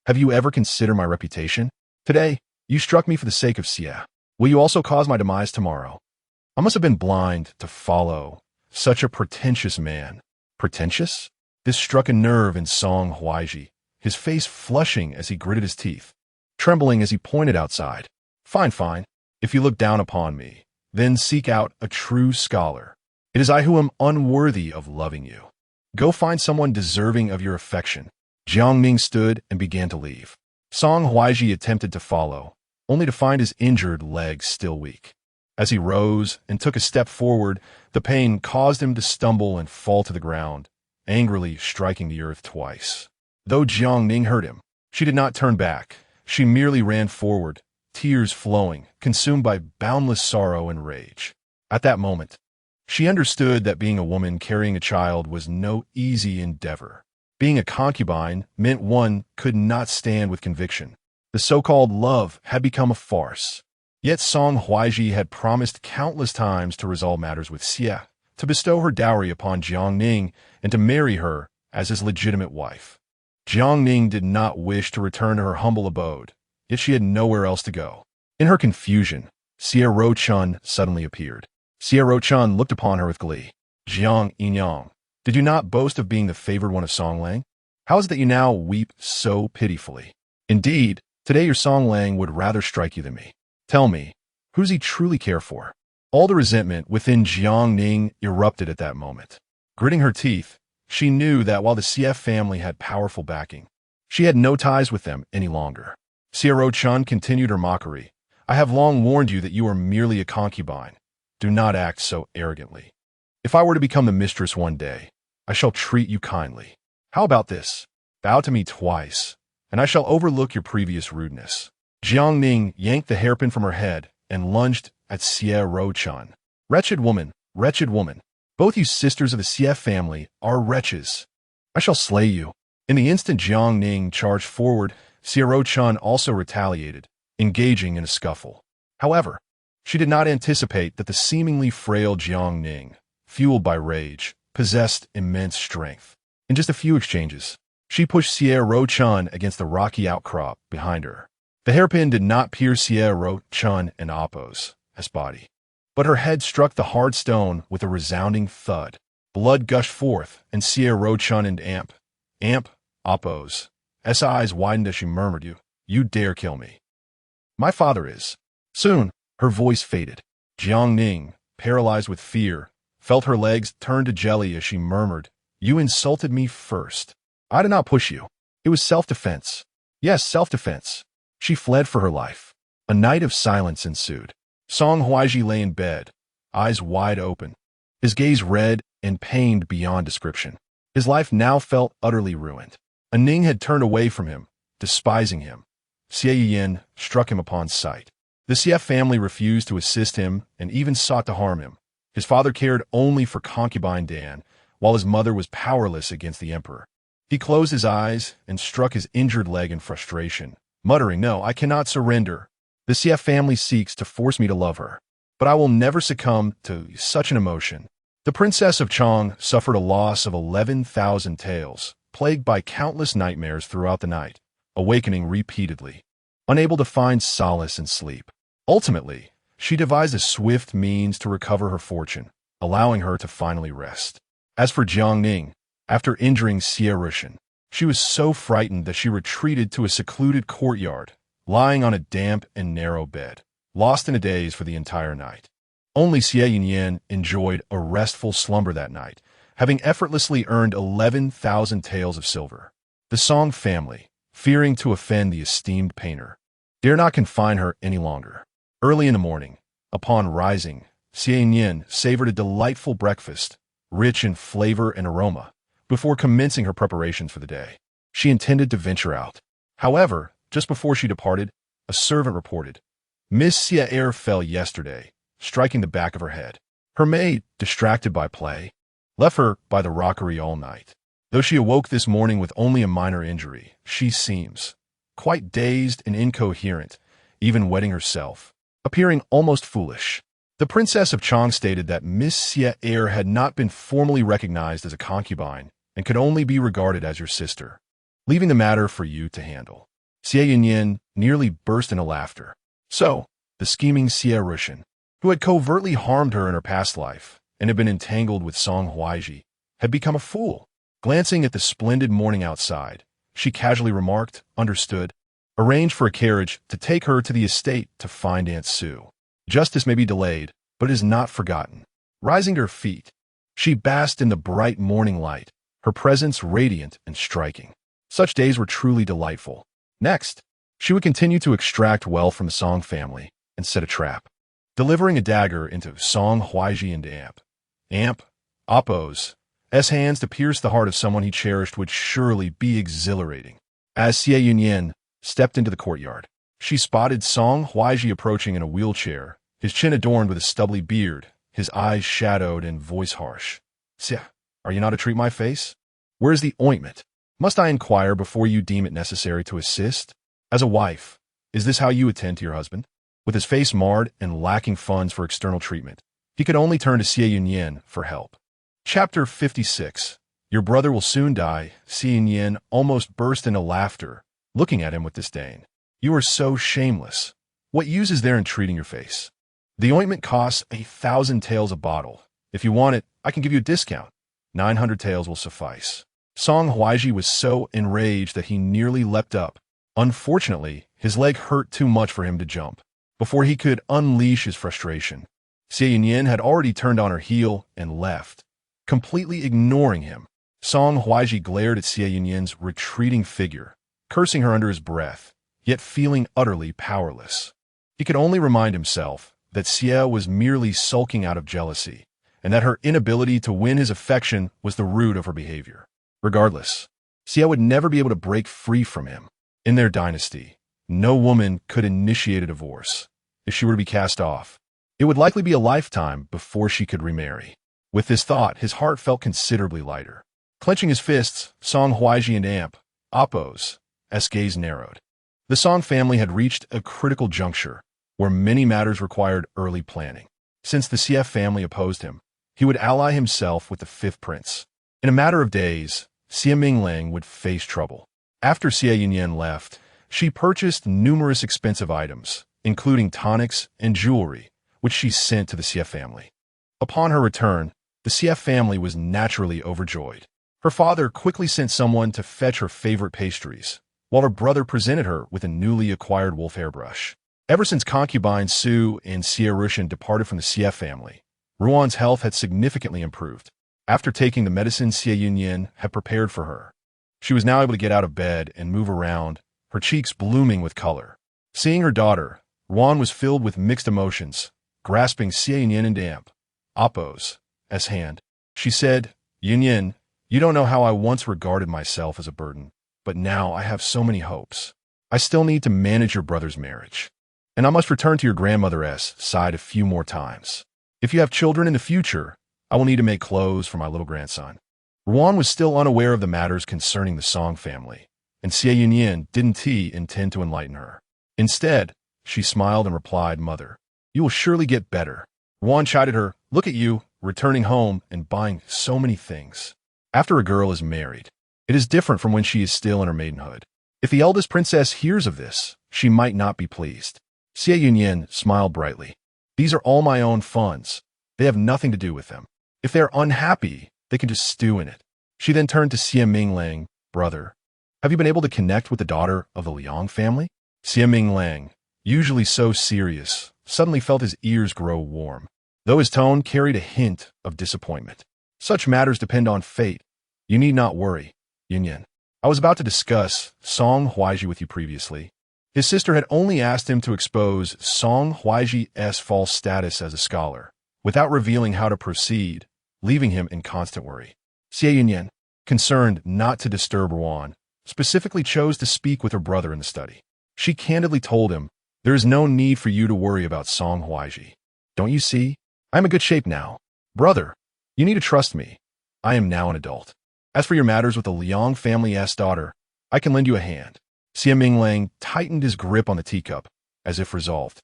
Have you ever considered my reputation? Today, you struck me for the sake of Xie. Will you also cause my demise tomorrow? I must have been blind to follow such a pretentious man. Pretentious? This struck a nerve in Song Huaizhi, his face flushing as he gritted his teeth, trembling as he pointed outside. Fine, fine. If you look down upon me, then seek out a true scholar. It is I who am unworthy of loving you. Go find someone deserving of your affection. Jiang Ning stood and began to leave. Song Huaizhi attempted to follow, only to find his injured leg still weak. As he rose and took a step forward, the pain caused him to stumble and fall to the ground, angrily striking the earth twice. Though Jiang Ning heard him, she did not turn back. She merely ran forward, tears flowing, consumed by boundless sorrow and rage. At that moment, she understood that being a woman carrying a child was no easy endeavor. Being a concubine meant one could not stand with conviction. The so-called love had become a farce. Yet Song Huaizhi had promised countless times to resolve matters with Xie, to bestow her dowry upon Jiang Ning, and to marry her as his legitimate wife. Jiang Ning did not wish to return to her humble abode, yet she had nowhere else to go. In her confusion, Xie Ro-chun suddenly appeared. Xie Ro-chun looked upon her with glee. Jiang Yunyan, Did you not boast of being the favored one of Song Lang? How is it that you now weep so pitifully? Indeed, today your Song Lang would rather strike you than me. Tell me, who does he truly care for? All the resentment within Jiang Ning erupted at that moment. Gritting her teeth, she knew that while the CF family had powerful backing, she had no ties with them any longer. Xie Chun continued her mockery. I have long warned you that you are merely a concubine. Do not act so arrogantly. If I were to become the mistress one day, I shall treat you kindly. How about this? Bow to me twice, and I shall overlook your previous rudeness. Jiang Ning yanked the hairpin from her head and lunged at Xie Chun. Wretched woman, both you sisters of the CF family are wretches. I shall slay you. In the instant Jiang Ning charged forward, Xie Chun also retaliated, engaging in a scuffle. However, she did not anticipate that the seemingly frail Jiang Ning, fueled by rage, possessed immense strength. In just a few exchanges, she pushed Xie Chun against the rocky outcrop behind her. The hairpin did not pierce Xie Chun and Appo's body, but her head struck the hard stone with a resounding thud. Blood gushed forth, and Xie Chun and Appo's eyes widened as she murmured, You dare kill me. My father is. Soon, her voice faded. Jiang Ning, paralyzed with fear, felt her legs turn to jelly as she murmured, You insulted me first. I did not push you. It was self-defense. Yes, self-defense. She fled for her life. A night of silence ensued. Song Huaizhi lay in bed, eyes wide open, his gaze red and pained beyond description. His life now felt utterly ruined. A Ning had turned away from him, despising him. Xie Yunyan struck him upon sight. The CF family refused to assist him and even sought to harm him. His father cared only for concubine Dan, while his mother was powerless against the emperor. He closed his eyes and struck his injured leg in frustration, muttering, No, I cannot surrender. The CF family seeks to force me to love her, but I will never succumb to such an emotion. The Princess of Chong suffered a loss of 11,000 taels, plagued by countless nightmares throughout the night, awakening repeatedly, unable to find solace in sleep. Ultimately, she devised a swift means to recover her fortune, allowing her to finally rest. As for Jiang Ning, after injuring Xie Yunyan, she was so frightened that she retreated to a secluded courtyard, lying on a damp and narrow bed, lost in a daze for the entire night. Only Xie Yunyan enjoyed a restful slumber that night, having effortlessly earned 11,000 taels of silver. The Song family, fearing to offend the esteemed painter, dare not confine her any longer. Early in the morning, upon rising, Xie Yunyan savored a delightful breakfast, rich in flavor and aroma, before commencing her preparations for the day. She intended to venture out. However, just before she departed, a servant reported, Miss Xie fell yesterday, striking the back of her head. Her maid, distracted by play, left her by the rockery all night. Though she awoke this morning with only a minor injury, she seems quite dazed and incoherent, even wetting herself, appearing almost foolish. The Princess of Chong stated that Miss Xie had not been formally recognized as a concubine and could only be regarded as your sister, leaving the matter for you to handle. Xie Yunyan nearly burst into laughter. So, the scheming Xie Yunyan, who had covertly harmed her in her past life and had been entangled with Song Huaizhi, had become a fool. Glancing at the splendid morning outside, she casually remarked, Understood. Arrange for a carriage to take her to the estate to find Aunt Sue. Justice may be delayed, but it is not forgotten. Rising to her feet, she basked in the bright morning light, her presence radiant and striking. Such days were truly delightful. Next, she would continue to extract wealth from the Song family and set a trap, delivering a dagger into Song Huaizhi and Appo's hands to pierce the heart of someone he cherished would surely be exhilarating. As Xie Yunyan stepped into the courtyard, she spotted Song Huaizhi approaching in a wheelchair, his chin adorned with a stubbly beard, his eyes shadowed and voice harsh. Xie, are you not to treat my face? Where is the ointment? Must I inquire before you deem it necessary to assist? As a wife, is this how you attend to your husband? With his face marred and lacking funds for external treatment, he could only turn to Xie Yunyan for help. Chapter 56. Your brother will soon die. Xie Yunyan almost burst into laughter, looking at him with disdain. You are so shameless. What use is there in treating your face? The ointment costs 1,000 taels a bottle. If you want it, I can give you a discount. 900 taels will suffice. Song Huaizhi was so enraged that he nearly leapt up. Unfortunately, his leg hurt too much for him to jump. Before he could unleash his frustration, Xie Yunyan had already turned on her heel and left, completely ignoring him. Song Huaizhi glared at Xie Yunyan's retreating figure, cursing her under his breath, yet feeling utterly powerless. He could only remind himself that Xie was merely sulking out of jealousy, and that her inability to win his affection was the root of her behavior. Regardless, Xie would never be able to break free from him. In their dynasty, no woman could initiate a divorce. If she were to be cast off, it would likely be a lifetime before she could remarry. With this thought, his heart felt considerably lighter. Clenching his fists, Song Huaizhi and Amp, Appo's gaze narrowed. The Song family had reached a critical juncture, where many matters required early planning. Since the Xie family opposed him, he would ally himself with the fifth prince. In a matter of days, Xie Minglang would face trouble. After Xie Yunyan left, she purchased numerous expensive items, including tonics and jewelry, which she sent to the Xie family. Upon her return, the Xie family was naturally overjoyed. Her father quickly sent someone to fetch her favorite pastries, while her brother presented her with a newly acquired wolf hairbrush. Ever since concubine Su and Xie Rushan departed from the Xie family, Ruan's health had significantly improved. After taking the medicine Xie Yunyan had prepared for her, she was now able to get out of bed and move around, her cheeks blooming with color. Seeing her daughter, Ruan was filled with mixed emotions. Grasping Xie Yunyan and Amp, Appo's hand, she said, "Yunyan, you don't know how I once regarded myself as a burden, but now I have so many hopes. I still need to manage your brother's marriage, and I must return to your grandmother's side a few more times. If you have children in the future, I will need to make clothes for my little grandson." Ruan was still unaware of the matters concerning the Song family, and Xie Yunyan didn't intend to enlighten her. Instead, she smiled and replied, "Mother, you will surely get better." Ruan chided her, "Look at you, returning home and buying so many things." After a girl is married, it is different from when she is still in her maidenhood. If the eldest princess hears of this, she might not be pleased. Xie Yunyan smiled brightly. "These are all my own funds. They have nothing to do with them. If they are unhappy, they can just stew in it." She then turned to Xie Minglang, "Brother, have you been able to connect with the daughter of the Liang family?" Xie Minglang, usually so serious, suddenly felt his ears grow warm, though his tone carried a hint of disappointment. "Such matters depend on fate. You need not worry, Yunyan. I was about to discuss Song Huaizhi with you previously." His sister had only asked him to expose Song Huaizhi's false status as a scholar, without revealing how to proceed, leaving him in constant worry. Xie Yunyan, concerned not to disturb Ruan, specifically chose to speak with her brother in the study. She candidly told him, "There is no need for you to worry about Song Huaizhi. Don't you see? I am in good shape now. Brother, you need to trust me. I am now an adult. As for your matters with the Liang family's daughter, I can lend you a hand." Xie Minglang tightened his grip on the teacup, as if resolved.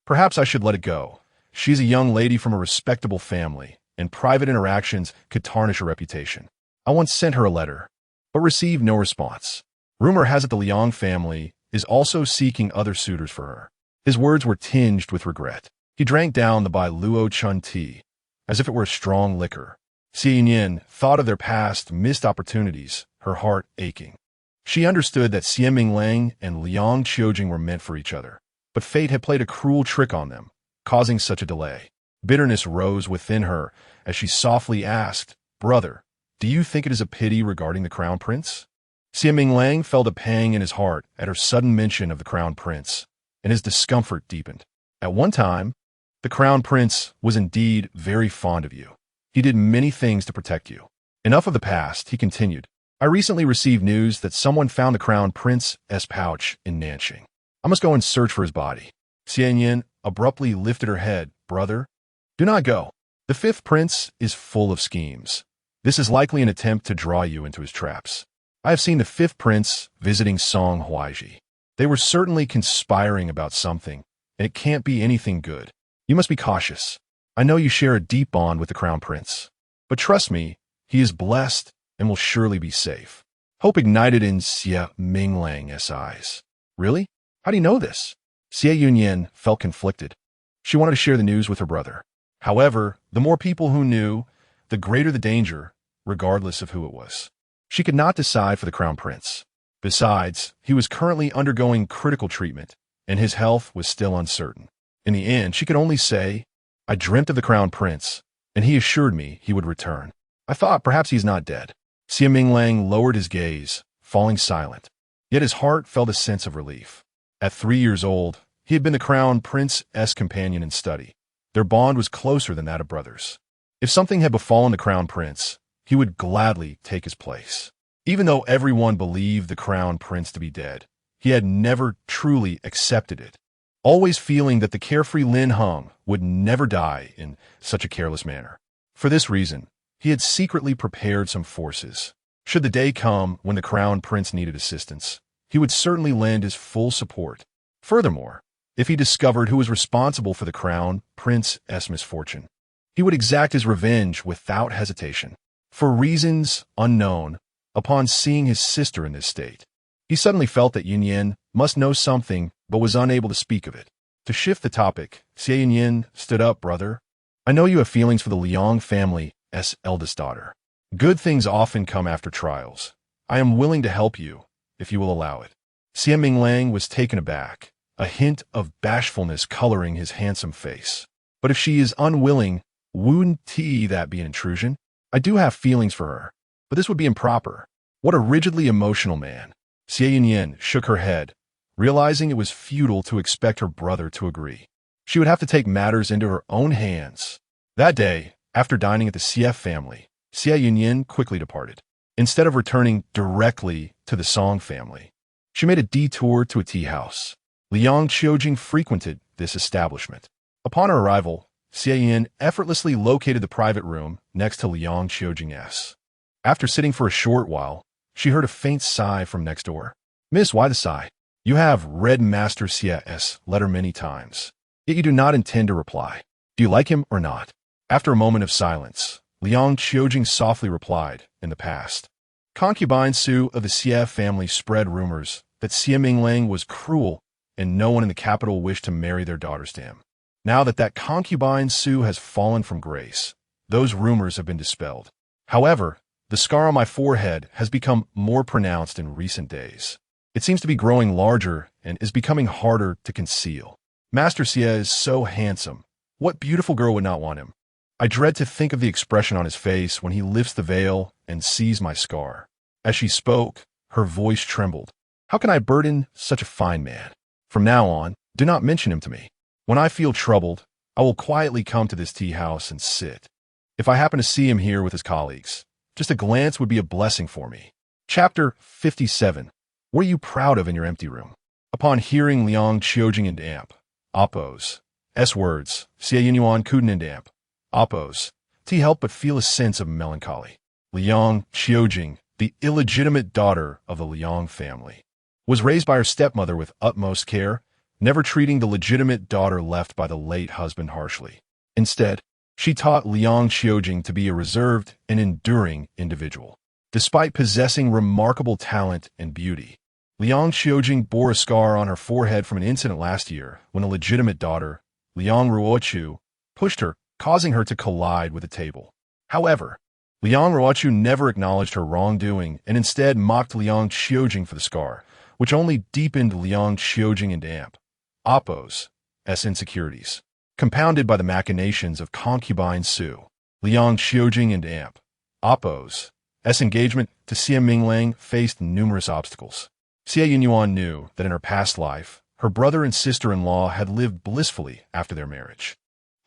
"Perhaps I should let it go. She's a young lady from a respectable family, and private interactions could tarnish her reputation. I once sent her a letter, but received no response. Rumor has it the Liang family is also seeking other suitors for her." His words were tinged with regret. He drank down the Bai Luo Chun tea, as if it were a strong liquor. Xie Yunyan thought of their past missed opportunities, her heart aching. She understood that Xie Minglang and Liang Qiujing were meant for each other, but fate had played a cruel trick on them, causing such a delay. Bitterness rose within her as she softly asked, "Brother, do you think it is a pity regarding the crown prince?" Xie Minglang felt a pang in his heart at her sudden mention of the crown prince, and his discomfort deepened. At one time, the crown prince was indeed very fond of you. He did many things to protect you. Enough of the past, he continued. I recently received news that someone found the crown prince's pouch in Nanxing. I must go and search for his body. Xie Yunyan abruptly lifted her head. "Brother, do not go. The fifth prince is full of schemes. This is likely an attempt to draw you into his traps. I have seen the fifth prince visiting Song Huaizhi. They were certainly conspiring about something, and it can't be anything good. You must be cautious. I know you share a deep bond with the crown prince, but trust me, he is blessed and will surely be safe." Hope ignited in Xie Minglang's eyes. "Really? How do you know this?" Xie Yunyan felt conflicted. She wanted to share the news with her brother. However, the more people who knew, the greater the danger, regardless of who it was. She could not decide for the crown prince. Besides, he was currently undergoing critical treatment, and his health was still uncertain. In the end, she could only say, "I dreamt of the crown prince, and he assured me he would return. I thought perhaps he's not dead." Xie Minglang lowered his gaze, falling silent. Yet his heart felt a sense of relief. At 3 years old, he had been the crown prince's companion in study. Their bond was closer than that of brothers. If something had befallen the crown prince, he would gladly take his place. Even though everyone believed the crown prince to be dead, he had never truly accepted it, always feeling that the carefree Lin Heng would never die in such a careless manner. For this reason, he had secretly prepared some forces. Should the day come when the crown prince needed assistance, he would certainly lend his full support. Furthermore, if he discovered who was responsible for the crown prince's misfortune, he would exact his revenge without hesitation. For reasons unknown, upon seeing his sister in this state, he suddenly felt that Yunyan must know something but was unable to speak of it. To shift the topic, Xie Yunyan stood up. "Brother, I know you have feelings for the Liang family's eldest daughter. Good things often come after trials. I am willing to help you, if you will allow it." Xie Minglang was taken aback, a hint of bashfulness coloring his handsome face. "But if she is unwilling, wouldn't that be an intrusion? I do have feelings for her, but this would be improper." What a rigidly emotional man. Xie Yunyan shook her head, realizing it was futile to expect her brother to agree. She would have to take matters into her own hands. That day, after dining at the Xie family, Xie Yunyan quickly departed. Instead of returning directly to the Song family, she made a detour to a tea house. Liang Qiujing frequented this establishment. Upon her arrival, Xie Yunyan effortlessly located the private room next to Liang Qiujing's. After sitting for a short while, she heard a faint sigh from next door. "Miss, why the sigh? You have read Master Xie's letter many times, yet you do not intend to reply. Do you like him or not?" After a moment of silence, Liang Qiujing softly replied, "In the past, concubine Su of the Xie family spread rumors that Xie Minglang was cruel and no one in the capital wished to marry their daughters to him. Now that concubine Su has fallen from grace, those rumors have been dispelled. However, the scar on my forehead has become more pronounced in recent days. It seems to be growing larger and is becoming harder to conceal. Master Xie is so handsome. What beautiful girl would not want him? I dread to think of the expression on his face when he lifts the veil and sees my scar." As she spoke, her voice trembled. "How can I burden such a fine man? From now on, do not mention him to me. When I feel troubled, I will quietly come to this tea house and sit. If I happen to see him here with his colleagues, just a glance would be a blessing for me." Chapter 57. What are you proud of in your empty room? Upon hearing Liang Qiujing and Amp, Appo's words, Xie Yunyan couldn't and Amp, Appo's, he helped but feel a sense of melancholy. Liang Qiujing, the illegitimate daughter of the Liang family, was raised by her stepmother with utmost care, never treating the legitimate daughter left by the late husband harshly. Instead, she taught Liang Qiujing to be a reserved and enduring individual. Despite possessing remarkable talent and beauty, Liang Qiujing bore a scar on her forehead from an incident last year when a legitimate daughter, Liang Ruochu, pushed her, causing her to collide with a table. However, Liang Ruochu never acknowledged her wrongdoing and instead mocked Liang Qiujing for the scar, which only deepened Liang Qiujing and Amp, Appo's insecurities. Compounded by the machinations of concubine Su, Liang Qiujing and Amp, Appo's engagement to Xie Minglang faced numerous obstacles. Xie Yunyan knew that in her past life, her brother and sister-in-law had lived blissfully after their marriage.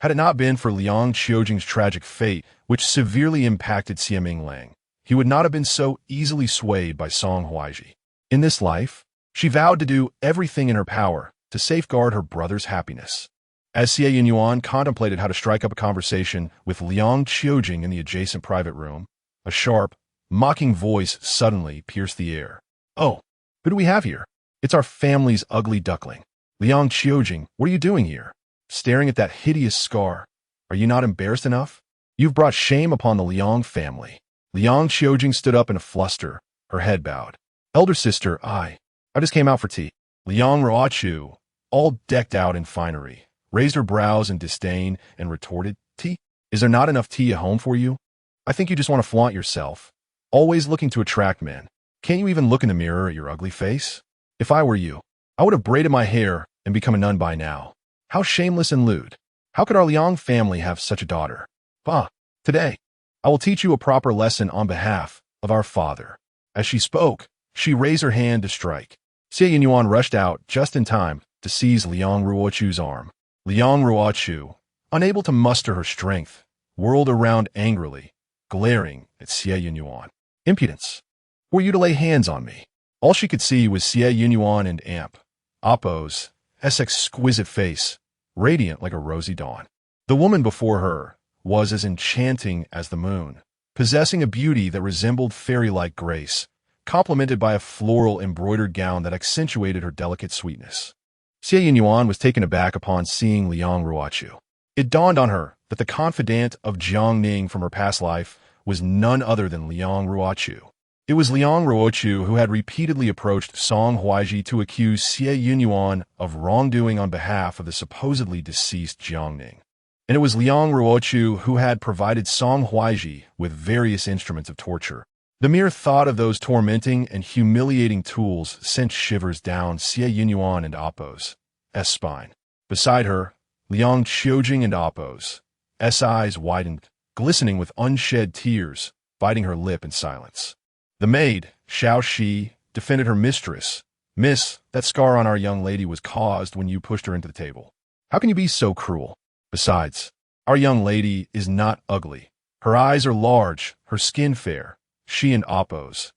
Had it not been for Liang Qiujing's tragic fate, which severely impacted Xie Minglang, he would not have been so easily swayed by Song Huaizhi. In this life, she vowed to do everything in her power to safeguard her brother's happiness. As Xie Yunyan contemplated how to strike up a conversation with Liang Qiujing in the adjacent private room, a sharp, mocking voice suddenly pierced the air. "Oh, who do we have here? It's our family's ugly duckling. Liang Qiujing, what are you doing here? Staring at that hideous scar. Are you not embarrassed enough? You've brought shame upon the Liang family." Liang Qiujing stood up in a fluster, her head bowed. "Elder sister, I just came out for tea." Liang Ruochu, all decked out in finery, raised her brows in disdain and retorted, "Tea? Is there not enough tea at home for you?" I think you just want to flaunt yourself. Always looking to attract men. Can't you even look in the mirror at your ugly face? If I were you, I would have braided my hair and become a nun by now. How shameless and lewd. How could our Liang family have such a daughter? Bah, today, I will teach you a proper lesson on behalf of our father. As she spoke, she raised her hand to strike. Xie Yunyan rushed out just in time to seize Liang Ruochu's arm. Liang Ruochu, unable to muster her strength, whirled around angrily, glaring at Xie Yunyan. Impudence! Were you to lay hands on me? All she could see was Xie Yunyan and Amp, Appo's exquisite face, radiant like a rosy dawn. The woman before her was as enchanting as the moon, possessing a beauty that resembled fairy-like grace, complemented by a floral embroidered gown that accentuated her delicate sweetness. Xie Yunyan was taken aback upon seeing Liang Ruochu. It dawned on her that the confidant of Jiang Ning from her past life was none other than Liang Ruochu. It was Liang Ruochu who had repeatedly approached Song Huaizhi to accuse Xie Yunyan of wrongdoing on behalf of the supposedly deceased Jiang Ning. And it was Liang Ruochu who had provided Song Huaizhi with various instruments of torture. The mere thought of those tormenting and humiliating tools sent shivers down Xie Yunyan and Appo's spine. Beside her, Liang Qiujing and Appo's eyes widened, glistening with unshed tears, biting her lip in silence. The maid, Xiao Shi, defended her mistress. Miss, that scar on our young lady was caused when you pushed her into the table. How can you be so cruel? Besides, our young lady is not ugly. Her eyes are large, her skin fair. She and Appo's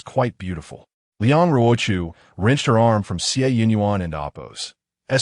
quite beautiful. Liang Ruochu wrenched her arm from Xie Yunyan and Appo's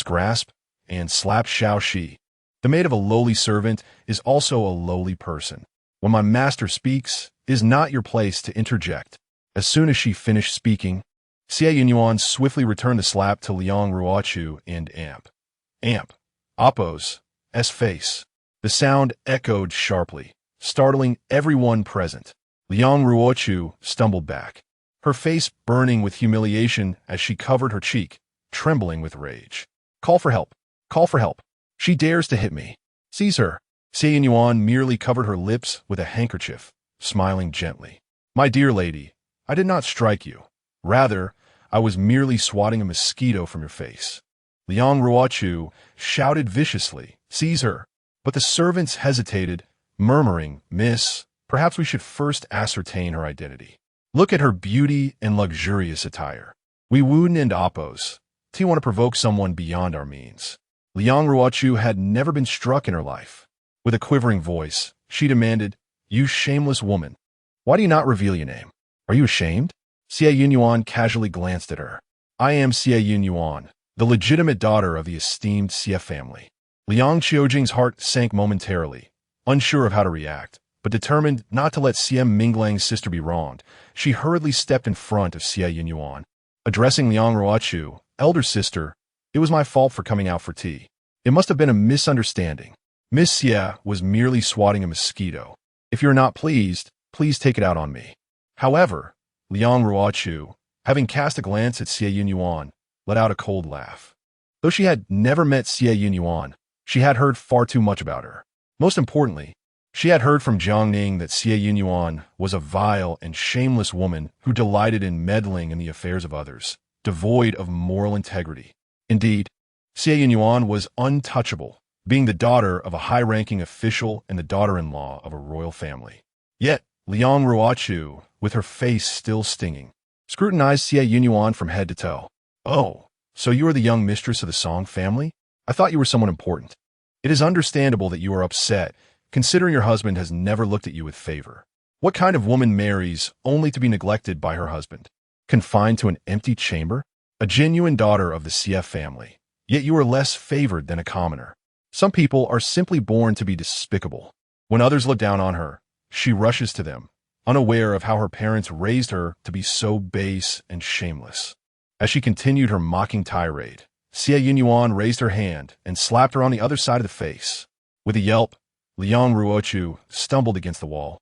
grasp and slapped Xiao Shi. The maid of a lowly servant is also a lowly person. When my master speaks, it is not your place to interject. As soon as she finished speaking, Xie Yunyan swiftly returned the slap to Liang Ruochu and Amp, Appo's face. The sound echoed sharply, startling everyone present. Liang Ruochu stumbled back, her face burning with humiliation as she covered her cheek, trembling with rage. Call for help! Call for help! She dares to hit me. Seize her! Xie Yunyan merely covered her lips with a handkerchief, smiling gently. My dear lady, I did not strike you. Rather, I was merely swatting a mosquito from your face. Liang Ruochu shouted viciously, Seize her! But the servants hesitated, murmuring, Miss, perhaps we should first ascertain her identity. Look at her beauty and luxurious attire. We Wuden and Appo's. Do you want to provoke someone beyond our means? Liang Ruochu had never been struck in her life. With a quivering voice, she demanded, You shameless woman, why do you not reveal your name? Are you ashamed? Xie Yunyan casually glanced at her. I am Xie Yunyan, the legitimate daughter of the esteemed Xie family. Liang Qiujing's heart sank momentarily, unsure of how to react, but determined not to let Xie Minglang's sister be wronged. She hurriedly stepped in front of Xie Yunyan. Addressing Liang Ruochu, elder sister, it was my fault for coming out for tea. It must have been a misunderstanding. Miss Xie was merely swatting a mosquito. If you're not pleased, please take it out on me. However, Liang Ruochu, having cast a glance at Xie Yunyan, let out a cold laugh. Though she had never met Xie Yunyan, she had heard far too much about her. Most importantly, she had heard from Jiang Ning that Xie Yunyan was a vile and shameless woman who delighted in meddling in the affairs of others, devoid of moral integrity. Indeed, Xie Yunyan was untouchable, being the daughter of a high-ranking official and the daughter-in-law of a royal family. Yet, Liang Ruochu, with her face still stinging, scrutinized Xie Yunyan from head to toe. Oh, so you are the young mistress of the Song family? I thought you were someone important. It is understandable that you are upset, considering your husband has never looked at you with favor. What kind of woman marries only to be neglected by her husband? Confined to an empty chamber? A genuine daughter of the Xie family, yet you are less favored than a commoner. Some people are simply born to be despicable. When others look down on her, she rushes to them, unaware of how her parents raised her to be so base and shameless. As she continued her mocking tirade, Xie Yunyan raised her hand and slapped her on the other side of the face. With a yelp, Liang Ruochu stumbled against the wall,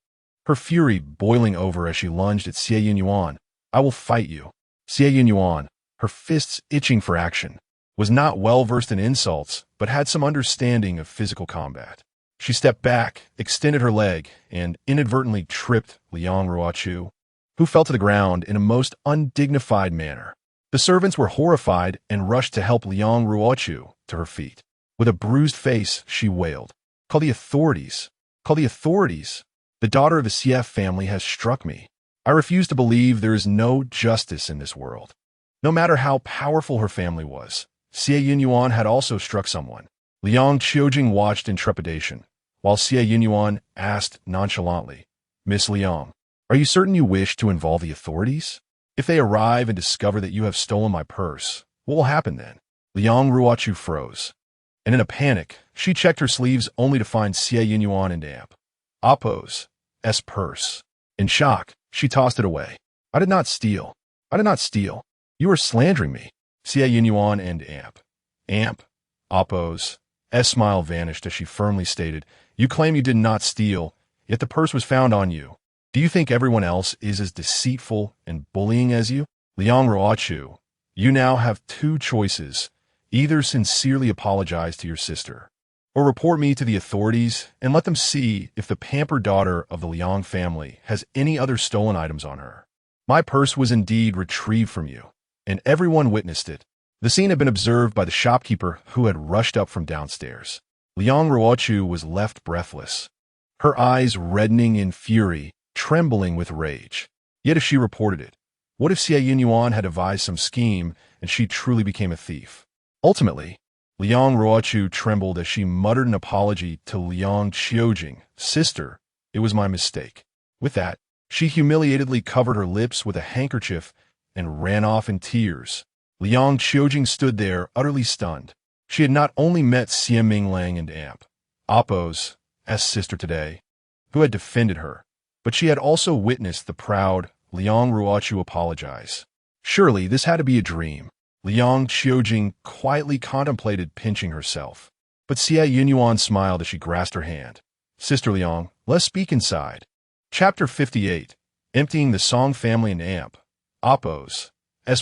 her fury boiling over as she lunged at Xie Yunyan. I will fight you. Xie Yunyan, her fists itching for action, was not well versed in insults, but had some understanding of physical combat. She stepped back, extended her leg, and inadvertently tripped Liang Ruochu, who fell to the ground in a most undignified manner. The servants were horrified and rushed to help Liang Ruochu to her feet. With a bruised face, she wailed, "Call the authorities! Call the authorities! The daughter of the Xie family has struck me. I refuse to believe there is no justice in this world." No matter how powerful her family was, Xie Yunyan had also struck someone. Liang Qiujing watched in trepidation, while Xie Yunyan asked nonchalantly, "Miss Liang, are you certain you wish to involve the authorities? If they arrive and discover that you have stolen my purse, what will happen then?" Liang Ruochu froze, and in a panic, she checked her sleeves only to find Xie Yunyan and Amp Appo's purse. In shock, she tossed it away. "I did not steal. I did not steal. You are slandering me." Xie Yunyan and Amp Appo's smile vanished as she firmly stated, "You claim you did not steal, yet the purse was found on you. Do you think everyone else is as deceitful and bullying as you?" Liang Ruochu, you now have two choices. Either sincerely apologize to your sister, or report me to the authorities and let them see if the pampered daughter of the Liang family has any other stolen items on her. My purse was indeed retrieved from you, and everyone witnessed it. The scene had been observed by the shopkeeper who had rushed up from downstairs. Liang Ruochu was left breathless, her eyes reddening in fury, trembling with rage. Yet if she reported it, what if Xie Yunyan had devised some scheme and she truly became a thief? Ultimately, Liang Ruochu trembled as she muttered an apology to Liang Qiujing, "Sister, it was my mistake." With that, she humiliatedly covered her lips with a handkerchief and ran off in tears. Liang Qiujing stood there, utterly stunned. She had not only met Xie Minglang and Amp Appo's sister today, who had defended her, but she had also witnessed the proud Liang Ruochu apologize. Surely this had to be a dream. Liang Qiujing quietly contemplated pinching herself, but Xie Yunyan smiled as she grasped her hand. "Sister Liang, let's speak inside." Chapter 58. Emptying the Song family and Amp Appo's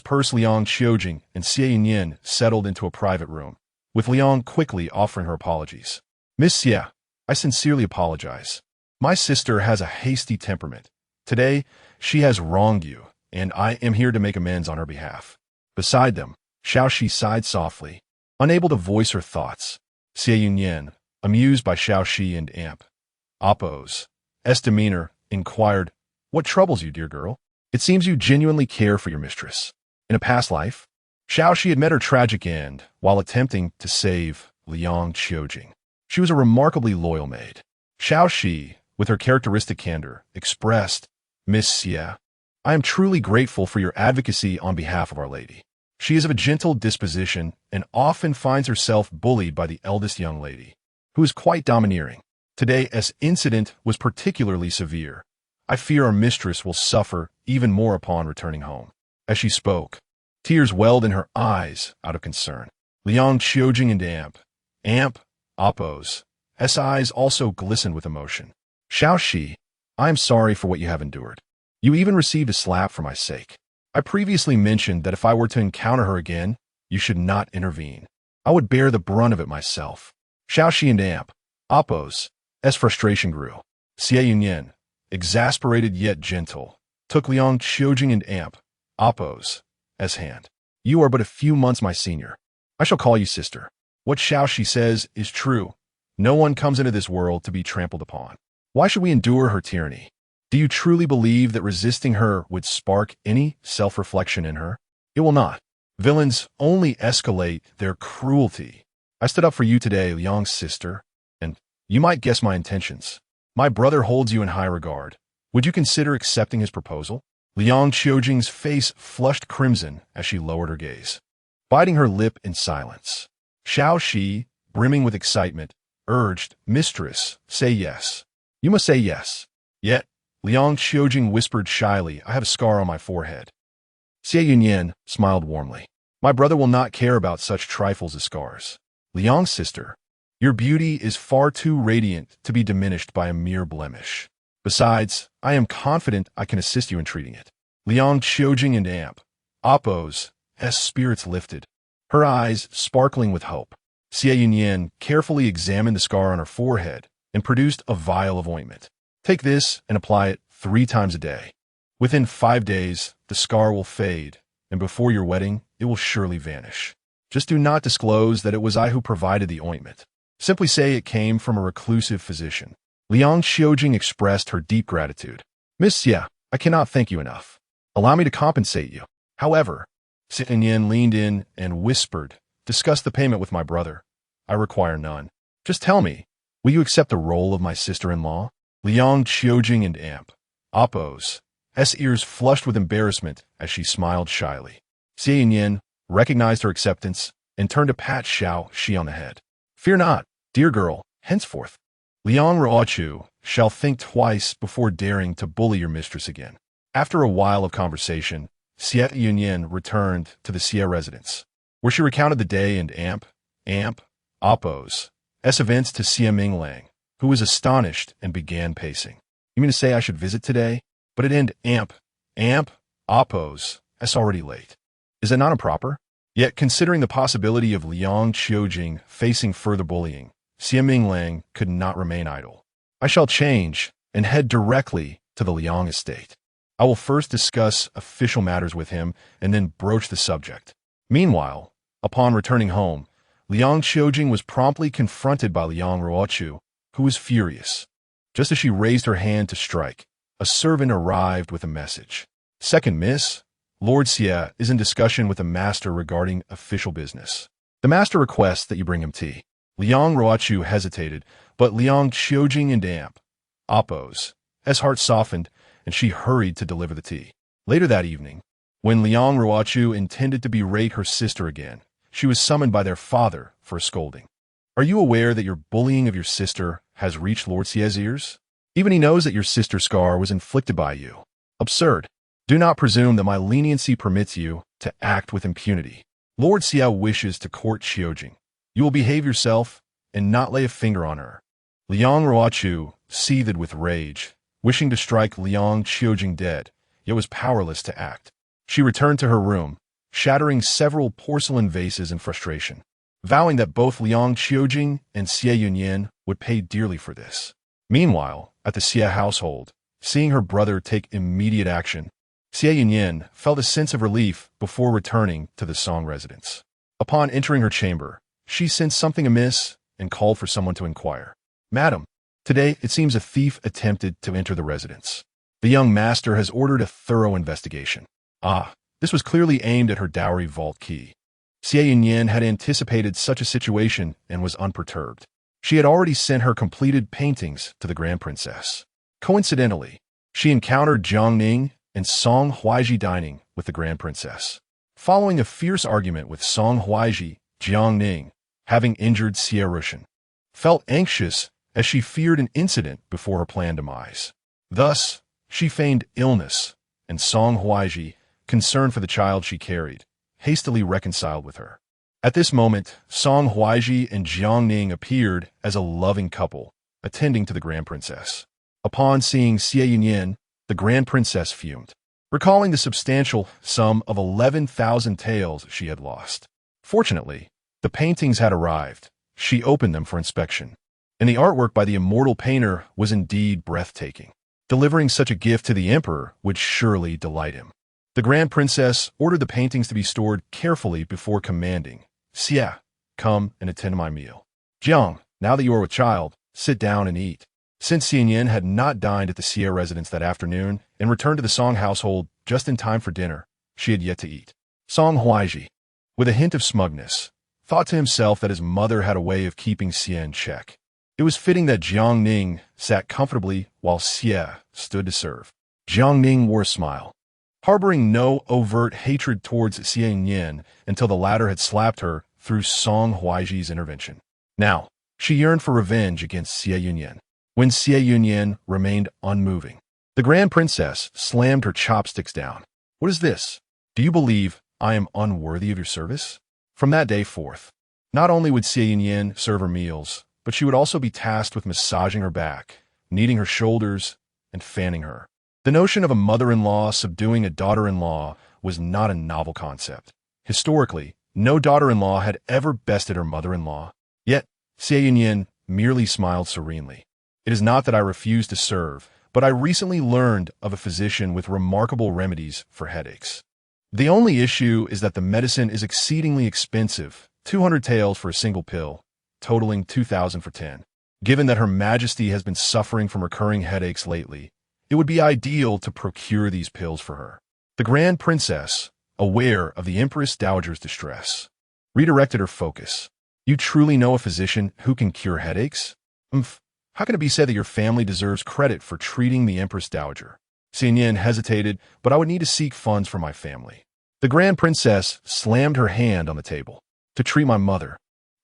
purse. Liang Qiujing and Xie Yunyan settled into a private room, with Liang quickly offering her apologies. "Miss Xie, I sincerely apologize. My sister has a hasty temperament. Today, she has wronged you, and I am here to make amends on her behalf." Beside them, Xiaoxi sighed softly, unable to voice her thoughts. Xie Yunyan, amused by Xiaoxi and Amp Appo's demeanor, inquired, "What troubles you, dear girl? It seems you genuinely care for your mistress. In a past life?" Xiaoxi had met her tragic end while attempting to save Liang Qiujing. She was a remarkably loyal maid. Xiaoxi, with her characteristic candor, expressed, "Miss Xie, I am truly grateful for your advocacy on behalf of Our Lady. She is of a gentle disposition and often finds herself bullied by the eldest young lady, who is quite domineering. Today's incident was particularly severe. I fear our mistress will suffer even more upon returning home." As she spoke, tears welled in her eyes out of concern. Liang Qiujing and Amp Appo's eyes also glistened with emotion. "Xiaoxi, I am sorry for what you have endured. You even received a slap for my sake. I previously mentioned that if I were to encounter her again, you should not intervene. I would bear the brunt of it myself." Xiaoxi and Amp Appo's frustration grew. Xie Yunyan, exasperated yet gentle, took Liang Qiujing and Amp Appo's hand. "You are but a few months my senior. I shall call you sister. What Xiaoxi says is true. No one comes into this world to be trampled upon. Why should we endure her tyranny? Do you truly believe that resisting her would spark any self-reflection in her? It will not. Villains only escalate their cruelty. I stood up for you today, Liang's sister, and you might guess my intentions. My brother holds you in high regard. Would you consider accepting his proposal?" Liang Qiujing's face flushed crimson as she lowered her gaze, biting her lip in silence. Xiaoxi, brimming with excitement, urged, "Mistress, say yes. You must say yes." Yet, Liang Qiujing whispered shyly, "I have a scar on my forehead." Xie Yunyan smiled warmly. "My brother will not care about such trifles as scars. Liang's sister, your beauty is far too radiant to be diminished by a mere blemish. Besides, I am confident I can assist you in treating it." Liang Qiujing and Amp Appo's spirits lifted, her eyes sparkling with hope. Xie Yunyan carefully examined the scar on her forehead and produced a vial of ointment. Take this and apply it 3 times a day. Within 5 days, the scar will fade, and before your wedding, it will surely vanish. Just do not disclose that it was I who provided the ointment. Simply say it came from a reclusive physician. Liang Xiaojing expressed her deep gratitude. Miss Xie, I cannot thank you enough. Allow me to compensate you. However, Xie Yunyan leaned in and whispered, discuss the payment with my brother. I require none. Just tell me, will you accept the role of my sister-in-law? Liang Xiaojing and Amp. Oppose. Ears flushed with embarrassment as she smiled shyly. Xie Yunyan recognized her acceptance and turned to pat Xiao Shi on the head. Fear not, dear girl, henceforth. Liang Ruochu shall think twice before daring to bully your mistress again. After a while of conversation, Xie Yunyan returned to the Xie residence, where she recounted the day and Oppose events to Xie Minglang, who was astonished and began pacing. You mean to say I should visit today? But it end Oppose, already late. Is that not improper? Yet, considering the possibility of Liang Qiujing facing further bullying, Xie Minglang could not remain idle. I shall change and head directly to the Liang estate. I will first discuss official matters with him and then broach the subject. Meanwhile, upon returning home, Liang Qiujing was promptly confronted by Liang Ruochu, who was furious. Just as she raised her hand to strike, a servant arrived with a message. Second miss, Lord Xie is in discussion with the master regarding official business. The master requests that you bring him tea. Liang Ruochu hesitated, but Liang Qiujing and Oppose. Heart softened, and she hurried to deliver the tea. Later that evening, when Liang Ruochu intended to berate her sister again, she was summoned by their father for a scolding. Are you aware that your bullying of your sister has reached Lord Xie's ears? Even he knows that your sister's scar was inflicted by you. Absurd. Do not presume that my leniency permits you to act with impunity. Lord Xie wishes to court Qiujing. You will behave yourself and not lay a finger on her. Liang Ruochu seethed with rage, wishing to strike Liang Qiujing dead, yet was powerless to act. She returned to her room, shattering several porcelain vases in frustration, vowing that both Liang Qiujing and Xie Yunyan would pay dearly for this. Meanwhile, at the Xie household, seeing her brother take immediate action, Xie Yunyan felt a sense of relief before returning to the Song residence. Upon entering her chamber, she sensed something amiss and called for someone to inquire. Madam, today it seems a thief attempted to enter the residence. The young master has ordered a thorough investigation. This was clearly aimed at her dowry vault key. Xie Yunyan had anticipated such a situation and was unperturbed. She had already sent her completed paintings to the Grand Princess. Coincidentally, she encountered Jiang Ning and Song Huaizhi dining with the Grand Princess. Following a fierce argument with Song Huaizhi, Jiang Ning, having injured Xie Rushan, felt anxious as she feared an incident before her planned demise. Thus, she feigned illness, and Song Huaizhi, concerned for the child she carried, hastily reconciled with her. At this moment, Song Huaizhi and Jiang Ning appeared as a loving couple, attending to the Grand Princess. Upon seeing Xie Yunyan, the Grand Princess fumed, recalling the substantial sum of 11,000 taels she had lost. Fortunately, the paintings had arrived. She opened them for inspection, and the artwork by the immortal painter was indeed breathtaking. Delivering such a gift to the emperor would surely delight him. The Grand Princess ordered the paintings to be stored carefully before commanding, Xie, come and attend to my meal. Jiang, now that you are with child, sit down and eat. Since Xie Yunyan had not dined at the Xie residence that afternoon and returned to the Song household just in time for dinner, she had yet to eat. Song Huaizhi, with a hint of smugness, thought to himself that his mother had a way of keeping Xie in check. It was fitting that Jiang Ning sat comfortably while Xie stood to serve. Jiang Ning wore a smile, harboring no overt hatred towards Xie Yunyan until the latter had slapped her through Song Huaizhi's intervention. Now, she yearned for revenge against Xie Yunyan. When Xie Yunyan remained unmoving, the Grand Princess slammed her chopsticks down. What is this? Do you believe I am unworthy of your service? From that day forth, not only would Xie Yunyan serve her meals, but she would also be tasked with massaging her back, kneading her shoulders, and fanning her. The notion of a mother-in-law subduing a daughter-in-law was not a novel concept. Historically, no daughter-in-law had ever bested her mother-in-law. Yet, Xie Yunyan merely smiled serenely. It is not that I refuse to serve, but I recently learned of a physician with remarkable remedies for headaches. The only issue is that the medicine is exceedingly expensive, 200 taels for a single pill, totaling 2,000 for 10. Given that Her Majesty has been suffering from recurring headaches lately, it would be ideal to procure these pills for her. The Grand Princess, aware of the Empress Dowager's distress, redirected her focus. You truly know a physician who can cure headaches? How can it be said that your family deserves credit for treating the Empress Dowager? Xie Yunyan hesitated, but I would need to seek funds for my family. The Grand Princess slammed her hand on the table. To treat my mother.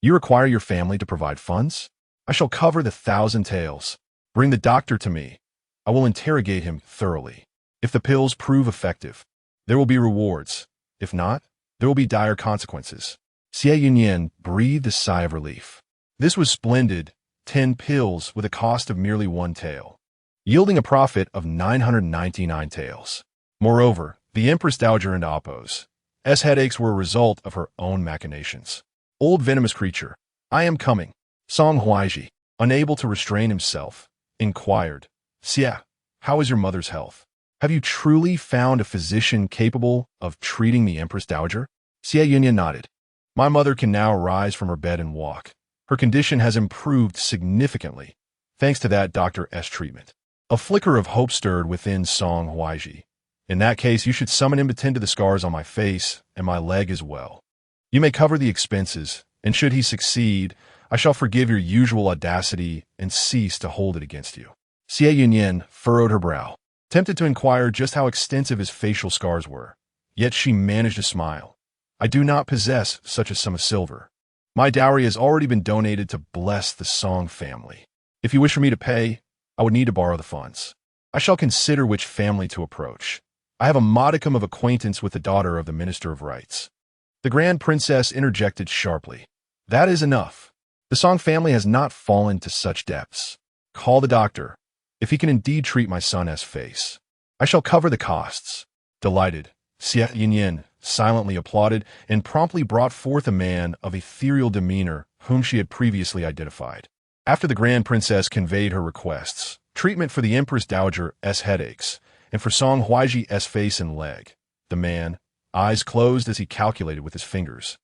You require your family to provide funds? I shall cover the 1,000 taels. Bring the doctor to me. I will interrogate him thoroughly. If the pills prove effective, there will be rewards. If not, there will be dire consequences. Xie Yunyan breathed a sigh of relief. This was splendid. 10 pills with a cost of merely 1 tael, yielding a profit of 999 taels. Moreover, the Empress Dowager and Appo's headaches were a result of her own machinations. Old venomous creature, I am coming. Song Huaizhi, unable to restrain himself, inquired, Xie, how is your mother's health? Have you truly found a physician capable of treating the Empress Dowager? Xie Yunyan nodded. My mother can now rise from her bed and walk. Her condition has improved significantly, thanks to that doctor's treatment. A flicker of hope stirred within Song Huaizhi. In that case, you should summon him to tend to the scars on my face and my leg as well. You may cover the expenses, and should he succeed, I shall forgive your usual audacity and cease to hold it against you. Xie Yunyan furrowed her brow, tempted to inquire just how extensive his facial scars were. Yet she managed to smile. I do not possess such a sum of silver. My dowry has already been donated to bless the Song family. If you wish for me to pay, I would need to borrow the funds. I shall consider which family to approach. I have a modicum of acquaintance with the daughter of the Minister of Rights. The Grand Princess interjected sharply. That is enough. The Song family has not fallen to such depths. Call the doctor, if he can indeed treat my son's face. I shall cover the costs. Delighted, Xie Yunyan silently applauded and promptly brought forth a man of ethereal demeanor whom she had previously identified. After the Grand Princess conveyed her requests, treatment for the Empress Dowager's headaches, and for Song Huaizhi's face and leg, the man, eyes closed as he calculated with his fingers,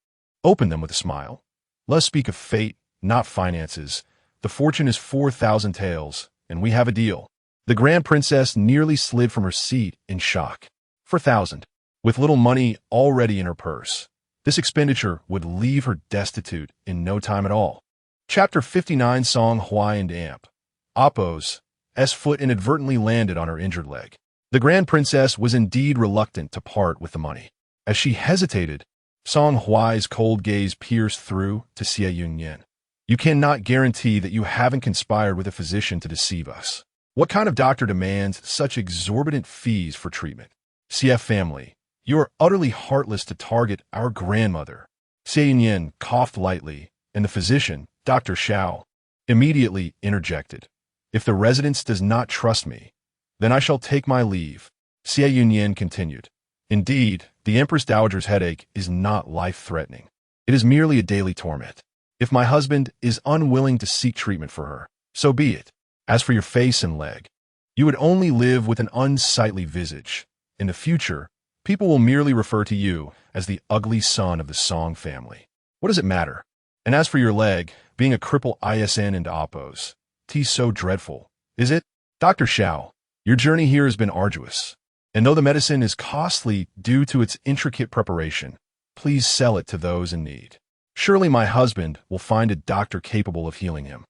opened them with a smile. Let us speak of fate, not finances. The fortune is 4,000 taels, and we have a deal. The Grand Princess nearly slid from her seat in shock. 4,000. With little money already in her purse, this expenditure would leave her destitute in no time at all. Chapter 59. Song Huai and Amp. Appo's foot inadvertently landed on her injured leg. The Grand Princess was indeed reluctant to part with the money. As she hesitated, Song Huai's cold gaze pierced through to Xie Yunyan. You cannot guarantee that you haven't conspired with a physician to deceive us. What kind of doctor demands such exorbitant fees for treatment? CF family, you are utterly heartless to target our grandmother. Xie Yunyan coughed lightly, and the physician, Dr. Xiao, immediately interjected. If the residence does not trust me, then I shall take my leave. Xie Yunyan continued. Indeed, the Empress Dowager's headache is not life-threatening. It is merely a daily torment. If my husband is unwilling to seek treatment for her, so be it. As for your face and leg, you would only live with an unsightly visage. In the future, people will merely refer to you as the ugly son of the Song family. What does it matter? And as for your leg, being a cripple ISN and Appo's, 'tis so dreadful, is it? Dr. Xiao, your journey here has been arduous, and though the medicine is costly due to its intricate preparation, please sell it to those in need. Surely my husband will find a doctor capable of healing him.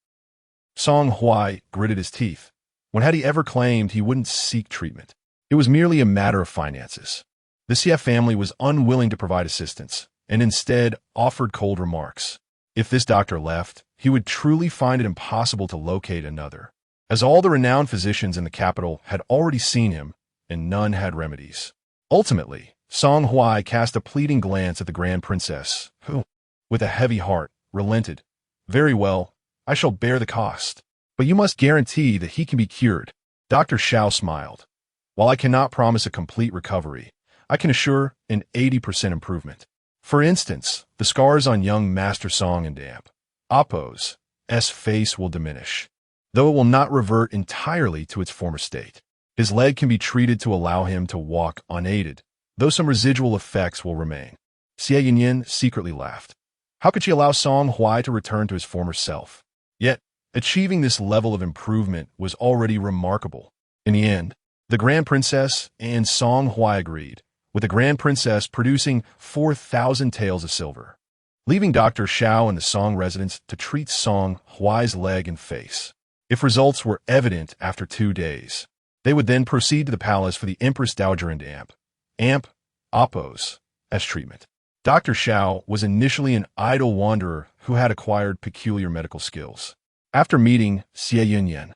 Song Huai gritted his teeth. When had he ever claimed he wouldn't seek treatment? It was merely a matter of finances. The Xie family was unwilling to provide assistance, and instead offered cold remarks. If this doctor left, he would truly find it impossible to locate another, as all the renowned physicians in the capital had already seen him, and none had remedies. Ultimately, Song Huai cast a pleading glance at the Grand Princess, who, with a heavy heart, relented. Very well, I shall bear the cost, but you must guarantee that he can be cured. Dr. Xiao smiled. While I cannot promise a complete recovery, I can assure an 80% improvement. For instance, the scars on young Master Song and Amp, Appo's face will diminish. though it will not revert entirely to its former state. His leg can be treated to allow him to walk unaided, though some residual effects will remain. Xie Yunyan secretly laughed. How could she allow Song Huai to return to his former self? Yet, achieving this level of improvement was already remarkable. In the end, the Grand Princess and Song Huai agreed, with the Grand Princess producing 4,000 taels of silver, leaving Dr. Xiao and the Song residents to treat Song Huai's leg and face. If results were evident after 2 days, they would then proceed to the palace for the Empress Dowager and Amp Oppos as treatment. Dr. Xiao was initially an idle wanderer who had acquired peculiar medical skills. After meeting Xie Yunyan,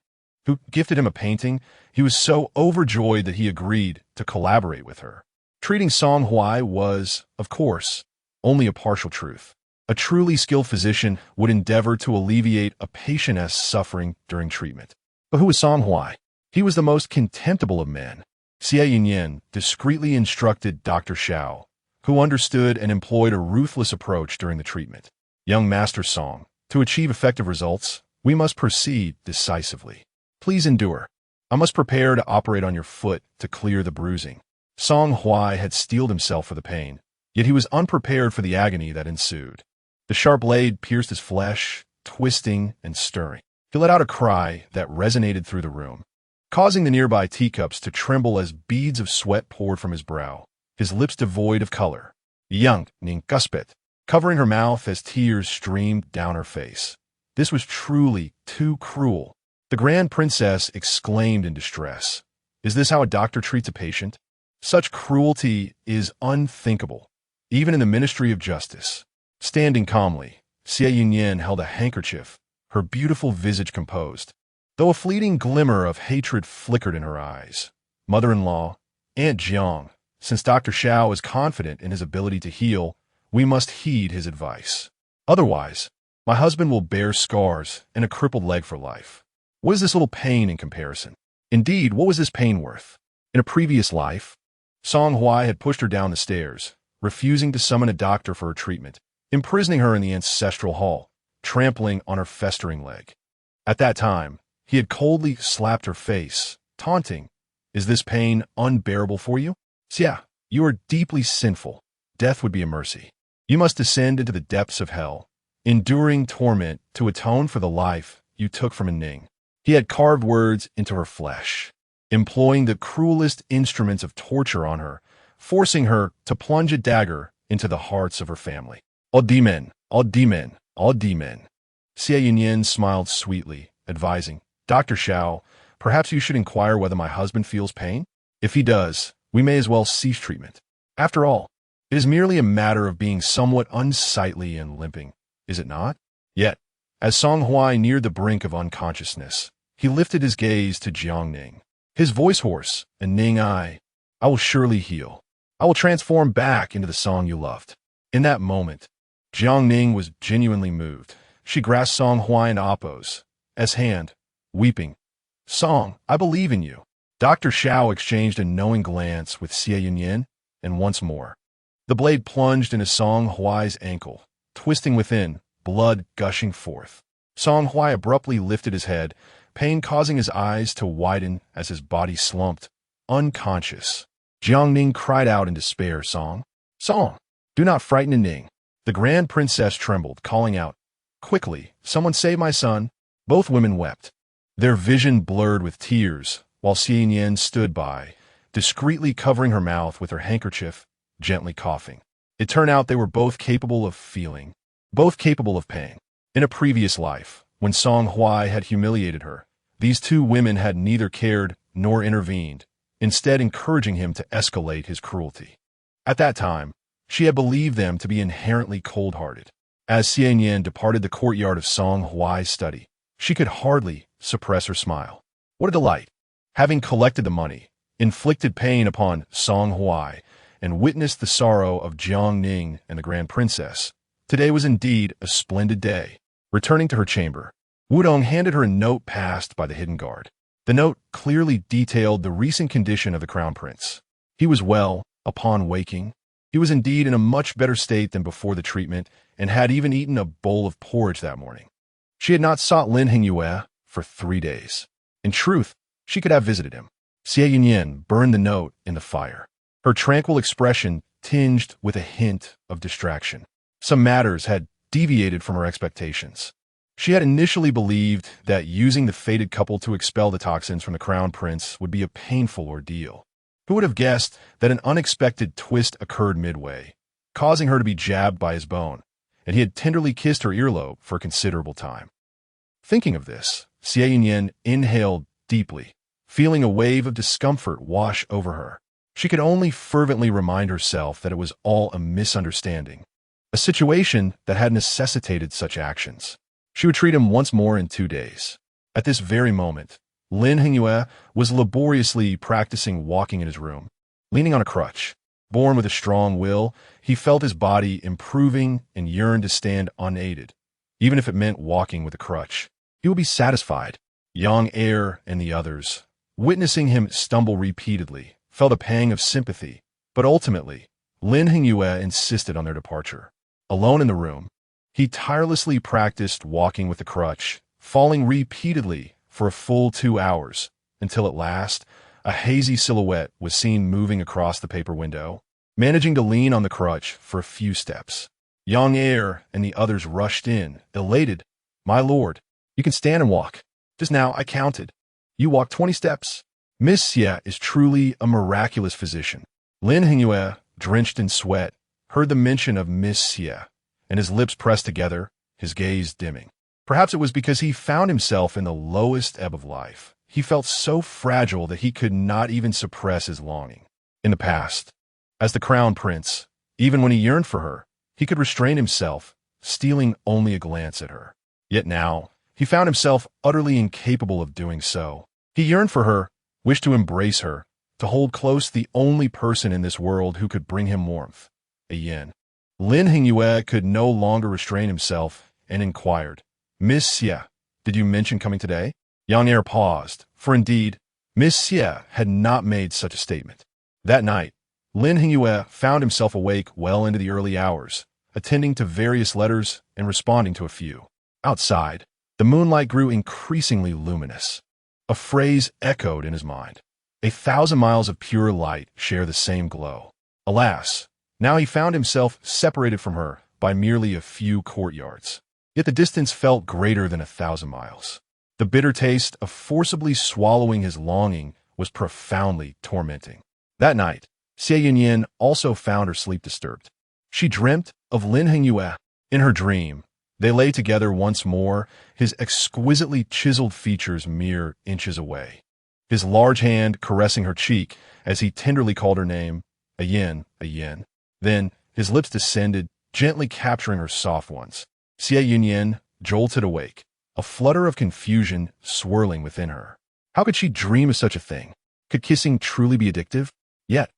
who gifted him a painting, he was so overjoyed that he agreed to collaborate with her. Treating Song Huai was, of course, only a partial truth. A truly skilled physician would endeavor to alleviate a patient's suffering during treatment. But who was Song Huai? He was the most contemptible of men. Xie Yunyan discreetly instructed Dr. Xiao, who understood and employed a ruthless approach during the treatment. Young Master Song, to achieve effective results, we must proceed decisively. Please endure. I must prepare to operate on your foot to clear the bruising. Song Huai had steeled himself for the pain, yet he was unprepared for the agony that ensued. The sharp blade pierced his flesh, twisting and stirring. He let out a cry that resonated through the room, causing the nearby teacups to tremble as beads of sweat poured from his brow, his lips devoid of color. Young Ning Guspet, covering her mouth as tears streamed down her face. This was truly too cruel. The Grand Princess exclaimed in distress. Is this how a doctor treats a patient? Such cruelty is unthinkable, even in the Ministry of Justice. Standing calmly, Xie Yunyan held a handkerchief, her beautiful visage composed, though a fleeting glimmer of hatred flickered in her eyes. Mother-in-law, Aunt Jiang, since Dr. Xiao is confident in his ability to heal, we must heed his advice. Otherwise, my husband will bear scars and a crippled leg for life. What is this little pain in comparison? Indeed, what was this pain worth? In a previous life, Song Huai had pushed her down the stairs, refusing to summon a doctor for her treatment, imprisoning her in the ancestral hall, trampling on her festering leg. At that time, he had coldly slapped her face, taunting, "Is this pain unbearable for you? Xia, you are deeply sinful. Death would be a mercy. You must descend into the depths of hell, enduring torment to atone for the life you took from a Ning." He had carved words into her flesh, employing the cruelest instruments of torture on her, forcing her to plunge a dagger into the hearts of her family. All demon, all demon, all demon. Xie Yunyan smiled sweetly, advising, Dr. Xiao, perhaps you should inquire whether my husband feels pain? If he does, we may as well cease treatment. After all, it is merely a matter of being somewhat unsightly and limping, is it not? Yet, as Song Huai neared the brink of unconsciousness, he lifted his gaze to Jiang Ning, his voice hoarse, and Ning I will surely heal. I will transform back into the Song you loved. In that moment, Jiang Ning was genuinely moved. She grasped Song Huai and Oppos, as hand, weeping. Song, I believe in you. Dr. Xiao exchanged a knowing glance with Xie Yunyan, and once more, the blade plunged into Song Huai's ankle, twisting within, blood gushing forth. Song Huai abruptly lifted his head, pain causing his eyes to widen as his body slumped, unconscious. Jiang Ning cried out in despair, Song, do not frighten Ning. The Grand Princess trembled, calling out, Quickly, someone save my son. Both women wept, their vision blurred with tears, while Xie Yunyan stood by, discreetly covering her mouth with her handkerchief, gently coughing. It turned out they were both capable of feeling, both capable of pain. In a previous life, when Song Huai had humiliated her, these two women had neither cared nor intervened, instead encouraging him to escalate his cruelty. At that time, she had believed them to be inherently cold-hearted. As Xie Yunyan departed the courtyard of Song Huai's study, she could hardly suppress her smile. What a delight! Having collected the money, inflicted pain upon Song Huai, and witnessed the sorrow of Jiang Ning and the Grand Princess, today was indeed a splendid day. Returning to her chamber, Wudong handed her a note passed by the hidden guard. The note clearly detailed the recent condition of the Crown Prince. He was well upon waking. He was indeed in a much better state than before the treatment, and had even eaten a bowl of porridge that morning. She had not sought Lin Hingyue for 3 days. In truth, she could have visited him. Xie Yunyan burned the note in the fire, her tranquil expression tinged with a hint of distraction. Some matters had deviated from her expectations. She had initially believed that using the fated couple to expel the toxins from the crown prince would be a painful ordeal. Who would have guessed that an unexpected twist occurred midway, causing her to be jabbed by his bone, and he had tenderly kissed her earlobe for a considerable time. Thinking of this, Xie Yunyan inhaled deeply, feeling a wave of discomfort wash over her. She could only fervently remind herself that it was all a misunderstanding, a situation that had necessitated such actions. She would treat him once more in 2 days. At this very moment, Lin Hengyue was laboriously practicing walking in his room, leaning on a crutch. Born with a strong will, he felt his body improving and yearned to stand unaided, even if it meant walking with a crutch. He would be satisfied. Yang Er and the others, witnessing him stumble repeatedly, felt a pang of sympathy, but ultimately, Lin Hengyue insisted on their departure. Alone in the room, he tirelessly practiced walking with the crutch, falling repeatedly for a full 2 hours, until at last, a hazy silhouette was seen moving across the paper window, managing to lean on the crutch for a few steps. Yang Er and the others rushed in, elated. "My lord, you can stand and walk. Just now I counted. You walked 20 steps. Miss Xie is truly a miraculous physician." Lin Hengyue, drenched in sweat, heard the mention of Miss Xie, and his lips pressed together, his gaze dimming. Perhaps it was because he found himself in the lowest ebb of life. He felt so fragile that he could not even suppress his longing. In the past, as the crown prince, even when he yearned for her, he could restrain himself, stealing only a glance at her. Yet now, he found himself utterly incapable of doing so. He yearned for her, wished to embrace her, to hold close the only person in this world who could bring him warmth, a yin. Lin Hengyue could no longer restrain himself and inquired, "Miss Xie, did you mention coming today?" Yang Er paused, for indeed, Miss Xie had not made such a statement. That night, Lin Hengyue found himself awake well into the early hours, attending to various letters and responding to a few. Outside, the moonlight grew increasingly luminous. A phrase echoed in his mind. 1,000 miles of pure light share the same glow. Alas, now he found himself separated from her by merely a few courtyards. Yet the distance felt greater than 1,000 miles. The bitter taste of forcibly swallowing his longing was profoundly tormenting. That night, Xie Yunyan also found her sleep disturbed. She dreamt of Lin Hengyue. In her dream, they lay together once more, his exquisitely chiseled features mere inches away, his large hand caressing her cheek as he tenderly called her name, a yin, a yin. Then his lips descended, gently capturing her soft ones. Xie Yunyan jolted awake, a flutter of confusion swirling within her. How could she dream of such a thing? Could kissing truly be addictive? Yet,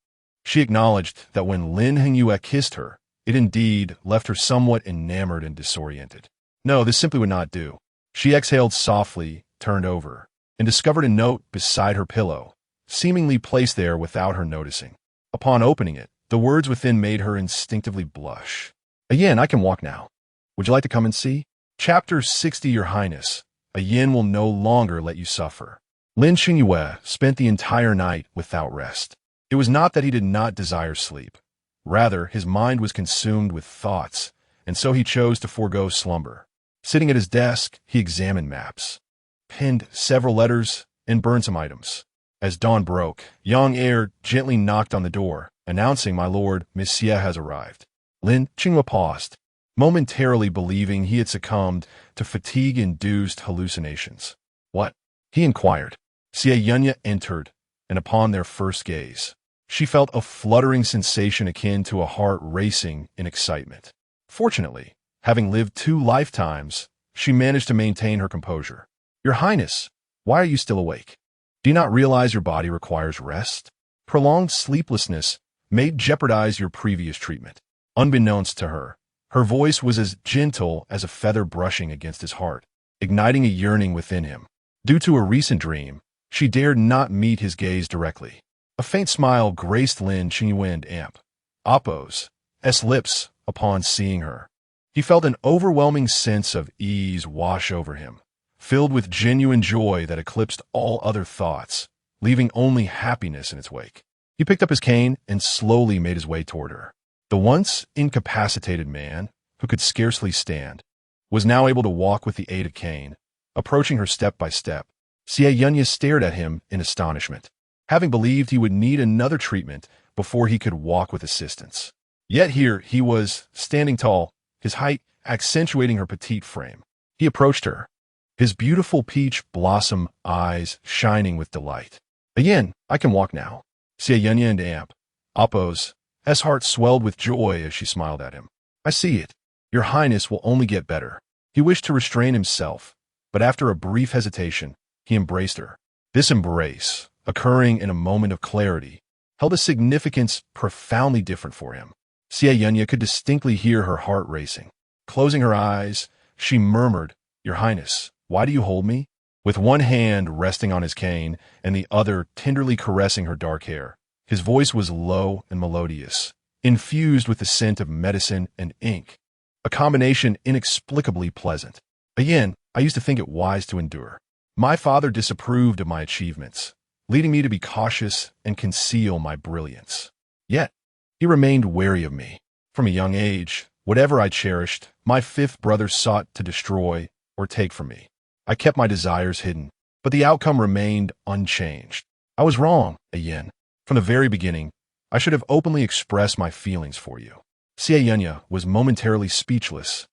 she acknowledged that when Lin Hengyue kissed her, it indeed left her somewhat enamored and disoriented. No, this simply would not do. She exhaled softly, turned over, and discovered a note beside her pillow, seemingly placed there without her noticing. Upon opening it, the words within made her instinctively blush. "A yin, I can walk now. Would you like to come and see? Chapter 60, Your Highness. A yin will no longer let you suffer." Lin Hengyue spent the entire night without rest. It was not that he did not desire sleep. Rather, his mind was consumed with thoughts, and so he chose to forego slumber. Sitting at his desk, he examined maps, penned several letters, and burned some items. As dawn broke, Yang Er gently knocked on the door, announcing, "My lord, Miss Xie has arrived." Lin Hengyue paused, momentarily believing he had succumbed to fatigue-induced hallucinations. "What?" he inquired. Xie Yunyan entered, and upon their first gaze, she felt a fluttering sensation akin to a heart racing in excitement. Fortunately, having lived 2 lifetimes, she managed to maintain her composure. "Your Highness, why are you still awake? Do you not realize your body requires rest? Prolonged sleeplessness may jeopardize your previous treatment." Unbeknownst to her, her voice was as gentle as a feather brushing against his heart, igniting a yearning within him. Due to a recent dream, she dared not meet his gaze directly. A faint smile graced Lin Hengyue amp. Appo's lips upon seeing her. He felt an overwhelming sense of ease wash over him, filled with genuine joy that eclipsed all other thoughts, leaving only happiness in its wake. He picked up his cane and slowly made his way toward her. The once incapacitated man, who could scarcely stand, was now able to walk with the aid of cane, approaching her step by step. Xie Yunyan stared at him in astonishment, having believed he would need another treatment before he could walk with assistance. Yet here he was, standing tall, his height accentuating her petite frame. He approached her, his beautiful peach blossom eyes shining with delight. Again, I can walk now. Xie Yunyan and Amp, Appo's heart swelled with joy as she smiled at him. I see it. Your Highness will only get better. He wished to restrain himself, but after a brief hesitation, he embraced her. This embrace, occurring in a moment of clarity, held a significance profoundly different for him. Xie Yunyan could distinctly hear her heart racing. Closing her eyes, she murmured, Your Highness, why do you hold me? With one hand resting on his cane and the other tenderly caressing her dark hair, his voice was low and melodious, infused with the scent of medicine and ink, a combination inexplicably pleasant. Again, I used to think it wise to endure. My father disapproved of my achievements, leading me to be cautious and conceal my brilliance. Yet, he remained wary of me. From a young age, whatever I cherished, my fifth brother sought to destroy or take from me. I kept my desires hidden, but the outcome remained unchanged. I was wrong, Ayen. From the very beginning, I should have openly expressed my feelings for you. Xie Yunyan was momentarily speechless,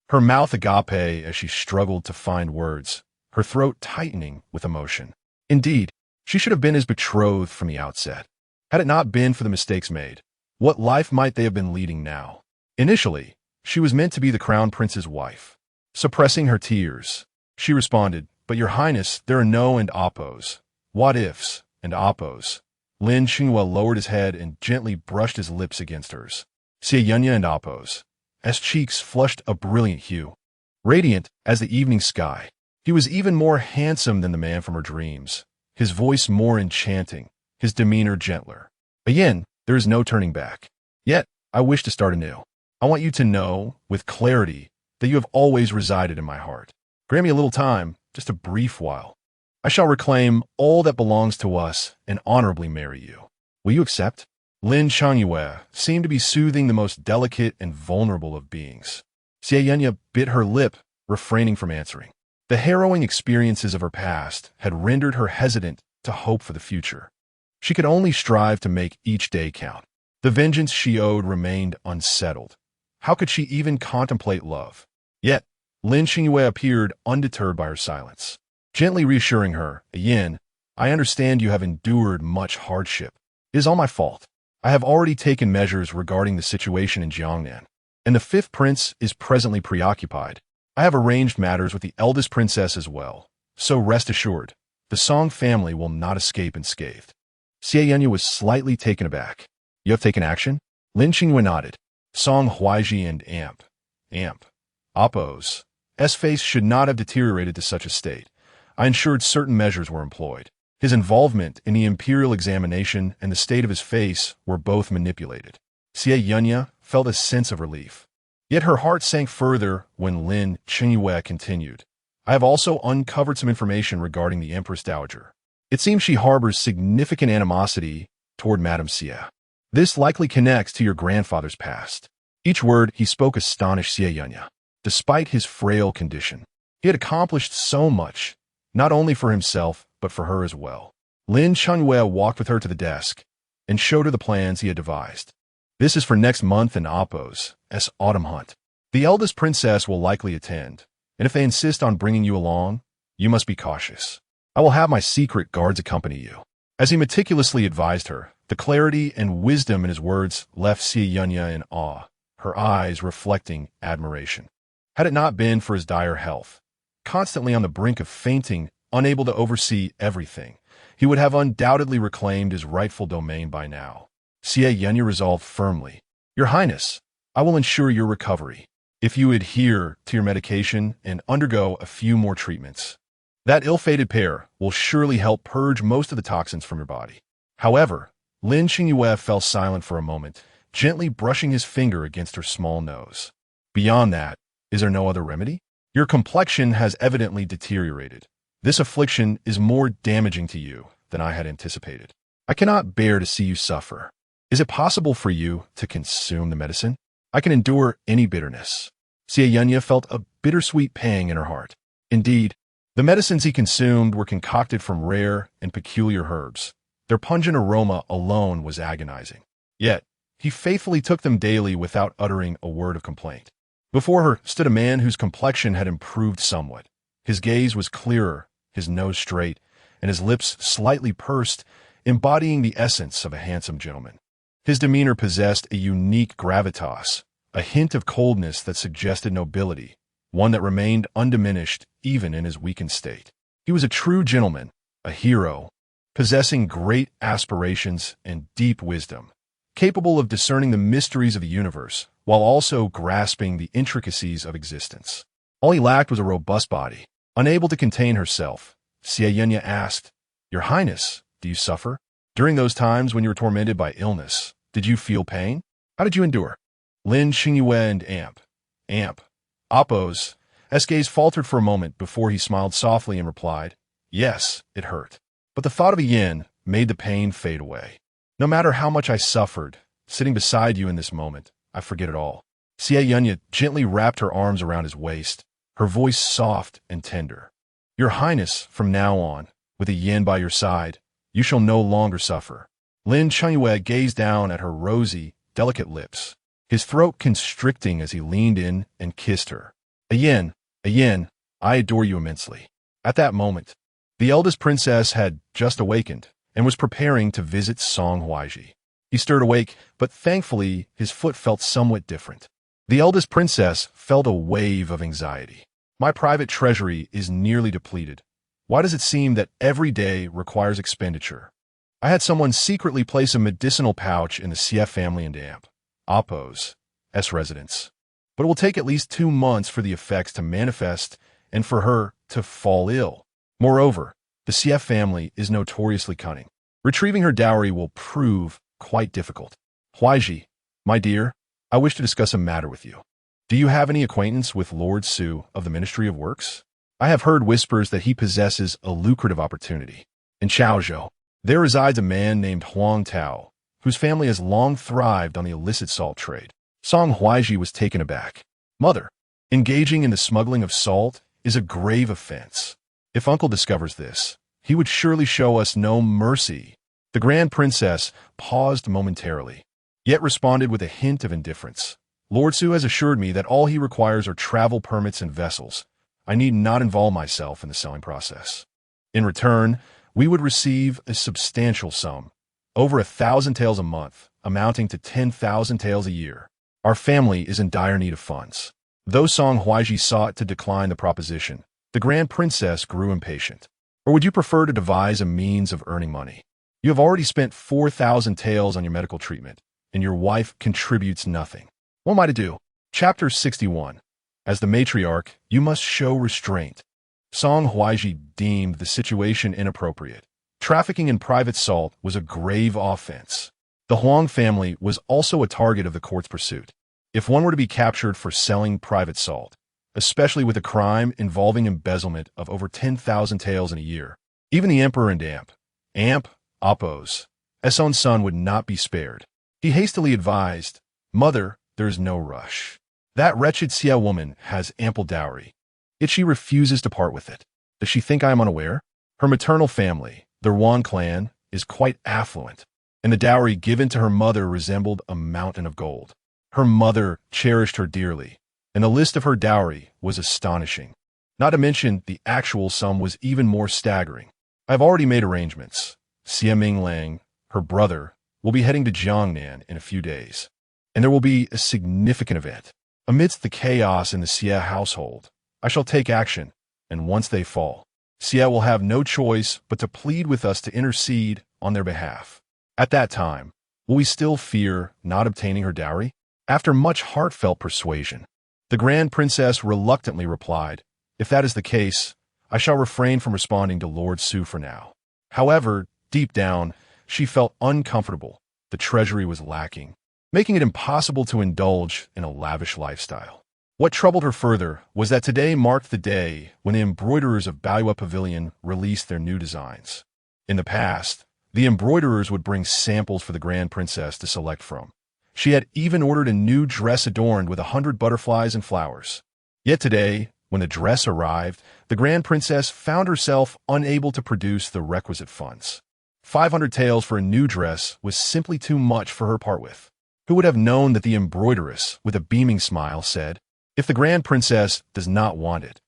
her mouth agape as she struggled to find words, her throat tightening with emotion. Indeed, she should have been his betrothed from the outset. Had it not been for the mistakes made, what life might they have been leading now? Initially, she was meant to be the crown prince's wife. Suppressing her tears, she responded, But your Highness, there are no and oppos, what ifs and oppos. Lin Xinghua lowered his head and gently brushed his lips against hers. Xie Yunyan and oppos. S cheeks flushed a brilliant hue, radiant as the evening sky. He was even more handsome than the man from her dreams, his voice more enchanting, his demeanor gentler. Again, there is no turning back. Yet, I wish to start anew. I want you to know, with clarity, that you have always resided in my heart. Grant me a little time, just a brief while. I shall reclaim all that belongs to us and honorably marry you. Will you accept? Lin Changyue seemed to be soothing the most delicate and vulnerable of beings. Xie Yunyan bit her lip, refraining from answering. The harrowing experiences of her past had rendered her hesitant to hope for the future. She could only strive to make each day count. The vengeance she owed remained unsettled. How could she even contemplate love? Yet, Lin Xingyue appeared undeterred by her silence, gently reassuring her, Yin, I understand you have endured much hardship. It is all my fault. I have already taken measures regarding the situation in Jiangnan, and the fifth prince is presently preoccupied. I have arranged matters with the eldest princess as well, so rest assured, the Song family will not escape unscathed. Xie Yunyan was slightly taken aback. You have taken action? Lin Xingyue nodded. Song Huaizhi and Amp, Appo's face should not have deteriorated to such a state. I ensured certain measures were employed. His involvement in the imperial examination and the state of his face were both manipulated. Xie Yunyan felt a sense of relief. Yet her heart sank further when Lin Xingyue continued. I have also uncovered some information regarding the Empress Dowager. It seems she harbors significant animosity toward Madame Xie. This likely connects to your grandfather's past. Each word he spoke astonished Xie Yunyan. Despite his frail condition, he had accomplished so much, not only for himself, but for her as well. Lin Changyue walked with her to the desk and showed her the plans he had devised. This is for next month in Appo's autumn hunt. The eldest princess will likely attend, and if they insist on bringing you along, you must be cautious. I will have my secret guards accompany you. As he meticulously advised her, the clarity and wisdom in his words left Xie Yunyan in awe, her eyes reflecting admiration. Had it not been for his dire health, constantly on the brink of fainting, unable to oversee everything, he would have undoubtedly reclaimed his rightful domain by now. Xie Yunyan resolved firmly, Your Highness, I will ensure your recovery, if you adhere to your medication and undergo a few more treatments. That ill-fated pair will surely help purge most of the toxins from your body. However, Lin Xingyue fell silent for a moment, gently brushing his finger against her small nose. Beyond that, is there no other remedy? Your complexion has evidently deteriorated. This affliction is more damaging to you than I had anticipated. I cannot bear to see you suffer. Is it possible for you to consume the medicine? I can endure any bitterness. Xie Yunyan felt a bittersweet pang in her heart. Indeed, the medicines he consumed were concocted from rare and peculiar herbs. Their pungent aroma alone was agonizing. Yet, he faithfully took them daily without uttering a word of complaint. Before her stood a man whose complexion had improved somewhat. His gaze was clearer, his nose straight, and his lips slightly pursed, embodying the essence of a handsome gentleman. His demeanor possessed a unique gravitas, a hint of coldness that suggested nobility, one that remained undiminished even in his weakened state. He was a true gentleman, a hero, possessing great aspirations and deep wisdom, capable of discerning the mysteries of the universe while also grasping the intricacies of existence. All he lacked was a robust body. Unable to contain herself, Xie Yunyan asked, "Your Highness, do you suffer? During those times when you were tormented by illness, did you feel pain? How did you endure?" Lin Xingyue and Appo's gaze faltered for a moment before he smiled softly and replied, "Yes, it hurt. But the thought of a yin made the pain fade away. No matter how much I suffered, sitting beside you in this moment, I forget it all." Xie Yunyan gently wrapped her arms around his waist, her voice soft and tender. "Your Highness, from now on, with a yin by your side, you shall no longer suffer." Lin Xingyue gazed down at her rosy, delicate lips, his throat constricting as he leaned in and kissed her. A yin, I adore you immensely." At that moment, the eldest princess had just awakened and was preparing to visit Song Huaizhi. He stirred awake, but thankfully his foot felt somewhat different. The eldest princess felt a wave of anxiety. "My private treasury is nearly depleted. Why does it seem that every day requires expenditure?" I had someone secretly place a medicinal pouch in the Xie family and Appo's residence. But it will take at least 2 months for the effects to manifest and for her to fall ill. Moreover, the Xie family is notoriously cunning. Retrieving her dowry will prove quite difficult. "Huaizhi, my dear, I wish to discuss a matter with you. Do you have any acquaintance with Lord Su of the Ministry of Works? I have heard whispers that he possesses a lucrative opportunity. In Chaozhou, there resides a man named Huang Tao, whose family has long thrived on the illicit salt trade." Song Huaizhi was taken aback. "Mother, engaging in the smuggling of salt is a grave offense. If Uncle discovers this, he would surely show us no mercy." The Grand Princess paused momentarily, yet responded with a hint of indifference. "Lord Su has assured me that all he requires are travel permits and vessels. I need not involve myself in the selling process. In return, we would receive a substantial sum, over 1,000 taels a month, amounting to 10,000 taels a year. Our family is in dire need of funds." Though Song Huaizhi sought to decline the proposition, the Grand Princess grew impatient. "Or would you prefer to devise a means of earning money? You have already spent 4,000 taels on your medical treatment, and your wife contributes nothing. What am I to do?" Chapter 61. As the matriarch, you must show restraint. Song Huaizhi deemed the situation inappropriate. Trafficking in private salt was a grave offense. The Huang family was also a target of the court's pursuit. If one were to be captured for selling private salt, especially with a crime involving embezzlement of over 10,000 taels in a year, even the emperor and Appo's own son would not be spared. He hastily advised, "Mother, there is no rush. That wretched Xie woman has ample dowry, yet she refuses to part with it. Does she think I am unaware? Her maternal family, the Yuan clan, is quite affluent, and the dowry given to her mother resembled a mountain of gold. Her mother cherished her dearly, and the list of her dowry was astonishing. Not to mention, the actual sum was even more staggering. I have already made arrangements. Xie Minglang, her brother, will be heading to Jiangnan in a few days, and there will be a significant event. Amidst the chaos in the Xie household, I shall take action, and once they fall, Xie will have no choice but to plead with us to intercede on their behalf. At that time, will we still fear not obtaining her dowry?" After much heartfelt persuasion, the Grand Princess reluctantly replied, "If that is the case, I shall refrain from responding to Lord Su for now." However, deep down, she felt uncomfortable. The treasury was lacking, making it impossible to indulge in a lavish lifestyle. What troubled her further was that today marked the day when the embroiderers of Balua Pavilion released their new designs. In the past, the embroiderers would bring samples for the Grand Princess to select from. She had even ordered a new dress adorned with 100 butterflies and flowers. Yet today, when the dress arrived, the Grand Princess found herself unable to produce the requisite funds. 500 taels for a new dress was simply too much for her part with. Who would have known that the embroideress, with a beaming smile, said, "If the Grand Princess does not want it,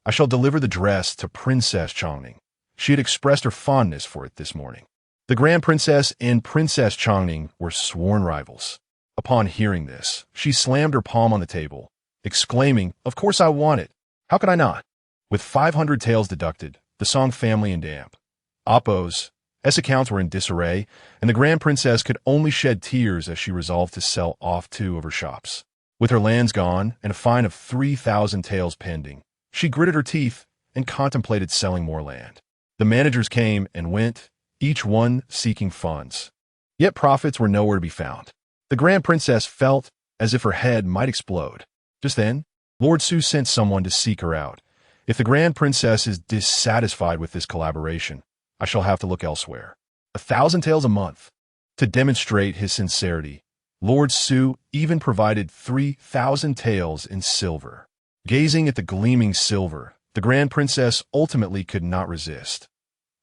I shall deliver the dress to Princess Chongning." She had expressed her fondness for it this morning. The Grand Princess and Princess Chongning were sworn rivals. Upon hearing this, she slammed her palm on the table, exclaiming, "Of course I want it. How could I not?" With 500 taels deducted, the Song family and Damp, Oppo's, S accounts were in disarray, and the Grand Princess could only shed tears as she resolved to sell off 2 of her shops. With her lands gone and a fine of 3,000 taels pending, she gritted her teeth and contemplated selling more land. The managers came and went, each one seeking funds. Yet profits were nowhere to be found. The Grand Princess felt as if her head might explode. Just then, Lord Su sent someone to seek her out. "If the Grand Princess is dissatisfied with this collaboration, I shall have to look elsewhere." 1,000 taels a month. To demonstrate his sincerity, Lord Su even provided 3,000 taels in silver. Gazing at the gleaming silver, the Grand Princess ultimately could not resist.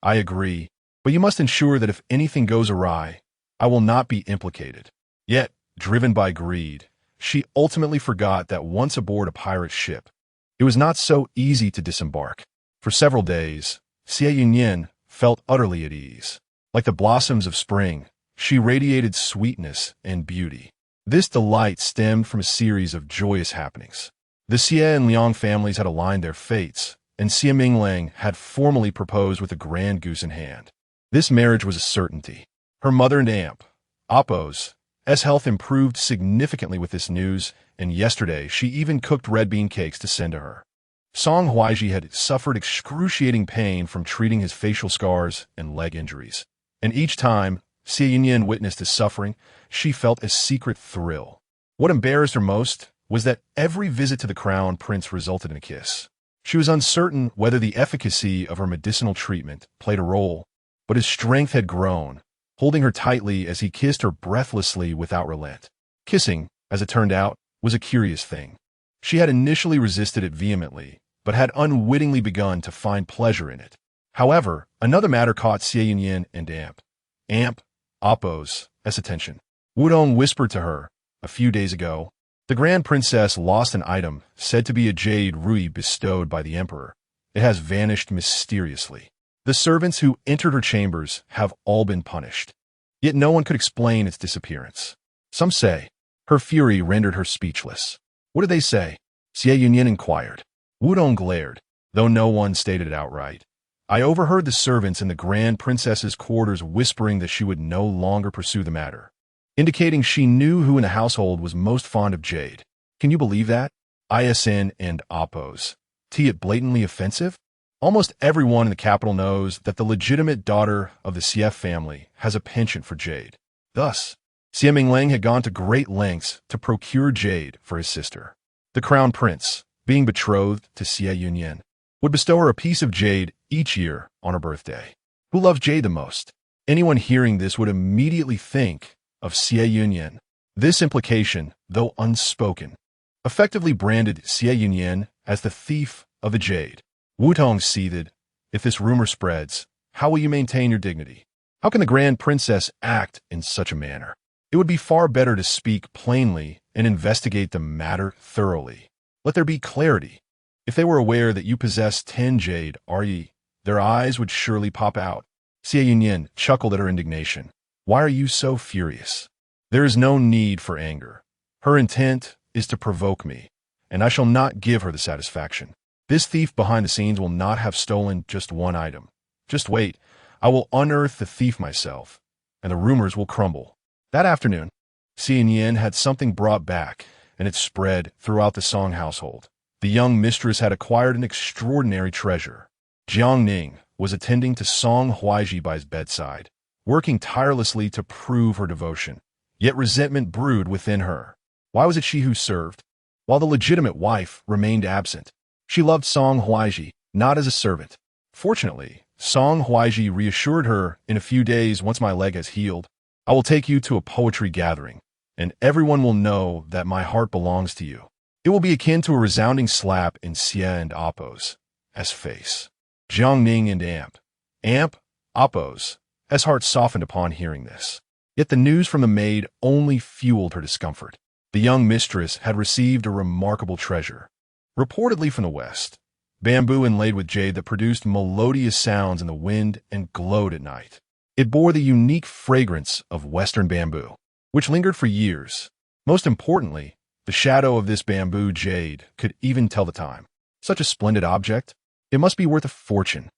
"I agree, but you must ensure that if anything goes awry, I will not be implicated." Yet, driven by greed, she ultimately forgot that once aboard a pirate ship, it was not so easy to disembark. For several days, Xie Yunyan felt utterly at ease. Like the blossoms of spring, she radiated sweetness and beauty. This delight stemmed from a series of joyous happenings. The Xie and Liang families had aligned their fates, and Xie Minglang had formally proposed with a grand goose in hand. This marriage was a certainty. Her mother and aunt, Oppo's, health improved significantly with this news, and yesterday she even cooked red bean cakes to send to her. Song Huaizhi had suffered excruciating pain from treating his facial scars and leg injuries, and each time Xie Yunyan witnessed his suffering, she felt a secret thrill. What embarrassed her most was that every visit to the crown prince resulted in a kiss. She was uncertain whether the efficacy of her medicinal treatment played a role, but his strength had grown, holding her tightly as he kissed her breathlessly without relent. Kissing, as it turned out, was a curious thing. She had initially resisted it vehemently, but had unwittingly begun to find pleasure in it. However, another matter caught Xie Yunyan and Amp, Oppo's, attention. Wudong whispered to her, a few days ago, "The Grand Princess lost an item said to be a jade ruby bestowed by the Emperor. It has vanished mysteriously. The servants who entered her chambers have all been punished. Yet no one could explain its disappearance. Some say." Her fury rendered her speechless. "What do they say?" Xie Yunyan inquired. Wudong glared, though no one stated it outright. "I overheard the servants in the Grand Princess's quarters whispering that she would no longer pursue the matter," indicating she knew who in the household was most fond of jade. Can you believe that? ISN and Oppo's. It blatantly offensive? Almost everyone in the capital knows that the legitimate daughter of the Xie family has a penchant for jade. Thus, Xie Minglang had gone to great lengths to procure jade for his sister. The crown prince, being betrothed to Xie Yunyan, would bestow her a piece of jade each year on her birthday. Who loves jade the most? Anyone hearing this would immediately think of Xie Yunyan. This implication, though unspoken, effectively branded Xie Yunyan as the thief of the jade. Wudong seethed. "If this rumor spreads, how will you maintain your dignity? How can the Grand Princess act in such a manner? It would be far better to speak plainly and investigate the matter thoroughly. Let there be clarity. If they were aware that you possess 10 jade, their eyes would surely pop out." Xie Yunyan chuckled at her indignation. "Why are you so furious? There is no need for anger. Her intent is to provoke me, and I shall not give her the satisfaction. This thief behind the scenes will not have stolen just one item. Just wait, I will unearth the thief myself, and the rumors will crumble." That afternoon, Xie Yunyan had something brought back, and it spread throughout the Song household. The young mistress had acquired an extraordinary treasure. Jiang Ning was attending to Song Huaizhi by his bedside, working tirelessly to prove her devotion. Yet resentment brewed within her. Why was it she who served? while the legitimate wife remained absent. She loved Song Huaizhi, not as a servant. Fortunately, Song Huaizhi reassured her, in a few days once my leg has healed, I will take you to a poetry gathering, and everyone will know that my heart belongs to you. It will be akin to a resounding slap in Xie and Appo's face. Jiangning and Appo's heart softened upon hearing this. Yet the news from the maid only fueled her discomfort. The young mistress had received a remarkable treasure, reportedly from the west, bamboo inlaid with jade that produced melodious sounds in the wind and glowed at night. It bore the unique fragrance of western bamboo, which lingered for years. Most importantly, the shadow of this bamboo jade could even tell the time. Such a splendid object, it must be worth a fortune.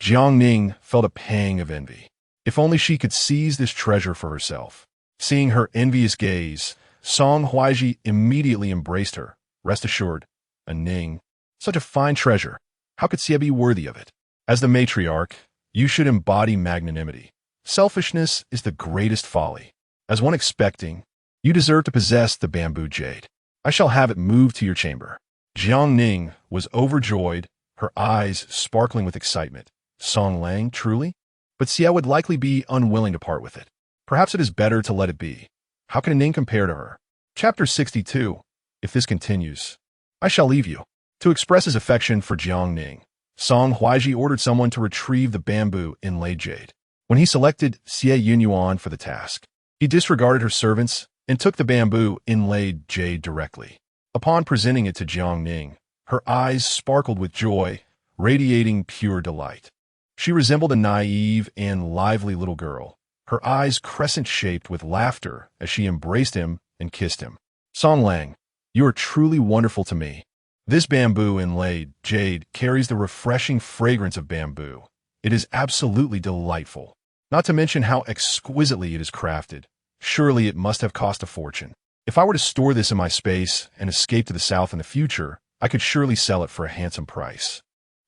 Jiangning felt a pang of envy. If only she could seize this treasure for herself. Seeing her envious gaze, Song Huaizhi immediately embraced her. Rest assured, Ning, such a fine treasure. How could Xie be worthy of it? As the matriarch, you should embody magnanimity. Selfishness is the greatest folly. As one expecting, you deserve to possess the bamboo jade. I shall have it moved to your chamber. Jiangning was overjoyed, her eyes sparkling with excitement. Song Lang, truly? But Xie would likely be unwilling to part with it. Perhaps it is better to let it be. How can Ning compare to her? Chapter 62. If this continues, I shall leave you. To express his affection for Jiangning, Song Huaizhi ordered someone to retrieve the bamboo inlaid jade. When he selected Xie Yunyan for the task, he disregarded her servants and took the bamboo inlaid jade directly. Upon presenting it to Jiangning, her eyes sparkled with joy, radiating pure delight. She resembled a naive and lively little girl, her eyes crescent-shaped with laughter as she embraced him and kissed him. Song Lang, you are truly wonderful to me. This bamboo inlaid jade carries the refreshing fragrance of bamboo. It is absolutely delightful. Not to mention how exquisitely it is crafted. Surely it must have cost a fortune. If I were to store this in my space and escape to the south in the future, I could surely sell it for a handsome price.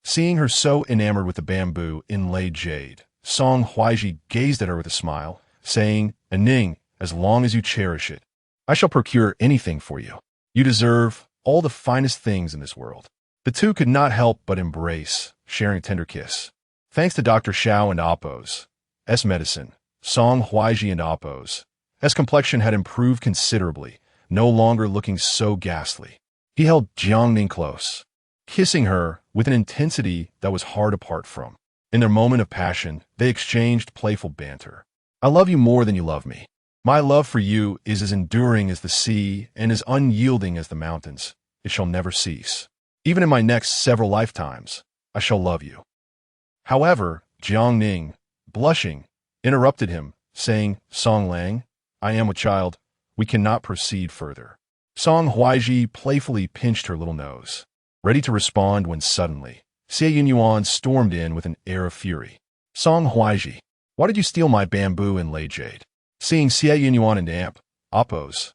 Seeing her so enamored with the bamboo inlaid jade, Song Huaizhi gazed at her with a smile, saying, Ning, as long as you cherish it, I shall procure anything for you. You deserve all the finest things in this world. The two could not help but embrace, sharing a tender kiss. Thanks to Dr. Xiao and Appo's medicine, Song Huaizhi and Appo's complexion had improved considerably, no longer looking so ghastly. He held Jiangning close, kissing her with an intensity that was hard to part from. In their moment of passion, they exchanged playful banter. I love you more than you love me. My love for you is as enduring as the sea and as unyielding as the mountains. It shall never cease. Even in my next several lifetimes, I shall love you. However, Jiangning, blushing, interrupted him, saying, Song Lang, I am a child. We cannot proceed further. Song Huaizhi playfully pinched her little nose, ready to respond when suddenly, Xie Yunyan stormed in with an air of fury. Song Huaizhi, why did you steal my bamboo inlaid jade? Seeing Xie Yunyan and Appo's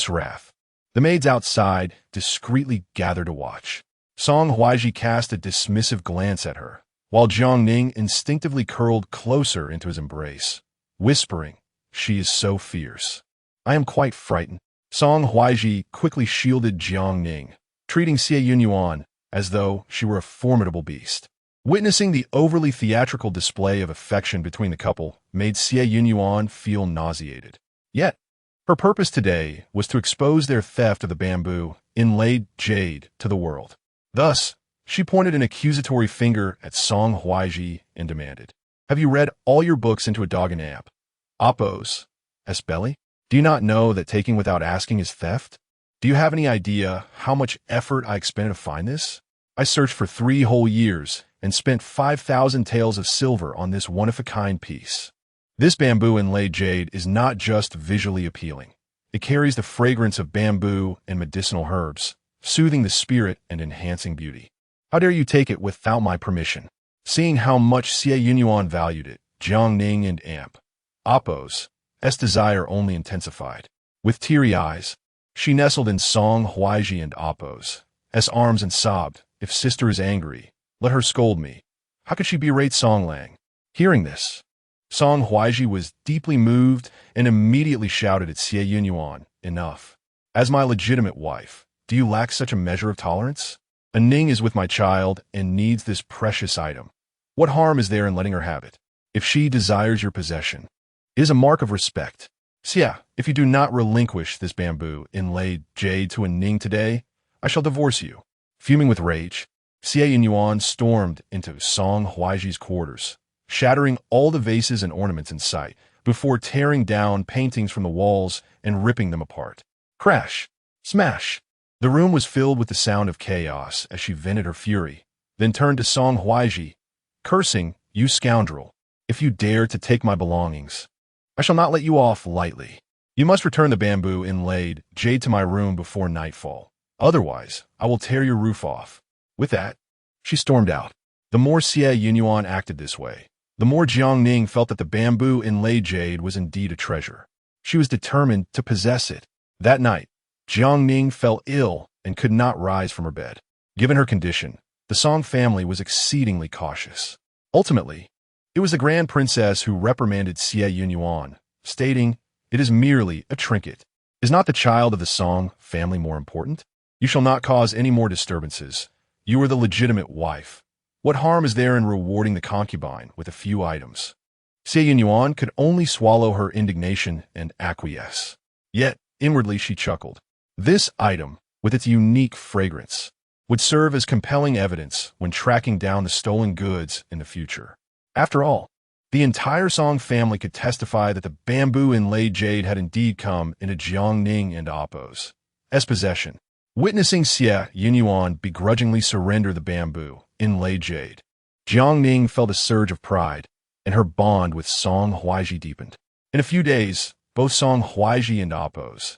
wrath, the maids outside discreetly gathered to watch. Song Huaizhi cast a dismissive glance at her, while Jiangning instinctively curled closer into his embrace, whispering, She is so fierce. I am quite frightened. Song Huaizhi quickly shielded Jiangning, treating Xie Yunyan as though she were a formidable beast. Witnessing the overly theatrical display of affection between the couple made Xie Yunyan feel nauseated. Yet, her purpose today was to expose their theft of the bamboo inlaid jade to the world. Thus, she pointed an accusatory finger at Song Huaizhi and demanded, Have you read all your books into a dog and Appo's belly? Do you not know that taking without asking is theft? Do you have any idea how much effort I expended to find this? I searched for 3 whole years and spent 5,000 taels of silver on this one-of-a-kind piece. This bamboo inlaid jade is not just visually appealing. It carries the fragrance of bamboo and medicinal herbs, soothing the spirit and enhancing beauty. How dare you take it without my permission? Seeing how much Xie Yunyan valued it, Jiangning and Appo's desire only intensified. With teary eyes, she nestled in Song Huaizhi and Appo's arms and sobbed, If sister is angry, let her scold me. How could she berate Song Lang? Hearing this, Song Huaizhi was deeply moved and immediately shouted at Xie Yunyan, Enough. As my legitimate wife, Do you lack such a measure of tolerance? A Ning is with my child and needs this precious item. What harm is there in letting her have it? If she desires your possession, it is a mark of respect. Xie, if you do not relinquish this bamboo inlaid jade to a Ning today, I shall divorce you. Fuming with rage, Xie Yunyan stormed into Song Huaizhi's quarters, shattering all the vases and ornaments in sight before tearing down paintings from the walls and ripping them apart. Crash! Smash! The room was filled with the sound of chaos as she vented her fury, then turned to Song Huaizhi, cursing, "You scoundrel! If you dare to take my belongings, I shall not let you off lightly. You must return the bamboo inlaid jade to my room before nightfall. Otherwise, I will tear your roof off." With that, she stormed out. The more Xie Yunyan acted this way, the more Jiang Ning felt that the bamboo inlaid jade was indeed a treasure. She was determined to possess it. That night, Jiang Ning fell ill and could not rise from her bed. Given her condition, the Song family was exceedingly cautious. Ultimately, it was the Grand Princess who reprimanded Xie Yunyan, stating, "It is merely a trinket. Is not the child of the Song family more important? You shall not cause any more disturbances. You are the legitimate wife. What harm is there in rewarding the concubine with a few items?" Xie Yunyan could only swallow her indignation and acquiesce. Yet, inwardly she chuckled. This item, with its unique fragrance, would serve as compelling evidence when tracking down the stolen goods in the future. After all, the entire Song family could testify that the bamboo inlaid jade had indeed come into Jiang Ning and Appo's possession. Witnessing Xie Yunyan begrudgingly surrender the bamboo inlaid jade, Jiang Ning felt a surge of pride, and her bond with Song Huaizhi deepened. In a few days, both Song Huaizhi and Appo's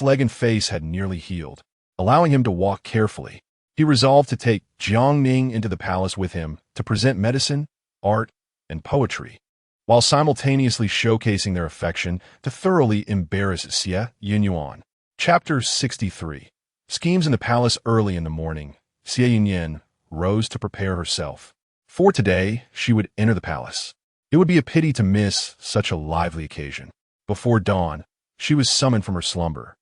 leg and face had nearly healed. Allowing him to walk carefully, he resolved to take Jiang Ning into the palace with him to present medicine, art, and poetry, while simultaneously showcasing their affection to thoroughly embarrass Xie Yunyan. Chapter 63. Schemes in the palace. Early in the morning, Xie Yunyan rose to prepare herself. For today, she would enter the palace. It would be a pity to miss such a lively occasion. Before dawn, she was summoned from her slumber.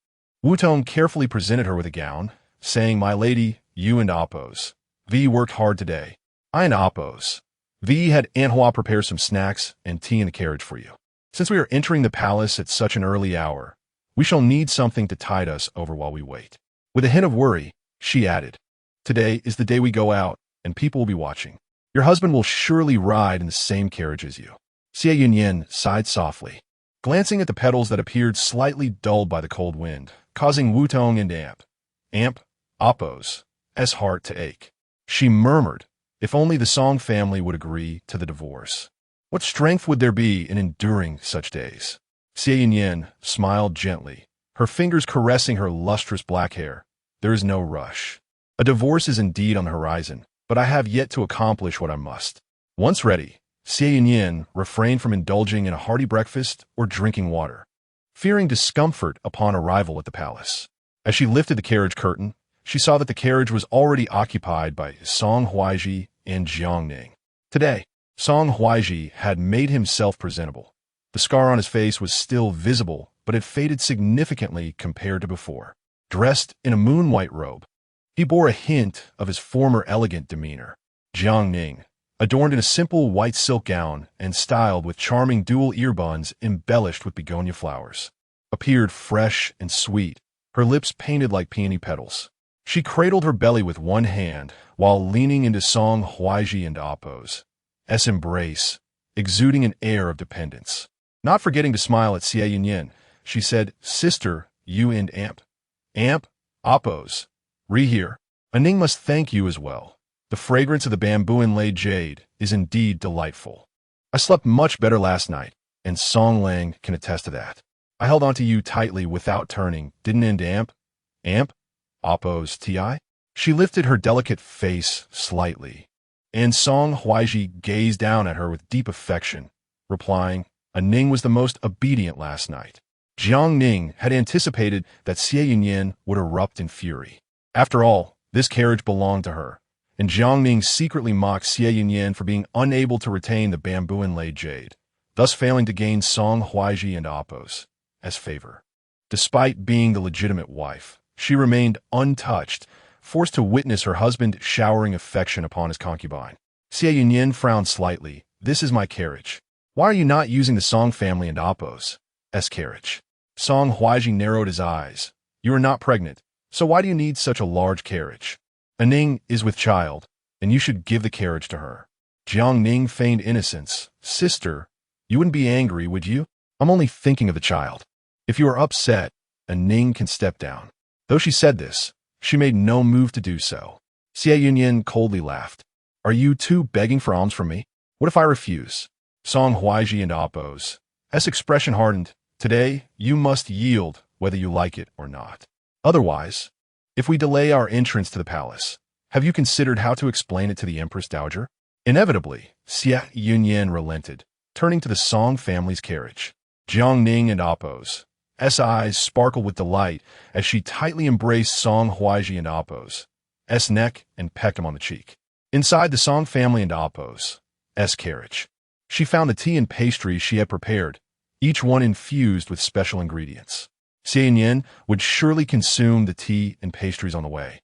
Wutong carefully presented her with a gown, saying, "My lady, you and Appo's V worked hard today. I and Appo's V had Anhua prepare some snacks and tea in the carriage for you. Since we are entering the palace at such an early hour, we shall need something to tide us over while we wait." With a hint of worry, she added, "Today is the day we go out, and people will be watching. Your husband will surely ride in the same carriage as you." Xie Yunyan sighed softly, glancing at the petals that appeared slightly dulled by the cold wind, causing Wutong and Appo's heart to ache. She murmured, if only the Song family would agree to the divorce. What strength would there be in enduring such days? Xie Yunyan smiled gently, her fingers caressing her lustrous black hair. "There is no rush. A divorce is indeed on the horizon, but I have yet to accomplish what I must." Once ready, Xie Yunyan refrained from indulging in a hearty breakfast or drinking water, fearing discomfort upon arrival at the palace. As she lifted the carriage curtain, she saw that the carriage was already occupied by Song Huaizhi and Jiang Ning. Today, Song Huaizhi had made himself presentable. The scar on his face was still visible, but it faded significantly compared to before. Dressed in a moon-white robe, he bore a hint of his former elegant demeanor. Jiang Ning, adorned in a simple white silk gown and styled with charming dual earbuds embellished with begonia flowers, appeared fresh and sweet, her lips painted like peony petals. She cradled her belly with one hand while leaning into Song Huaizhi and Appo's embrace, exuding an air of dependence. Not forgetting to smile at Xie Yunyan, she said, "Sister, you and Appo's here. A Ning must thank you as well. The fragrance of the bamboo inlaid jade is indeed delightful. I slept much better last night, and Song Lang can attest to that. I held onto you tightly without turning, didn't Appo's ti?" She lifted her delicate face slightly, and Song Huaizhi gazed down at her with deep affection, replying, "A Ning was the most obedient last night." Jiang Ning had anticipated that Xie Yunyan would erupt in fury. After all, this carriage belonged to her, and Jiang Ning secretly mocked Xie Yunyan for being unable to retain the bamboo inlaid jade, thus failing to gain Song Huaizhi and Appo's favor. Despite being the legitimate wife, she remained untouched, forced to witness her husband showering affection upon his concubine. Xie Yunyan frowned slightly. This is my carriage. Why are you not using the Song family and Appo's carriage? Song Huaizhi narrowed his eyes. You are not pregnant, so why do you need such a large carriage? Ning is with child, and you should give the carriage to her. Jiang Ning feigned innocence. Sister, you wouldn't be angry, would you? I'm only thinking of the child. If you are upset, Ning can step down. Though she said this, she made no move to do so. Xie Yunyan coldly laughed. Are you two begging for alms from me? What if I refuse? Song Huaizhi and Appo's expression hardened. Today, you must yield, whether you like it or not. Otherwise, if we delay our entrance to the palace, have you considered how to explain it to the Empress Dowager? Inevitably, Xie Yunyan relented, turning to the Song family's carriage. Jiang Ning and Appo's eyes sparkled with delight as she tightly embraced Song Huaizhi and Appo's neck and pecked him on the cheek. Inside the Song family and Appo's carriage, she found the tea and pastries she had prepared, each one infused with special ingredients. Xie Yunyan would surely consume the tea and pastries on the way,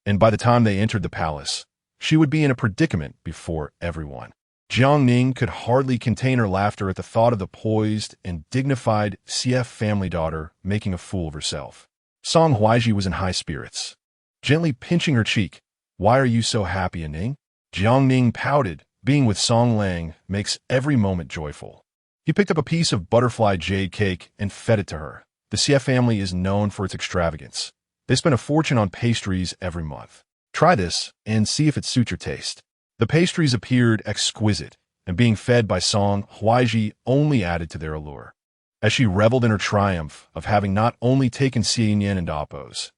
and by the time they entered the palace, she would be in a predicament before everyone. Jiang Ning could hardly contain her laughter at the thought of the poised and dignified Xie family daughter making a fool of herself. Song Huaizhi was in high spirits, gently pinching her cheek. Why are you so happy, Ning? Jiang Ning pouted. Being with Song Lang makes every moment joyful. He picked up a piece of butterfly jade cake and fed it to her. The Xie family is known for its extravagance. They spend a fortune on pastries every month. Try this and see if it suits your taste. The pastries appeared exquisite, and being fed by Song Huaizhi only added to their allure. As she reveled in her triumph of having not only taken Xie Yunyan and Appo's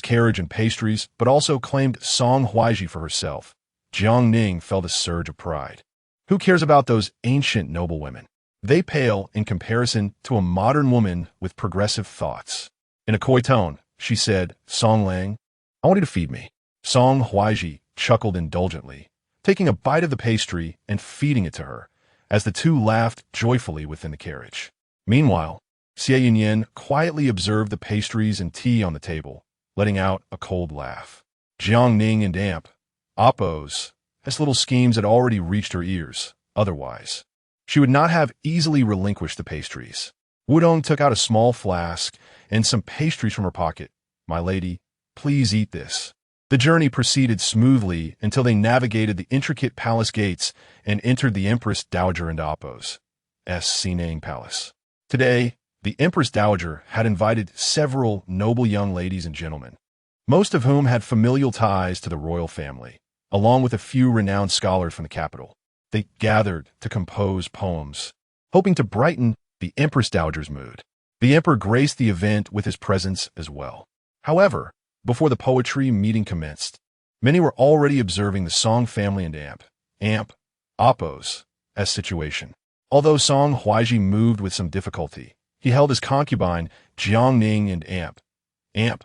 carriage and pastries, but also claimed Song Huaizhi for herself, Jiang Ning felt a surge of pride. Who cares about those ancient noblewomen? They pale in comparison to a modern woman with progressive thoughts. In a coy tone, she said, Song Lang, I want you to feed me. Song Huaizhi chuckled indulgently, taking a bite of the pastry and feeding it to her, as the two laughed joyfully within the carriage. Meanwhile, Xie Yunyan quietly observed the pastries and tea on the table, letting out a cold laugh. Jiang Ning and Appo's little schemes had already reached her ears. Otherwise, she would not have easily relinquished the pastries. Wudong took out a small flask and some pastries from her pocket. My lady, please eat this. The journey proceeded smoothly until they navigated the intricate palace gates and entered the Empress Dowager and Appo's Sinang Palace. Today, the Empress Dowager had invited several noble young ladies and gentlemen, most of whom had familial ties to the royal family, along with a few renowned scholars from the capital. They gathered to compose poems, hoping to brighten the Empress Dowager's mood. The emperor graced the event with his presence as well. However, before the poetry meeting commenced, many were already observing the Song family and Appo's situation. Although Song Huaizhi moved with some difficulty, he held his concubine Jiang Ning and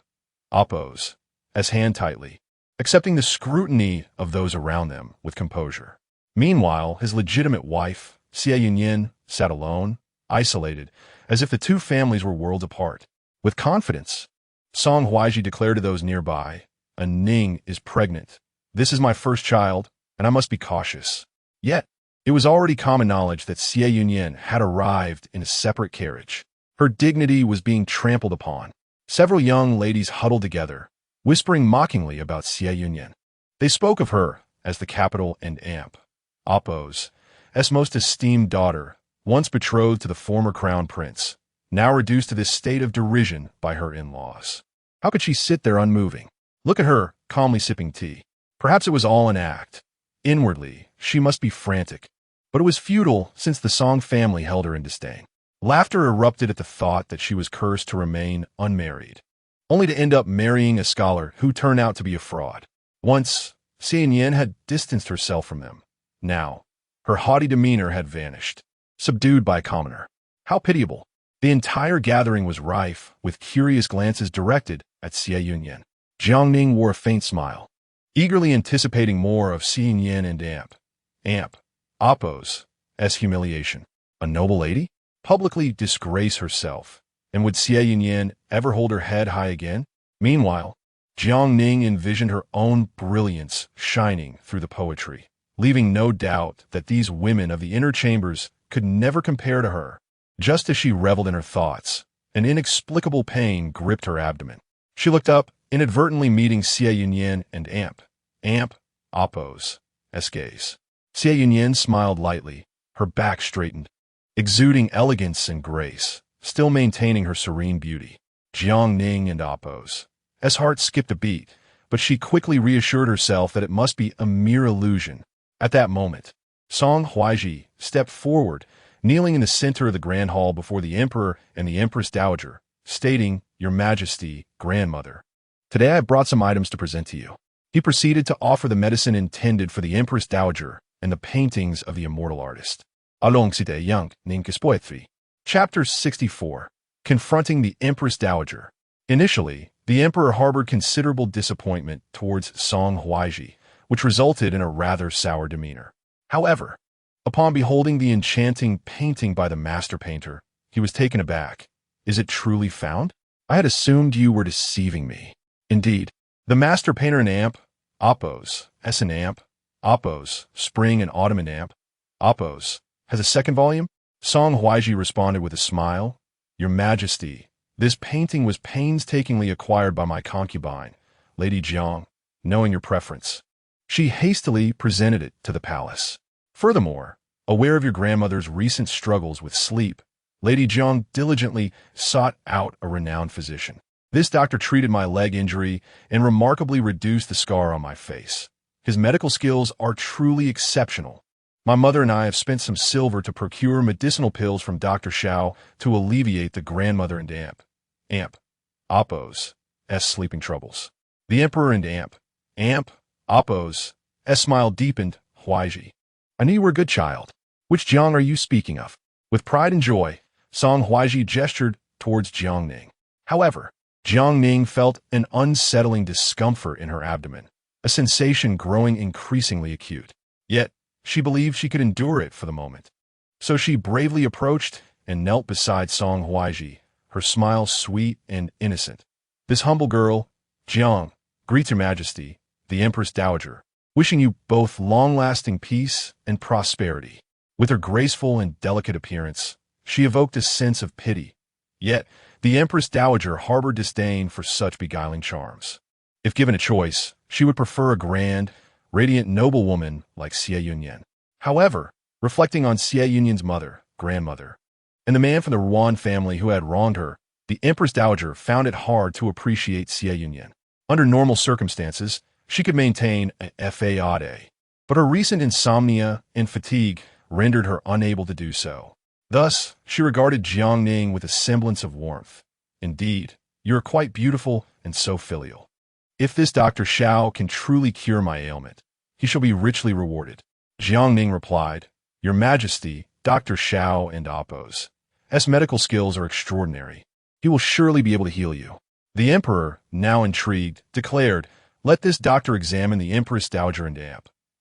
Appo's hand tightly, accepting the scrutiny of those around them with composure. Meanwhile, his legitimate wife, Xie Yunyan, sat alone, isolated, as if the two families were worlds apart. With confidence, Song Huaizhi declared to those nearby, Ning is pregnant. This is my first child, and I must be cautious. Yet, it was already common knowledge that Xie Yunyan had arrived in a separate carriage. Her dignity was being trampled upon. Several young ladies huddled together, whispering mockingly about Xie Yunyan. They spoke of her as the capital and Appo's most esteemed daughter, once betrothed to the former crown prince, now reduced to this state of derision by her in-laws. How could she sit there unmoving? Look at her, calmly sipping tea. Perhaps it was all an act. Inwardly, she must be frantic. But it was futile since the Song family held her in disdain. Laughter erupted at the thought that she was cursed to remain unmarried, only to end up marrying a scholar who turned out to be a fraud. Once, Xie Yunyan had distanced herself from them. Now, her haughty demeanor had vanished, subdued by a commoner. How pitiable! The entire gathering was rife with curious glances directed at Xie Yunyan. Jiang Ning wore a faint smile, eagerly anticipating more of Xie Yunyan and Appo's humiliation. A noble lady? Publicly disgrace herself? And would Xie Yunyan ever hold her head high again? Meanwhile, Jiang Ning envisioned her own brilliance shining through the poetry, leaving no doubt that these women of the inner chambers could never compare to her. Just as she reveled in her thoughts, an inexplicable pain gripped her abdomen. She looked up, inadvertently meeting Xie Yunyan and Amp, Oppo's gaze. Xie Yunyan smiled lightly, her back straightened, exuding elegance and grace, still maintaining her serene beauty. Jiang Ning and Oppo's heart skipped a beat, but she quickly reassured herself that it must be a mere illusion. At that moment, Song Huaizhi stepped forward, kneeling in the center of the grand hall before the emperor and the empress dowager, stating, "Your Majesty, grandmother, today I have brought some items to present to you." He proceeded to offer the medicine intended for the empress dowager and the paintings of the immortal artist. Along Xie Yunyan Ninkus Poetry. Chapter 64. Confronting the empress dowager. Initially, the emperor harbored considerable disappointment towards Song Huaizhi, which resulted in a rather sour demeanor. However, upon beholding the enchanting painting by the master painter, he was taken aback. "Is it truly found? I had assumed you were deceiving me." Indeed, the master painter and Oppo's Spring and Autumn and Oppo's, has a second volume? Song Huaizhi responded with a smile. "Your Majesty, this painting was painstakingly acquired by my concubine, Lady Jiang, knowing your preference. She hastily presented it to the palace. Furthermore, aware of your grandmother's recent struggles with sleep, Lady Jiang diligently sought out a renowned physician. This doctor treated my leg injury and remarkably reduced the scar on my face. His medical skills are truly exceptional. My mother and I have spent some silver to procure medicinal pills from Dr. Xiao to alleviate the grandmother and Oppo's sleeping troubles." The emperor and Oppo's smile deepened. "Huaizhi, I knew you were a good child. Which Jiang are you speaking of?" With pride and joy, Song Huaizhi gestured towards Jiang Ning. However, Jiang Ning felt an unsettling discomfort in her abdomen, a sensation growing increasingly acute. Yet, she believed she could endure it for the moment. So she bravely approached and knelt beside Song Huaizhi, her smile sweet and innocent. "This humble girl, Jiang, greets your Majesty, the Empress Dowager, wishing you both long-lasting peace and prosperity." With her graceful and delicate appearance, she evoked a sense of pity. Yet, the Empress Dowager harbored disdain for such beguiling charms. If given a choice, she would prefer a grand, radiant noblewoman like Xie Yunyan. However, reflecting on Xie Yunyan's grandmother, and the man from the Reborn family who had wronged her, the Empress Dowager found it hard to appreciate Xie Yunyan. Under normal circumstances, she could maintain a faade, but her recent insomnia and fatigue rendered her unable to do so. Thus, she regarded Jiang Ning with a semblance of warmth. "Indeed, you are quite beautiful and so filial. If this Dr. Xiao can truly cure my ailment, he shall be richly rewarded." Jiang Ning replied, "Your Majesty, Dr. Xiao and Oppo's medical skills are extraordinary. He will surely be able to heal you." The emperor, now intrigued, declared, "Let this doctor examine the Empress Dowager and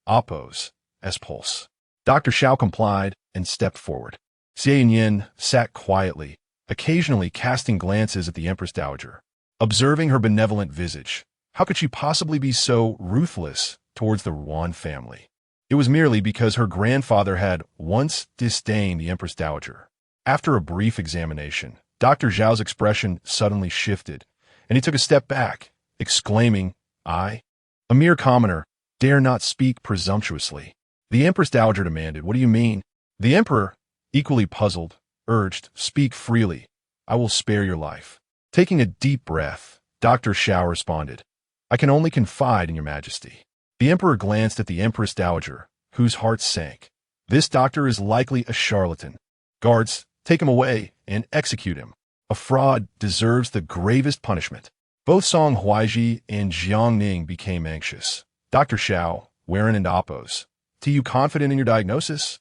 Oppo's pulse." Dr. Xiao complied and stepped forward. Xie Yunyan sat quietly, occasionally casting glances at the Empress Dowager. Observing her benevolent visage, how could she possibly be so ruthless towards the Reborn family? It was merely because her grandfather had once disdained the Empress Dowager. After a brief examination, Dr. Zhao's expression suddenly shifted, and he took a step back, exclaiming, "I, a mere commoner, dare not speak presumptuously." The Empress Dowager demanded, "What do you mean?" The emperor, equally puzzled, urged, "Speak freely. I will spare your life." Taking a deep breath, Dr. Xiao responded, "I can only confide in your Majesty." The emperor glanced at the Empress Dowager, whose heart sank. "This doctor is likely a charlatan. Guards, take him away and execute him. A fraud deserves the gravest punishment." Both Song Huaizhi and Jiang Ning became anxious. "Dr. Xiao, Warren and Oppo's, are you confident in your diagnosis?"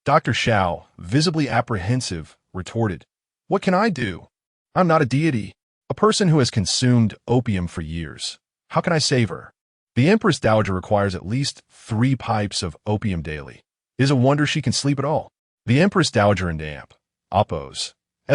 Dr. Xiao, visibly apprehensive, retorted, "What can I do? I'm not a deity, a person who has consumed opium for years. How can I save her? The Empress Dowager requires at least 3 pipes of opium daily. It is a wonder she can sleep at all." The Empress Dowager and Oppo's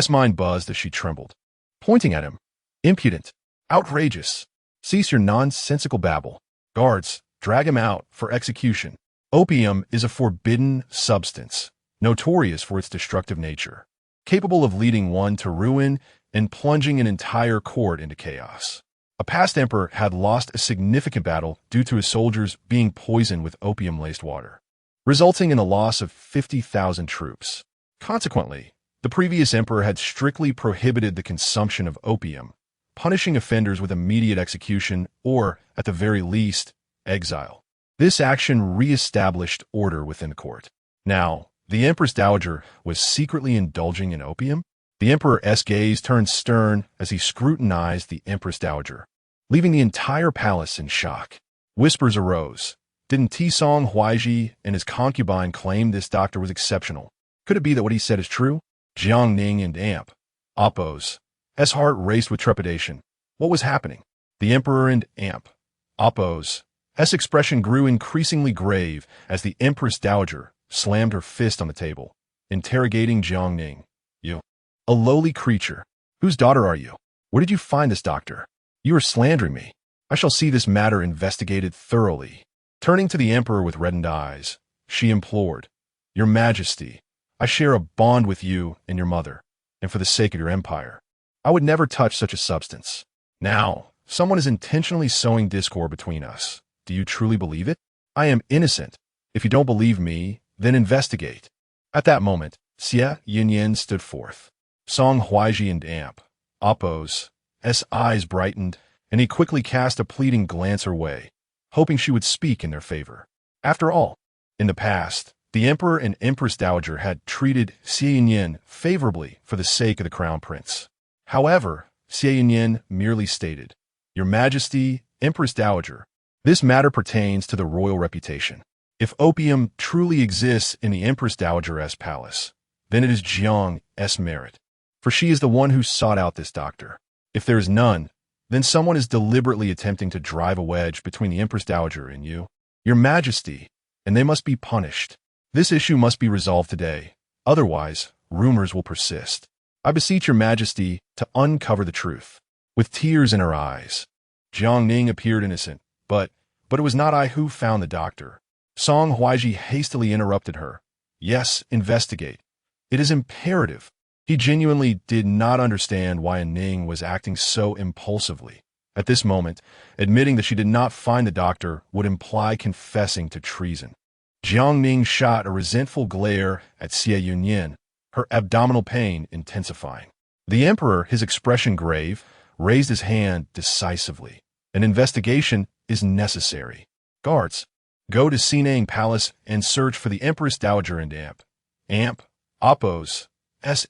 mind buzzed as she trembled. Pointing at him, "Impudent! Outrageous. Cease your nonsensical babble. Guards, drag him out for execution. Opium is a forbidden substance, notorious for its destructive nature, capable of leading one to ruin and plunging an entire court into chaos. A past emperor had lost a significant battle due to his soldiers being poisoned with opium-laced water, resulting in the loss of 50,000 troops. Consequently, the previous emperor had strictly prohibited the consumption of opium, punishing offenders with immediate execution or, at the very least, exile. This action re-established order within the court. Now, the Empress Dowager was secretly indulging in opium? The Emperor's gaze turned stern as he scrutinized the Empress Dowager, leaving the entire palace in shock. Whispers arose. Didn't Song Huaizhi and his concubine claim this doctor was exceptional? Could it be that what he said is true? Jiang and Amp, Appo's heart raced with trepidation. What was happening? The Emperor and Amp, Appo's expression grew increasingly grave as the Empress Dowager slammed her fist on the table, interrogating Jiang. You, a lowly creature. Whose daughter are you? Where did you find this doctor? You are slandering me. I shall see this matter investigated thoroughly. Turning to the Emperor with reddened eyes, she implored, Your Majesty, I share a bond with you and your mother, and for the sake of your empire, I would never touch such a substance. Now, someone is intentionally sowing discord between us. Do you truly believe it? I am innocent. If you don't believe me, then investigate. At that moment, Xie Yunyan stood forth. Song Huaizhi and Amp, Appo's eyes brightened, and he quickly cast a pleading glance her way, hoping she would speak in their favor. After all, in the past, the Emperor and Empress Dowager had treated Xie Yunyan favorably for the sake of the Crown Prince. However, Xie Yunyan merely stated, Your Majesty, Empress Dowager, this matter pertains to the royal reputation. If opium truly exists in the Empress Dowager's palace, then it is Jiang's merit, for she is the one who sought out this doctor. If there is none, then someone is deliberately attempting to drive a wedge between the Empress Dowager and you, Your Majesty, and they must be punished. This issue must be resolved today, otherwise rumors will persist. I beseech Your Majesty to uncover the truth. With tears in her eyes, Jiang appeared innocent, but it was not I who found the doctor. Song Huaizhi hastily interrupted her. Yes, investigate. It is imperative. He genuinely did not understand why Ning was acting so impulsively. At this moment, admitting that she did not find the doctor would imply confessing to treason. Jiang shot a resentful glare at Xie Yunyan, her abdominal pain intensifying. The Emperor, his expression grave, raised his hand decisively. An investigation is necessary. Guards, go to Xinang Palace and search for the Empress Dowager and Amp, Appo's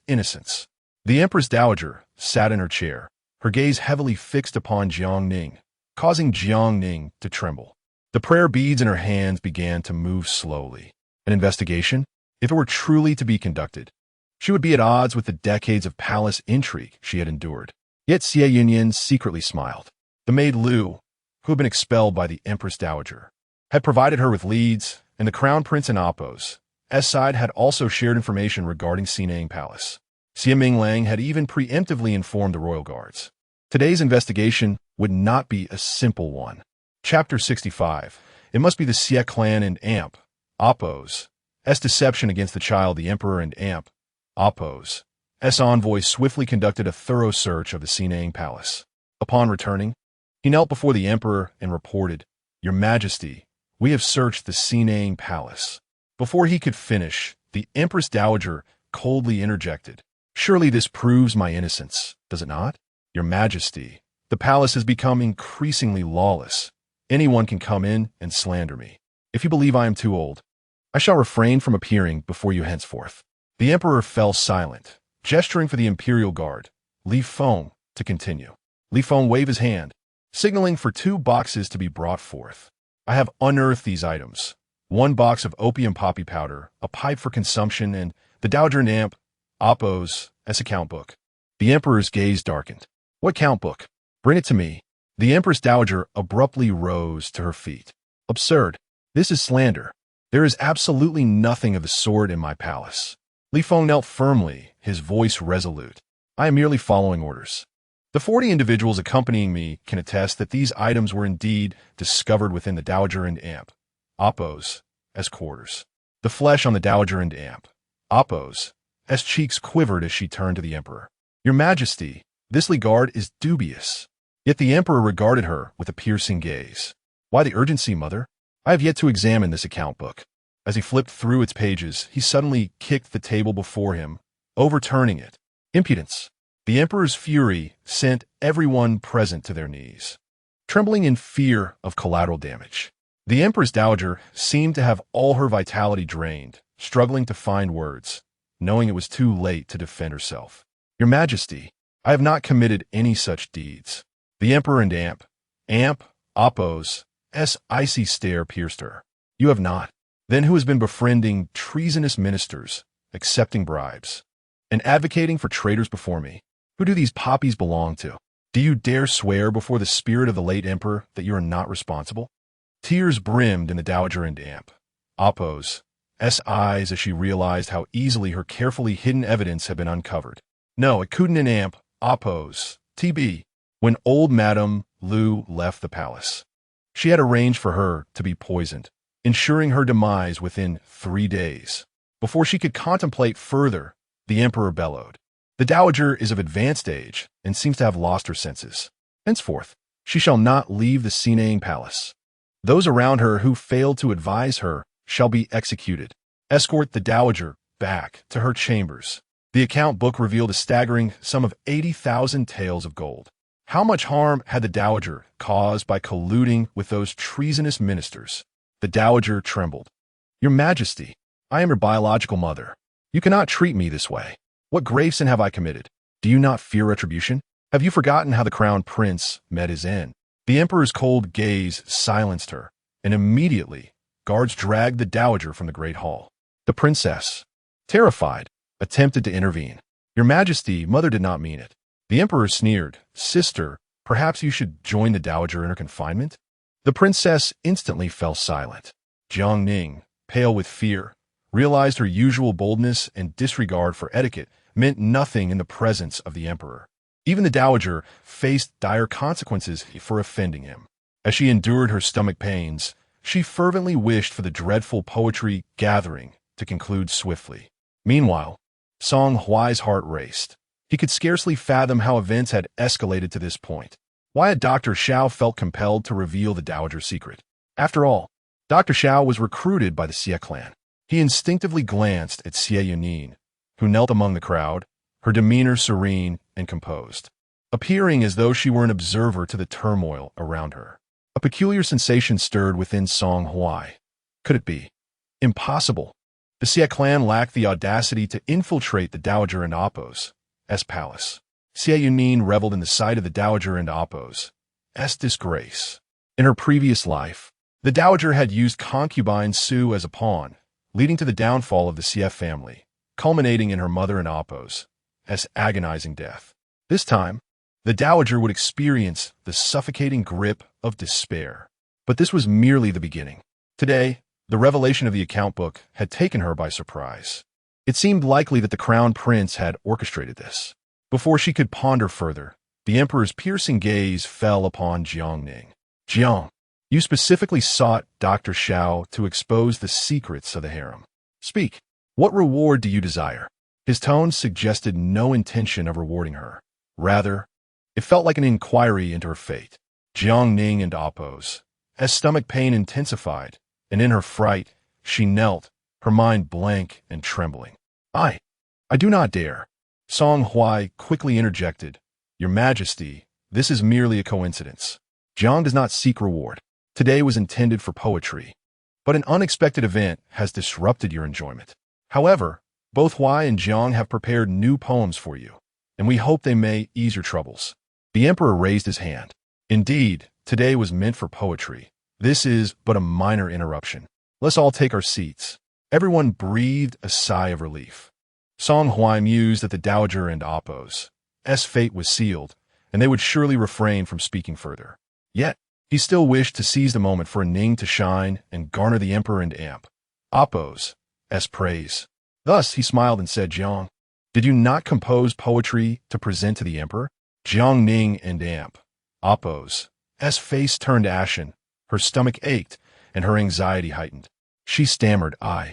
innocence. The Empress Dowager sat in her chair, her gaze heavily fixed upon Jiang, causing Jiang to tremble. The prayer beads in her hands began to move slowly. An investigation, if it were truly to be conducted, she would be at odds with the decades of palace intrigue she had endured. Yet Xie Yunyan secretly smiled. The maid Lu, who had been expelled by the Empress Dowager, had provided her with leads, and the Crown Prince and Appo's side had also shared information regarding Xinang Palace. Xie Minglang had even preemptively informed the royal guards. Today's investigation would not be a simple one. Chapter 65. It must be the Xie clan and Appo's deception against the child. The Emperor and Appo's envoy swiftly conducted a thorough search of the Xinang Palace. Upon returning, he knelt before the Emperor and reported, Your Majesty, we have searched the Xinang Palace. Before he could finish, the Empress Dowager coldly interjected, Surely this proves my innocence, does it not? Your Majesty, the palace has become increasingly lawless. Anyone can come in and slander me. If you believe I am too old, I shall refrain from appearing before you henceforth. The Emperor fell silent, gesturing for the Imperial Guard, Li Feng, to continue. Li Feng waved his hand, signaling for 2 boxes to be brought forth. I have unearthed these items. 1 box of opium poppy powder, a pipe for consumption, and the Dowager and Appo's account book. The Emperor's gaze darkened. What count book? Bring it to me. The Empress Dowager abruptly rose to her feet. Absurd. This is slander. There is absolutely nothing of the sort in my palace. Li Feng knelt firmly, his voice resolute. I am merely following orders. The 40 individuals accompanying me can attest that these items were indeed discovered within the Dowager and Amp, Appo's, quarters. The flesh on the Dowager and Amp, Appo's, cheeks quivered as she turned to the Emperor. Your Majesty, this Ligard is dubious. Yet the Emperor regarded her with a piercing gaze. Why the urgency, mother? I have yet to examine this account book. As he flipped through its pages, he suddenly kicked the table before him, overturning it. Impudence! The Emperor's fury sent everyone present to their knees, trembling in fear of collateral damage. The Empress Dowager seemed to have all her vitality drained, struggling to find words, knowing it was too late to defend herself. Your Majesty, I have not committed any such deeds. The Emperor and Amp, Appo's, icy stare pierced her. You have not? Then who has been befriending treasonous ministers, accepting bribes, and advocating for traitors before me? Who do these poppies belong to? Do you dare swear before the spirit of the late Emperor that you are not responsible? Tears brimmed in the Dowager and Amp, Appo's, eyes as she realized how easily her carefully hidden evidence had been uncovered. No, it couldn't an Amp, Appo's, TB, when old Madame Lu left the palace. She had arranged for her to be poisoned, ensuring her demise within 3 days. Before she could contemplate further, the Emperor bellowed. The Dowager is of advanced age and seems to have lost her senses. Henceforth, she shall not leave the Sinang palace. Those around her who failed to advise her shall be executed. Escort the Dowager back to her chambers. The account book revealed a staggering sum of 80,000 taels of gold. How much harm had the Dowager caused by colluding with those treasonous ministers? The Dowager trembled. Your Majesty, I am your biological mother. You cannot treat me this way. What grave sin have I committed? Do you not fear retribution? Have you forgotten how the crown prince met his end? The Emperor's cold gaze silenced her, and immediately guards dragged the Dowager from the great hall. The princess, terrified, attempted to intervene. Your Majesty, mother did not mean it. The Emperor sneered. Sister, perhaps you should join the Dowager in her confinement? The princess instantly fell silent. Jiang Ning, pale with fear, realized her usual boldness and disregard for etiquette meant nothing in the presence of the Emperor. Even the Dowager faced dire consequences for offending him. As she endured her stomach pains, she fervently wished for the dreadful poetry gathering to conclude swiftly. Meanwhile, Song Huaizhi's heart raced. He could scarcely fathom how events had escalated to this point. Why had Dr. Xiao felt compelled to reveal the Dowager's secret? After all, Dr. Xiao was recruited by the Xie clan. He instinctively glanced at Xie Yunyan, who knelt among the crowd, her demeanor serene and composed, appearing as though she were an observer to the turmoil around her. A peculiar sensation stirred within Song Huaizhi. Could it be? Impossible. The Xie clan lacked the audacity to infiltrate the Dowager and Appo's palace. Xie Yunyan reveled in the sight of the Dowager and Appo's disgrace. In her previous life, the Dowager had used concubine Su as a pawn, leading to the downfall of the Xie family, culminating in her mother and Appo's agonizing death. This time, the Dowager would experience the suffocating grip of despair. But this was merely the beginning. Today, the revelation of the account book had taken her by surprise. It seemed likely that the crown prince had orchestrated this. Before she could ponder further, the Emperor's piercing gaze fell upon Jiang Ning. Jiang, you specifically sought Dr. Xiao to expose the secrets of the harem. Speak. What reward do you desire? His tone suggested no intention of rewarding her. Rather, it felt like an inquiry into her fate. Jiang Ning and Appo's stomach pain intensified, and in her fright, she knelt, her mind blank and trembling. I do not dare. Song Huaizhi quickly interjected. Your Majesty, this is merely a coincidence. Jiang does not seek reward. Today was intended for poetry, but an unexpected event has disrupted your enjoyment. However, both Huaizhi and Jiang have prepared new poems for you, and we hope they may ease your troubles. The Emperor raised his hand. Indeed, today was meant for poetry. This is but a minor interruption. Let's all take our seats. Everyone breathed a sigh of relief. Song Huaizhi mused that the Dowager and Appo's fate was sealed, and they would surely refrain from speaking further. Yet, he still wished to seize the moment for a Ning to shine and garner the Emperor and Appo's praise. Thus, he smiled and said, Jiang, did you not compose poetry to present to the Emperor? Jiang Ning and Amp, Oppo's face turned ashen, her stomach ached, and her anxiety heightened. She stammered, I.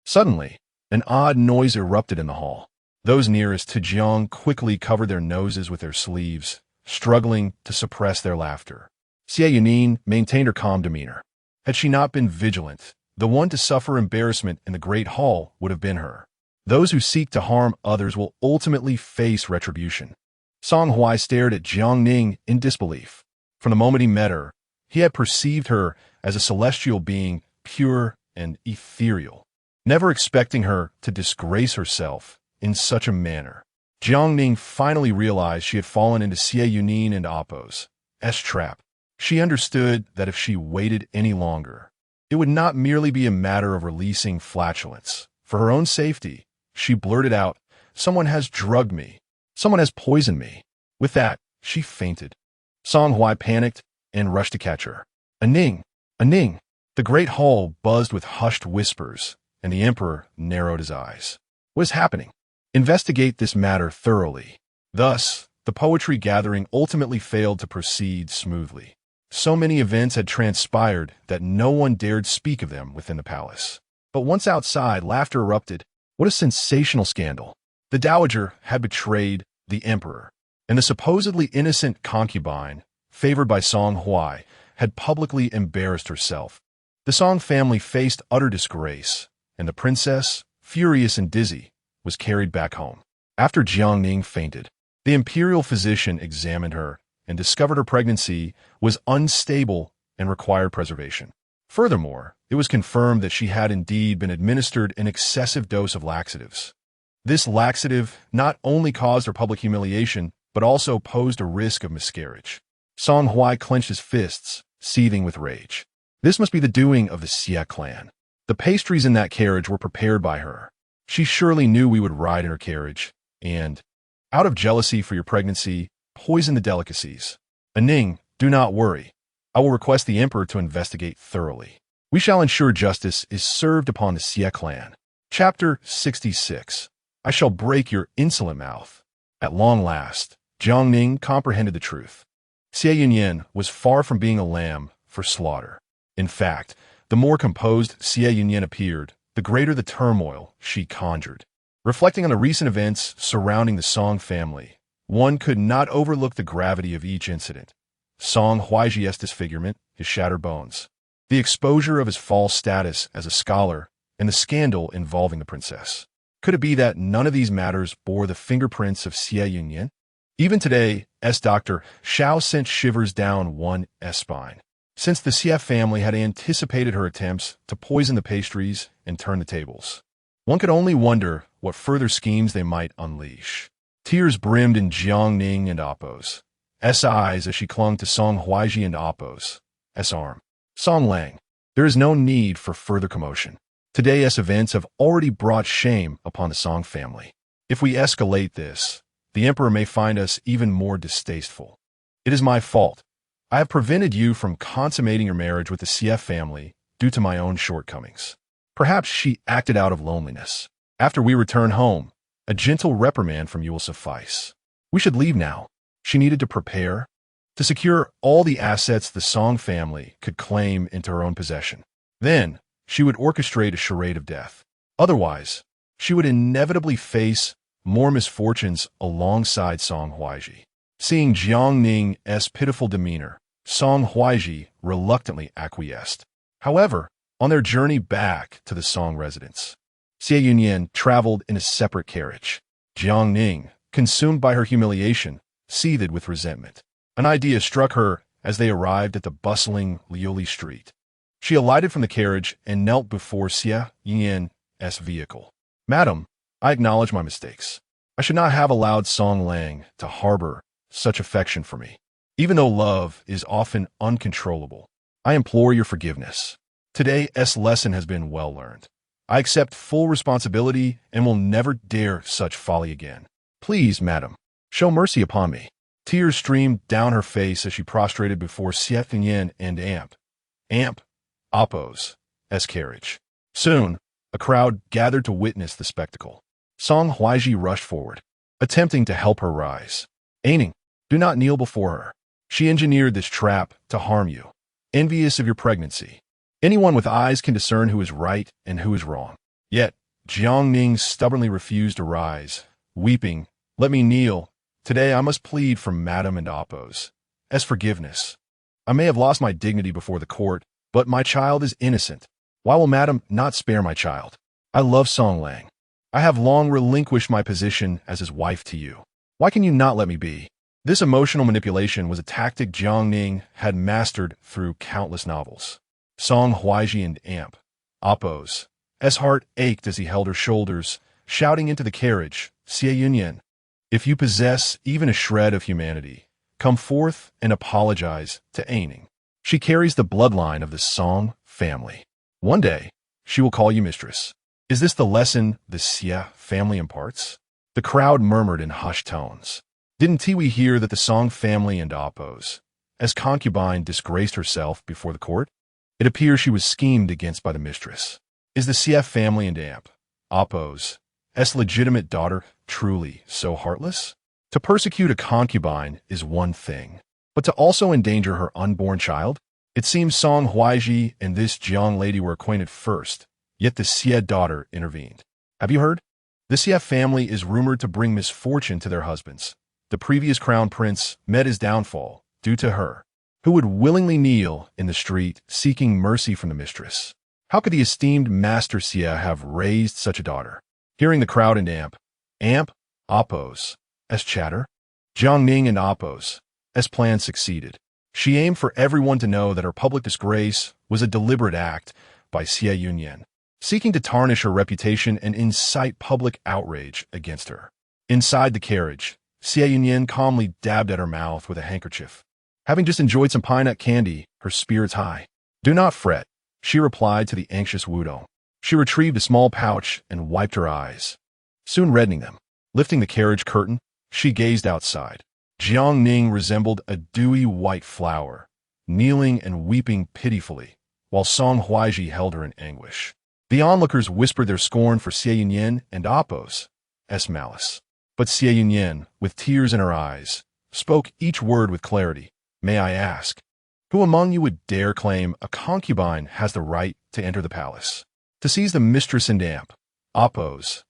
Suddenly, an odd noise erupted in the hall. Those nearest to Jiang quickly covered their noses with their sleeves, struggling to suppress their laughter. Xie Yunyan maintained her calm demeanor. Had she not been vigilant, the one to suffer embarrassment in the great hall would have been her. Those who seek to harm others will ultimately face retribution. Song Huaizhi stared at Jiang Ning in disbelief. From the moment he met her, he had perceived her as a celestial being, pure and ethereal, never expecting her to disgrace herself in such a manner. Jiang Ning finally realized she had fallen into Xie Yunyan and Oppo's trap. She understood that if she waited any longer, it would not merely be a matter of releasing flatulence. For her own safety, she blurted out, "Someone has drugged me. Someone has poisoned me." With that, she fainted. Song Huaizhi panicked and rushed to catch her. "A Ning! A Ning!" The great hall buzzed with hushed whispers, and the emperor narrowed his eyes. "What is happening? Investigate this matter thoroughly." Thus, the poetry gathering ultimately failed to proceed smoothly. So many events had transpired that no one dared speak of them within the palace. But once outside, laughter erupted. What a sensational scandal! The dowager had betrayed the emperor, and the supposedly innocent concubine, favored by Song Huaizhi, had publicly embarrassed herself. The Song family faced utter disgrace, and the princess, furious and dizzy, was carried back home. After Jiang Ning fainted, the imperial physician examined her and discovered her pregnancy was unstable and required preservation. Furthermore, it was confirmed that she had indeed been administered an excessive dose of laxatives. This laxative not only caused her public humiliation, but also posed a risk of miscarriage. Song Huaizhi clenched his fists, seething with rage. This must be the doing of the Xie clan. The pastries in that carriage were prepared by her. She surely knew we would ride in her carriage, and, out of jealousy for your pregnancy, poison the delicacies. Ning, do not worry. I will request the emperor to investigate thoroughly. We shall ensure justice is served upon the Xie clan. Chapter 66. I shall break your insolent mouth. At long last, Jiang Ning comprehended the truth. Xie Yunyan was far from being a lamb for slaughter. In fact, the more composed Xie Yunyan appeared, the greater the turmoil she conjured. Reflecting on the recent events surrounding the Song family, one could not overlook the gravity of each incident. Song Huaizhi's disfigurement, his shattered bones, the exposure of his false status as a scholar, and the scandal involving the princess. Could it be that none of these matters bore the fingerprints of Xie Yunyan? Even today, Dr. Xiao sent shivers down one's spine, since the Xie family had anticipated her attempts to poison the pastries and turn the tables. One could only wonder what further schemes they might unleash. Tears brimmed in Jiang Ning and Oppo's eyes as she clung to Song Huaizhi and Oppo's arm. Song Lang, there is no need for further commotion. Today's events have already brought shame upon the Song family. If we escalate this, the emperor may find us even more distasteful. It is my fault. I have prevented you from consummating your marriage with the Xie family due to my own shortcomings. Perhaps she acted out of loneliness. After we return home, a gentle reprimand from you will suffice. We should leave now. She needed to prepare to secure all the assets the Song family could claim into her own possession. Then, she would orchestrate a charade of death. Otherwise, she would inevitably face more misfortunes alongside Song Huaizhi. Seeing Jiang Ning's pitiful demeanor, Song Huaizhi reluctantly acquiesced. However, on their journey back to the Song residence, Xie Yunyan traveled in a separate carriage. Jiang Ning, consumed by her humiliation, seethed with resentment. An idea struck her as they arrived at the bustling Liuli street. She alighted from the carriage and knelt before Xie Yunyan's vehicle. "Madam, I acknowledge my mistakes. I should not have allowed Song Lang to harbor such affection for me. Even though love is often uncontrollable, I implore your forgiveness. Today's lesson has been well learned. I accept full responsibility and will never dare such folly again. Please, madam, show mercy upon me." Tears streamed down her face as she prostrated before Xie Yunyan and Amp, Oppo's carriage. Soon, a crowd gathered to witness the spectacle. Song Huaizhi rushed forward, attempting to help her rise. Aining, do not kneel before her. She engineered this trap to harm you. Envious of your pregnancy. Anyone with eyes can discern who is right and who is wrong. Yet, Jiangning stubbornly refused to rise, weeping, "Let me kneel. Today I must plead for Madame and Apo's as forgiveness. I may have lost my dignity before the court, but my child is innocent. Why will Madame not spare my child? I love Song Lang. I have long relinquished my position as his wife to you. Why can you not let me be?" This emotional manipulation was a tactic Jiangning had mastered through countless novels. Song Huaizhi and Apo's heart ached as he held her shoulders, shouting into the carriage, "Xie Yunyan, if you possess even a shred of humanity, come forth and apologize to Aining. She carries the bloodline of the Song family. One day, she will call you mistress." Is this the lesson the Xie family imparts? The crowd murmured in hushed tones. Didn't we hear that the Song family and Apo's concubine disgraced herself before the court? It appears she was schemed against by the mistress. Is the Xie family and Apo's legitimate daughter truly so heartless? To persecute a concubine is one thing, but to also endanger her unborn child? It seems Song Huaizhi and this Jiang lady were acquainted first, yet the Xie daughter intervened. Have you heard? The Xie family is rumored to bring misfortune to their husbands. The previous crown prince met his downfall due to her, who would willingly kneel in the street seeking mercy from the mistress. How could the esteemed Master Xie have raised such a daughter? Hearing the crowd and Apo's chatter, Jiangning and Apo's plan succeeded. She aimed for everyone to know that her public disgrace was a deliberate act by Xie Yunyan, seeking to tarnish her reputation and incite public outrage against her. Inside the carriage, Xie Yunyan calmly dabbed at her mouth with a handkerchief. Having just enjoyed some pine nut candy, her spirits high. "Do not fret," she replied to the anxious Wudong. She retrieved a small pouch and wiped her eyes, soon reddening them. Lifting the carriage curtain, she gazed outside. Jiangning resembled a dewy white flower, kneeling and weeping pitifully, while Song Huaizhi held her in anguish. The onlookers whispered their scorn for Xie Yunyan and Apo's malice. But Xie Yunyan, with tears in her eyes, spoke each word with clarity. "May I ask, who among you would dare claim a concubine has the right to enter the palace, to seize the mistress and Apo's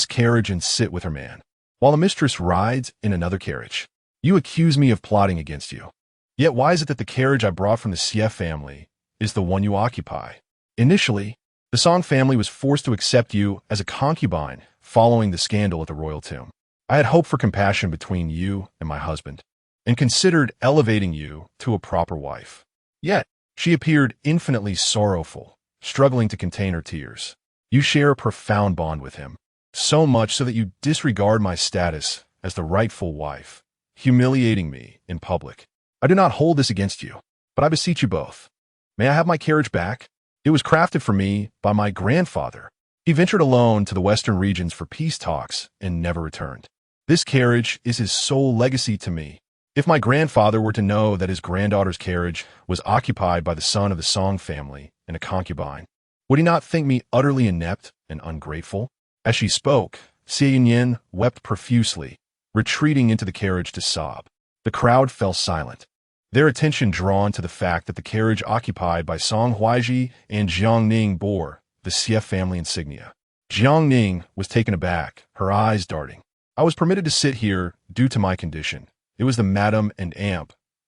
carriage and sit with her man, while the mistress rides in another carriage? You accuse me of plotting against you. Yet why is it that the carriage I brought from the Xie family is the one you occupy? Initially, the Song family was forced to accept you as a concubine following the scandal at the royal tomb. I had hoped for compassion between you and my husband, and considered elevating you to a proper wife. Yet, she appeared infinitely sorrowful, struggling to contain her tears. You share a profound bond with him, so much so that you disregard my status as the rightful wife, humiliating me in public. I do not hold this against you, but I beseech you both. May I have my carriage back? It was crafted for me by my grandfather. He ventured alone to the western regions for peace talks and never returned. This carriage is his sole legacy to me. If my grandfather were to know that his granddaughter's carriage was occupied by the son of the Song family and a concubine, would he not think me utterly inept and ungrateful?" As she spoke, Xie Yunyan wept profusely, retreating into the carriage to sob. The crowd fell silent, their attention drawn to the fact that the carriage occupied by Song Huaizhi and Jiangning bore the Xie family insignia. Jiangning was taken aback, her eyes darting. "I was permitted to sit here due to my condition. It was the Madame and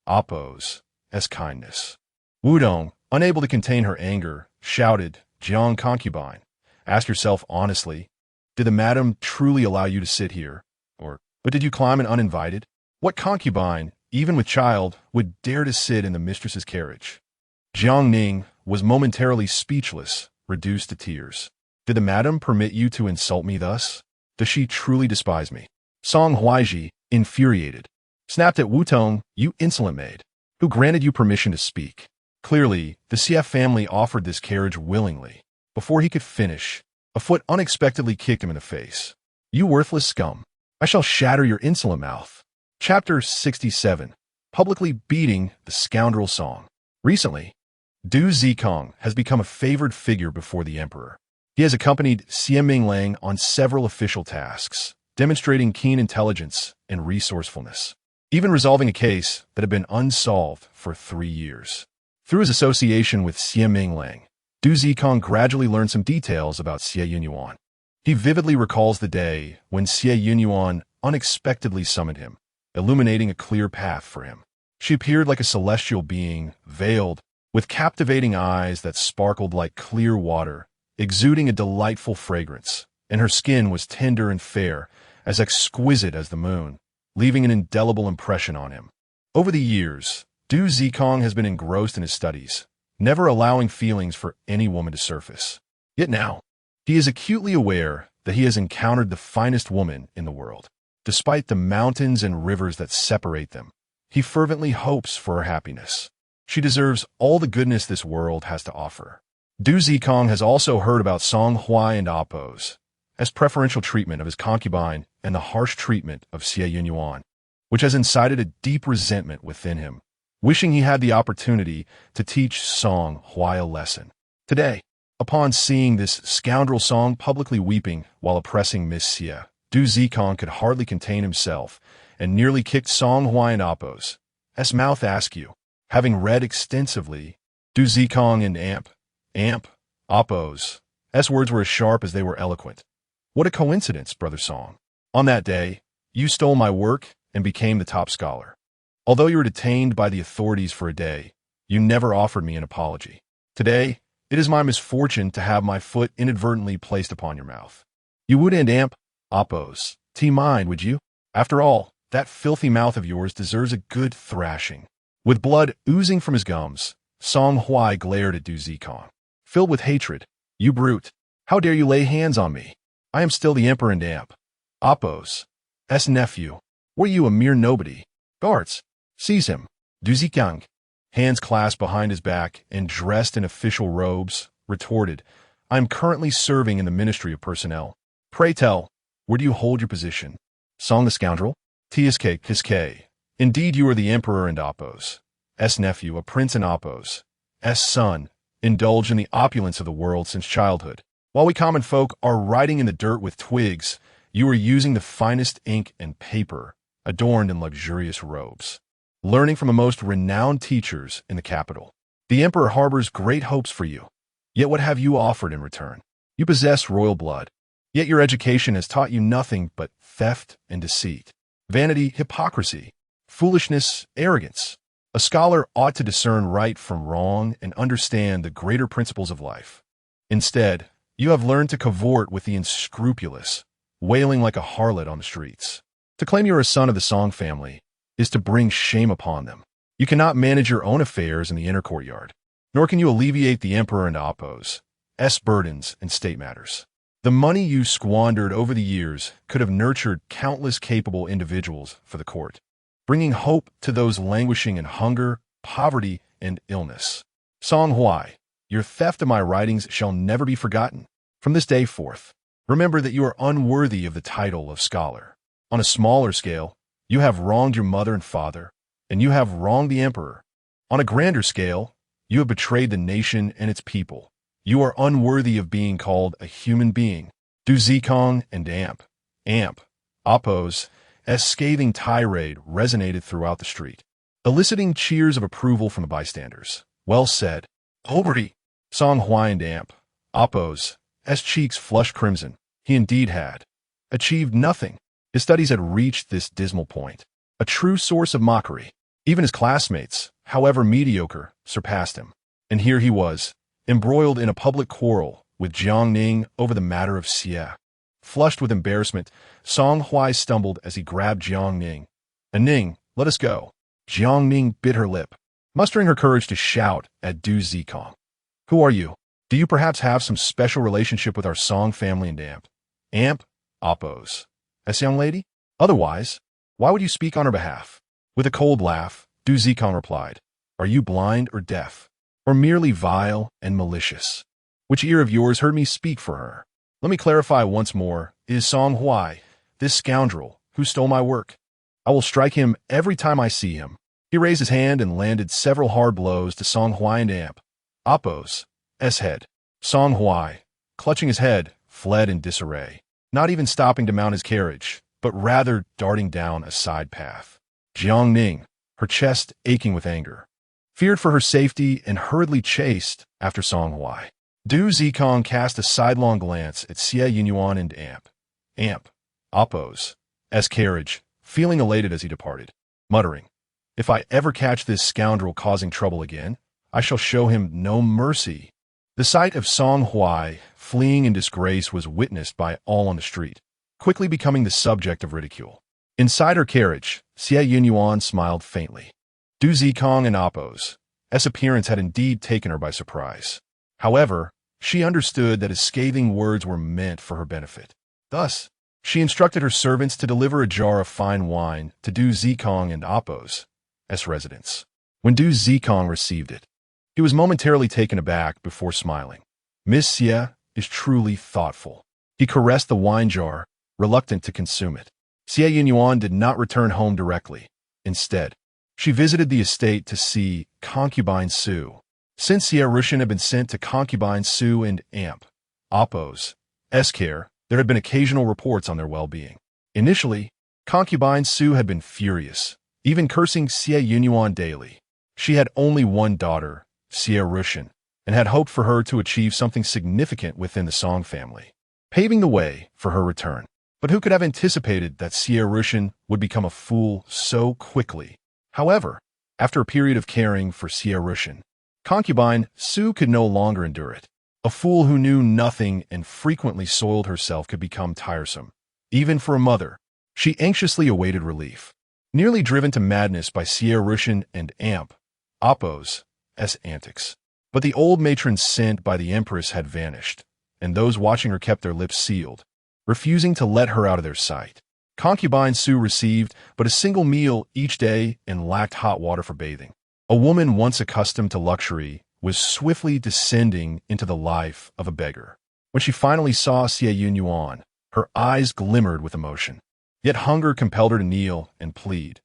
Apo's kindness." Wudong, unable to contain her anger, shouted, "Jiang concubine, ask yourself honestly, did the Madame truly allow you to sit here? But did you climb in uninvited? What concubine, even with child, would dare to sit in the mistress's carriage?" Jiangning was momentarily speechless, reduced to tears. "Did the Madame permit you to insult me thus? Does she truly despise me?" Song Huaizhi, infuriated, snapped at Wudong, "You insolent maid! Who granted you permission to speak?" Clearly, the Xie family offered this carriage willingly. Before he could finish, a foot unexpectedly kicked him in the face. "You worthless scum! I shall shatter your insolent mouth." Chapter 67. Publicly beating the scoundrel Song. Recently, Du Zikong has become a favored figure before the emperor. He has accompanied Xie Minglang on several official tasks, demonstrating keen intelligence and resourcefulness. even resolving a case that had been unsolved for 3 years. Through his association with Xie Minglang, Du Zikong gradually learned some details about Xie Yunyan. He vividly recalls the day when Xie Yunyan unexpectedly summoned him, illuminating a clear path for him. She appeared like a celestial being, veiled, with captivating eyes that sparkled like clear water, exuding a delightful fragrance, and her skin was tender and fair, as exquisite as the moon, leaving an indelible impression on him. Over the years, Du Zikong has been engrossed in his studies, never allowing feelings for any woman to surface. Yet now, he is acutely aware that he has encountered the finest woman in the world. Despite the mountains and rivers that separate them, he fervently hopes for her happiness. She deserves all the goodness this world has to offer. Du Zikong has also heard about Song Huaizhi and Apos, as preferential treatment of his concubine and the harsh treatment of Xie Yunyan, which has incited a deep resentment within him, wishing he had the opportunity to teach Song Huaizhi a lesson. Today, upon seeing this scoundrel Song publicly weeping while oppressing Miss Xie, Du Zikong could hardly contain himself and nearly kicked Song Huaizhi and Apos' mouth askew. Having read extensively, Du Zikong and Apos' words were as sharp as they were eloquent. What a coincidence, Brother Song. On that day, you stole my work and became the top scholar. Although you were detained by the authorities for a day, you never offered me an apology. Today, it is my misfortune to have my foot inadvertently placed upon your mouth. You wouldn't Apos' mind, would you? After all, that filthy mouth of yours deserves a good thrashing. With blood oozing from his gums, Song Huaizhi glared at Du Zikong. Filled with hatred, you brute, how dare you lay hands on me? I am still the emperor and Apos' nephew. Were you a mere nobody? Guards, seize him. Du Zikong, hands clasped behind his back and dressed in official robes, retorted, I am currently serving in the Ministry of Personnel. Pray tell, where do you hold your position? Song the scoundrel? Tsk. Indeed you are the emperor and Apos' nephew, a prince and Apos' son, indulge in the opulence of the world since childhood. While we common folk are writing in the dirt with twigs, you are using the finest ink and paper, adorned in luxurious robes. Learning from the most renowned teachers in the capital. The emperor harbors great hopes for you. Yet what have you offered in return? You possess royal blood. Yet your education has taught you nothing but theft and deceit, vanity, hypocrisy, foolishness, arrogance. A scholar ought to discern right from wrong and understand the greater principles of life. Instead, you have learned to cavort with the unscrupulous, wailing like a harlot on the streets. To claim you are a son of the Song family is to bring shame upon them. You cannot manage your own affairs in the inner courtyard, nor can you alleviate the emperor and Apos' burdens in state matters. The money you squandered over the years could have nurtured countless capable individuals for the court, bringing hope to those languishing in hunger, poverty, and illness. Song Huaizhi, your theft of my writings shall never be forgotten. From this day forth, remember that you are unworthy of the title of scholar. On a smaller scale, you have wronged your mother and father, and you have wronged the emperor. On a grander scale, you have betrayed the nation and its people. You are unworthy of being called a human being. Du Zikong and Apos' scathing tirade resonated throughout the street, eliciting cheers of approval from the bystanders. Well said, Oberty. Song Huaizhi and Apos' cheeks flushed crimson. He indeed had achieved nothing. His studies had reached this dismal point, a true source of mockery. Even his classmates, however mediocre, surpassed him. And here he was, embroiled in a public quarrel with Jiang Ning over the matter of Xie. Flushed with embarrassment, Song Huaizhi stumbled as he grabbed Jiang Ning. Ning, let us go. Jiang Ning bit her lip, mustering her courage to shout at Du Zikong. Who are you? Do you perhaps have some special relationship with our Song family and Apos' young lady? Otherwise, why would you speak on her behalf? With a cold laugh, Du Zikong replied, Are you blind or deaf? Or merely vile and malicious? Which ear of yours heard me speak for her? Let me clarify once more. It is Song Huaizhi, this scoundrel, who stole my work. I will strike him every time I see him. He raised his hand and landed several hard blows to Song Huaizhi and Apos' head. Song Huaizhi, clutching his head, fled in disarray, not even stopping to mount his carriage, but rather darting down a side path. Jiangning, her chest aching with anger, feared for her safety and hurriedly chased after Song Huai. Du Zikong cast a sidelong glance at Xie Yunyan and Appo's carriage, feeling elated as he departed, muttering, "If I ever catch this scoundrel causing trouble again, I shall show him no mercy." The sight of Song Huai fleeing in disgrace was witnessed by all on the street, quickly becoming the subject of ridicule. Inside her carriage, Xie Yunyan smiled faintly. Du Zikong and Appo's appearance had indeed taken her by surprise. However, she understood that his scathing words were meant for her benefit. Thus, she instructed her servants to deliver a jar of fine wine to Du Zikong and Appo's residence. When Du Zikong received it, he was momentarily taken aback before smiling. "Miss Xie is truly thoughtful." He caressed the wine jar, reluctant to consume it. Xie Yunyan did not return home directly. Instead, she visited the estate to see concubine Su. Since Xie Yunyan had been sent to concubine Su and Appo's care, there had been occasional reports on their well-being. Initially, concubine Su had been furious, even cursing Xie Yunyan daily. She had only one daughter, Xie Yunyan, and had hoped for her to achieve something significant within the Song family, paving the way for her return. But who could have anticipated that Xie Yunyan would become a fool so quickly? However, after a period of caring for Xie Yunyan, concubine Su could no longer endure it. A fool who knew nothing and frequently soiled herself could become tiresome, even for a mother. She anxiously awaited relief, nearly driven to madness by Xie Yunyan and Appo's antics. But the old matron sent by the empress had vanished, and those watching her kept their lips sealed, refusing to let her out of their sight. Concubine Su received but a single meal each day and lacked hot water for bathing. A woman once accustomed to luxury was swiftly descending into the life of a beggar. When she finally saw Xie Yunyan, her eyes glimmered with emotion. Yet hunger compelled her to kneel and plead.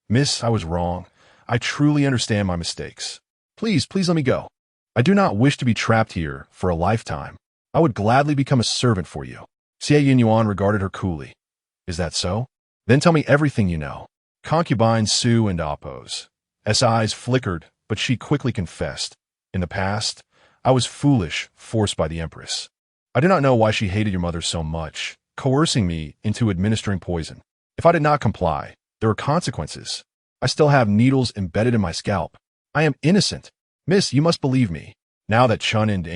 "Miss, I was wrong. I truly understand my mistakes. Please let me go. I do not wish to be trapped here for a lifetime. I would gladly become a servant for you." Xie Yunyan regarded her coolly. "Is that so? Then tell me everything you know." Concubine Su and Appo's eyes flickered, but she quickly confessed. "In the past, I was foolish, forced by the empress. I do not know why she hated your mother so much, coercing me into administering poison. If I did not comply, there were consequences. I still have needles embedded in my scalp. I am innocent. Miss, you must believe me. Now that Chun and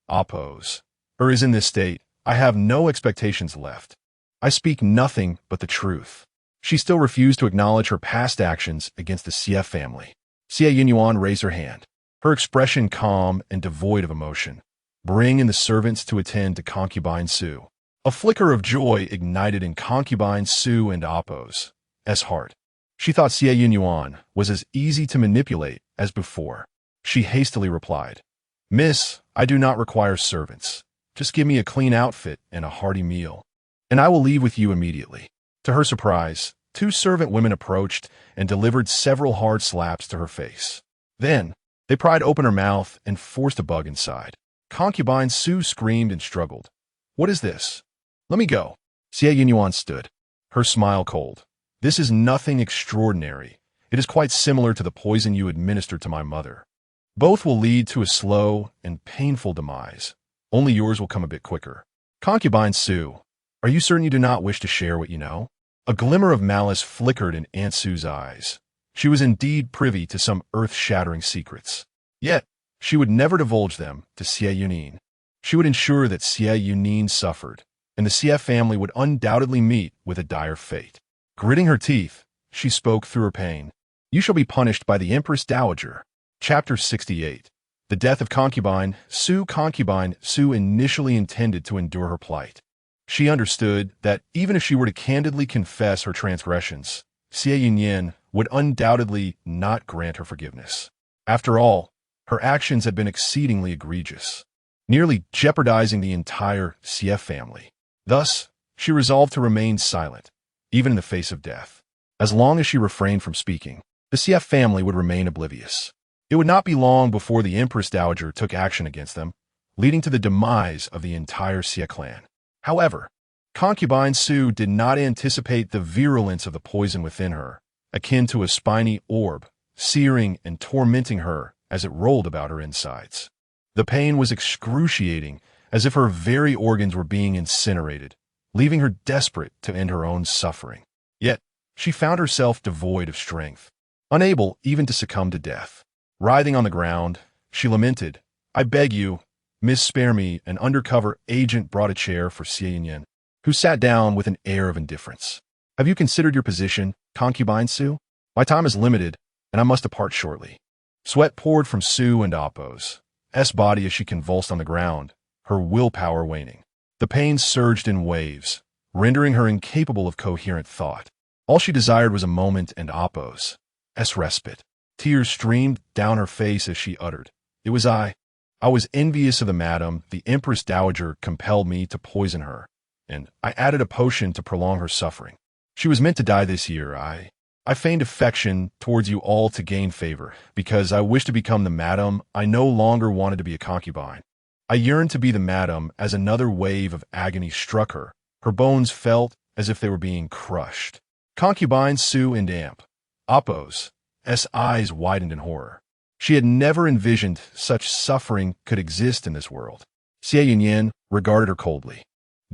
Appo's is in this state, I have no expectations left. I speak nothing but the truth." She still refused to acknowledge her past actions against the Xie family. Xie Yunyan raised her hand, her expression calm and devoid of emotion. "Bring in the servants to attend to concubine Su." A flicker of joy ignited in concubine Su and Appo's heart. She thought Xie Yunyan was as easy to manipulate as before. She hastily replied, "Miss, I do not require servants. Just give me a clean outfit and a hearty meal, and I will leave with you immediately." To her surprise, 2 servant women approached and delivered several hard slaps to her face. Then, they pried open her mouth and forced a bug inside. Concubine Su screamed and struggled. "What is this? Let me go." Xie Yunyan stood, her smile cold. "This is nothing extraordinary. It is quite similar to the poison you administered to my mother. Both will lead to a slow and painful demise. Only yours will come a bit quicker." "Concubine Su, are you certain you do not wish to share what you know?" A glimmer of malice flickered in Aunt Su's eyes. She was indeed privy to some earth-shattering secrets. Yet, she would never divulge them to Xie Yunyan. She would ensure that Xie Yunyan suffered, and the Xie family would undoubtedly meet with a dire fate. Gritting her teeth, she spoke through her pain. "You shall be punished by the Empress Dowager." Chapter 68. The death of concubine Su. Concubine Su initially intended to endure her plight. She understood that even if she were to candidly confess her transgressions, Xie Yunyan would undoubtedly not grant her forgiveness. After all, her actions had been exceedingly egregious, nearly jeopardizing the entire Xie family. Thus, she resolved to remain silent, even in the face of death. As long as she refrained from speaking, the Xie family would remain oblivious. It would not be long before the Empress Dowager took action against them, leading to the demise of the entire Xie clan. However, concubine Su did not anticipate the virulence of the poison within her, akin to a spiny orb, searing and tormenting her as it rolled about her insides. The pain was excruciating, as if her very organs were being incinerated, leaving her desperate to end her own suffering. Yet, she found herself devoid of strength, unable even to succumb to death. Writhing on the ground, she lamented, "I beg you, miss, spare me." An undercover agent brought a chair for Xie Yunyan, who sat down with an air of indifference. "Have you considered your position, concubine Su? My time is limited, and I must depart shortly." Sweat poured from Su and Appo's body as she convulsed on the ground, her willpower waning. The pain surged in waves, rendering her incapable of coherent thought. All she desired was a moment and Appo's respite. Tears streamed down her face as she uttered, "It was I was envious of the madam. The Empress Dowager compelled me to poison her, and I added a potion to prolong her suffering. She was meant to die this year. I feigned affection towards you all to gain favor, because I wished to become the madam. I no longer wanted to be a concubine. I yearned to be the madam." As another wave of agony struck her, her bones felt as if they were being crushed. Concubine Su and Appo's eyes widened in horror. She had never envisioned such suffering could exist in this world. Xie Yunyan regarded her coldly.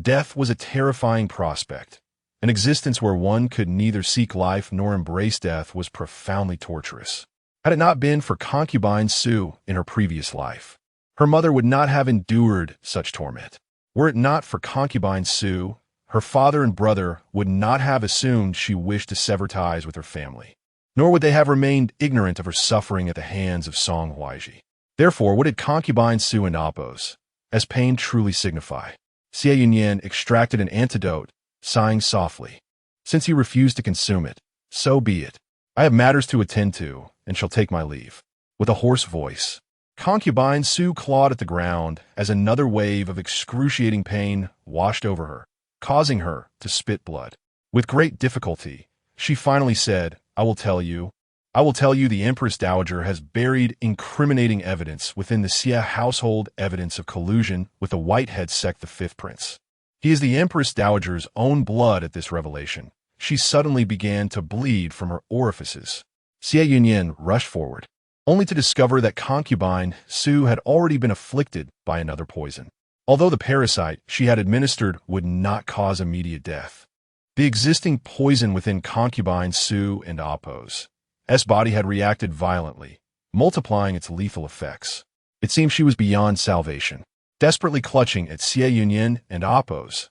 Death was a terrifying prospect. An existence where one could neither seek life nor embrace death was profoundly torturous. Had it not been for concubine Su in her previous life, her mother would not have endured such torment. Were it not for concubine Su, her father and brother would not have assumed she wished to sever ties with her family, nor would they have remained ignorant of her suffering at the hands of Song Huaizhi. Therefore, what did concubine Su and Appo's pain truly signify? Xie Yunyan extracted an antidote, sighing softly. "Since you refuse to consume it, so be it. I have matters to attend to, and shall take my leave." With a hoarse voice, concubine Su clawed at the ground as another wave of excruciating pain washed over her, causing her to spit blood. With great difficulty, she finally said, I will tell you the Empress Dowager has buried incriminating evidence within the Xie household, evidence of collusion with the Whitehead sect, the Fifth Prince. He is the Empress Dowager's own blood." At this revelation, she suddenly began to bleed from her orifices. Xie Yunyan rushed forward, only to discover that concubine Su had already been afflicted by another poison. Although the parasite she had administered would not cause immediate death, the existing poison within concubine Su and Appo's body had reacted violently, multiplying its lethal effects. It seemed she was beyond salvation. Desperately clutching at Xie Yunyan and Appo's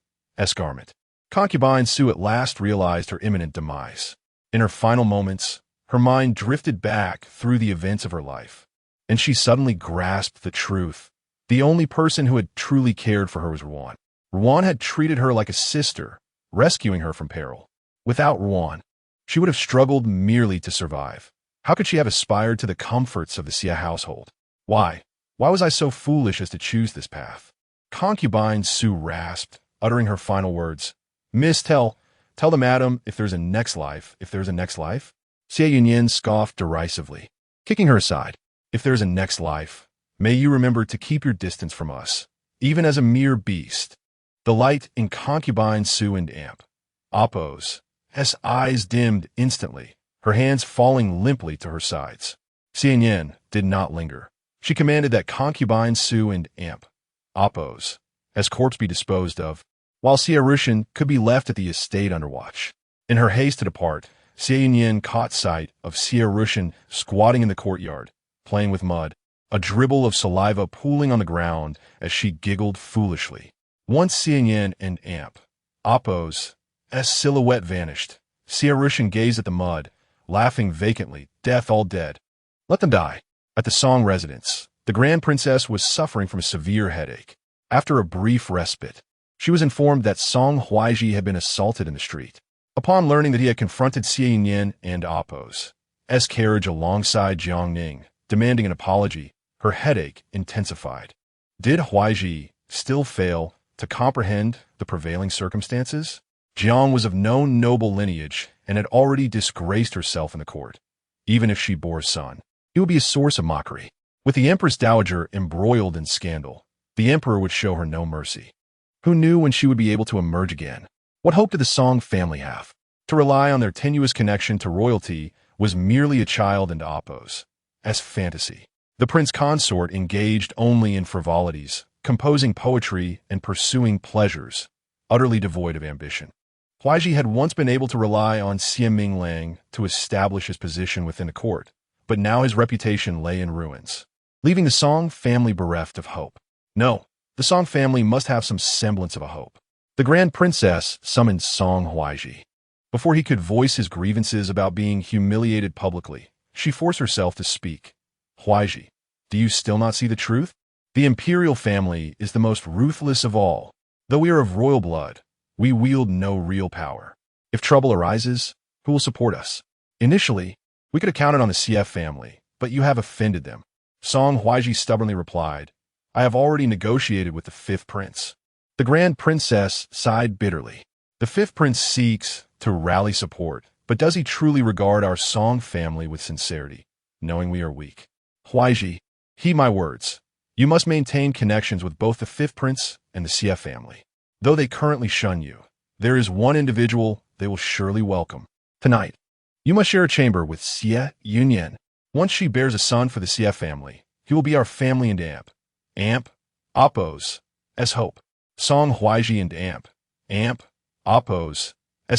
garment, concubine Su at last realized her imminent demise. In her final moments, her mind drifted back through the events of her life, and she suddenly grasped the truth. The only person who had truly cared for her was Reborn. Reborn had treated her like a sister, rescuing her from peril. Without Reborn, she would have struggled merely to survive. How could she have aspired to the comforts of the Xie household? Why was I so foolish as to choose this path? Concubine Su rasped, uttering her final words. "Miss, tell the madam if there's a next life. If there's a next life?" Xie Yunyan scoffed derisively, kicking her aside. "If there's a next life, may you remember to keep your distance from us, even as a mere beast." The light in concubine Su and Appo's eyes dimmed instantly, her hands falling limply to her sides. Xie Yunyan did not linger. She commanded that concubine Su and Appo's corpse be disposed of, while Xie Yunyan could be left at the estate under watch. In her haste to depart, Xie Yunyan caught sight of Xie Yunyan squatting in the courtyard, playing with mud, a dribble of saliva pooling on the ground as she giggled foolishly. Once Xie Yunyan and Appo's silhouette vanished, Xie Yunyan gazed at the mud, laughing vacantly. Death all dead. Let them die. At the Song residence, the Grand Princess was suffering from a severe headache. After a brief respite, she was informed that Song Huaizhi had been assaulted in the street. Upon learning that he had confronted Xie Yunyan and Appo's carriage alongside Jiang Ning, demanding an apology, her headache intensified. Did Huaizhi still fail to comprehend the prevailing circumstances? Jiang was of no noble lineage and had already disgraced herself in the court. Even if she bore a son, he would be a source of mockery. With the Empress Dowager embroiled in scandal, the emperor would show her no mercy. Who knew when she would be able to emerge again? What hope did the Song family have? To rely on their tenuous connection to royalty was merely a child into Appo's fantasy. The prince consort engaged only in frivolities, composing poetry and pursuing pleasures, utterly devoid of ambition. Huaizhi had once been able to rely on Xie Yunyan to establish his position within the court, but now his reputation lay in ruins, leaving the Song family bereft of hope. No, the Song family must have some semblance of a hope. The Grand Princess summoned Song Huaizhi. Before he could voice his grievances about being humiliated publicly, she forced herself to speak. Huaizhi, do you still not see the truth? The imperial family is the most ruthless of all. Though we are of royal blood, we wield no real power. If trouble arises, who will support us? Initially, we could have counted on the CF family, but you have offended them. Song Huaizhi stubbornly replied, I have already negotiated with the fifth prince. The Grand Princess sighed bitterly. The fifth prince seeks to rally support, but does he truly regard our Song family with sincerity, knowing we are weak? Huaizhi, heed my words. You must maintain connections with both the fifth prince and the CF family. Though they currently shun you, there is one individual they will surely welcome. Tonight, you must share a chamber with Xie Yunyan. Once she bears a son for the CF family, he will be our family and Appo's hope. Song Huaizhi and Appo's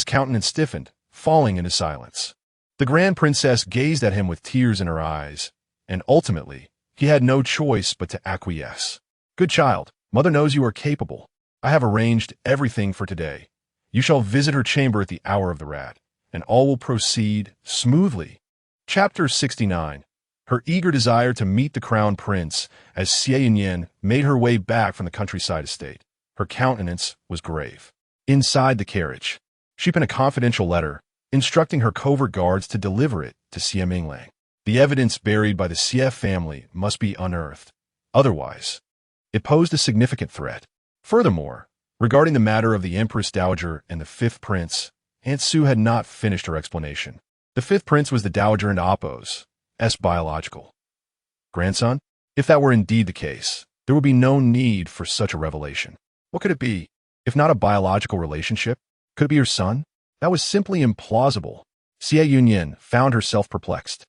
countenance stiffened, falling into silence. The Grand Princess gazed at him with tears in her eyes, and ultimately, he had no choice but to acquiesce. Good child, mother knows you are capable. I have arranged everything for today. You shall visit her chamber at the hour of the rat, and all will proceed smoothly. Chapter 69. Her eager desire to meet the crown prince as Xie Yunyan made her way back from the countryside estate. Her countenance was grave. Inside the carriage, she penned a confidential letter, instructing her covert guards to deliver it to Xie Yunyan. The evidence buried by the CF family must be unearthed. Otherwise, it posed a significant threat. Furthermore, regarding the matter of the Empress Dowager and the fifth prince, Aunt Sue had not finished her explanation. The fifth prince was the Dowager and Appo's biological grandson. If that were indeed the case, there would be no need for such a revelation. What could it be? If not a biological relationship, could it be her son? That was simply implausible. Xie Yunyan found herself perplexed.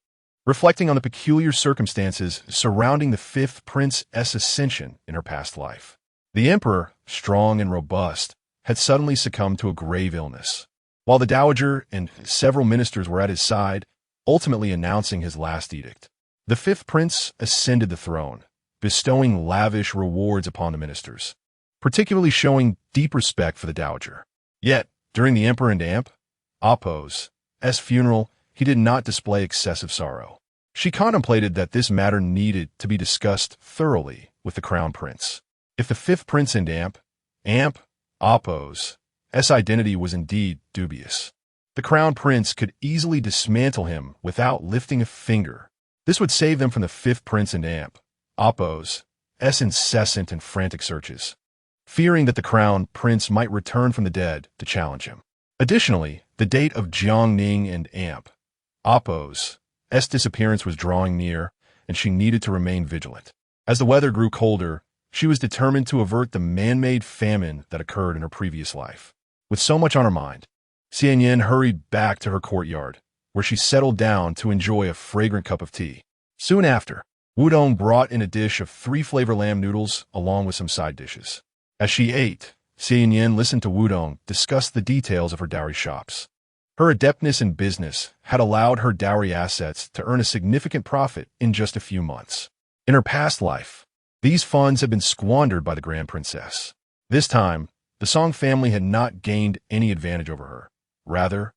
Reflecting on the peculiar circumstances surrounding the fifth prince's ascension in her past life. The emperor, strong and robust, had suddenly succumbed to a grave illness, while the dowager and several ministers were at his side, ultimately announcing his last edict. The fifth prince ascended the throne, bestowing lavish rewards upon the ministers, particularly showing deep respect for the dowager. Yet, during the emperor and Appo's funeral, he did not display excessive sorrow. She contemplated that this matter needed to be discussed thoroughly with the crown prince. If the fifth prince and Appo's identity was indeed dubious, the crown prince could easily dismantle him without lifting a finger. This would save them from the fifth prince and Appo's incessant and frantic searches, fearing that the crown prince might return from the dead to challenge him. Additionally, the date of Jiangning and Appo's disappearance was drawing near, and she needed to remain vigilant. As the weather grew colder, she was determined to avert the man-made famine that occurred in her previous life. With so much on her mind, Xie Yunyan hurried back to her courtyard, where she settled down to enjoy a fragrant cup of tea. Soon after, Wudong brought in a dish of 3-flavor lamb noodles along with some side dishes. As she ate, Xie Yunyan listened to Wudong discuss the details of her dowry shops. Her adeptness in business had allowed her dowry assets to earn a significant profit in just a few months. In her past life, these funds had been squandered by the Grand Princess. This time, the Song family had not gained any advantage over her. Rather,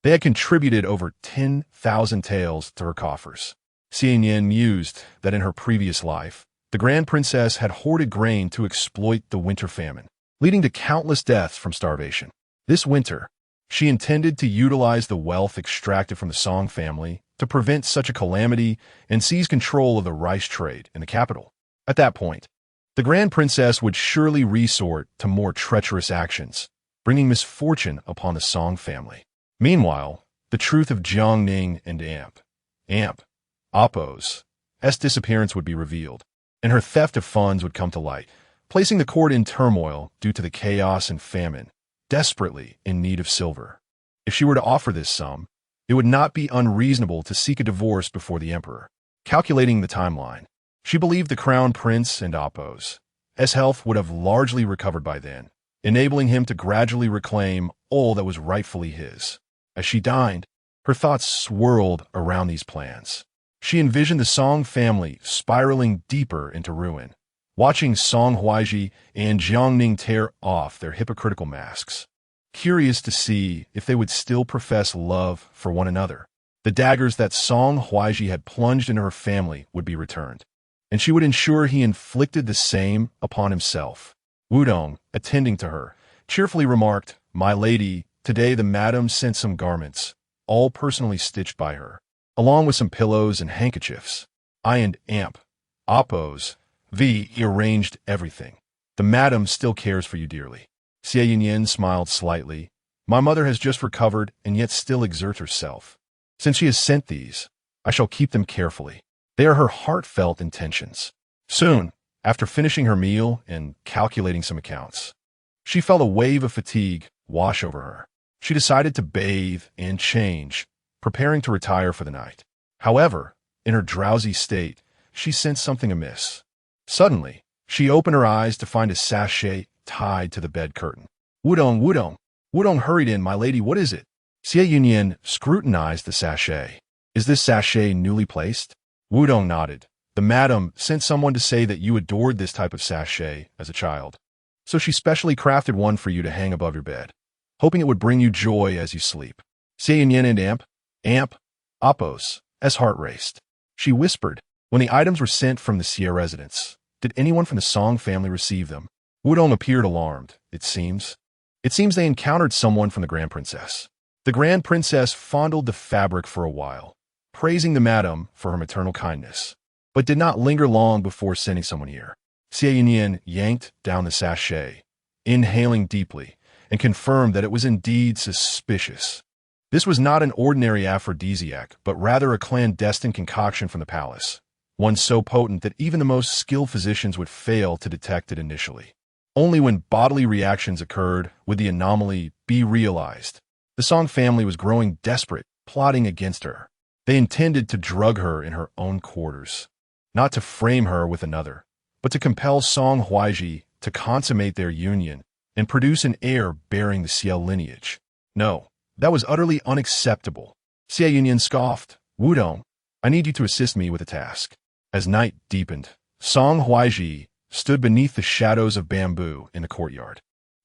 they had contributed over 10,000 taels to her coffers. Xie Yunyan mused that in her previous life, the Grand Princess had hoarded grain to exploit the winter famine, leading to countless deaths from starvation. This winter, she intended to utilize the wealth extracted from the Song family to prevent such a calamity and seize control of the rice trade in the capital. At that point, the Grand Princess would surely resort to more treacherous actions, bringing misfortune upon the Song family. Meanwhile, the truth of Jiangning and Appo's disappearance would be revealed, and her theft of funds would come to light, placing the court in turmoil due to the chaos and famine, desperately in need of silver. If she were to offer this sum, it would not be unreasonable to seek a divorce before the emperor. Calculating the timeline, she believed the crown prince and Apos' health would have largely recovered by then, enabling him to gradually reclaim all that was rightfully his. As she dined, her thoughts swirled around these plans. She envisioned the Song family spiraling deeper into ruin, watching Song Huaizhi and Jiangning tear off their hypocritical masks, curious to see if they would still profess love for one another. The daggers that Song Huaizhi had plunged into her family would be returned, and she would ensure he inflicted the same upon himself. Wudong, attending to her, cheerfully remarked, "My lady, today the madam sent some garments, all personally stitched by her, along with some pillows and handkerchiefs. I and Apos arranged everything. The madam still cares for you dearly." Xie Yunyan smiled slightly. "My mother has just recovered and yet still exerts herself. Since she has sent these, I shall keep them carefully. They are her heartfelt intentions." Soon, after finishing her meal and calculating some accounts, she felt a wave of fatigue wash over her. She decided to bathe and change, preparing to retire for the night. However, in her drowsy state, she sensed something amiss. Suddenly, she opened her eyes to find a sachet tied to the bed curtain. Wudong hurried in. "My lady, what is it?" Xie Yunyan scrutinized the sachet. "Is this sachet newly placed?" Wudong nodded. "The madam sent someone to say that you adored this type of sachet as a child, so she specially crafted one for you to hang above your bed, hoping it would bring you joy as you sleep." Xie Yunyan and Apos' heart raced. She whispered, "When the items were sent from the Xie residence, did anyone from the Song family receive them?" Wudong appeared alarmed. It seems they encountered someone from the Grand Princess. The Grand Princess fondled the fabric for a while, praising the madam for her maternal kindness, but did not linger long before sending someone here. Xie Yunyan yanked down the sachet, inhaling deeply, and confirmed that it was indeed suspicious. This was not an ordinary aphrodisiac, but rather a clandestine concoction from the palace, one so potent that even the most skilled physicians would fail to detect it initially. Only when bodily reactions occurred would the anomaly be realized. The Song family was growing desperate, plotting against her. They intended to drug her in her own quarters, not to frame her with another, but to compel Song Huaizhi to consummate their union and produce an heir bearing the Xie lineage. No, that was utterly unacceptable. Xie Yunyan scoffed. "Wudong, I need you to assist me with a task." As night deepened, Song Huaizhi stood beneath the shadows of bamboo in the courtyard.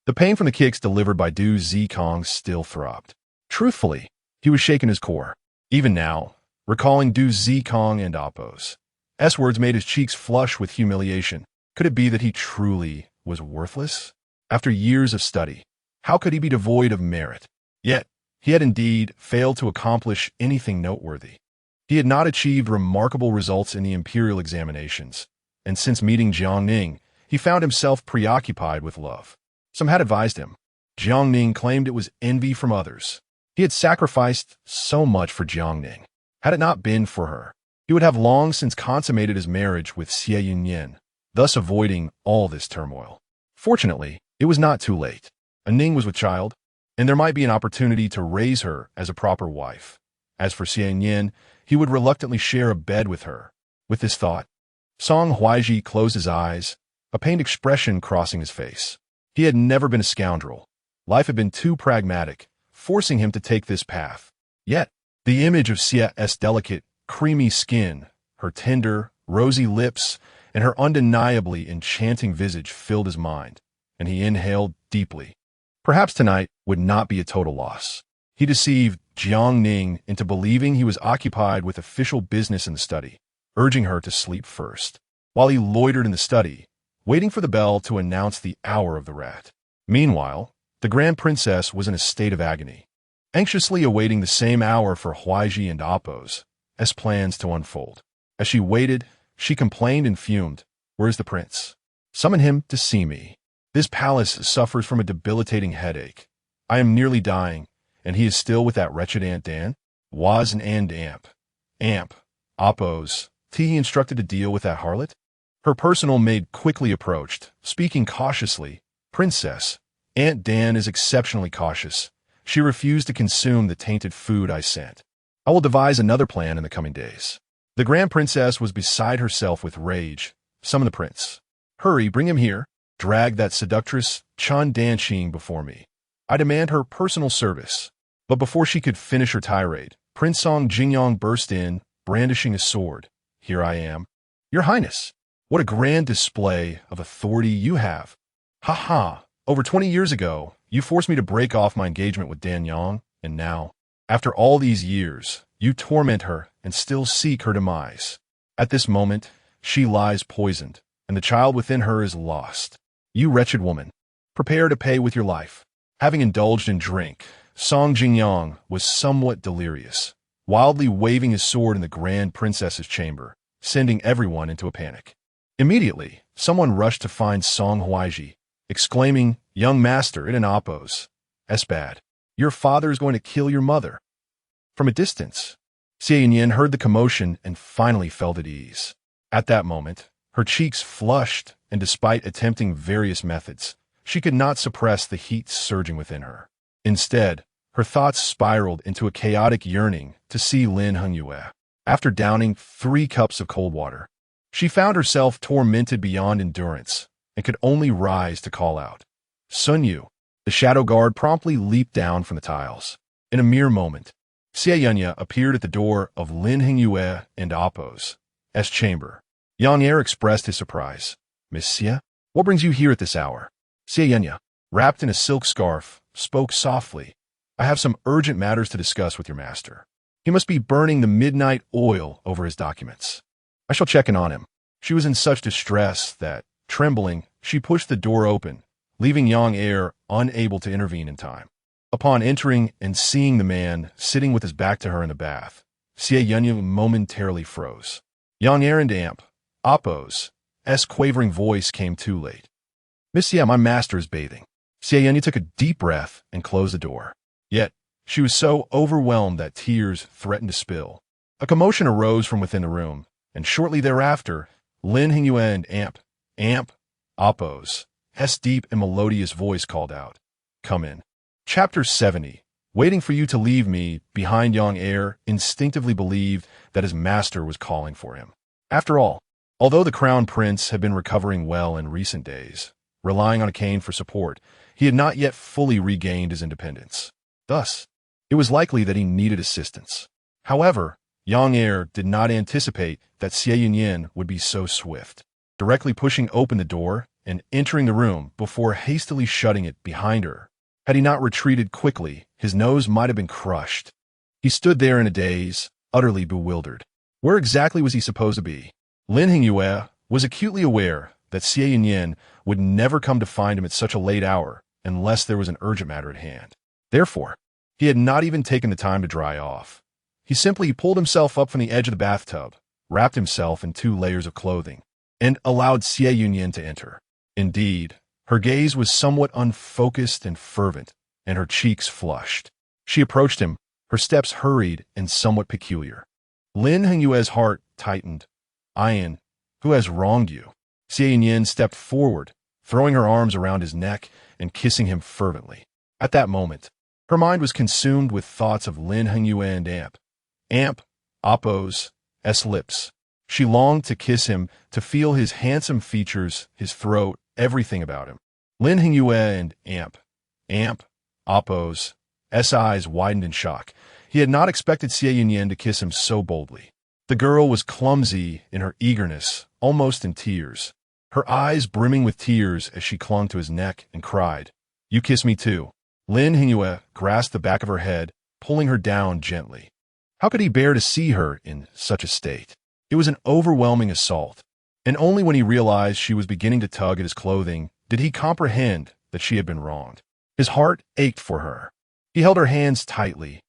The pain from the kicks delivered by Du Zikong still throbbed. Truthfully, he was shaken his core. Even now, recalling Du Zikong and Apos' words made his cheeks flush with humiliation. Could it be that he truly was worthless? After years of study, how could he be devoid of merit? Yet, he had indeed failed to accomplish anything noteworthy. He had not achieved remarkable results in the imperial examinations, and since meeting Jiangning, he found himself preoccupied with love. Some had advised him. Jiangning claimed it was envy from others. He had sacrificed so much for Jiangning. Had it not been for her, he would have long since consummated his marriage with Xie Yunyan, thus avoiding all this turmoil. Fortunately, it was not too late. Ning was with child, and there might be an opportunity to raise her as a proper wife. As for Xie Yunyan, he would reluctantly share a bed with her. With this thought, Song Huaizhi closed his eyes, a pained expression crossing his face. He had never been a scoundrel. Life had been too pragmatic, forcing him to take this path. Yet, the image of Xie's delicate, creamy skin, her tender, rosy lips, and her undeniably enchanting visage filled his mind, and he inhaled deeply. Perhaps tonight would not be a total loss. He deceived Jiangning into believing he was occupied with official business in the study, urging her to sleep first, while he loitered in the study, waiting for the bell to announce the hour of the rat. Meanwhile, the Grand Princess was in a state of agony, anxiously awaiting the same hour for Huaizhi and Apos' plans to unfold. As she waited, she complained and fumed. "Where's the prince? Summon him to see me. This palace suffers from a debilitating headache. I am nearly dying, and he is still with that wretched Aunt Dan." Was and Apos' he instructed to deal with that harlot? Her personal maid quickly approached, speaking cautiously. "Princess, Aunt Dan is exceptionally cautious. She refused to consume the tainted food I sent. I will devise another plan in the coming days. The Grand Princess was beside herself with rage. Summon the prince. Hurry, bring him here. Drag that seductress Chun Danqing before me. I demand her personal service. But before she could finish her tirade, Prince Song Jingyang burst in, brandishing a sword. Here I am. Your Highness, what a grand display of authority you have. Ha ha, over 20 years ago, you forced me to break off my engagement with Dan Yang, and now, after all these years, you torment her and still seek her demise. At this moment, she lies poisoned, and the child within her is lost. You wretched woman, prepare to pay with your life. Having indulged in drink, Song Jingyang was somewhat delirious, wildly waving his sword in the Grand Princess's chamber, sending everyone into a panic. Immediately, someone rushed to find Song Huaizhi, exclaiming, Young master, it an oppose. Bad. Your father is going to kill your mother. From a distance, Xie Yunyan heard the commotion and finally felt at ease. At that moment, her cheeks flushed, and despite attempting various methods, she could not suppress the heat surging within her. Instead, her thoughts spiraled into a chaotic yearning to see Lin Hengyue. After downing 3 cups of cold water, she found herself tormented beyond endurance and could only rise to call out. Sun Yu, the shadow guard, promptly leaped down from the tiles. In a mere moment, Xie Yunyan appeared at the door of Lin Hengyue and Appo's chamber. Yang Er expressed his surprise. Miss Xie, what brings you here at this hour? Xie Yunyan, wrapped in a silk scarf, spoke softly. I have some urgent matters to discuss with your master. He must be burning the midnight oil over his documents. I shall check in on him. She was in such distress that, trembling, she pushed the door open, leaving Yang Er unable to intervene in time. Upon entering and seeing the man sitting with his back to her in the bath, Xie Yunyan momentarily froze. Yang Er and Appo's quavering voice came too late. Miss Xie, my master is bathing. Xie Yunyan took a deep breath and closed the door. Yet, she was so overwhelmed that tears threatened to spill. A commotion arose from within the room, and shortly thereafter, Lin Hengyue and Appo's deep and melodious voice called out, Come in. Chapter 70. Waiting for you to leave me behind, Yang Er instinctively believed that his master was calling for him. After all, although the crown prince had been recovering well in recent days, relying on a cane for support, he had not yet fully regained his independence. Thus, it was likely that he needed assistance. However, Yang Er did not anticipate that Xie Yunyan would be so swift, directly pushing open the door and entering the room before hastily shutting it behind her. Had he not retreated quickly, his nose might have been crushed. He stood there in a daze, utterly bewildered. Where exactly was he supposed to be? Lin Hengyue was acutely aware that Xie Yunyan would never come to find him at such a late hour unless there was an urgent matter at hand. Therefore, he had not even taken the time to dry off. He simply pulled himself up from the edge of the bathtub, wrapped himself in 2 layers of clothing, and allowed Xie Yunyan to enter. Indeed, her gaze was somewhat unfocused and fervent, and her cheeks flushed. She approached him, her steps hurried and somewhat peculiar. Lin Hengyue's heart tightened. Ian, who has wronged you? Xie Yunyan stepped forward, throwing her arms around his neck and kissing him fervently. At that moment, her mind was consumed with thoughts of Lin Hengyue and Appo's lips. She longed to kiss him, to feel his handsome features, his throat, everything about him. Lin Hengyue and Appo's eyes widened in shock. He had not expected Xie Yunyan to kiss him so boldly. The girl was clumsy in her eagerness, almost in tears, her eyes brimming with tears as she clung to his neck and cried, You kiss me too. Lin Hengyue grasped the back of her head, pulling her down gently. How could he bear to see her in such a state? It was an overwhelming assault, and only when he realized she was beginning to tug at his clothing did he comprehend that she had been wronged. His heart ached for her. He held her hands tightly.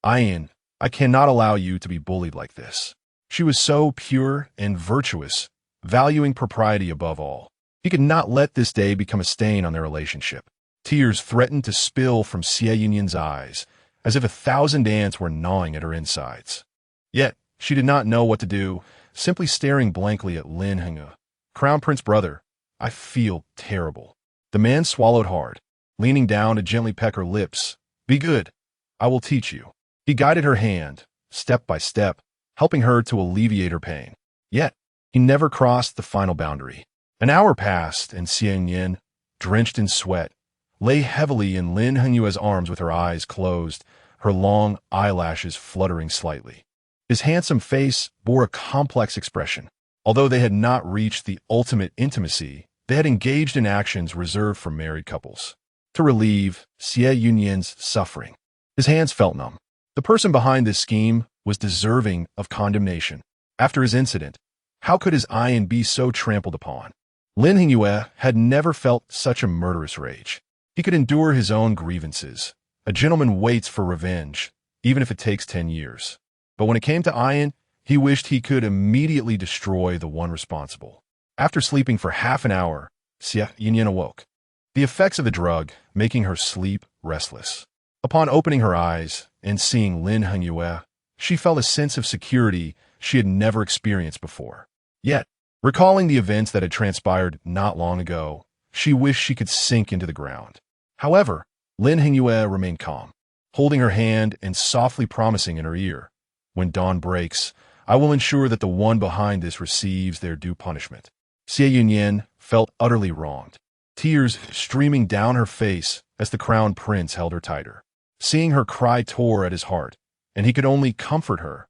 Ian, I cannot allow you to be bullied like this. She was so pure and virtuous, valuing propriety above all. He could not let this day become a stain on their relationship. Tears threatened to spill from Xie Yunyan's eyes, as if 1,000 ants were gnawing at her insides. Yet, she did not know what to do, simply staring blankly at Lin Hengyue. Crown Prince brother, I feel terrible. The man swallowed hard, leaning down to gently peck her lips, Be good. I will teach you. He guided her hand, step by step, helping her to alleviate her pain. Yet, he never crossed the final boundary. An hour passed, and Xie Yunyan, drenched in sweat, lay heavily in Lin Hengyue's arms with her eyes closed, her long eyelashes fluttering slightly. His handsome face bore a complex expression. Although they had not reached the ultimate intimacy, they had engaged in actions reserved for married couples. To relieve Xie Yunyan's suffering, his hands felt numb. The person behind this scheme was deserving of condemnation. After his incident, how could his iron be so trampled upon? Lin Hengyue had never felt such a murderous rage. He could endure his own grievances. A gentleman waits for revenge, even if it takes 10 years. But when it came to Ian, he wished he could immediately destroy the one responsible. After sleeping for half an hour, Xie Yunyan awoke, the effects of the drug making her sleep restless. Upon opening her eyes and seeing Lin Hengyue, she felt a sense of security she had never experienced before. Yet, recalling the events that had transpired not long ago, she wished she could sink into the ground. However, Lin Hengyue remained calm, holding her hand and softly promising in her ear, "When dawn breaks, I will ensure that the one behind this receives their due punishment." Xie Yunyan felt utterly wronged, tears streaming down her face as the crown prince held her tighter. Seeing her cry tore at his heart, and he could only comfort her.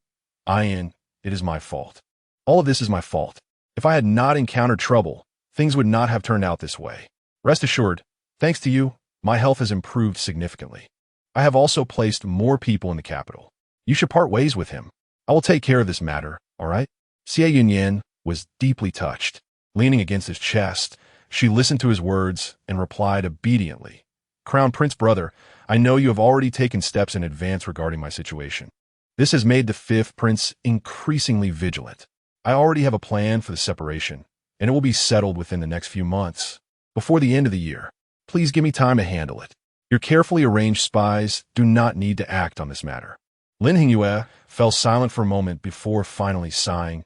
"Ian, it is my fault. All of this is my fault. If I had not encountered trouble, things would not have turned out this way. Rest assured, thanks to you, my health has improved significantly. I have also placed more people in the capital. You should part ways with him. I will take care of this matter, all right?" Xie Yunyan was deeply touched. Leaning against his chest, she listened to his words and replied obediently. "Crown Prince brother, I know you have already taken steps in advance regarding my situation. This has made the fifth prince increasingly vigilant. I already have a plan for the separation, and it will be settled within the next few months, before the end of the year. Please give me time to handle it. Your carefully arranged spies do not need to act on this matter." Lin Hengyue fell silent for a moment before finally sighing.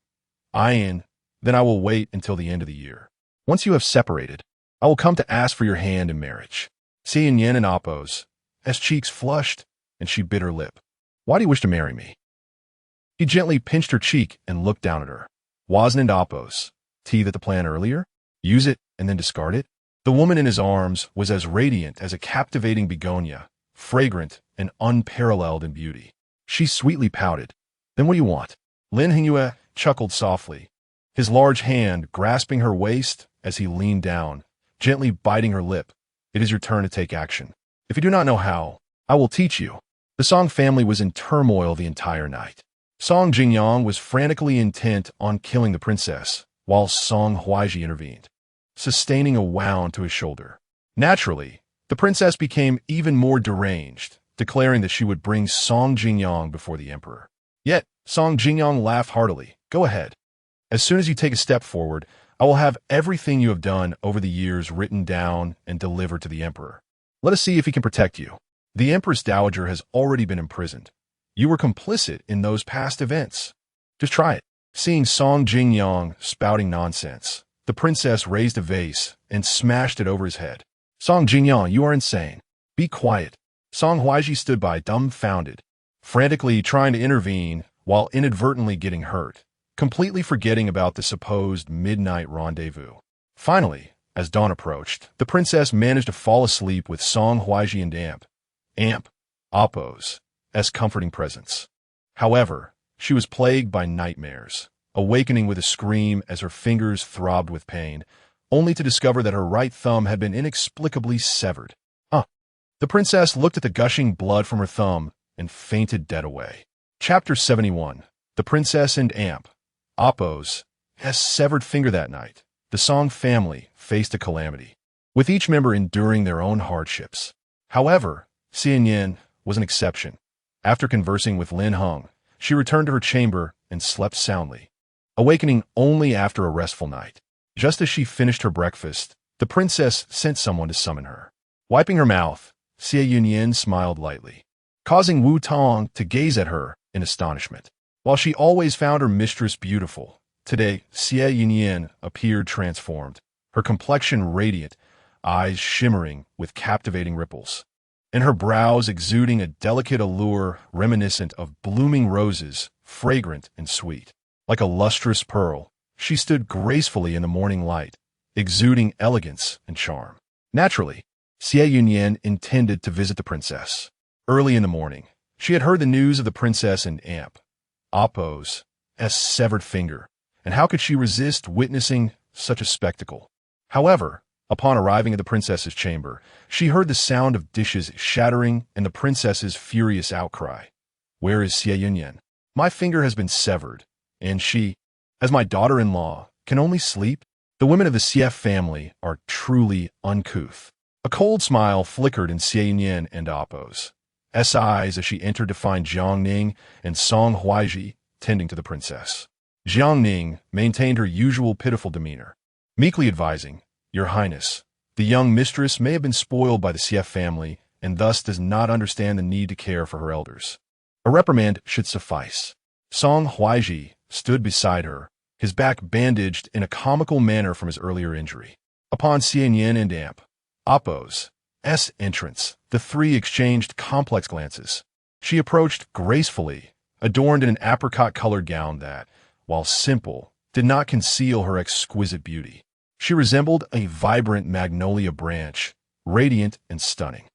"Ian, then I will wait until the end of the year. Once you have separated, I will come to ask for your hand in marriage." Xie Yunyan and Apos, as cheeks flushed, and she bit her lip. "Why do you wish to marry me?" He gently pinched her cheek and looked down at her. "Wasn't it Apos? Tea that the plan earlier? Use it and then discard it?" The woman in his arms was as radiant as a captivating begonia, fragrant and unparalleled in beauty. She sweetly pouted. "Then what do you want?" Lin Hengyue chuckled softly, his large hand grasping her waist as he leaned down, gently biting her lip. "It is your turn to take action. If you do not know how, I will teach you." The Song family was in turmoil the entire night. Song Jingyang was frantically intent on killing the princess, while Song Huaizhi intervened, sustaining a wound to his shoulder. Naturally, the princess became even more deranged, declaring that she would bring Song Jingyang before the emperor. Yet, Song Jingyang laughed heartily. "Go ahead. As soon as you take a step forward, I will have everything you have done over the years written down and delivered to the emperor. Let us see if he can protect you. The Empress Dowager has already been imprisoned. You were complicit in those past events. Just try it." Seeing Song Jingyang spouting nonsense, the princess raised a vase and smashed it over his head. "Song Jingyang, you are insane. Be quiet." Song Huaizhi stood by, dumbfounded, frantically trying to intervene while inadvertently getting hurt, completely forgetting about the supposed midnight rendezvous. Finally, as dawn approached, the princess managed to fall asleep with Song Huaizhi and Apos, as comforting presents. However, she was plagued by nightmares, awakening with a scream as her fingers throbbed with pain, only to discover that her right thumb had been inexplicably severed. The princess looked at the gushing blood from her thumb and fainted dead away. Chapter 71. The Princess and Apos has severed finger that night. The Song family faced a calamity, with each member enduring their own hardships. However, Xie Yunyan was an exception. After conversing with Lin Heng, she returned to her chamber and slept soundly, awakening only after a restful night. Just as she finished her breakfast, the princess sent someone to summon her. Wiping her mouth, Xie Yunyan smiled lightly, causing Wu Tong to gaze at her in astonishment. While she always found her mistress beautiful, today Xie Yunyan appeared transformed, her complexion radiant, eyes shimmering with captivating ripples. and her brows exuding a delicate allure reminiscent of blooming roses, fragrant and sweet. Like a lustrous pearl, she stood gracefully in the morning light, exuding elegance and charm. Naturally, Xie Yunyan intended to visit the princess. Early in the morning, she had heard the news of the princess and Appo's severed finger, and how could she resist witnessing such a spectacle? However, upon arriving at the princess's chamber, she heard the sound of dishes shattering and the princess's furious outcry. "Where is Xie Yunyan? My finger has been severed, and she, as my daughter-in-law, can only sleep." The women of the Xie family are truly uncouth. A cold smile flickered in Xie Yunyan and Appo's eyes as she entered to find Jiang Ning and Song Huaizhi tending to the princess. Jiang Ning maintained her usual pitiful demeanor, meekly advising, "Your Highness, the young mistress may have been spoiled by the Xie family and thus does not understand the need to care for her elders. A reprimand should suffice." Song Huaizhi stood beside her, his back bandaged in a comical manner from his earlier injury. Upon Xie Yunyan and Appo's entrance, the three exchanged complex glances. She approached gracefully, adorned in an apricot-colored gown that, while simple, did not conceal her exquisite beauty. She resembled a vibrant magnolia branch, radiant and stunning.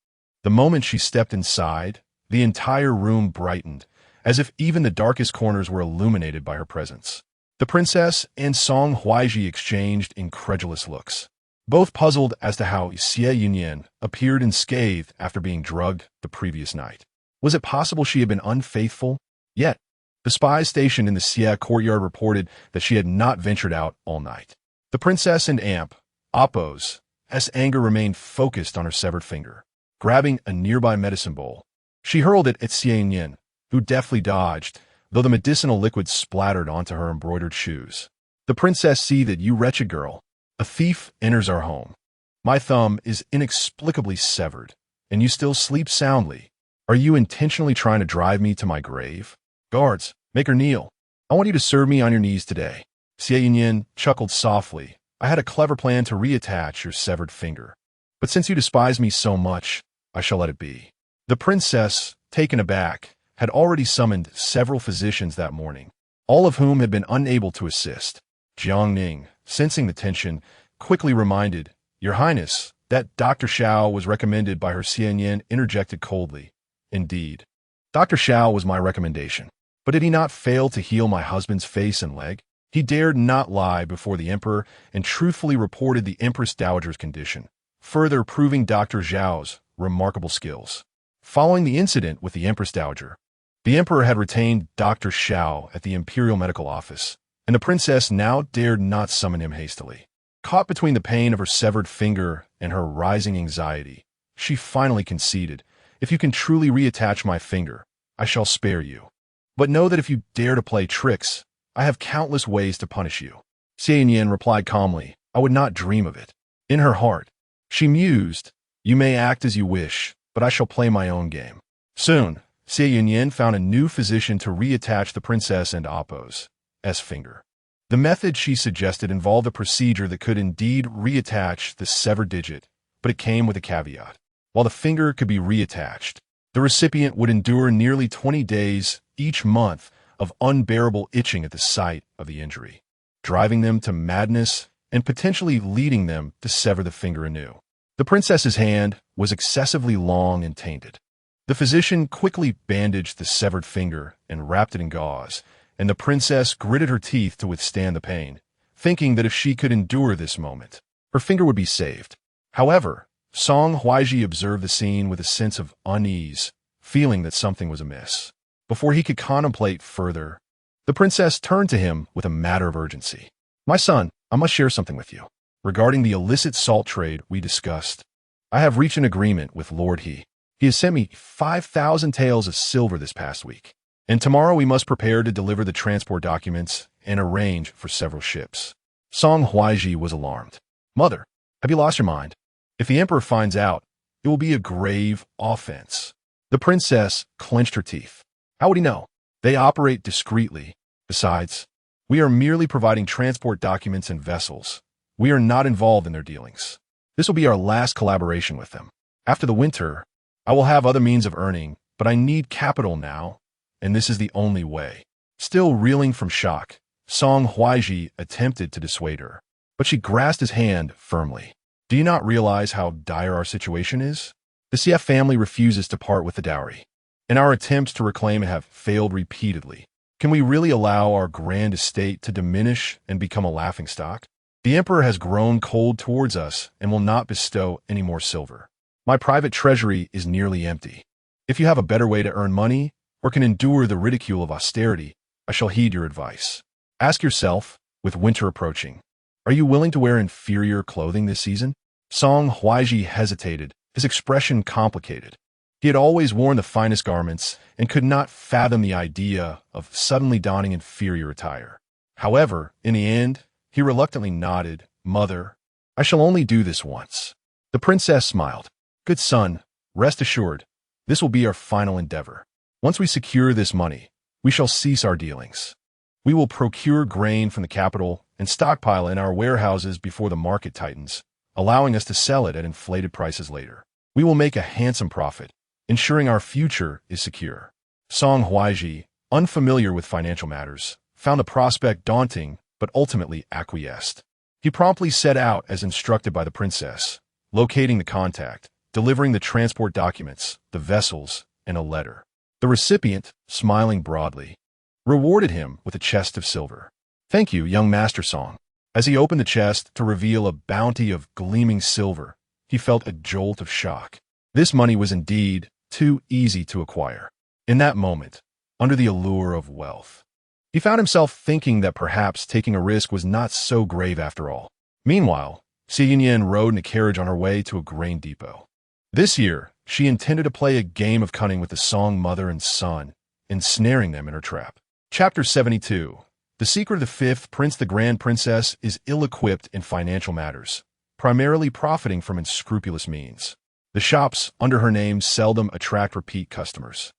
The moment she stepped inside, the entire room brightened, as if even the darkest corners were illuminated by her presence. The princess and Song Huaizhi exchanged incredulous looks, both puzzled as to how Xie Yunyan appeared unscathed after being drugged the previous night. Was it possible she had been unfaithful? Yet, the spies stationed in the Xie courtyard reported that she had not ventured out all night. The princess and Appo's anger remained focused on her severed finger. Grabbing a nearby medicine bowl, she hurled it at Xie Yunyan, who deftly dodged, though the medicinal liquid splattered onto her embroidered shoes. "The princess see that, you wretched girl. A thief enters our home. My thumb is inexplicably severed, and you still sleep soundly. Are you intentionally trying to drive me to my grave? Guards, make her kneel. I want you to serve me on your knees today." Xie Yunyan chuckled softly. "I had a clever plan to reattach your severed finger, but since you despise me so much, I shall let it be." The princess, taken aback, had already summoned several physicians that morning, all of whom had been unable to assist. Jiang Ning, sensing the tension, quickly reminded, "Your Highness, that Dr. Xiao was recommended by her." Xie Yunyan interjected coldly, "Indeed, Dr. Xiao was my recommendation, but did he not fail to heal my husband's face and leg? He dared not lie before the emperor and truthfully reported the Empress Dowager's condition, further proving Dr. Xiao's remarkable skills." Following the incident with the Empress Dowager, the emperor had retained Dr. Xiao at the Imperial Medical Office, and the princess now dared not summon him hastily. Caught between the pain of her severed finger and her rising anxiety, she finally conceded, "If you can truly reattach my finger, I shall spare you. But know that if you dare to play tricks, I have countless ways to punish you." Xie Yunyan replied calmly, "I would not dream of it." In her heart, she mused, "You may act as you wish, but I shall play my own game." Soon, Xie Yunyan found a new physician to reattach the princess and Appo's finger. The method she suggested involved a procedure that could indeed reattach the severed digit, but it came with a caveat. While the finger could be reattached, the recipient would endure nearly 20 days each month of unbearable itching at the site of the injury, driving them to madness and potentially leading them to sever the finger anew. The princess's hand was excessively long and tainted. The physician quickly bandaged the severed finger and wrapped it in gauze, and the princess gritted her teeth to withstand the pain, thinking that if she could endure this moment, her finger would be saved. However, Song Huaizhi observed the scene with a sense of unease, feeling that something was amiss. Before he could contemplate further, the princess turned to him with a matter of urgency. "My son, I must share something with you. Regarding the illicit salt trade we discussed, I have reached an agreement with Lord He. He has sent me 5,000 taels of silver this past week, and tomorrow we must prepare to deliver the transport documents and arrange for several ships." Song Huaizhi was alarmed. "Mother, have you lost your mind? If the emperor finds out, it will be a grave offense." The princess clenched her teeth. "How would he know? They operate discreetly. Besides, we are merely providing transport documents and vessels. We are not involved in their dealings. This will be our last collaboration with them. After the winter, I will have other means of earning, but I need capital now, and this is the only way. Still reeling from shock, Song Huaizhi attempted to dissuade her, but she grasped his hand firmly. Do you not realize how dire our situation is? The Xie family refuses to part with the dowry, and our attempts to reclaim it have failed repeatedly. Can we really allow our grand estate to diminish and become a laughingstock? The emperor has grown cold towards us and will not bestow any more silver. My private treasury is nearly empty. If you have a better way to earn money or can endure the ridicule of austerity, I shall heed your advice. Ask yourself, with winter approaching, are you willing to wear inferior clothing this season? Song Huaizhi hesitated, his expression complicated. He had always worn the finest garments and could not fathom the idea of suddenly donning inferior attire. However, in the end, he reluctantly nodded. Mother, I shall only do this once. The princess smiled. Good son, rest assured, this will be our final endeavor. Once we secure this money, we shall cease our dealings. We will procure grain from the capital and stockpile in our warehouses before the market tightens, allowing us to sell it at inflated prices later. We will make a handsome profit, ensuring our future is secure. Song Huaizhi, unfamiliar with financial matters, found the prospect daunting but ultimately acquiesced. He promptly set out as instructed by the princess, locating the contact, delivering the transport documents, the vessels, and a letter. The recipient, smiling broadly, rewarded him with a chest of silver. Thank you, young Master Song. As he opened the chest to reveal a bounty of gleaming silver, he felt a jolt of shock. This money was indeed too easy to acquire. In that moment, under the allure of wealth, he found himself thinking that perhaps taking a risk was not so grave after all. Meanwhile, Xie Yunyan rode in a carriage on her way to a grain depot. This year, she intended to play a game of cunning with the Song mother and son, ensnaring them in her trap. Chapter 72. The secret of the fifth prince. The grand princess is ill-equipped in financial matters, primarily profiting from unscrupulous means. The shops under her name seldom attract repeat customers,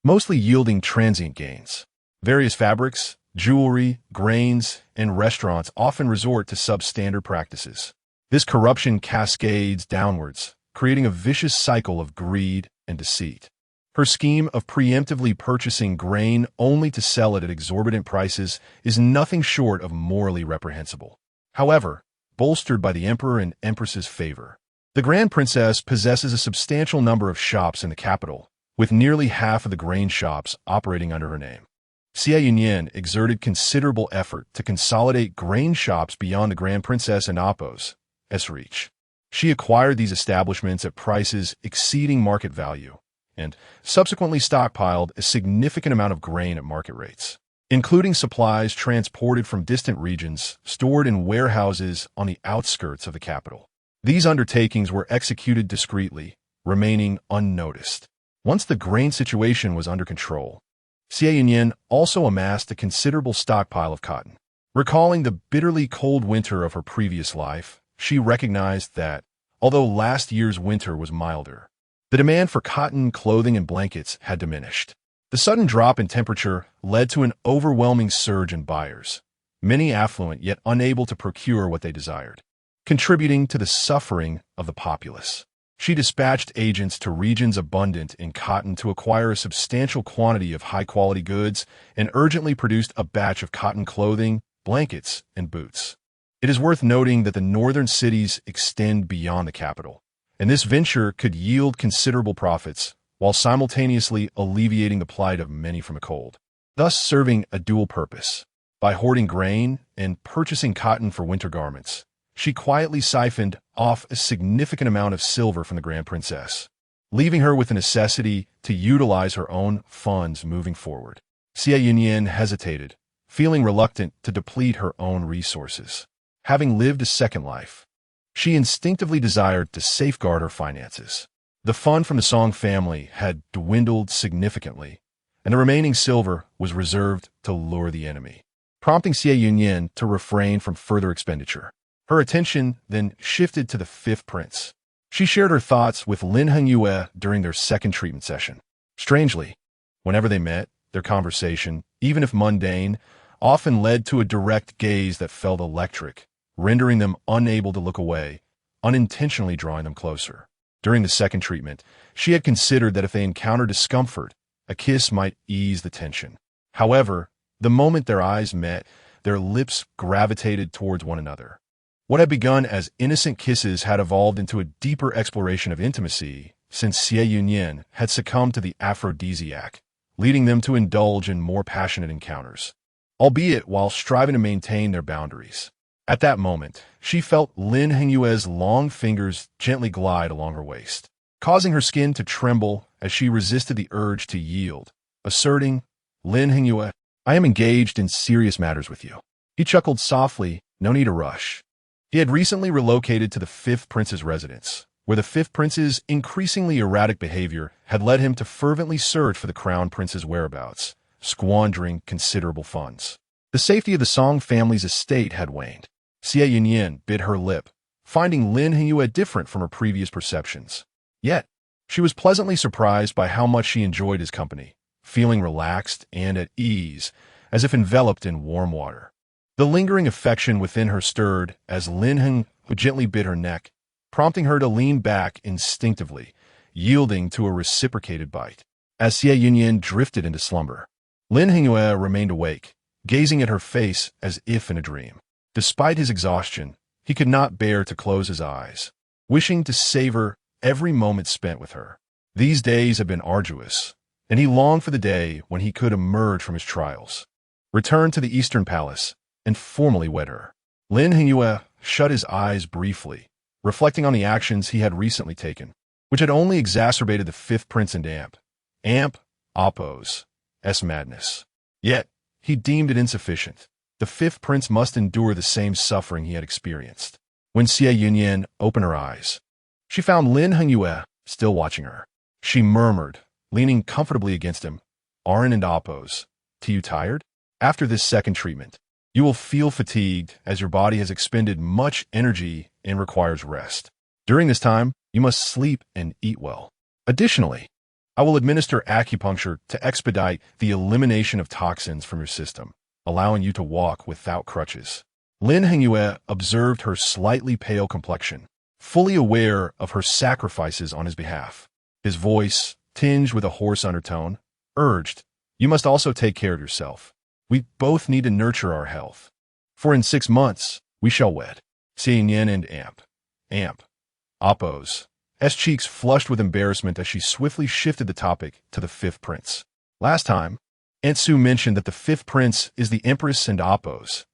mostly yielding transient gains. Various fabrics, jewelry, grains, and restaurants often resort to substandard practices. This corruption cascades downwards, creating a vicious cycle of greed and deceit. Her scheme of preemptively purchasing grain only to sell it at exorbitant prices is nothing short of morally reprehensible. However, bolstered by the emperor and empress's favor, the grand princess possesses a substantial number of shops in the capital, with nearly half of the grain shops operating under her name. Xie Yunyan exerted considerable effort to consolidate grain shops beyond the grand princess and Appo's reach. She acquired these establishments at prices exceeding market value, and subsequently stockpiled a significant amount of grain at market rates, including supplies transported from distant regions stored in warehouses on the outskirts of the capital. These undertakings were executed discreetly, remaining unnoticed. Once the grain situation was under control, Xie Yunyan also amassed a considerable stockpile of cotton. Recalling the bitterly cold winter of her previous life, she recognized that, although last year's winter was milder, the demand for cotton clothing and blankets had diminished. The sudden drop in temperature led to an overwhelming surge in buyers, many affluent yet unable to procure what they desired, contributing to the suffering of the populace. She dispatched agents to regions abundant in cotton to acquire a substantial quantity of high-quality goods and urgently produced a batch of cotton clothing, blankets, and boots. It is worth noting that the northern cities extend beyond the capital, and this venture could yield considerable profits while simultaneously alleviating the plight of many from a cold, thus serving a dual purpose. By hoarding grain and purchasing cotton for winter garments, she quietly siphoned off a significant amount of silver from the grand princess, leaving her with the necessity to utilize her own funds moving forward. Xie Yunyan hesitated, feeling reluctant to deplete her own resources. Having lived a second life, she instinctively desired to safeguard her finances. The fund from the Song family had dwindled significantly, and the remaining silver was reserved to lure the enemy, prompting Xie Yunyan to refrain from further expenditure. Her attention then shifted to the fifth prince. She shared her thoughts with Lin Hengyue during their second treatment session. Strangely, whenever they met, their conversation, even if mundane, often led to a direct gaze that felt electric, rendering them unable to look away, unintentionally drawing them closer. During the second treatment, she had considered that if they encountered discomfort, a kiss might ease the tension. However, the moment their eyes met, their lips gravitated towards one another. What had begun as innocent kisses had evolved into a deeper exploration of intimacy, since Xie Yunyan had succumbed to the aphrodisiac, leading them to indulge in more passionate encounters, albeit while striving to maintain their boundaries. At that moment, she felt Lin Hengyue's long fingers gently glide along her waist, causing her skin to tremble as she resisted the urge to yield, asserting, "Lin Hengyue, I am engaged in serious matters with you." He chuckled softly, no need to rush. He had recently relocated to the Fifth Prince's residence, where the Fifth Prince's increasingly erratic behavior had led him to fervently search for the Crown Prince's whereabouts, squandering considerable funds. The safety of the Song family's estate had waned. Xie Yunyan bit her lip, finding Lin Hengyue different from her previous perceptions. Yet, she was pleasantly surprised by how much she enjoyed his company, feeling relaxed and at ease, as if enveloped in warm water. The lingering affection within her stirred as Lin Hengyue gently bit her neck, prompting her to lean back instinctively, yielding to a reciprocated bite. As Xie Yunyan drifted into slumber, Lin Hengyue remained awake, gazing at her face as if in a dream. Despite his exhaustion, he could not bear to close his eyes, wishing to savor every moment spent with her. These days had been arduous, and he longed for the day when he could emerge from his trials, return to the Eastern Palace, and formally wed her. Lin Hengyue shut his eyes briefly, reflecting on the actions he had recently taken, which had only exacerbated the Fifth Prince and Appo's madness. Yet, he deemed it insufficient. The Fifth Prince must endure the same suffering he had experienced. When Xie Yunyan opened her eyes, she found Lin Hengyue still watching her. She murmured, leaning comfortably against him, "Aren't and Appo's, you tired? After this second treatment, you will feel fatigued as your body has expended much energy and requires rest. During this time, you must sleep and eat well. Additionally, I will administer acupuncture to expedite the elimination of toxins from your system, allowing you to walk without crutches." Lin Hengyue observed her slightly pale complexion, fully aware of her sacrifices on his behalf. His voice, tinged with a hoarse undertone, urged, "You must also take care of yourself. We both need to nurture our health. For in 6 months, we shall wed." Xie Yunyan and Appo's cheeks flushed with embarrassment as she swiftly shifted the topic to the Fifth Prince. "Last time, Aunt Su mentioned that the Fifth Prince is the Empress and Appo's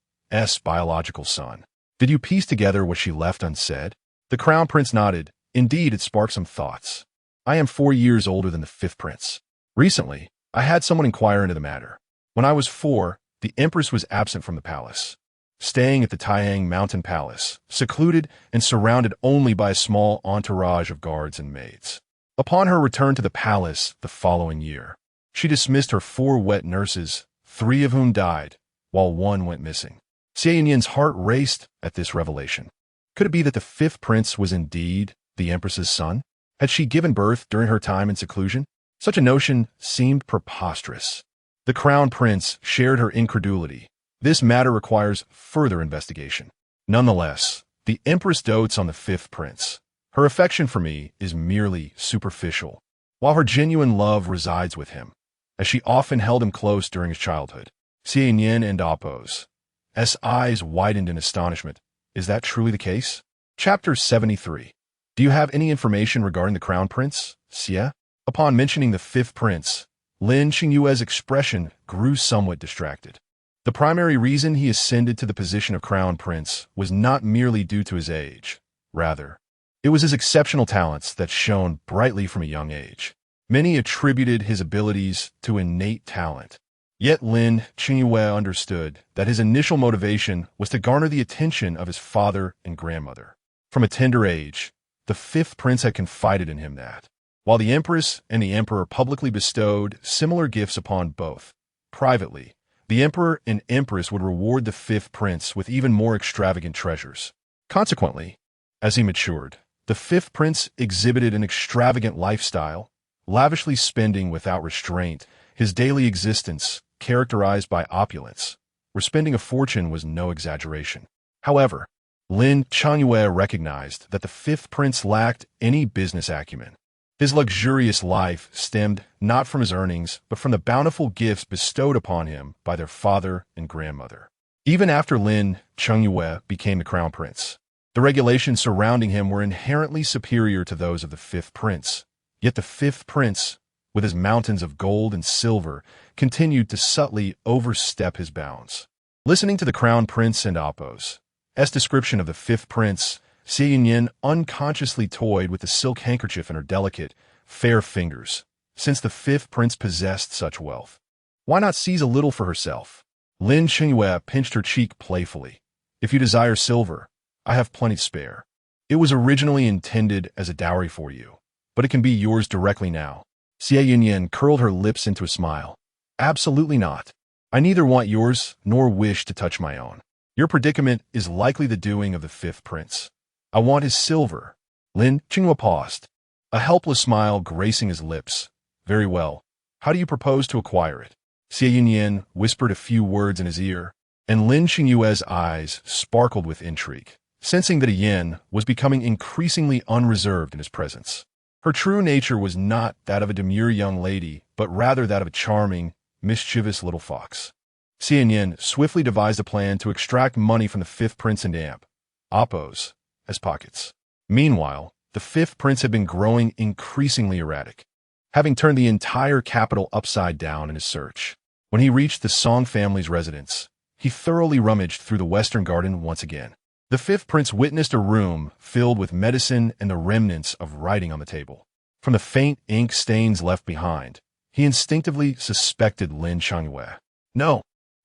biological son. Did you piece together what she left unsaid?" The Crown Prince nodded. "Indeed, it sparked some thoughts. I am 4 years older than the Fifth Prince. Recently, I had someone inquire into the matter. When I was 4, the Empress was absent from the palace, staying at the Taiyang Mountain Palace, secluded and surrounded only by a small entourage of guards and maids. Upon her return to the palace the following year, she dismissed her 4 wet nurses, 3 of whom died, while 1 went missing." Xie Yunyan's heart raced at this revelation. Could it be that the Fifth Prince was indeed the Empress's son? Had she given birth during her time in seclusion? Such a notion seemed preposterous. The Crown Prince shared her incredulity. This matter requires further investigation. Nonetheless, the Empress dotes on the Fifth Prince. Her affection for me is merely superficial, while her genuine love resides with him, as she often held him close during his childhood. Xie Yunyan and Appo's eyes widened in astonishment. Is that truly the case? Chapter 73. Do you have any information regarding the Crown Prince, Xie? Upon mentioning the Fifth Prince, Lin Hengyue's expression grew somewhat distracted. The primary reason he ascended to the position of Crown Prince was not merely due to his age. Rather, it was his exceptional talents that shone brightly from a young age. Many attributed his abilities to innate talent. Yet Lin Hengyue understood that his initial motivation was to garner the attention of his father and grandmother. From a tender age, the Fifth Prince had confided in him that, while the Empress and the Emperor publicly bestowed similar gifts upon both, privately, the Emperor and Empress would reward the Fifth Prince with even more extravagant treasures. Consequently, as he matured, the Fifth Prince exhibited an extravagant lifestyle, lavishly spending without restraint, his daily existence characterized by opulence, where spending a fortune was no exaggeration. However, Lin Changyue recognized that the fifth prince lacked any business acumen. His luxurious life stemmed not from his earnings, but from the bountiful gifts bestowed upon him by their father and grandmother. Even after Lin Changyue became the crown prince, the regulations surrounding him were inherently superior to those of the fifth prince. Yet the fifth prince, with his mountains of gold and silver, continued to subtly overstep his bounds. Listening to the crown prince and Appo's description of the fifth prince, Xie Yunyan unconsciously toyed with the silk handkerchief in her delicate, fair fingers. Since the fifth prince possessed such wealth, why not seize a little for herself? Lin Changyue pinched her cheek playfully. If you desire silver, I have plenty to spare. It was originally intended as a dowry for you, but it can be yours directly now. Xie Yunyan curled her lips into a smile. Absolutely not. I neither want yours nor wish to touch my own. Your predicament is likely the doing of the fifth prince. I want his silver. Lin Changyue paused, a helpless smile gracing his lips. Very well. How do you propose to acquire it? Xie Yunyan whispered a few words in his ear, and Lin Changyue's eyes sparkled with intrigue, sensing that Yin was becoming increasingly unreserved in his presence. Her true nature was not that of a demure young lady, but rather that of a charming, mischievous little fox. Xie Yunyan swiftly devised a plan to extract money from the fifth prince and Appo's as pockets. Meanwhile, the fifth prince had been growing increasingly erratic, having turned the entire capital upside down in his search. When he reached the Song family's residence, he thoroughly rummaged through the western garden once again. The fifth prince witnessed a room filled with medicine and the remnants of writing on the table. From the faint ink stains left behind, he instinctively suspected Lin Changyue. No,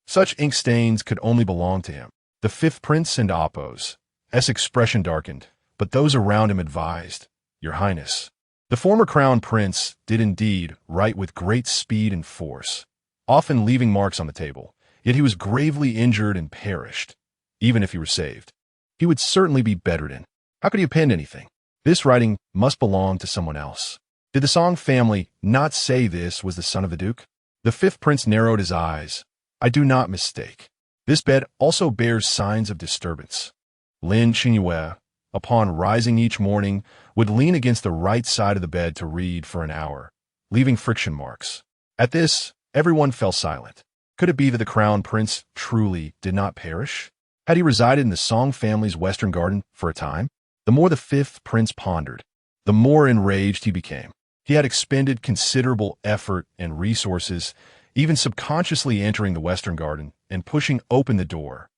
such ink stains could only belong to him. The fifth prince and Appo's expression darkened, but those around him advised, Your Highness. The former crown prince did indeed write with great speed and force, often leaving marks on the table, yet he was gravely injured and perished. Even if he were saved, he would certainly be bedridden. How could he have penned anything? This writing must belong to someone else. Did the Song family not say this was the son of the duke? The fifth prince narrowed his eyes. I do not mistake. This bed also bears signs of disturbance. Lin Changyue, upon rising each morning, would lean against the right side of the bed to read for an hour, leaving friction marks. At this, everyone fell silent. Could it be that the crown prince truly did not perish? Had he resided in the Song family's western garden for a time? The more the fifth prince pondered, the more enraged he became. He had expended considerable effort and resources, even subconsciously entering the western garden and pushing open the door.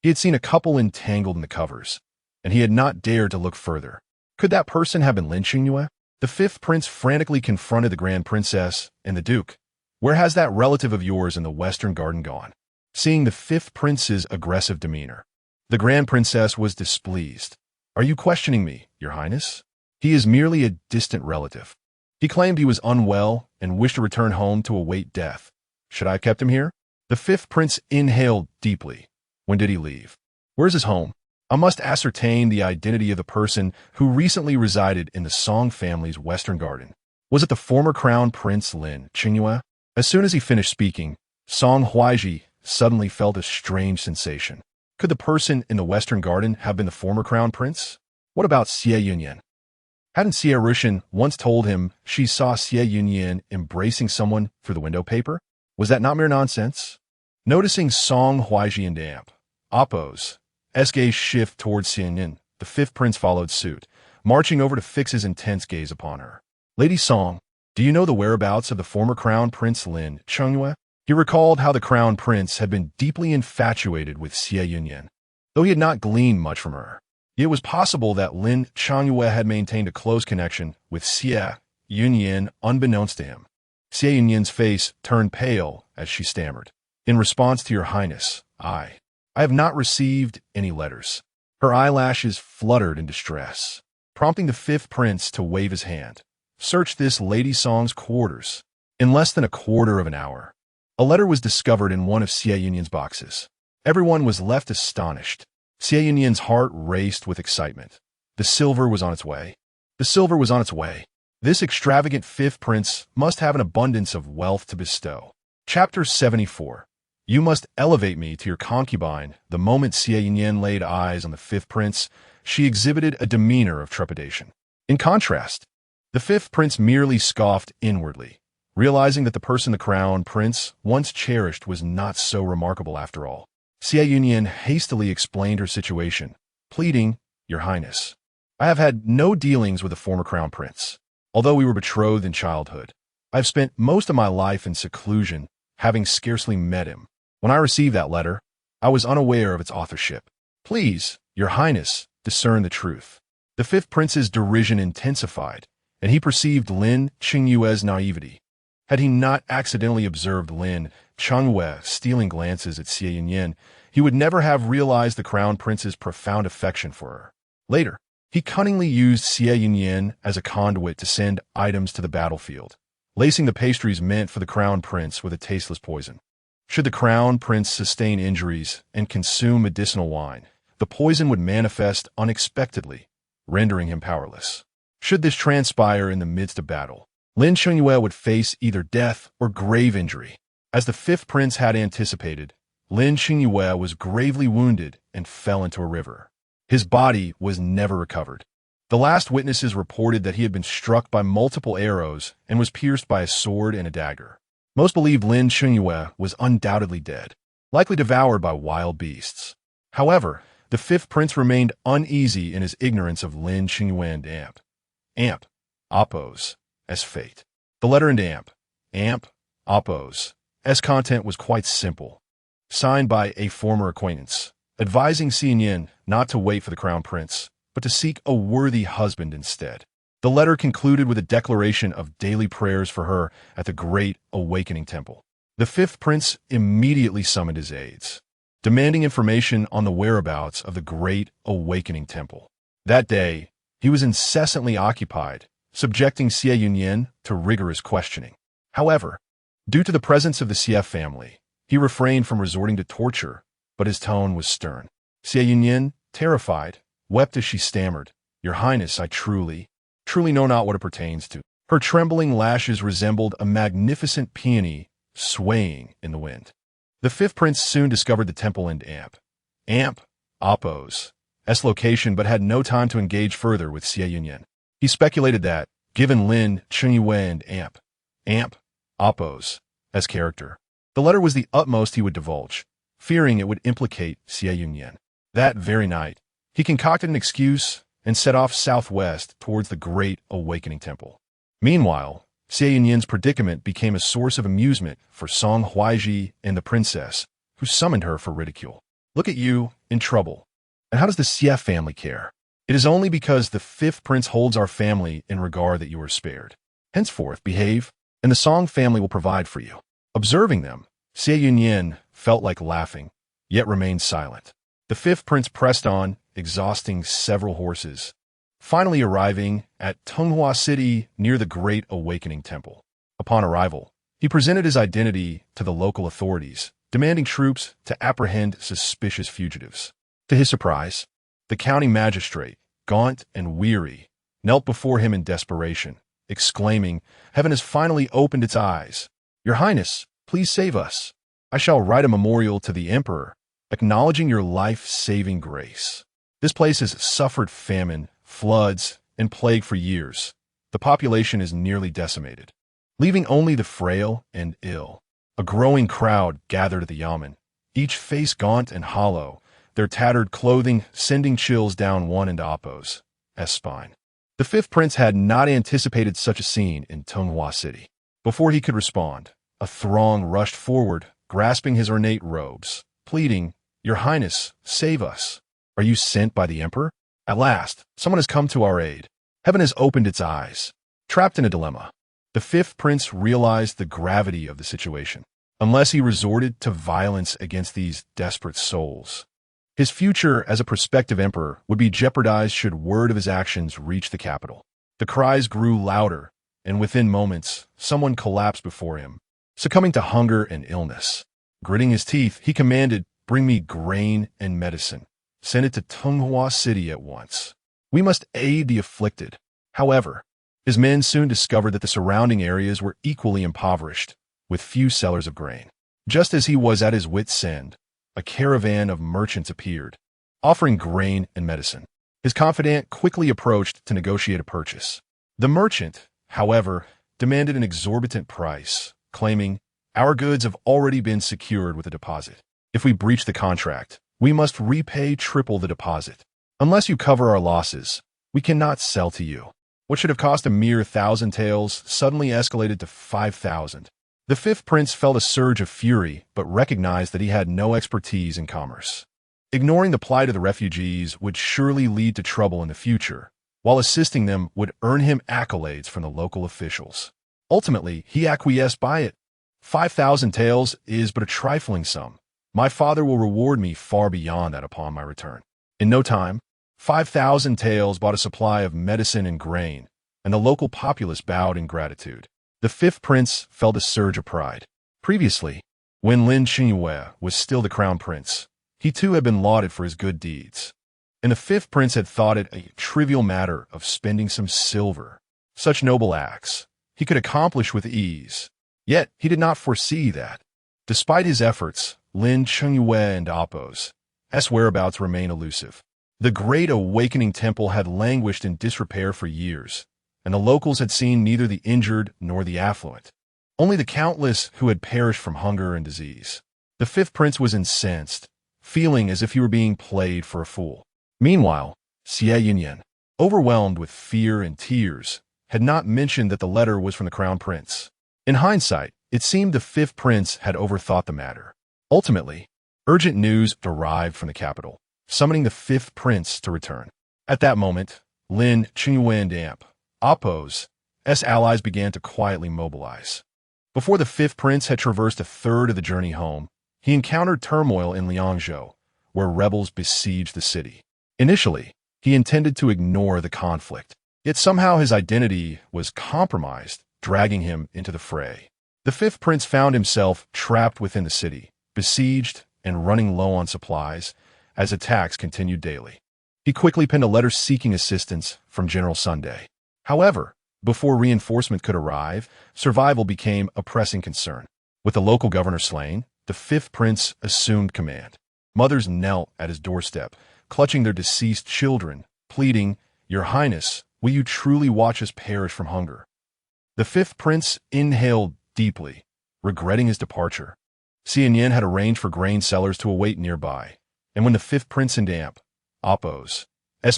He had seen a couple entangled in the covers, and he had not dared to look further. Could that person have been Lin Changyue? The fifth prince frantically confronted the grand princess and the duke. Where has that relative of yours in the western garden gone? Seeing the fifth prince's aggressive demeanor, the grand princess was displeased. Are you questioning me, Your Highness? He is merely a distant relative. He claimed he was unwell and wished to return home to await death. Should I have kept him here? The fifth prince inhaled deeply. When did he leave? Where's his home? I must ascertain the identity of the person who recently resided in the Song family's western garden. Was it the former crown prince Lin Changyue? As soon as he finished speaking, Song Huaizhi suddenly felt a strange sensation. Could the person in the western garden have been the former crown prince? What about Xie Yunyan? Hadn't Xie Yunyan once told him she saw Xie Yunyan embracing someone through the window paper? Was that not mere nonsense? Noticing Song Huaizhi and Appo's gaze shift towards Xie Yunyan, the fifth prince followed suit, marching over to fix his intense gaze upon her. Lady Song, do you know the whereabouts of the former crown prince Lin Changyue? He recalled how the crown prince had been deeply infatuated with Xie Yunyan, though he had not gleaned much from her. It was possible that Lin Changyue had maintained a close connection with Xie Yunyan unbeknownst to him. Xie Yunyan's face turned pale as she stammered. In response to Your Highness, I have not received any letters. Her eyelashes fluttered in distress, prompting the fifth prince to wave his hand. Search this Lady Song's quarters. In less than a quarter of an hour, a letter was discovered in one of Xie Yunyan's boxes. Everyone was left astonished. Xie Yunyan's heart raced with excitement. The silver was on its way. The silver was on its way. This extravagant fifth prince must have an abundance of wealth to bestow. Chapter 74. You must elevate me to your concubine." The moment Xie Yunyan laid eyes on the fifth prince, she exhibited a demeanor of trepidation. In contrast, the fifth prince merely scoffed inwardly, realizing that the person the crown prince once cherished was not so remarkable after all. Xie Yunyan hastily explained her situation, pleading, "Your Highness, I have had no dealings with the former crown prince. Although we were betrothed in childhood, I have spent most of my life in seclusion, having scarcely met him. When I received that letter, I was unaware of its authorship. Please, Your Highness, discern the truth." The fifth prince's derision intensified, and he perceived Lin Qingyue's naivety. Had he not accidentally observed Lin Qingyue stealing glances at Xie Yunyan, he would never have realized the crown prince's profound affection for her. Later, he cunningly used Xie Yunyan as a conduit to send items to the battlefield, lacing the pastries meant for the crown prince with a tasteless poison. Should the crown prince sustain injuries and consume medicinal wine, the poison would manifest unexpectedly, rendering him powerless. Should this transpire in the midst of battle, Lin Qingyue would face either death or grave injury. As the fifth prince had anticipated, Lin Qingyue was gravely wounded and fell into a river. His body was never recovered. The last witnesses reported that he had been struck by multiple arrows and was pierced by a sword and a dagger. Most believed Lin Qingyue was undoubtedly dead, likely devoured by wild beasts. However, the fifth prince remained uneasy in his ignorance of Lin Qingyue and Amp, Oppose, as fate. The letter in Amp, Oppose, as content was quite simple, signed by a former acquaintance, advising Xie Yunyan not to wait for the crown prince, but to seek a worthy husband instead. The letter concluded with a declaration of daily prayers for her at the Great Awakening Temple. The fifth prince immediately summoned his aides, demanding information on the whereabouts of the Great Awakening Temple. That day, he was incessantly occupied, subjecting Xie Yunyan to rigorous questioning. However, due to the presence of the Xie family, he refrained from resorting to torture, but his tone was stern. Xie Yunyan, terrified, wept as she stammered, "Your Highness, I truly know not what it pertains to." Her trembling lashes resembled a magnificent peony swaying in the wind. The fifth prince soon discovered the temple in Amp, Oppose, S location, but had no time to engage further with Xie Yunyan. He speculated that, given Lin Qingyue and Amp, Oppose, S character, the letter was the utmost he would divulge, fearing it would implicate Xie Yunyan. That very night, he concocted an excuse and set off southwest towards the Great Awakening Temple. Meanwhile, Xie Yunyan's predicament became a source of amusement for Song Huaizhi and the princess, who summoned her for ridicule. "Look at you, in trouble. And how does the Xie family care? It is only because the fifth prince holds our family in regard that you are spared. Henceforth, behave, and the Song family will provide for you." Observing them, Xie Yunyan felt like laughing, yet remained silent. The fifth prince pressed on, exhausting several horses, finally arriving at Tonghua City near the Great Awakening Temple. Upon arrival, he presented his identity to the local authorities, demanding troops to apprehend suspicious fugitives. To his surprise, the county magistrate, gaunt and weary, knelt before him in desperation, exclaiming, "Heaven has finally opened its eyes. Your Highness, please save us. I shall write a memorial to the Emperor, acknowledging your life-saving grace. This place has suffered famine, floods, and plague for years. The population is nearly decimated, leaving only the frail and ill." A growing crowd gathered at the yamen, each face gaunt and hollow, their tattered clothing sending chills down one into Oppo's spine. The fifth prince had not anticipated such a scene in Tonghua City. Before he could respond, a throng rushed forward, grasping his ornate robes, pleading, "Your Highness, save us. Are you sent by the Emperor? At last, someone has come to our aid. Heaven has opened its eyes." Trapped in a dilemma, the fifth prince realized the gravity of the situation. Unless he resorted to violence against these desperate souls, his future as a prospective emperor would be jeopardized should word of his actions reach the capital. The cries grew louder, and within moments, someone collapsed before him, succumbing to hunger and illness. Gritting his teeth, he commanded, "Bring me grain and medicine. Send it to Tonghua City at once. We must aid the afflicted." However, his men soon discovered that the surrounding areas were equally impoverished, with few sellers of grain. Just as he was at his wit's end, a caravan of merchants appeared, offering grain and medicine. His confidant quickly approached to negotiate a purchase. The merchant, however, demanded an exorbitant price, claiming, "Our goods have already been secured with a deposit. If we breach the contract, we must repay triple the deposit. Unless you cover our losses, we cannot sell to you." What should have cost a mere 1,000 taels suddenly escalated to 5,000. The fifth prince felt a surge of fury, but recognized that he had no expertise in commerce. Ignoring the plight of the refugees would surely lead to trouble in the future, while assisting them would earn him accolades from the local officials. Ultimately, he acquiesced by it. 5,000 taels is but a trifling sum. My father will reward me far beyond that upon my return. In no time, 5,000 taels bought a supply of medicine and grain, and the local populace bowed in gratitude. The fifth prince felt a surge of pride. Previously, when Lin Xingyue was still the crown prince, he too had been lauded for his good deeds. And the fifth prince had thought it a trivial matter of spending some silver. Such noble acts he could accomplish with ease. Yet he did not foresee that, despite his efforts, Lin Xingyue and Appo's whereabouts remain elusive. The Great Awakening Temple had languished in disrepair for years, and the locals had seen neither the injured nor the affluent, only the countless who had perished from hunger and disease. The fifth prince was incensed, feeling as if he were being played for a fool. Meanwhile, Xie Yunyan, overwhelmed with fear and tears, had not mentioned that the letter was from the crown prince. In hindsight, it seemed the fifth prince had overthought the matter. Ultimately, urgent news arrived from the capital, summoning the fifth prince to return. At that moment, Lin Xingyue and Appo's allies began to quietly mobilize. Before the fifth prince had traversed a third of the journey home, he encountered turmoil in Liangzhou, where rebels besieged the city. Initially, he intended to ignore the conflict, yet somehow his identity was compromised, dragging him into the fray. The fifth prince found himself trapped within the city, besieged and running low on supplies, as attacks continued daily. He quickly penned a letter seeking assistance from General Sunday. However, before reinforcement could arrive, survival became a pressing concern. With the local governor slain, the fifth prince assumed command. Mothers knelt at his doorstep, clutching their deceased children, pleading, "Your Highness, will you truly watch us perish from hunger?" The fifth prince inhaled deeply, regretting his departure. Xie Yunyan had arranged for grain sellers to await nearby, and when the fifth prince and Appo's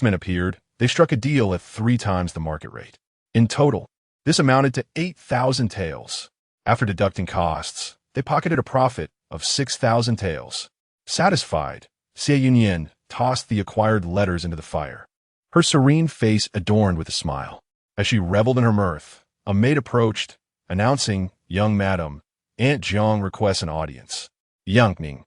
men appeared, they struck a deal at 3 times the market rate. In total, this amounted to 8,000 taels. After deducting costs, they pocketed a profit of 6,000 taels. Satisfied, Xie Yunyan tossed the acquired letters into the fire, her serene face adorned with a smile. As she reveled in her mirth, a maid approached, announcing, "Young madam, Aunt Jiang requests an audience." Yangning.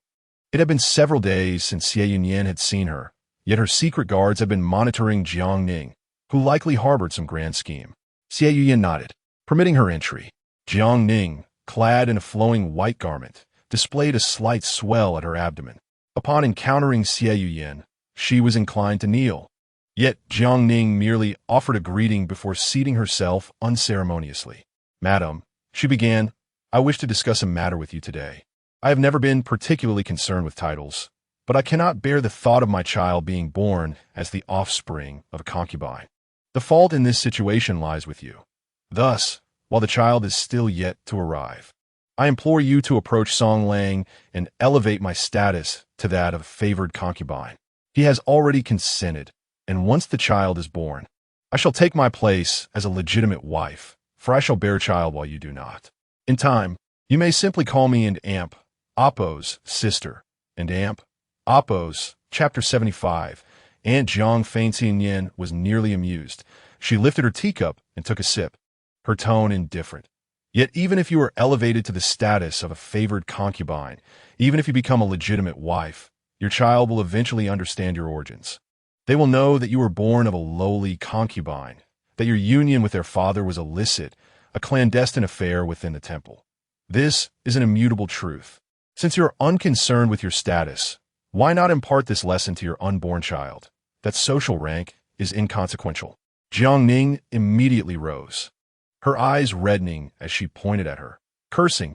It had been several days since Xie Yunyan had seen her, yet her secret guards had been monitoring Jiang Ning, who likely harbored some grand scheme. Xie Yunyan nodded, permitting her entry. Jiang Ning, clad in a flowing white garment, displayed a slight swell at her abdomen. Upon encountering Xie Yunyan, she was inclined to kneel. Yet Jiang Ning merely offered a greeting before seating herself unceremoniously. "Madam," she began, "I wish to discuss a matter with you today. I have never been particularly concerned with titles, but I cannot bear the thought of my child being born as the offspring of a concubine. The fault in this situation lies with you. Thus, while the child is still yet to arrive, I implore you to approach Song Lang and elevate my status to that of a favored concubine. He has already consented, and once the child is born, I shall take my place as a legitimate wife, for I shall bear a child while you do not. In time, you may simply call me and Appo's sister, and Appo's, Chapter 75. Aunt Jiang Xie was nearly amused. She lifted her teacup and took a sip, her tone indifferent. Yet even if you are elevated to the status of a favored concubine, even if you become a legitimate wife, your child will eventually understand your origins. They will know that you were born of a lowly concubine, that your union with their father was illicit, a clandestine affair within the temple. This is an immutable truth. Since you are unconcerned with your status, why not impart this lesson to your unborn child, that social rank is inconsequential? Jiang Ning immediately rose, her eyes reddening as she pointed at her, cursing,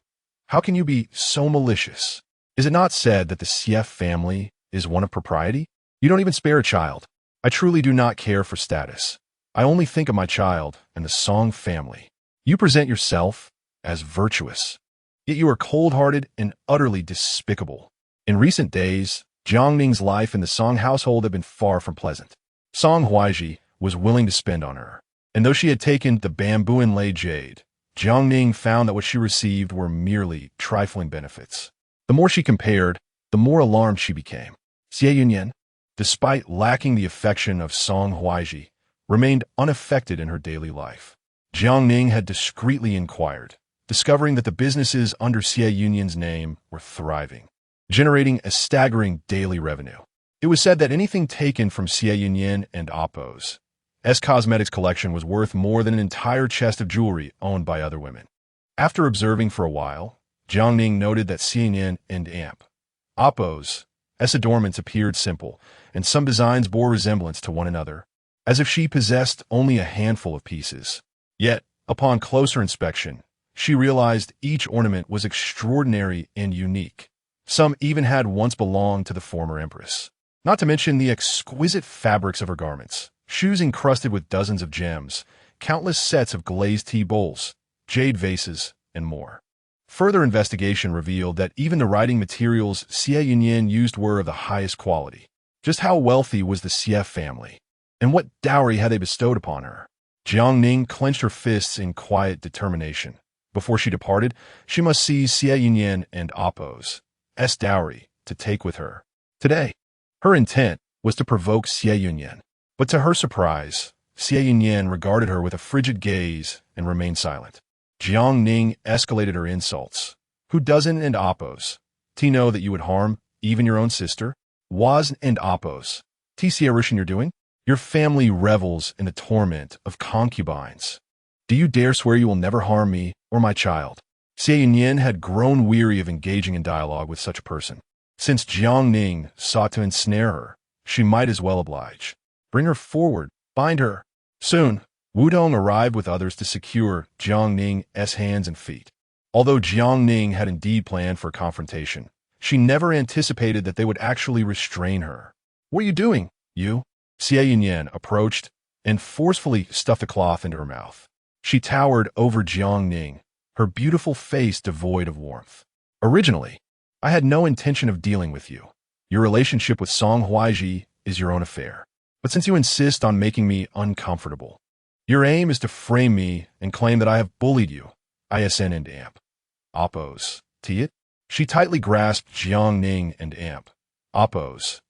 How can you be so malicious? Is it not said that the Xie family is one of propriety? You don't even spare a child. I truly do not care for status. I only think of my child and the Song family. You present yourself as virtuous, yet you are cold-hearted and utterly despicable. In recent days, Jiangning's life in the Song household had been far from pleasant. Song Huaizhi was willing to spend on her, and though she had taken the bamboo-inlaid jade, Jiangning found that what she received were merely trifling benefits. The more she compared, the more alarmed she became. Xie Yunyan, despite lacking the affection of Song Huaizhi, remained unaffected in her daily life. Jiangning had discreetly inquired, discovering that the businesses under Xie Yunyan's name were thriving, generating a staggering daily revenue. It was said that anything taken from Xie Yunyan and Appo's cosmetics collection was worth more than an entire chest of jewelry owned by other women. After observing for a while, Jiangning noted that Xie Yunyan and Appo's adornments appeared simple, and some designs bore resemblance to one another, as if she possessed only a handful of pieces. Yet, upon closer inspection, she realized each ornament was extraordinary and unique. Some even had once belonged to the former empress. Not to mention the exquisite fabrics of her garments, shoes encrusted with dozens of gems, countless sets of glazed tea bowls, jade vases, and more. Further investigation revealed that even the writing materials Xie Yunyan used were of the highest quality. Just how wealthy was the Xie family? And what dowry had they bestowed upon her? Jiangning clenched her fists in quiet determination. Before she departed, she must seize Xie Yunyan and Appo's dowry to take with her. Today, her intent was to provoke Xie Yunyan. But to her surprise, Xie Yunyan regarded her with a frigid gaze and remained silent. Jiangning escalated her insults. Who doesn't and Appo's? To know that you would harm even your own sister? Was and Appo's. Xie you're doing? Your family revels in the torment of concubines. Do you dare swear you will never harm me or my child? Xie Yunyan had grown weary of engaging in dialogue with such a person. Since Jiangning sought to ensnare her, she might as well oblige. Bring her forward, bind her. Soon, Wudong arrived with others to secure Jiangning's hands and feet. Although Jiangning had indeed planned for a confrontation, she never anticipated that they would actually restrain her. What are you doing, you? Xie Yunyan approached and forcefully stuffed a cloth into her mouth. She towered over Jiangning, her beautiful face devoid of warmth. Originally, I had no intention of dealing with you. Your relationship with Song Huaizhi is your own affair. But since you insist on making me uncomfortable, your aim is to frame me and claim that I have bullied you. ISN and Appo's. It? She tightly grasped Jiangning and Appo's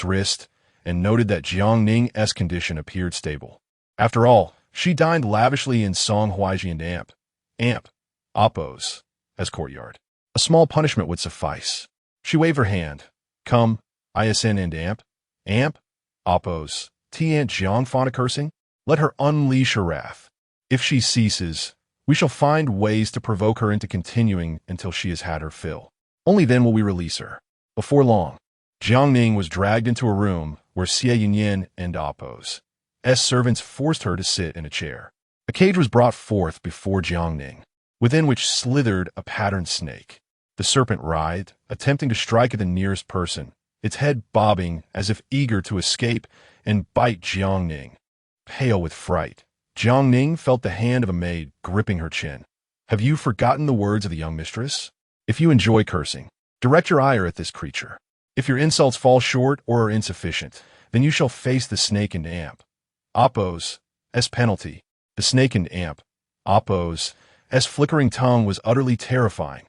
wrist and noted that Jiangning's condition appeared stable. After all, she dined lavishly in Song Huaizhi and Appo's courtyard. A small punishment would suffice. She waved her hand. Come, ISN and Appo's. Aunt Jiang fauna cursing? Let her unleash her wrath. If she ceases, we shall find ways to provoke her into continuing until she has had her fill. Only then will we release her. Before long, Jiangning was dragged into a room where Xie Yunyan and Appo's servants forced her to sit in a chair. A cage was brought forth before Jiangning, within which slithered a patterned snake. The serpent writhed, attempting to strike at the nearest person, its head bobbing as if eager to escape and bite Jiangning. Pale with fright, Jiangning felt the hand of a maid gripping her chin. Have you forgotten the words of the young mistress? If you enjoy cursing, direct your ire at this creature. If your insults fall short or are insufficient, then you shall face the snake and Appo's penalty. The snake and Appo's flickering tongue was utterly terrifying.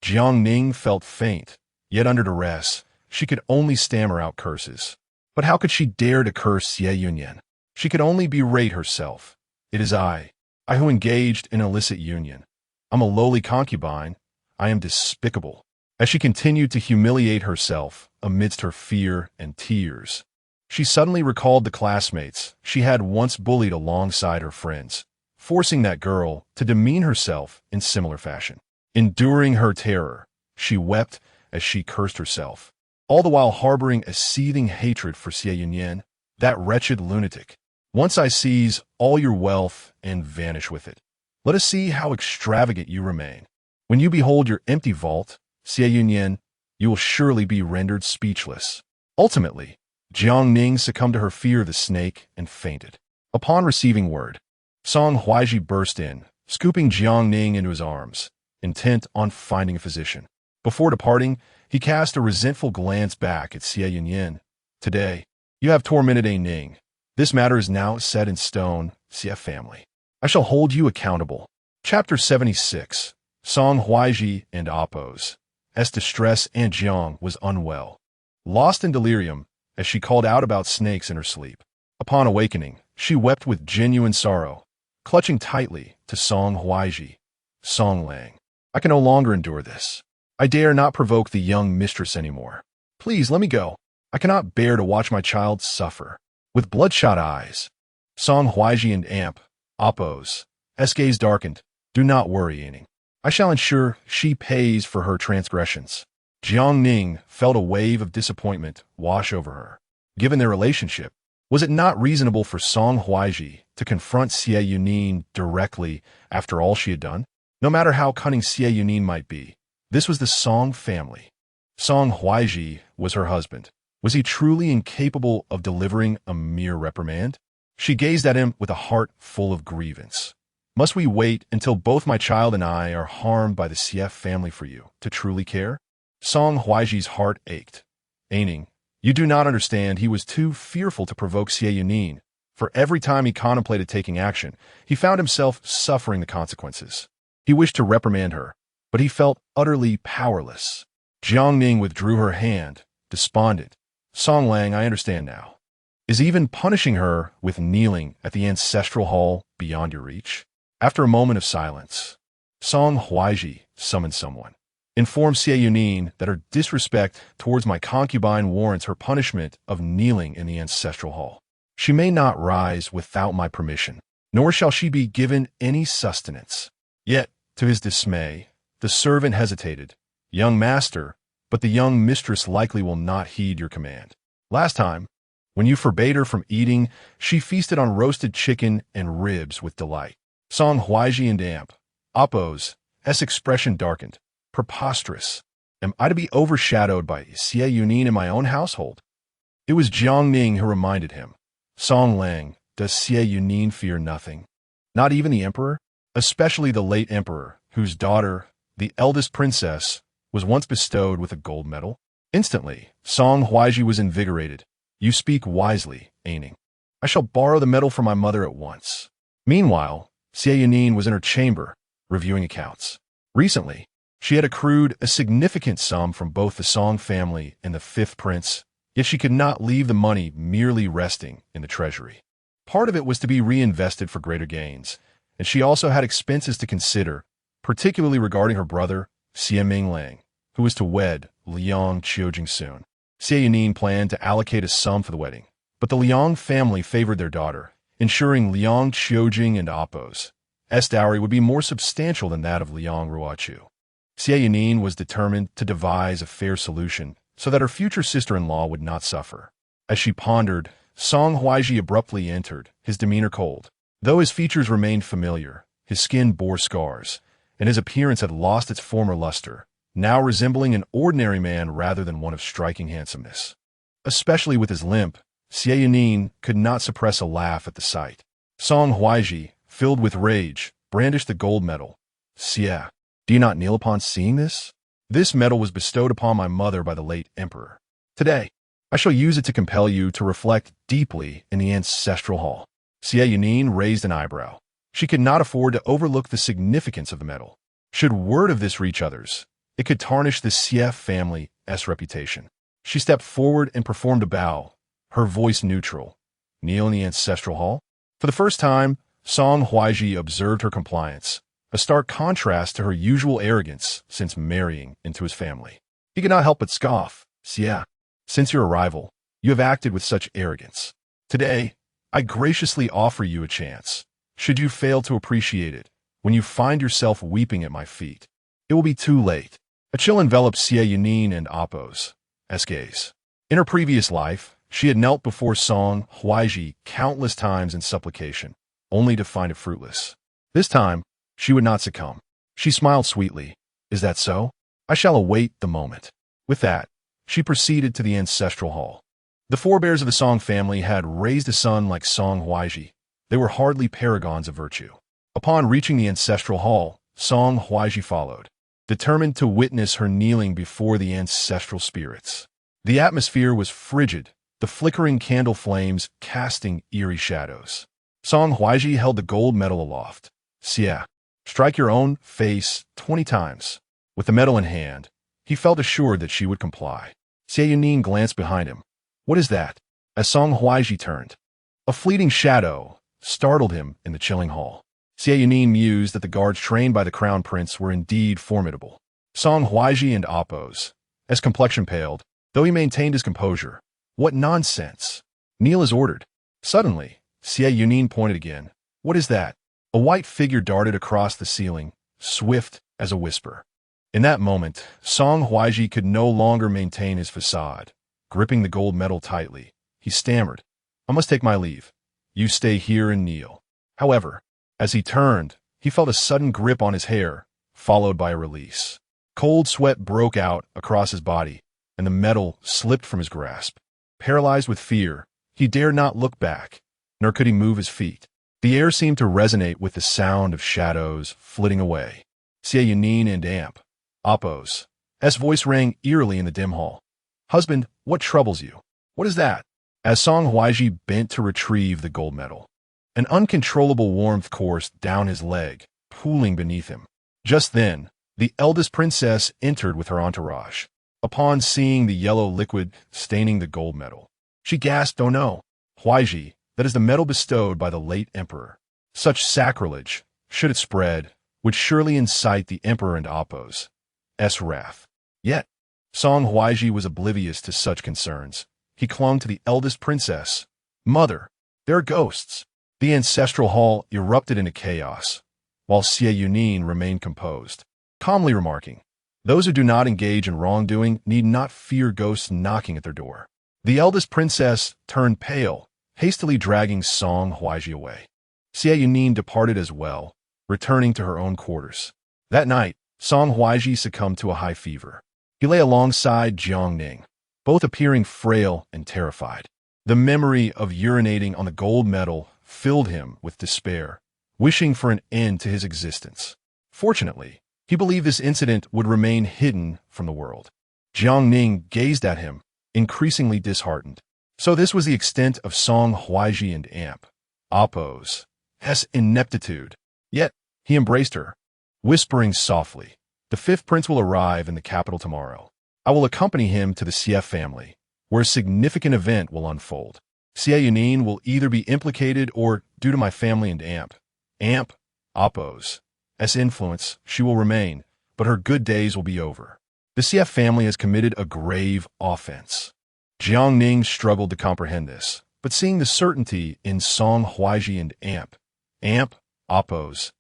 Jiangning felt faint, yet under duress, she could only stammer out curses. But how could she dare to curse Xie Yunyan? She could only berate herself. It is I who engaged in illicit union. I'm a lowly concubine. I am despicable. As she continued to humiliate herself amidst her fear and tears, she suddenly recalled the classmates she had once bullied alongside her friends, forcing that girl to demean herself in similar fashion. Enduring her terror, she wept as she cursed herself, all the while harboring a seething hatred for Xie Yunyan, that wretched lunatic. Once I seize all your wealth and vanish with it, let us see how extravagant you remain. When you behold your empty vault, Xie Yunyan, you will surely be rendered speechless. Ultimately, Jiangning succumbed to her fear of the snake and fainted. Upon receiving word, Song Huaizhi burst in, scooping Jiangning into his arms, intent on finding a physician. Before departing, he cast a resentful glance back at Xie Yunyan. Today, you have tormented a Ning. This matter is now set in stone, Xie family. I shall hold you accountable. Chapter 76. Song Huaizhi and Oppos. S. distress Aunt Jiang was unwell, lost in delirium, as she called out about snakes in her sleep. Upon awakening, she wept with genuine sorrow, clutching tightly to Song Huaizhi. Song Lang, I can no longer endure this. I dare not provoke the young mistress anymore. Please let me go. I cannot bear to watch my child suffer. With bloodshot eyes, Song Huaizhi and Oppos' gaze darkened. Do not worry, Ying. I shall ensure she pays for her transgressions. Jiangning felt a wave of disappointment wash over her. Given their relationship, was it not reasonable for Song Huaizhi to confront Xie Yunyan directly after all she had done? No matter how cunning Xie Yunyan might be, this was the Song family. Song Huaizhi was her husband. Was he truly incapable of delivering a mere reprimand? She gazed at him with a heart full of grievance. Must we wait until both my child and I are harmed by the Xie family for you to truly care? Song Huaizhi's heart ached. Aining, you do not understand. He was too fearful to provoke Xie Yunyan. For every time he contemplated taking action, he found himself suffering the consequences. He wished to reprimand her, but he felt utterly powerless. Jiangning withdrew her hand, despondent. Song Lang, I understand now. Is even punishing her with kneeling at the ancestral hall beyond your reach? After a moment of silence, Song Huaizhi summoned someone. Inform Xie Yunyan that her disrespect towards my concubine warrants her punishment of kneeling in the ancestral hall. She may not rise without my permission, nor shall she be given any sustenance. Yet, to his dismay, the servant hesitated. Young master, but the young mistress likely will not heed your command. Last time, when you forbade her from eating, she feasted on roasted chicken and ribs with delight. Song Huaizhi and Oppos' expression darkened. Preposterous. Am I to be overshadowed by Xie Yunyan in my own household? It was Jiangning who reminded him. Song Lang, does Xie Yunyan fear nothing? Not even the emperor? Especially the late emperor, whose daughter, the eldest princess, was once bestowed with a gold medal? Instantly, Song Huaizhi was invigorated. You speak wisely, Aining. I shall borrow the medal from my mother at once. Meanwhile, Xie Yunyan was in her chamber, reviewing accounts. Recently, she had accrued a significant sum from both the Song family and the fifth prince, yet she could not leave the money merely resting in the treasury. Part of it was to be reinvested for greater gains, and she also had expenses to consider, particularly regarding her brother, Xie Minglang, who was to wed Liang Qiujing soon. Xie Yunyan planned to allocate a sum for the wedding, but the Liang family favored their daughter, ensuring Liang Qiujing and Oppos' dowry would be more substantial than that of Liang Ruochu. Xie Yunyan was determined to devise a fair solution so that her future sister-in-law would not suffer. As she pondered, Song Huaizhi abruptly entered, his demeanor cold. Though his features remained familiar, his skin bore scars, and his appearance had lost its former luster, now resembling an ordinary man rather than one of striking handsomeness. Especially with his limp, Xie Yunyan could not suppress a laugh at the sight. Song Huaizhi, filled with rage, brandished the gold medal. Xie, do you not kneel upon seeing this? This medal was bestowed upon my mother by the late emperor. Today, I shall use it to compel you to reflect deeply in the ancestral hall. Xie Yunyan raised an eyebrow. She could not afford to overlook the significance of the medal. Should word of this reach others, it could tarnish the Xie family's reputation. She stepped forward and performed a bow, her voice neutral. Kneel in the ancestral hall? For the first time, Song Huaizhi observed her compliance, a stark contrast to her usual arrogance since marrying into his family. He could not help but scoff. Xie, since your arrival, you have acted with such arrogance. Today, I graciously offer you a chance. Should you fail to appreciate it, when you find yourself weeping at my feet, it will be too late. A chill enveloped Xie Yunyan and Oppos' gaze. In her previous life, she had knelt before Song Huaizhi countless times in supplication, only to find it fruitless. This time, she would not succumb. She smiled sweetly. Is that so? I shall await the moment. With that, she proceeded to the ancestral hall. The forebears of the Song family had raised a son like Song Huaizhi. They were hardly paragons of virtue. Upon reaching the ancestral hall, Song Huaizhi followed, determined to witness her kneeling before the ancestral spirits. The atmosphere was frigid, the flickering candle flames casting eerie shadows. Song Huaizhi held the gold medal aloft. Xie, strike your own face 20 times. With the medal in hand, he felt assured that she would comply. Xie Yunyan glanced behind him. What is that? As Song Huaizhi turned, a fleeting shadow startled him in the chilling hall. Xie Yunyan mused that the guards trained by the crown prince were indeed formidable. Song Huaizhi and oppose. As complexion paled, though he maintained his composure. What nonsense! Kneel as ordered. Suddenly, Xie Yunyan pointed again. What is that? A white figure darted across the ceiling, swift as a whisper. In that moment, Song Huaizhi could no longer maintain his facade. Gripping the gold medal tightly, he stammered, I must take my leave. You stay here and kneel. However, as he turned, he felt a sudden grip on his hair, followed by a release. Cold sweat broke out across his body, and the medal slipped from his grasp. Paralyzed with fear, he dared not look back, nor could he move his feet. The air seemed to resonate with the sound of shadows flitting away. Xie Yunyan and Amp, Oppo's voice rang eerily in the dim hall. Husband, what troubles you? What is that? As Song Huaizhi bent to retrieve the gold medal, an uncontrollable warmth coursed down his leg, pooling beneath him. Just then, the eldest princess entered with her entourage. Upon seeing the yellow liquid staining the gold medal, she gasped, Oh no, Huaizhi, that is the medal bestowed by the late emperor. Such sacrilege, should it spread, would surely incite the emperor and Oppo's wrath. Yet, Song Huaizhi was oblivious to such concerns. He clung to the eldest princess. Mother, there are ghosts. The ancestral hall erupted into chaos, while Xie Yunyan remained composed, calmly remarking, Those who do not engage in wrongdoing need not fear ghosts knocking at their door. The eldest princess turned pale, hastily dragging Song Huaizhi away. Xie Yunyan departed as well, returning to her own quarters. That night, Song Huaizhi succumbed to a high fever. He lay alongside Jiang Ning, both appearing frail and terrified. The memory of urinating on the gold medal filled him with despair, wishing for an end to his existence. Fortunately, he believed this incident would remain hidden from the world. Jiang Ning gazed at him, increasingly disheartened. So this was the extent of Song Huaizhi and Amp, Oppo's ineptitude. Yet, he embraced her, whispering softly, The fifth prince will arrive in the capital tomorrow. I will accompany him to the Xie family, where a significant event will unfold. Xie Yunyan will either be implicated or, due to my family and Amp, Oppo's influence, she will remain, but her good days will be over. The Xie family has committed a grave offense. Jiang Ning struggled to comprehend this, but seeing the certainty in Song Huaizhi and Amp, Oppo's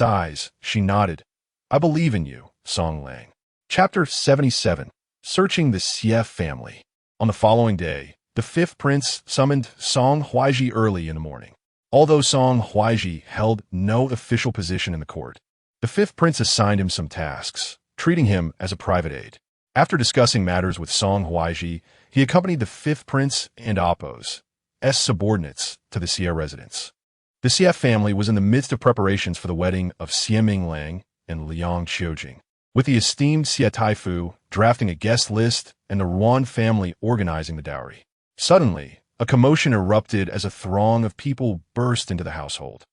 eyes, she nodded. I believe in you, Song Lang. Chapter 77. Searching the Xie family. On the following day, the fifth prince summoned Song Huaizhi early in the morning. Although Song Huaizhi held no official position in the court, the fifth prince assigned him some tasks, treating him as a private aide. After discussing matters with Song Huaizhi, he accompanied the fifth prince and Oppo's subordinates to the Xie residence. The Xie family was in the midst of preparations for the wedding of Xie Minglang and Liang Qiujing, with the esteemed Xie Taifu drafting a guest list and the Ruan family organizing the dowry. Suddenly, a commotion erupted as a throng of people burst into the household.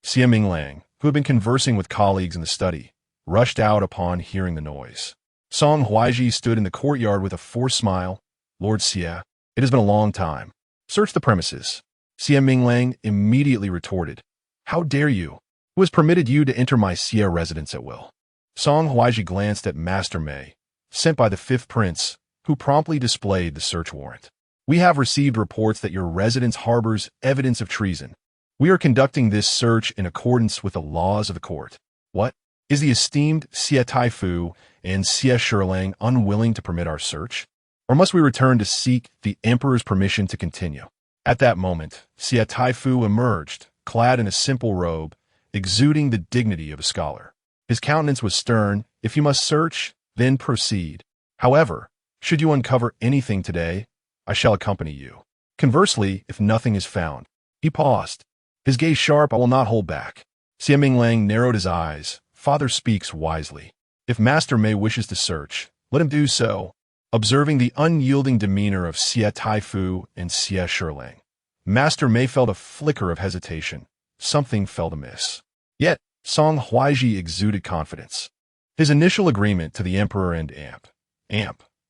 Xie Minglang, who had been conversing with colleagues in the study, rushed out upon hearing the noise. Song Huaizhi stood in the courtyard with a forced smile. Lord Xie, it has been a long time. Search the premises. Xie Minglang immediately retorted, How dare you? Who has permitted you to enter my Xie residence at will? Song Huaizhi glanced at Master Mei, sent by the fifth prince, who promptly displayed the search warrant. We have received reports that your residence harbors evidence of treason. We are conducting this search in accordance with the laws of the court. What? Is the esteemed Xie Taifu and Xie Shilang unwilling to permit our search? Or must we return to seek the emperor's permission to continue? At that moment, Xie Taifu emerged, clad in a simple robe, exuding the dignity of a scholar. His countenance was stern. If you must search, then proceed. However, should you uncover anything today, I shall accompany you. Conversely, if nothing is found. He paused. His gaze sharp, I will not hold back. Xie Minglang narrowed his eyes. Father speaks wisely. If Master Mei wishes to search, let him do so. Observing the unyielding demeanor of Xie Taifu and Xie Shilang, Master Mei felt a flicker of hesitation. Something felt amiss. Yet, Song Huaizhi exuded confidence. His initial agreement to the Emperor and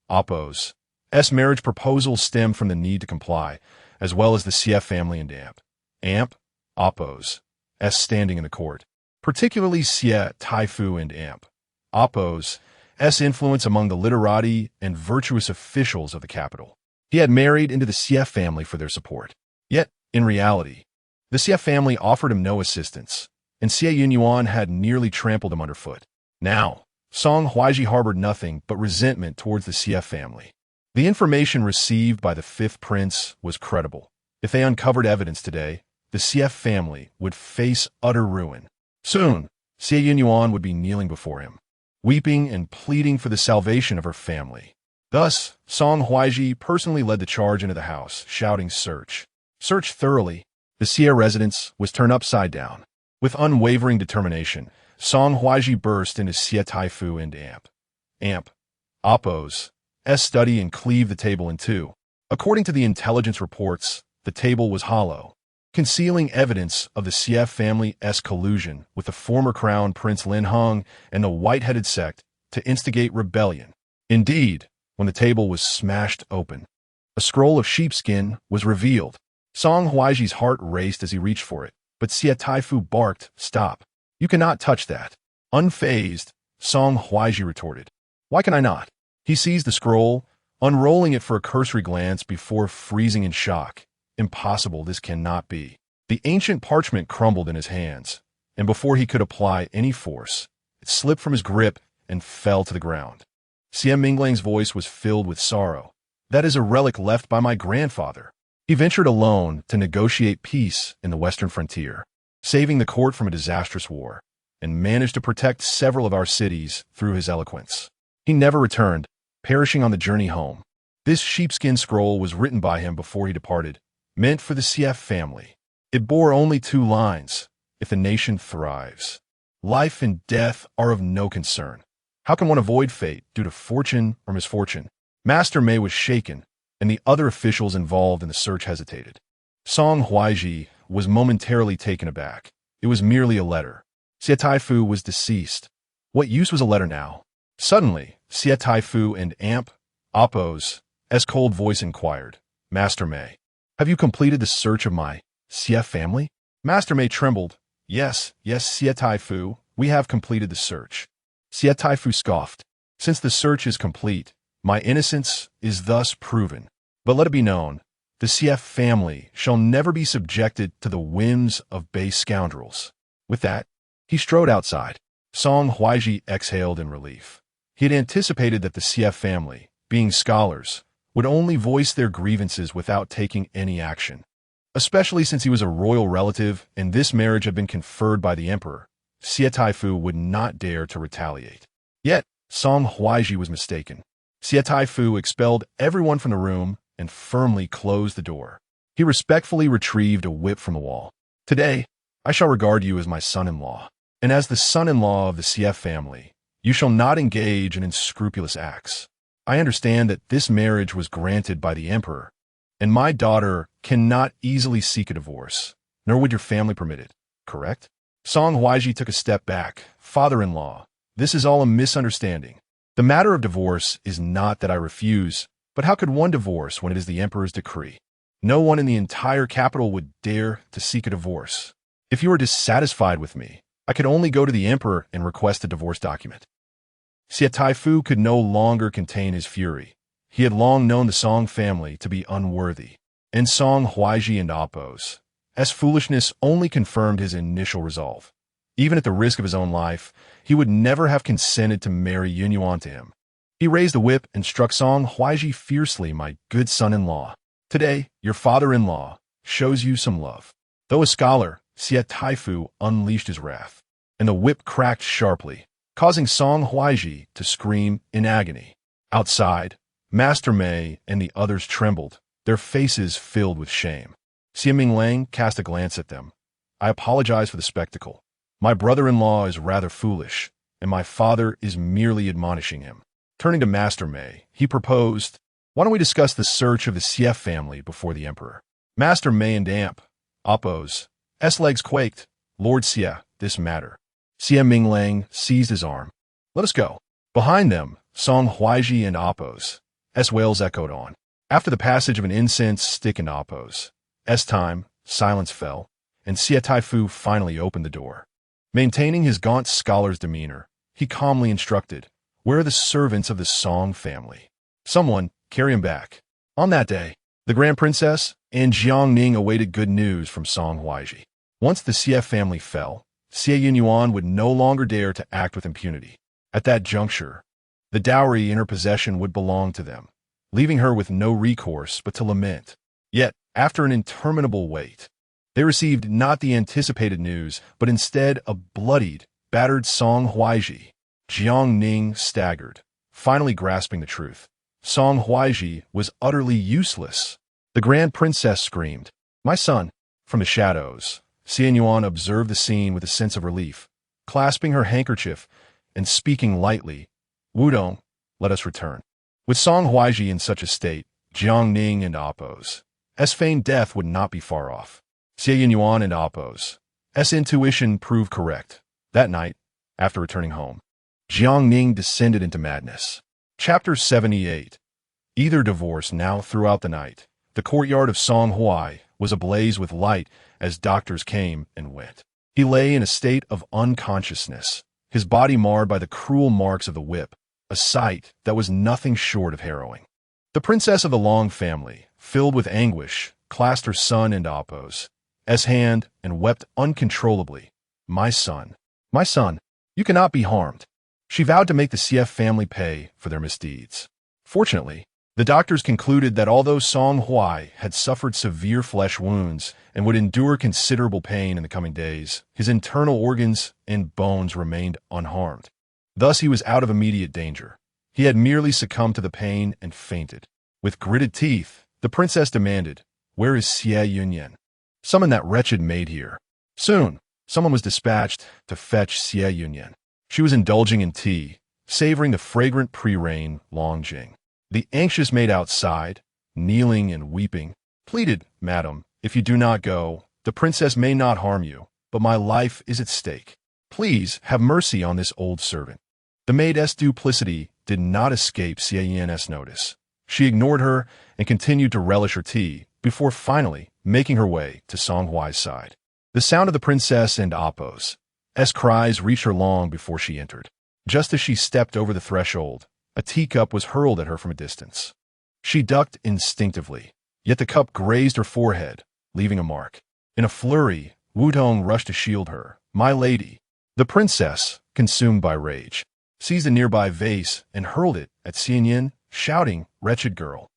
Appo's marriage proposal stemmed from the need to comply, as well as the Xie family and Appo's standing in the court, particularly Xie Taifu and Appo's influence among the literati and virtuous officials of the capital. He had married into the Xie family for their support. Yet, in reality, the Xie family offered him no assistance, and Xie Yunyan had nearly trampled him underfoot. Now, Song Huaizhi harbored nothing but resentment towards the Xie family. The information received by the fifth prince was credible. If they uncovered evidence today, the Xie family would face utter ruin. Soon, Xie Yunyan would be kneeling before him, weeping and pleading for the salvation of her family. Thus, Song Huaizhi personally led the charge into the house, shouting, "Search! Search thoroughly!" The Xie residence was turned upside down. With unwavering determination, Song Huaizhi burst into Xie Taifu and Appo's study and cleaved the table in two. According to the intelligence reports, the table was hollow, concealing evidence of the Xie family's collusion with the former crown Prince Lin Heng and the white-headed sect to instigate rebellion. Indeed, when the table was smashed open, a scroll of sheepskin was revealed. Song Huaizhi's heart raced as he reached for it, but Xie Taifu barked, "Stop! You cannot touch that." Unfazed, Song Huaizhi retorted, "Why can I not?" He seized the scroll, unrolling it for a cursory glance before freezing in shock. Impossible, this cannot be. The ancient parchment crumbled in his hands, and before he could apply any force, it slipped from his grip and fell to the ground. Xie Minglang's voice was filled with sorrow. "That is a relic left by my grandfather." He ventured alone to negotiate peace in the western frontier, saving the court from a disastrous war, and managed to protect several of our cities through his eloquence. He never returned, perishing on the journey home. This sheepskin scroll was written by him before he departed, meant for the Xie family. It bore only 2 lines: "If the nation thrives, life and death are of no concern." How can one avoid fate due to fortune or misfortune? Master Mei was shaken, and the other officials involved in the search hesitated. Song Huaizhi was momentarily taken aback. It was merely a letter. Xie Taifu was deceased. What use was a letter now? Suddenly, Xie Taifu and Appo's cold voice inquired, "Master Mei, have you completed the search of my Xie family?" Master Mei trembled. Yes, Xie Taifu, we have completed the search." Xie Taifu scoffed. "Since the search is complete, my innocence is thus proven. But let it be known, the Xie family shall never be subjected to the whims of base scoundrels." With that, he strode outside. Song Huaizhi exhaled in relief. He had anticipated that the Xie family, being scholars, would only voice their grievances without taking any action. Especially since he was a royal relative and this marriage had been conferred by the emperor, Xie Taifu would not dare to retaliate. Yet, Song Huaizhi was mistaken. Xie Taifu expelled everyone from the room and firmly closed the door. He respectfully retrieved a whip from the wall. "Today, I shall regard you as my son-in-law, and as the son-in-law of the Xie family, you shall not engage in unscrupulous acts. I understand that this marriage was granted by the emperor, and my daughter cannot easily seek a divorce, nor would your family permit it, correct?" Song Huaizhi took a step back. "Father-in-law, this is all a misunderstanding. The matter of divorce is not that I refuse, but how could one divorce when it is the emperor's decree? No one in the entire capital would dare to seek a divorce. If you are dissatisfied with me, I could only go to the emperor and request a divorce document." Xie Taifu could no longer contain his fury. He had long known the Song family to be unworthy, and Song Huaizhi and Appo's foolishness only confirmed his initial resolve. Even at the risk of his own life, he would never have consented to marry Yunyan to him. He raised the whip and struck Song Huaizhi fiercely. "My good son-in-law, today your father-in-law shows you some love." Though a scholar, Xie Taifu unleashed his wrath, and the whip cracked sharply. causing Song Huaizhi to scream in agony. Outside, Master Mei and the others trembled, their faces filled with shame. Xie Yunyan cast a glance at them. I apologize for the spectacle. My brother-in-law is rather foolish, and my father is merely admonishing him. Turning to Master Mei, he proposed, why don't we discuss the search of the Xie family before the emperor? Master Mei and Appo's legs quaked. Lord Xie, this matter. Xie Yunyan seized his arm. Let us go. Behind them, Song Huaizhi and Appo's wails echoed on. After the passage of an incense stick in Appo's time, silence fell, and Xie Taifu finally opened the door. Maintaining his gaunt scholar's demeanor, he calmly instructed, where are the servants of the Song family? Someone, carry him back. On that day, the Grand Princess and Jiangning awaited good news from Song Huaizhi. Once the Xie family fell, Xie Yunyan would no longer dare to act with impunity. At that juncture, the dowry in her possession would belong to them, leaving her with no recourse but to lament. Yet, after an interminable wait, they received not the anticipated news, but instead a bloodied, battered Song Huaizhi. Jiangning staggered, finally grasping the truth. Song Huaizhi was utterly useless. The Grand Princess screamed, my son! From the shadows, Xie Yunyan observed the scene with a sense of relief, clasping her handkerchief and speaking lightly, Wudong, let us return. With Song Huaizhi in such a state, Jiangning and Appo's feigned death would not be far off. Xie Yunyan and Appo's intuition proved correct. That night, after returning home, Jiangning descended into madness. Chapter 78. Either divorce. Now throughout the night, the courtyard of Song Huai was ablaze with light as doctors came and went. He lay in a state of unconsciousness, his body marred by the cruel marks of the whip, a sight that was nothing short of harrowing. The princess of the Long family, filled with anguish, clasped her son and Appo's hand and wept uncontrollably. My son, you cannot be harmed. She vowed to make the Xie family pay for their misdeeds. Fortunately, the doctors concluded that although Song Huai had suffered severe flesh wounds and would endure considerable pain in the coming days, his internal organs and bones remained unharmed. Thus he was out of immediate danger. He had merely succumbed to the pain and fainted. With gritted teeth, the princess demanded, where is Xie Yunyan? Summon that wretched maid here. Soon, someone was dispatched to fetch Xie Yunyan. She was indulging in tea, savoring the fragrant pre-rain Longjing. The anxious maid outside, kneeling and weeping, pleaded, Madam, if you do not go, the princess may not harm you, but my life is at stake. Please have mercy on this old servant. The maid's duplicity did not escape Xie Yunyan's notice. She ignored her and continued to relish her tea before finally making her way to Song Huai's side. The sound of the princess and Appo's cries reached her long before she entered. Just as she stepped over the threshold, a teacup was hurled at her from a distance. She ducked instinctively, yet the cup grazed her forehead, leaving a mark. In a flurry, Wudong rushed to shield her. My lady. The princess, consumed by rage, seized a nearby vase and hurled it at Xie Yunyan, shouting, wretched girl,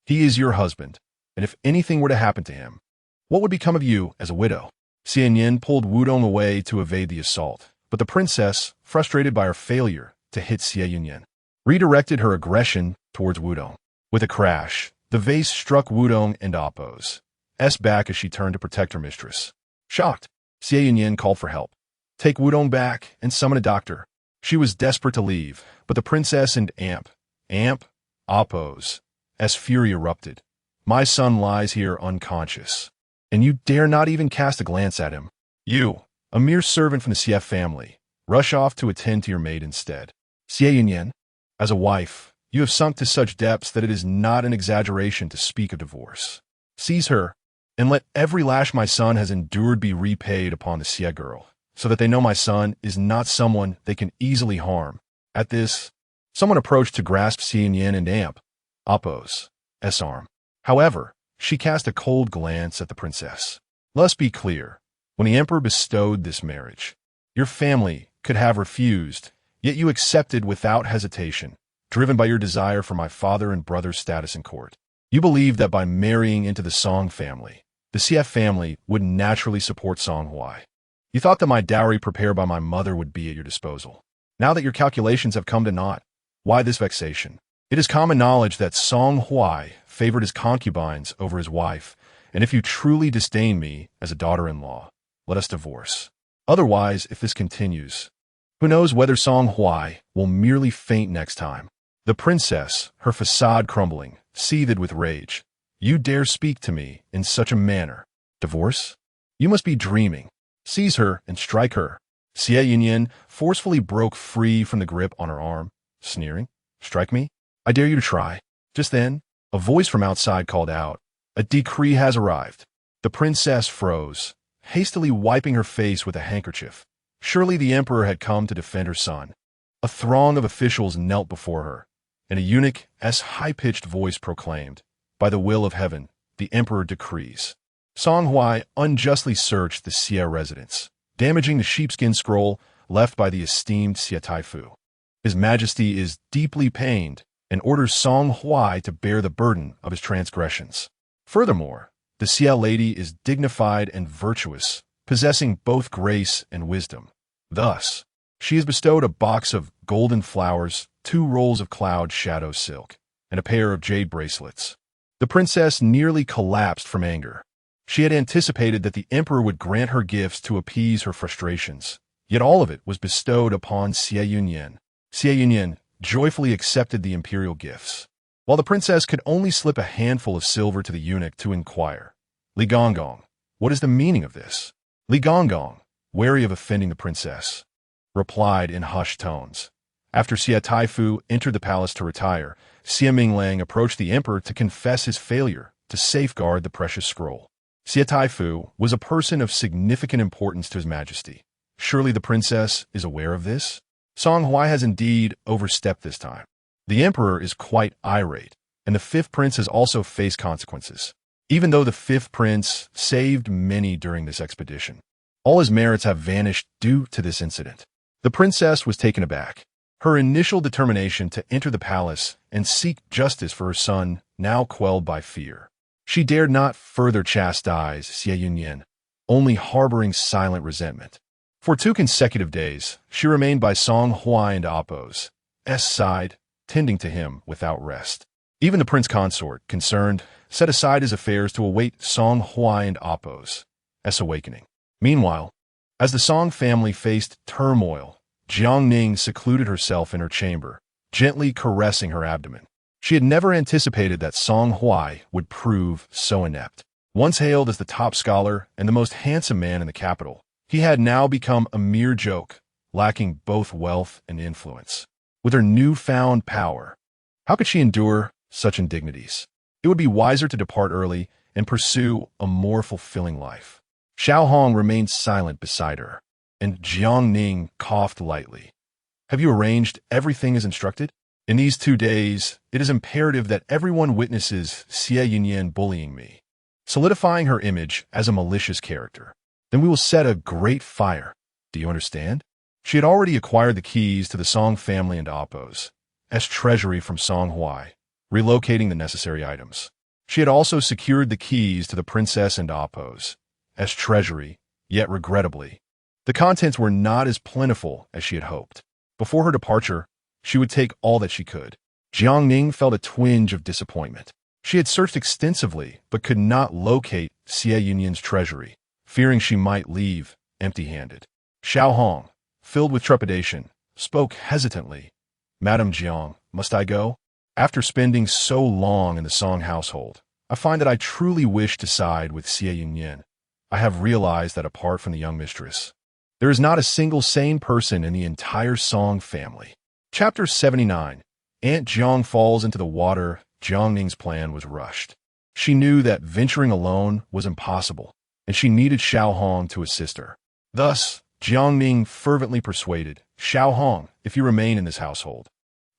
he is your husband, and if anything were to happen to him, what would become of you as a widow? Xie Yunyan pulled Wudong away to evade the assault, but the princess, frustrated by her failure to hit Xie Yunyan, redirected her aggression towards Wudong. With a crash, the vase struck Wudong and Appo's back as she turned to protect her mistress. Shocked, Xie Yunyan called for help. Take Wudong back and summon a doctor. She was desperate to leave, but the princess and Appo's fury erupted. My son lies here unconscious, and you dare not even cast a glance at him. You, a mere servant from the Xie family, rush off to attend to your maid instead. Xie Yunyan, as a wife, you have sunk to such depths that it is not an exaggeration to speak of divorce. Seize her, and let every lash my son has endured be repaid upon the Xie girl, so that they know my son is not someone they can easily harm. At this, someone approached to grasp Xie Yunyan and Appo's arm. However, she cast a cold glance at the princess. Let's be clear. When the emperor bestowed this marriage, your family could have refused, yet you accepted without hesitation, driven by your desire for my father and brother's status in court. You believed that by marrying into the Song family, the Xie family would naturally support Song Huai. You thought that my dowry prepared by my mother would be at your disposal. Now that your calculations have come to naught, why this vexation? It is common knowledge that Song Huai favored his concubines over his wife, and if you truly disdain me as a daughter-in-law, let us divorce. Otherwise, if this continues, who knows whether Song Huai will merely faint next time. The princess, her facade crumbling, seethed with rage. You dare speak to me in such a manner? Divorce? You must be dreaming. Seize her and strike her. Xie Yunyan forcefully broke free from the grip on her arm, sneering. Strike me? I dare you to try. Just then, a voice from outside called out, a decree has arrived. The princess froze, hastily wiping her face with a handkerchief. Surely the emperor had come to defend her son. A throng of officials knelt before her, and a eunuch's high-pitched voice proclaimed, by the will of heaven, the emperor decrees. Song Huai unjustly searched the Xie residence, damaging the sheepskin scroll left by the esteemed Xie Taifu. His Majesty is deeply pained and orders Song Huai to bear the burden of his transgressions. Furthermore, the Xie lady is dignified and virtuous, possessing both grace and wisdom. Thus, she is bestowed a box of golden flowers, 2 rolls of cloud shadow silk, and a pair of jade bracelets. The princess nearly collapsed from anger. She had anticipated that the emperor would grant her gifts to appease her frustrations, yet all of it was bestowed upon Xie Yunyan. Xie Yunyan joyfully accepted the imperial gifts, while the princess could only slip a handful of silver to the eunuch to inquire, Li Gonggong, what is the meaning of this? Li Gonggong, wary of offending the princess, replied in hushed tones. After Xie Taifu entered the palace to retire, Xie Minglang approached the emperor to confess his failure to safeguard the precious scroll. Xie Taifu was a person of significant importance to His Majesty. Surely the princess is aware of this? Song Huai has indeed overstepped this time. The emperor is quite irate, and the 5th prince has also faced consequences, even though the 5th prince saved many during this expedition. All his merits have vanished due to this incident. The princess was taken aback. Her initial determination to enter the palace and seek justice for her son now quelled by fear. She dared not further chastise Xie Yunyan, only harboring silent resentment. For 2 consecutive days, she remained by Song Huai and Appo's side, tending to him without rest. Even the prince consort, concerned, set aside his affairs to await Song Huai and Appo's awakening. Meanwhile, as the Song family faced turmoil, Jiang Ning secluded herself in her chamber, gently caressing her abdomen. She had never anticipated that Song Huai would prove so inept. Once hailed as the top scholar and the most handsome man in the capital, he had now become a mere joke, lacking both wealth and influence. With her newfound power, how could she endure such indignities? It would be wiser to depart early and pursue a more fulfilling life. Xiao Hong remained silent beside her, and Jiang Ning coughed lightly. Have you arranged everything as instructed? In these 2 days, it is imperative that everyone witnesses Xie Yunyan bullying me, solidifying her image as a malicious character. Then we will set a great fire. Do you understand? She had already acquired the keys to the Song family and Appo's treasury from Song Huai, relocating the necessary items. She had also secured the keys to the princess and Appo's treasury, yet regrettably, the contents were not as plentiful as she had hoped. Before her departure, she would take all that she could. Jiang Ning felt a twinge of disappointment. She had searched extensively, but could not locate Xie Yunyan's treasury, fearing she might leave empty-handed. Xiao Hong, filled with trepidation, spoke hesitantly. Madam Jiang, must I go? After spending so long in the Song household, I find that I truly wish to side with Xie Yunyan. I have realized that apart from the young mistress, there is not a single sane person in the entire Song family. Chapter 79. Aunt Jiang falls into the water. Jiang Ning's plan was rushed. She knew that venturing alone was impossible, and she needed Xiao Hong to assist her. Thus, Jiang Ning fervently persuaded, Xiao Hong, if you remain in this household,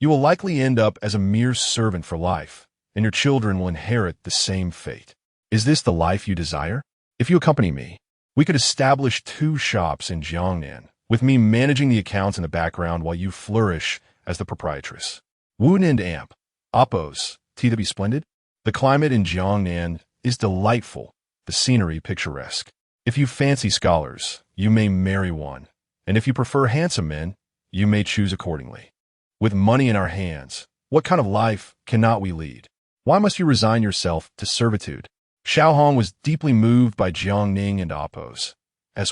you will likely end up as a mere servant for life, and your children will inherit the same fate. Is this the life you desire? If you accompany me, we could establish 2 shops in Jiangnan, with me managing the accounts in the background while you flourish as the proprietress. Woon and Amp, Appo's, tea to be splendid? The climate in Jiangnan is delightful, the scenery picturesque. If you fancy scholars, you may marry one, and if you prefer handsome men, you may choose accordingly. With money in our hands, what kind of life cannot we lead? Why must you resign yourself to servitude? Xiao Hong was deeply moved by Jiang Ning and Appo's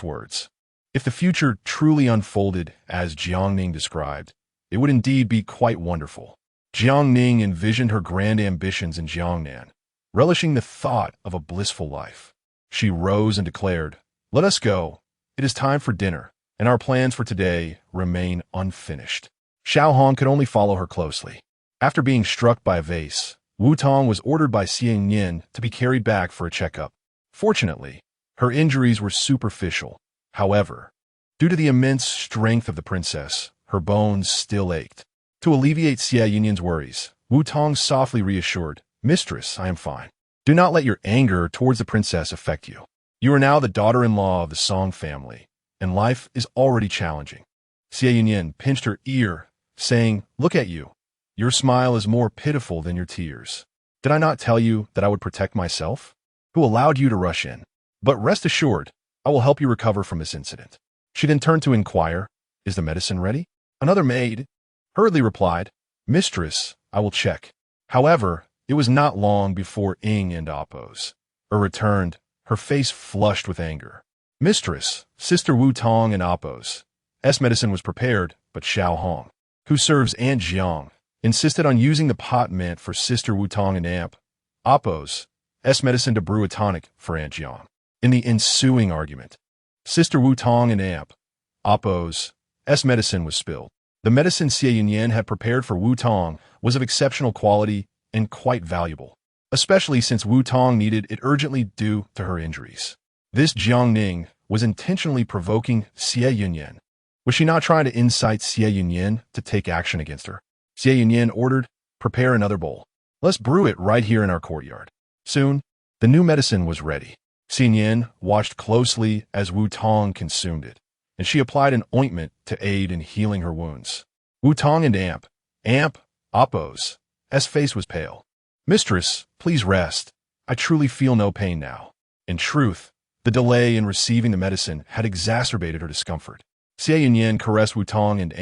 words. If the future truly unfolded as Jiang Ning described, it would indeed be quite wonderful. Jiang Ning envisioned her grand ambitions in Jiangnan, relishing the thought of a blissful life. She rose and declared, "Let us go. It is time for dinner, and our plans for today remain unfinished." Xiao Hong could only follow her closely. After being struck by a vase, Wu Tong was ordered by Xie Yunyan to be carried back for a checkup. Fortunately, her injuries were superficial. However, due to the immense strength of the princess, her bones still ached. To alleviate Xie Yunyan's worries, Wu Tong softly reassured, "Mistress, I am fine. Do not let your anger towards the princess affect you. You are now the daughter-in-law of the Song family, and life is already challenging." Xie Yunyan pinched her ear, saying, "Look at you. Your smile is more pitiful than your tears. Did I not tell you that I would protect myself? Who allowed you to rush in? But rest assured, I will help you recover from this incident." She then turned to inquire, "Is the medicine ready?" Another maid hurriedly replied, "Mistress, I will check." However, it was not long before Ying and Appo's returned, her face flushed with anger. "Mistress, Sister Wu Tong and Appo's medicine was prepared, but Xiao Hong, who serves Aunt Jiang, insisted on using the pot meant for Sister Wu Tong and Appo's medicine to brew a tonic for Aunt Jiang." In the ensuing argument, Sister Wu Tong and Appo's medicine was spilled. The medicine Xie Yunyan had prepared for Wu Tong was of exceptional quality and quite valuable, especially since Wu Tong needed it urgently due to her injuries. This Jiang Ning was intentionally provoking Xie Yunyan. Was she not trying to incite Xie Yunyan to take action against her? Xie Yunyan ordered, "Prepare another bowl. Let's brew it right here in our courtyard." Soon, the new medicine was ready. Xie Yunyan watched closely as Wu Tong consumed it, and she applied an ointment to aid in healing her wounds. Wu Tong and Appo's face was pale. "Mistress, please rest. I truly feel no pain now." In truth, the delay in receiving the medicine had exacerbated her discomfort. Xie Yunyan caressed Wu Tong and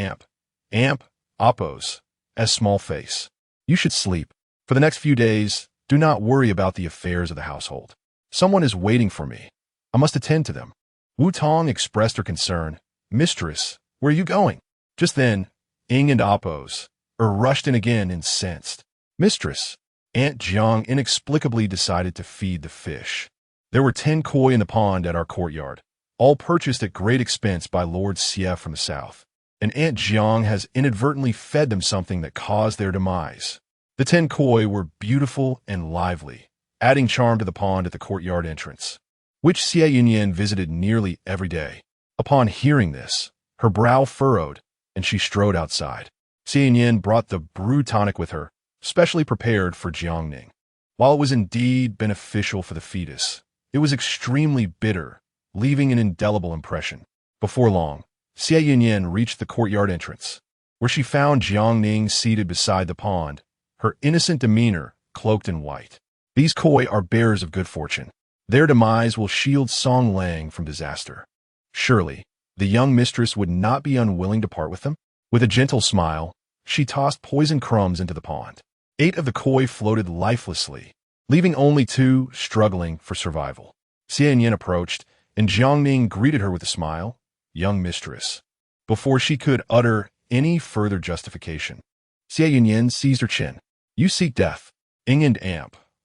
Appo's small face. "You should sleep. For the next few days, do not worry about the affairs of the household. Someone is waiting for me. I must attend to them." Wu Tong expressed her concern. "Mistress, where are you going?" Just then, Ying and Appo's rushed in again, incensed. "Mistress, Aunt Jiang inexplicably decided to feed the fish. There were 10 koi in the pond at our courtyard, all purchased at great expense by Lord Xie from the south. And Aunt Jiang has inadvertently fed them something that caused their demise. The 10 koi were beautiful and lively, adding charm to the pond at the courtyard entrance, which Xie Yunyan visited nearly every day. Upon hearing this, her brow furrowed, and she strode outside. Xie Yunyan brought the brew tonic with her, specially prepared for Jiang Ning. While it was indeed beneficial for the fetus, it was extremely bitter, leaving an indelible impression. Before long, Xie Yunyan reached the courtyard entrance, where she found Jiang Ning seated beside the pond, her innocent demeanor cloaked in white. These koi are bearers of good fortune. Their demise will shield Song Lang from disaster. Surely, the young mistress would not be unwilling to part with them? With a gentle smile, she tossed poison crumbs into the pond. 8 of the koi floated lifelessly, leaving only 2 struggling for survival. Xie Yunyan approached, and Jiang Ning greeted her with a smile. "Young mistress." Before she could utter any further justification, Xie Yunyan seized her chin. "You seek death." Ying and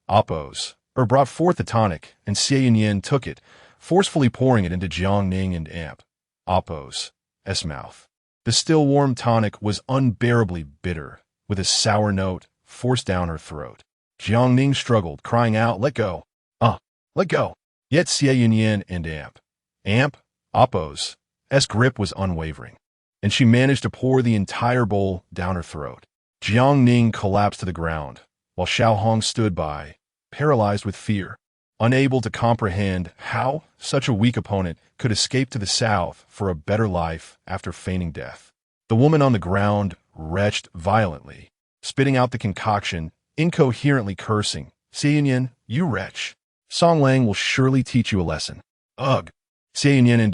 Appo's brought forth the tonic, and Xie Yunyan took it, forcefully pouring it into Jiang Ning and Appo's mouth. The still warm tonic was unbearably bitter, with a sour note forced down her throat. Jiang Ning struggled, crying out, "Let go! Let go!" Yet Xie Yunyan and Appo's grip was unwavering, and she managed to pour the entire bowl down her throat. Jiang Ning collapsed to the ground, while Xiao Hong stood by, paralyzed with fear, unable to comprehend how such a weak opponent could escape to the south for a better life after feigning death. The woman on the ground retched violently, spitting out the concoction, incoherently cursing, "Xie Yunyan, you wretch! Song Lang will surely teach you a lesson." Ugh! Xie Yunyan and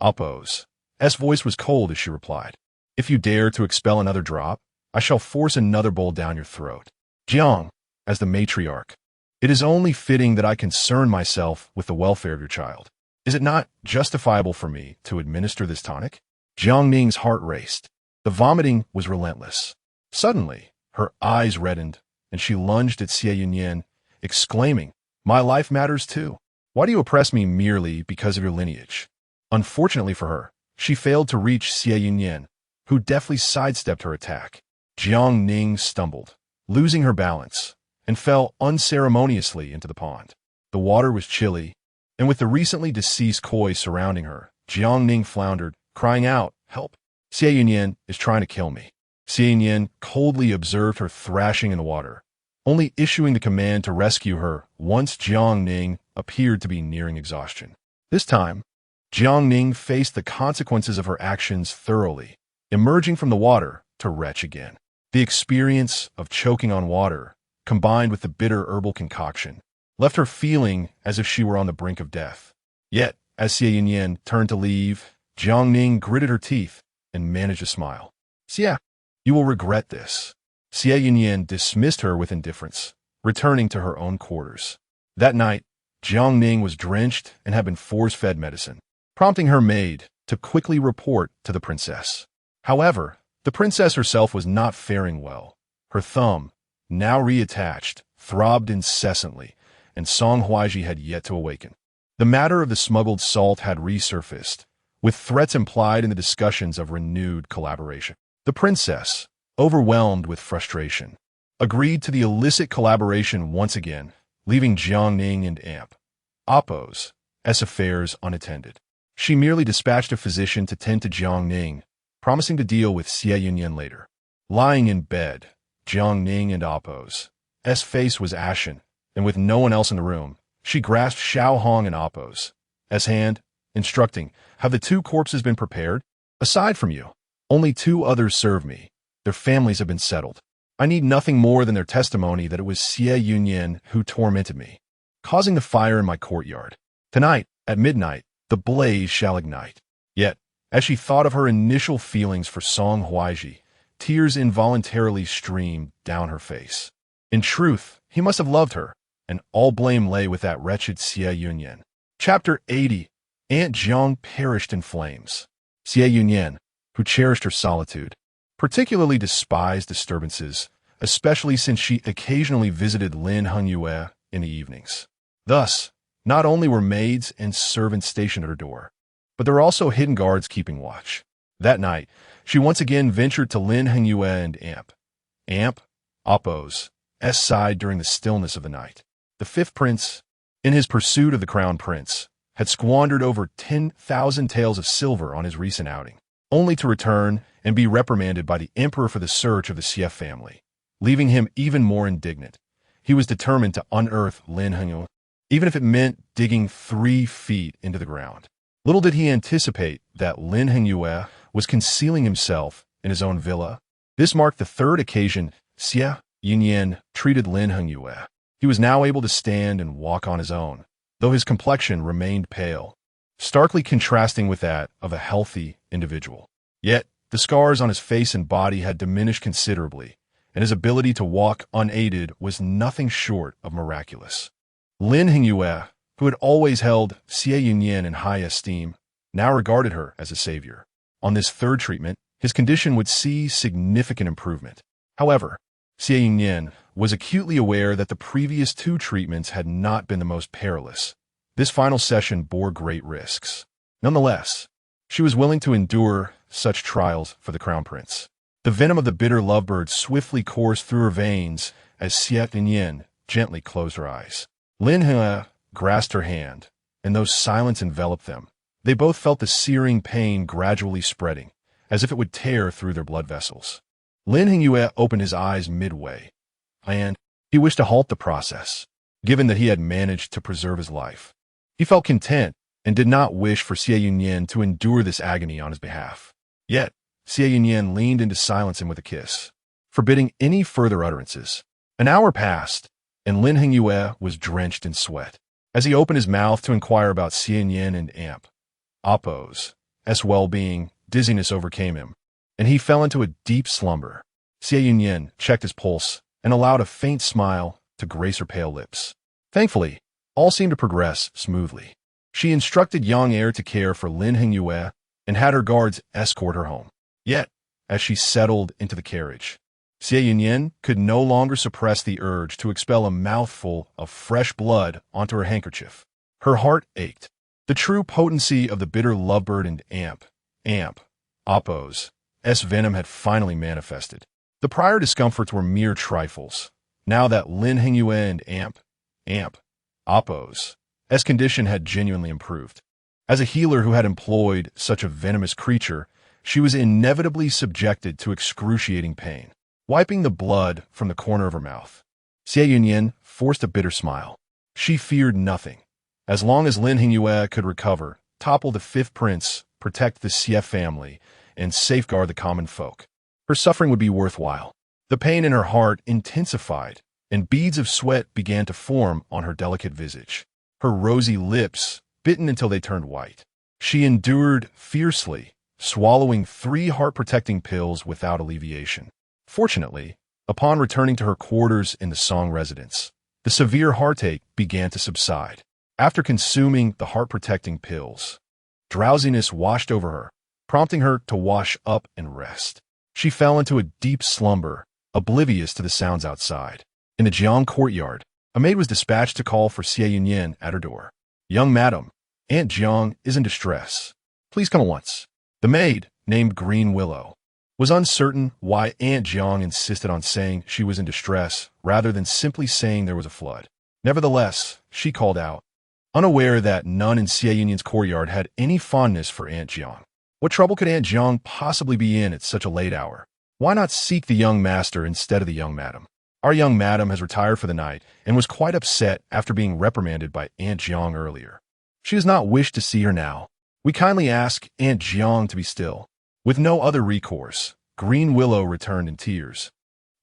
Appo's voice was cold as she replied. If you dare to expel another drop, I shall force another bowl down your throat. Jiang, as the matriarch, it is only fitting that I concern myself with the welfare of your child. Is it not justifiable for me to administer this tonic? Jiang Ning's heart raced. The vomiting was relentless. Suddenly, her eyes reddened, and she lunged at Xie Yunyan, exclaiming, My life matters too. Why do you oppress me merely because of your lineage? Unfortunately for her, she failed to reach Xie Yunyan, who deftly sidestepped her attack. Jiang Ning stumbled, losing her balance, and fell unceremoniously into the pond. The water was chilly, and with the recently deceased koi surrounding her, Jiang Ning floundered, crying out, Help! Xie Yunyan is trying to kill me. Xie Yunyan coldly observed her thrashing in the water, only issuing the command to rescue her once Jiang Ning appeared to be nearing exhaustion. This time, Jiang Ning faced the consequences of her actions thoroughly, emerging from the water to retch again. The experience of choking on water, combined with the bitter herbal concoction, left her feeling as if she were on the brink of death. Yet, as Xie Yunyan turned to leave, Jiang Ning gritted her teeth and managed a smile. Xie, you will regret this. Xie Yunyan dismissed her with indifference, returning to her own quarters. That night, Jiang Ning was drenched and had been force-fed medicine, prompting her maid to quickly report to the princess. However, the princess herself was not faring well. Her thumb, now reattached, throbbed incessantly, and Song Huaizhi had yet to awaken. The matter of the smuggled salt had resurfaced, with threats implied in the discussions of renewed collaboration. The princess, overwhelmed with frustration, agreed to the illicit collaboration once again, leaving Jiang Ning and Appo's affairs unattended. She merely dispatched a physician to tend to Jiang Ning, promising to deal with Xie Yunyan later. Lying in bed, Jiang Ning and Appo's face was ashen, and with no one else in the room, she grasped Xiao Hong and Appo's hand, instructing, Have the two corpses been prepared? Aside from you, only two others serve me. Their families have been settled. I need nothing more than their testimony that it was Xie Yunyan who tormented me, causing the fire in my courtyard. Tonight, at midnight, the blaze shall ignite. Yet, as she thought of her initial feelings for Song Huaizhi, tears involuntarily streamed down her face. In truth, he must have loved her, and all blame lay with that wretched Xie Yunyan. Chapter 80. Aunt Jiang perished in flames. Xie Yunyan, who cherished her solitude, particularly despised disturbances, especially since she occasionally visited Lin Hengyue in the evenings. Thus, not only were maids and servants stationed at her door, but there were also hidden guards keeping watch. That night, she once again ventured to Lin Hengyue and Appo's side during the stillness of the night. The fifth prince, in his pursuit of the crown prince, had squandered over 10,000 taels of silver on his recent outing, only to return and be reprimanded by the emperor for the search of the Xie family, leaving him even more indignant. He was determined to unearth Lin Hengyue, even if it meant digging 3 feet into the ground. Little did he anticipate that Lin Hengyue was concealing himself in his own villa. This marked the third occasion Xie Yunyan treated Lin Hengyue. He was now able to stand and walk on his own, though his complexion remained pale, starkly contrasting with that of a healthy individual. Yet, the scars on his face and body had diminished considerably, and his ability to walk unaided was nothing short of miraculous. Lin Hengyue, who had always held Xie Yunyan in high esteem, now regarded her as a savior. On this third treatment, his condition would see significant improvement. However, Xie Yunyan was acutely aware that the previous 2 treatments had not been the most perilous. This final session bore great risks. Nonetheless, she was willing to endure such trials for the crown prince. The venom of the bitter lovebird swiftly coursed through her veins as Xie Yunyan gently closed her eyes. Lin Hengyue grasped her hand, and though silence enveloped them, they both felt the searing pain gradually spreading, as if it would tear through their blood vessels. Lin Hengyue opened his eyes midway, and he wished to halt the process, given that he had managed to preserve his life. He felt content and did not wish for Xie Yunyan to endure this agony on his behalf. Yet, Xie Yunyan leaned in to silence him with a kiss, forbidding any further utterances. An hour passed, and Lin Hengyue was drenched in sweat. As he opened his mouth to inquire about Xie Yunyan and Appo's well-being, dizziness overcame him, and he fell into a deep slumber. Xie Yunyan checked his pulse and allowed a faint smile to grace her pale lips. Thankfully, all seemed to progress smoothly. She instructed young heir to care for Lin Hengyue and had her guards escort her home. Yet, as she settled into the carriage, Xie Yunyan could no longer suppress the urge to expel a mouthful of fresh blood onto her handkerchief. Her heart ached. The true potency of the bitter lovebird and Appo's venom had finally manifested. The prior discomforts were mere trifles. Now that Lin Hengyue and Appo's condition had genuinely improved. As a healer who had employed such a venomous creature, she was inevitably subjected to excruciating pain. Wiping the blood from the corner of her mouth, Xie Yunyan forced a bitter smile. She feared nothing. As long as Lin Hengyue could recover, topple the fifth prince, protect the Xie family, and safeguard the common folk, her suffering would be worthwhile. The pain in her heart intensified, and beads of sweat began to form on her delicate visage. Her rosy lips bitten until they turned white. She endured fiercely, swallowing 3 heart-protecting pills without alleviation. Fortunately, upon returning to her quarters in the Song residence, the severe heartache began to subside. After consuming the heart-protecting pills, drowsiness washed over her, prompting her to wash up and rest. She fell into a deep slumber, oblivious to the sounds outside. In the Jiang courtyard, a maid was dispatched to call for Xie Yunyan at her door. "Young madam, Aunt Jiang is in distress. Please come at once." The maid, named Green Willow, was uncertain why Aunt Jiang insisted on saying she was in distress rather than simply saying there was a flood. Nevertheless, she called out, unaware that none in Xie Yunyan's courtyard had any fondness for Aunt Jiang. What trouble could Aunt Jiang possibly be in at such a late hour? Why not seek the young master instead of the young madam? Our young madam has retired for the night and was quite upset after being reprimanded by Aunt Jiang earlier. She does not wish to see her now. We kindly ask Aunt Jiang to be still. With no other recourse, Green Willow returned in tears,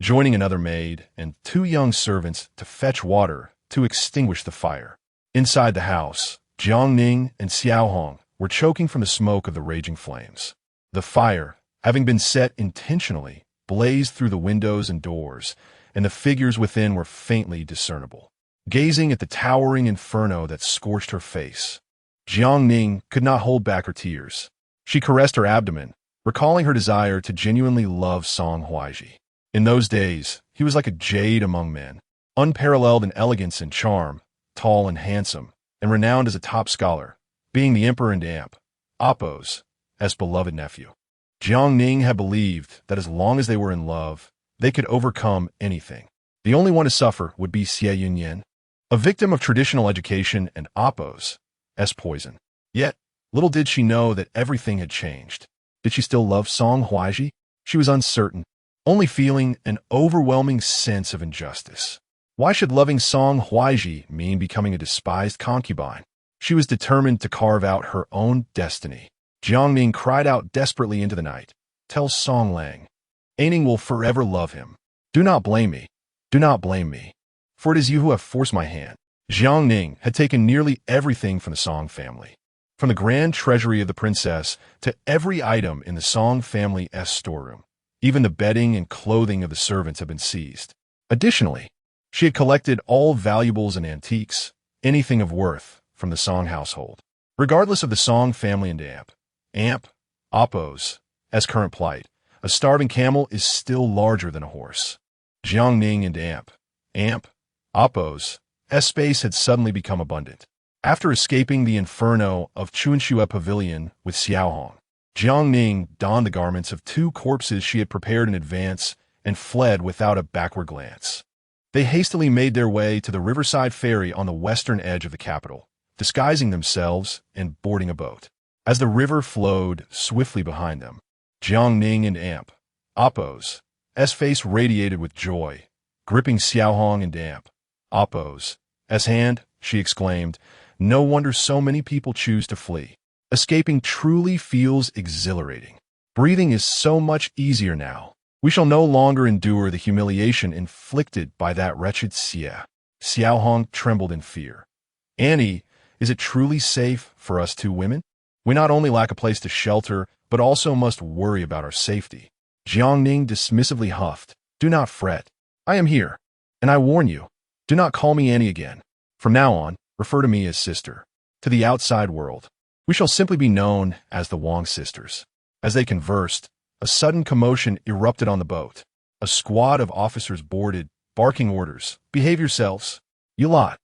joining another maid and 2 young servants to fetch water to extinguish the fire. Inside the house, Jiang Ning and Xiao Hong were choking from the smoke of the raging flames. The fire, having been set intentionally, blazed through the windows and doors, and the figures within were faintly discernible. Gazing at the towering inferno that scorched her face, Jiang Ning could not hold back her tears. She caressed her abdomen, recalling her desire to genuinely love Song Huaizhi. In those days, he was like a jade among men, unparalleled in elegance and charm, tall and handsome, and renowned as a top scholar, being the emperor and Appo's beloved nephew. Jiang Ning had believed that as long as they were in love, they could overcome anything. The only one to suffer would be Xie Yunyan, a victim of traditional education and Appo's poison. Yet, little did she know that everything had changed. Did she still love Song Huaizhi? She was uncertain, only feeling an overwhelming sense of injustice. Why should loving Song Huaizhi mean becoming a despised concubine? She was determined to carve out her own destiny. Jiang Ning cried out desperately into the night, "Tell Song Lang, Aining will forever love him. Do not blame me. Do not blame me. For it is you who have forced my hand." Jiang Ning had taken nearly everything from the Song family. From the grand treasury of the princess to every item in the Song family's storeroom. Even the bedding and clothing of the servants had been seized. Additionally, she had collected all valuables and antiques, anything of worth, from the Song household. Regardless of the Song family and Appo's current plight, a starving camel is still larger than a horse. Jiang Ning and Appo's space had suddenly become abundant. After escaping the inferno of Chuanxue Pavilion with Xiao Hong, Jiang Ning donned the garments of 2 corpses she had prepared in advance and fled without a backward glance. They hastily made their way to the riverside ferry on the western edge of the capital, disguising themselves and boarding a boat. As the river flowed swiftly behind them, Jiang Ning and Appo's face radiated with joy. Gripping Xiao Hong and Appo's hand, she exclaimed, "No wonder so many people choose to flee. Escaping truly feels exhilarating. Breathing is so much easier now. We shall no longer endure the humiliation inflicted by that wretched Xie." Xiao Hong trembled in fear. "Annie, is it truly safe for us 2 women?" We not only lack a place to shelter, but also must worry about our safety." Jiangning dismissively huffed. "Do not fret. I am here. And I warn you, do not call me Annie again. From now on, refer to me as sister. To the outside world, we shall simply be known as the Wang sisters." As they conversed, a sudden commotion erupted on the boat. A squad of officers boarded, barking orders. "Behave yourselves. You lot.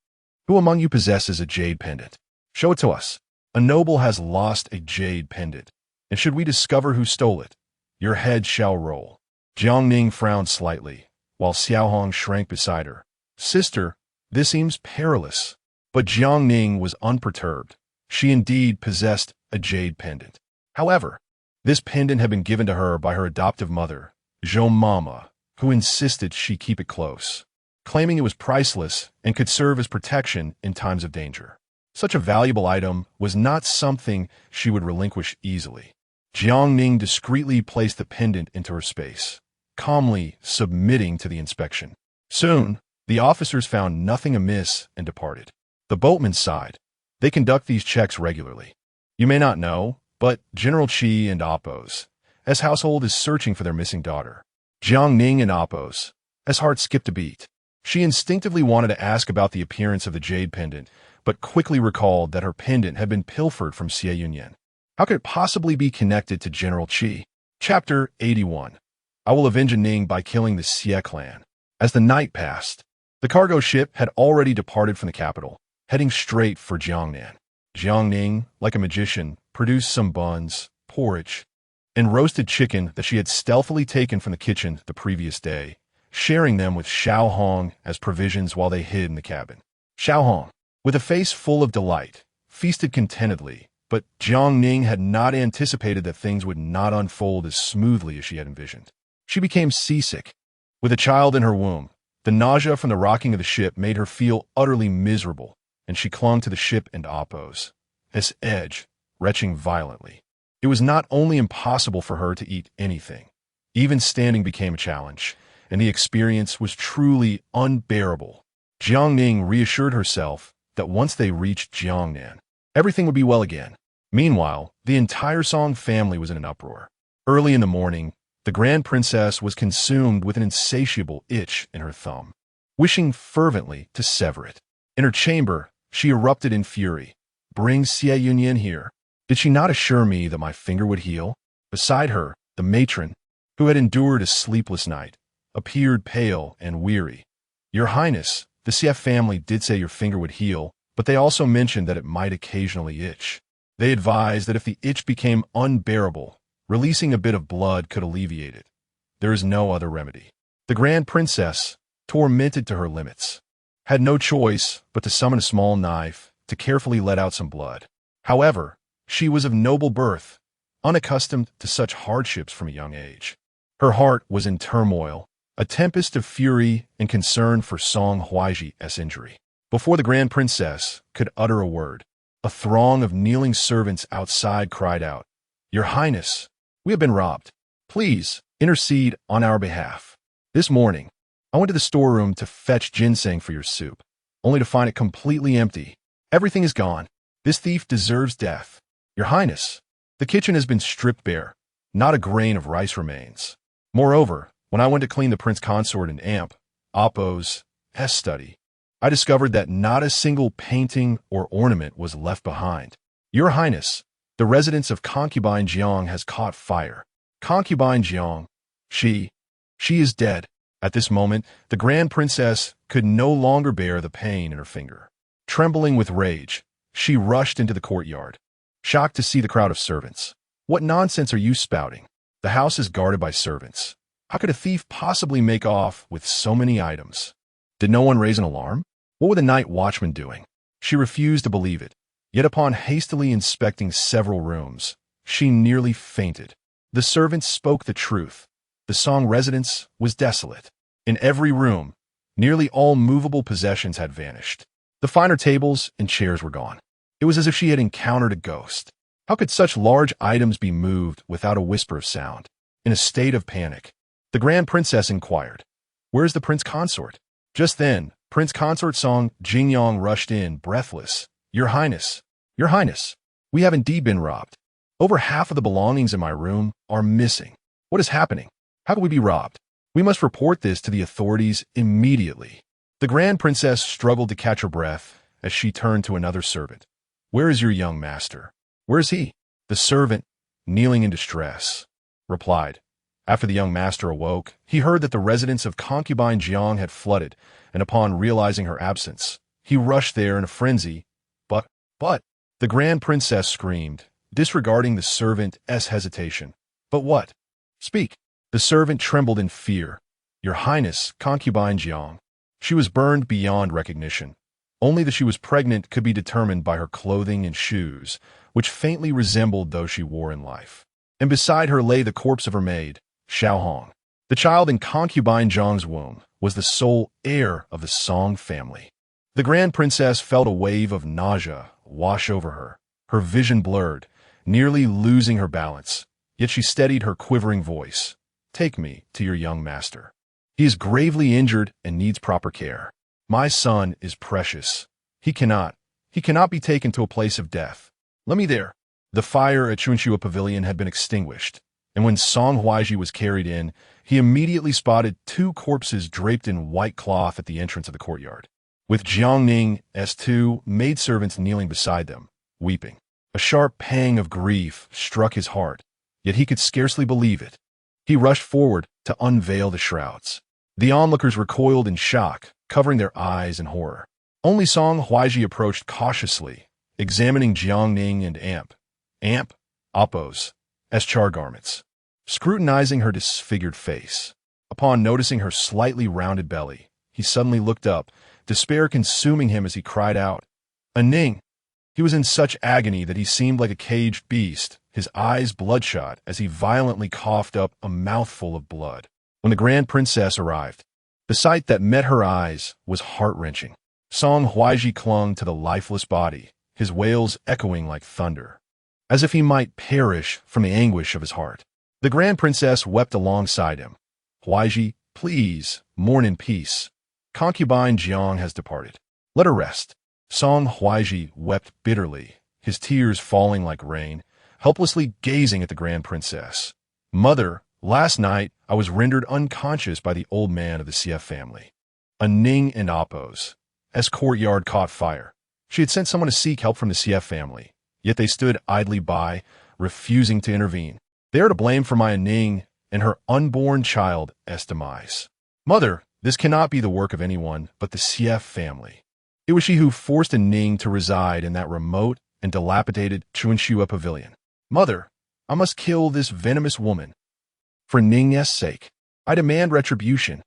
Who among you possesses a jade pendant? Show it to us. A noble has lost a jade pendant, and should we discover who stole it, your head shall roll." Jiangning frowned slightly, while Xiaohong shrank beside her. "Sister, this seems perilous." But Jiangning was unperturbed. She indeed possessed a jade pendant. However, this pendant had been given to her by her adoptive mother, Zhou Mama, who insisted she keep it close, claiming it was priceless and could serve as protection in times of danger. Such a valuable item was not something she would relinquish easily. Jiangning discreetly placed the pendant into her space, calmly submitting to the inspection. Soon, the officers found nothing amiss and departed. The boatman sighed. They conduct these checks regularly. You may not know, but General Qi and Appo's household is searching for their missing daughter. Jiangning and Appo's heart skipped a beat. She instinctively wanted to ask about the appearance of the jade pendant, but quickly recalled that her pendant had been pilfered from Xie Yunyan. How could it possibly be connected to General Qi? Chapter 81. I will avenge Ning by killing the Xie clan. As the night passed, the cargo ship had already departed from the capital, heading straight for Jiangnan. Jiangning, like a magician, produced some buns, porridge, and roasted chicken that she had stealthily taken from the kitchen the previous day, sharing them with Xiaohong as provisions while they hid in the cabin. Xiaohong, with a face full of delight, feasted contentedly, but Jiangning had not anticipated that things would not unfold as smoothly as she had envisioned. She became seasick. With a child in her womb, the nausea from the rocking of the ship made her feel utterly miserable, and she clung to the ship and Appo's edge, retching violently. It was not only impossible for her to eat anything. Even standing became a challenge, and the experience was truly unbearable. Jiangning reassured herself that once they reached Jiangnan, everything would be well again. Meanwhile, the entire Song family was in an uproar. Early in the morning, the Grand Princess was consumed with an insatiable itch in her thumb, wishing fervently to sever it. In her chamber, she erupted in fury. "Bring Xie Yunyan here. Did she not assure me that my finger would heal?" Beside her, the matron, who had endured a sleepless night, appeared pale and weary. "Your Highness, the Xie family did say your finger would heal, but they also mentioned that it might occasionally itch. They advised that if the itch became unbearable, releasing a bit of blood could alleviate it. There is no other remedy." The Grand Princess, tormented to her limits, had no choice but to summon a small knife to carefully let out some blood. However, she was of noble birth, unaccustomed to such hardships from a young age. Her heart was in turmoil, a tempest of fury and concern for Song Huaizhi's injury. Before the Grand Princess could utter a word, a throng of kneeling servants outside cried out, "Your Highness, we have been robbed. Please intercede on our behalf. This morning, I went to the storeroom to fetch ginseng for your soup, only to find it completely empty. Everything is gone. This thief deserves death. Your Highness, the kitchen has been stripped bare. Not a grain of rice remains. Moreover, when I went to clean the Prince Consort and Appo's study, I discovered that not a single painting or ornament was left behind. Your Highness, the residence of Concubine Jiang has caught fire. Concubine Jiang, she is dead." At this moment, the Grand Princess could no longer bear the pain in her finger. Trembling with rage, she rushed into the courtyard, shocked to see the crowd of servants. "What nonsense are you spouting? The house is guarded by servants. How could a thief possibly make off with so many items? Did no one raise an alarm? What were the night watchmen doing?" She refused to believe it, yet upon hastily inspecting several rooms, she nearly fainted. The servants spoke the truth. The Song residence was desolate. In every room, nearly all movable possessions had vanished. The finer tables and chairs were gone. It was as if she had encountered a ghost. How could such large items be moved without a whisper of sound? In a state of panic, the Grand Princess inquired, "Where is the Prince Consort?" Just then, Prince Consort Song Jingyang rushed in, breathless. Your Highness, We have indeed been robbed. Over half of the belongings in my room are missing. What is happening? How could we be robbed? We must report this to the authorities immediately. The Grand Princess struggled to catch her breath as she turned to another servant. Where is your young master? Where is he? The servant, kneeling in distress, replied. After the young master awoke, he heard that the residence of concubine Jiang had flooded, and upon realizing her absence, he rushed there in a frenzy. But, the Grand Princess screamed, disregarding the servant's hesitation. But what? Speak. The servant trembled in fear. Your Highness, concubine Jiang. She was burned beyond recognition. Only that she was pregnant could be determined by her clothing and shoes, which faintly resembled those she wore in life. And beside her lay the corpse of her maid, Xiaohong. The child in concubine Jiang's womb was the sole heir of the Song family. The Grand Princess felt a wave of nausea wash over her, her vision blurred, nearly losing her balance. Yet she steadied her quivering voice. Take me to your young master. He is gravely injured and needs proper care. My son is precious. He cannot be taken to a place of death. Let me there. The fire at Chunxua Pavilion had been extinguished, and when Song Huaizhi was carried in, he immediately spotted two corpses draped in white cloth at the entrance of the courtyard, with Jiangning's two maidservants kneeling beside them, weeping. A sharp pang of grief struck his heart, yet he could scarcely believe it. He rushed forward to unveil the shrouds. The onlookers recoiled in shock, covering their eyes in horror. Only Song Huaizhi approached cautiously, examining Jiangning and Appo's char garments, scrutinizing her disfigured face. Upon noticing her slightly rounded belly, he suddenly looked up, despair consuming him as he cried out, "Ning!" He was in such agony that he seemed like a caged beast, his eyes bloodshot as he violently coughed up a mouthful of blood. When the Grand Princess arrived, the sight that met her eyes was heart-wrenching. Song Huaizhi clung to the lifeless body, his wails echoing like thunder, as if he might perish from the anguish of his heart. The Grand Princess wept alongside him. Huaizhi, please, mourn in peace. Concubine Jiang has departed. Let her rest. Song Huaizhi wept bitterly, his tears falling like rain, helplessly gazing at the Grand Princess. Mother, last night I was rendered unconscious by the old man of the Xie family. Ning and Appo's courtyard caught fire. She had sent someone to seek help from the Xie family, yet they stood idly by, refusing to intervene. They are to blame for my Ning and her unborn child's demise. Mother, this cannot be the work of anyone but the Xie family. It was she who forced Ning to reside in that remote and dilapidated Chunxua Pavilion. Mother, I must kill this venomous woman. For Ning's sake, I demand retribution.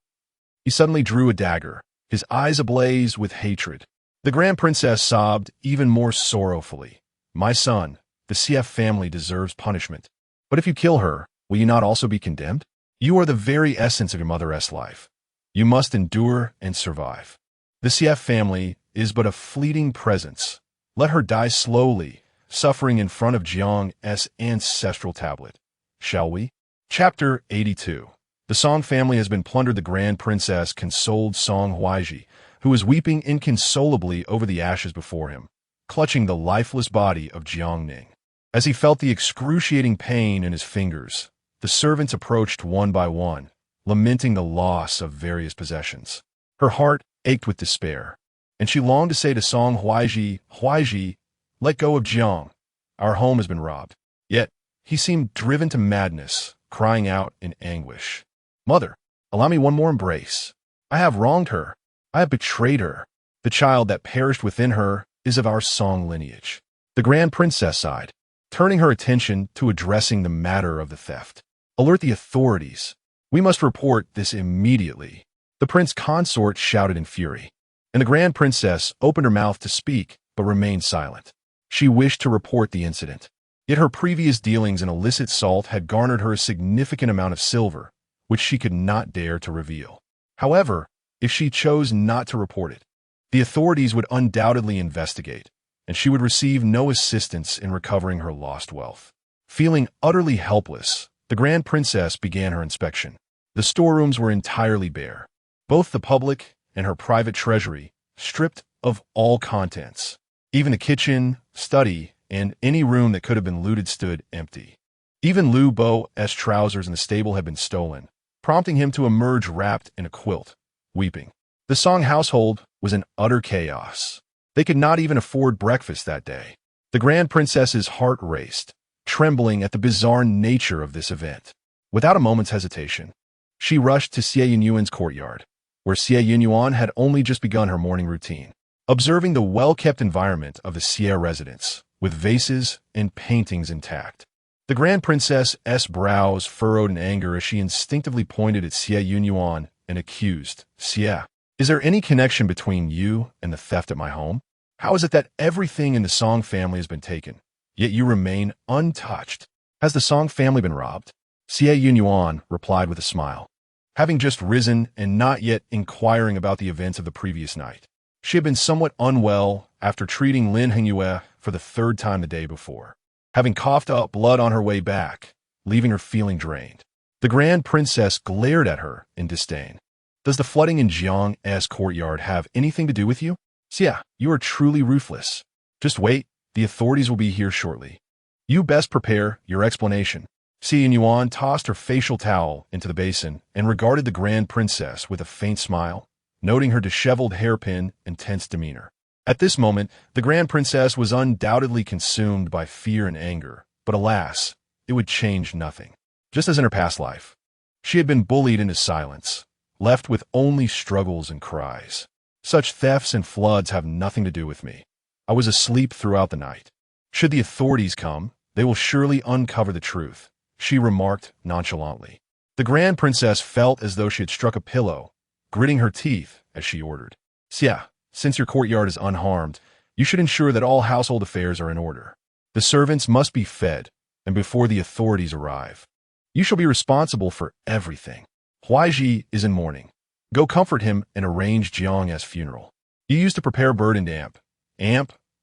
He suddenly drew a dagger, his eyes ablaze with hatred. The Grand Princess sobbed even more sorrowfully. My son, the Xie family deserves punishment. But if you kill her, will you not also be condemned? You are the very essence of your mother's life. You must endure and survive. The Xie family is but a fleeting presence. Let her die slowly, suffering in front of Jiang's ancestral tablet. Shall we? Chapter 82. The Song family has been plundered. The Grand Princess consoled Song Huaizhi, who was weeping inconsolably over the ashes before him, clutching the lifeless body of Jiangning. As he felt the excruciating pain in his fingers, the servants approached one by one, lamenting the loss of various possessions. Her heart ached with despair, and she longed to say to Song Huaizhi, Huaizhi, let go of Jiang. Our home has been robbed. Yet, he seemed driven to madness, crying out in anguish. Mother, allow me one more embrace. I have wronged her. I have betrayed her. The child that perished within her is of our Song lineage. The Grand Princess sighed, turning her attention to addressing the matter of the theft. Alert the authorities. We must report this immediately. The prince consort shouted in fury, and the Grand Princess opened her mouth to speak, but remained silent. She wished to report the incident, yet her previous dealings in illicit salt had garnered her a significant amount of silver, which she could not dare to reveal. However, if she chose not to report it, the authorities would undoubtedly investigate, and she would receive no assistance in recovering her lost wealth. Feeling utterly helpless, the Grand Princess began her inspection. The storerooms were entirely bare, both the public and her private treasury stripped of all contents. Even the kitchen, study, and any room that could have been looted stood empty. Even Liu Bo's trousers in the stable had been stolen, prompting him to emerge wrapped in a quilt, weeping. The Song household was in utter chaos. They could not even afford breakfast that day. The Grand Princess's heart raced, trembling at the bizarre nature of this event. Without a moment's hesitation, she rushed to Xie Yunyan's courtyard, where Xie Yunyan had only just begun her morning routine. Observing the well-kept environment of the Xie residence, with vases and paintings intact, the Grand Princess's brows furrowed in anger as she instinctively pointed at Xie Yunyan and accused, "Xie, is there any connection between you and the theft at my home? How is it that everything in the Song family has been taken, yet you remain untouched? Has the Song family been robbed?" Xie Yunyan replied with a smile, having just risen and not yet inquiring about the events of the previous night. She had been somewhat unwell after treating Lin Hengyue for the third time the day before, having coughed up blood on her way back, leaving her feeling drained. The Grand Princess glared at her in disdain. "Does the flooding in Jiang's courtyard have anything to do with you? Xie, you are truly ruthless. Just wait, the authorities will be here shortly. You best prepare your explanation." Xie Yunyan tossed her facial towel into the basin and regarded the Grand Princess with a faint smile, noting her disheveled hairpin and tense demeanor. At this moment, the Grand Princess was undoubtedly consumed by fear and anger, but alas, it would change nothing. Just as in her past life, she had been bullied into silence, left with only struggles and cries. "Such thefts and floods have nothing to do with me. I was asleep throughout the night. Should the authorities come, they will surely uncover the truth," she remarked nonchalantly. The Grand Princess felt as though she had struck a pillow, gritting her teeth as she ordered, "Xie, since your courtyard is unharmed, you should ensure that all household affairs are in order. The servants must be fed, and before the authorities arrive, you shall be responsible for everything. Huaizhi is in mourning. Go comfort him and arrange Jiang's funeral. You used to prepare bird and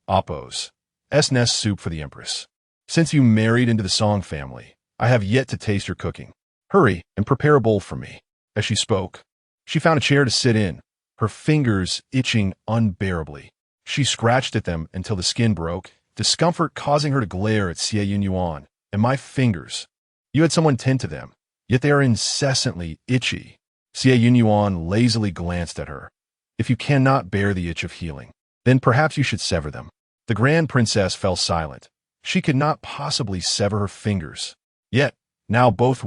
Appos, nest soup for the Empress. Since you married into the Song family, I have yet to taste your cooking. Hurry and prepare a bowl for me." As she spoke, she found a chair to sit in, her fingers itching unbearably. She scratched at them until the skin broke, discomfort causing her to glare at Xie Yunyan. "And my fingers. You had someone tend to them, yet they are incessantly itchy." Xie Yunyan lazily glanced at her. "If you cannot bear the itch of healing, then perhaps you should sever them." The Grand Princess fell silent. She could not possibly sever her fingers. Yet, now both